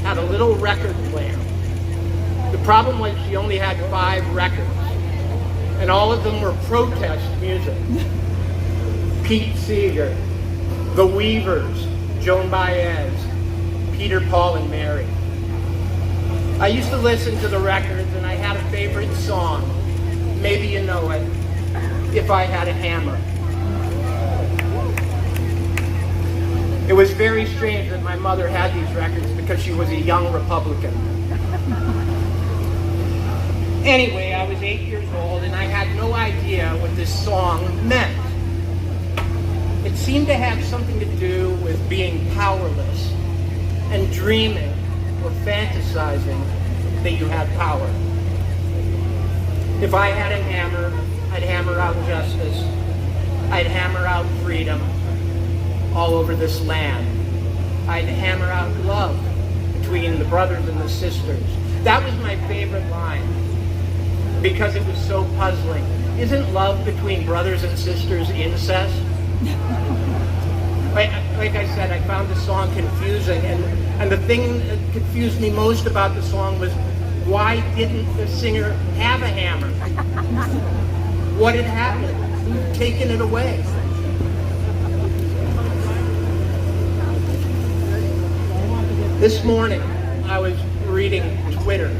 had a little record player. The problem was she only had 5 records, and all of them were protest music. Pete Seeger, The Weavers, Joan Baez, Peter, Paul, and Mary. I used to listen to the records, and I had a favorite song. Maybe you know it. If I Had a Hammer. It was very strange that my mother had these records because she was a young Republican. Anyway, I was 8 years old, and I had no idea what this song meant. It seemed to have something to do with being powerless and dreaming or fantasizing that you had power. If I had a hammer, I'd hammer out justice. I'd hammer out freedom all over this land. I'd hammer out love between the brothers and the sisters. That was my favorite line. because it was so puzzling. Isn't love between brothers and sisters incest? Like I said, I found the song confusing, and the thing that confused me most about the song was, why didn't the singer have a hammer? What had happened? Who'd taken it away? This morning, I was reading Twitter,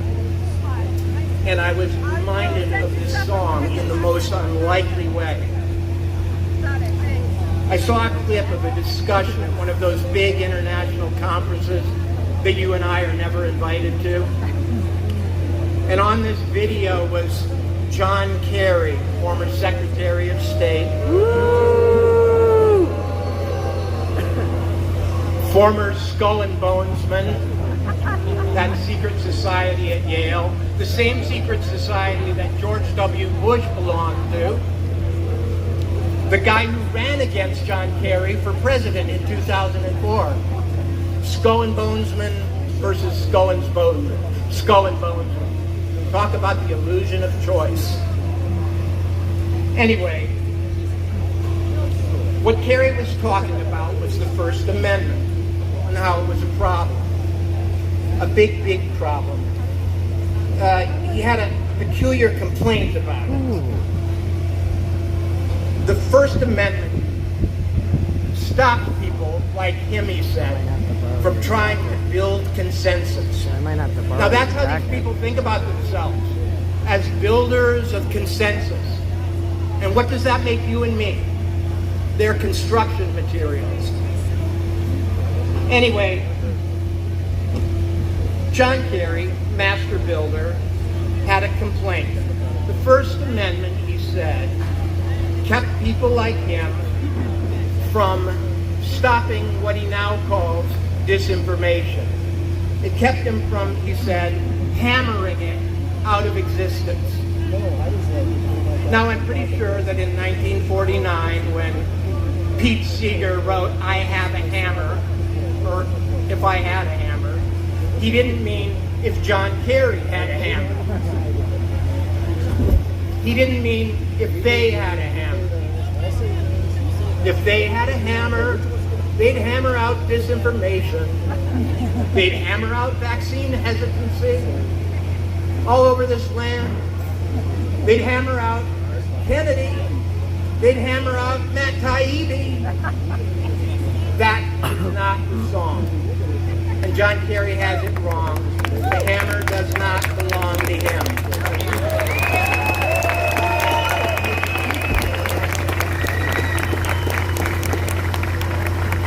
and I was reminded of this song in the most unlikely way. I saw a clip of a discussion at one of those big international conferences that you and I are never invited to. And on this video was John Kerry, former Secretary of State, former Skull and Bonesman, that secret society at Yale, the same secret society that George W. Bush belonged to, the guy who ran against John Kerry for president in 2004. Skull and Bonesman versus Skull and Bonesman. Skull and Bonesman. Talk about the illusion of choice. Anyway, what Kerry was talking about was the First Amendment and how it was a problem. A big, big problem. He had a peculiar complaint about it. The First Amendment stopped people like him, he said, from trying to build consensus. Now that's how these people think about themselves, as builders of consensus. And what does that make you and me? They're construction materials. Anyway, John Kerry, master builder, had a complaint. The First Amendment, he said, kept people like him from stopping what he now calls disinformation. It kept him from, he said, hammering it out of existence. Now, I'm pretty sure that in 1949, when Pete Seeger wrote, "I have a hammer," or "if I had a hammer," he didn't mean if John Kerry had a hammer. He didn't mean if they had a hammer. If they had a hammer, they'd hammer out disinformation. They'd hammer out vaccine hesitancy all over this land. They'd hammer out Kennedy. They'd hammer out Matt Taibbi. That is not the song. And John Kerry has it wrong. The hammer does not belong to him.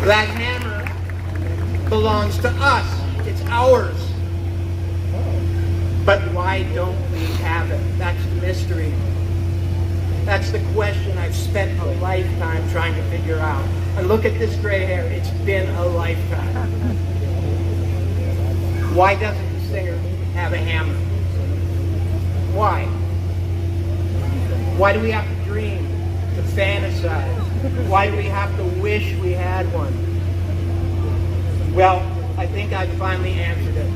That hammer belongs to us. It's ours. But why don't we have it? That's the mystery. That's the question I've spent a lifetime trying to figure out. And look at this gray hair. It's been a lifetime. Why doesn't the singer have a hammer? Why? Why do we have to dream, to fantasize? Why do we have to wish we had one? Well, I think I've finally answered it.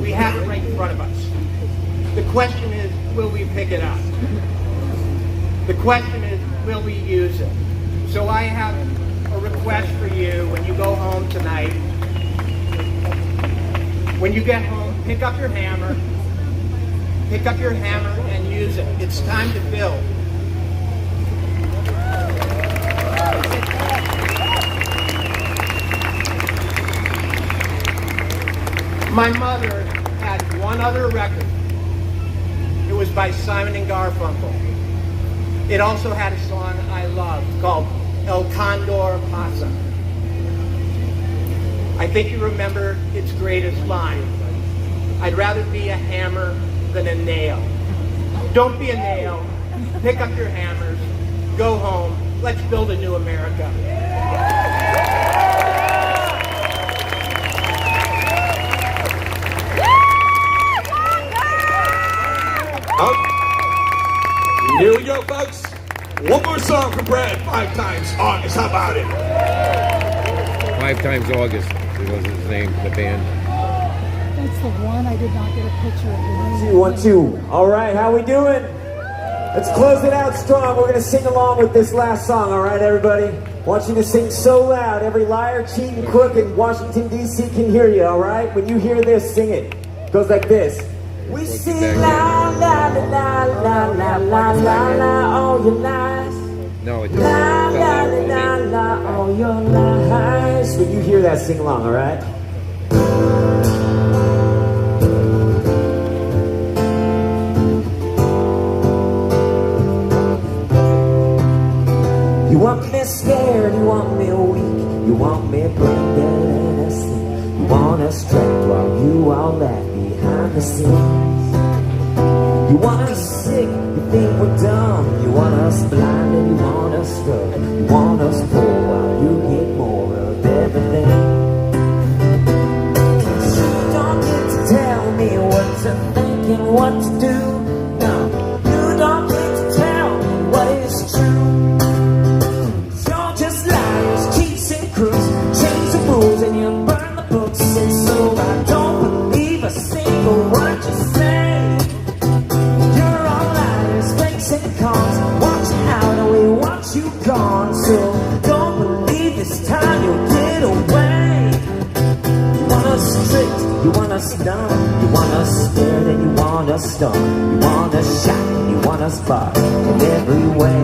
We have it right in front of us. The question is, will we pick it up? The question is, will we use it? So I have a request for you when you go home tonight. When you get home, pick up your hammer. Pick up your hammer and use it. It's time to build. My mother had one other record. It was by Simon and Garfunkel. It also had a song I loved called El Condor Pasa. I think you remember its greatest line. I'd rather be a hammer than a nail. Don't be a nail. Pick up your hammers. Go home. Let's build a new America. Here we go, folks. One more song for Brad. 5 times August. How about it? 5 times August. It was his name, the band. That's the one I did not get a picture of. 2, 1, 2. All right, how we doing? Let's close it out strong. We're gonna sing along with this last song. All right, everybody. I want you to sing so loud every liar, cheat, and crook in Washington D.C. can hear you. All right. When you hear this, sing it. It goes like this. We sing la la la la la la la la la all your lies. No, it La la la la la all your lies. When you hear that, sing along. All right. You want me scared, you want me weak, you want me blinded and asleep. You want us trapped while you all laugh behind the scenes. You want us sick, you think we're dumb. You want us blinded, you want us stuck. You want us poor while you get more of everything. You don't get to tell me what to think and what to do. No, you don't get to tell me what is true. Change the rules and you burn the books, and so I don't believe a single word you say. You're all liars, fakes and cons. Want you out and we want you gone, so don't believe this time you'll get away. You want us tricked, you want us dumb. You want us scared and you want us stung. You want us shot and you want us barred in every way.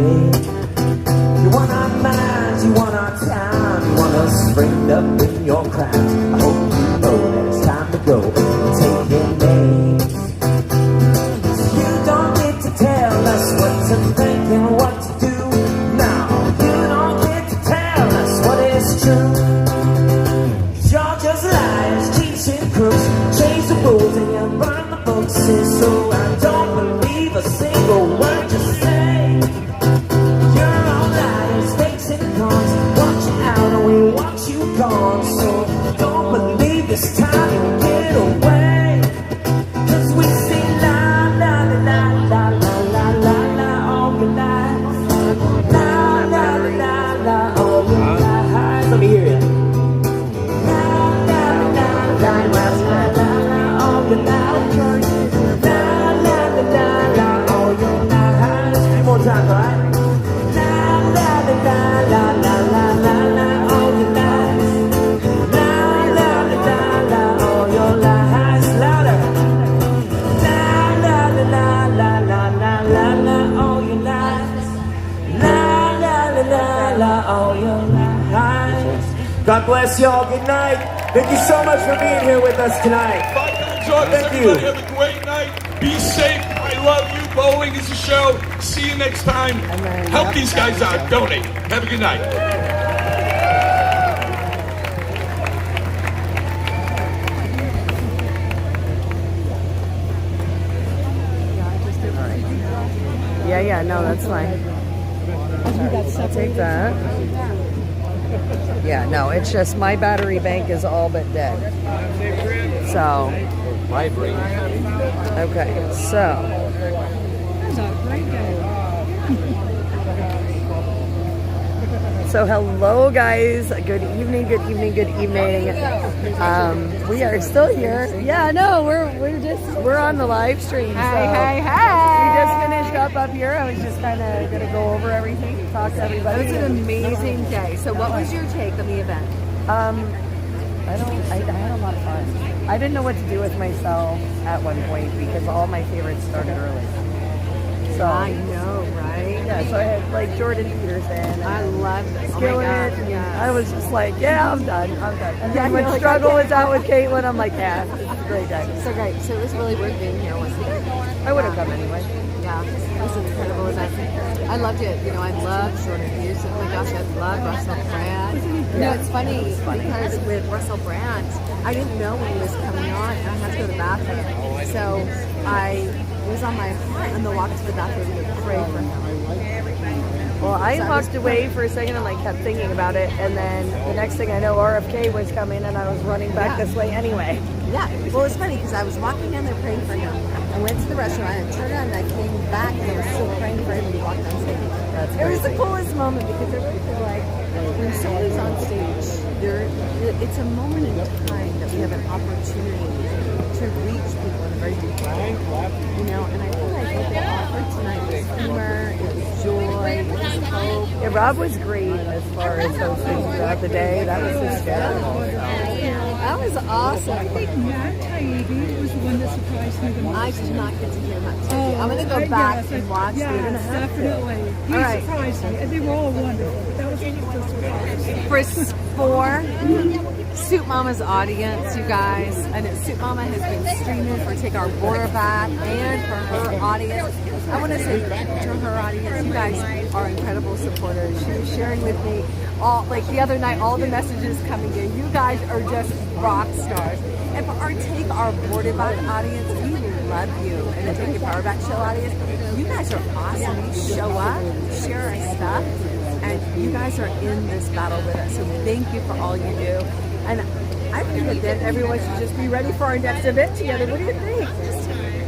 You want our minds, you want our time. You want us framed up in your crimes. I hope you know that it's time to go and take your names. You don't get to tell us what to think and what to do. No, you don't get to tell us what is true. You're just liars, cheats and crooks. Change the rules and you burn the books, and so I don't believe a single word you say. We want you gone, so don't believe this time you'll get away. Cause we sing la la la la la la la la all your lies. La la la la all your lies. Let me hear you. La la la la la la la all your lies. La la la la all your lies. One more time, right? La la la la la la la la. God bless y'all. Good night. Thank you so much for being here with us tonight. Thank you. Have a great night. Be safe. I love you. Bowling is a show. See you next time. Help these guys out. Donate. Have a good night. Yeah, no, that's fine. I'll take that. Yeah, no, it's just my battery bank is all but dead. So. Vibrating. Okay, so. There's a great guy. So hello guys, good evening, good evening, good evening. We are still here. Yeah, no, we're on the live stream. Hi. We just finished up here. I was just kind of gonna go over everything, talk to everybody. It was an amazing day. So what was your take on the event? I had a lot of fun. I didn't know what to do with myself at one point because all my favorites started early. So I know, right? Yeah, so I had like Jordan Peterson. I loved it. Oh Killing my it. God, yes. I was just like, yeah, I'm done. And then when like, Struggle was out with Caitlin, I'm like, yeah, it's a great day. So great. So it was really worth being here, wasn't it? I would have come anyway. Yeah, it was an incredible event. I loved it. You know, I loved Jordan Peterson. Oh my gosh, I love Russell Brand. You know, it's funny because with Russell Brand, I didn't know when he was coming on, and I had to go to the bathroom. So I was on my heart on the walk to the bathroom to pray for him. Well, I walked away for a second and like kept thinking about it, and then the next thing I know, RFK was coming, and I was running back this way anyway. Yeah, well, it's funny because I was walking down there praying for him. I went to the restaurant and turned around and I came back and I was still praying for him when he walked on stage. It was the coolest moment because I really feel like when someone's on stage, it's a moment in time that we have an opportunity to reach people in a very deep way. You know, and I feel like what they offered tonight was humor, it was joy, it was hope. Yeah, Rob was great as far as hosting throughout the day. That was hysterical. That was awesome. I think Matt Taibbi was the one that surprised me the most. I did not get to hear Matt Taibbi. I'm going to go back and watch it. Yes, definitely. He All right. surprised me. And they were all wonderful. But that was a surprise. For Soup Mama's audience, you guys, and Soup Mama has been streaming for Take Our Border Back, and for her audience, I want to say to her audience, you guys are incredible supporters. She was sharing with me all, like the other night, all the messages coming in. You guys are just rock stars. And for our Take Our Border Back audience, we love you. And the Take Your Power Back show audience, you guys are awesome. You show up, share our stuff, and you guys are in this battle with us. So thank you for all you do. And I think that then everyone should just be ready for our next event together. What do you think?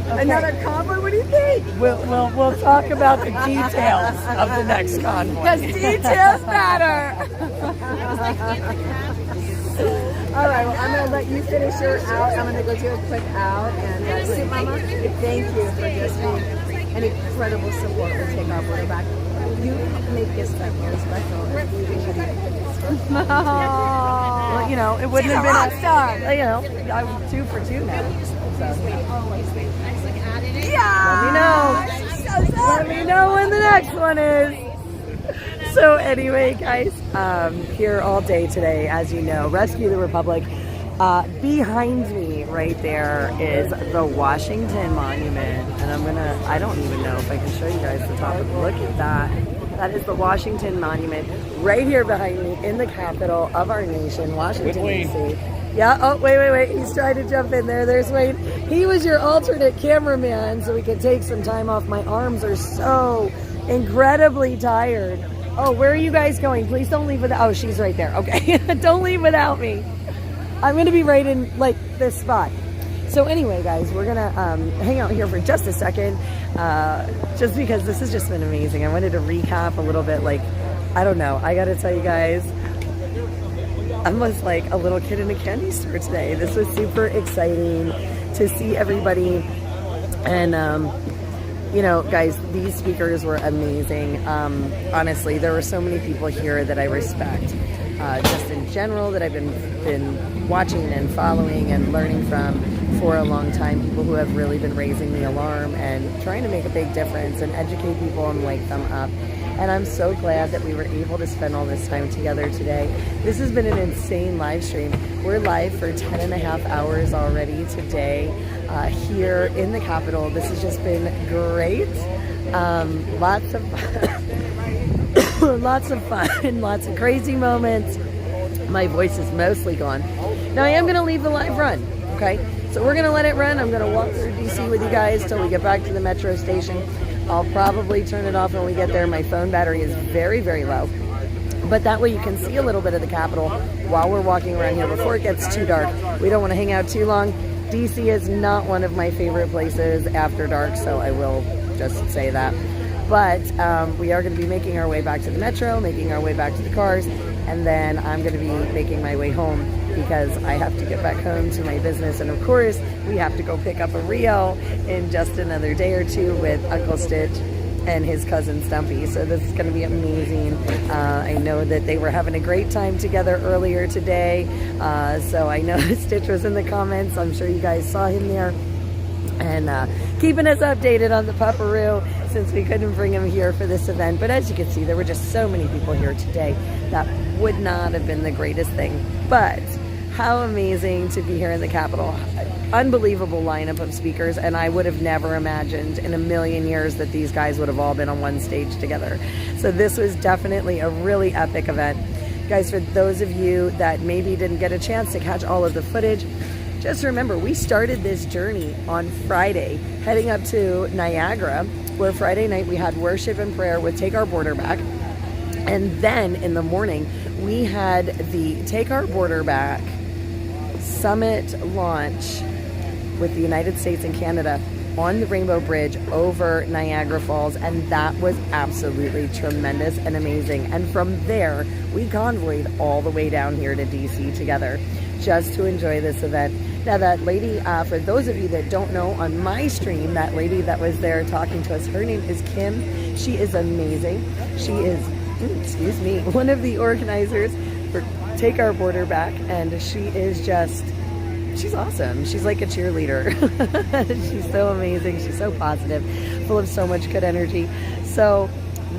Okay. Another convoy? What do you think? We'll talk about the details of the next convoy. Because details matter. All right, well, I'm going to let you finish your out. I'm going to go do a quick out. And Soup Mama, thank you for just being an incredible support with Take Our Border Back. You make this like more special. Well, you know, it wouldn't have been rock star. You know, I'm 2 for 2 now. Yeah. Let me know when the next one is. So anyway, guys, here all day today, as you know, Rescue the Republic. Behind me right there is the Washington Monument, and I don't even know if I can show you guys the top of it. Look at that. That is the Washington Monument right here behind me in the capital of our nation, Washington, D.C. Yeah, oh, wait. He's trying to jump in there. There's Wayne. He was your alternate cameraman so we could take some time off. My arms are so incredibly tired. Oh, where are you guys going? Please don't leave without... Oh, she's right there. Okay. Don't leave without me. I'm going to be right in, like, this spot. So anyway, guys, we're going to hang out here for just a second, just because this has just been amazing. I wanted to recap a little bit, like, I don't know. I got to tell you guys, I was like a little kid in a candy store today. This was super exciting to see everybody. And, you know, guys, these speakers were amazing. Honestly, there were so many people here that I respect. Just in general, that I've been watching and following and learning from for a long time. People who have really been raising the alarm and trying to make a big difference and educate people and wake them up. And I'm so glad that we were able to spend all this time together today. This has been an insane live stream. We're live for 10.5 hours already today here in the Capitol. This has just been great. Lots of lots of fun, lots of crazy moments. My voice is mostly gone. Now I am going to leave the live run, okay? So we're going to let it run. I'm going to walk through DC with you guys till we get back to the metro station. I'll probably turn it off when we get there. My phone battery is very, very low. But that way you can see a little bit of the Capitol while we're walking around here before it gets too dark. We don't want to hang out too long. DC is not one of my favorite places after dark, so I will just say that. But we are going to be making our way back to the metro, making our way back to the cars, and then I'm going to be making my way home because I have to get back home to my business. And of course, we have to go pick up a Rio in just another day or two with Uncle Stitch and his cousin Stumpy. So this is going to be amazing. I know that they were having a great time together earlier today. So I know Stitch was in the comments. I'm sure you guys saw him there. And keeping us updated on the Pupperoo since we couldn't bring him here for this event. But as you can see, there were just so many people here today. That would not have been the greatest thing. But how amazing to be here in the Capitol. Unbelievable lineup of speakers, and I would have never imagined in a million years that these guys would have all been on one stage together. So this was definitely a really epic event. Guys, for those of you that maybe didn't get a chance to catch all of the footage, just remember, we started this journey on Friday, heading up to Niagara, where Friday night we had worship and prayer with Take Our Border Back. And then in the morning, we had the Take Our Border Back Summit launch with the United States and Canada on the Rainbow Bridge over Niagara Falls, and that was absolutely tremendous and amazing. And from there, we convoyed all the way down here to DC together. just to enjoy this event. Now that lady, for those of you that don't know, on my stream, that lady that was there talking to us, her name is Kim. She is amazing. She is, excuse me, one of the organizers for Take Our Border Back, and she is just, she's awesome. She's like a cheerleader. She's so amazing. She's so positive, full of so much good energy. So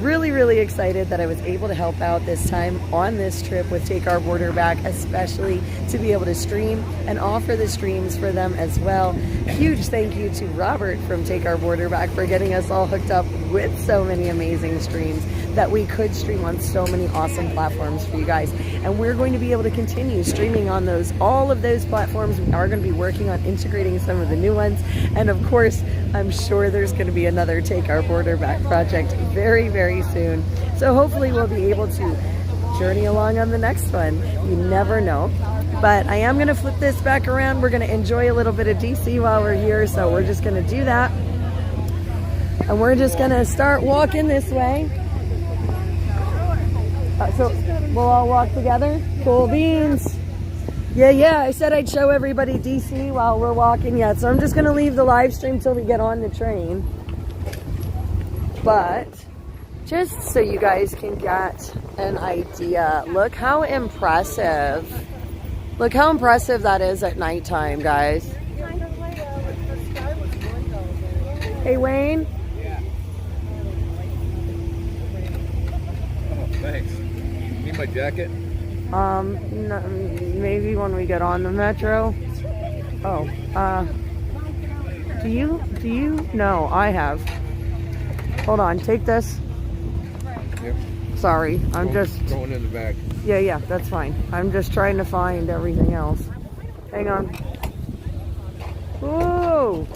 really, really excited that I was able to help out this time on this trip with Take Our Border Back, especially to be able to stream and offer the streams for them as well. Huge thank you to Robert from Take Our Border Back for getting us all hooked up with so many amazing streams that we could stream on so many awesome platforms for you guys. And we're going to be able to continue streaming on all of those platforms. We are going to be working on integrating some of the new ones. And of course, I'm sure there's going to be another Take Our Border Back project very, very soon. So hopefully we'll be able to journey along on the next one. You never know. But I am going to flip this back around. We're going to enjoy a little bit of DC while we're here. So we're just going to do that. And we're just going to start walking this way. So we'll all walk together. Cool beans. Yeah, I said I'd show everybody DC while we're walking yet. So I'm just going to leave the live stream till we get on the train. But just so you guys can get an idea, look how impressive. Look how impressive that is at nighttime, guys. Hey, Wayne. Oh, thanks. Need my jacket? No, maybe when we get on the metro. Oh, do you? No, I have. Hold on, take this. Yep. Sorry, I'm just going in the back. Yeah, that's fine. I'm just trying to find everything else. Hang on. Whoa!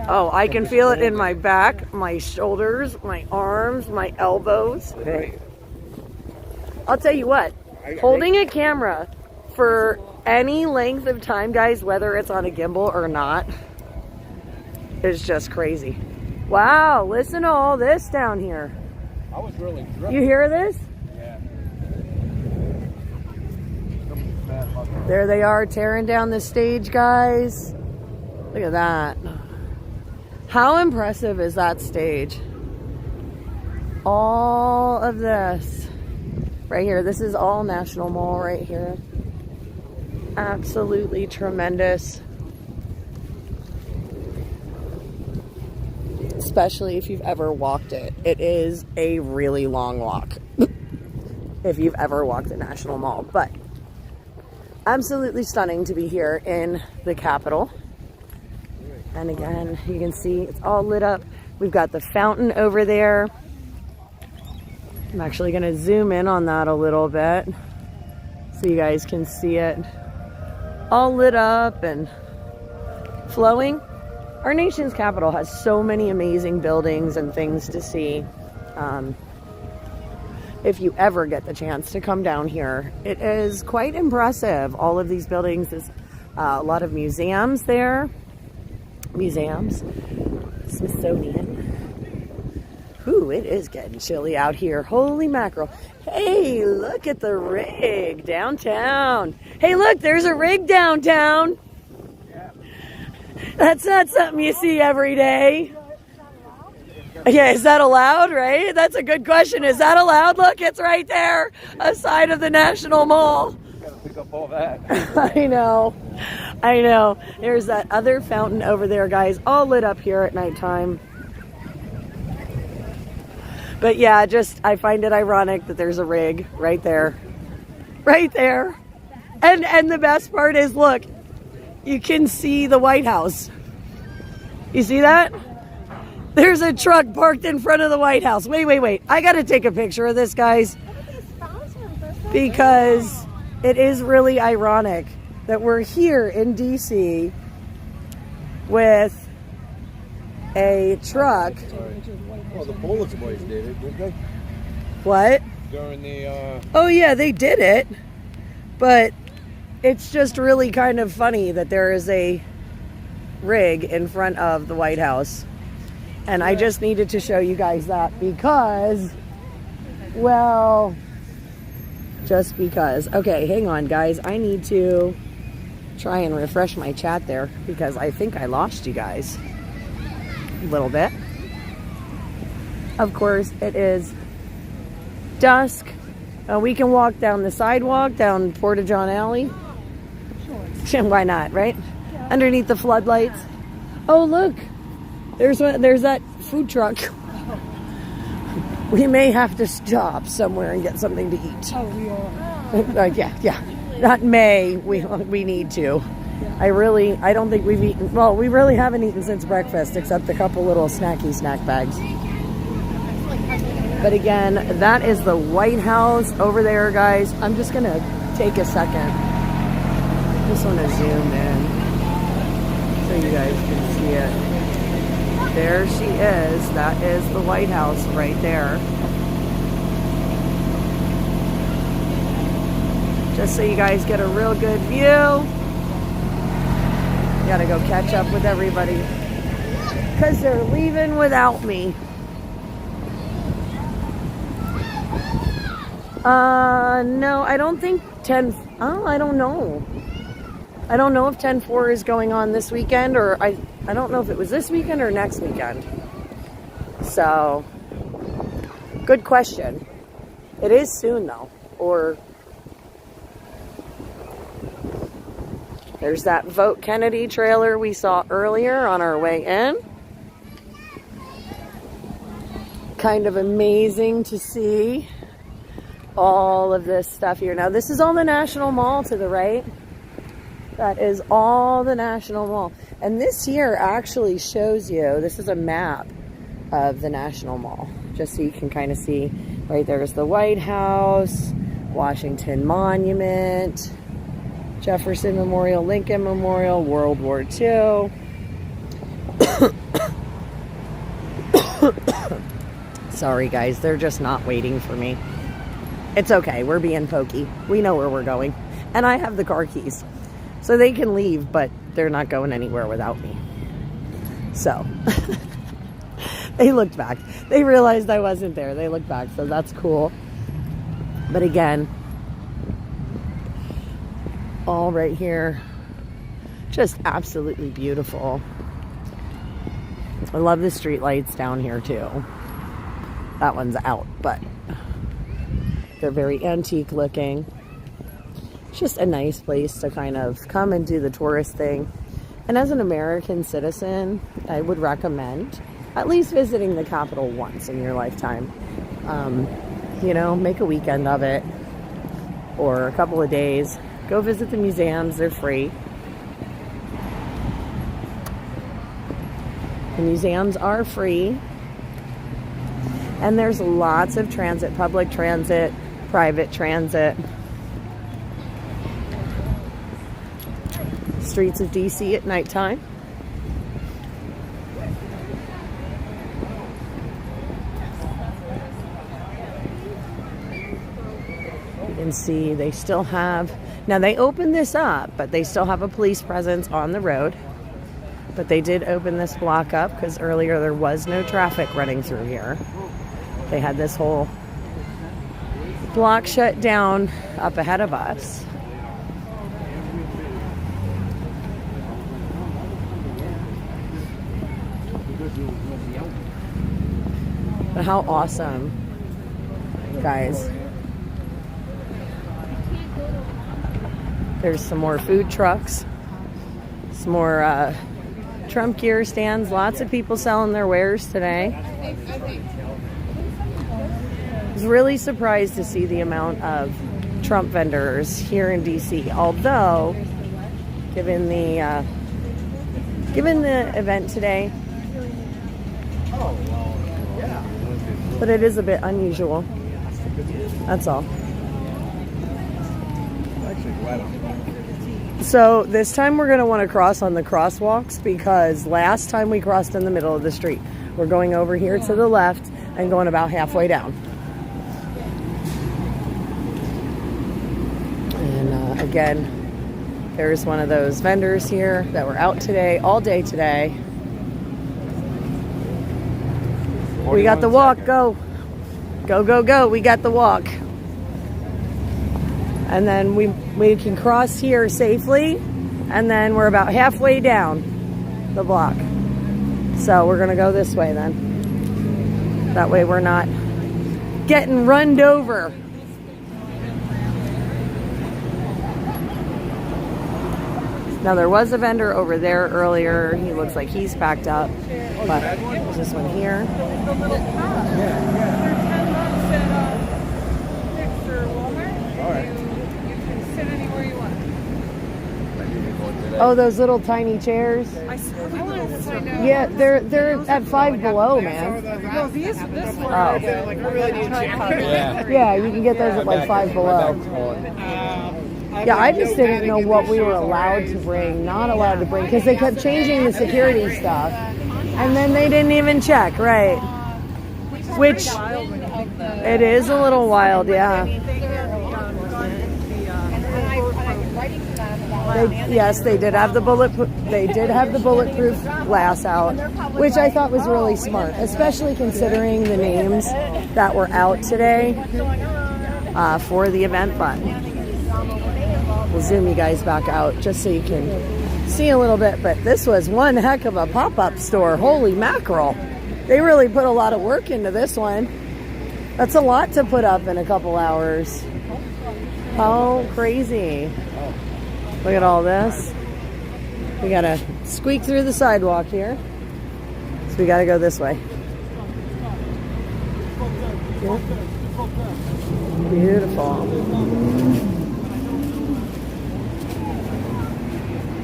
Oh, I can feel it in my back, my shoulders, my arms, my elbows. Right. I'll tell you what, holding a camera for any length of time, guys, whether it's on a gimbal or not, is just crazy. Wow, listen to all this down here. I was really drunk. You hear this? Yeah. There they are tearing down the stage, guys. Look at that. How impressive is that stage? All of this right here. This is all National Mall right here. Absolutely tremendous. Especially if you've ever walked it. It is a really long walk. If you've ever walked the National Mall. But absolutely stunning to be here in the Capitol. And again, you can see it's all lit up. We've got the fountain over there. I'm actually going to zoom in on that a little bit so you guys can see it. All lit up and flowing. Our nation's capital has so many amazing buildings and things to see. If you ever get the chance to come down here, it is quite impressive. All of these buildings, there's a lot of museums there. Museums, Smithsonian. Ooh, it is getting chilly out here. Holy mackerel. Hey, look at the rig downtown. Hey, look, there's a rig downtown. That's not something you see every day. Yeah, is that allowed, right? That's a good question. Is that allowed? Look, it's right there, aside of the National Mall. Gotta pick up all that. I know. There's that other fountain over there, guys, all lit up here at nighttime. But yeah, I find it ironic that there's a rig right there. Right there. And the best part is, look, you can see the White House. You see that? There's a truck parked in front of the White House. Wait. I got to take a picture of this, guys. Because it is really ironic that we're here in DC with a truck. Well, the Bullets boys did it, didn't they? What? during the. Oh yeah, they did it, but it's just really kind of funny that there is a rig in front of the White House, and I just needed to show you guys that because, well, just because. Okay, hang on, guys. I need to try and refresh my chat there because I think I lost you guys a little bit. Of course, it is dusk. We can walk down the sidewalk, down Porta John Alley. Sure. Why not, right? Yeah. Underneath the floodlights. Oh, look. There's that food truck. We may have to stop somewhere and get something to eat. Oh, we are. Yeah. Not may. We need to. Yeah. I don't think we've eaten. Well, we really haven't eaten since breakfast, except a couple little snack bags. But again, that is the White House over there, guys. I'm just going to take a second. Just want to zoom in so you guys can see it. There she is. That is the White House right there. Just so you guys get a real good view. Gotta go catch up with everybody because they're leaving without me. No, I don't think 10. Oh, I don't know. I don't know if 10-4 is going on this weekend, or I don't know if it was this weekend or next weekend. So, good question. It is soon though, or there's that Vote Kennedy trailer we saw earlier on our way in. Kind of amazing to see all of this stuff here. Now, this is all the National Mall to the right. That is all the National Mall. And this here actually shows you, this is a map of the National Mall. Just so you can kind of see, right there's the White House, Washington Monument, Jefferson Memorial, Lincoln Memorial, World War II. Sorry guys, they're just not waiting for me. It's okay, we're being pokey. We know where we're going. And I have the car keys. So they can leave, but they're not going anywhere without me. So, they looked back. They realized I wasn't there. They looked back, so that's cool. But again, all right here, just absolutely beautiful. I love the street lights down here too. That one's out, but they're very antique looking. It's just a nice place to kind of come and do the tourist thing. And as an American citizen, I would recommend at least visiting the Capitol once in your lifetime. You know, make a weekend of it or a couple of days. Go visit the museums, they're free. The museums are free. And there's lots of transit, public transit, private transit. Streets of DC at nighttime. You can see they still have, now they opened this up, but they still have a police presence on the road. But they did open this block up because earlier there was no traffic running through here. They had this whole block shut down up ahead of us. But how awesome, guys. There's some more food trucks, some more Trump gear stands, lots of people selling their wares today. I was really surprised to see the amount of Trump vendors here in DC, although given the event today, but it is a bit unusual. That's all. So this time we're going to want to cross on the crosswalks because last time we crossed in the middle of the street. We're going over here to the left and going about halfway down. Again, there's one of those vendors here that were out today, all day today. We got the walk, go. Go, go, go, we got the walk. And then we can cross here safely, and then we're about halfway down the block. So we're gonna go this way then. That way we're not getting runned over. Now there was a vendor over there earlier. He looks like he's packed up, but there's this one here. Oh, those little tiny chairs. Yeah, they're at Five Below, man. Oh. Yeah, you can get those at like Five Below. Yeah, I just didn't know what we were allowed to bring, not allowed to bring, because they kept changing the security stuff, and then they didn't even check, right? Which it is a little wild, yeah. Yes, they did have the bulletproof glass out, which I thought was really smart, especially considering the names that were out today for the event. But we'll zoom you guys back out just so you can see a little bit. But this was one heck of a pop-up store. Holy mackerel. They really put a lot of work into this one. That's a lot to put up in a couple hours. How crazy. Look at all this. We gotta squeak through the sidewalk here. So we gotta go this way. Yeah. Beautiful.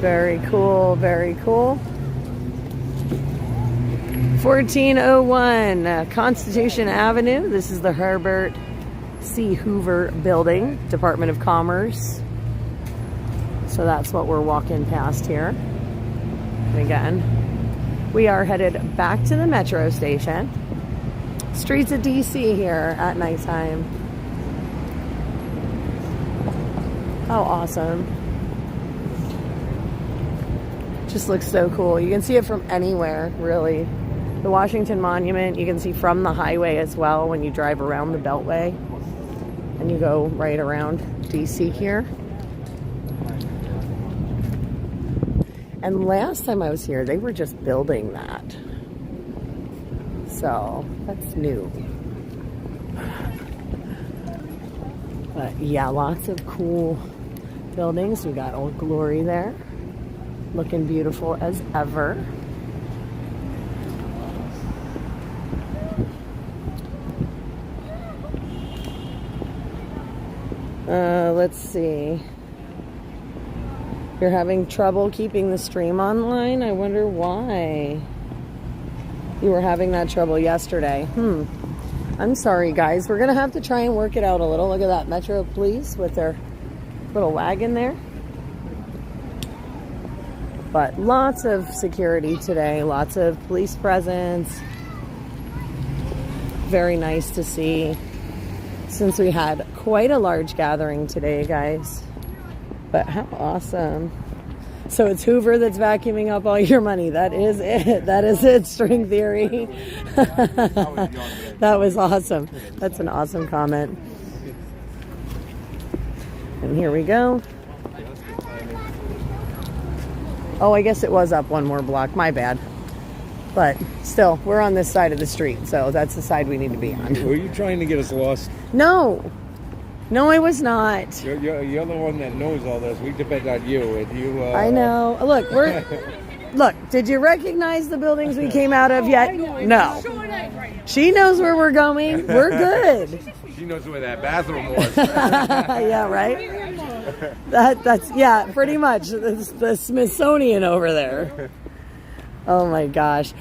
Very cool, very cool. 1401 Constitution Avenue. This is the Herbert C. Hoover Building, Department of Commerce. So that's what we're walking past here. And again, we are headed back to the metro station. Streets of DC here at nighttime. How awesome. Just looks so cool. You can see it from anywhere, really. The Washington Monument, you can see from the highway as well when you drive around the Beltway. And you go right around DC here. And last time I was here, they were just building that. So, that's new. But yeah, lots of cool buildings. We got Old Glory there. Looking beautiful as ever. Let's see. You're having trouble keeping the stream online? I wonder why. You were having that trouble yesterday. I'm sorry, guys. We're going to have to try and work it out a little. Look at that. Metro Police with their little wagon there. But lots of security today. Lots of police presence. Very nice to see. Since we had quite a large gathering today, guys. But how awesome. So it's Hoover that's vacuuming up all your money. That is it. That is it, String Theory. That was awesome. That's an awesome comment. And here we go. Oh, I guess it was up one more block. My bad. But still, we're on this side of the street, so that's the side we need to be on. Were you trying to get us lost? No. No, I was not. You're the one that knows all this. We depend on you. And you. I know. Look, look, did you recognize the buildings we came out of yet? No. She knows where we're going. We're good. She knows where that bathroom was. Yeah, right? That's yeah, pretty much. It's the Smithsonian over there. Oh my gosh.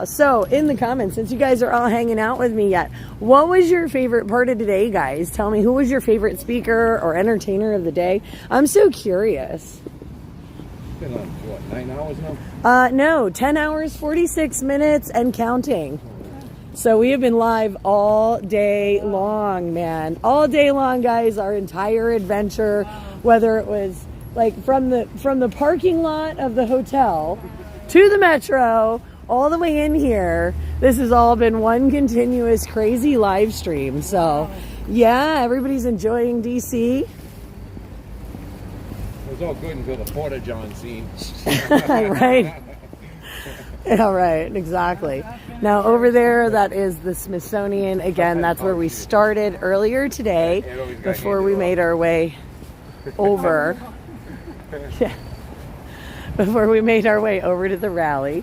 So in the comments, since you guys are all hanging out with me yet, what was your favorite part of today, guys? Tell me, who was your favorite speaker or entertainer of the day? I'm so curious. Been on, what, 9 hours now? No, 10 hours, 46 minutes and counting. So we have been live all day long, man. All day long, guys. Our entire adventure, whether it was like from the parking lot of the hotel to the metro, all the way in here. This has all been one continuous crazy live stream. So, yeah, everybody's enjoying DC. It was all good until the Porta John scene. Right. Yeah, right. Exactly. Now, over there, that is the Smithsonian. Again, that's where we started earlier today before we made our way over. Yeah. Before we made our way over to the rally.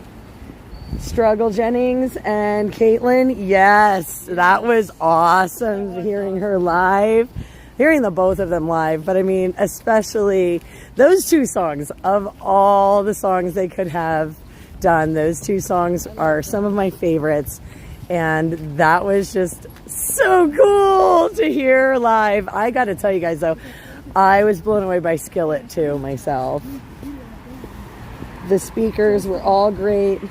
Struggle Jennings and Caitlin. Yes, that was awesome hearing her live. Hearing the both of them live, but I mean, especially those two songs. Of all the songs they could have done, those two songs are some of my favorites, and that was just so cool to hear live. I gotta tell you guys though, I was blown away by Skillet too myself. The speakers were all great.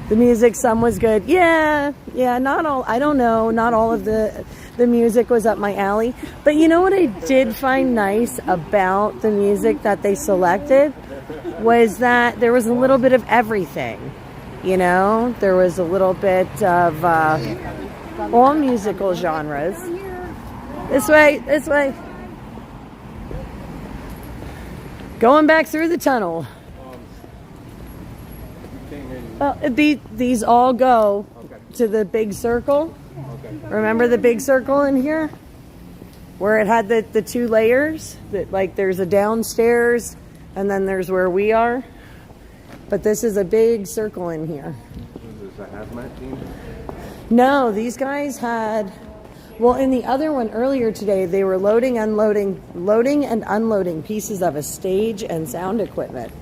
The music, some was good. Yeah, not all, I don't know, not all of the music was up my alley. But you know what I did find nice about the music that they selected was that there was a little bit of everything. You know, there was a little bit of all musical genres. This way, this way. Going back through the tunnel. Well, these all go to the big circle. Remember the big circle in here? Where it had the two layers? That, like, there's a downstairs and then there's where we are. But this is a big circle in here. Is this a hazmat team? No, these guys had... Well, in the other one earlier today, they were loading and unloading pieces of a stage and sound equipment.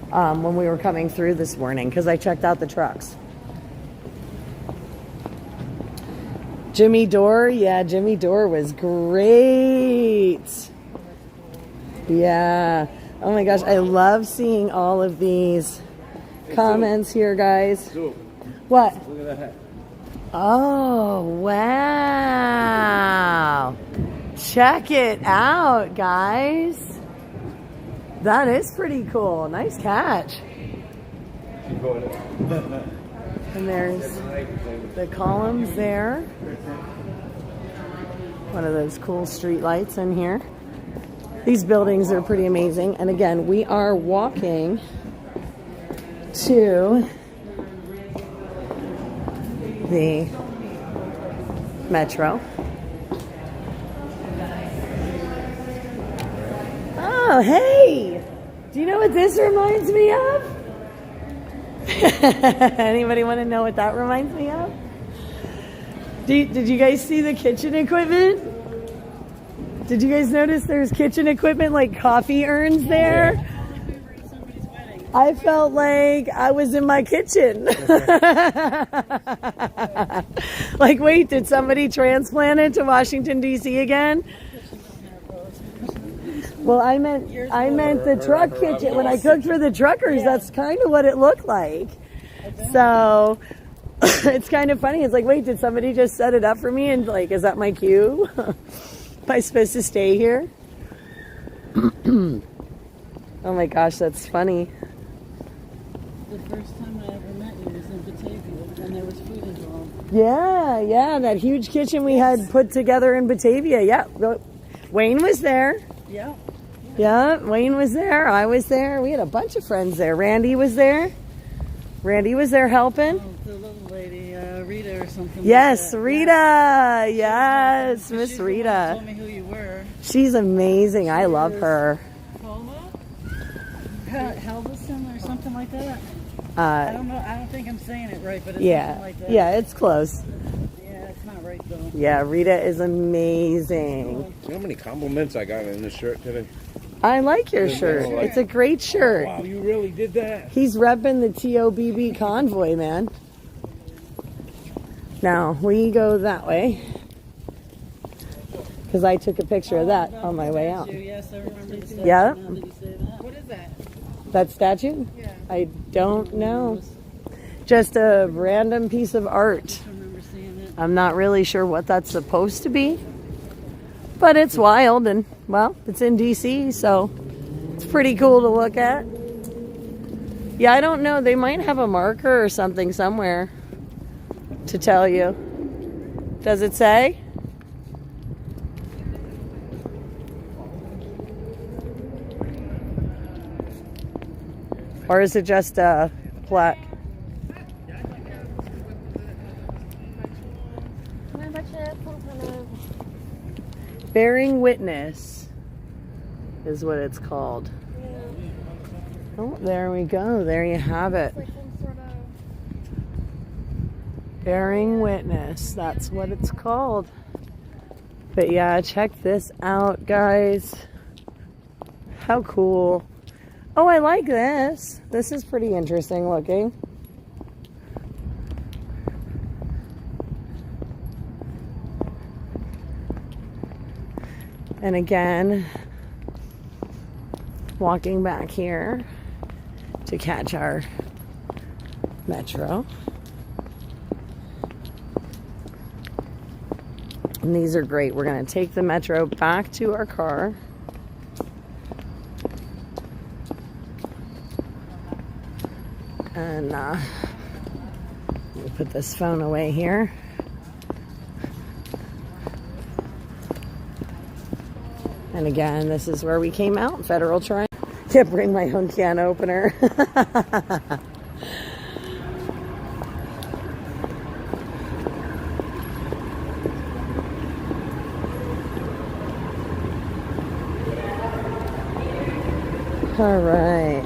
When we were coming through this morning, because I checked out the trucks. Jimmy Dore, yeah, Jimmy Dore was great. Yeah. Oh my gosh, I love seeing all of these comments here, guys. What? Look at that. Oh, wow. Check it out, guys. That is pretty cool. Nice catch. And there's the columns there. One of those cool street lights in here. These buildings are pretty amazing. And again, we are walking to the metro. Oh, hey! Do you know what this reminds me of? Anybody want to know what that reminds me of? Did you guys see the kitchen equipment? Did you guys notice there's kitchen equipment like coffee urns there? I felt like I was in my kitchen. Like, wait, did somebody transplant it to Washington, D.C. again? Well, I meant the truck kitchen. When I cooked for the truckers, that's kind of what it looked like. So it's kind of funny. It's like, wait, did somebody just set it up for me? And like, is that my cue? Am I supposed to stay here? Oh my gosh, that's funny. The first time I ever met you was in Batavia, and there was food involved. Yeah, that huge kitchen we had put together in Batavia. Yeah, Wayne was there. Yeah. Yeah, Wayne was there. I was there. We had a bunch of friends there. Randy was there. Randy was there helping. Oh, the little lady, Rita or something. Yes, like Rita. Yes, Miss Rita. Told me who you were. She's amazing. I love her. Helveson or something like that. I don't know. I don't think I'm saying it right, but it's something like that. Yeah, it's close. Yeah, it's not right though. Yeah, Rita is amazing. You know how many compliments I got in this shirt today? I like your shirt. It's a great shirt. Wow, you really did that. He's repping the TOBB convoy, man. Now, we go that way. Because I took a picture of that on my way out. Yes, I remember the statue. Yeah? Now that you say that. What is that? That statue? Yeah. I don't know. just a random piece of art. I'm not really sure what that's supposed to be, but it's wild, and well, it's in DC, so it's pretty cool to look at. Yeah, I don't know. They might have a marker or something somewhere to tell you. Does it say? Or is it just a plaque? Bearing witness is what it's called. Oh, there we go. There you have it. Bearing witness. That's what it's called. But yeah, check this out, guys. How cool. Oh, I like this. This is pretty interesting looking. And again, walking back here to catch our metro. And these are great. We're going to take the metro back to our car. And we'll put this phone away here. And again, this is where we came out, Federal Triangle. Can't bring my own can opener. All right.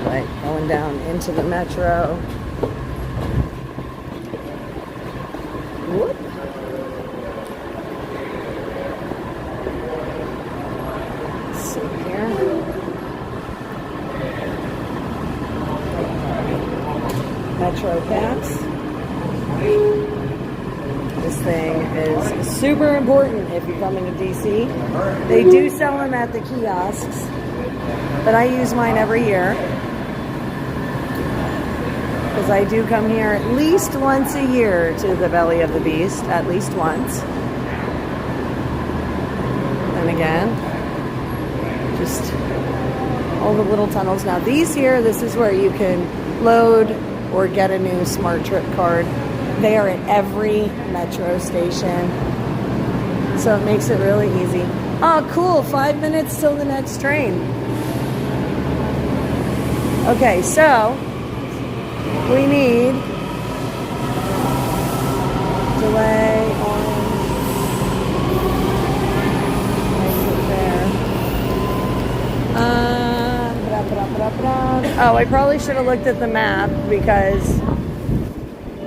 Right, going down into the metro. Whoop. Let's see here. Metro Pass. This thing is super important if you're coming to DC. They do sell them at the kiosks, but I use mine every year because I do come here at least once a year to the Belly of the Beast, at least once. And again, just all the little tunnels. Now these here, this is where you can load or get a new Smart Trip card. They are at every metro station, so it makes it really easy. Oh, cool, 5 minutes till the next train. Okay, so we need delay orange, exit there. Oh, I probably should have looked at the map because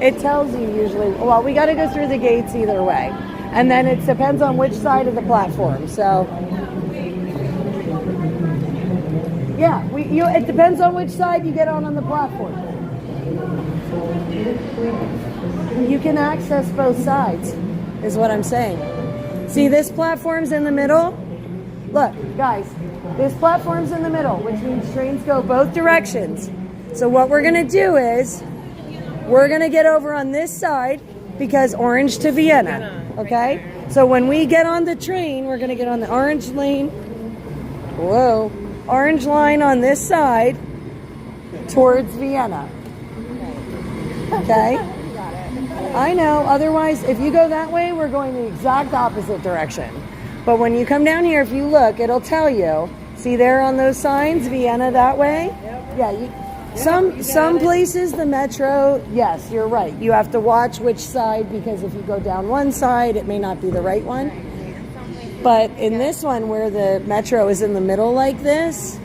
it tells you usually, well, we got to go through the gates either way. And then it depends on which side of the platform. So, yeah, it depends on which side you get on the platform. You can access both sides, is what I'm saying. See, this platform's in the middle. Look, guys, this platform's in the middle, which means trains go both directions. So what we're going to do is, we're going to get over on this side because orange to Vienna, okay? So when we get on the train, we're going to get on the orange lane. Whoa. Orange line on this side towards Vienna. Okay? I know. Otherwise, if you go that way, we're going the exact opposite direction. But when you come down here, if you look, it'll tell you. See there on those signs, Vienna that way? Yeah, some places, the metro, yes, you're right. You have to watch which side because if you go down one side, it may not be the right one. But in this one where the metro is in the middle like this,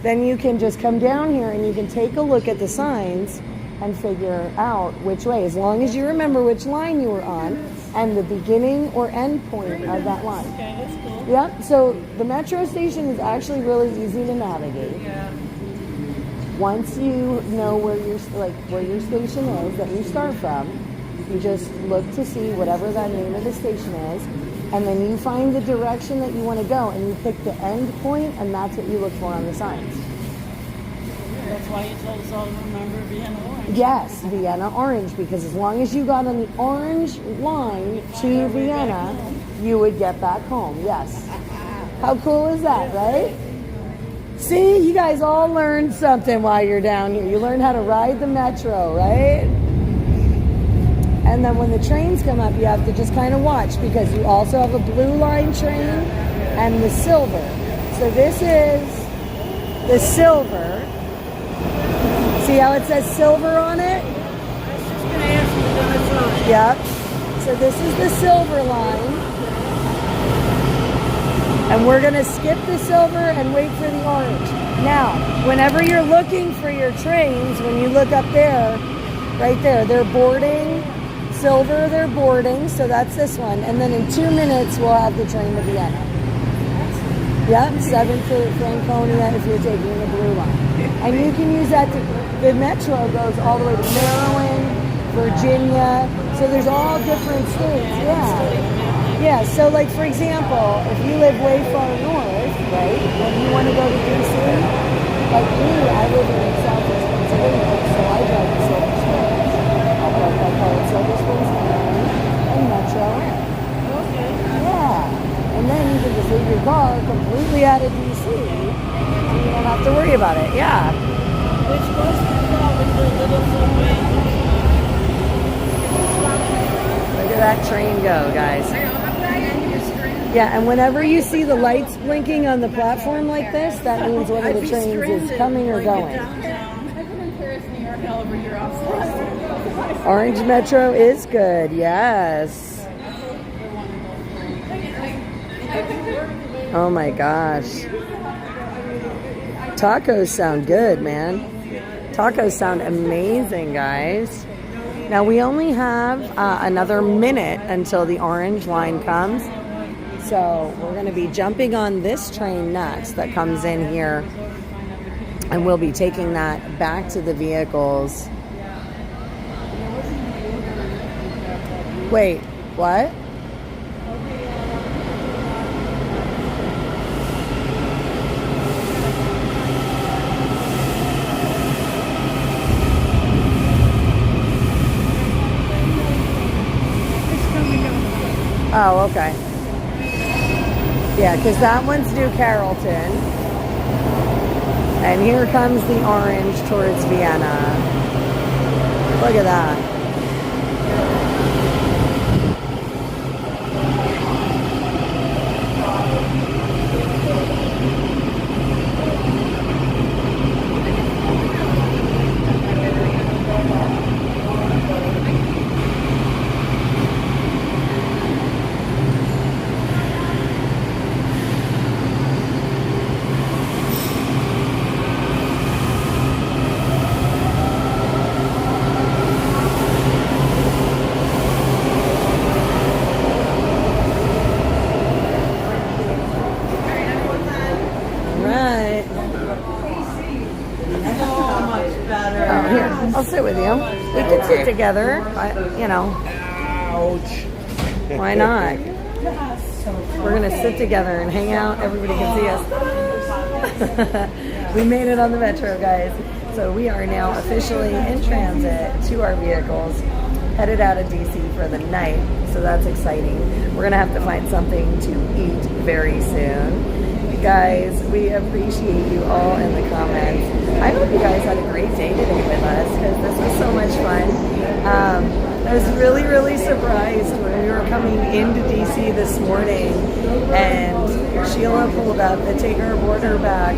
then you can just come down here and you can take a look at the signs and figure out which way, as long as you remember which line you were on and the beginning or end point of that line. Okay, that's cool. Yep, so the metro station is actually really easy to navigate. Yeah. Once you know where your station is that you start from, you just look to see whatever that name of the station is, and then you find the direction that you want to go, and you pick the end point, and that's what you look for on the signs. That's why you told us all to remember Vienna Orange. Yes, Vienna Orange, because as long as you got on the orange line to Vienna, you would get back home. Yes. How cool is that, right? See, you guys all learned something while you're down here. You learned how to ride the metro, right? And then when the trains come up, you have to just kind of watch, because you also have a blue line train and the silver. So this is the silver. See how it says silver on it? Yep. So this is the silver line. And we're going to skip the silver and wait for the orange. Now, whenever you're looking for your trains, when you look up there, right there, they're boarding. Silver, they're boarding. So that's this one. And then in 2 minutes, we'll have the train to Vienna. Yep, 7 for Franconia if you're taking the blue line. And you can use that to, the metro goes all the way to Maryland, Virginia. So there's all different states. Yeah. Yeah, so like for example, if you live way far north, right, and you want to go to DC, like me, I live in Southwest Pennsylvania, so I drive to Silver Springs. I call it Silver Springs and Metro. Okay. Yeah. And then you can just leave your car completely out of DC, so you don't have to worry about it. Yeah. Which was the little subway. Look at that train go, guys. Yeah, and whenever you see the lights blinking on the platform like this, that means one of the trains is coming or going. Orange Metro is good, yes. Oh my gosh. Tacos sound good, man. Tacos sound amazing, guys. Now we only have another minute until the orange line comes. So we're going to be jumping on this train next that comes in here, and we'll be taking that back to the vehicles. Wait, what? Oh, okay. Yeah, because that one's New Carrollton. And here comes the orange towards Vienna. Look at that. I'll sit with you. We can sit together. You know. Ouch. Why not? We're going to sit together and hang out. Everybody can see us. We made it on the metro, guys. So we are now officially in transit to our vehicles, headed out of DC for the night. So that's exciting. We're going to have to find something to eat very soon. Guys, we appreciate you all in the comments. I hope you guys had a great day today with us, because this was so much fun. I was really, really surprised when we were coming into DC this morning and Sheila pulled up the Take Our Border Back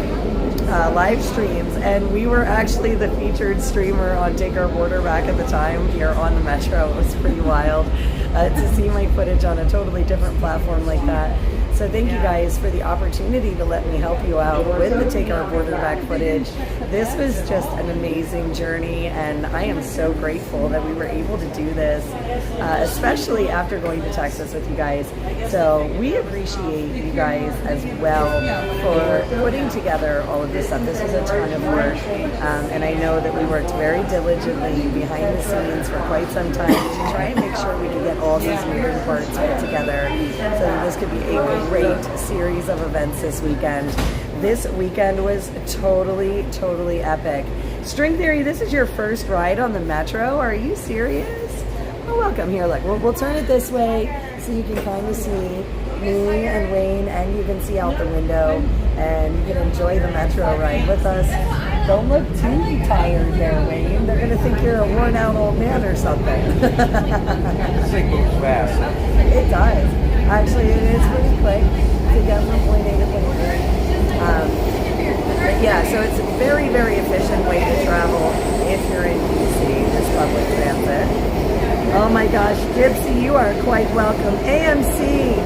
live streams, and we were actually the featured streamer on Take Our Border Back at the time here on the Metro. It was pretty wild to see my footage on a totally different platform like that. So thank you guys for the opportunity to let me help you out with the Take Our Border Back footage. This was just an amazing journey, and I am so grateful that we were able to do this, especially after going to Texas with you guys. So we appreciate you guys as well for putting together all of this stuff. This was a ton of work, and I know that we worked very diligently behind the scenes for quite some time to try and make sure we could get all these moving parts put together so that this could be a great series of events this weekend. This weekend was totally epic. String Theory, this is your first ride on the Metro? Are you serious? Oh, welcome. Here, look, we'll turn it this way so you can kind of see me and Wayne, and you can see out the window, and you can enjoy the Metro ride with us. Don't look too tired there, Wayne. They're going to think you're a worn out old man or something. This thing moves fast. It does. Actually, it is pretty quick to get from point A to point B. But yeah, so it's a very efficient way to travel if you're in DC, this public transit. Oh my gosh, Gypsy, you are quite welcome. AMC,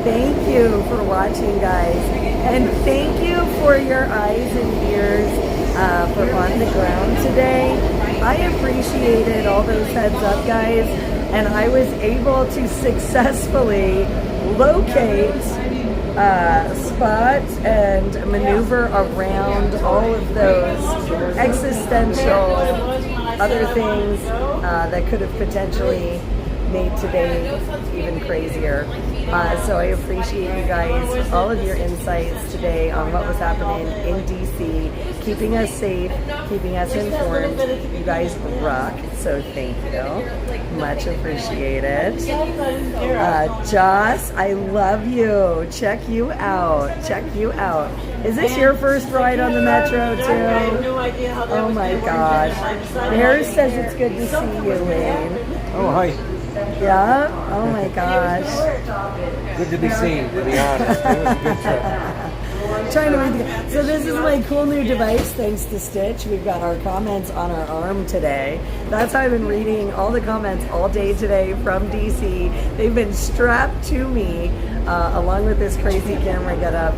thank you for watching, guys. And thank you for your eyes and ears for on the ground today. I appreciated all those heads up, guys, and I was able to successfully locate spot and maneuver around all of those existential other things that could have potentially made today even crazier. So I appreciate you guys, all of your insights today on what was happening in DC, keeping us safe, keeping us informed. You guys rock, so thank you. Much appreciated. Joss, I love you. Check you out. Is this your first ride on the Metro too? Oh my gosh. Harris says it's good to see you, Wayne. Oh, hi. Yeah? Oh my gosh. Good to be seen, to be honest. It was a good trip. Trying to read the, so this is my cool new device thanks to Stitch. We've got our comments on our arm today. That's how I've been reading all the comments all day today from DC. They've been strapped to me along with this crazy camera getup.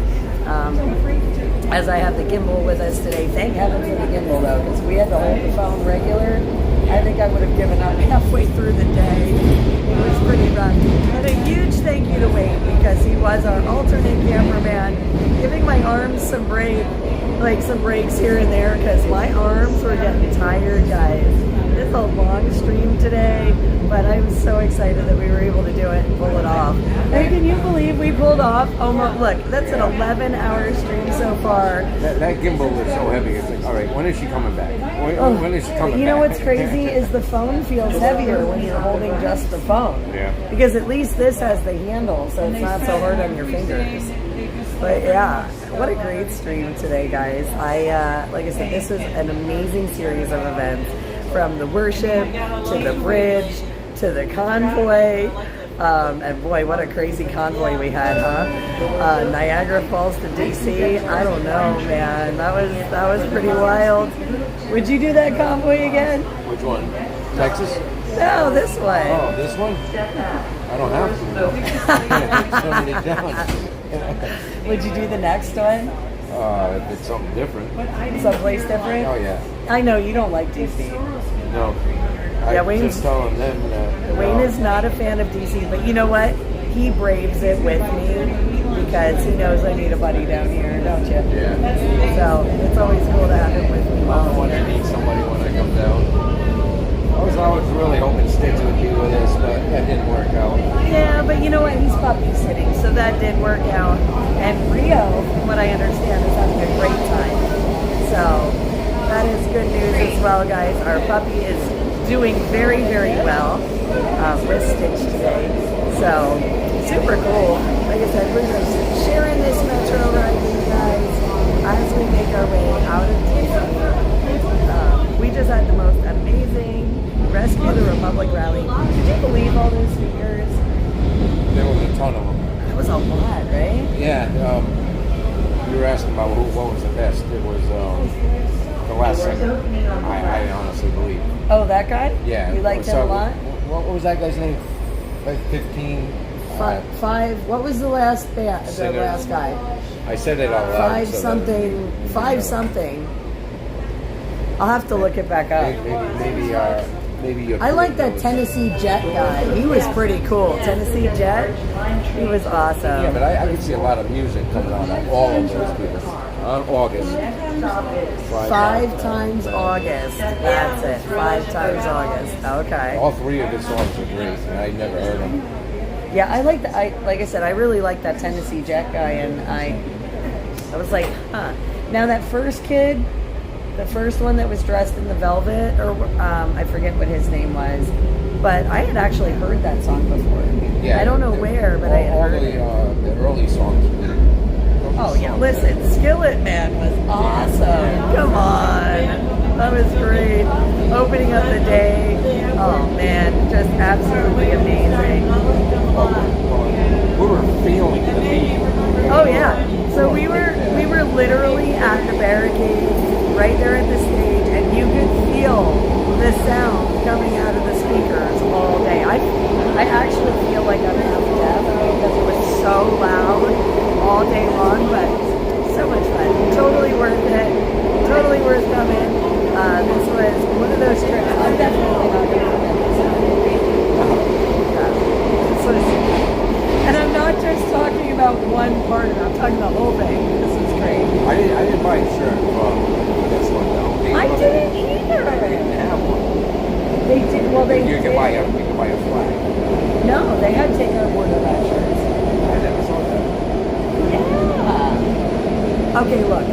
As I have the gimbal with us today. Thank heaven for the gimbal though, because we had to hold the phone regular. I think I would have given up halfway through the day. It was pretty rough. But a huge thank you to Wayne, because he was our alternate cameraman, giving my arms some breaks here and there, because my arms were getting tired, guys. It's a long stream today, but I'm so excited that we were able to do it and pull it off. And can you believe we pulled off almost, look, that's an 11-hour stream so far. That gimbal is so heavy. It's like, all right, when is she coming back? When is she coming back? You know what's crazy is the phone feels heavier when you're holding just the phone. Yeah. Because at least this has the handle, so it's not so hard on your fingers. But yeah, what a great stream today, guys. Like I said, this was an amazing series of events. From the worship, to the bridge, to the convoy. And boy, what a crazy convoy we had, huh? Niagara Falls to DC. I don't know, man. That was pretty wild. Would you do that convoy again? Which one? Texas? No, this one. Oh, this one? I don't have to. So many down. Would you do the next one? If it's something different. Someplace different? Oh, yeah. I know you don't like DC. No. Yeah, I'm just telling them that. Wayne is not a fan of DC, but you know what? He braves it with me because he knows I need a buddy down here, don't you? Yeah. So it's always cool to have him with me. I don't want to meet somebody when I come down. I was really hoping Stitch would be with us, but that didn't work out. Yeah, but you know what? He's puppy sitting, so that did work out. And Rio, from what I understand, is having a great time. So that is good news as well, guys. Our puppy is doing very well with Stitch today. So super cool. Like I said, we're just sharing this Metro ride with you guys as we make our way out of DC. We just had the most amazing Rescue the Republic rally. Did you believe all those speakers? There was a ton of them. It was a lot, right? Yeah. You were asking about what was the best. It was the last singer. I honestly believe. Oh, that guy? Yeah. You liked him a lot? What was that guy's name? Like 15. Five. What was the last band? The last guy. I said it out loud. Five something. I'll have to look it back up. Maybe I like that Tennessee Jet guy. He was pretty cool. Tennessee Jet, he was awesome. Yeah, but I can see a lot of music coming out of all of those people on August. 5 times August. That's it. 5 times August. Okay. All 3 of his songs are great, and I never heard them. Yeah, I like that. Like I said, I really like that Tennessee Jet guy, and I was like, huh. Now that first kid. The first one that was dressed in the velvet, or I forget what his name was, but I had actually heard that song before. Yeah, I don't know where, but I had heard it. The early songs. Oh yeah, listen, Skillet Man was awesome. Come on, that was great. Opening up the day, oh man, just absolutely amazing. We were feeling the beat. Oh yeah, so we were literally at the barricade. Right there at the stage, and you could feel the sound coming out of the speakers all day. I actually feel like I'm half deaf because it was so loud all day long, but so much fun. Totally worth it. Totally worth coming. This was one of those trips. I'm definitely not going to forget this one. And I'm not just talking about one part of it. I'm talking the whole thing. This is great. I didn't buy a shirt. I didn't either. They didn't have one. They did. Well, they you did. can buy a flag. No, they had taken up one of that shirts. I never saw that. Yeah. Okay, look.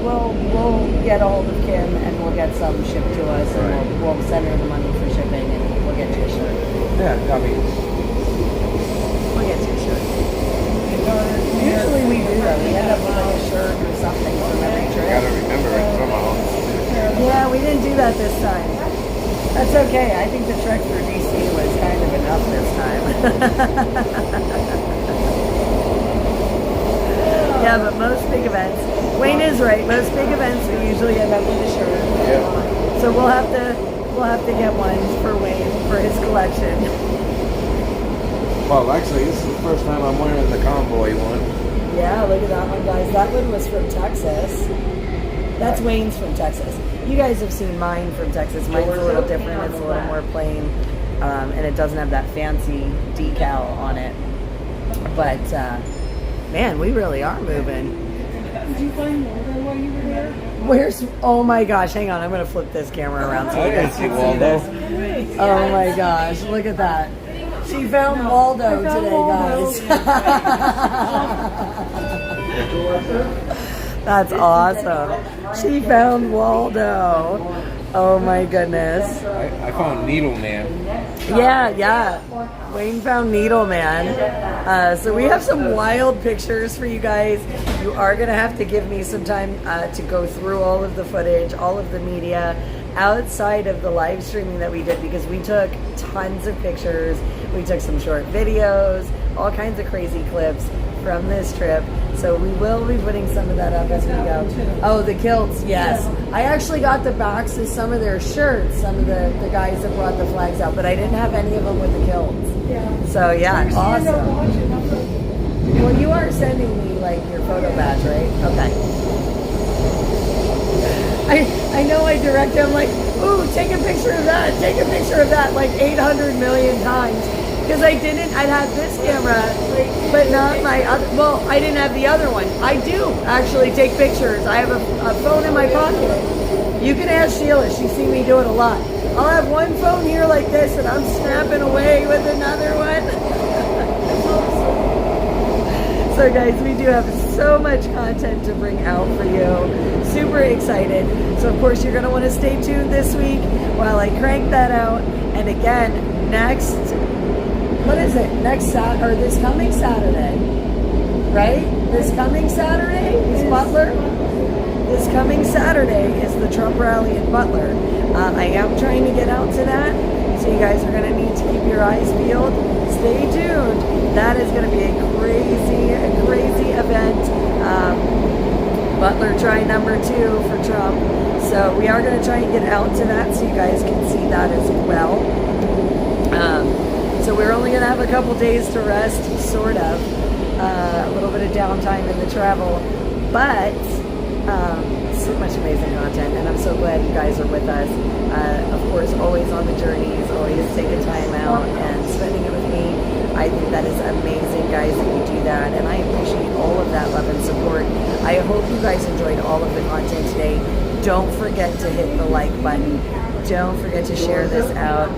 We'll get all of Kim and we'll get some shipped to us, and we'll send her the money for shipping, and we'll get you a shirt. Yeah, I mean, we'll get you a shirt. Usually we do that. We end up with like a shirt or something from every trip. You gotta remember it somehow. Yeah, we didn't do that this time. That's okay. I think the trek for DC was kind of enough this time. Yeah, but most big events, Wayne is right. Most big events we usually end up with a shirt. Yeah. So we'll have to get one for Wayne for his collection. Well, actually, this is the first time I'm wearing the convoy one. Yeah, look at that one, guys. That one was from Texas. That's Wayne's from Texas. You guys have seen mine from Texas. Mine's a little different. It's a little more plain, and it doesn't have that fancy decal on it. But, man, we really are moving. Did you find Waldo while you were there? Where's... Oh, my gosh. Hang on. I'm going to flip this camera around so you guys can see this. Oh, my gosh. Look at that. She found Waldo today, guys. That's awesome. She found Waldo. Oh my goodness. I found Needle Man. Yeah. Wayne found Needle Man. So we have some wild pictures for you guys. You are going to have to give me some time to go through all of the footage, all of the media outside of the live streaming that we did, because we took tons of pictures. We took some short videos, all kinds of crazy clips from this trip. So we will be putting some of that up as we go. Oh, the kilts, yes. I actually got the backs of some of their shirts, some of the guys that brought the flags out, but I didn't have any of them with the kilts. So yeah, awesome. Well, you are sending me like your photo badge, right? Okay. I know I direct them like, ooh, take a picture of that, like 800 million times. Because I'd had this camera, but not my other, well, I didn't have the other one. I do actually take pictures. I have a phone in my pocket. You can ask Sheila, she's seen me do it a lot. I'll have one phone here like this, and I'm snapping away with another one. So guys, we do have so much content to bring out for you. Super excited. So of course you're gonna want to stay tuned this week while I crank that out. And again, this coming Saturday, right? This coming Saturday is Butler. This coming Saturday is the Trump rally in Butler. I am trying to get out to that, so you guys are going to need to keep your eyes peeled. Stay tuned. That is going to be a crazy event. Butler try number 2 for Trump. So we are going to try and get out to that so you guys can see that as well. So So we're only going to have a couple days to rest, sort of. A little bit of downtime in the travel. But so much amazing content, and I'm so glad you guys are with us. Of course, always on the journeys, always taking time out and spending it with me. I think that is amazing, guys, that you do that, and I appreciate all of that love and support. I hope you guys enjoyed all of the content today. Don't forget to hit the like button. Don't forget to share this out.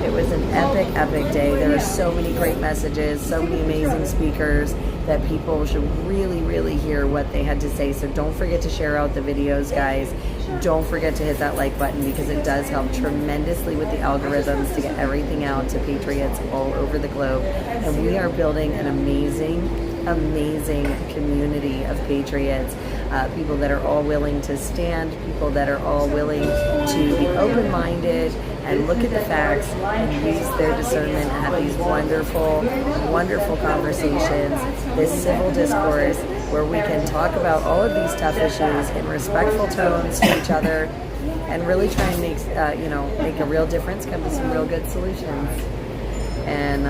It was an epic, epic day. There are so many great messages, so many amazing speakers that people should really, really hear what they had to say. So don't forget to share out the videos, guys. Don't forget to hit that like button because it does help tremendously with the algorithms to get everything out to patriots all over the globe. And we are building an amazing community of patriots, people that are all willing to stand, people that are all willing to be open-minded and look at the facts and use their discernment and have these wonderful, wonderful conversations, this civil discourse where we can talk about all of these tough issues in respectful tones to each other and really try and make, make a real difference, come to some real good solutions. And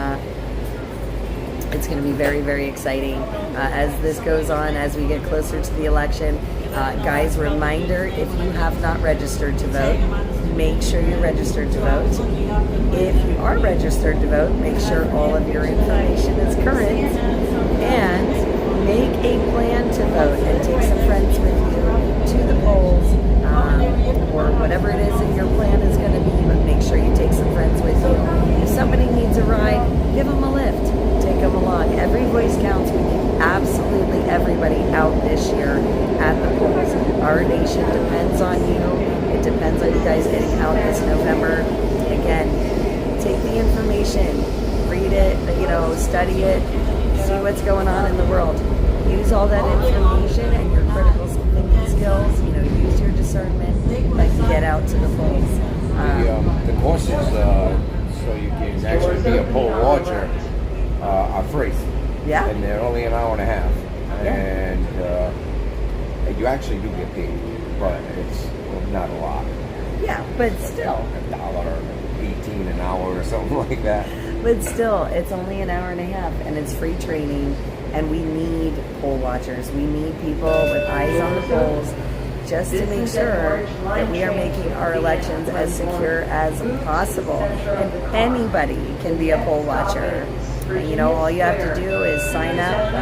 it's going to be very, very exciting as this goes on, as we get closer to the election. Guys, reminder, if you have not registered to vote, make sure you're registered to vote. If you are registered to vote, make sure all of your information is current. And make a plan to vote and take some friends with you to the polls, or whatever it is that your plan is going to be, but make sure you take some friends with you. If somebody needs a ride, give them a lift. Take them along. Every voice counts. We need absolutely everybody out this year at the polls. Our nation depends on you. It depends on you guys getting out this November. Again, take the information, read it, study it, see what's going on in the world. Use all that information and your critical thinking skills, use your discernment, but get out to the polls. The courses, so you can actually be a poll watcher, are free. Yeah. And they're only an hour and a half. And you actually do get paid, but it's not a lot. Yeah, but still. $1.18 an hour or something like that. But still, it's only an hour and a half, and it's free training, and we need poll watchers. We need people with eyes on the polls just to make sure that we are making our elections as secure as possible. And anybody can be a poll watcher. And, all you have to do is sign up,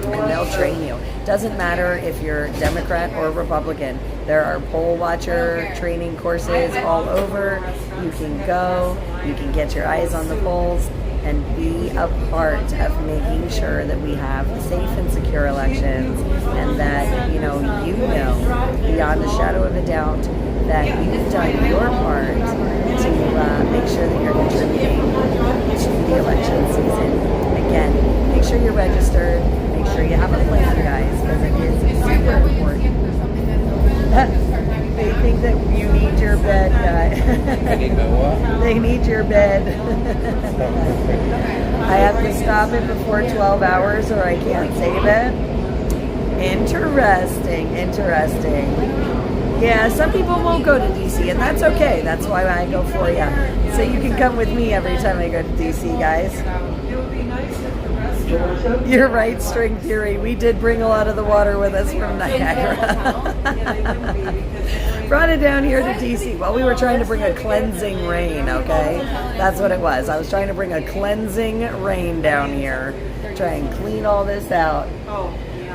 and they'll train you. Doesn't matter if you're Democrat or Republican. There are poll watcher training courses all over. You can go, you can get your eyes on the polls and be a part of making sure that we have safe and secure elections, and that beyond a shadow of a doubt that you've done your part to make sure that you're contributing to the election season. Again, make sure you're registered. Make sure you have a plan, guys, because it is super important. They think that you need your bed, guys. They need your bed. I have to stop it before 12 hours or I can't save it. Interesting. Yeah, some people won't go to DC, and that's okay. That's why I go for you. So you can come with me every time I go to DC, guys. You're right, string theory. We did bring a lot of the water with us from Niagara. Brought it down here to DC. Well, we were trying to bring a cleansing rain, okay? That's what it was. I was trying to bring a cleansing rain down here. Try and clean all this out.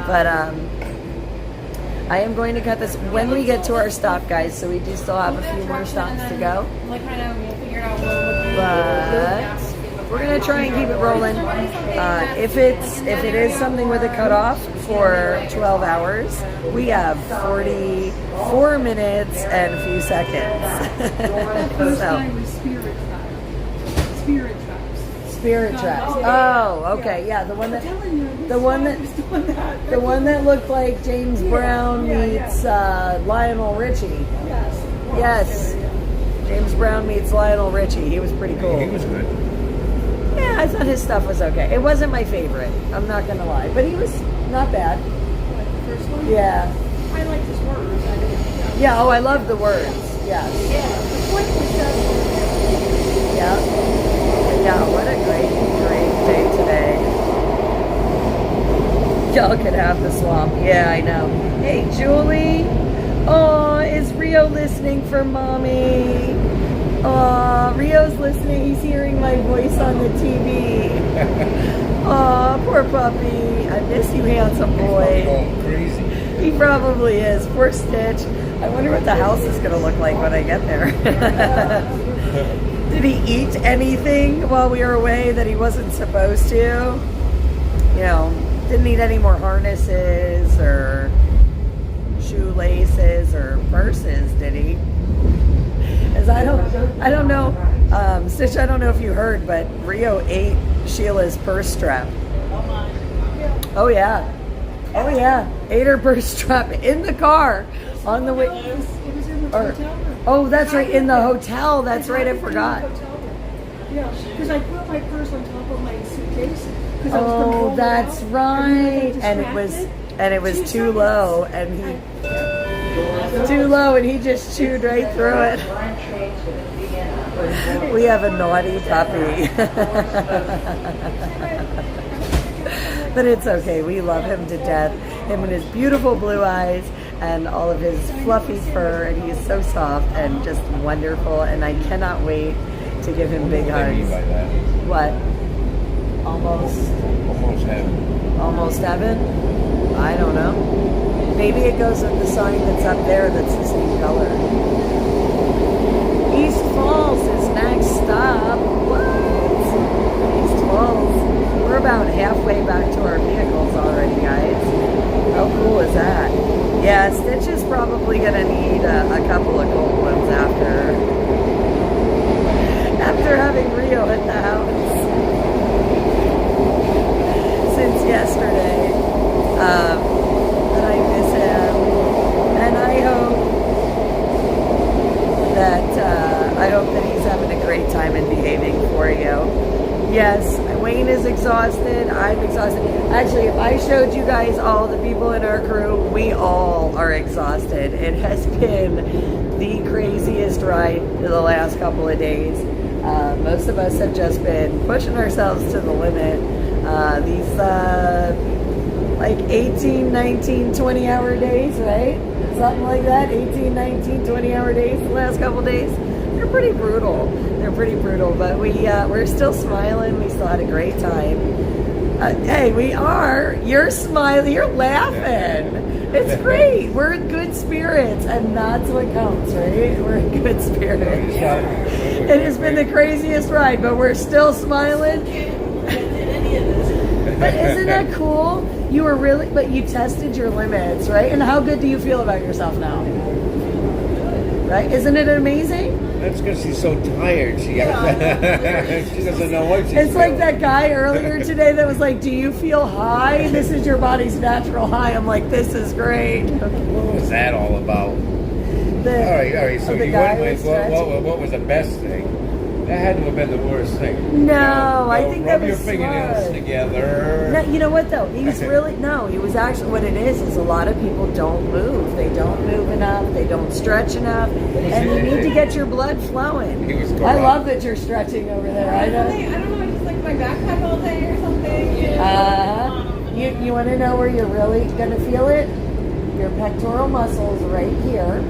But I am going to cut this when we get to our stop, guys. So we do still have a few more stops to go. But we're gonna try and keep it rolling. If it is something with a cutoff for 12 hours, we have 44 minutes and a few seconds. Spirit traps. Oh, okay, yeah, the one that looked like James Brown meets Lionel Richie. Yes. James Brown meets Lionel Richie. He was pretty cool. He was good. Yeah, I thought his stuff was okay. It wasn't my favorite, I'm not gonna lie, but he was not bad. The first one? Yeah. I liked his words. Yeah, I love the words. Yes. Yeah. The point was just. Yeah. Yeah, what a great, great day today. Y'all could have the swamp. Yeah, I know. Hey, Julie. Oh, is Rio listening for mommy? Oh, Rio's listening. He's hearing my voice on the TV. Oh, poor puppy. I miss you, handsome boy. Going crazy. He probably is. Poor Stitch. I wonder what the house is going to look like when I get there. Did he eat anything while we were away that he wasn't supposed to? You know, didn't eat any more harnesses or shoelaces or purses, did he? As I don't know, Stitch, I don't know if you heard, but Rio ate Sheila's purse strap. Oh yeah. Oh yeah. Ate her purse strap in the car on the way. Oh, that's right, in the hotel. That's right, I forgot. Yeah, because I put my purse on top of my suitcase. Oh, that's right. And it was too low, and he just chewed right through it. We have a naughty puppy. But it's okay. We love him to death. Him and his beautiful blue eyes and all of his fluffy fur, and he's so soft and just wonderful, and I cannot wait to give him big hugs. What do you mean by that? What? Almost heaven. Almost heaven? I don't know. Maybe it goes with the sign that's up there that's the same color. East Falls is next stop. What? East Falls. We're about halfway back to our vehicles already, guys. How cool is that? Yeah, Stitch is probably going to need a couple of cold ones after having Rio at the house since yesterday. And I miss him. And I hope that he's having a great time and behaving for you. Yes, Wayne is exhausted. I'm exhausted. Actually, if I showed you guys all the people in our crew, we all are exhausted. It has been the craziest ride in the last couple of days. Most of us have just been pushing ourselves to the limit. These like 18, 19, 20-hour days, right? Something like that. 18, 19, 20-hour days the last couple of days. They're pretty brutal. But we're still smiling. We still had a great time. Hey, we are. You're smiling. You're laughing. It's great. We're in good spirits, and that's what counts, right? We're in good spirits. It has been the craziest ride, but we're still smiling. But isn't that cool? You tested your limits, right? And how good do you feel about yourself now? Right? Isn't it amazing? That's because she's so tired. She doesn't know what she's It's like that guy earlier today that was like, do you feel high? This is your body's natural high. I'm like, this is great. What was that all about? All right. So you went with what was the best thing? That had to have been the worst thing. No, I think that was rub your fingernails together. No, you know what though? He was he was actually, what it is a lot of people don't move. They don't move enough. They don't stretch enough. And you need to get your blood flowing. I love that you're stretching over there. I don't know, I just like my backpack all day or something. You want to know where you're really going to feel it? Your pectoral muscles right here.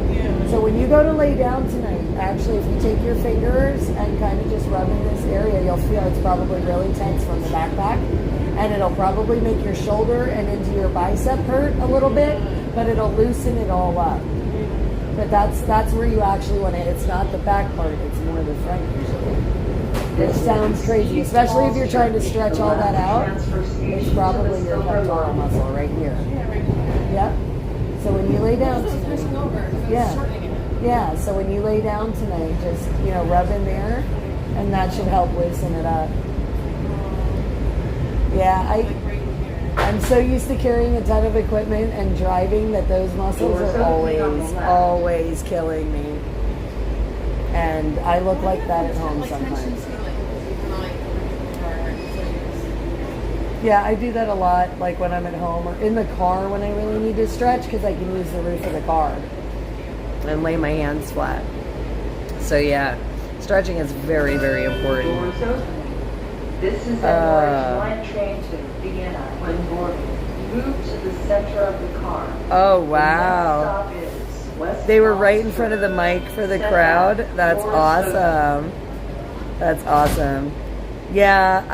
So when you go to lay down tonight, actually, if you take your fingers and kind of just rub in this area, you'll feel it's probably really tense from the backpack. And it'll probably make your shoulder and into your bicep hurt a little bit, but it'll loosen it all up. But that's where you actually want to, it's not the back part, it's more the front usually. It sounds crazy, especially if you're trying to stretch all that out. It's probably your pectoral muscle right here. Yep. So when you lay down, so when you lay down tonight, just rub in there, and that should help loosen it up. Yeah, I'm so used to carrying a ton of equipment and driving that those muscles are always killing me, and I look like that at home sometimes. Yeah, I do that a lot, like when I'm at home or in the car when I really need to stretch, because I can use the roof of the car and lay my hands flat. So yeah, stretching is very, very important. This is the line train to Vienna when boarding. Move to the center of the car. Oh, wow. They were right in front of the mic for the crowd. That's awesome. That's awesome. Yeah,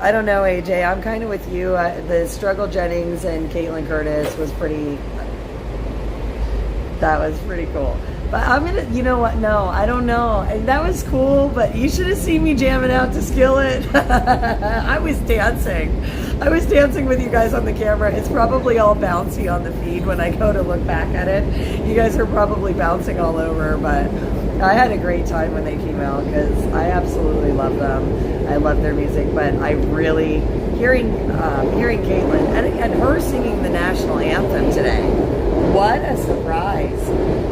I don't know, AJ. I'm kind of with you. The Struggle Jennings and Caitlin Curtis was pretty. That was pretty cool. But I'm gonna, you know what? No, I don't know. And that was cool, but you should have seen me jamming out to Skillet. I was dancing. I was dancing with you guys on the camera. It's probably all bouncy on the feed when I go to look back at it. You guys are probably bouncing all over, but I had a great time when they came out because I absolutely love them. I love their music, but I really, hearing Caitlin and her singing the national anthem today, what a surprise.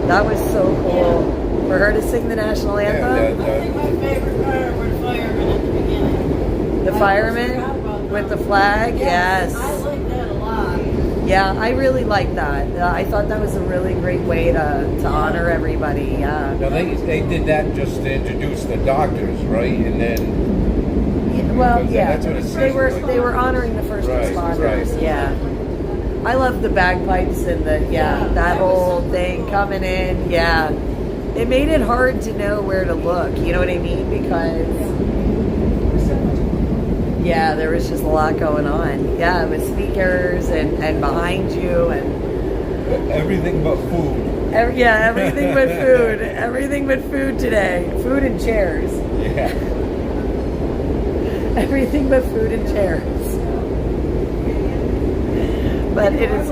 That was so cool for her to sing the national anthem. I think my favorite part were the firemen at the beginning. The firemen with the flag, yes. I like that a lot. Yeah, I really like that. I thought that was a really great way to honor everybody. Yeah. Now they did that just to introduce the doctors, right? And then that's what it seems they were honoring the first responders. Right. Yeah. I love the bagpipes and that whole thing coming in. Yeah. It made it hard to know where to look. You know what I mean? Because there was just a lot going on. Yeah, with speakers and behind you and everything but food. Everything but food. Everything but food today. Food and chairs. Yeah. Everything but food and chairs. But it is.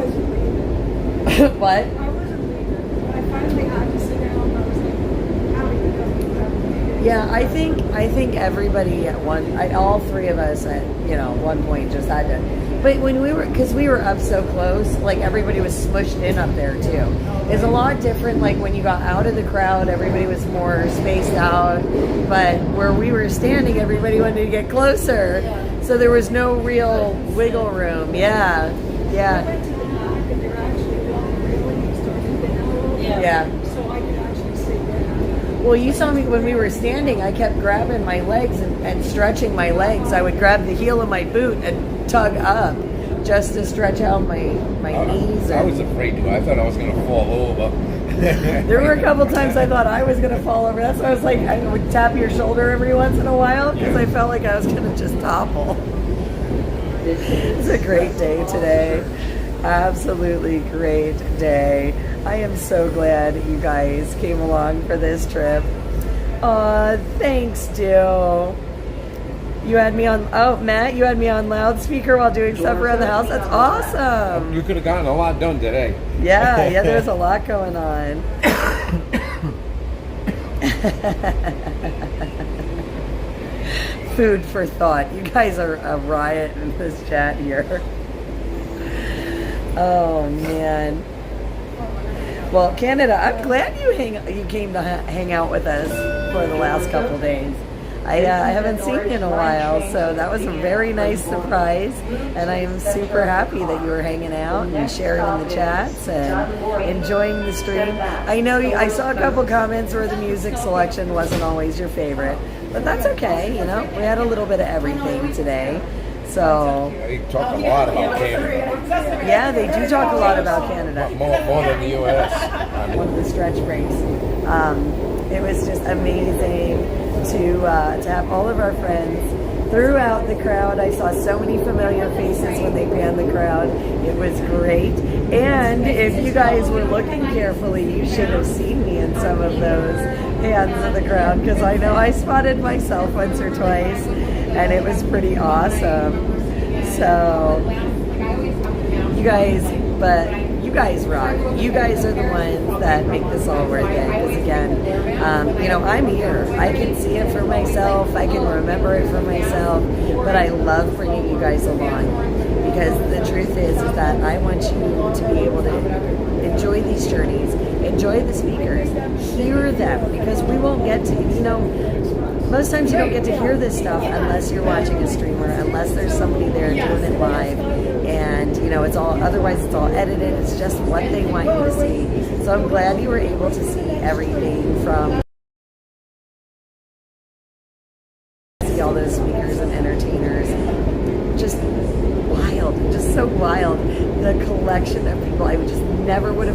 What? Yeah, I think everybody at all three of us at one point just had to. But when because we were up so close, like everybody was smushed in up there too. It's a lot different. Like when you got out of the crowd, everybody was more spaced out. But where we were standing, everybody wanted to get closer, so there was no real wiggle room. Yeah. So I could actually see that. Well, you saw me when we were standing. I kept grabbing my legs and stretching my legs. I would grab the heel of my boot and tug up just to stretch out my knees. I was afraid to. I thought I was going to fall over. There were a couple times I thought I was going to fall over. That's why I was like, I would tap your shoulder every once in a while because I felt like I was going to just topple. It's a great day today. Absolutely great day. I am so glad you guys came along for this trip. Thanks, Dill. You had me on, Matt, you had me on loudspeaker while doing stuff around the house. That's awesome. You could have gotten a lot done today. Yeah, there's a lot going on. Food for thought. You guys are a riot in this chat here. Oh man. Well, Canada, I'm glad you came to hang out with us for the last couple days. I haven't seen you in a while, so that was a very nice surprise, and I am super happy that you were hanging out and sharing in the chats and enjoying the stream. I know I saw a couple comments where the music selection wasn't always your favorite, but that's okay. We had a little bit of everything today. So they talk a lot about Canada. Yeah, they do talk a lot about Canada. More than the U.S. One of the stretch breaks. It was just amazing to have all of our friends throughout the crowd. I saw so many familiar faces when they panned the crowd. It was great. And if you guys were looking carefully, you should have seen me in some of those pans of the crowd, because I know I spotted myself once or twice, and it was pretty awesome. So you guys rock. You guys are the ones that make this all worth it. Because again, I'm here. I can see it for myself. I can remember it for myself. But I love bringing you guys along, because the truth is that I want you to be able to enjoy these journeys, enjoy the speakers, hear them, because we won't get to, most times you don't get to hear this stuff unless you're watching a streamer, unless there's somebody there doing it live. And it's all edited. It's just what they want you to see. So I'm glad you were able to see everything from all those speakers and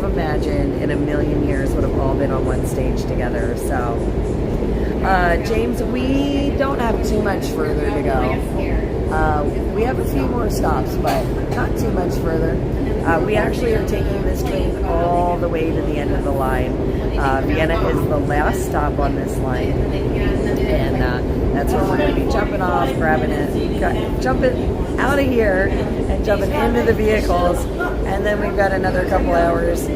imagined in a million years would have all been on one stage together. So, James, we don't have too much further to go. We have a few more stops, but not too much further. We actually are taking this train all the way to the end of the line. Vienna is the last stop on this line, and that's where we're going to be jumping off, grabbing it, jumping out of here, and jumping into the vehicles, and then we've got another couple hours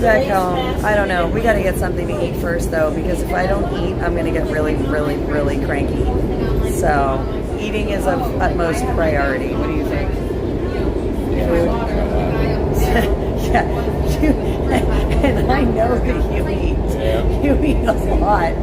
back home. I don't know. We got to get something to eat first, though, because if I don't eat, I'm going to get really, really, really cranky. So eating is of utmost priority. What do you think? Food? Yeah. And I know that you eat. You eat a lot,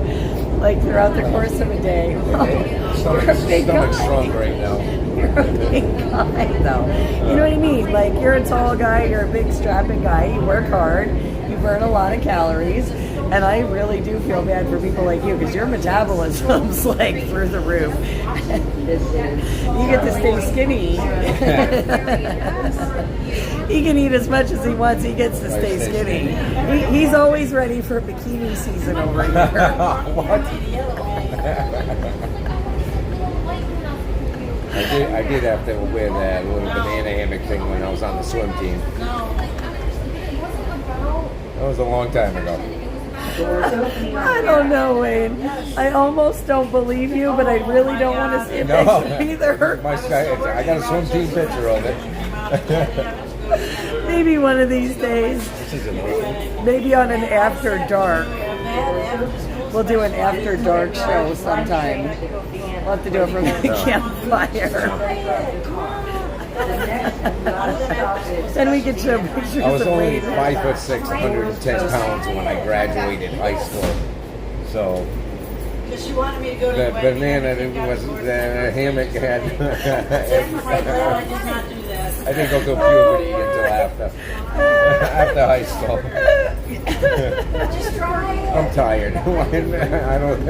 like throughout the course of a day. You're a big guy. Strong right now. You're a big guy, though. You know what I mean? Like, you're a tall guy, you're a big strapping guy, you work hard, you burn a lot of calories, and I really do feel bad for people like you, because your metabolism's like through the roof. You get to stay skinny. He can eat as much as he wants, he gets to stay skinny. He's always ready for bikini season over here. What? I did have to wear that little banana hammock thing when I was on the swim team. That was a long time ago. I don't know, Wayne. I almost don't believe you, but I really don't want to see a picture either. I got a swim team picture of it. Maybe one of these days. Maybe on an after dark. We'll do an after dark show sometime. We'll have to do it from the campfire. Then we can show pictures. I was of only Wayne. 5'6", 110 pounds when I graduated high school. So Because she wanted me to go to the the wedding. banana was the hammock had. I did not do that. I didn't go through puberty until after high school. I'm tired. I don't.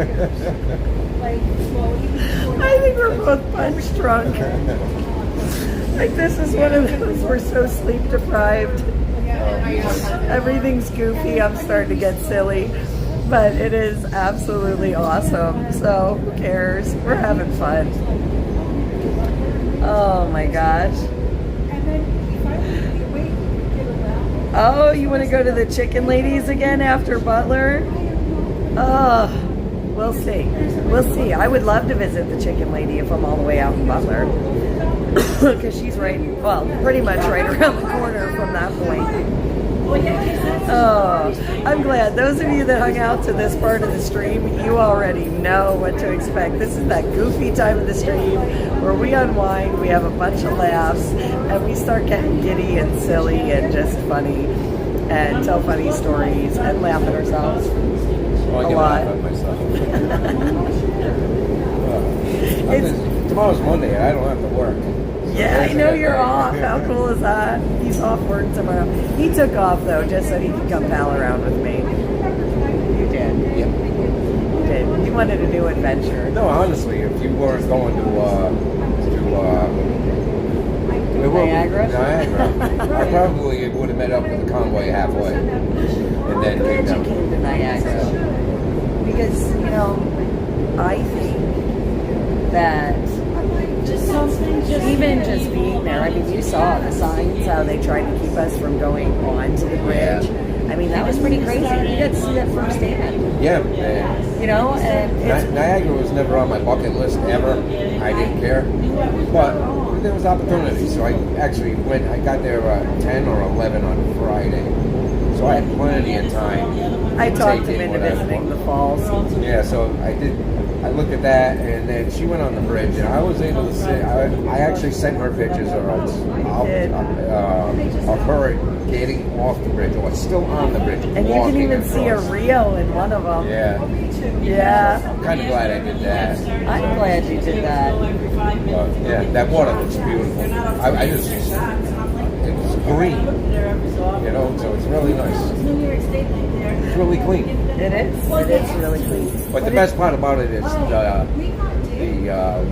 I think we're both punch drunk. Like, this is one of those, we're so sleep deprived. Everything's goofy. I'm starting to get silly. But it is absolutely awesome. So who cares? We're having fun. Oh my gosh. Oh, you want to go to the Chicken Ladies again after Butler? Oh, we'll see. We'll see. I would love to visit the Chicken Lady if I'm all the way out in Butler. Because she's right, well, pretty much right around the corner from that point. Oh, I'm glad. Those of you that hung out to this part of the stream, you already know what to expect. This is that goofy time of the stream where we unwind, we have a bunch of laughs, and we start getting giddy and silly and just funny and tell funny stories and laugh at ourselves Well, I a can lot. laugh at myself. Tomorrow's Monday. I don't have to work. Yeah, I know you're off. How cool is that? He's off work tomorrow. He took off, though, just so he could come pal around with me. You did. Yep. You did. You wanted a new adventure. No, honestly, if you weren't going to Niagara? Niagara, I probably would have met up with the convoy halfway. And then I'm glad you came to Niagara. Because, you know, I think that even just being there, I mean, you saw the signs, how they tried to keep us from going onto the bridge. I mean, that was pretty crazy. You got to see that firsthand. Yeah. You know, and it's... Niagara was never on my bucket list ever. I didn't care. But there was opportunity. So I actually went, I got there 10 or 11 on Friday. So I had plenty of time. I talked him into visiting the falls. Yeah, so I did. I looked at that, and then she went on the bridge, and I was able to see. I actually sent her pictures of her getting off the bridge, or still on the bridge. And you can even see a reel in one of them. Yeah. Yeah. I'm kind of glad I did that. I'm glad you did that. Yeah, that water looks beautiful. I just, it's green, you know, so it's really nice. It's really clean. It is. It is really clean. But the best part about it is the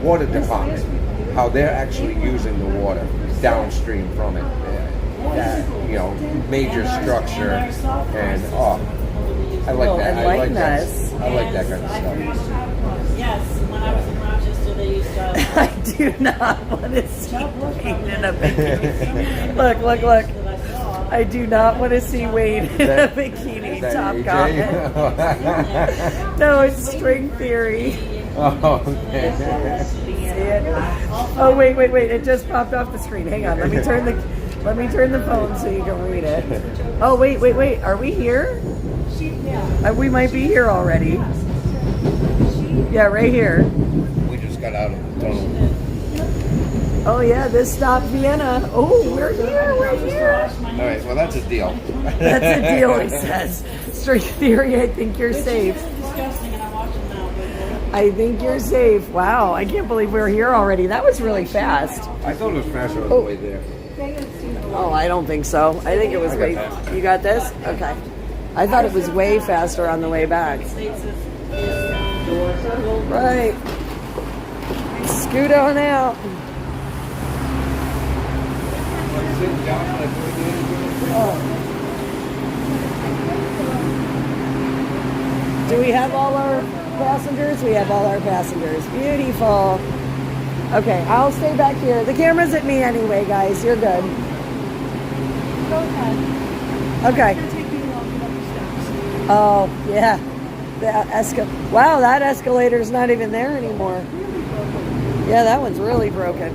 water department, how they're actually using the water downstream from it. that, you know, major structure, and I like that. I like that. I like that kind of stuff. Yes, when I was in Rochester, they used to. I do not want to see Wayne in a bikini. Look. I do not want to see Wayne in a bikini. Top comment. No, it's string theory. Oh, okay. See it? Oh, wait. It just popped off the screen. Hang on. Let me turn the phone so you can read it. Oh, wait. Are we here? We might be here already. Yeah, right here. We just got out of the tunnel. Oh yeah, this stop Vienna. Oh, we're here. All right, well that's a deal. That's a deal, he says. String theory, I think you're safe. I think you're safe. Wow, I can't believe we're here already. That was really fast. I thought it was faster on the way there. Oh, I don't think so. I think it was way. You got this? Okay. I thought it was way faster on the way back. Right. Scoot on out. Do we have all our passengers? We have all our passengers. Beautiful. Okay, I'll stay back here. The camera's at me anyway, guys. You're good. Go ahead. Okay. Oh, yeah. Wow, that escalator's not even there anymore. Yeah, that one's really broken.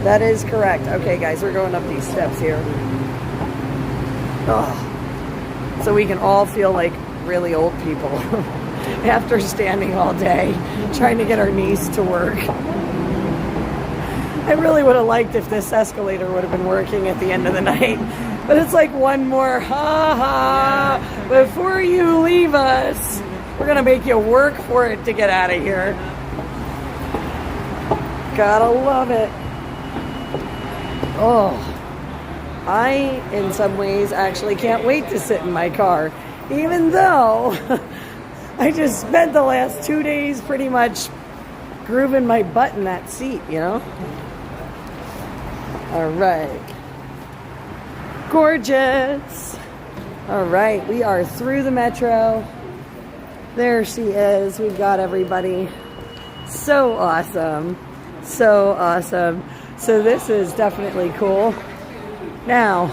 That is correct. Okay, guys, we're going up these steps here. Oh. So we can all feel like really old people after standing all day trying to get our knees to work. I really would have liked if this escalator would have been working at the end of the night. But it's like one more ha before you leave us. We're going to make you work for it to get out of here. Gotta love it. Oh, I, in some ways, actually can't wait to sit in my car. Even though I just spent the last 2 days pretty much grooving my butt in that seat, you know? All right. Gorgeous. All right, we are through the metro. There she is. We've got everybody. So awesome. So awesome. So this is definitely cool. Now,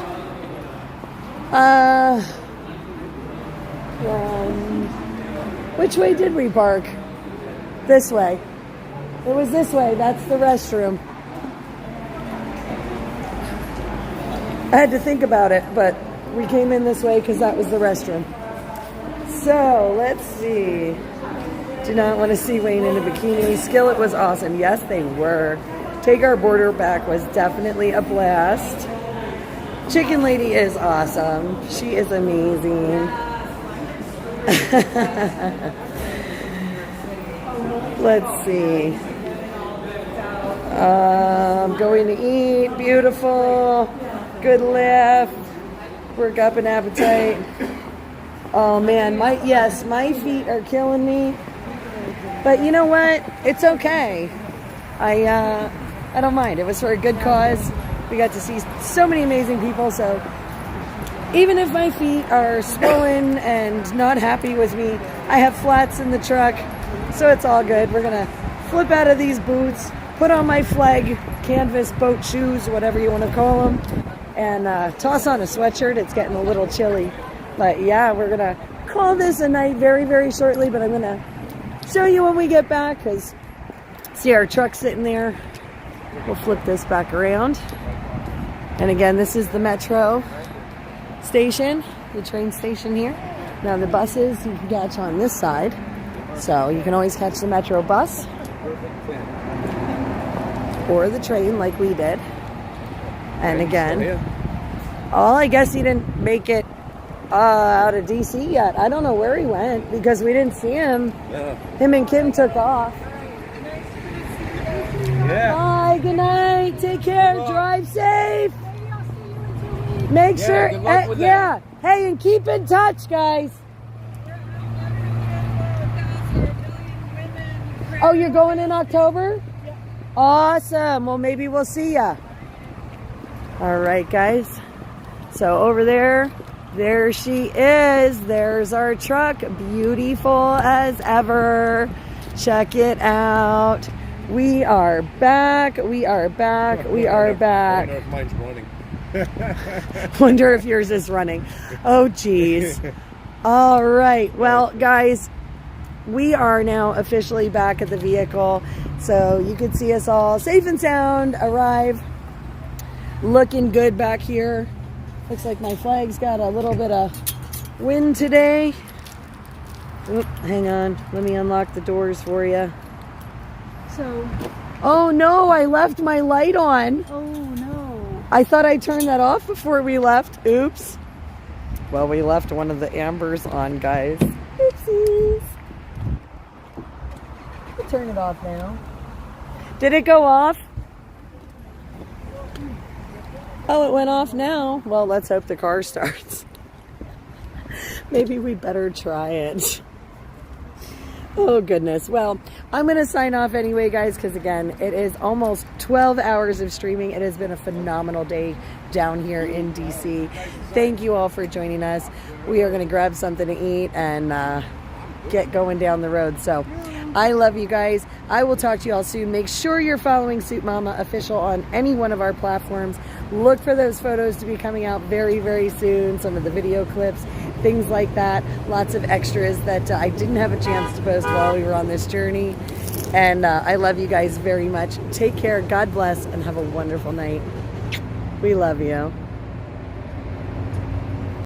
which way did we park? This way. It was this way. That's the restroom. I had to think about it, but we came in this way because that was the restroom. So, let's see. Do not want to see Wayne in a bikini. Skillet was awesome. Yes, they were. Take Our Border Back was definitely a blast. Chicken Lady is awesome. She is amazing. Let's see. Going to eat. Beautiful. Good lift. Work up an appetite. Oh man, my feet are killing me. But you know what? It's okay. I don't mind. It was for a good cause. We got to see so many amazing people, so even if my feet are swollen and not happy with me, I have flats in the truck, so it's all good. We're gonna flip out of these boots, put on my flag canvas boat shoes, whatever you want to call them, and toss on a sweatshirt. It's getting a little chilly, but yeah, we're gonna call this a night very, very shortly, but I'm gonna show you when we get back, because see our truck sitting there. We'll flip this back around. And again, this is the metro station, the train station here. Now the buses you can catch on this side. So you can always catch the metro bus or the train like we did. And again, I guess he didn't make it out of DC yet. I don't know where he went because we didn't see him. Yeah. Him and Kim took off. Yeah. Bye, good night. Take care. Drive safe. Make sure. Yeah. Hey, and keep in touch, guys. Oh, you're going in October? Awesome. Well, maybe we'll see ya. All right, guys. So over there she is. There's our truck, beautiful as ever. Check it out. We are back. We are back. We are back. I wonder if mine's running. Wonder if yours is running. Oh, geez. All right. Well, guys, we are now officially back at the vehicle. So you can see us all safe and sound arrive. Looking good back here. Looks like my flag's got a little bit of wind today. Oop, hang on. Let me unlock the doors for you. So. Oh, no. I left my light on. Oh, no. I thought I turned that off before we left. Oops. Well, we left one of the ambers on, guys. Oopsies. I'll turn it off now. Did it go off? Oh, it went off now. Well, let's hope the car starts. Maybe we better try it. Oh, goodness. Well, I'm going to sign off anyway, guys, because, again, it is almost 12 hours of streaming. It has been a phenomenal day down here in D.C. Thank you all for joining us. We are going to grab something to eat and get going down the road. So I love you guys. I will talk to you all soon. Make sure you're following Soup Mama Official on any one of our platforms. Look for those photos to be coming out very, very soon. Some of the video clips, things like that. Lots of extras that I didn't have a chance to post while we were on this journey. And I love you guys very much. Take care. God bless and have a wonderful night. We love you.